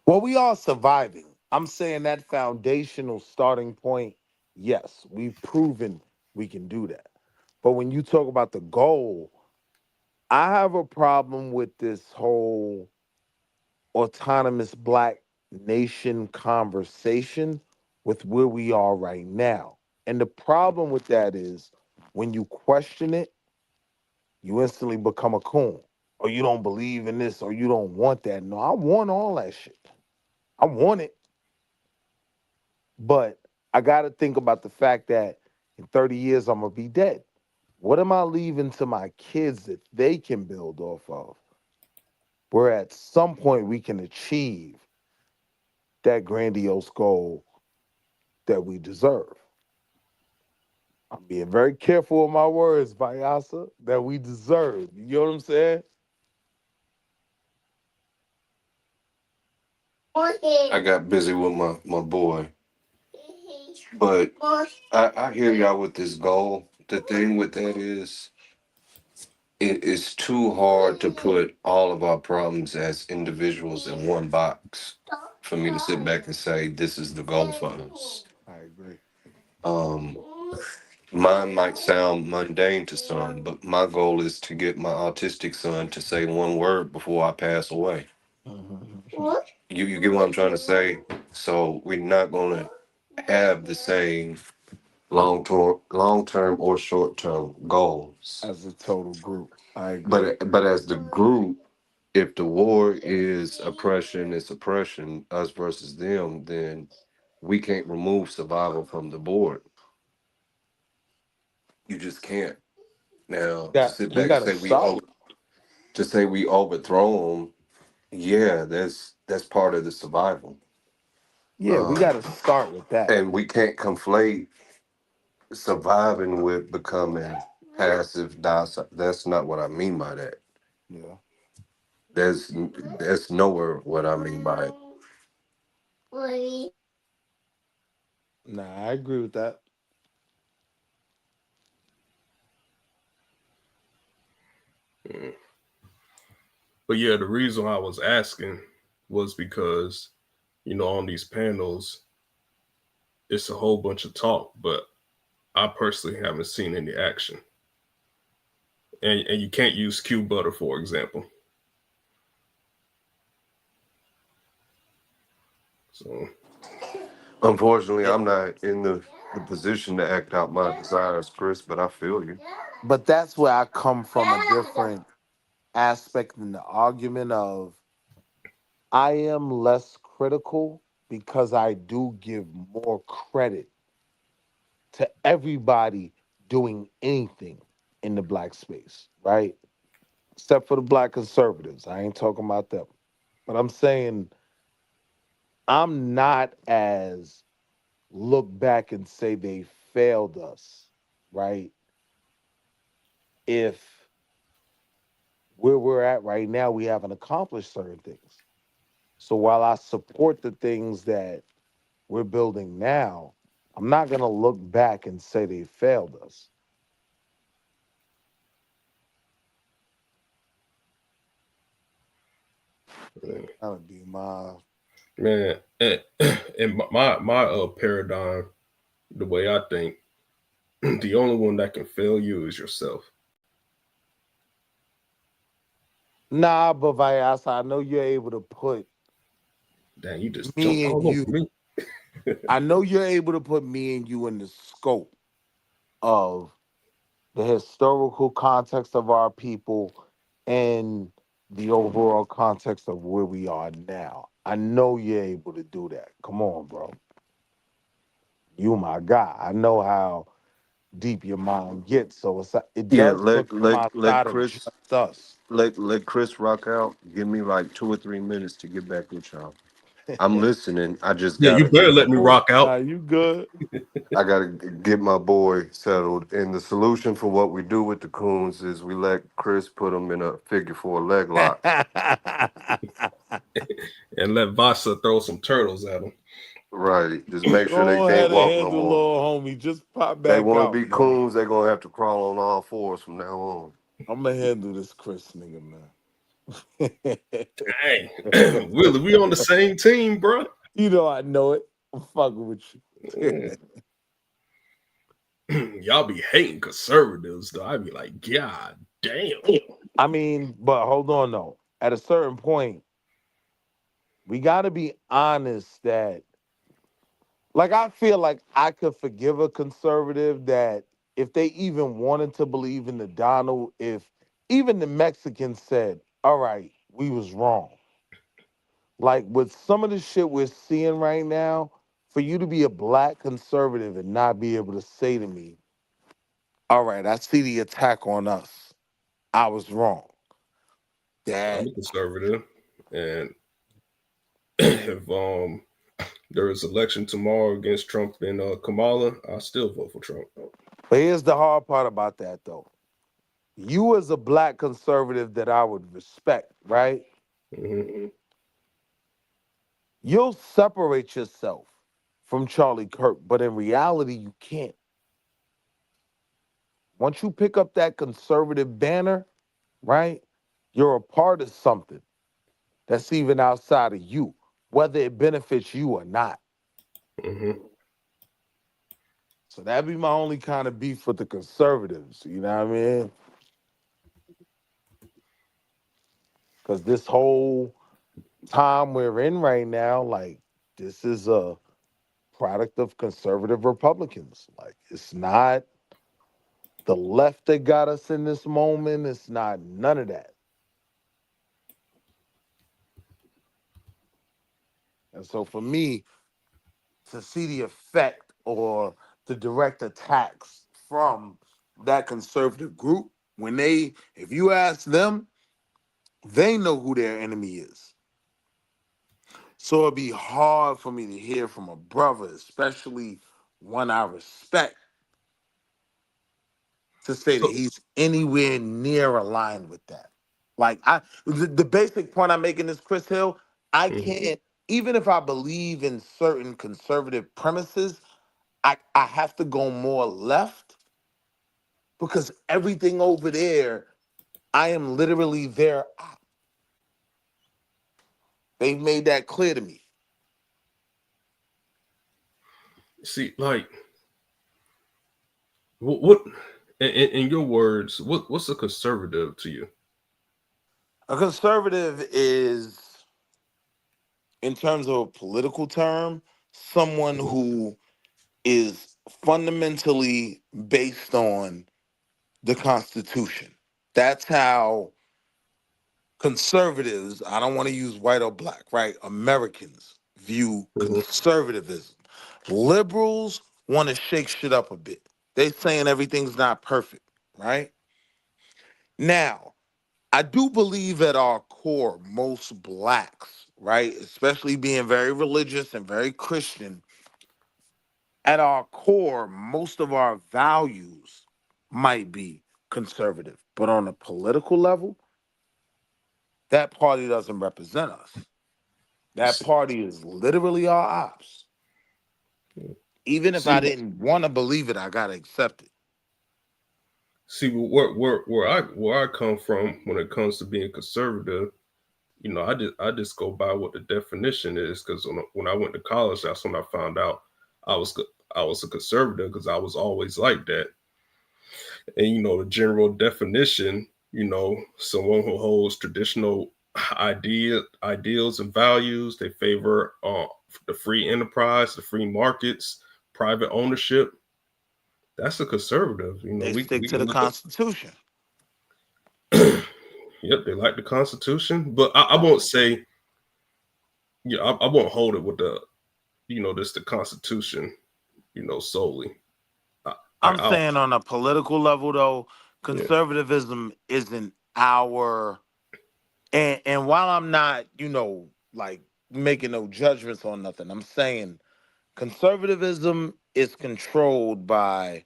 Well, we are surviving. I'm saying that foundational starting point, yes, we've proven we can do that. But when you talk about the goal, I have a problem with this whole autonomous black nation conversation with where we are right now. And the problem with that is when you question it, you instantly become a coon. Or you don't believe in this, or you don't want that. No, I want all that shit. I want it. But I got to think about the fact that in 30 years, I'm going to be dead. What am I leaving to my kids that they can build off of? Where at some point we can achieve that grandiose goal that we deserve. I'm being very careful with my words, Vyasa, that we deserve. You know what I'm saying? I got busy with my boy, but I hear y'all with this goal. The thing with that is it is too hard to put all of our problems as individuals in one box for me to sit back and say this is the goal for us. I agree. Um, Mine might sound mundane to some, but my goal is to get my autistic son to say one word before I pass away. Mhm. You get what I'm trying to say? So we're not gonna have the same long term or short term goals. As a total group, I agree. But as the group, if the war is oppression, it's oppression, us versus them, then we can't remove survival from the board. You just can't. Now to sit We back and got to say start. to say we overthrow them, yeah, that's part of the survival. Yeah, we got Um, to start with that. and we can't conflate surviving with becoming passive docile. That's not what I mean by that. Yeah. There's that's nowhere what I mean by it. Nah, I agree with that. Mm. But yeah, the reason I was asking was because, on these panels, it's a whole bunch of talk, but I personally haven't seen any action. And you can't use Q butter, for example. So Unfortunately, I'm not in the position to act out my desires, Chris, but I feel you. But that's where I come from a different aspect in the argument of I am less critical because I do give more credit to everybody doing anything in the black space, right? Except for the black conservatives. I ain't talking about them. But I'm saying I'm not as look back and say they failed us, right? If where we're at right now, we haven't accomplished certain things. So while I support the things that we're building now, I'm not going to look back and say they failed us. That would be my man, and my paradigm, the way I think, the only one that can fail you is yourself. nah, but Vyasa, I know you're able to put Damn, you just jumped me and all you. over me. I know you're able to put me and you in the scope of the historical context of our people and the overall context of where we are now. I know you're able to do that. Come on, bro. You my guy. I know how deep your mind gets. So it Yeah, does put me on my let side of Chris just us. let Chris rock out. Give me like 2 or 3 minutes to get back with y'all. I'm listening. I just Yeah, you gotta better get my let me boy. rock out. Nah, you good. I gotta get my boy settled. And the solution for what we do with the coons is we let Chris put them in a figure 4 leg lock. And let Vasa throw some turtles at him. Right. Just make sure they Go can't ahead and walk no handle more. little homie. Just pop They back want to out, be man. coons. They're gonna have to crawl on all fours from now on. I'm gonna handle this Chris nigga, man. Hey, Willie, we on the same team, bro. You know I know it. I'm fucking with you. Yeah. Y'all be hating conservatives, though. I be like, God damn. I mean, but hold on though. At a certain point, we gotta be honest that like I feel like I could forgive a conservative that if they even wanted to believe in the Donald, if even the Mexicans said, all right, we was wrong. Like with some of the shit we're seeing right now, for you to be a black conservative and not be able to say to me, all right, I see the attack on us. I was wrong. I'm That a conservative, and if there is election tomorrow against Trump and Kamala, I still vote for Trump. but here's the hard part about that though. You as a black conservative that I would respect, right? Mm-hmm. You'll separate yourself from Charlie Kirk, but in reality, you can't. Once you pick up that conservative banner, right? You're a part of something that's even outside of you, whether it benefits you or not. Mm-hmm. So that'd be my only kind of beef with the conservatives, you know what I mean? Because this whole time we're in right now, like, this is a product of conservative Republicans. Like, it's not the left that got us in this moment. It's not none of that. And so for me, to see the effect or the direct attacks from that conservative group, when they, if you ask them, they know who their enemy is. So it'd be hard for me to hear from a brother, especially one I respect, to say that So, he's anywhere near aligned with that. Like the basic point I'm making is Chris Hill. I mhm. can't, even if I believe in certain conservative premises, I have to go more left because everything over there I am literally their op. They've made that clear to me. See, like, what in your words, what's a conservative to you? A conservative is, in terms of a political term, someone who is fundamentally based on the Constitution. That's how conservatives, I don't want to use white or black, right? Americans view Mhm. conservatism. Liberals want to shake shit up a bit. They saying everything's not perfect, right? Now, I do believe at our core, most blacks, right, especially being very religious and very Christian, at our core, most of our values might be conservative. But on a political level, that party doesn't represent us. That See, party is literally our ops. Even if I see, didn't want to believe it, I gotta accept it. see, where I come from when it comes to being conservative. I just go by what the definition is, because when I went to college, that's when I found out I was I was a conservative, because I was always like that. And the general definition, someone who holds traditional ideals and values. They favor the free enterprise, the free markets, private ownership. That's a conservative. They stick We to can the look up. Constitution. Yep, they like the Constitution, but I Right. won't say. Yeah, I won't hold it with this the Constitution. Solely. I, I'm I'll saying on a political level, though, yeah. conservatism isn't our. And while I'm not, like making no judgments on nothing, I'm saying conservatism is controlled by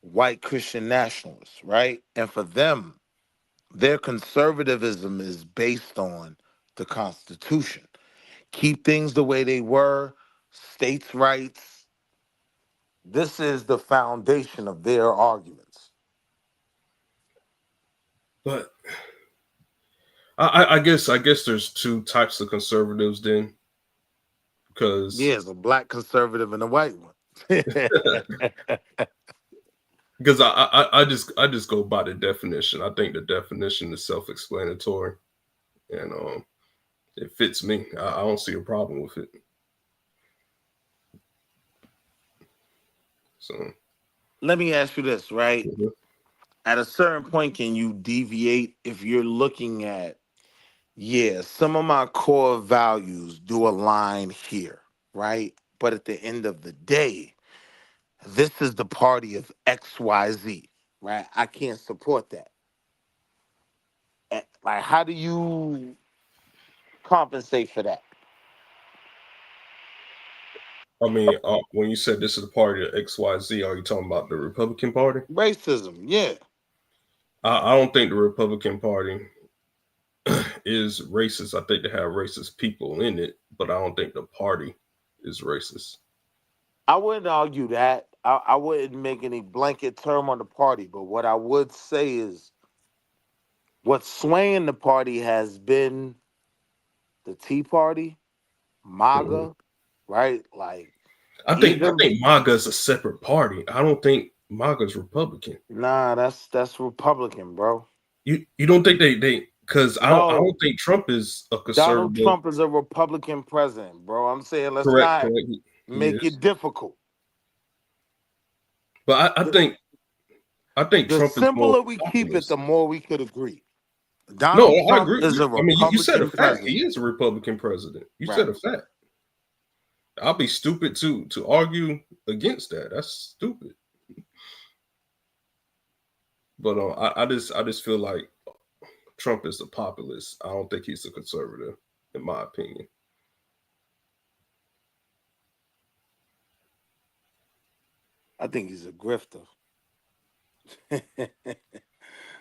white Christian nationalists, right? And for them, their conservatism is based on the Constitution. Keep things the way they were, states' rights. This is the foundation of their arguments. But I guess there's two types of conservatives then, because Yeah, it's a black conservative and a white one. because I just go by the definition. I think the definition is self-explanatory, and it fits me. I don't see a problem with it. So Let me ask you this, right? mhm. At a certain point, can you deviate if you're looking at, yeah, some of my core values do align here, right? But at the end of the day, this is the party of XYZ, right? I can't support that. Like, how do you compensate for that? I mean, when you said this is a party of XYZ, are you talking about the Republican Party? Racism, yeah. I don't think the Republican Party is racist. I think they have racist people in it, but I don't think the party is racist. I wouldn't argue that. I wouldn't make any blanket term on the party, but what I would say is what's swaying the party has been the Tea Party, Mhm. MAGA, right? Like, I think even MAGA is a separate party. I don't think MAGA is Republican. nah, that's Republican, bro. You don't think they because I don't No, think Trump is a Donald conservative. Trump is a Republican president, bro. I'm saying let's Correct, not correct. He make is. it difficult. But I The, think I think the Trump is more simpler we keep it, the populist. more we could agree. No, Donald I Trump agree. is a I mean, you said a Republican fact. He president, is a Republican president. You right? said a fact. I'll be stupid to argue against that. That's stupid. But I just feel like Trump is a populist. I don't think he's a conservative, in my opinion. I think he's a grifter.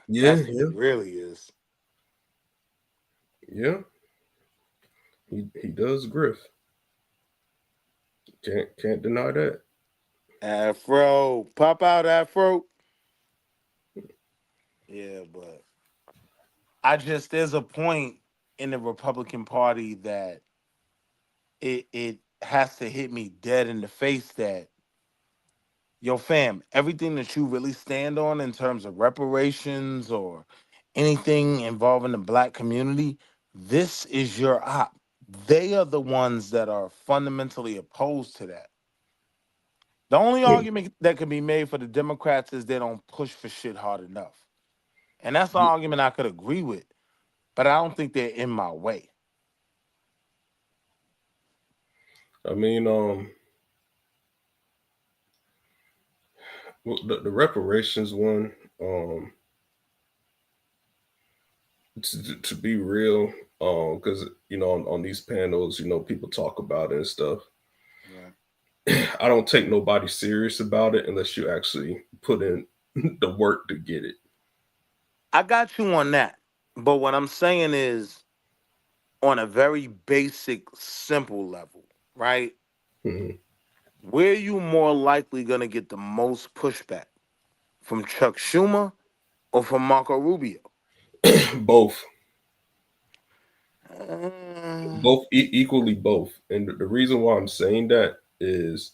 Yeah, That's what he yeah, really is. yeah. He does grift. Can't deny that. Afro, pop out, Afro. Yeah, but there's a point in the Republican Party that it has to hit me dead in the face that, yo, fam, everything that you really stand on in terms of reparations or anything involving the black community, this is your op. They are the ones that are fundamentally opposed to that. The only Yeah. argument that can be made for the Democrats is they don't push for shit hard enough. And that's an argument I could agree with, but I don't think they're in my way. I mean, the reparations one, to be real, because on these panels, people talk about it and stuff. Right. I don't take nobody serious about it unless you actually put in the work to get it. I got you on that. But what I'm saying is, on a very basic, simple level, right? Mhm. Where you more likely gonna get the most pushback? From Chuck Schumer or from Marco Rubio? Both, Uh, both equally both, and the reason why I'm saying that is,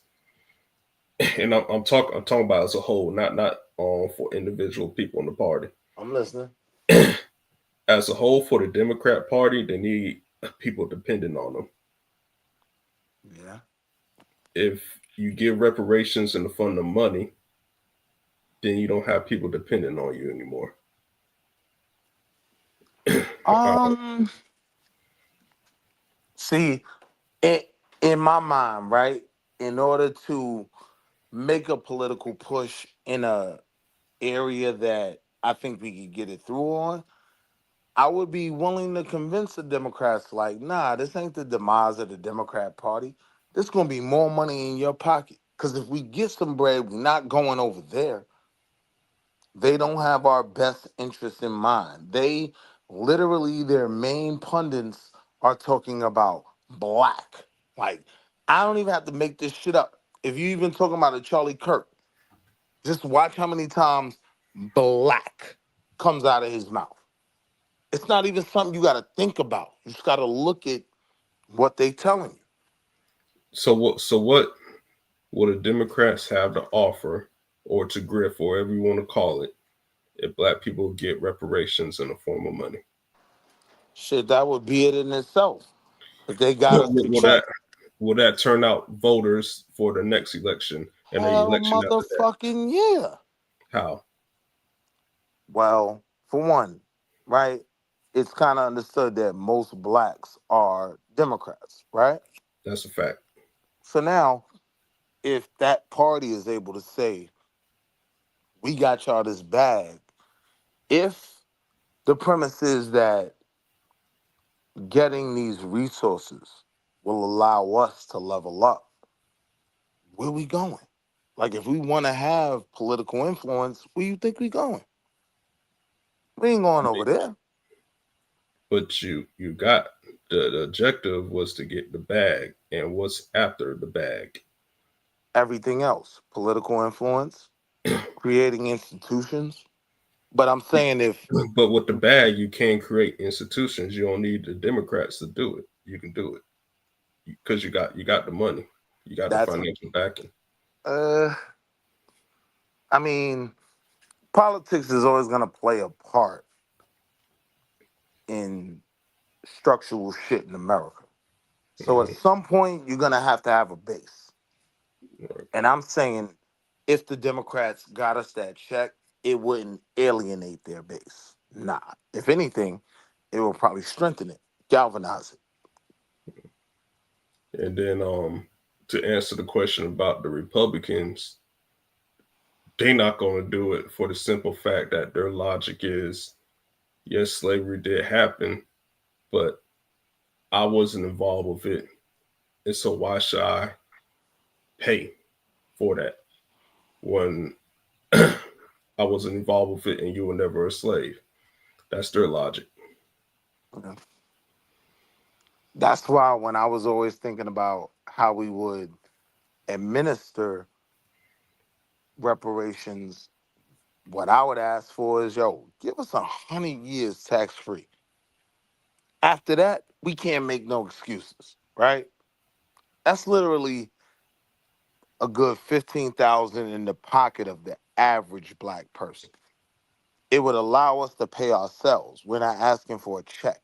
and I'm talking about as a whole, not for individual people in the party. I'm listening. As a whole, for the Democrat Party, they need people depending on them. Yeah. If you give reparations and the fund them money, then you don't have people depending on you anymore. Um. See, in my mind, right? In order to make a political push in a area that I think we could get it through on, I would be willing to convince the Democrats, like, nah, this ain't the demise of the Democrat Party. There's gonna be more money in your pocket. Cause if we get some bread, we're not going over there. They don't have our best interests in mind. They literally, their main pundits are talking about black. Like, I don't even have to make this shit up. If you even talking about a Charlie Kirk, just watch how many times black comes out of his mouth. It's not even something you got to think about. You just got to look at what they telling you. So what? What the Democrats have to offer, or to grift, or whatever you want to call it, if black people get reparations in the form of money? Shit, that would be it in itself. But they got us to will check. that will that turn out voters for the next election and the Hell election after that? motherfucking yeah. How? Well, for one, right? It's kind of understood that most blacks are Democrats, right? That's a fact. So now, if that party is able to say, we got y'all this bag, if the premise is that getting these resources will allow us to level up, where we going? Like, if we want to have political influence, where you think we going? We ain't going over there. But you got the objective was to get the bag, and what's after the bag? Everything else, political influence, creating institutions. But I'm saying if But with the bag, you can create institutions. You don't need the Democrats to do it. You can do it because you got the money, you got the that's, financial backing. uh, I mean, politics is always going to play a part in structural shit in America. So at Mhm. some point, you're going to have a base. Right. And I'm saying if the Democrats got us that check, it wouldn't alienate their base. Nah. If anything, it will probably strengthen it, galvanize it. And then to answer the question about the Republicans, they not going to do it for the simple fact that their logic is, yes, slavery did happen, but I wasn't involved with it, and so why should I pay for that when I wasn't involved with it and you were never a slave? That's their logic. Okay. That's why when I was always thinking about how we would administer reparations, What I would ask for is, yo, give us 100 years tax free. After that, we can't make no excuses, right? That's literally a good 15,000 in the pocket of the average black person. It would allow us to pay ourselves. We're not asking for a check.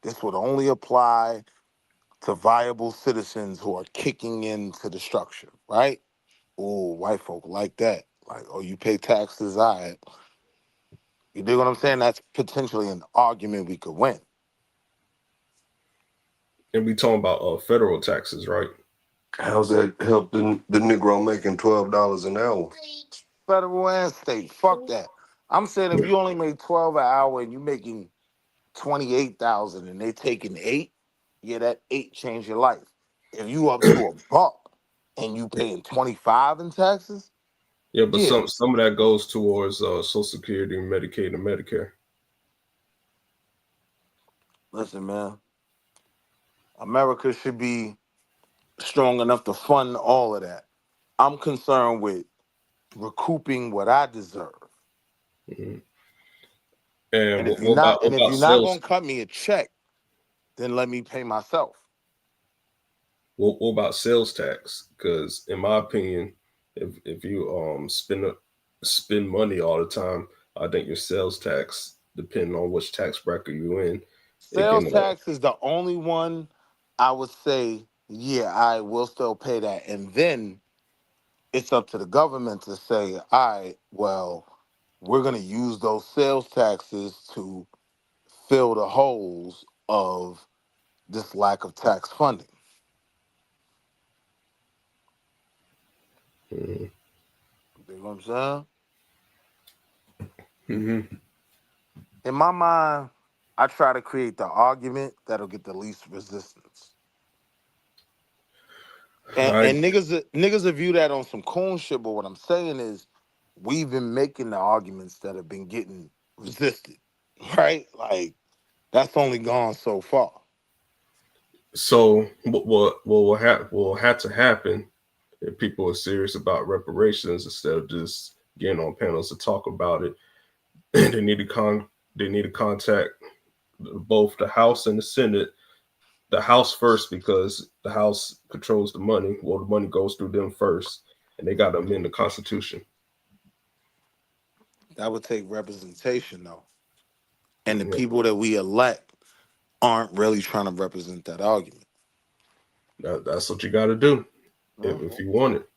This would only apply to viable citizens who are kicking into the structure, right? Oh, white folk like that. Like, oh, you pay taxes, all right. You dig what I'm saying? That's potentially an argument we could win. And we talking about federal taxes, right? How's that help the Negro making $12 an hour? Federal and state, fuck that. I'm saying if Yeah. you only make 12 an hour and you making 28,000 and they taking 8, yeah, that 8 change your life. If you up to a buck and you paying 25 in taxes, Yeah, but yeah. some of that goes towards Social Security, Medicaid, and Medicare. Listen, man, America should be strong enough to fund all of that. I'm concerned with recouping what I deserve. Mhm. And And if you're what not, about and what if about you're not sales? gonna cut me a check, then let me pay myself. What about sales tax? Because in my opinion, if you spend money all the time, I think your sales tax, depending on which tax bracket you're in, it Sales can. tax is the only one I would say, yeah, I will still pay that. And then it's up to the government to say, all right, well, we're going to use those sales taxes to fill the holes of this lack of tax funding. Mhm. You know what I'm saying? Mhm. In my mind, I try to create the argument that'll get the least resistance. And, I and niggas will view that on some coon shit, but what I'm saying is we've been making the arguments that have been getting resisted, right? Like, that's only gone so far. so what will have to happen if people are serious about reparations instead of just getting on panels to talk about it. they need to they need to contact both the House and the Senate. The House first because the House controls the money. Well, the money goes through them first, and they got to amend the Constitution. That would take representation, though. And the Yeah, people that we elect aren't really trying to represent that argument. that's what you got to do if Mhm. you want it.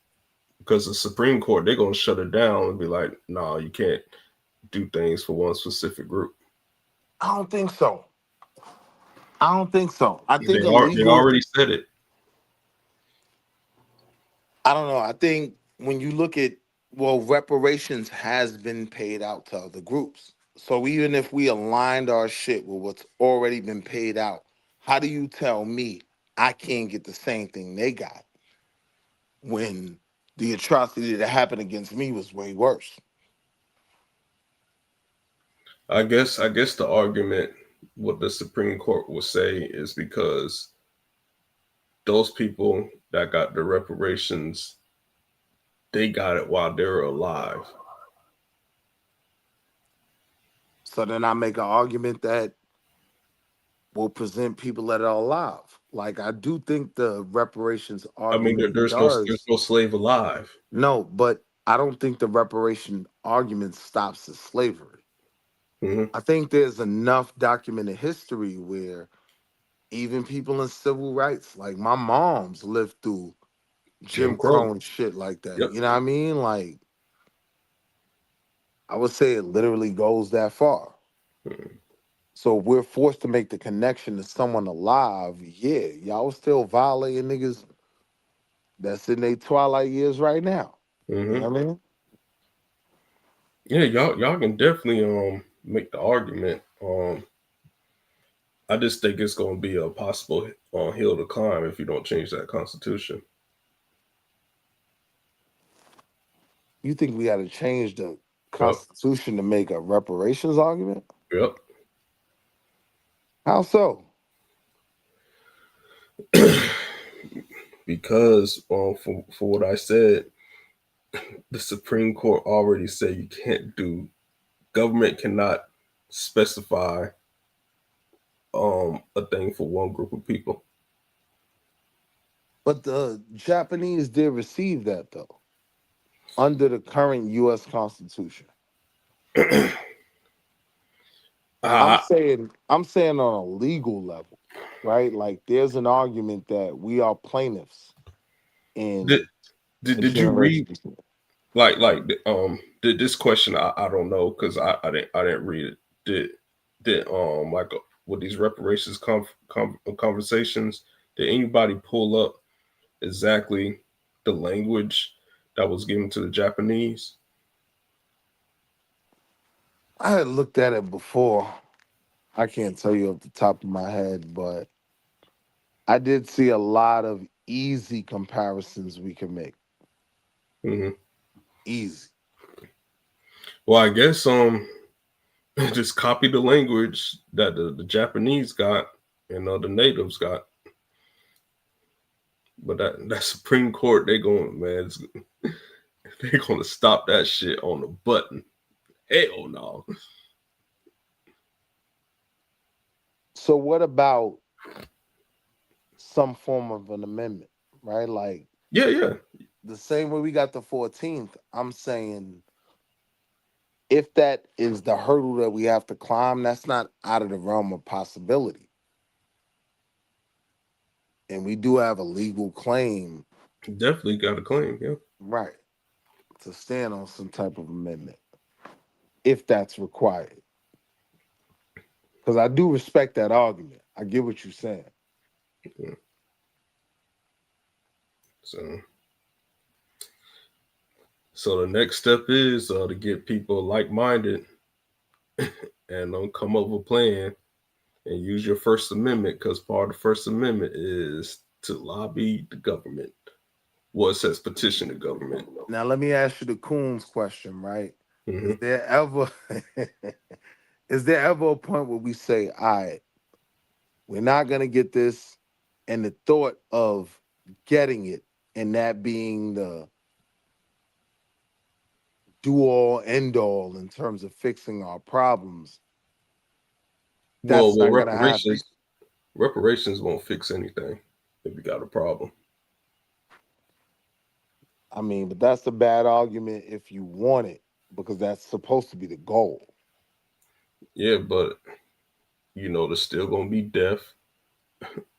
Because the Supreme Court, they're gonna shut it down and be like, "No, you can't do things for one specific group." I don't think so. I don't think so. I think They illegal, already said it. I don't know. I think when you look at, well, reparations has been paid out to other groups. So even if we aligned our shit with what's already been paid out, how do you tell me I can't get the same thing they got when the atrocity that happened against me was way worse? I guess the argument what the Supreme Court will say is because those people that got the reparations, they got it while they were alive. So then I make an argument that will present people that are alive. Like, I do think the reparations I mean, argument there's does. no slave alive. No, but I don't think the reparation argument stops the slavery. Hmm. I think there's enough documented history where even people in civil rights, like my mom's lived through Jim Jim Crow. Crow and shit like that. Yep. You know what I mean? Like, I would say it literally goes that far. Mhm. So if we're forced to make the connection to someone alive, yeah, y'all was still violating niggas that's in their twilight years right now. You know what I mean? Yeah, y'all can definitely make the argument. I just think it's going to be a possible hill to climb if you don't change that constitution. You think we got to change the Yep. Constitution to make a reparations argument? Yep. How so? Because for what I said, the Supreme Court already said you can't do. Government cannot specify a thing for one group of people. But the Japanese did receive that though, under the current U.S. Constitution. uh, I'm saying on a legal level, right? Like there's an argument that we are plaintiffs did, in a did you read generation. this question? I don't know because I didn't read it. Did like with these reparations conversations, did anybody pull up exactly the language that was given to the Japanese? I had looked at it before. I can't tell you off the top of my head, but I did see a lot of easy comparisons we can make. Hmm. Easy. Well, I guess just copy the language that the Japanese got and the natives got. But that Supreme Court, they going, man, they gonna stop that shit on the button. Hell no. So what about some form of an amendment, right? Like Yeah. the same way we got the 14th, I'm saying if that is the hurdle that we have to climb, that's not out of the realm of possibility. And we do have a legal claim, Definitely got a claim, yeah. right, to stand on some type of amendment if that's required. Because I do respect that argument. I get what you're saying. Yeah. So the next step is to get people like-minded and come up with a plan and use your First Amendment, because part of the First Amendment is to lobby the government. Well, it says petition the government. Now let me ask you the Coons question, right? Mm-hmm. Is there ever a point where we say, all right, we're not gonna get this, and the thought of getting it and that being the do all end all in terms of fixing our problems, that's Well, not gonna happen. reparations won't fix anything if you got a problem. I mean, but that's a bad argument if you want it, because that's supposed to be the goal. Yeah, but there's still gonna be death.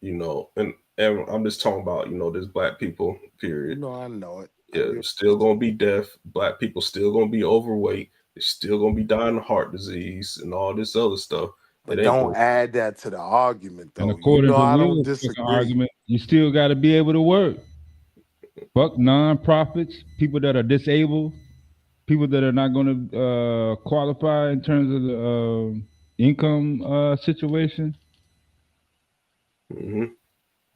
And I'm just talking about there's black people. Period. I know it. Yeah, still gonna be death. Black people still gonna be overweight. They're still gonna be dying of heart disease and all this other stuff. It But ain't don't gonna. add that to the argument, And though. according to I don't Will's fucking disagree. argument, you still got to be able to work. Fuck nonprofits, people that are disabled, people that are not going to qualify in terms of the income situation. Mm-hmm.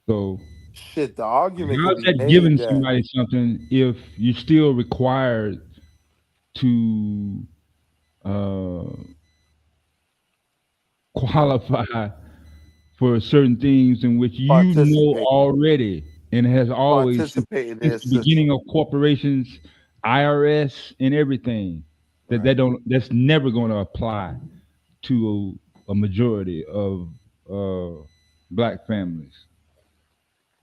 So Shit, the argument how's could be that made giving that somebody something if you're still required to uh, qualify for certain things in which you know participate already and has always since in their the beginning system. of corporations, IRS and everything that's never going to apply to a majority of black families.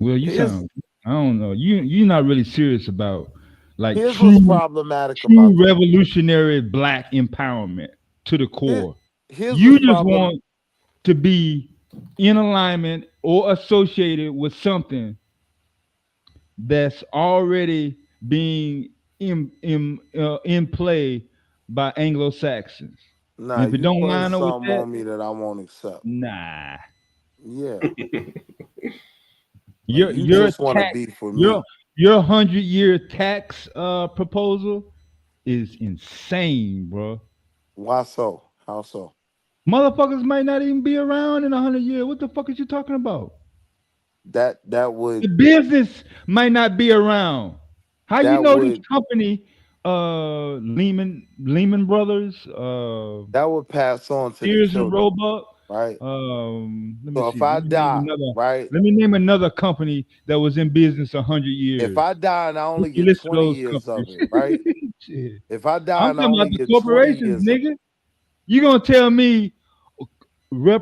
Well, you Here's sound, I don't know, you're not really serious about like here's what's problematic about true that. revolutionary black empowerment to the Here, core. here's You what's just problem. want to be in alignment or associated with something that's already being in play by Anglo Saxons. Nah, And if it you don't putting line up with something that, on me that I won't accept. nah. Yeah, like Your you your just want to tax beef with your me. your 100-year tax proposal is insane, bro. Why so? How so? Motherfuckers might not even be around in 100 years. What the fuck is you talking about? That The would business might not be around. How you that know this would company, Lehman Brothers, that would pass on to the Sears and children. Roebuck? right? Let me So if see. I die, right? Let me name another company that was in business 100 years. If I die and I only What's the get list of 20 those years of companies? it, right? Shit. If I die I'm and I talking about only the get 20 corporations, years of nigga. You gonna tell me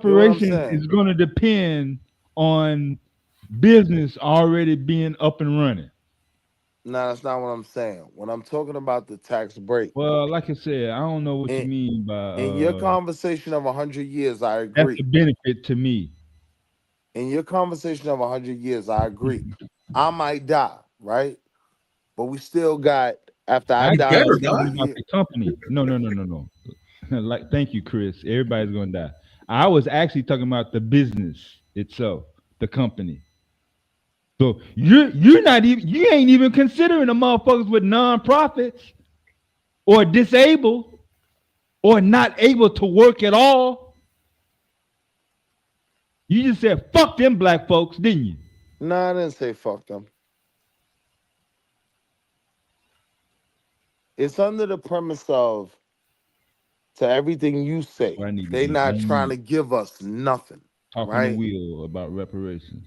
you know what I'm reparations saying? is gonna depend on business already being up and running? No, that's not what I'm saying. When I'm talking about the tax break, Well, like I said, I don't know what you in, mean by in your conversation of 100 years, I that's a agree. benefit to me. In your conversation of 100 years, I agree. I might die, right? But we still got, after I I die in wasn't 20 talking about years. the company. No. Like, thank you, Chris. Everybody's gonna die. I was actually talking about the business itself, the company. So you're not even you ain't even considering the motherfuckers with nonprofits or disabled or not able to work at all. You just said fuck them black folks, didn't you? No, I didn't say fuck them. It's under the premise of, to everything you say, Or I need to they be not on trying mute to give us nothing, talking to right? Will about reparations.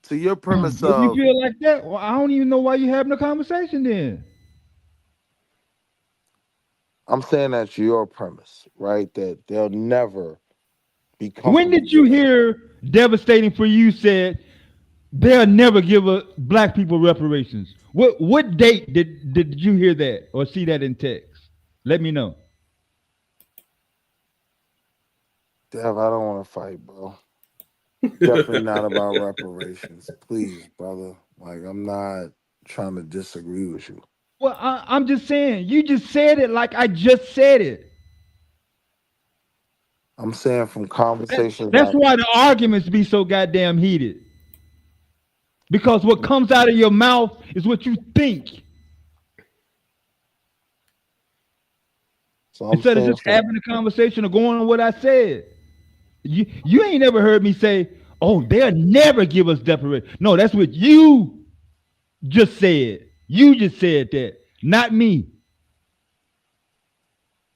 To your premise If you of, feel like that, well, I don't even know why you're having a conversation then. I'm saying that's your premise, right? That they'll never be When comfortable did you giving. hear devastating for you said they'll never give black people reparations? What date did you hear that or see that in text? Let me know. Dev, I don't want to fight, bro. Definitely not about reparations. Please, brother. Like, I'm not trying to disagree with you. Well, I'm just saying, you just said it like I just said it. I'm saying from conversations That's I why the arguments be so goddamn heated. Because what comes out of your mouth is what you think. so I'm Instead of saying just from having a conversation or going on what I said. You ain't never heard me say, oh, they'll never give us reparations. No, that's what you just said. You just said that, not me.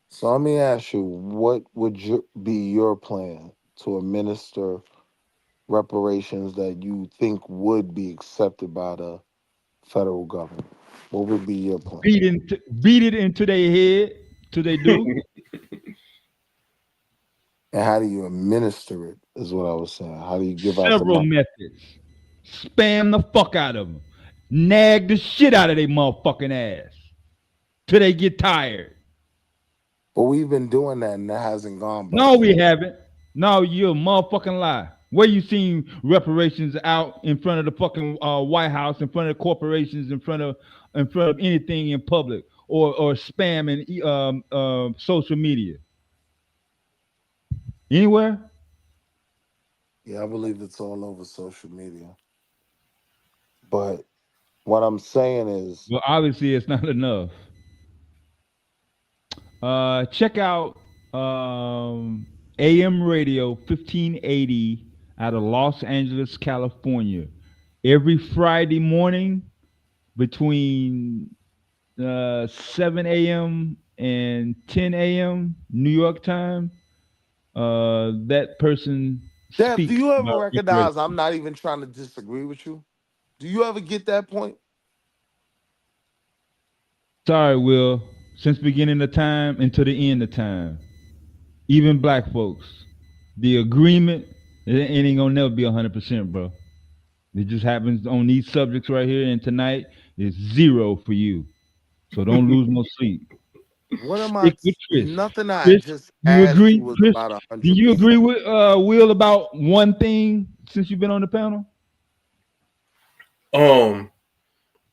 so let me ask you, what would be your plan to administer reparations that you think would be accepted by the federal government? What would be your plan? Beat it into their head till they do. And how do you administer it is what I was saying. How do you give out the Several money? methods. Spam the fuck out of them. Nag the shit out of their motherfucking ass till they get tired. But we've been doing that and that hasn't gone but No, we so. haven't. No, you're a motherfucking lie. Where you seen reparations out in front of the fucking White House, in front of corporations, in front of anything in public, or spam in social media? Anywhere? Yeah, I believe it's all over social media. But what I'm saying is, Well, obviously it's not enough. Check out AM Radio 1580 out of Los Angeles, California. Every Friday morning between 7 a.m. and 10 a.m. New York time, that person Dev, do speaks you ever about recognize I'm reparations. not even trying to disagree with you? Do you ever get that point? Sorry, Will. Since beginning of time until the end of time, even black folks, the agreement it ain't gonna never be 100%, bro. It just happens on these subjects right here, and tonight is zero for you. So don't lose no sleep. What am I? Stick with Chris. Nothing I Chris, just you asked you agree? was Chris, about do you 100%. agree with Will about one thing since you've been on the panel?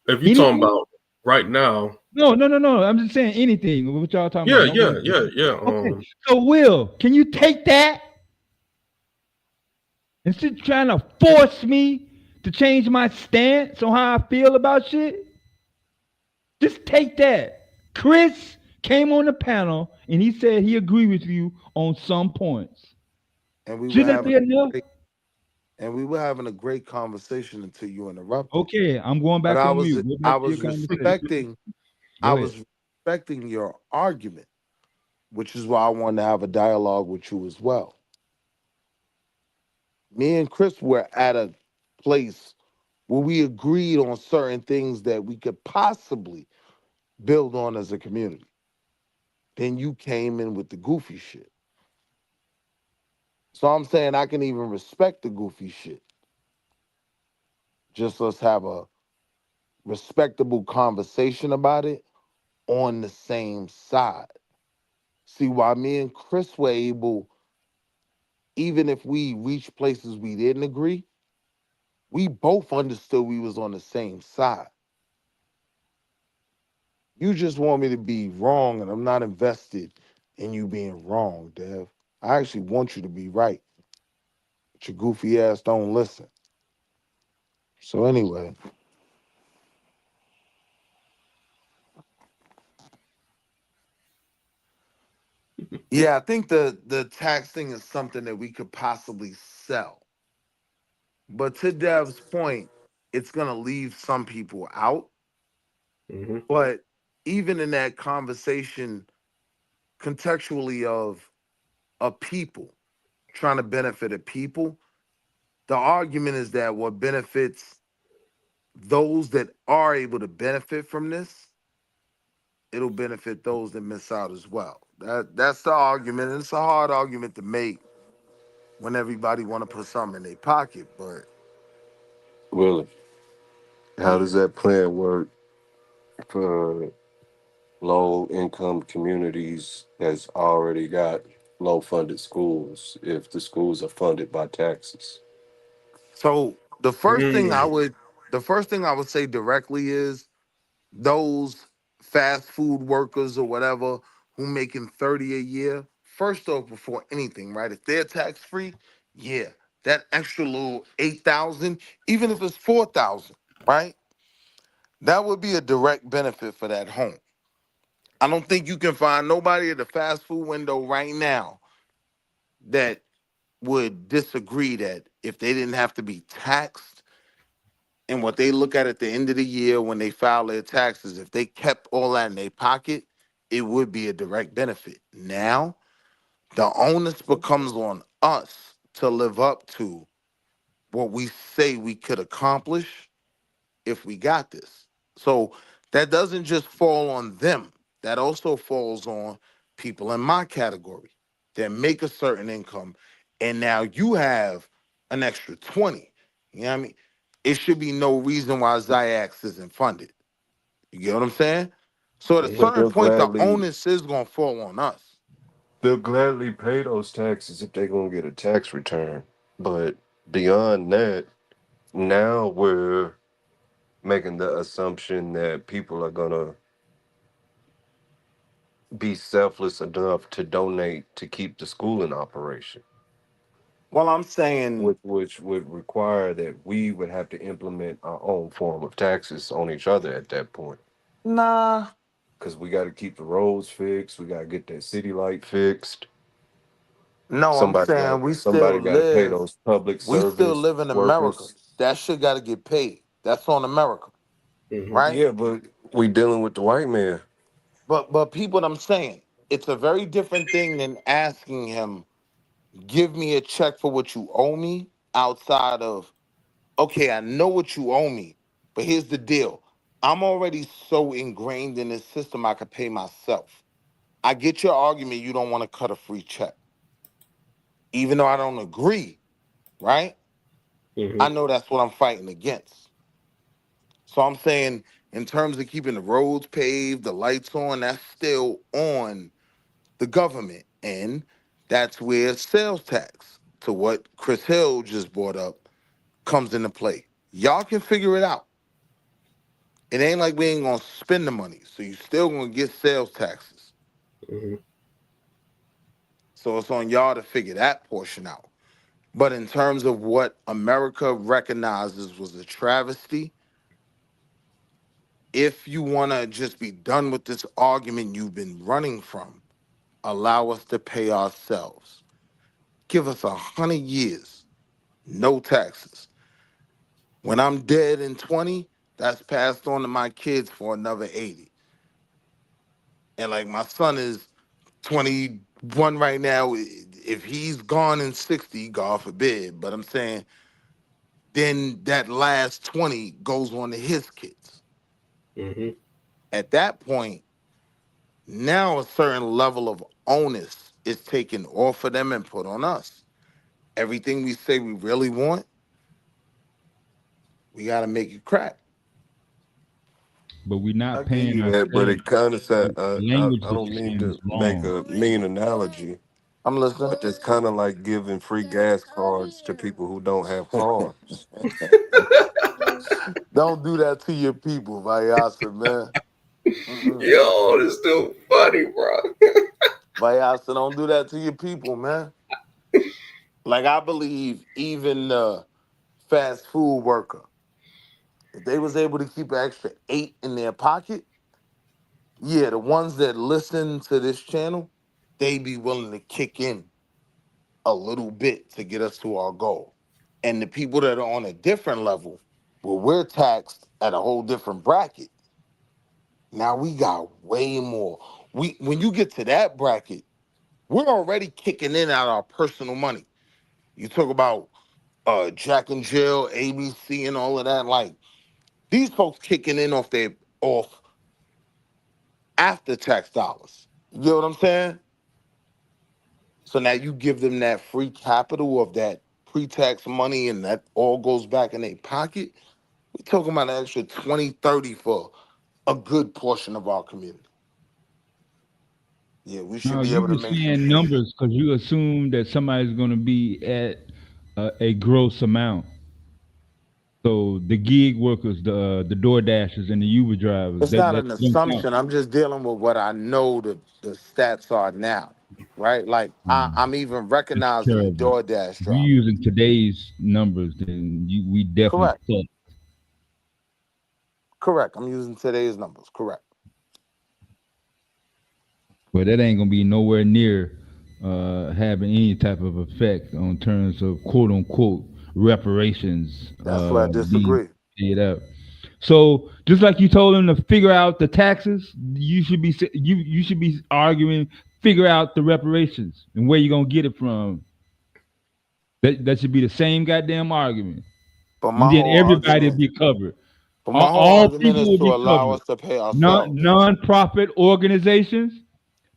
If you talking Anything? about right now, No. I'm just saying anything. What y'all talking about? Don't worry. yeah. Okay. So Will, can you take that instead of trying to force me to change my stance on how I feel about shit? Just take that. Chris came on the panel and he said he agreed with you on some points. And we were Should that having be enough? a great conversation until you interrupted. Okay, I'm going But back on mute. Go back I to your was conversation. respecting I Go ahead. was respecting your argument, which is why I wanted to have a dialogue with you as well. Me and Chris were at a place where we agreed on certain things that we could possibly build on as a community. Then you came in with the goofy shit. So I'm saying I can even respect the goofy shit. Just let's have a respectable conversation about it on the same side. See, why me and Chris were able, even if we reached places we didn't agree, we both understood we was on the same side. You just want me to be wrong, and I'm not invested in you being wrong, Dev. I actually want you to be right. But your goofy ass don't listen. So anyway, yeah, I think the tax thing is something that we could possibly sell. But to Dev's point, it's gonna leave some people out. Hmm. But even in that conversation, contextually of a people trying to benefit a people, the argument is that what benefits those that are able to benefit from this, it'll benefit those that miss out as well. That's the argument. And it's a hard argument to make when everybody want to put something in their pocket. But Willie, how yeah. does that plan work for low income communities that's already got low funded schools if the schools are funded by taxes? So Mm. the first thing I would say directly is those fast food workers or whatever who making 30 a year, first off, before anything, right? If they're tax free, yeah, that extra little 8,000, even if it's 4,000, right? That would be a direct benefit for that home. I don't think you can find nobody at the fast food window right now that would disagree that if they didn't have to be taxed and what they look at the end of the year when they file their taxes, if they kept all that in their pocket, it would be a direct benefit. Now, the onus becomes on us to live up to what we say we could accomplish if we got this. So that doesn't just fall on them. That also falls on people in my category that make a certain income. And now you have an extra 20. You know what I mean? It should be no reason why Ziax isn't funded. You get what I'm saying? So at a Hmm. But certain point, the onus is gonna fall on us. they'll gladly pay those taxes if they're gonna get a tax return. But beyond that, now we're making the assumption that people are gonna be selfless enough to donate to keep the school in operation, Well, I'm saying, which would require that we would have to implement our own form of taxes on each other at that point. nah, Because we got to keep the roads fixed, we got to get that city light fixed. no, I'm saying Somebody got to pay those public we still service live in America. workers. That shit gotta get paid. That's on America, Hmm. right? Yeah, but we dealing with the white man. But people, what I'm saying, it's a very different thing than asking him, give me a check for what you owe me outside of, okay, I know what you owe me, but here's the deal. I'm already so ingrained in this system I could pay myself. I get your argument you don't want to cut a free check. Even though I don't agree, right? Hmm. I know that's what I'm fighting against. So I'm saying in terms of keeping the roads paved, the lights on, that's still on the government. And that's where sales tax, to what Chris Hill just brought up, comes into play. Y'all can figure it out. It ain't like we ain't gonna spend the money. So you still gonna get sales taxes. Hmm. So it's on y'all to figure that portion out. But in terms of what America recognizes was a travesty, if you wanna just be done with this argument you've been running from, allow us to pay ourselves. Give us 100 years, no taxes. When I'm dead in 20, that's passed on to my kids for another 80. And like my son is 21 right now. if he's gone in 60, God forbid, but I'm saying then that last 20 goes on to his kids. Hmm. At that point, now a certain level of onus is taken off of them and put on us. Everything we say we really want, we got to make it crack. But we're I not give paying you that, but ourselves. it kind of said, The language I that don't you're mean saying is to make wrong. a mean analogy, I'm listening. but it's kind of like giving free gas cards to people who don't have cars. Don't do that to your people, Vayasa, man. Mm-mm. Yo, this still funny, bro. Vayasa, don't do that to your people, man. Like, I believe even the fast food worker, if they was able to keep an extra 8 in their pocket, yeah, the ones that listen to this channel, they be willing to kick in a little bit to get us to our goal. And the people that are on a different level, well, we're taxed at a whole different bracket. Now we got way more. When you get to that bracket, we're already kicking in out our personal money. You talk about Jack and Jill, ABC, and all of that. Like these folks kicking in off after tax dollars. You get what I'm saying? So now you give them that free capital of that pre-tax money and that all goes back in their pocket. We're talking about an extra 20, 30 for a good portion of our community. Yeah, we should No, be you able to just make some saying shit. numbers because you assume that somebody's going to be at a gross amount. So the gig workers, the door dashers, and the Uber drivers, It's not that an don't count. assumption. I'm just dealing with what I know the stats are now, right? Like I'm even That's recognizing the terrible. DoorDash If you're driver. using today's numbers, then we definitely Correct. suck. Correct. I'm using today's numbers. Correct. But that ain't gonna be nowhere near having any type of effect on terms of quote unquote reparations That's where I being disagree. paid out. So just like you told them to figure out the taxes, you should be arguing figure out the reparations and where you gonna get it from. That should be the same goddamn argument, But and my then whole everybody will argument, be covered. but my whole All argument people is will to be allow covered. us to pay ourselves. Non-profit organizations,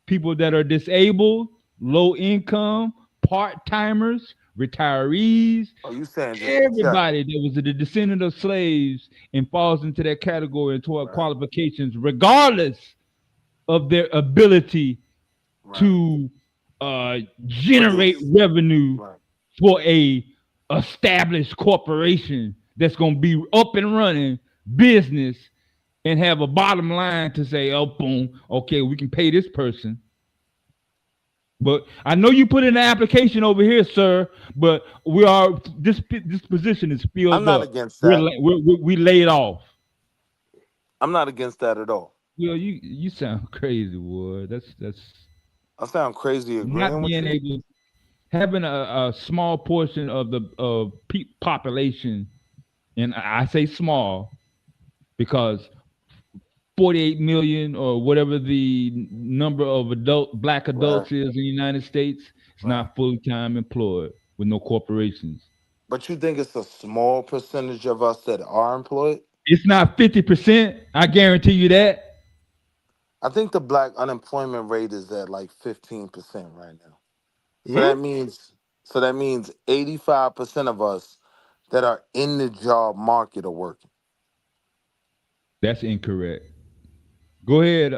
people that are disabled, low income, part timers, retirees, Oh, you saying just a check? everybody that was a descendant of slaves and falls into that category and toward Right. qualifications, regardless of their ability Right. to generate Produce. revenue Right. for a established corporation that's going to be up and running business and have a bottom line to say, oh, boom, okay, we can pay this person. But I know you put in an application over here, sir. But this position is I'm filled not up. against We're, that. we laid off. I'm not against that at all. You sound crazy, boy. That's I sound crazy not agreeing with being you. able having a small portion of the population, and I say small because 48 million or whatever the number of black Right. adults is in the United States is Right. not full time employed with no corporations. But you think it's a small percentage of us that are employed? It's not 50%. I guarantee you that. I think the black unemployment rate is at like 15% right now. So Hmm? that means 85% of us that are in the job market are working. That's incorrect. Go ahead,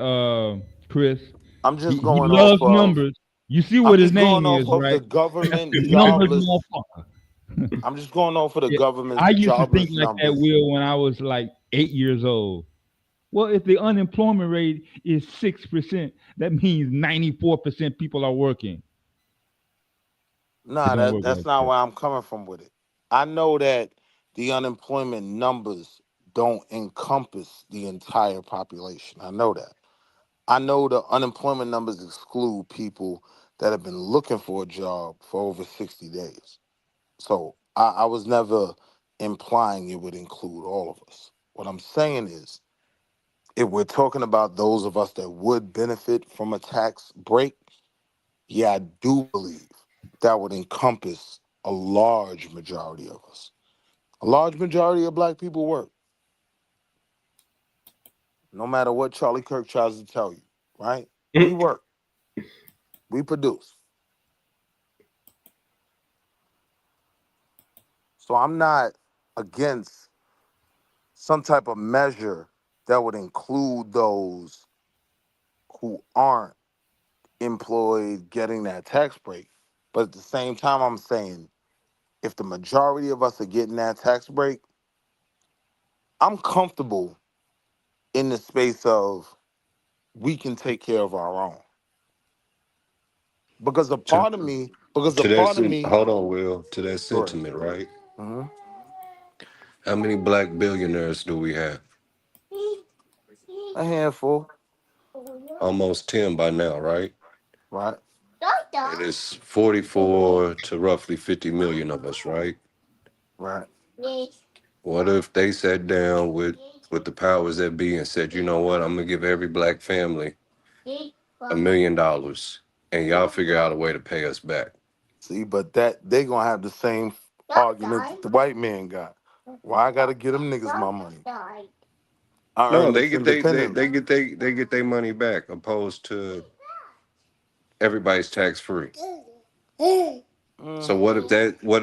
Chris. I'm He, just he going off loves of numbers. You see I'm what his just going name off is, of the right? That's government the numbers jobless. motherfucker. I'm just going off of the Yeah. I government's used to think jobless like that, numbers. Will, when I was like 8 years old. Well, if the unemployment rate is 6%, that means 94% people are working. It Nah, don't that work that's like not that. where I'm coming from with it. I know that the unemployment numbers don't encompass the entire population. I know that. I know the unemployment numbers exclude people that have been looking for a job for over 60 days. So I was never implying it would include all of us. What I'm saying is, if we're talking about those of us that would benefit from a tax break, yeah, I do believe. that would encompass a large majority of us. A large majority of black people work, no matter what Charlie Kirk tries to tell you, right? We work, we produce. So I'm not against some type of measure that would include those who aren't employed getting that tax break. But at the same time, I'm saying if the majority of us are getting that tax break, I'm comfortable in the space of we can take care of our own. Because a To, part of me, because a to that part of me, hold on, Will. To that go ahead. sentiment, right? hmm How many black billionaires do we have? A handful, Almost 10 by now, right? right? It is 44 to roughly 50 million of us, right? Right. What if they sat down with the powers that be and said, you know what, I'm gonna give every black family $1 million and y'all figure out a way to pay us back? See, but that they gonna have the same argument that the white man got. Why I gotta get them niggas my money? I No, earned they this get independently. they get their money back opposed to everybody's tax free. So Mm. what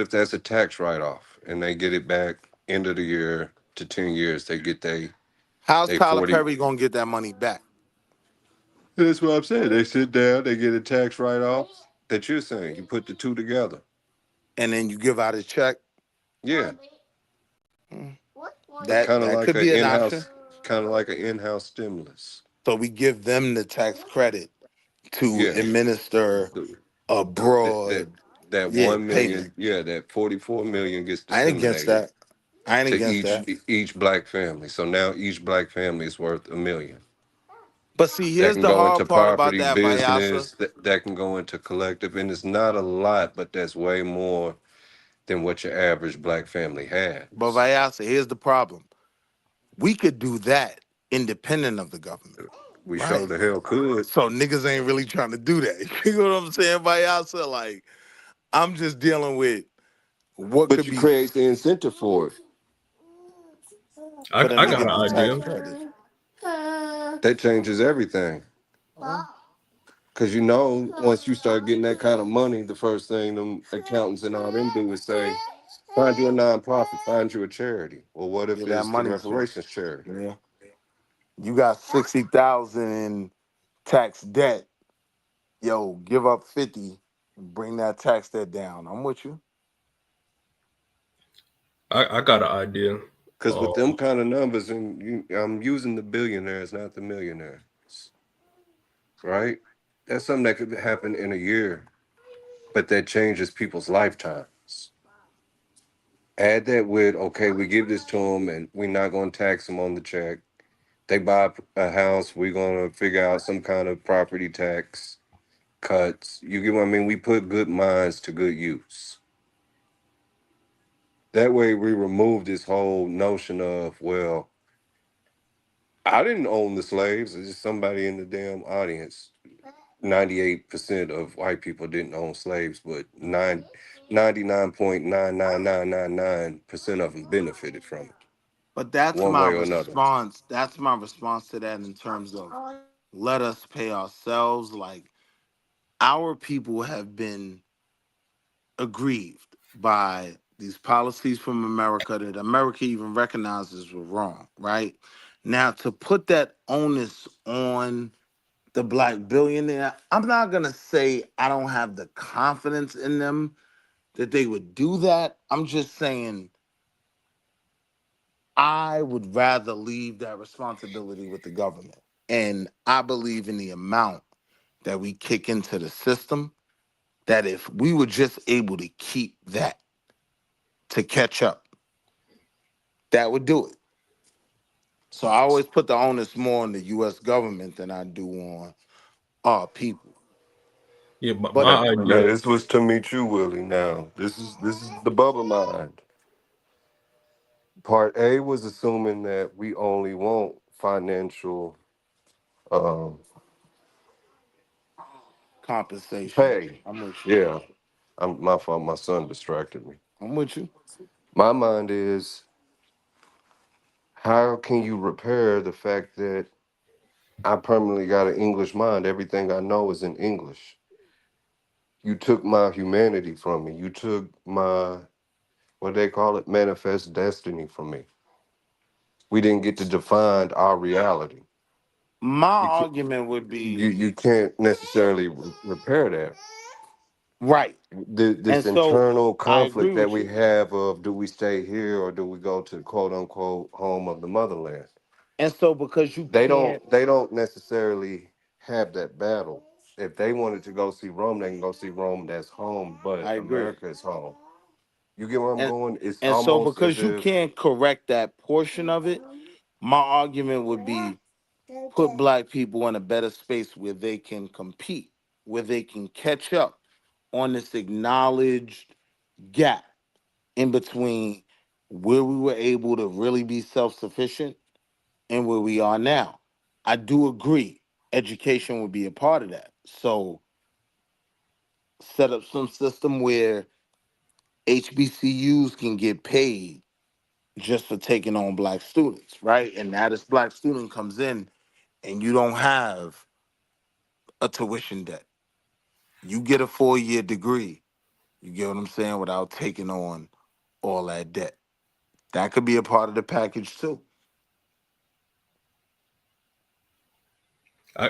if that's a tax write off and they get it back end of the year to 10 years, they get How's they Tyler 40. Perry gonna get that money back? That's what I'm saying. They sit down, they get a tax write off that you're saying. You put the two together. And then you give out a check. Yeah. Mm. Kind of That like could an be an option. in-house kind of like an in-house stimulus. So we give them the tax credit to Yeah. administer The, a that broad, that yeah, 1 million, payment. yeah, that 44 million gets I ain't against disseminated that. I ain't to against that. each black family. So now each black family is worth 1 million. But see, That here's can the go hard into part about property, that, Vayasa. business, that can go into collective. And it's not a lot, but that's way more than what your average black family But has. Vayasa, here's the problem. We could do that independent of the government, We sure right? the hell could. So niggas ain't really trying to do that. You know what I'm saying, Vayasa? Like, I'm just dealing with what But could you be create the incentive for it. for them I to got get the an tax idea. credit. That changes everything. Cause once you start getting that kind of money, the first thing them accountants and all them do is say, find you a nonprofit, find you a charity. Well, what if Get that it's the money to. reparations charity? Yeah. You got 60,000 in tax debt. Yo, give up 50 and bring that tax debt down. I'm with you. I got an idea. Because with them Um, kind of numbers, and I'm using the billionaires, not the millionaires, right? That's something that could happen in a year, but that changes people's lifetimes. Add that with, okay, we give this to them and we're not going to tax them on the check. They buy a house, we're going to figure out some kind of property tax cuts. You get what I mean? We put good minds to good use. That way, we remove this whole notion of, well, I didn't own the slaves. It's just somebody in the damn audience. 98% of white people didn't own slaves, but 99.99999% of them benefited from it, But that's one my way or another. response. That's my response to that in terms of let us pay ourselves. Like, our people have been aggrieved by these policies from America that America even recognizes were wrong, right? Now, to put that onus on the black billionaire, I'm not going to say I don't have the confidence in them that they would do that. I'm just saying I would rather leave that responsibility with the government. And I believe in the amount that we kick into the system, that if we were just able to keep that to catch up, that would do it. So I always put the onus more on the US government than I do on our people. yeah, but But my Now, idea. this was to meet you, Willie. Now, this is the bubble mind. Part A was assuming that we only want financial um, compensation, pay. I'm with you. Yeah. My fault. My son distracted me. I'm with you. My mind is, how can you repair the fact that I permanently got an English mind? Everything I know is in English. You took my humanity from me. You took my, what they call it, manifest destiny from me. We didn't get to define our reality. My You can't, argument would be you can't necessarily repair that. right. And This so internal I agree conflict that with we you. have of, do we stay here or do we go to quote unquote home of the motherland? And so because you They can't, don't necessarily have that battle. If they wanted to go see Rome, they can go see Rome. That's home, but I agree. America is home. You get where I'm And going? It's and so almost as because you if can't correct that portion of it, my argument would be put black people in a better space where they can compete, where they can catch up on this acknowledged gap in between where we were able to really be self-sufficient and where we are now. I do agree education would be a part of that. So set up some system where HBCUs can get paid just for taking on black students, right? And now this black student comes in and you don't have a tuition debt. You get a 4-year degree. You get what I'm saying? Without taking on all that debt. That could be a part of the package too.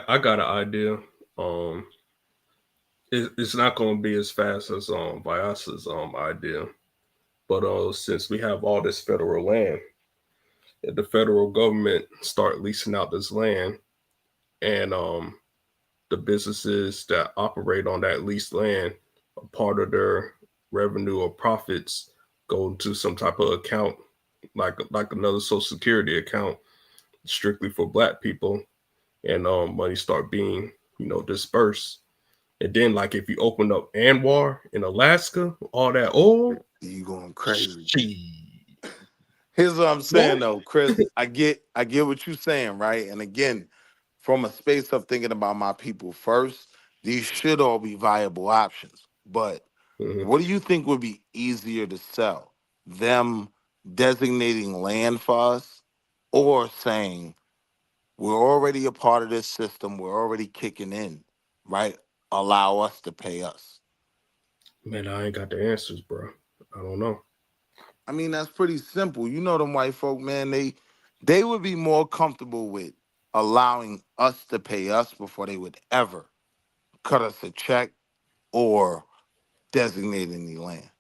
I got an idea. Um, it's not going to be as fast as Vyas's idea, but since we have all this federal land, if the federal government start leasing out this land, and the businesses that operate on that leased land, a part of their revenue or profits go into some type of account, like another social security account, strictly for black people, and money start being dispersed. And then, like, if you open up Anwar in Alaska, all that oil, You going crazy. gee, Here's what I'm saying boy. though, Chris. I get what you're saying, right? And again, from a space of thinking about my people first, these should all be viable options. But Mhm. what do you think would be easier to sell? Them designating land for us or saying we're already a part of this system, we're already kicking in, right? Allow us to pay us. Man, I ain't got the answers, bro. I don't know. I mean, that's pretty simple. You know them white folk, man, they would be more comfortable with allowing us to pay us before they would ever cut us a check or designate any land.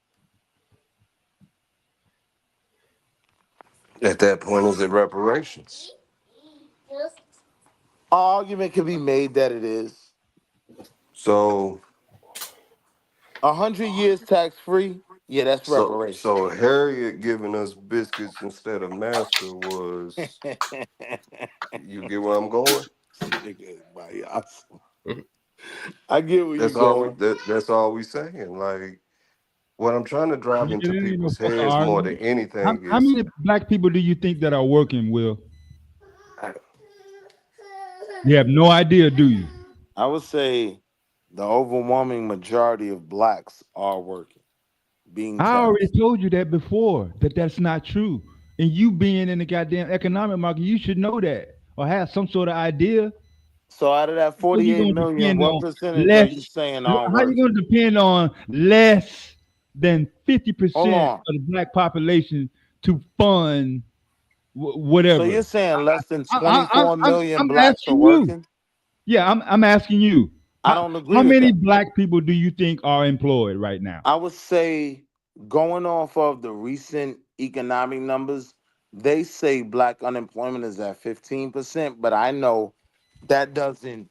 at that point is it reparations. Argument can be made that it is. So 100 years tax free, yeah, that's reparations. so Harriet giving us biscuits instead of master was, you get where I'm going? Nigga, my ass. Mhm. I get where you going. That's all we saying. Like, what I'm trying to drive Nigga, into that ain't no people's fucking heads more than argument. anything How is, many black people do you think that are working, Will? You have no idea, do you? I would say the overwhelming majority of blacks are working, being I already taxed. told you that before, that that's not true. And you being in the goddamn economic market, you should know that or have some sort of idea. So out of that How you 48 gonna million, depend what on percentage are less? you saying aren't How you working? gonna depend on less than fifty Hold percent on. of the black population to fund So you're whatever? saying less than I, I, 24 I'm million I'm blacks are asking you. working? Yeah, I'm asking you. I How don't agree how with many that. black people do you think are employed right now? I would say going off of the recent economic numbers, they say black unemployment is at 15%, but I know that doesn't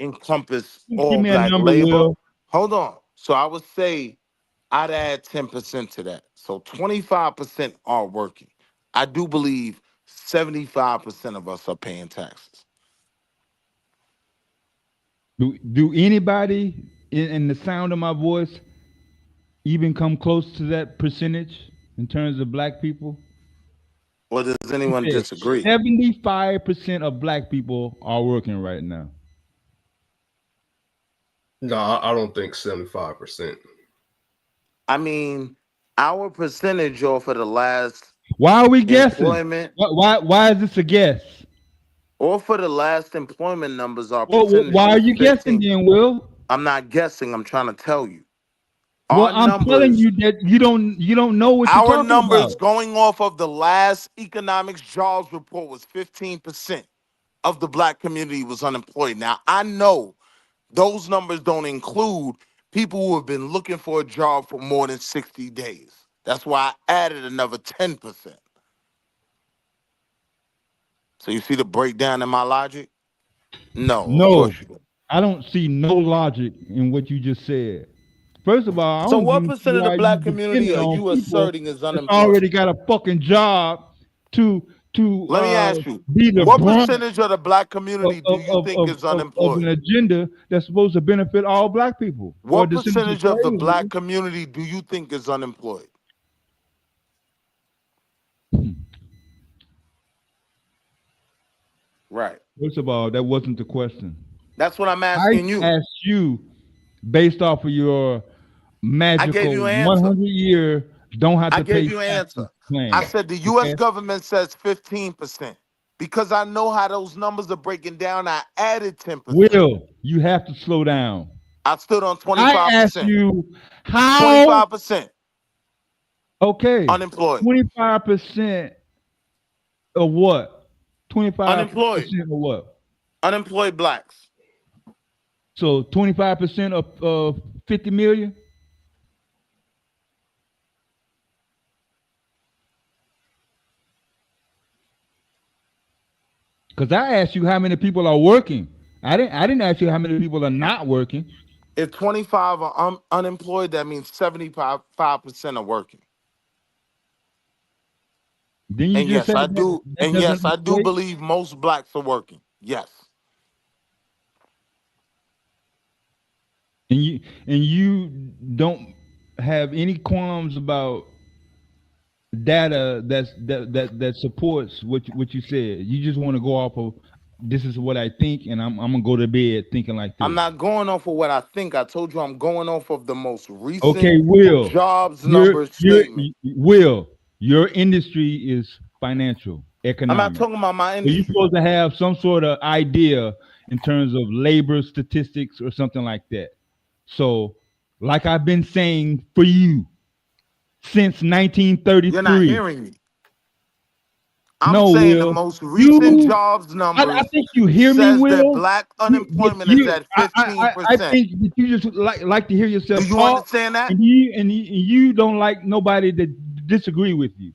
encompass Just give all me a black number, labor. Will. Hold on. So I would say I'd add 10% to that. So 25% are working. I do believe 75% of us are paying taxes. Do anybody in the sound of my voice even come close to that percentage in terms of black people? Or does He anyone said disagree? 75% of black people are working right now. No, I don't think 75%. I mean, our percentage off of the last Why are we guessing? employment, Why is this a guess? or for the last employment numbers, our Well, percentage why are was you guessing 15. then, Will? I'm not guessing. I'm trying to tell you. Well, Our I'm telling numbers, you that you don't know what you're our talking about. numbers going off of the last economics jobs report was 15% of the black community was unemployed. Now, I know those numbers don't include people who have been looking for a job for more than 60 days. That's why I added another 10%. So you see the breakdown in my logic? No, of No, course you don't. I don't see no logic in what you just said. First of all, I So don't what even see percent of the why you black community depending are on you people asserting is that's unemployed? already got a fucking job to Let me ask you, be the what brunt percentage of the black of, community do of, you of, think of, is of an unemployed? agenda that's supposed to benefit all black people or What descendants of percentage of the slaves. black community do you think is unemployed? Right. First of all, that wasn't the question. That's what I'm I asking you. asked you based off of your I gave magical you an answer. 100-year don't have I to gave pay you an taxes answer. I plan. said the US Okay, government says 15%. Because I know how those numbers are breaking down, I added 10%. Will, you have to slow down. I stood on I asked 25%. you how. 25% Okay, unemployed. 25% of what? 25% Unemployed. of what? Unemployed blacks. So 25% of 50 million. Because I asked you how many people are working. I didn't ask you how many people are not working. If 25 are unemployed, that means 75% are working. Then you And just yes, said I that do. that And doesn't yes, I do equate. believe most blacks are working. Yes. And you don't have any qualms about data that supports what you said. You just want to go off of this is what I think, and I'm gonna go to bed thinking like I'm this. not going off of what I think. I told you I'm going off of the most recent Okay, Will, jobs your number your statement. Will, your industry is financial, I'm not economic. talking about my So you're industry. supposed to have some sort of idea in terms of labor statistics or something like that. So, like I've been saying for you since You're not 1933. hearing me. I'm No, saying the Will. most recent You, jobs I numbers think you hear me, says that Will. black But unemployment is at I 15%. think that you just like to hear Do yourself you talk, understand that? and you don't like nobody that disagree with you.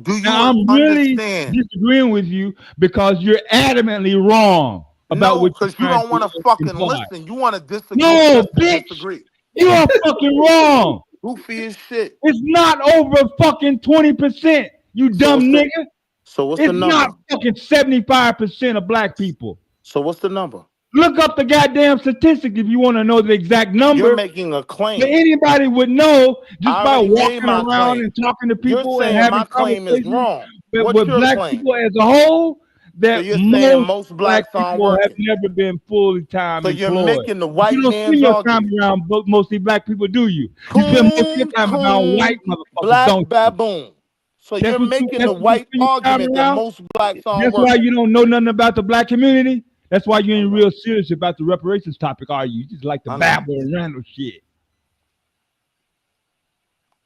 Do Now you I'm really understand? disagreeing with you because you're adamantly wrong about No, what you're because you trying don't want to to fucking imply. listen. You want to disagree No, just to bitch, disagree. you are fucking wrong. Goofy as shit. It's not over fucking 20%. You So dumb what's the nigga. so what's the It's not number? fucking 75% of black people. So what's the number? Look up the goddamn statistic if you want to know the exact You're number. making a But claim. anybody would know just I by already made walking my around claim. and talking to You're people and saying having my claim is conversations wrong. What's with your black claim? people as a whole So that you're saying most most black blacks aren't people have working. never been fully time So you're employed. making the You white don't spend man's your time argument. around mostly black people, do you? You spend most of your Coon, time around white coon, motherfuckers, black don't you? baboon. So you're making That's the what you white spend your time argument that around. most blacks aren't That's why working. you don't know nothing about the black community. That's why you I ain't know. real serious about the reparations topic, are you? You just like to I know. babble and random shit.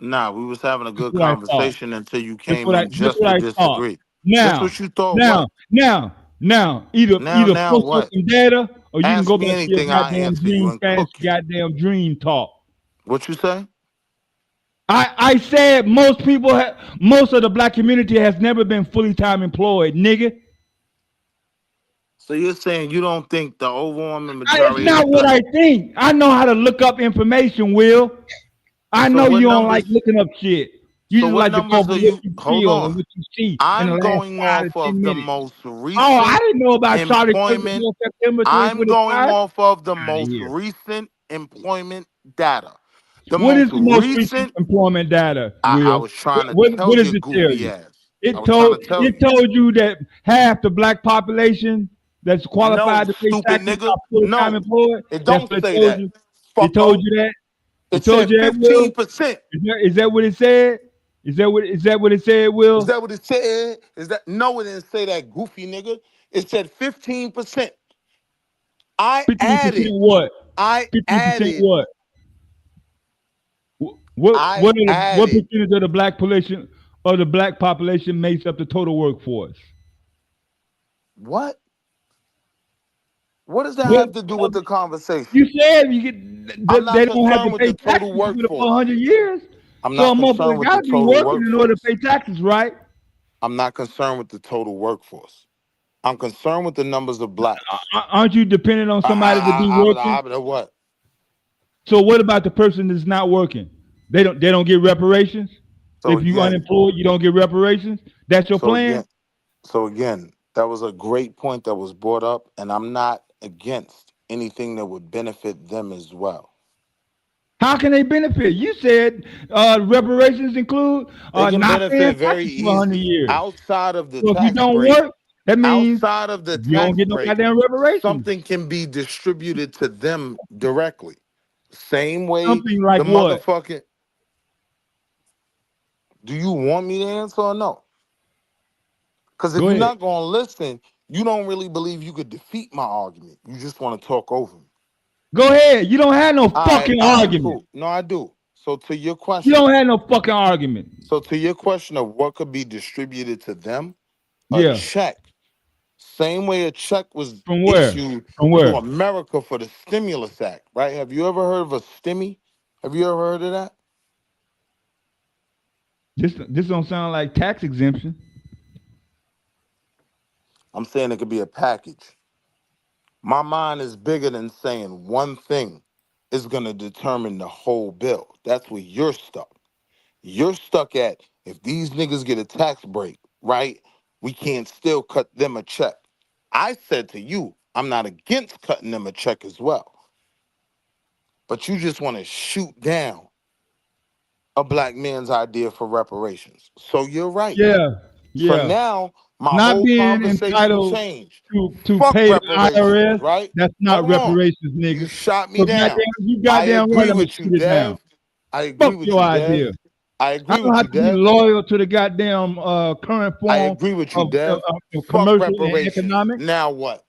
Nah, we was having a That's good what I thought. conversation until you came in That's just what to I thought. disagree. That's Now, what you thought. now, What? now, now, either Now post up what? some data or you can Ask go me back to your anything, I'll goddamn answer you dream and fast cook you. goddamn dream talk. What you say? I said most of the black community has never been fully time employed, nigga. So you're saying you don't think the overwhelming It's majority of the not what black. I think. I know how to look up information, Will. I So know what you don't like numbers? looking up shit. You So just what like to go numbers for are what you? you Hold feel and on. what you see in the I'm last going 5 to off of 10 the minutes. most Oh, I recent didn't know about Charlie Kirk employment. before September I'm going 2025. Out off of the of most here. recent employment data. The What is most the most recent recent. employment data, I Will? was trying to What tell does your it tell goofy you? ass. I It was trying told to tell it you. told you that half the black population that's No, qualified to pay stupid taxes nigga. are full time No, employed. it That's don't what it say told that. you. It told Fucko. you that. It told said you that, Will? 15%. Is that what it said? Is that what it said, Is Will? that what it said? Is that no? It didn't say that, goofy nigga. It said 15%. I 15% added. what? I 15% added. what? What I what added. percentage of the black population makes up the total workforce? What? What does that What have to do with the conversation? you said I'm not they don't have concerned to with pay the total taxes for the workforce. 400 years. I'm So a not concerned motherfucker with the gotta be total working in order to workforce. pay taxes, right? I'm not concerned with the total workforce. I'm concerned with the numbers of blacks. Aren't you dependent on somebody to be working? What? So what about the person that's not working? They don't get reparations? So If you again, unemployed, you don't get reparations? That's your so plan? again, so again, that was a great point that was brought up, and I'm not against anything that would benefit them as well. How can they benefit? You said reparations include They can not paying benefit very taxes for 100 easily years. outside of the So if you tax don't break. work, that means Outside of the you don't tax get no break, goddamn reparations. something can be distributed to them directly. Same way Something the like what? motherfucking. Do you want me to answer or no? Because if Go you're ahead. not going to listen, you don't really believe you could defeat my argument. You just want to talk over me. Go ahead. You don't have no fucking All right, argument. cool. No, I do. So to your You question, don't have no fucking argument. of what could be distributed to them, a Yeah. check. Same way a check was From where? issued From to where? America for the stimulus act, right? Have you ever heard of a stimmy? Have you ever heard of that? This don't sound like tax exemption. I'm saying it could be a package. My mind is bigger than saying one thing is going to determine the whole bill. That's where you're stuck. You're stuck at if these niggas get a tax break, right? We can't still cut them a check. I said to you, I'm not against cutting them a check as well. But you just want to shoot down a black man's idea for reparations. So you're right. Yeah. So Yeah. now my Not whole being conversation entitled changed. to Fuck pay the reparations, IRS, right? that's not Hold on. reparations, You nigga. shot me So down. you I goddamn right, agree I'm gonna with you, shoot it down. Dev. I agree Fuck with your you, Dev. idea. I I agree don't with have you, to be Dev. loyal to the goddamn current I form agree with you, of, Dev. Fuck commercial and reparations. economics. Now what?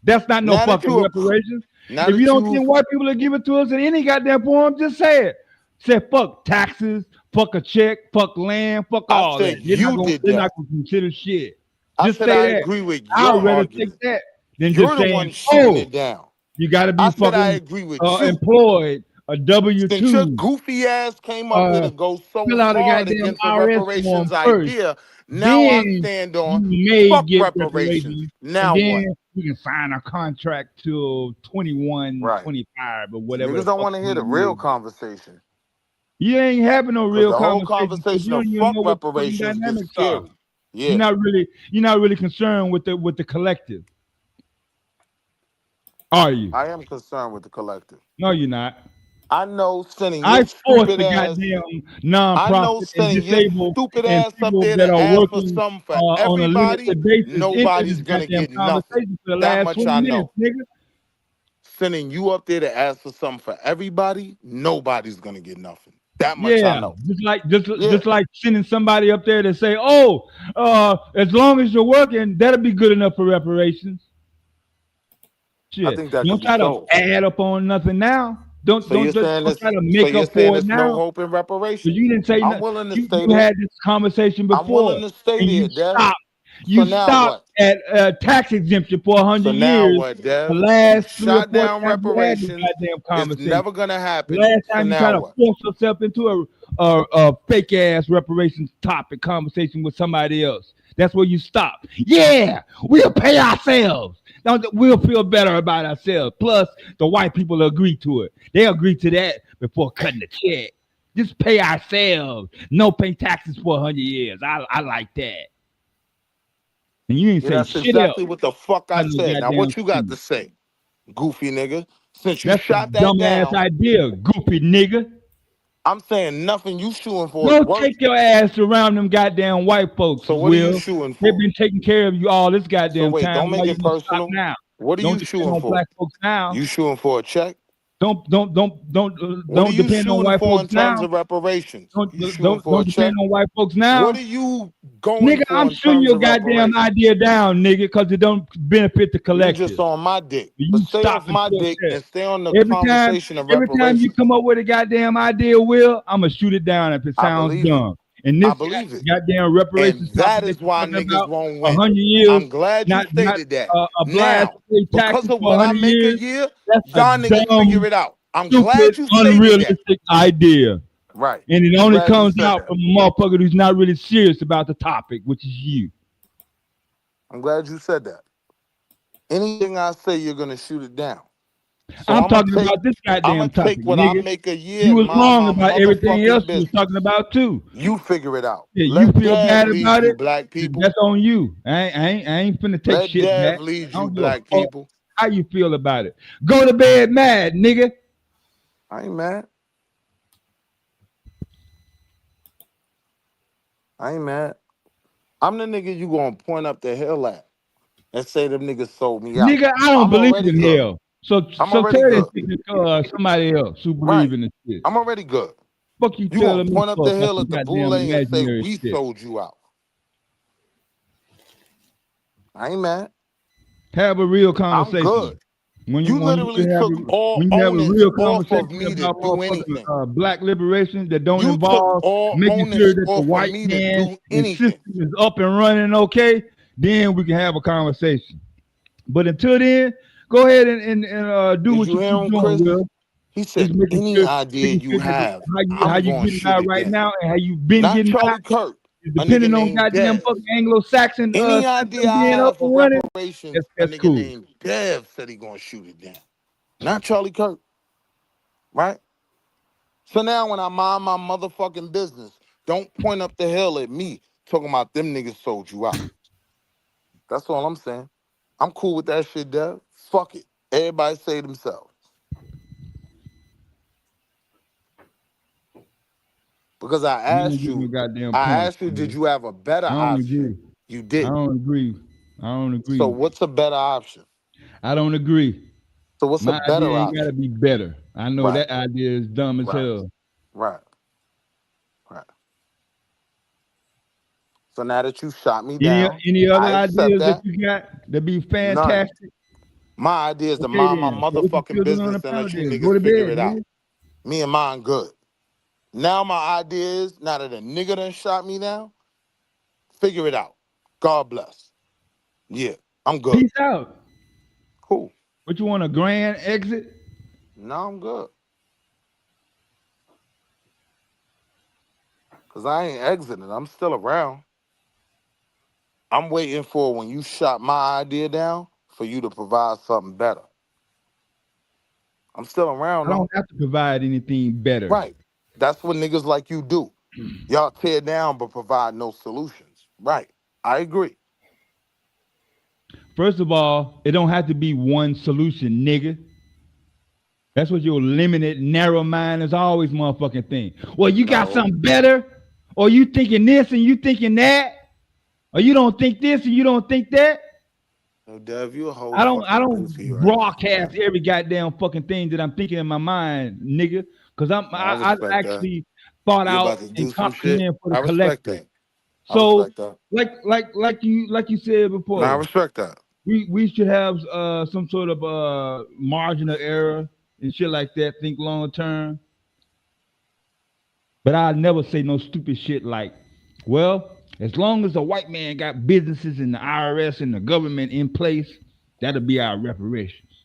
That's not no Now that fucking you reparations. now If you that don't you think white people are giving to us in any goddamn form, just say it. Say fuck taxes, fuck a check, fuck land, fuck I all that. said you did They're not that. gonna consider shit. I Just said say I that. agree with I'd your rather take argument. that than You're just the one saying, shooting oh, it down. you got to be I said I fucking agree with you. employed, a W Since your two, goofy ass came up here uh, to go so fill out a hard goddamn against the IRS form reparations first. idea, now I Then stand on you may fuck get reparations. reparations, and Now then what? you can sign a contract till 21, Right. 25, or See, whatever niggas the don't fuck want to hear the time it real is. conversation. You ain't having no Because real the whole conversation because conversation you of don't even fuck know what the fucking reparations gets dynamics are. scary. Yeah. You're not really concerned with the collective, are you? I am concerned with the collective. No, you're not. I know sending I your force stupid the ass. goddamn I know nonprofit and sending your disabled stupid and ass up people there that to are ask for working something for on a everybody, limited basis into this nobody's gonna goddamn get nothing. conversation for the That last much 20 I minutes, know. nigga. Sending you up there to ask for something for everybody, nobody's gonna get nothing. That much I Yeah, know. Yeah. just like sending somebody up there to say, "Oh, as long as you're working, that'll be good enough for reparations." I Shit, think that could don't be try to sold. add up on nothing now. Don't So you're don't just saying don't this try to so make you're up saying for it there's no now. hope in Because reparations? you didn't say I'm nothing. willing to stay You there. had this conversation I'm before, willing to stay and there, Dev. So you now stopped what? at tax exemption for So 100 now years. what, The Dev? You last three or shot four down times you had this reparations. goddamn It's conversation. never gonna The happen. last So time you now try to what? force yourself into a fake ass reparations topic conversation with somebody else. That's where you stop. Yeah, we'll pay ourselves. We'll feel better about ourselves. Plus, the white people agree to it. They agree to that before cutting the check. Just pay ourselves. No pay taxes for 100 years. I like that. And you ain't Yeah, say that's shit else. exactly what the fuck I I know said. Now goddamn what you got shit. to say, goofy nigga? Since you That's a shot that dumbass down, idea, goofy nigga. I'm saying nothing you shooting for is Go worth. take your ass around them goddamn white folks, So what are you Will. shooting They've for? been taking care of you all this So goddamn wait, time. don't Why make you it gonna stop personal. now? What are Don't you depend shooting on for? black folks now. You shooting for a check? Don't What are you depend on shooting white for folks in terms now. of reparations? Don't You shooting don't for a don't depend check? on white folks What now. are you going Nigga, for I'm in shooting terms your of goddamn reparations? idea down, nigga, because it don't benefit the You just collective. on my dick. But You stay stop off and my dick shit. and stay on the Every time, conversation of every time you reparations. come up with a goddamn idea, Will, I'ma shoot it down if it I sounds believe it. dumb. And I this believe it. goddamn And reparations topic that that is you're why talking niggas about, won't win. 100 years, I'm glad you not stated that. obliged Now, to pay because taxes of for what I 100 make a years. year, That's a y'all niggas figure dumb, it out. I'm stupid, glad you stated that. unrealistic idea. Right. And it I'm only glad you comes said out that. from a motherfucker who's not really serious about the topic, which is you. I'm glad you said that. Anything I say, you're gonna shoot it down. So I'm I'm gonna talking take about this I'm gonna goddamn take topic, what I nigga. make a year You and was mind wrong my about everything else motherfucking you was business. talking about too. You figure it out. Yeah, you Let feel Dev bad lead about you, it. black people. That's on you. I ain't finna take Let shit back. Dev lead I you, don't give a black fuck people. how you feel about it. Go to bed mad, nigga. I ain't mad. I ain't mad. I'm the nigga you gonna point up the hill at and say them niggas sold me out. Nigga, I don't I'm believe already in good. hell. So I'm so already tell that good. shit to somebody else who believe Right. in this shit. I'm already good. Fuck you You gonna telling me point up for the hill some at the goddamn boule and say imaginary we shit. sold you out. I ain't mad. Have a real I'm good. conversation. When You literally took all you have a onus real off of conversation me to about do motherfucking anything. black liberation that don't You took involve all making sure onus that the off of white me to man do and anything. system is up and running okay, then we can have a conversation. But until then, go ahead and do Did what you you hear keep him, doing, Chris? Will. He Just said, any idea making you sure that have, how I'm you going to getting shoot by it right down. now and how you been Not getting by Charlie Kirk, is a nigga depending on named goddamn Dev. fucking Anglo-Saxon Any idea system I being up have for and running. reparations, a That's nigga cool. named Dev said he gonna shoot it down. Not Charlie Kirk, right? So now when I mind my motherfucking business, don't point up the hill at me talking about them niggas sold you out. That's all I'm saying. I'm cool with that shit, Dev. Fuck it. Everybody say themselves. Because You don't get no goddamn I point. asked you, did Nigga. you have a better I don't option? agree. You I didn't. don't agree. I don't So agree. what's a better option? I don't agree. So what's a My idea better ain't gotta option? be better. I know Right, that idea is dumb as right, hell. right, right. So now that you shot me Any down, any other I accept ideas that that. you got that be None. fantastic? My idea is to Okay mind my then. So what you motherfucking still doing on the business and panel let you then? Go niggas to figure bed, it out. nigga. Me and mine good. Now my idea is, now that a nigga done shot me down, figure it out. God bless. Yeah, I'm good. Peace out. Cool. What you want, a grand exit? Now I'm good. Cause I ain't exiting. I'm still around. I'm waiting for when you shot my idea down for you to provide something better. I'm still around I though. don't have to provide anything better. Right. That's what niggas like you do. Y'all tear down but provide no solutions. Right. I agree. First of all, it don't have to be one solution, nigga. That's what your limited, narrow mind is always motherfucking thing. Well, you got No. something better, or you thinking this and you thinking that, or you don't think this and you don't think that. No, Dev, you a whole I fucking don't goofy right now, broadcast man. every goddamn fucking thing that I'm thinking in my mind, nigga. Cause I I respect that. actually thought You out about to and do some shit? comprehend for the I respect collective. that. I So respect that. like you said No, I before, respect that. we should have some sort of margin of error and shit like that. Think long term. But I'll never say no stupid shit like, well, as long as a white man got businesses and the IRS and the government in place, that'll be our reparations.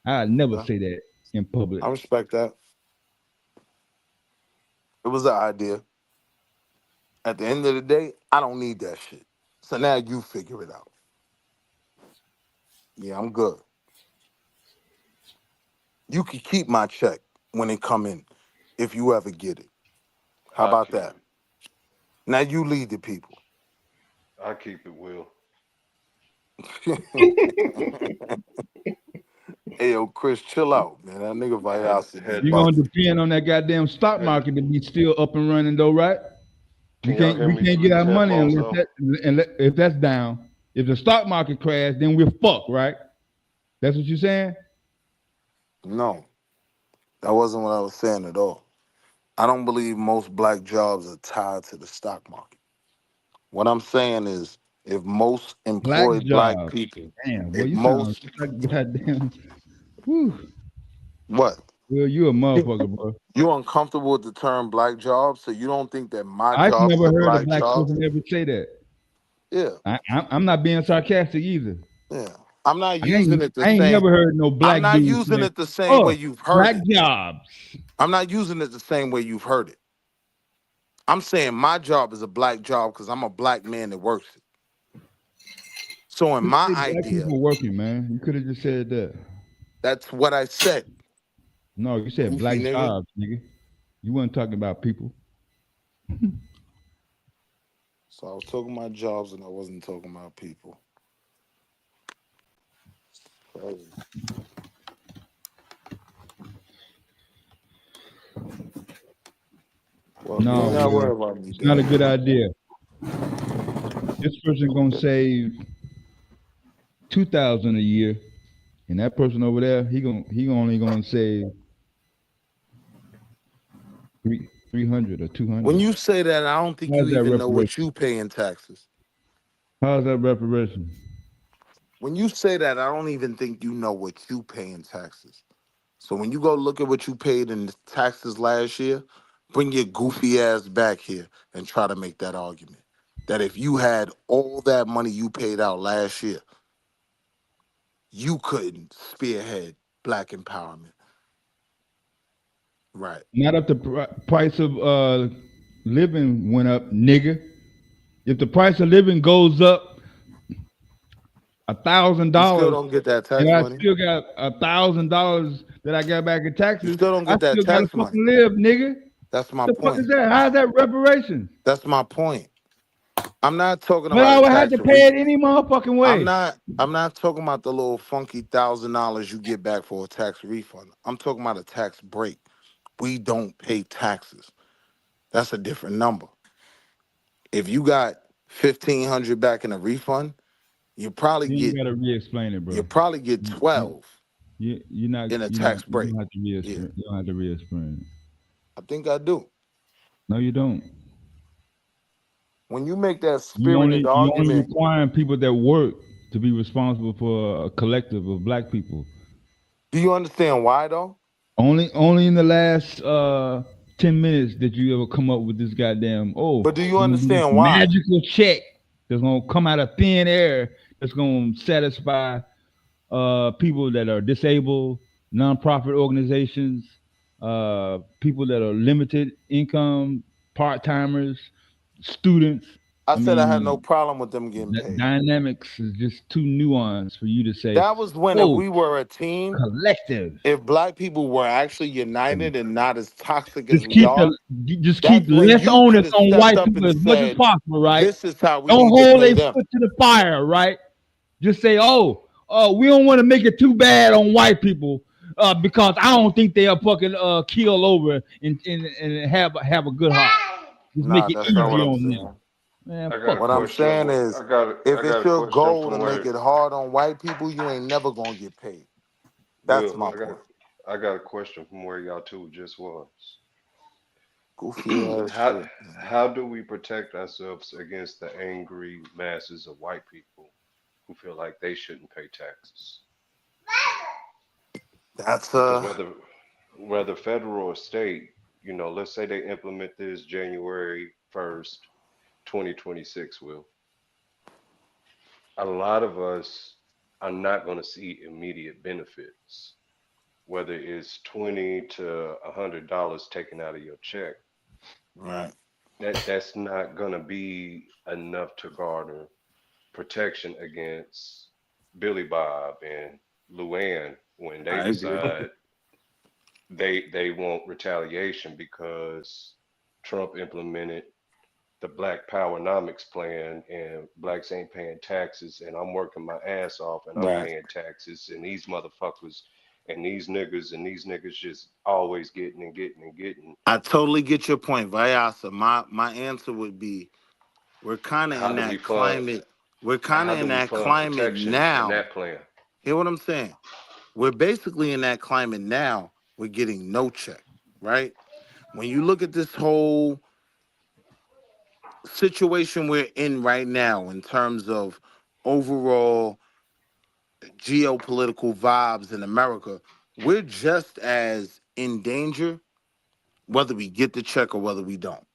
I'll never Yeah, say that in public. I respect that. It was an idea. At the end of the day, I don't need that shit. So now you figure it out. Yeah, I'm good. You can keep my check when it come in, if you ever get it. How I about keep that? it. Now you lead the people. I keep it, Will. Hey, yo, Chris, chill out, man. That nigga Vyasa be You're Had gonna bugging. depend on that goddamn stock had market to be still up and running though, right? Can y'all hear We me can't through get these our money headphones unless though? if that's down. If the stock market crash, then we're fucked, right? That's what you're saying? No. That wasn't what I was saying at all. I don't believe most black jobs are tied to the stock market. What I'm saying is, if most Black employed black job. people, Damn, boy, if you sound most like goddamn. Whew. what? Well, you a motherfucker, bro. You uncomfortable with the term black job, so you don't think that my I've job is never a heard a black black job? person ever say that. Yeah, I'm not being sarcastic either. yeah. I'm not I using ain't it the I ain't same. never heard no I'm black not dude using saying, it the same way "Oh, you've heard black it. jobs." I'm not using it the same way you've heard it. I'm saying my job is a black job because I'm a black man that works it. So in You my say black idea, people working, man. You could have just said that. that's what I said. No, you said black Goofy nigga. jobs, nigga. You wasn't talking about people. So I was talking about jobs and I wasn't talking about people. Crazy. Well, you No, ain't gotta Will. worry about me, It's not a Dad. good idea. This person gonna save 2,000 a year, and that person over there, he only gonna save 300 or When 200. you say that, I don't think you How's that even know what reparation? you pay in taxes. How's that reparation? When you say that, I don't even think you know what you pay in taxes. So when you go look at what you paid in taxes last year, bring your goofy ass back here and try to make that argument. That if you had all that money you paid out last year, you couldn't spearhead black empowerment. Right. Not if the price of living went up, nigga. If the price of living goes up You still $1,000, don't get that tax and I money. still got $1,000 that I got back in You taxes, still don't I get that still gotta tax money. fucking live, nigga. That's my The fuck is point. that? How's that reparations? That's my point. I'm not talking But about I a would have tax to pay it refund. any motherfucking I'm way. not I'm not talking about the little funky $1,000 you get back for a tax refund. I'm talking about a tax break. We don't pay taxes. That's a different number. If you got 1,500 back in a refund, you probably You ain't get gotta re-explain it, you bro. probably get You, you, 12 you're not in a you're not tax you break. don't have to Yeah, re-explain. You don't have to re-explain it. I think I do. No, you don't. When you make that You spirited only argument, requiring people that work to be responsible for a collective of black people. do you understand why though? Only in the last 10 minutes did you ever come up with this goddamn But do you we're gonna do this understand why? magical check that's gonna come out of thin air that's gonna satisfy people that are disabled, nonprofit organizations, people that are limited income, part timers, students. I I said I had no mean, problem with them getting the paid. dynamics is just too nuanced for you to say, That was when if "Oh, we were a team, collective." if black people were actually united and not as toxic as Just we keep are, just keep that's when less you could onus have on stepped white up people and as much as said, possible, right? this is how we Don't need to hold pay a them. foot to the fire, right? Just say, we don't want to make it too bad on white people because I don't think they'll fucking keel over and have a good heart. Just make Nah, it that's not what easy I'm on them. saying. Man, I got a fuck What I'm that. question. saying is, I if got it's a your question goal from to make where it hard on white people, you ain't never gonna get paid. That's Will. my point. I got a question from where y'all two just was. Goofy ass how shit. how do we protect ourselves against the angry masses of white people who feel like they shouldn't pay taxes? That's Because whether federal or state, let's say they implement this January 1st, 2026, will a lot of us are not going to see immediate benefits, whether it's 20 to $100 taken out of your check. right. That's not going to be enough to garner protection against Billy Bob and Luann when they I agree. decide they want retaliation because Trump implemented the Black Powernomics plan and blacks ain't paying taxes and I'm working my ass off and I'm Right. paying taxes and these motherfuckers and these niggas just always getting and getting and getting. I totally get your point, Vyasa. My answer would be we're kind of How in do we that fund climate. We're kind how of do in we that fund climate protection in now. that plan? Hear what I'm saying? We're basically in that climate now we're getting no check, right? When you look at this whole situation we're in right now in terms of overall geopolitical vibes in America, we're just as in danger whether we get the check or whether we don't.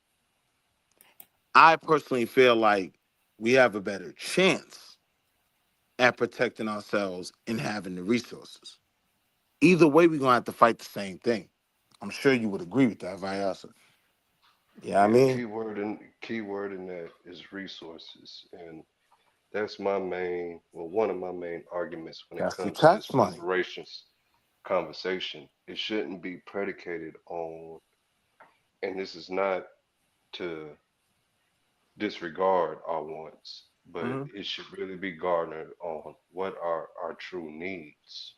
I personally feel like we have a better chance at protecting ourselves and having the resources. Either way, we're gonna have to fight the same thing. I'm sure you would agree with that, Vyasa. Yeah, I Yeah, mean, key word in that is resources, and that's my main, well, one of my main arguments when it that's the comes to this tax money. reparations conversation. It shouldn't be predicated on, and this is not to disregard our wants, but Hmm. it should really be garnered on what are our true needs.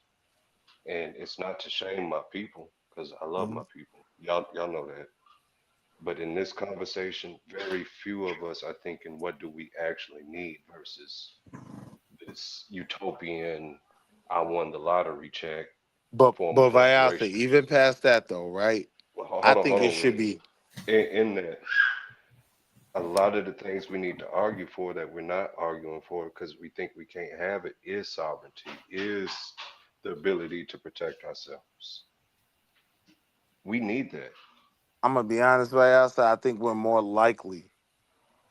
And it's not to shame my people, because I love Hmm. my people. Y'all know that. But in this conversation, very few of us are thinking, what do we actually need versus this utopian, I won the lottery check form But of Vyasa, reparations. even past that though, right? Well, I hold think it on, should Willie. be. In that, a lot of the things we need to argue for that we're not arguing for because we think we can't have it is sovereignty, is the ability to protect ourselves. We need that. I'm gonna be honest, Vyasa. I think we're more likely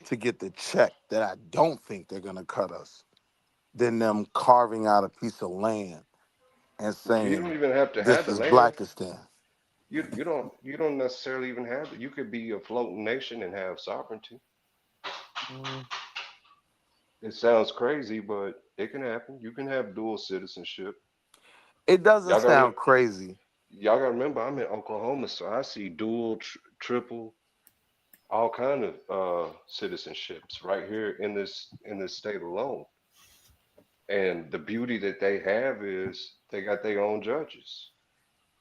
to get the check that I don't think they're gonna cut us than them carving out a piece of land and You don't saying even have to have this the is land. Blackistan. You don't necessarily even have it. You could be a floating nation and have sovereignty. Mm, It sounds crazy, but it can happen. You can have dual citizenship. it doesn't Y'all got to sound crazy. y'all got to remember I'm in Oklahoma, so I see dual, triple, all kind of citizenships right here in this state alone. And the beauty that they have is they got their own judges.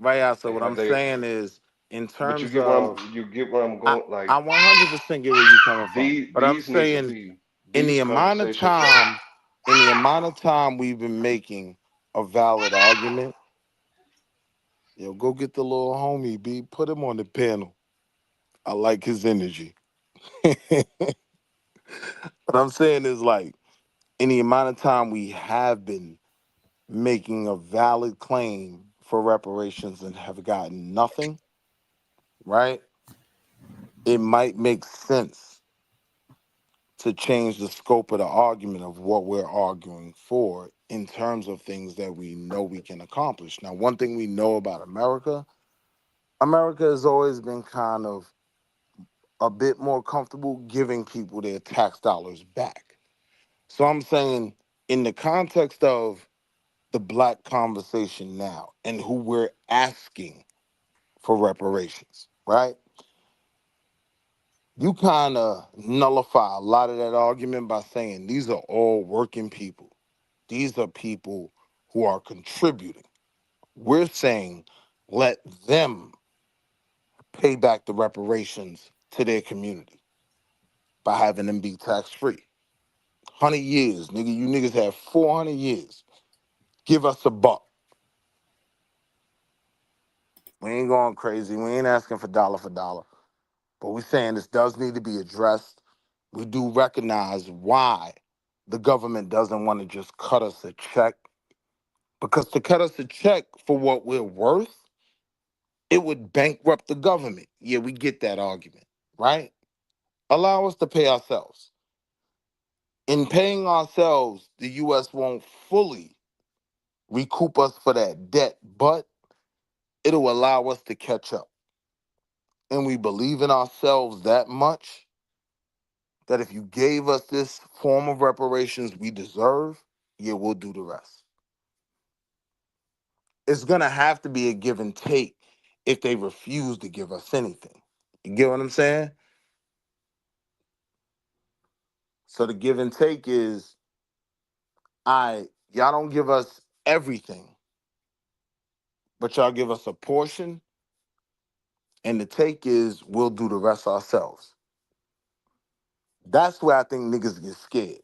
Right. So They what have I'm their, saying is, in but terms of, you get where I'm I, going. Like I 100% get where you're coming from. But I'm these need to saying, be in the these amount of conversations. time, we've been making a valid argument, yo, go get the little homie, B, put him on the panel. I like his energy. What I'm saying is, like, in the amount of time we have been making a valid claim for reparations and have gotten nothing, right? It might make sense to change the scope of the argument of what we're arguing for in terms of things that we know we can accomplish. Now, one thing we know about America, America has always been kind of a bit more comfortable giving people their tax dollars back. So I'm saying, in the context of the black conversation now and who we're asking for reparations, right? You kind of nullify a lot of that argument by saying these are all working people. These are people who are contributing. We're saying let them pay back the reparations to their community by having them be tax free. 100 years, nigga. You niggas have 400 years. Give us a buck. We ain't going crazy. We ain't asking for dollar. But we're saying this does need to be addressed. We do recognize why the government doesn't want to just cut us a check. Because to cut us a check for what we're worth, it would bankrupt the government. Yeah, we get that argument, right? Allow us to pay ourselves. In paying ourselves, the US won't fully recoup us for that debt, but it'll allow us to catch up. And we believe in ourselves that much that if you gave us this form of reparations we deserve, yeah, we'll do the rest. It's gonna have to be a give and take if they refuse to give us anything. You get what I'm saying? So the give and take is, y'all don't give us everything, but y'all give us a portion, and the take is we'll do the rest ourselves. That's where I think niggas get scared.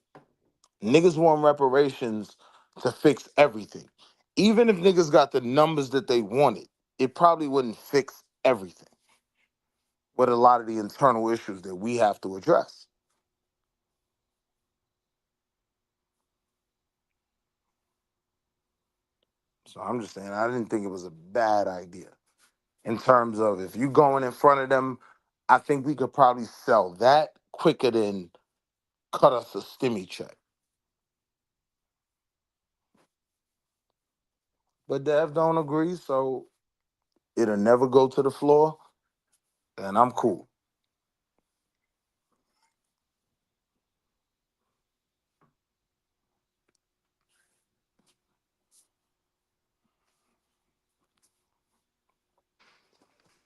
Niggas want reparations to fix everything. Even if niggas got the numbers that they wanted, it probably wouldn't fix everything with a lot of the internal issues that we have to address. So I'm just saying, I didn't think it was a bad idea in terms of if you going in front of them. I think we could probably sell that quicker than cut us a stimmy check. But Dev don't agree, so it'll never go to the floor, and I'm cool.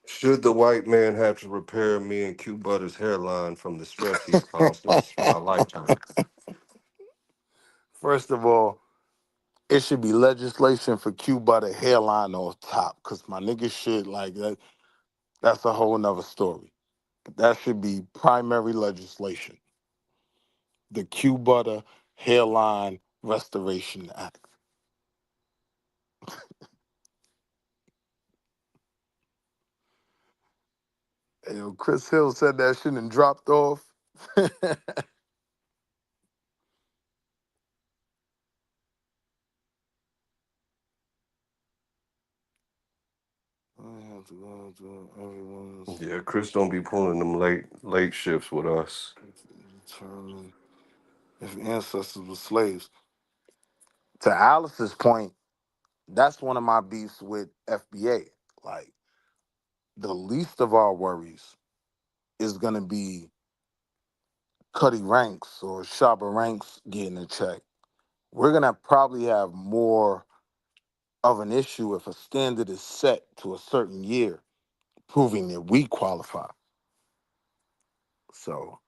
Should the white man have to repair me and Q Butter's hairline from the stress he's caused us for our lifetime? First of all, it should be legislation for Q butter hairline on top, cause my nigga shit like that. That's a whole nother story. But that should be primary legislation. The Q butter hairline restoration act. Hey, yo, Chris Hill said that shit and dropped off. I have to go to everyone's Yeah, Chris don't be pulling them late shifts with us. determine if ancestors were slaves. To Alice's point, that's one of my beefs with FBA. Like, the least of our worries is gonna be Cuddy Ranks or Shabba Ranks getting a check. We're gonna probably have more of an issue if a standard is set to a certain year, proving that we qualify. So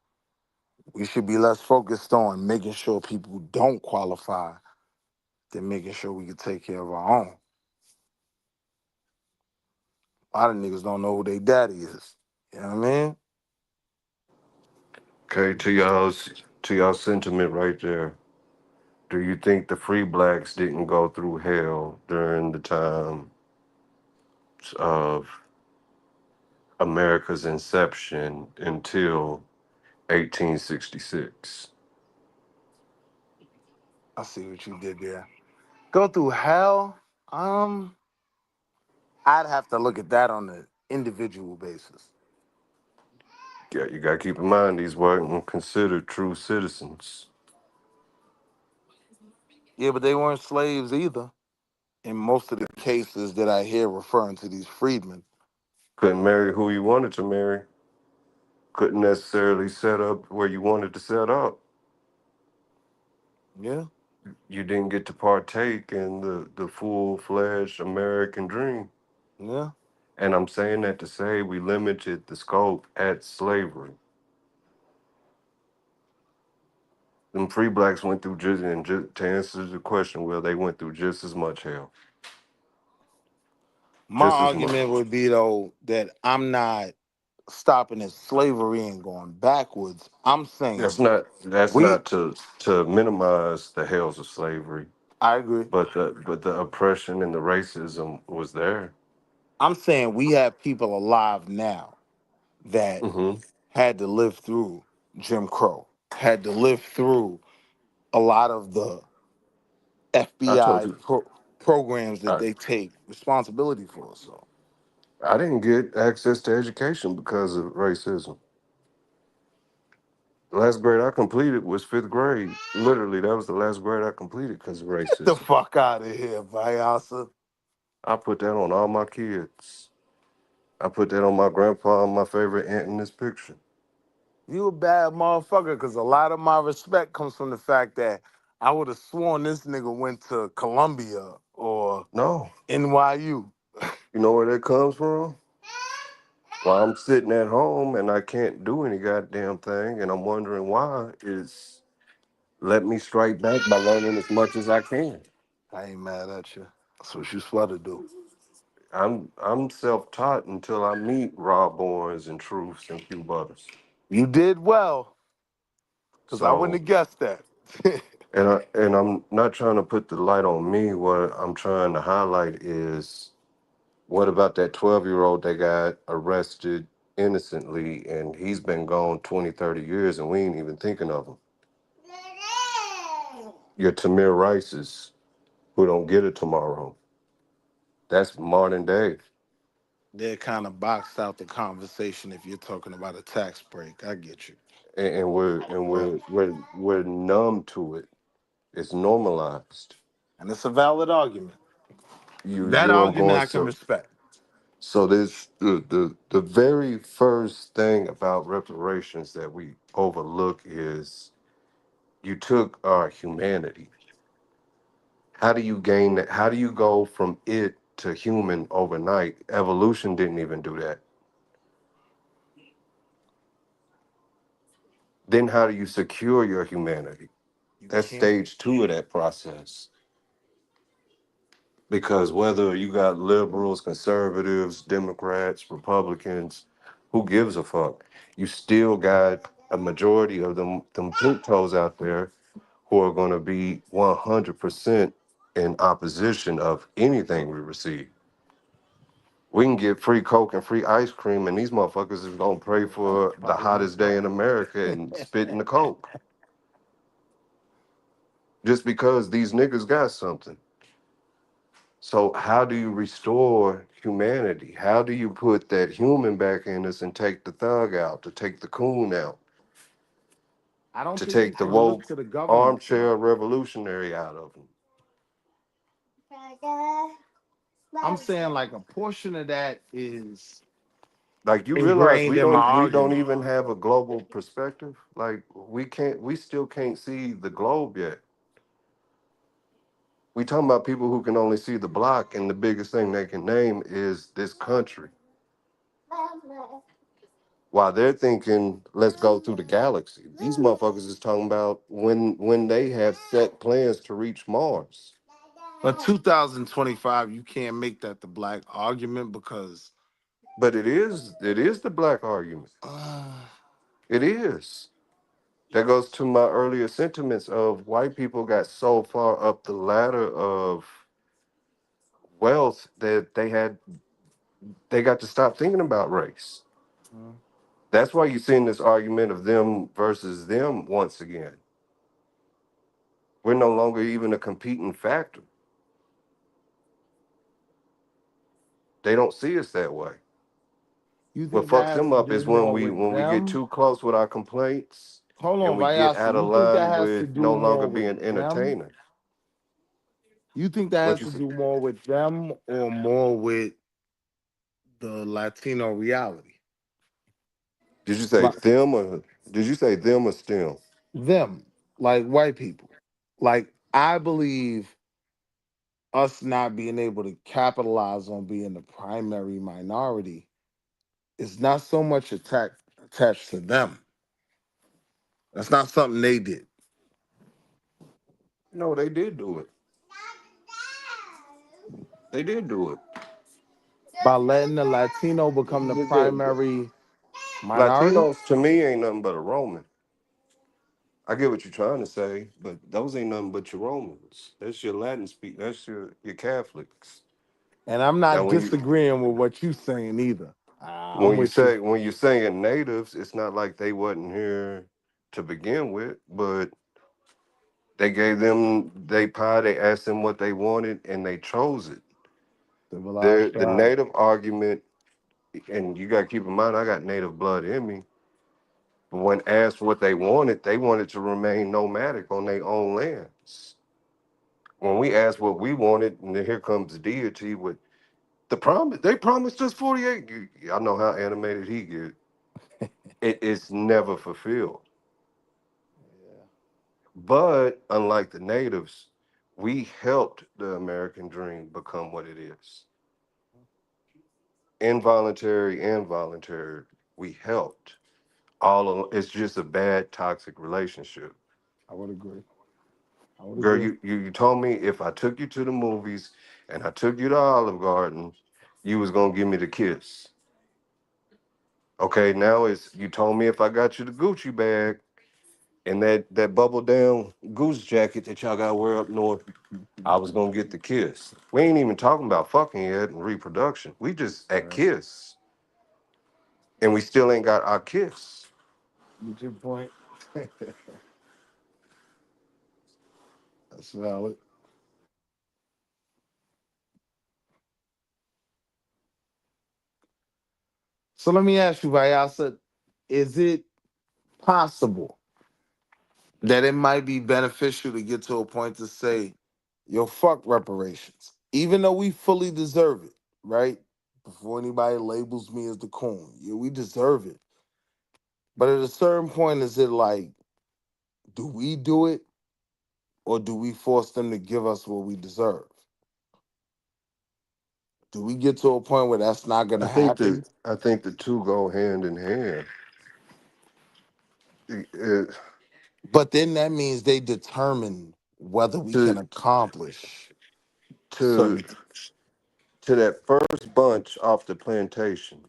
we should be less focused on making sure people who don't qualify than making sure we can take care of our own. A lot of niggas don't know who their daddy is. You know what I mean? Okay, to y'all sentiment right there. Do you think the free blacks didn't go through hell during the time of America's inception until 1866? I see what you did there. Go through hell? I'd have to look at that on an individual basis. Yeah, you gotta keep in mind these weren't considered true citizens. Yeah, but they weren't slaves either. In most of the cases that I hear referring to these freedmen. Couldn't marry who you wanted to marry. Couldn't necessarily set up where you wanted to set up. Yeah, You didn't get to partake in the full-fledged American dream. yeah. And I'm saying that to say we limited the scope at slavery. Them free blacks went through just to answer the question, well, they went through just as much hell. My Just as much. argument would be though that I'm not stopping at slavery and going backwards. I'm That's saying not we to minimize the hells of slavery, I agree. but the oppression and the racism was there. I'm saying we have people alive now that Hmm. had to live through Jim Crow, had to live through a lot of the I told FBI you, programs that I, they take responsibility for. So I didn't get access to education because of racism. The last grade I completed was fifth grade. Literally, that was the last grade I completed because of get the racism. fuck out of here, Vyasa. I put that on all my kids. I put that on my grandpa and my favorite aunt in this picture. You a bad motherfucker, because a lot of my respect comes from the fact that I would have sworn this nigga went to Columbia or No, NYU. you know where that comes from? While I'm sitting at home and I can't do any goddamn thing, and I'm wondering why, is let me strike back by learning as much as I can. I ain't mad at you. That's what you supposed to do. I'm self-taught until I meet Rob Owens and Truths and Q Butters. You did well, because I wouldn't So have guessed that. and I'm not trying to put the light on me. What I'm trying to highlight is What about that 12-year-old that got arrested innocently and he's been gone 20, 30 years and we ain't even thinking of him? Your Tamir Rices who don't get it tomorrow. That's modern day. They're kind of boxed out the conversation if you're talking about a tax break. I get you. And we're numb to it. It's normalized. And it's a valid argument. That You know where I'm argument going. I can respect. So this the very first thing about reparations that we overlook is you took our humanity. How do you gain that? How do you go from it to human overnight? Evolution didn't even do that. Then how do you secure your humanity? You That's can't. stage two of that process. Because whether you got liberals, conservatives, Democrats, Republicans, who gives a fuck? You still got a majority of them toes out there who are going to be 100% in opposition of anything we receive. We can get free Coke and free ice cream, and these motherfuckers is gonna pray for the hottest day in America and spit in the Coke just because these niggas got something. So how do you restore humanity? How do you put that human back in us and take the thug out, to take the coon out, I don't to think you take the can look woke to the government for armchair that. revolutionary out of them? I'm saying like a portion of that is Like, you realize ingrained in my we don't argument. even have a global perspective. Like, we still can't see the globe yet. We talking about people who can only see the block, and the biggest thing they can name is this country. While they're thinking, let's go through the galaxy. These motherfuckers is talking about when they have set plans to reach Mars. But 2025, you can't make that the black argument because But it is the black argument. It is. That goes to my earlier sentiments of white people got so far up the ladder of wealth that they got to stop thinking about race. That's why you're seeing this argument of them versus them once again. We're no longer even a competing factor. They don't see us that way. you What think that fucks has them to up do is when more we with when we get them. too close with our complaints Hold and on, we get Vayasi. out of You think that line has to with do no longer more being with them? entertainers. You think that What has you to say? do more with them or more with the Latino reality? Did you say Like them or did you say them or STEM? them, like white people. Like I believe us not being able to capitalize on being the primary minority is not so much attached to them. That's not something they did. No, they did do it. They did do it. By letting the Latino become the primary minority. Latinos to me ain't nothing but a Roman. I get what you're trying to say, but those ain't nothing but your Romans. That's your Latin speak. That's your Catholics. And I'm Now, not disagreeing with what you're saying either. I'm with you. when you saying natives, it's not like they wasn't here to begin with, but they gave them they pie. They asked them what they wanted, and they chose it. Civilized The tribe. native argument, and you got to keep in mind, I got native blood in me. But when asked what they wanted to remain nomadic on their own lands. When we asked what we wanted, and then here comes deity with the promise. They promised us 48. Y'all know how animated he get. It's never fulfilled. But unlike the natives, we helped the American dream become what it is. Involuntary and voluntary, we helped. It's just a bad toxic relationship. I would agree. I would Girl, agree. you told me if I took you to the movies and I took you to Olive Garden, you was gonna give me the kiss. Okay, now it's you told me if I got you the Gucci bag and that bubble down goose jacket that y'all gotta wear up north, I was gonna get the kiss. We ain't even talking about fucking yet and reproduction. We just at Right. kiss, and we still ain't got our kiss. Get your point. That's valid. So let me ask you, Vyasa, is it possible that it might be beneficial to get to a point to say, yo, fuck reparations, even though we fully deserve it, right? Before anybody labels me as the coon, yeah, we deserve it. But at a certain point, is it like, do we do it or do we force them to give us what we deserve? Do we get to a point where that's not gonna happen? I think the two go hand in hand. It- But then that means they determine whether we can to accomplish to certain. to that first bunch off the plantation.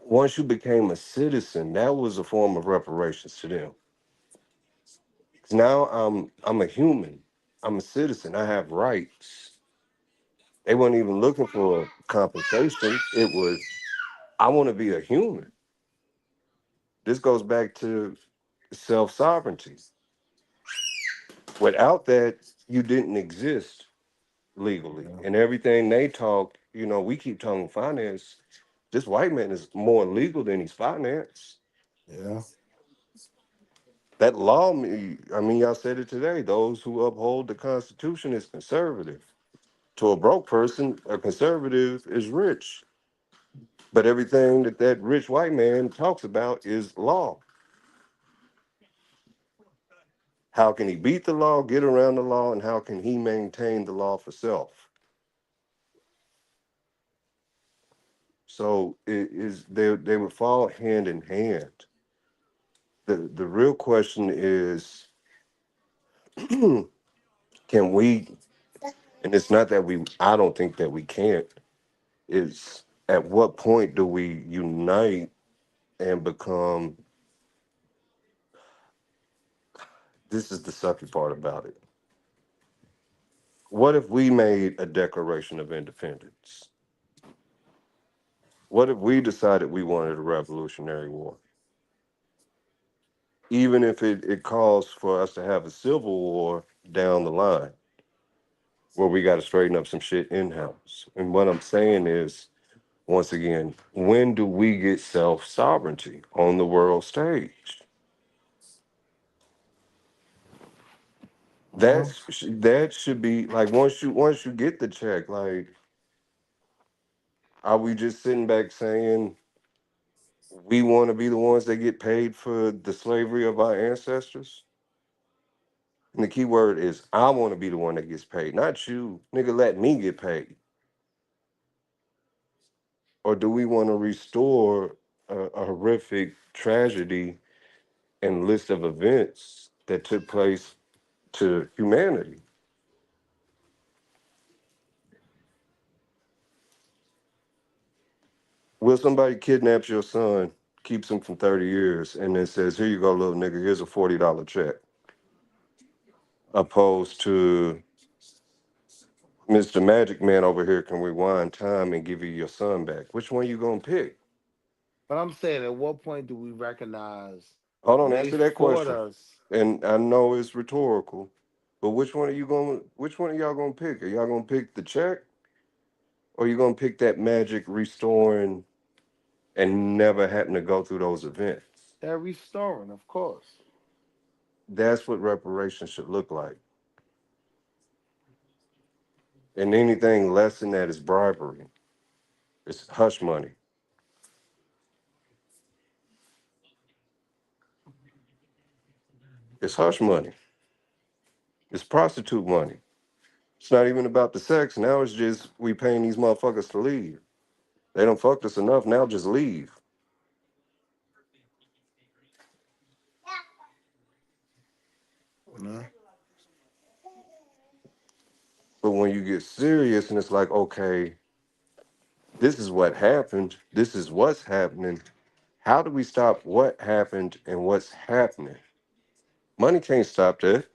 Once you became a citizen, that was a form of reparations to them. 'Cause now I'm a human. I'm a citizen. I have rights. They weren't even looking for compensation. It was I want to be a human. This goes back to self sovereignty. Without that, you didn't exist legally. Yeah, And everything they talk, we keep talking finance. This white man is more legal than he's finance. yeah, That law, I mean, y'all said it today. Those who uphold the Constitution is conservative. To a broke person, a conservative is rich. But everything that rich white man talks about is law. How can he beat the law, get around the law, and how can he maintain the law for self? So it is they would fall hand in hand. The real question is, can we? And it's not that we. I don't think that we can't. Is at what point do we unite and become? This is the sucky part about it. What if we made a Declaration of Independence? What if we decided we wanted a Revolutionary War? Even if it calls for us to have a civil war down the line where we got to straighten up some shit in house. And what I'm saying is, once again, when do we get self sovereignty on the world stage? well, That should be like once you get the check, like, are we just sitting back saying we want to be the ones that get paid for the slavery of our ancestors? And the key word is I want to be the one that gets paid, not you. Nigga, let me get paid. Or do we want to restore a horrific tragedy and list of events that took place to humanity? Will somebody kidnaps your son, keeps him for 30 years, and then says, here you go, little nigga, here's a $40 check, opposed to Mr. Magic Man over here can rewind time and give you your son back? Which one you gonna pick? but I'm saying, at what point do we recognize Hold on, they answer that fought question. us? And I know it's rhetorical, but which one are y'all gonna pick? Are y'all gonna pick the check, or you gonna pick that magic restoring and never having to go through those events? They're restoring, of course. That's what reparations should look like. And anything less than that is bribery. It's hush money. It's hush money. It's prostitute money. It's not even about the sex. Now it's just we paying these motherfuckers to leave. They don't fucked us enough. Now just leave. You know? But when you get serious and it's like, okay, this is what happened. This is what's happening. How do we stop what happened and what's happening? Money can't stop that.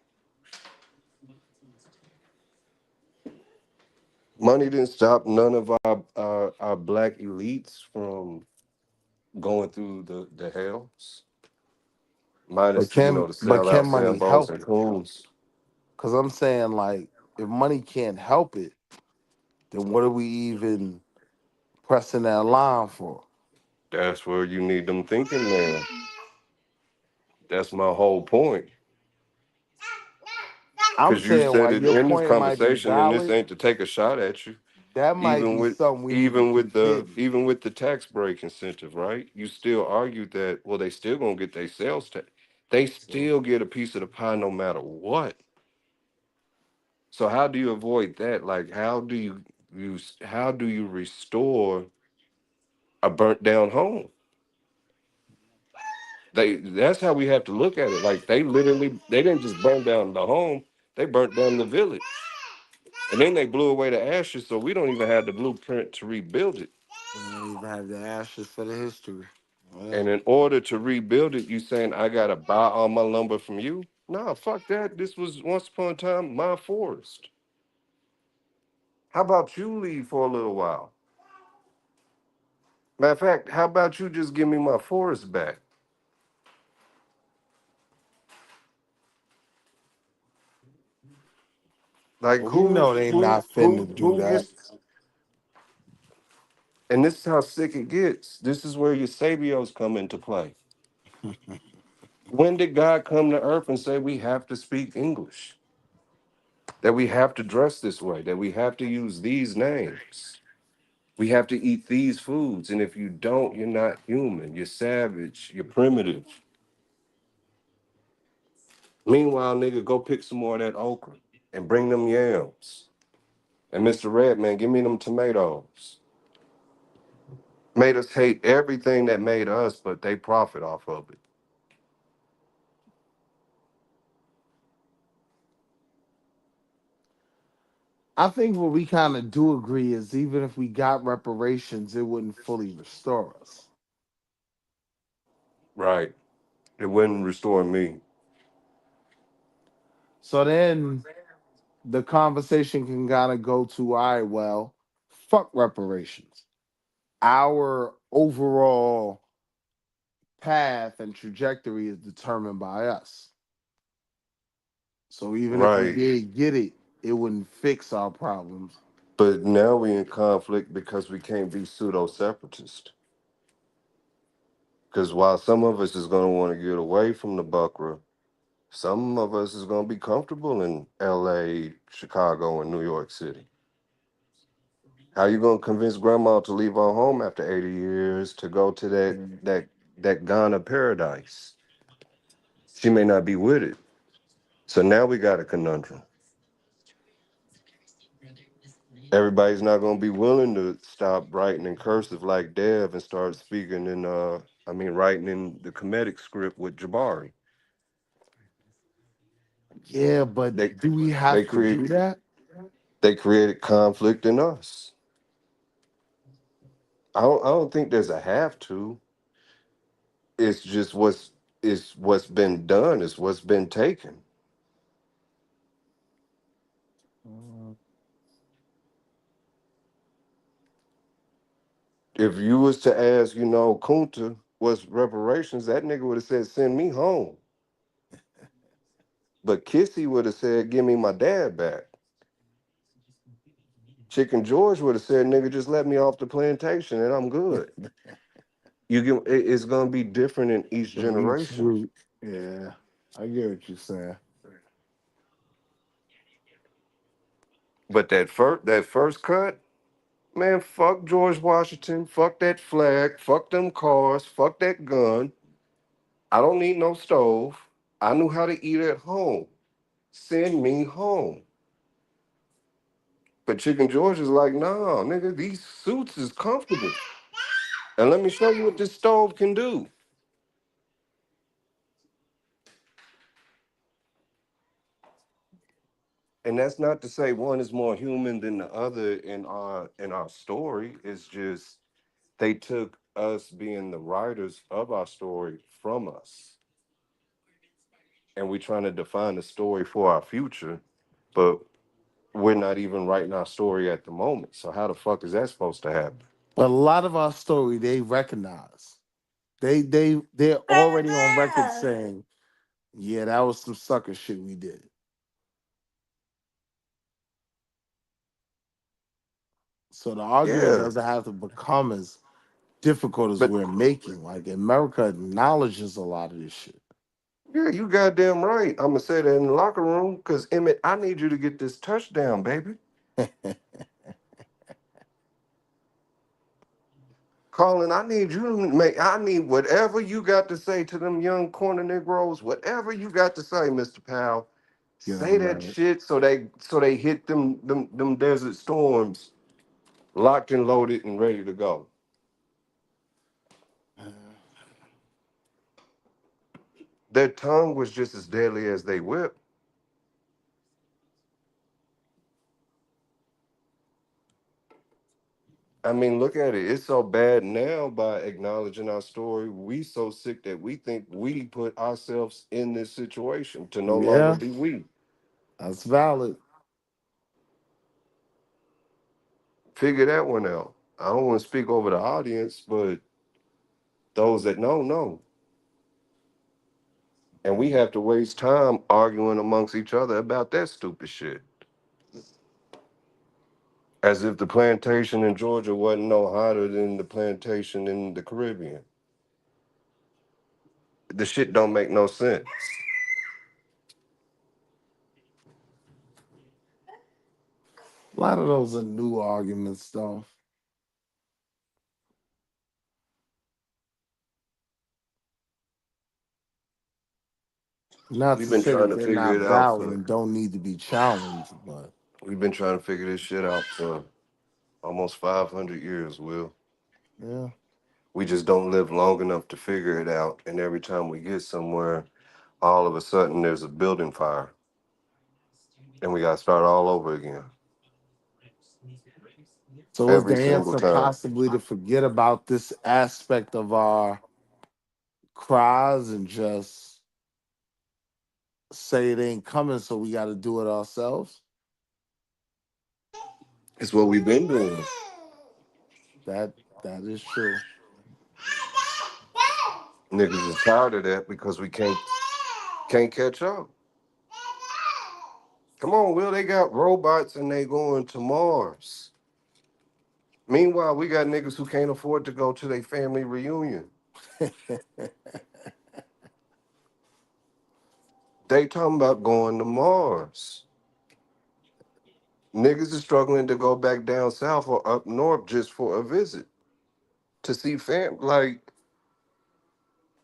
Money didn't stop none of our black elites from going through the hells, But minus the can sellout money Sambos help and it? Coons. Because I'm saying, like, if money can't help it, then what are we even pressing that line for? That's where you need them thinking man. That's my whole point. I'm Because you saying said while it your in this point might be conversation, and this valid, ain't to take a shot at you. that might Even be with something we need to keep hidden. even with the tax break incentive, right? You still argued that well, they still gonna get their sales tax. They still get a piece of the pie no matter what. So how do you avoid that? Like how do you restore a burnt down home? That's how we have to look at it. Like they didn't just burn down the home, they burnt down the village. And then they blew away the ashes, so we don't even have the blueprint to rebuild it. We don't even have the ashes for the history. Yeah. And in order to rebuild it, you saying I gotta buy all my lumber from you? Nah, fuck that. This was once upon a time my forest. How about you leave for a little while? Matter of fact, how about you just give me my forest back? Like But we know they not finna do who that. gets and this is how sick it gets. This is where your Sabios come into play. When did God come to earth and say we have to speak English? That we have to dress this way, that we have to use these names. We have to eat these foods. And if you don't, you're not human. You're savage. You're primitive. Meanwhile, nigga, go pick some more of that okra and bring them yams. And Mr. Redman, give me them tomatoes. Made us hate everything that made us, but they profit off of it. I think what we kind of do agree is even if we got reparations, it wouldn't fully restore us. Right. It wouldn't restore me. So then the conversation can kind of go to, all right, well, fuck reparations. Our overall path and trajectory is determined by us. So even if we Right. did get it, it wouldn't fix our problems. But now we in conflict because we can't be pseudo separatist. Because while some of us is going to want to get away from the Buckra, some of us is going to be comfortable in LA, Chicago, and New York City. How you going to convince grandma to leave our home after 80 years to go to that Ghana paradise? She may not be with it. So now we got a conundrum. Everybody's not going to be willing to stop writing in cursive like Dev and start speaking in writing in the Kemetic script with Jabari. Yeah, but They do we they have to create do that? they created conflict in us. I don't think there's a have to. It's just what's been done is what's been taken. If you was to ask, Kunta, what's reparations, that nigga would have said, send me home. But Kissy would have said, give me my dad back. Chicken George would have said, nigga, just let me off the plantation and I'm good. It's gonna be different in each So each generation. group, yeah, I get what you're saying. But that first cut, man, fuck George Washington, fuck that flag, fuck them cars, fuck that gun. I don't need no stove. I knew how to eat at home. Send me home. But Chicken George is like, nah, nigga, these suits is comfortable. And let me show you what this stove can do. And that's not to say one is more human than the other in our story. It's just they took us being the writers of our story from us. And we're trying to define the story for our future. But we're not even writing our story at the moment. So how the fuck is that supposed to happen? But a lot of our story they recognize. They're already on record saying, yeah, that was some sucker shit we did. So the argument Yeah, doesn't have to become as difficult as but we're making. Like America acknowledges a lot of this shit. yeah, you goddamn right. I'm gonna say that in the locker room because Emmett, I need you to get this touchdown, baby. Colin, I need you to make. I need whatever you got to say to them young corner Negroes. Whatever you got to say, Mister Powell. Get Say them that right. shit so they hit them desert storms locked and loaded and ready to go. Their tongue was just as deadly as they whip. I mean, look at it. It's so bad now by acknowledging our story. We so sick that we think we put ourselves in this situation to no longer Yeah, be we. that's valid. Figure that one out. I don't want to speak over the audience, but those that know. And we have to waste time arguing amongst each other about that stupid shit. As if the plantation in Georgia wasn't no hotter than the plantation in the Caribbean. The shit don't make no sense. A lot of those are new arguments, though. Not We've to been say trying that to they're figure not it out valid for and don't need to be challenged, but we've been trying to figure this shit out for almost 500 years, Will. yeah. We just don't live long enough to figure it out. And every time we get somewhere, all of a sudden there's a building fire. And we got to start all over again. So is the Every single answer time. possibly to forget about this aspect of our cries and just say it ain't coming, so we got to do it ourselves? It's what we've been doing. That is true. Niggas is tired of that because we can't catch up. Come on, Will, they got robots and they going to Mars. Meanwhile, we got niggas who can't afford to go to their family reunion. They talking about going to Mars. Niggas is struggling to go back down south or up north just for a visit to see fam. Like,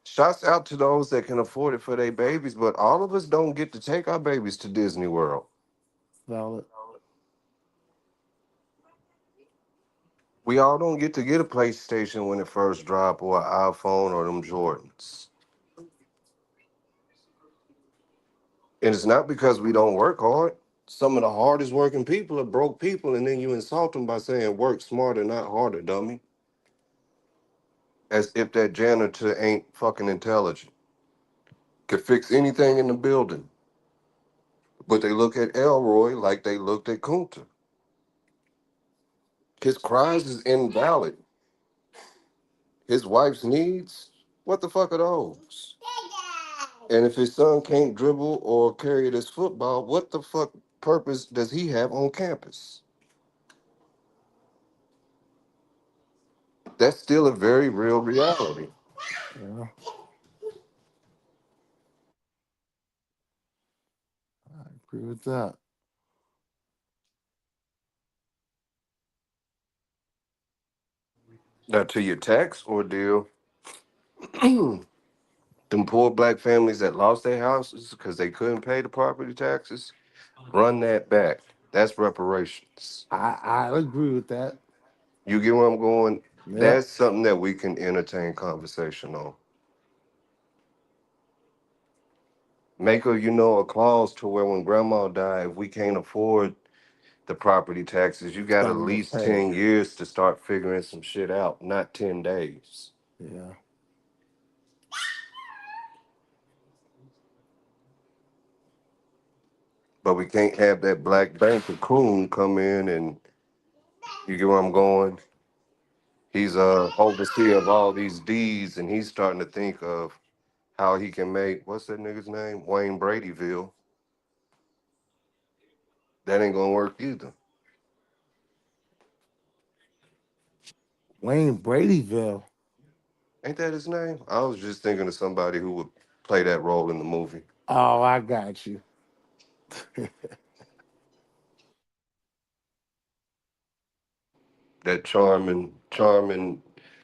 shouts out to those that can afford it for their babies, but all of us don't get to take our babies to Disney World. Valid. We all don't get to get a PlayStation when it first drop or an iPhone or them Jordans. And it's not because we don't work hard. Some of the hardest working people are broke people, and then you insult them by saying work smarter, not harder, dummy. As if that janitor ain't fucking intelligent. Could fix anything in the building. But they look at Elroy like they looked at Kunta. His cries is invalid. His wife's needs, what the fuck are those? And if his son can't dribble or carry this football, what the fuck purpose does he have on campus? That's still a very real reality. Yeah, I agree with that. Now, to your tax ordeal, them poor black families that lost their houses because they couldn't pay the property taxes, run that back. That's reparations. I agree with that. You get where I'm going? Yeah. That's something that we can entertain conversation on. Make a clause to where when grandma died, if we can't afford the property taxes, you got at Something to least pay. 10 years to start figuring some shit out, not 10 days. Yeah. But we can't have that black banker coon come in and you get where I'm going. He's overseer of all these deeds, and he's starting to think of how he can make what's that nigga's name? Wayne Bradyville. That ain't gonna work either. Wayne Bradyville. Ain't that his name? I was just thinking of somebody who would play that role in the movie. Oh, I got you. That charming,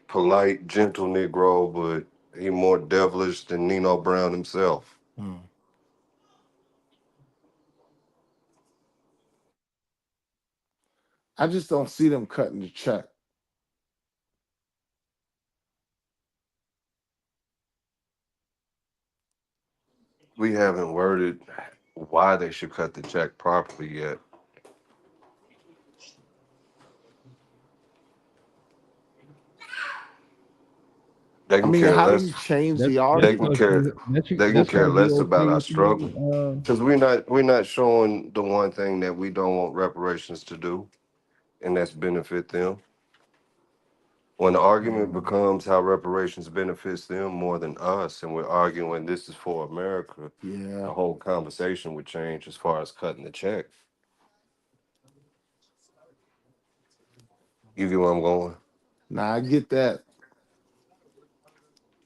polite, gentle Negro, but he more devilish than Nino Brown himself. Hmm. I just don't see them cutting the check. We haven't worded why they should cut the check properly yet. They I can mean, care how do you less. change That's the that's They can argument? because care. They can that's care gonna be less about okay our with struggle you. because we're not showing the one thing that we don't want reparations to do, and that's benefit them. When the argument becomes how reparations benefits them more than us, and we're arguing this is for America, Yeah. the whole conversation would change as far as cutting the check. You get where I'm going? Nah, I get that.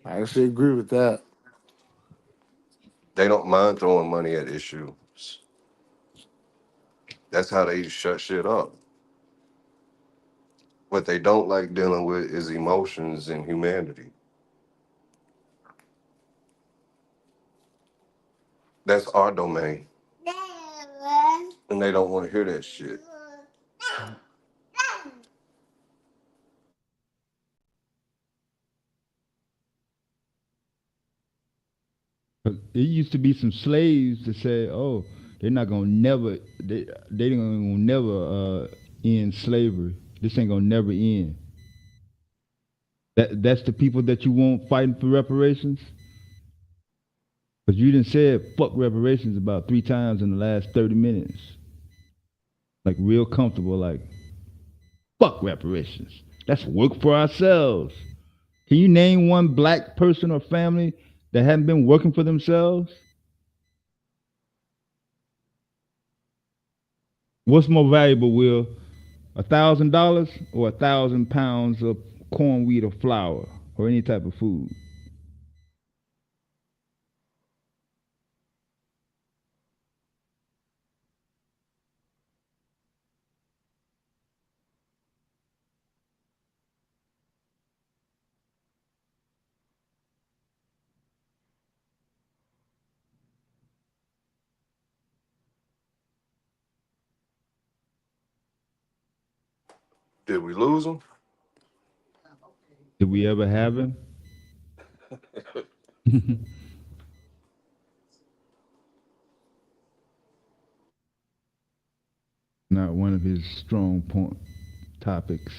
I actually agree with that. They don't mind throwing money at issues. That's how they shut shit up. What they don't like dealing with is emotions and humanity. That's our domain. And they don't want to hear that shit. It used to be some slaves that said, "Oh, they're not gonna never they ain't gonna never end slavery. This ain't gonna never end." That's the people that you want fighting for reparations. But you didn't say fuck reparations about 3 times in the last 30 minutes, like real comfortable, like fuck reparations. Let's work for ourselves. Can you name one black person or family that hadn't been working for themselves? What's more valuable, Will? $1,000 or 1,000 pounds of corn, wheat, or flour, or any type of food? Did we lose them? Did we ever have him? Not one of his strong point topics.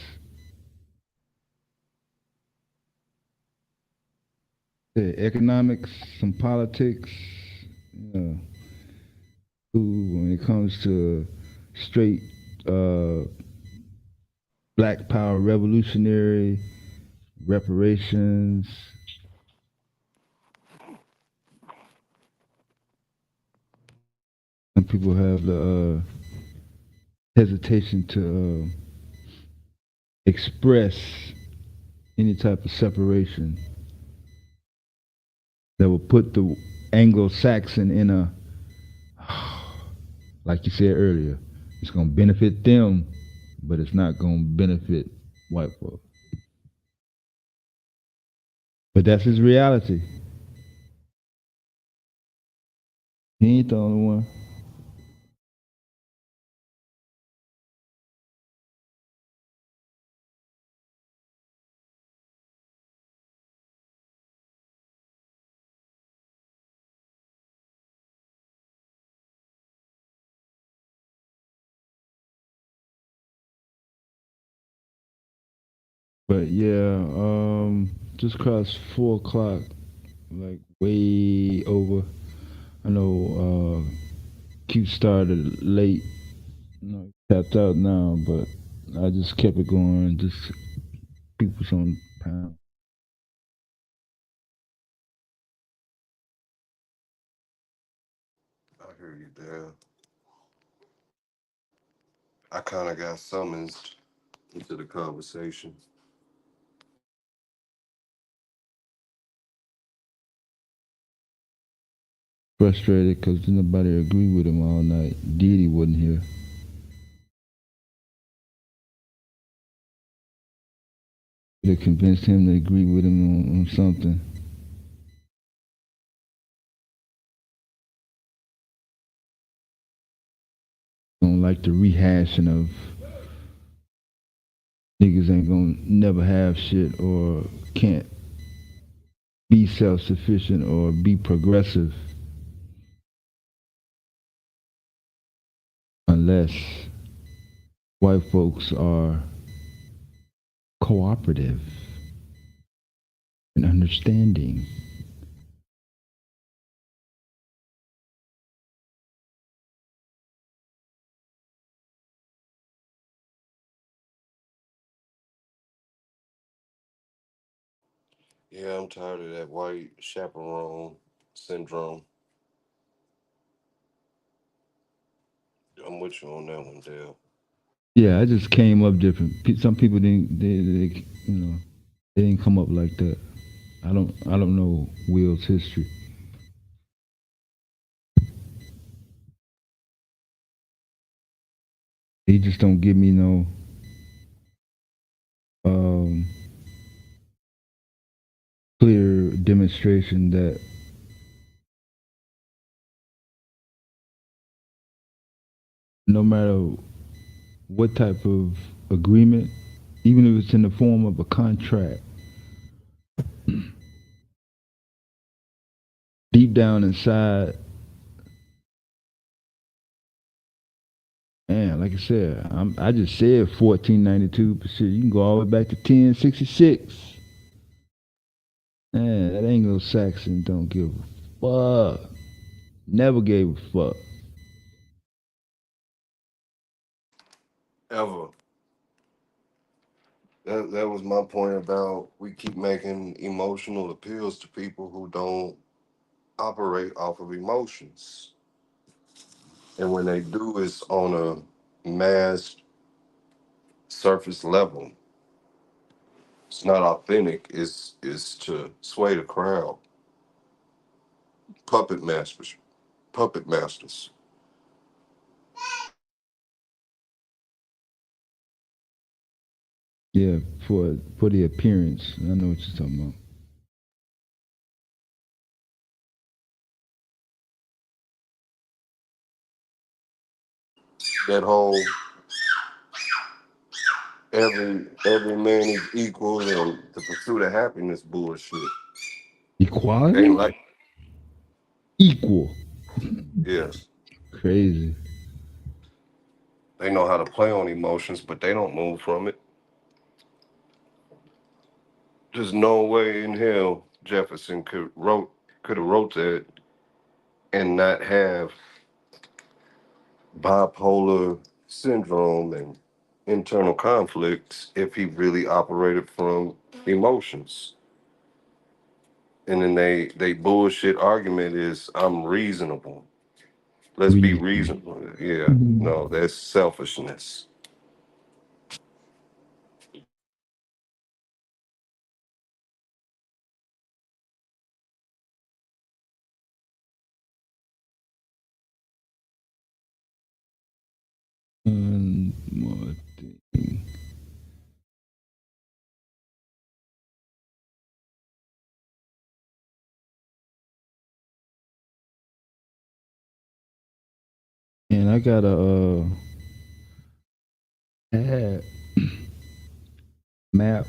Economics, some politics. You know, when it comes to straight black power revolutionary reparations. Some people have the hesitation to express any type of separation that will put the Anglo-Saxon in a, like you said earlier, it's going to benefit them, but it's not going to benefit white folks. But that's his reality. He ain't the only one. But yeah, just crossed 4 o'clock, like way over. I know Q started late. You know, tapped out now, but I just kept it going. Just people's on pound. I hear you there. I kind of got summoned into the conversation. Frustrated because nobody agreed with him all night. Diddy wasn't here. They convinced him to agree with him on something. Don't like the rehashing of niggas ain't gonna never have shit or can't be self sufficient or be progressive unless white folks are cooperative and understanding. Yeah, I'm tired of that white chaperone syndrome. I'm with you on that one, Dale. Yeah, I just came up different. Some people didn't, they didn't come up like that. I don't know Will's history. He just don't give me no um, clear demonstration that no matter what type of agreement, even if it's in the form of a contract, deep down inside, man, like I said, I just said 1492, but shit, you can go all the way back to 1066. Man, that Anglo-Saxon don't give a fuck. Never gave a fuck. Ever. That was my point about we keep making emotional appeals to people who don't operate off of emotions. And when they do, it's on a mass surface level. It's not authentic. It's to sway the crowd. Puppet masters. Puppet masters. Yeah, for the appearance. I know what you're talking about. That whole every man is equal and the pursuit of happiness bullshit. They ain't Equality? like Equal. yes. Crazy. They know how to play on emotions, but they don't move from it. There's no way in hell Jefferson could have wrote that and not have bipolar syndrome and internal conflicts if he really operated from emotions. And then they bullshit argument is I'm reasonable. Let's be Reason. reasonable. Yeah, no, that's selfishness. One more thing. And I got a ad map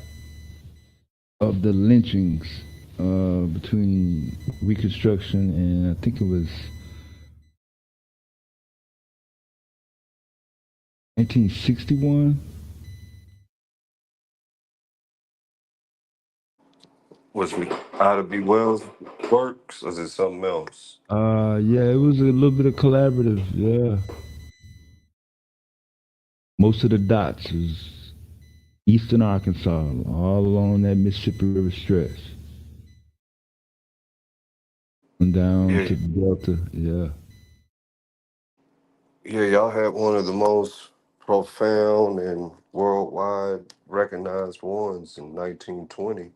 of the lynchings between Reconstruction and I think it was 1961. Was it Ida B. Wells works or is it something else? Yeah, it was a little bit of collaborative. Yeah, most of the dots is eastern Arkansas, all along that Mississippi River stretch, and down Yeah, to the Delta. Yeah, yeah, y'all had one of the most profound and worldwide recognized ones in 1920.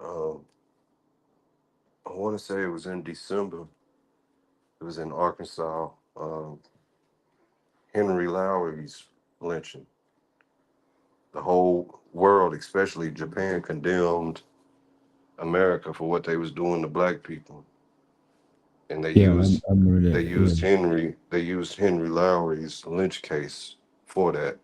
Um, I want to say it was in December. It was in Arkansas. Henry Lowry's lynching. The whole world, especially Japan, condemned America for what they was doing to black people, and yeah, I remember they that. Yeah, used Henry Lowry's lynch case for that.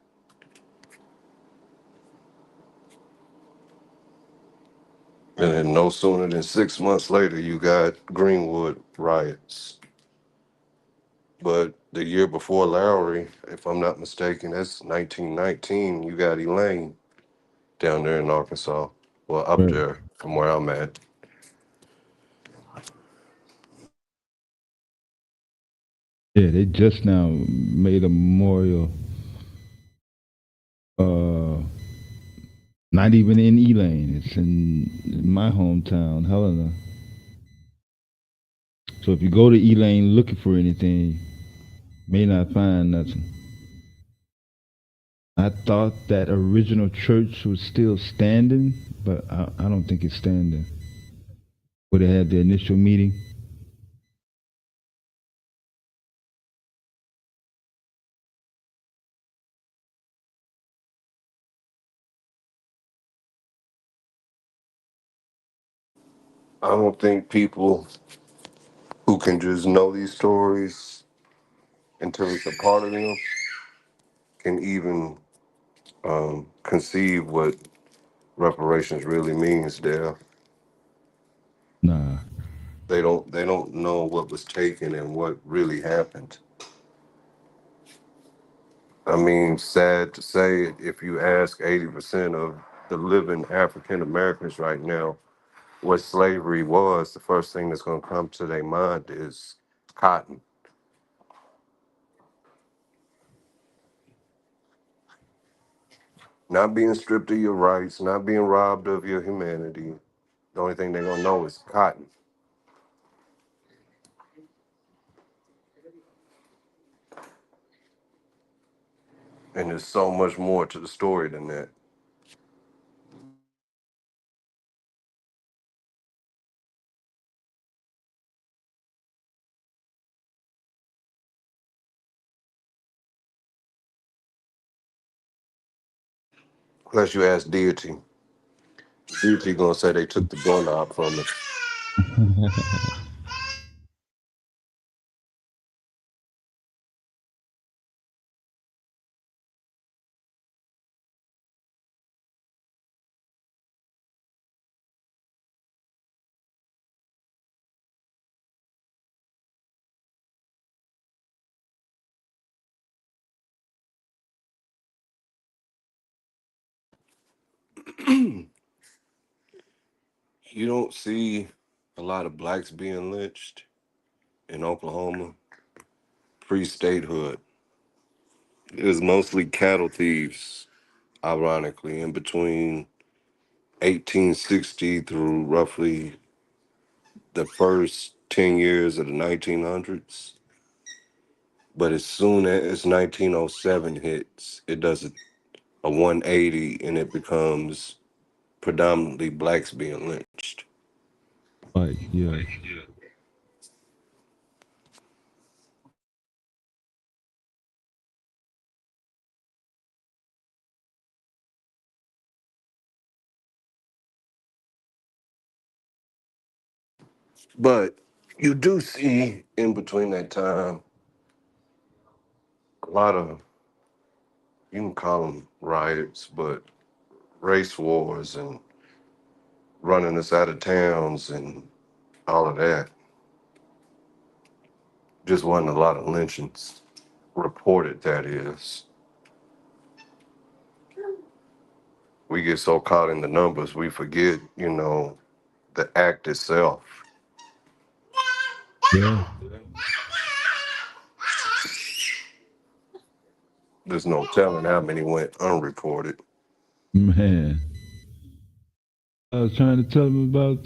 And then no sooner than 6 months later, you got Greenwood riots. But the year before Lowry, if I'm not mistaken, that's 1919. You got Elaine down there in Arkansas, well, up right. there from where I'm at. Yeah, they just now made a memorial. Uh, Not even in Elaine. It's in my hometown, Helena. So if you go to Elaine looking for anything, may not find nothing. I thought that original church was still standing, but I don't think it's standing. Where they had the initial meeting. I don't think people who can just know these stories until it's a part of them can even conceive what reparations really means there. Nah. They don't know what was taken and what really happened. I mean, sad to say, if you ask 80% of the living African Americans right now what slavery was, the first thing that's going to come to their mind is cotton. Not being stripped of your rights, not being robbed of your humanity. The only thing they're going to know is cotton. And there's so much more to the story than that. Unless you ask deity. Deity going to say they took the doorknob from us. You don't see a lot of blacks being lynched in Oklahoma pre-statehood. It was mostly cattle thieves, ironically, in between 1860 through roughly the first 10 years of the 1900s. But as soon as 1907 hits, it does a 180 and it becomes predominantly blacks being lynched. Like, yeah. But you do see in between that time a lot of, you can call them riots, but race wars and running us out of towns and all of that. Just wasn't a lot of lynchings reported, that is. We get so caught in the numbers, we forget, the act itself. Yeah, There's no telling how many went unreported. man. I was trying to tell him about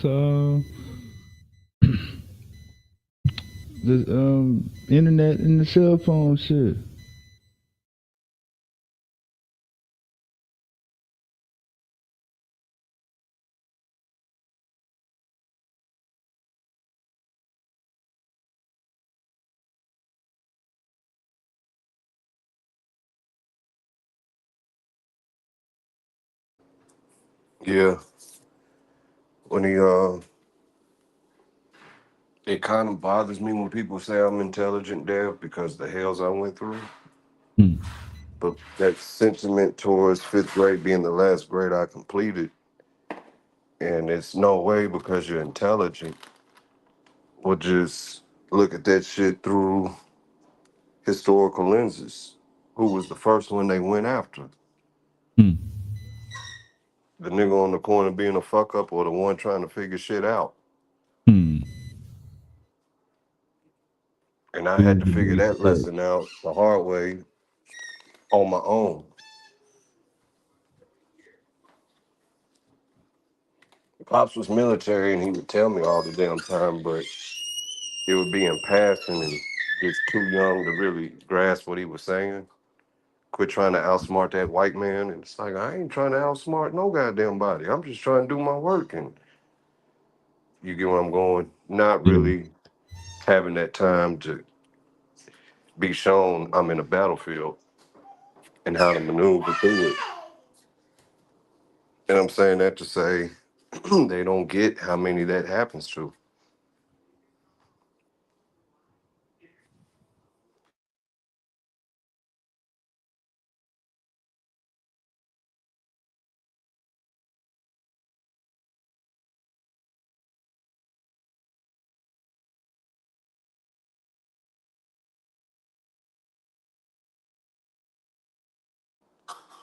the internet and the cell phone shit. Yeah, when it kind of bothers me when people say I'm intelligent deaf because the hells I went through. Hmm. But that sentiment towards fifth grade being the last grade I completed, and it's no way because you're intelligent, will just look at that shit through historical lenses. Who was the first one they went after? Hmm. The nigga on the corner being a fuck up or the one trying to figure shit out? Hmm. And I It had was to a figure big that step. lesson out the hard way on my own. Pops was military and he would tell me all the damn time, but it would be in passing and just too young to really grasp what he was saying. Quit trying to outsmart that white man. And it's like, I ain't trying to outsmart no goddamn body. I'm just trying to do my work. And you get where I'm going? Not Yeah. really having that time to be shown I'm in a battlefield and how to maneuver through it. And I'm saying that to say they don't get how many that happens to.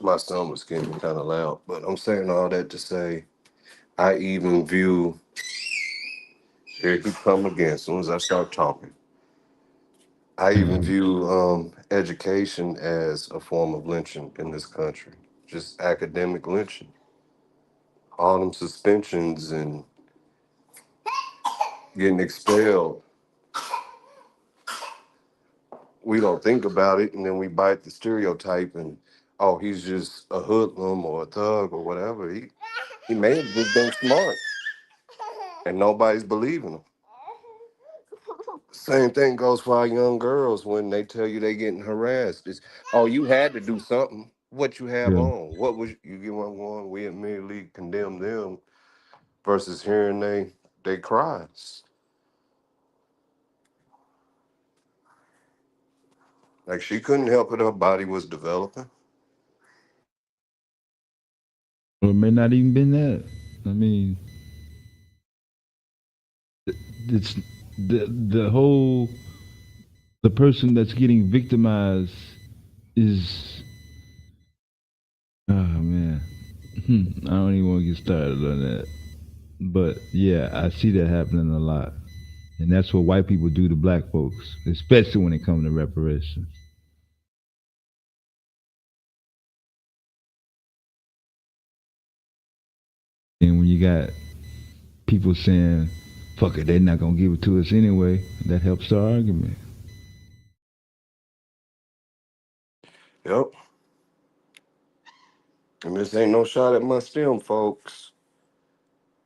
My son was getting kind of loud, but I'm saying all that to say I even view, here he come again as soon as I start talking. I even view education as a form of lynching in this country, just academic lynching. All them suspensions and getting expelled. We don't think about it, and then we bite the stereotype and, oh, he's just a hoodlum or a thug or whatever. He may have just been smart, and nobody's believing him. Same thing goes for our young girls when they tell you they getting harassed. It's, oh, you had to do something. What you have Yeah. on? What was you get what I'm going? We immediately condemn them versus hearing they cries. Like she couldn't help it, her body was developing. Or it may not even been that. I mean, it's the whole the person that's getting victimized is oh man. I don't even want to get started on that. But yeah, I see that happening a lot. And that's what white people do to black folks, especially when it comes to reparations. And when you got people saying, fuck it, they're not gonna give it to us anyway, that helps the argument. Yep. And this ain't no shot at my STEM folks.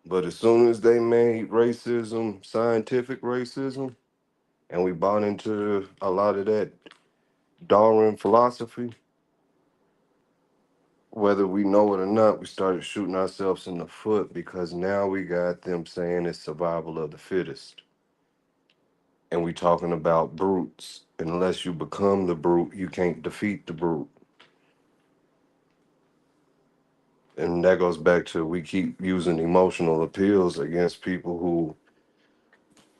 But as soon as they made racism scientific racism, and we bought into a lot of that Darwin philosophy, whether we know it or not, we started shooting ourselves in the foot because now we got them saying it's survival of the fittest. And we talking about brutes. Unless you become the brute, you can't defeat the brute. And that goes back to we keep using emotional appeals against people who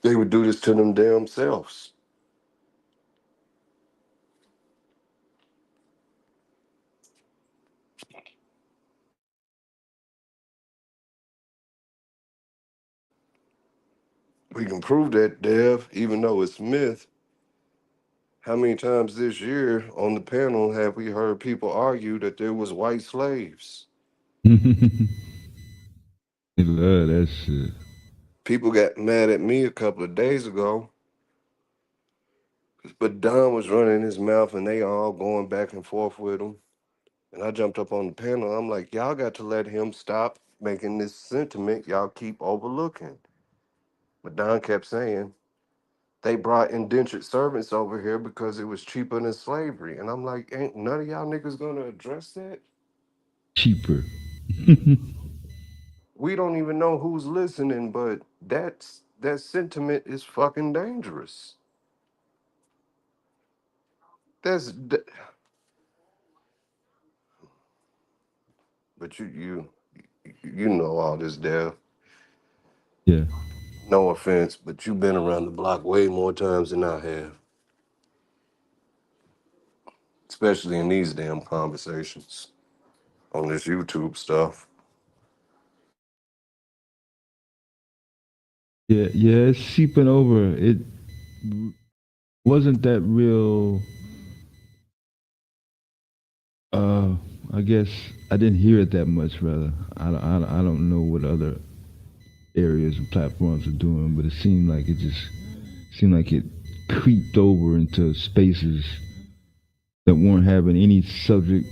they would do this to them damn selves. We can prove that, Dev, even though it's myth. How many times this year on the panel have we heard people argue that there was white slaves? They love that shit. People got mad at me a couple of days ago, but Don was running his mouth and they all going back and forth with him. And I jumped up on the panel. I'm like, y'all got to let him stop making this sentiment y'all keep overlooking. But Don kept saying, they brought indentured servants over here because it was cheaper than slavery. And I'm like, ain't none of y'all niggas gonna address that? Cheaper. We don't even know who's listening, but that sentiment is fucking dangerous. That's d- but you know all this, Dev. Yeah. No offense, but you've been around the block way more times than I have, especially in these damn conversations on this YouTube stuff. Yeah, yeah, it's seeping over. It wasn't that real. Uh, I guess I didn't hear it that much. Rather, I don't know what other areas and platforms are doing, but it seemed like it creeped over into spaces that weren't having any subject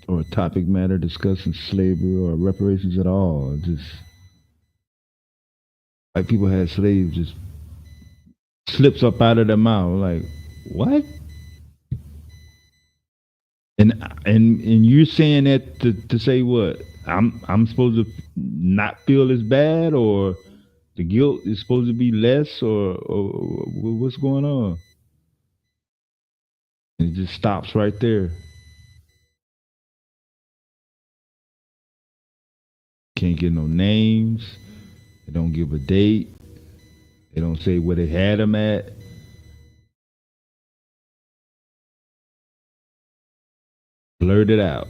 or topic matter discussing slavery or reparations at all. Just like people had slaves just slips up out of their mouth. Like, what? And you're saying that to say what? I'm supposed to not feel as bad, or the guilt is supposed to be less, or what's going on? And it just stops right there. Can't get no names. They don't give a date. They don't say where they had them at. Blurt it out.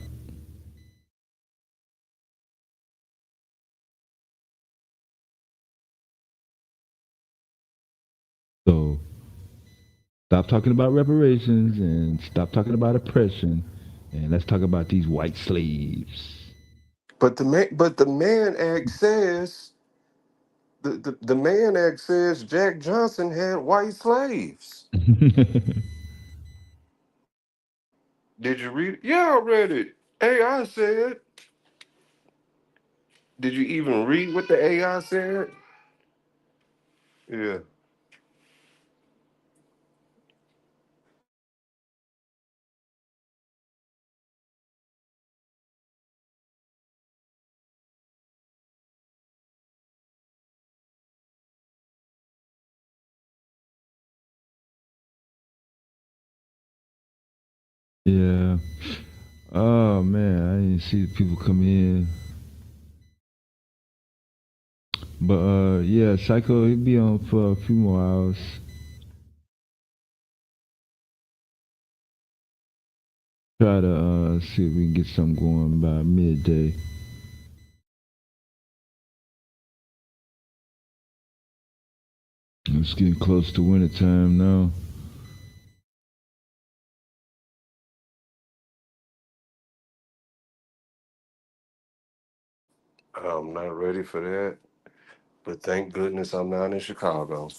So stop talking about reparations and stop talking about oppression, and let's talk about these white slaves. But the man act says the man act says Jack Johnson had white slaves. Did you read it? Yeah, I read it. AI said. Did you even read what the AI said? Yeah. Yeah. Oh man, I didn't see the people come in. But yeah, Psycho he'll be on for a few more hours. Try to see if we can get something going by midday. It's getting close to winter time now. I'm not ready for that. But thank goodness I'm not in Chicago.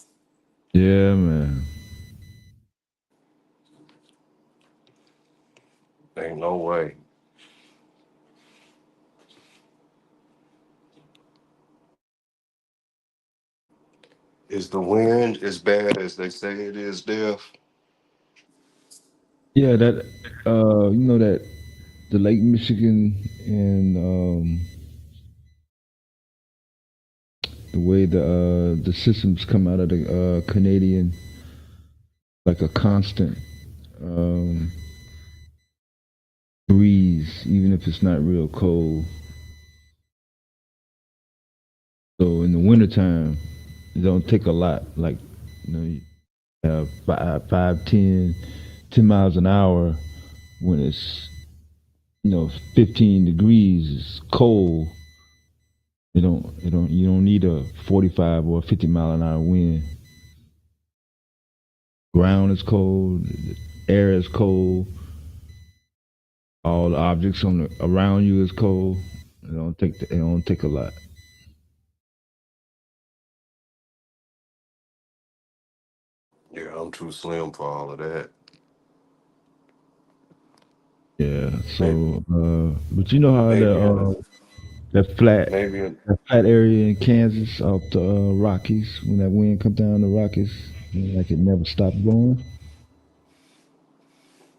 Yeah, man. Ain't no way. Is the wind as bad as they say it is, Def? Yeah, that you know that the Lake Michigan and the way the systems come out of the Canadian like a constant um, breeze, even if it's not real cold. So in the wintertime, it don't take a lot. Like you have 10 miles an hour when it's 15 degrees. It's cold, You don't need a 45 or a 50 mile an hour wind. Ground is cold, the air is cold, all the objects around you is cold. It don't take a lot. Yeah, I'm too slim for all of that. Yeah. Maybe, So, but you know how maybe in the that flat maybe in, that flat area in Kansas off the Rockies when that wind comes down the Rockies, like it never stopped blowing.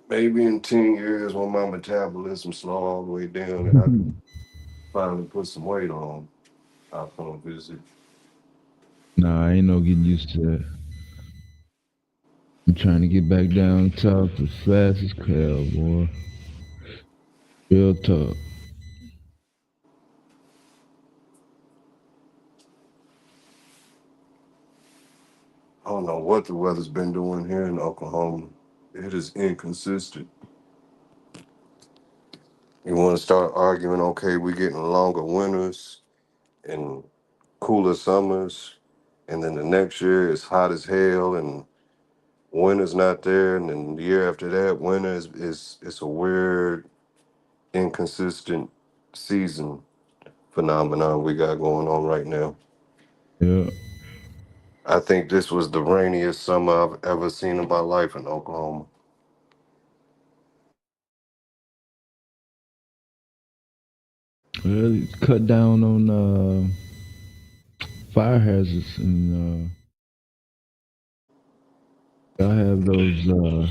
maybe in 10 years when my metabolism slow all the way down and I can finally put some weight on, I'll come visit. Nah, I ain't no getting used to that. I'm trying to get back down south as fast as hell, boy. Real talk. I don't know what the weather's been doing here in Oklahoma. It is inconsistent. You want to start arguing, okay, we're getting longer winters and cooler summers, and then the next year it's hot as hell and winter's not there, and then the year after that, winter is it's a weird, inconsistent season phenomenon we got going on right now. Yeah. I think this was the rainiest summer I've ever seen in my life in Oklahoma. Well, cut down on fire hazards and y'all have those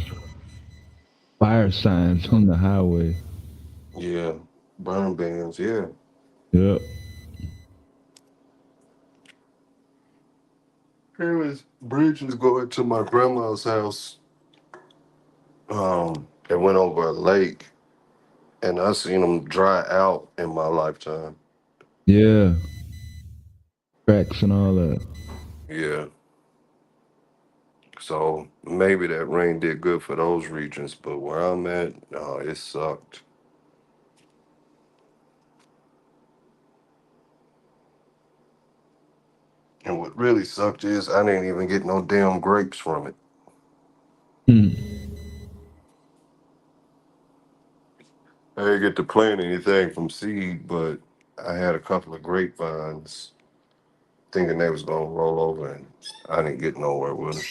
fire signs on the highway. Yeah, burn bans, yeah. Yep. Here is Bridges going to my grandma's house. It went over a lake, and I seen them dry out in my lifetime. Yeah. Cracks and all that. Yeah, so maybe that rain did good for those regions, but where I'm at, no, it sucked. And what really sucked is I didn't even get no damn grapes from it. Hmm. I didn't get to plant anything from seed, but I had a couple of grapevines thinking they was gonna roll over, and I didn't get nowhere with it.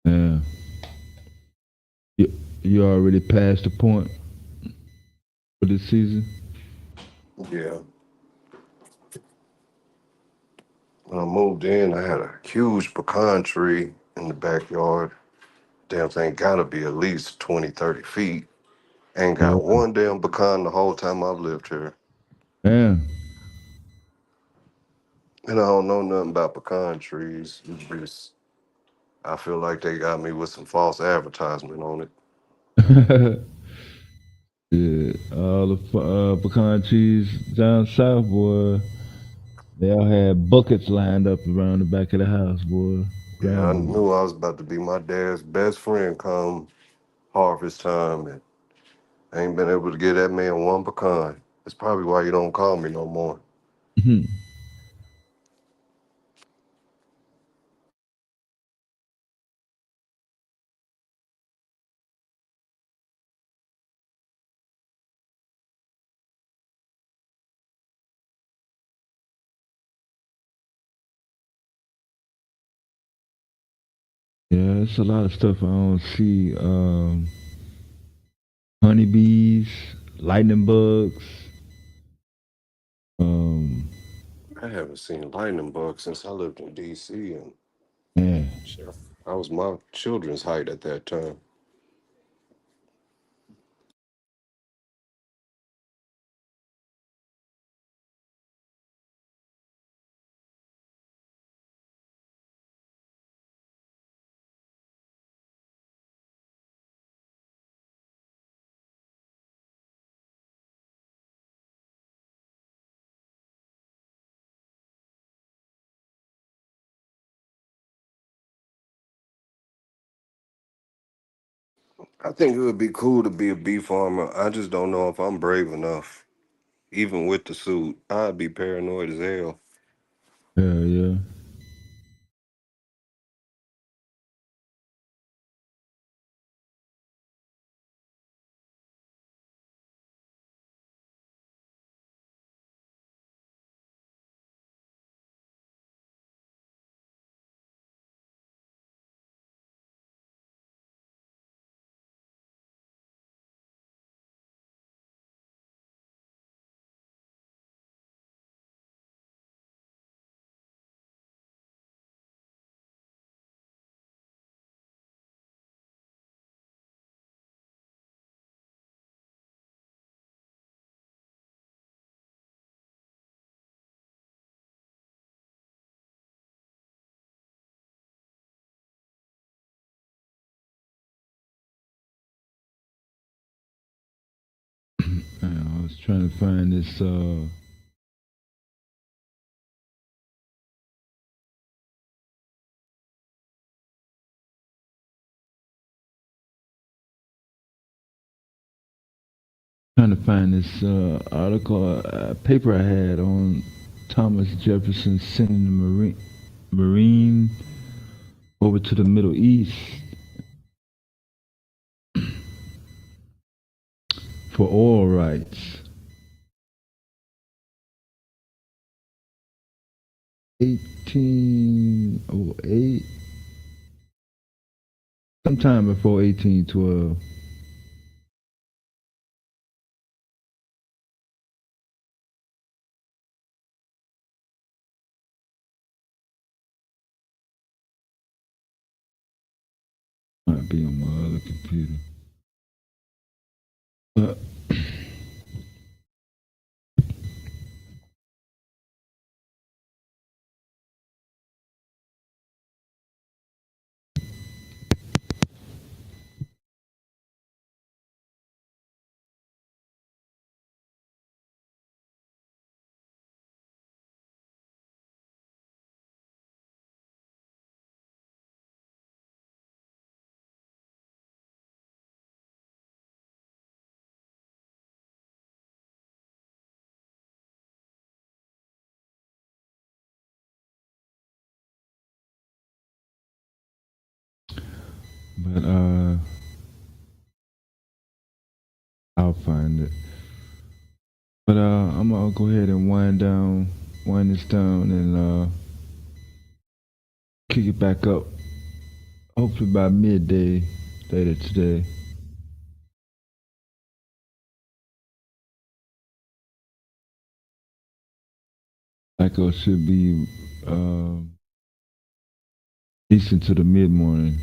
Yeah. You, you already passed the point for this season? Yeah. When I moved in, I had a huge pecan tree in the backyard. Damn thing gotta be at least 20, 30 feet. Ain't Yeah. got one damn pecan the whole time I've lived here. Yeah. And I don't know nothing about pecan trees. It's just, I feel like they got me with some false advertisement on it. Yeah. All the pecan trees down south, boy. They all had buckets lined up around the back of the house, boy. Yeah, I Grandma. knew I was about to be my dad's best friend come harvest time, and I ain't been able to get that man one pecan. That's probably why you don't call me no more. Yeah, it's a lot of stuff I don't see. Honeybees, lightning bugs. Um, I haven't seen lightning bug since I lived in DC, and yeah, shit, I was my children's height at that time. I think it would be cool to be a bee farmer. I just don't know if I'm brave enough. Even with the suit, I'd be paranoid as hell. Hell yeah. I was trying to find this article, paper I had on Thomas Jefferson sending the Marine over to the Middle East for oil rights. 1808, sometime before 1812. Might be on my other computer. But but I'll find it. But I'm gonna go ahead and wind this down, and kick it back up. Hopefully by midday later today. Echo should be decent to the mid morning.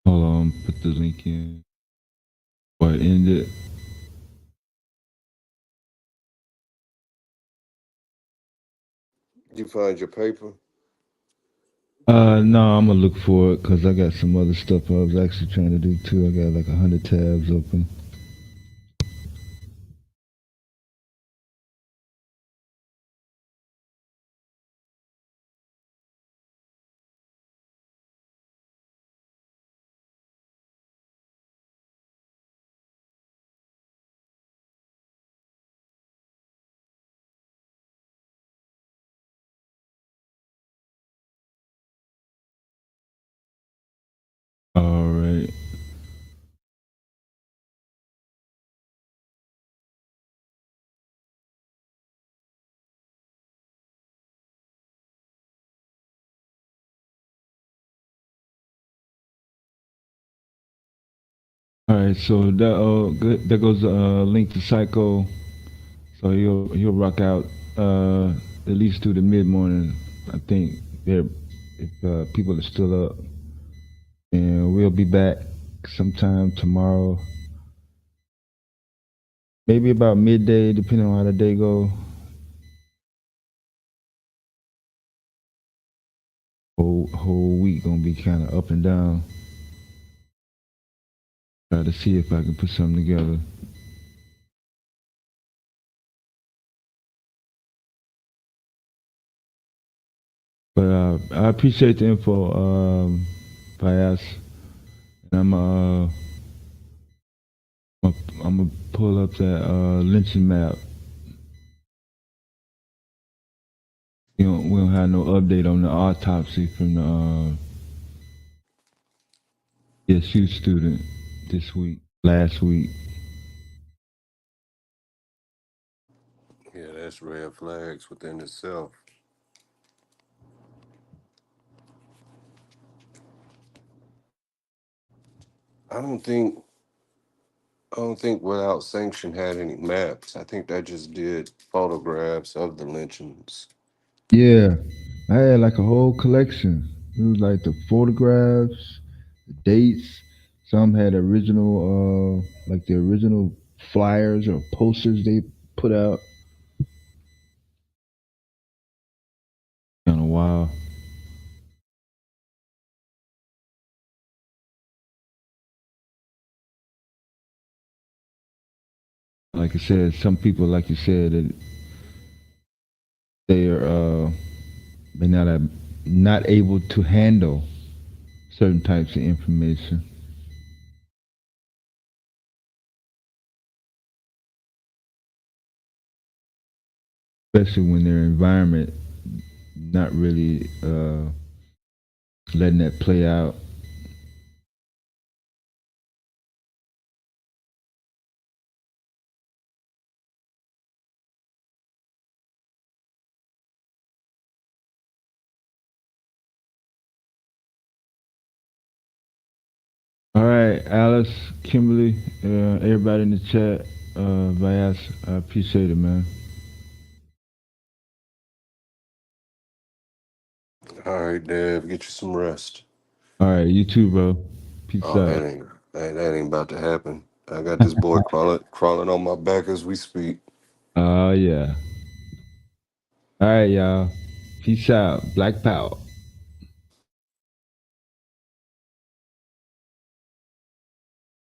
Hold on, put the link in. Or end it. You find your paper? No, I'm gonna look for it because I got some other stuff I was actually trying to do too. I got like 100 tabs open. All right. right, so that good. There goes link to Psycho. So he'll rock out at least through the mid morning. I think there if people are still up, and we'll be back sometime tomorrow, maybe about midday, depending on how the day go. Whole week gonna be kind of up and down. Try to see if I can put something together. But I appreciate the info, Pias. And I'm gonna pull up that lynching map. We don't have no update on the autopsy from the DSU student this week, last week. Yeah, that's red flags within itself. I don't think I don't think Without Sanction had any maps. I think they just did photographs of the lynchings. Yeah, I had like a whole collection. It was like the photographs, the dates. Some had original, like the original flyers or posters they put out. Kind of wild. Like I said, some people, like you said, they are they not able to handle certain types of information, especially when their environment not really letting that play out. All right, Alice, Kimberly, everybody in the chat, Vyas, I appreciate it, man. All right, Dev, get you some rest. All right, you too, bro. Peace Oh, out. that ain't about to happen. I got this boy crawling on my back as we speak. Oh, yeah. All right, y'all. Peace out. Black Power.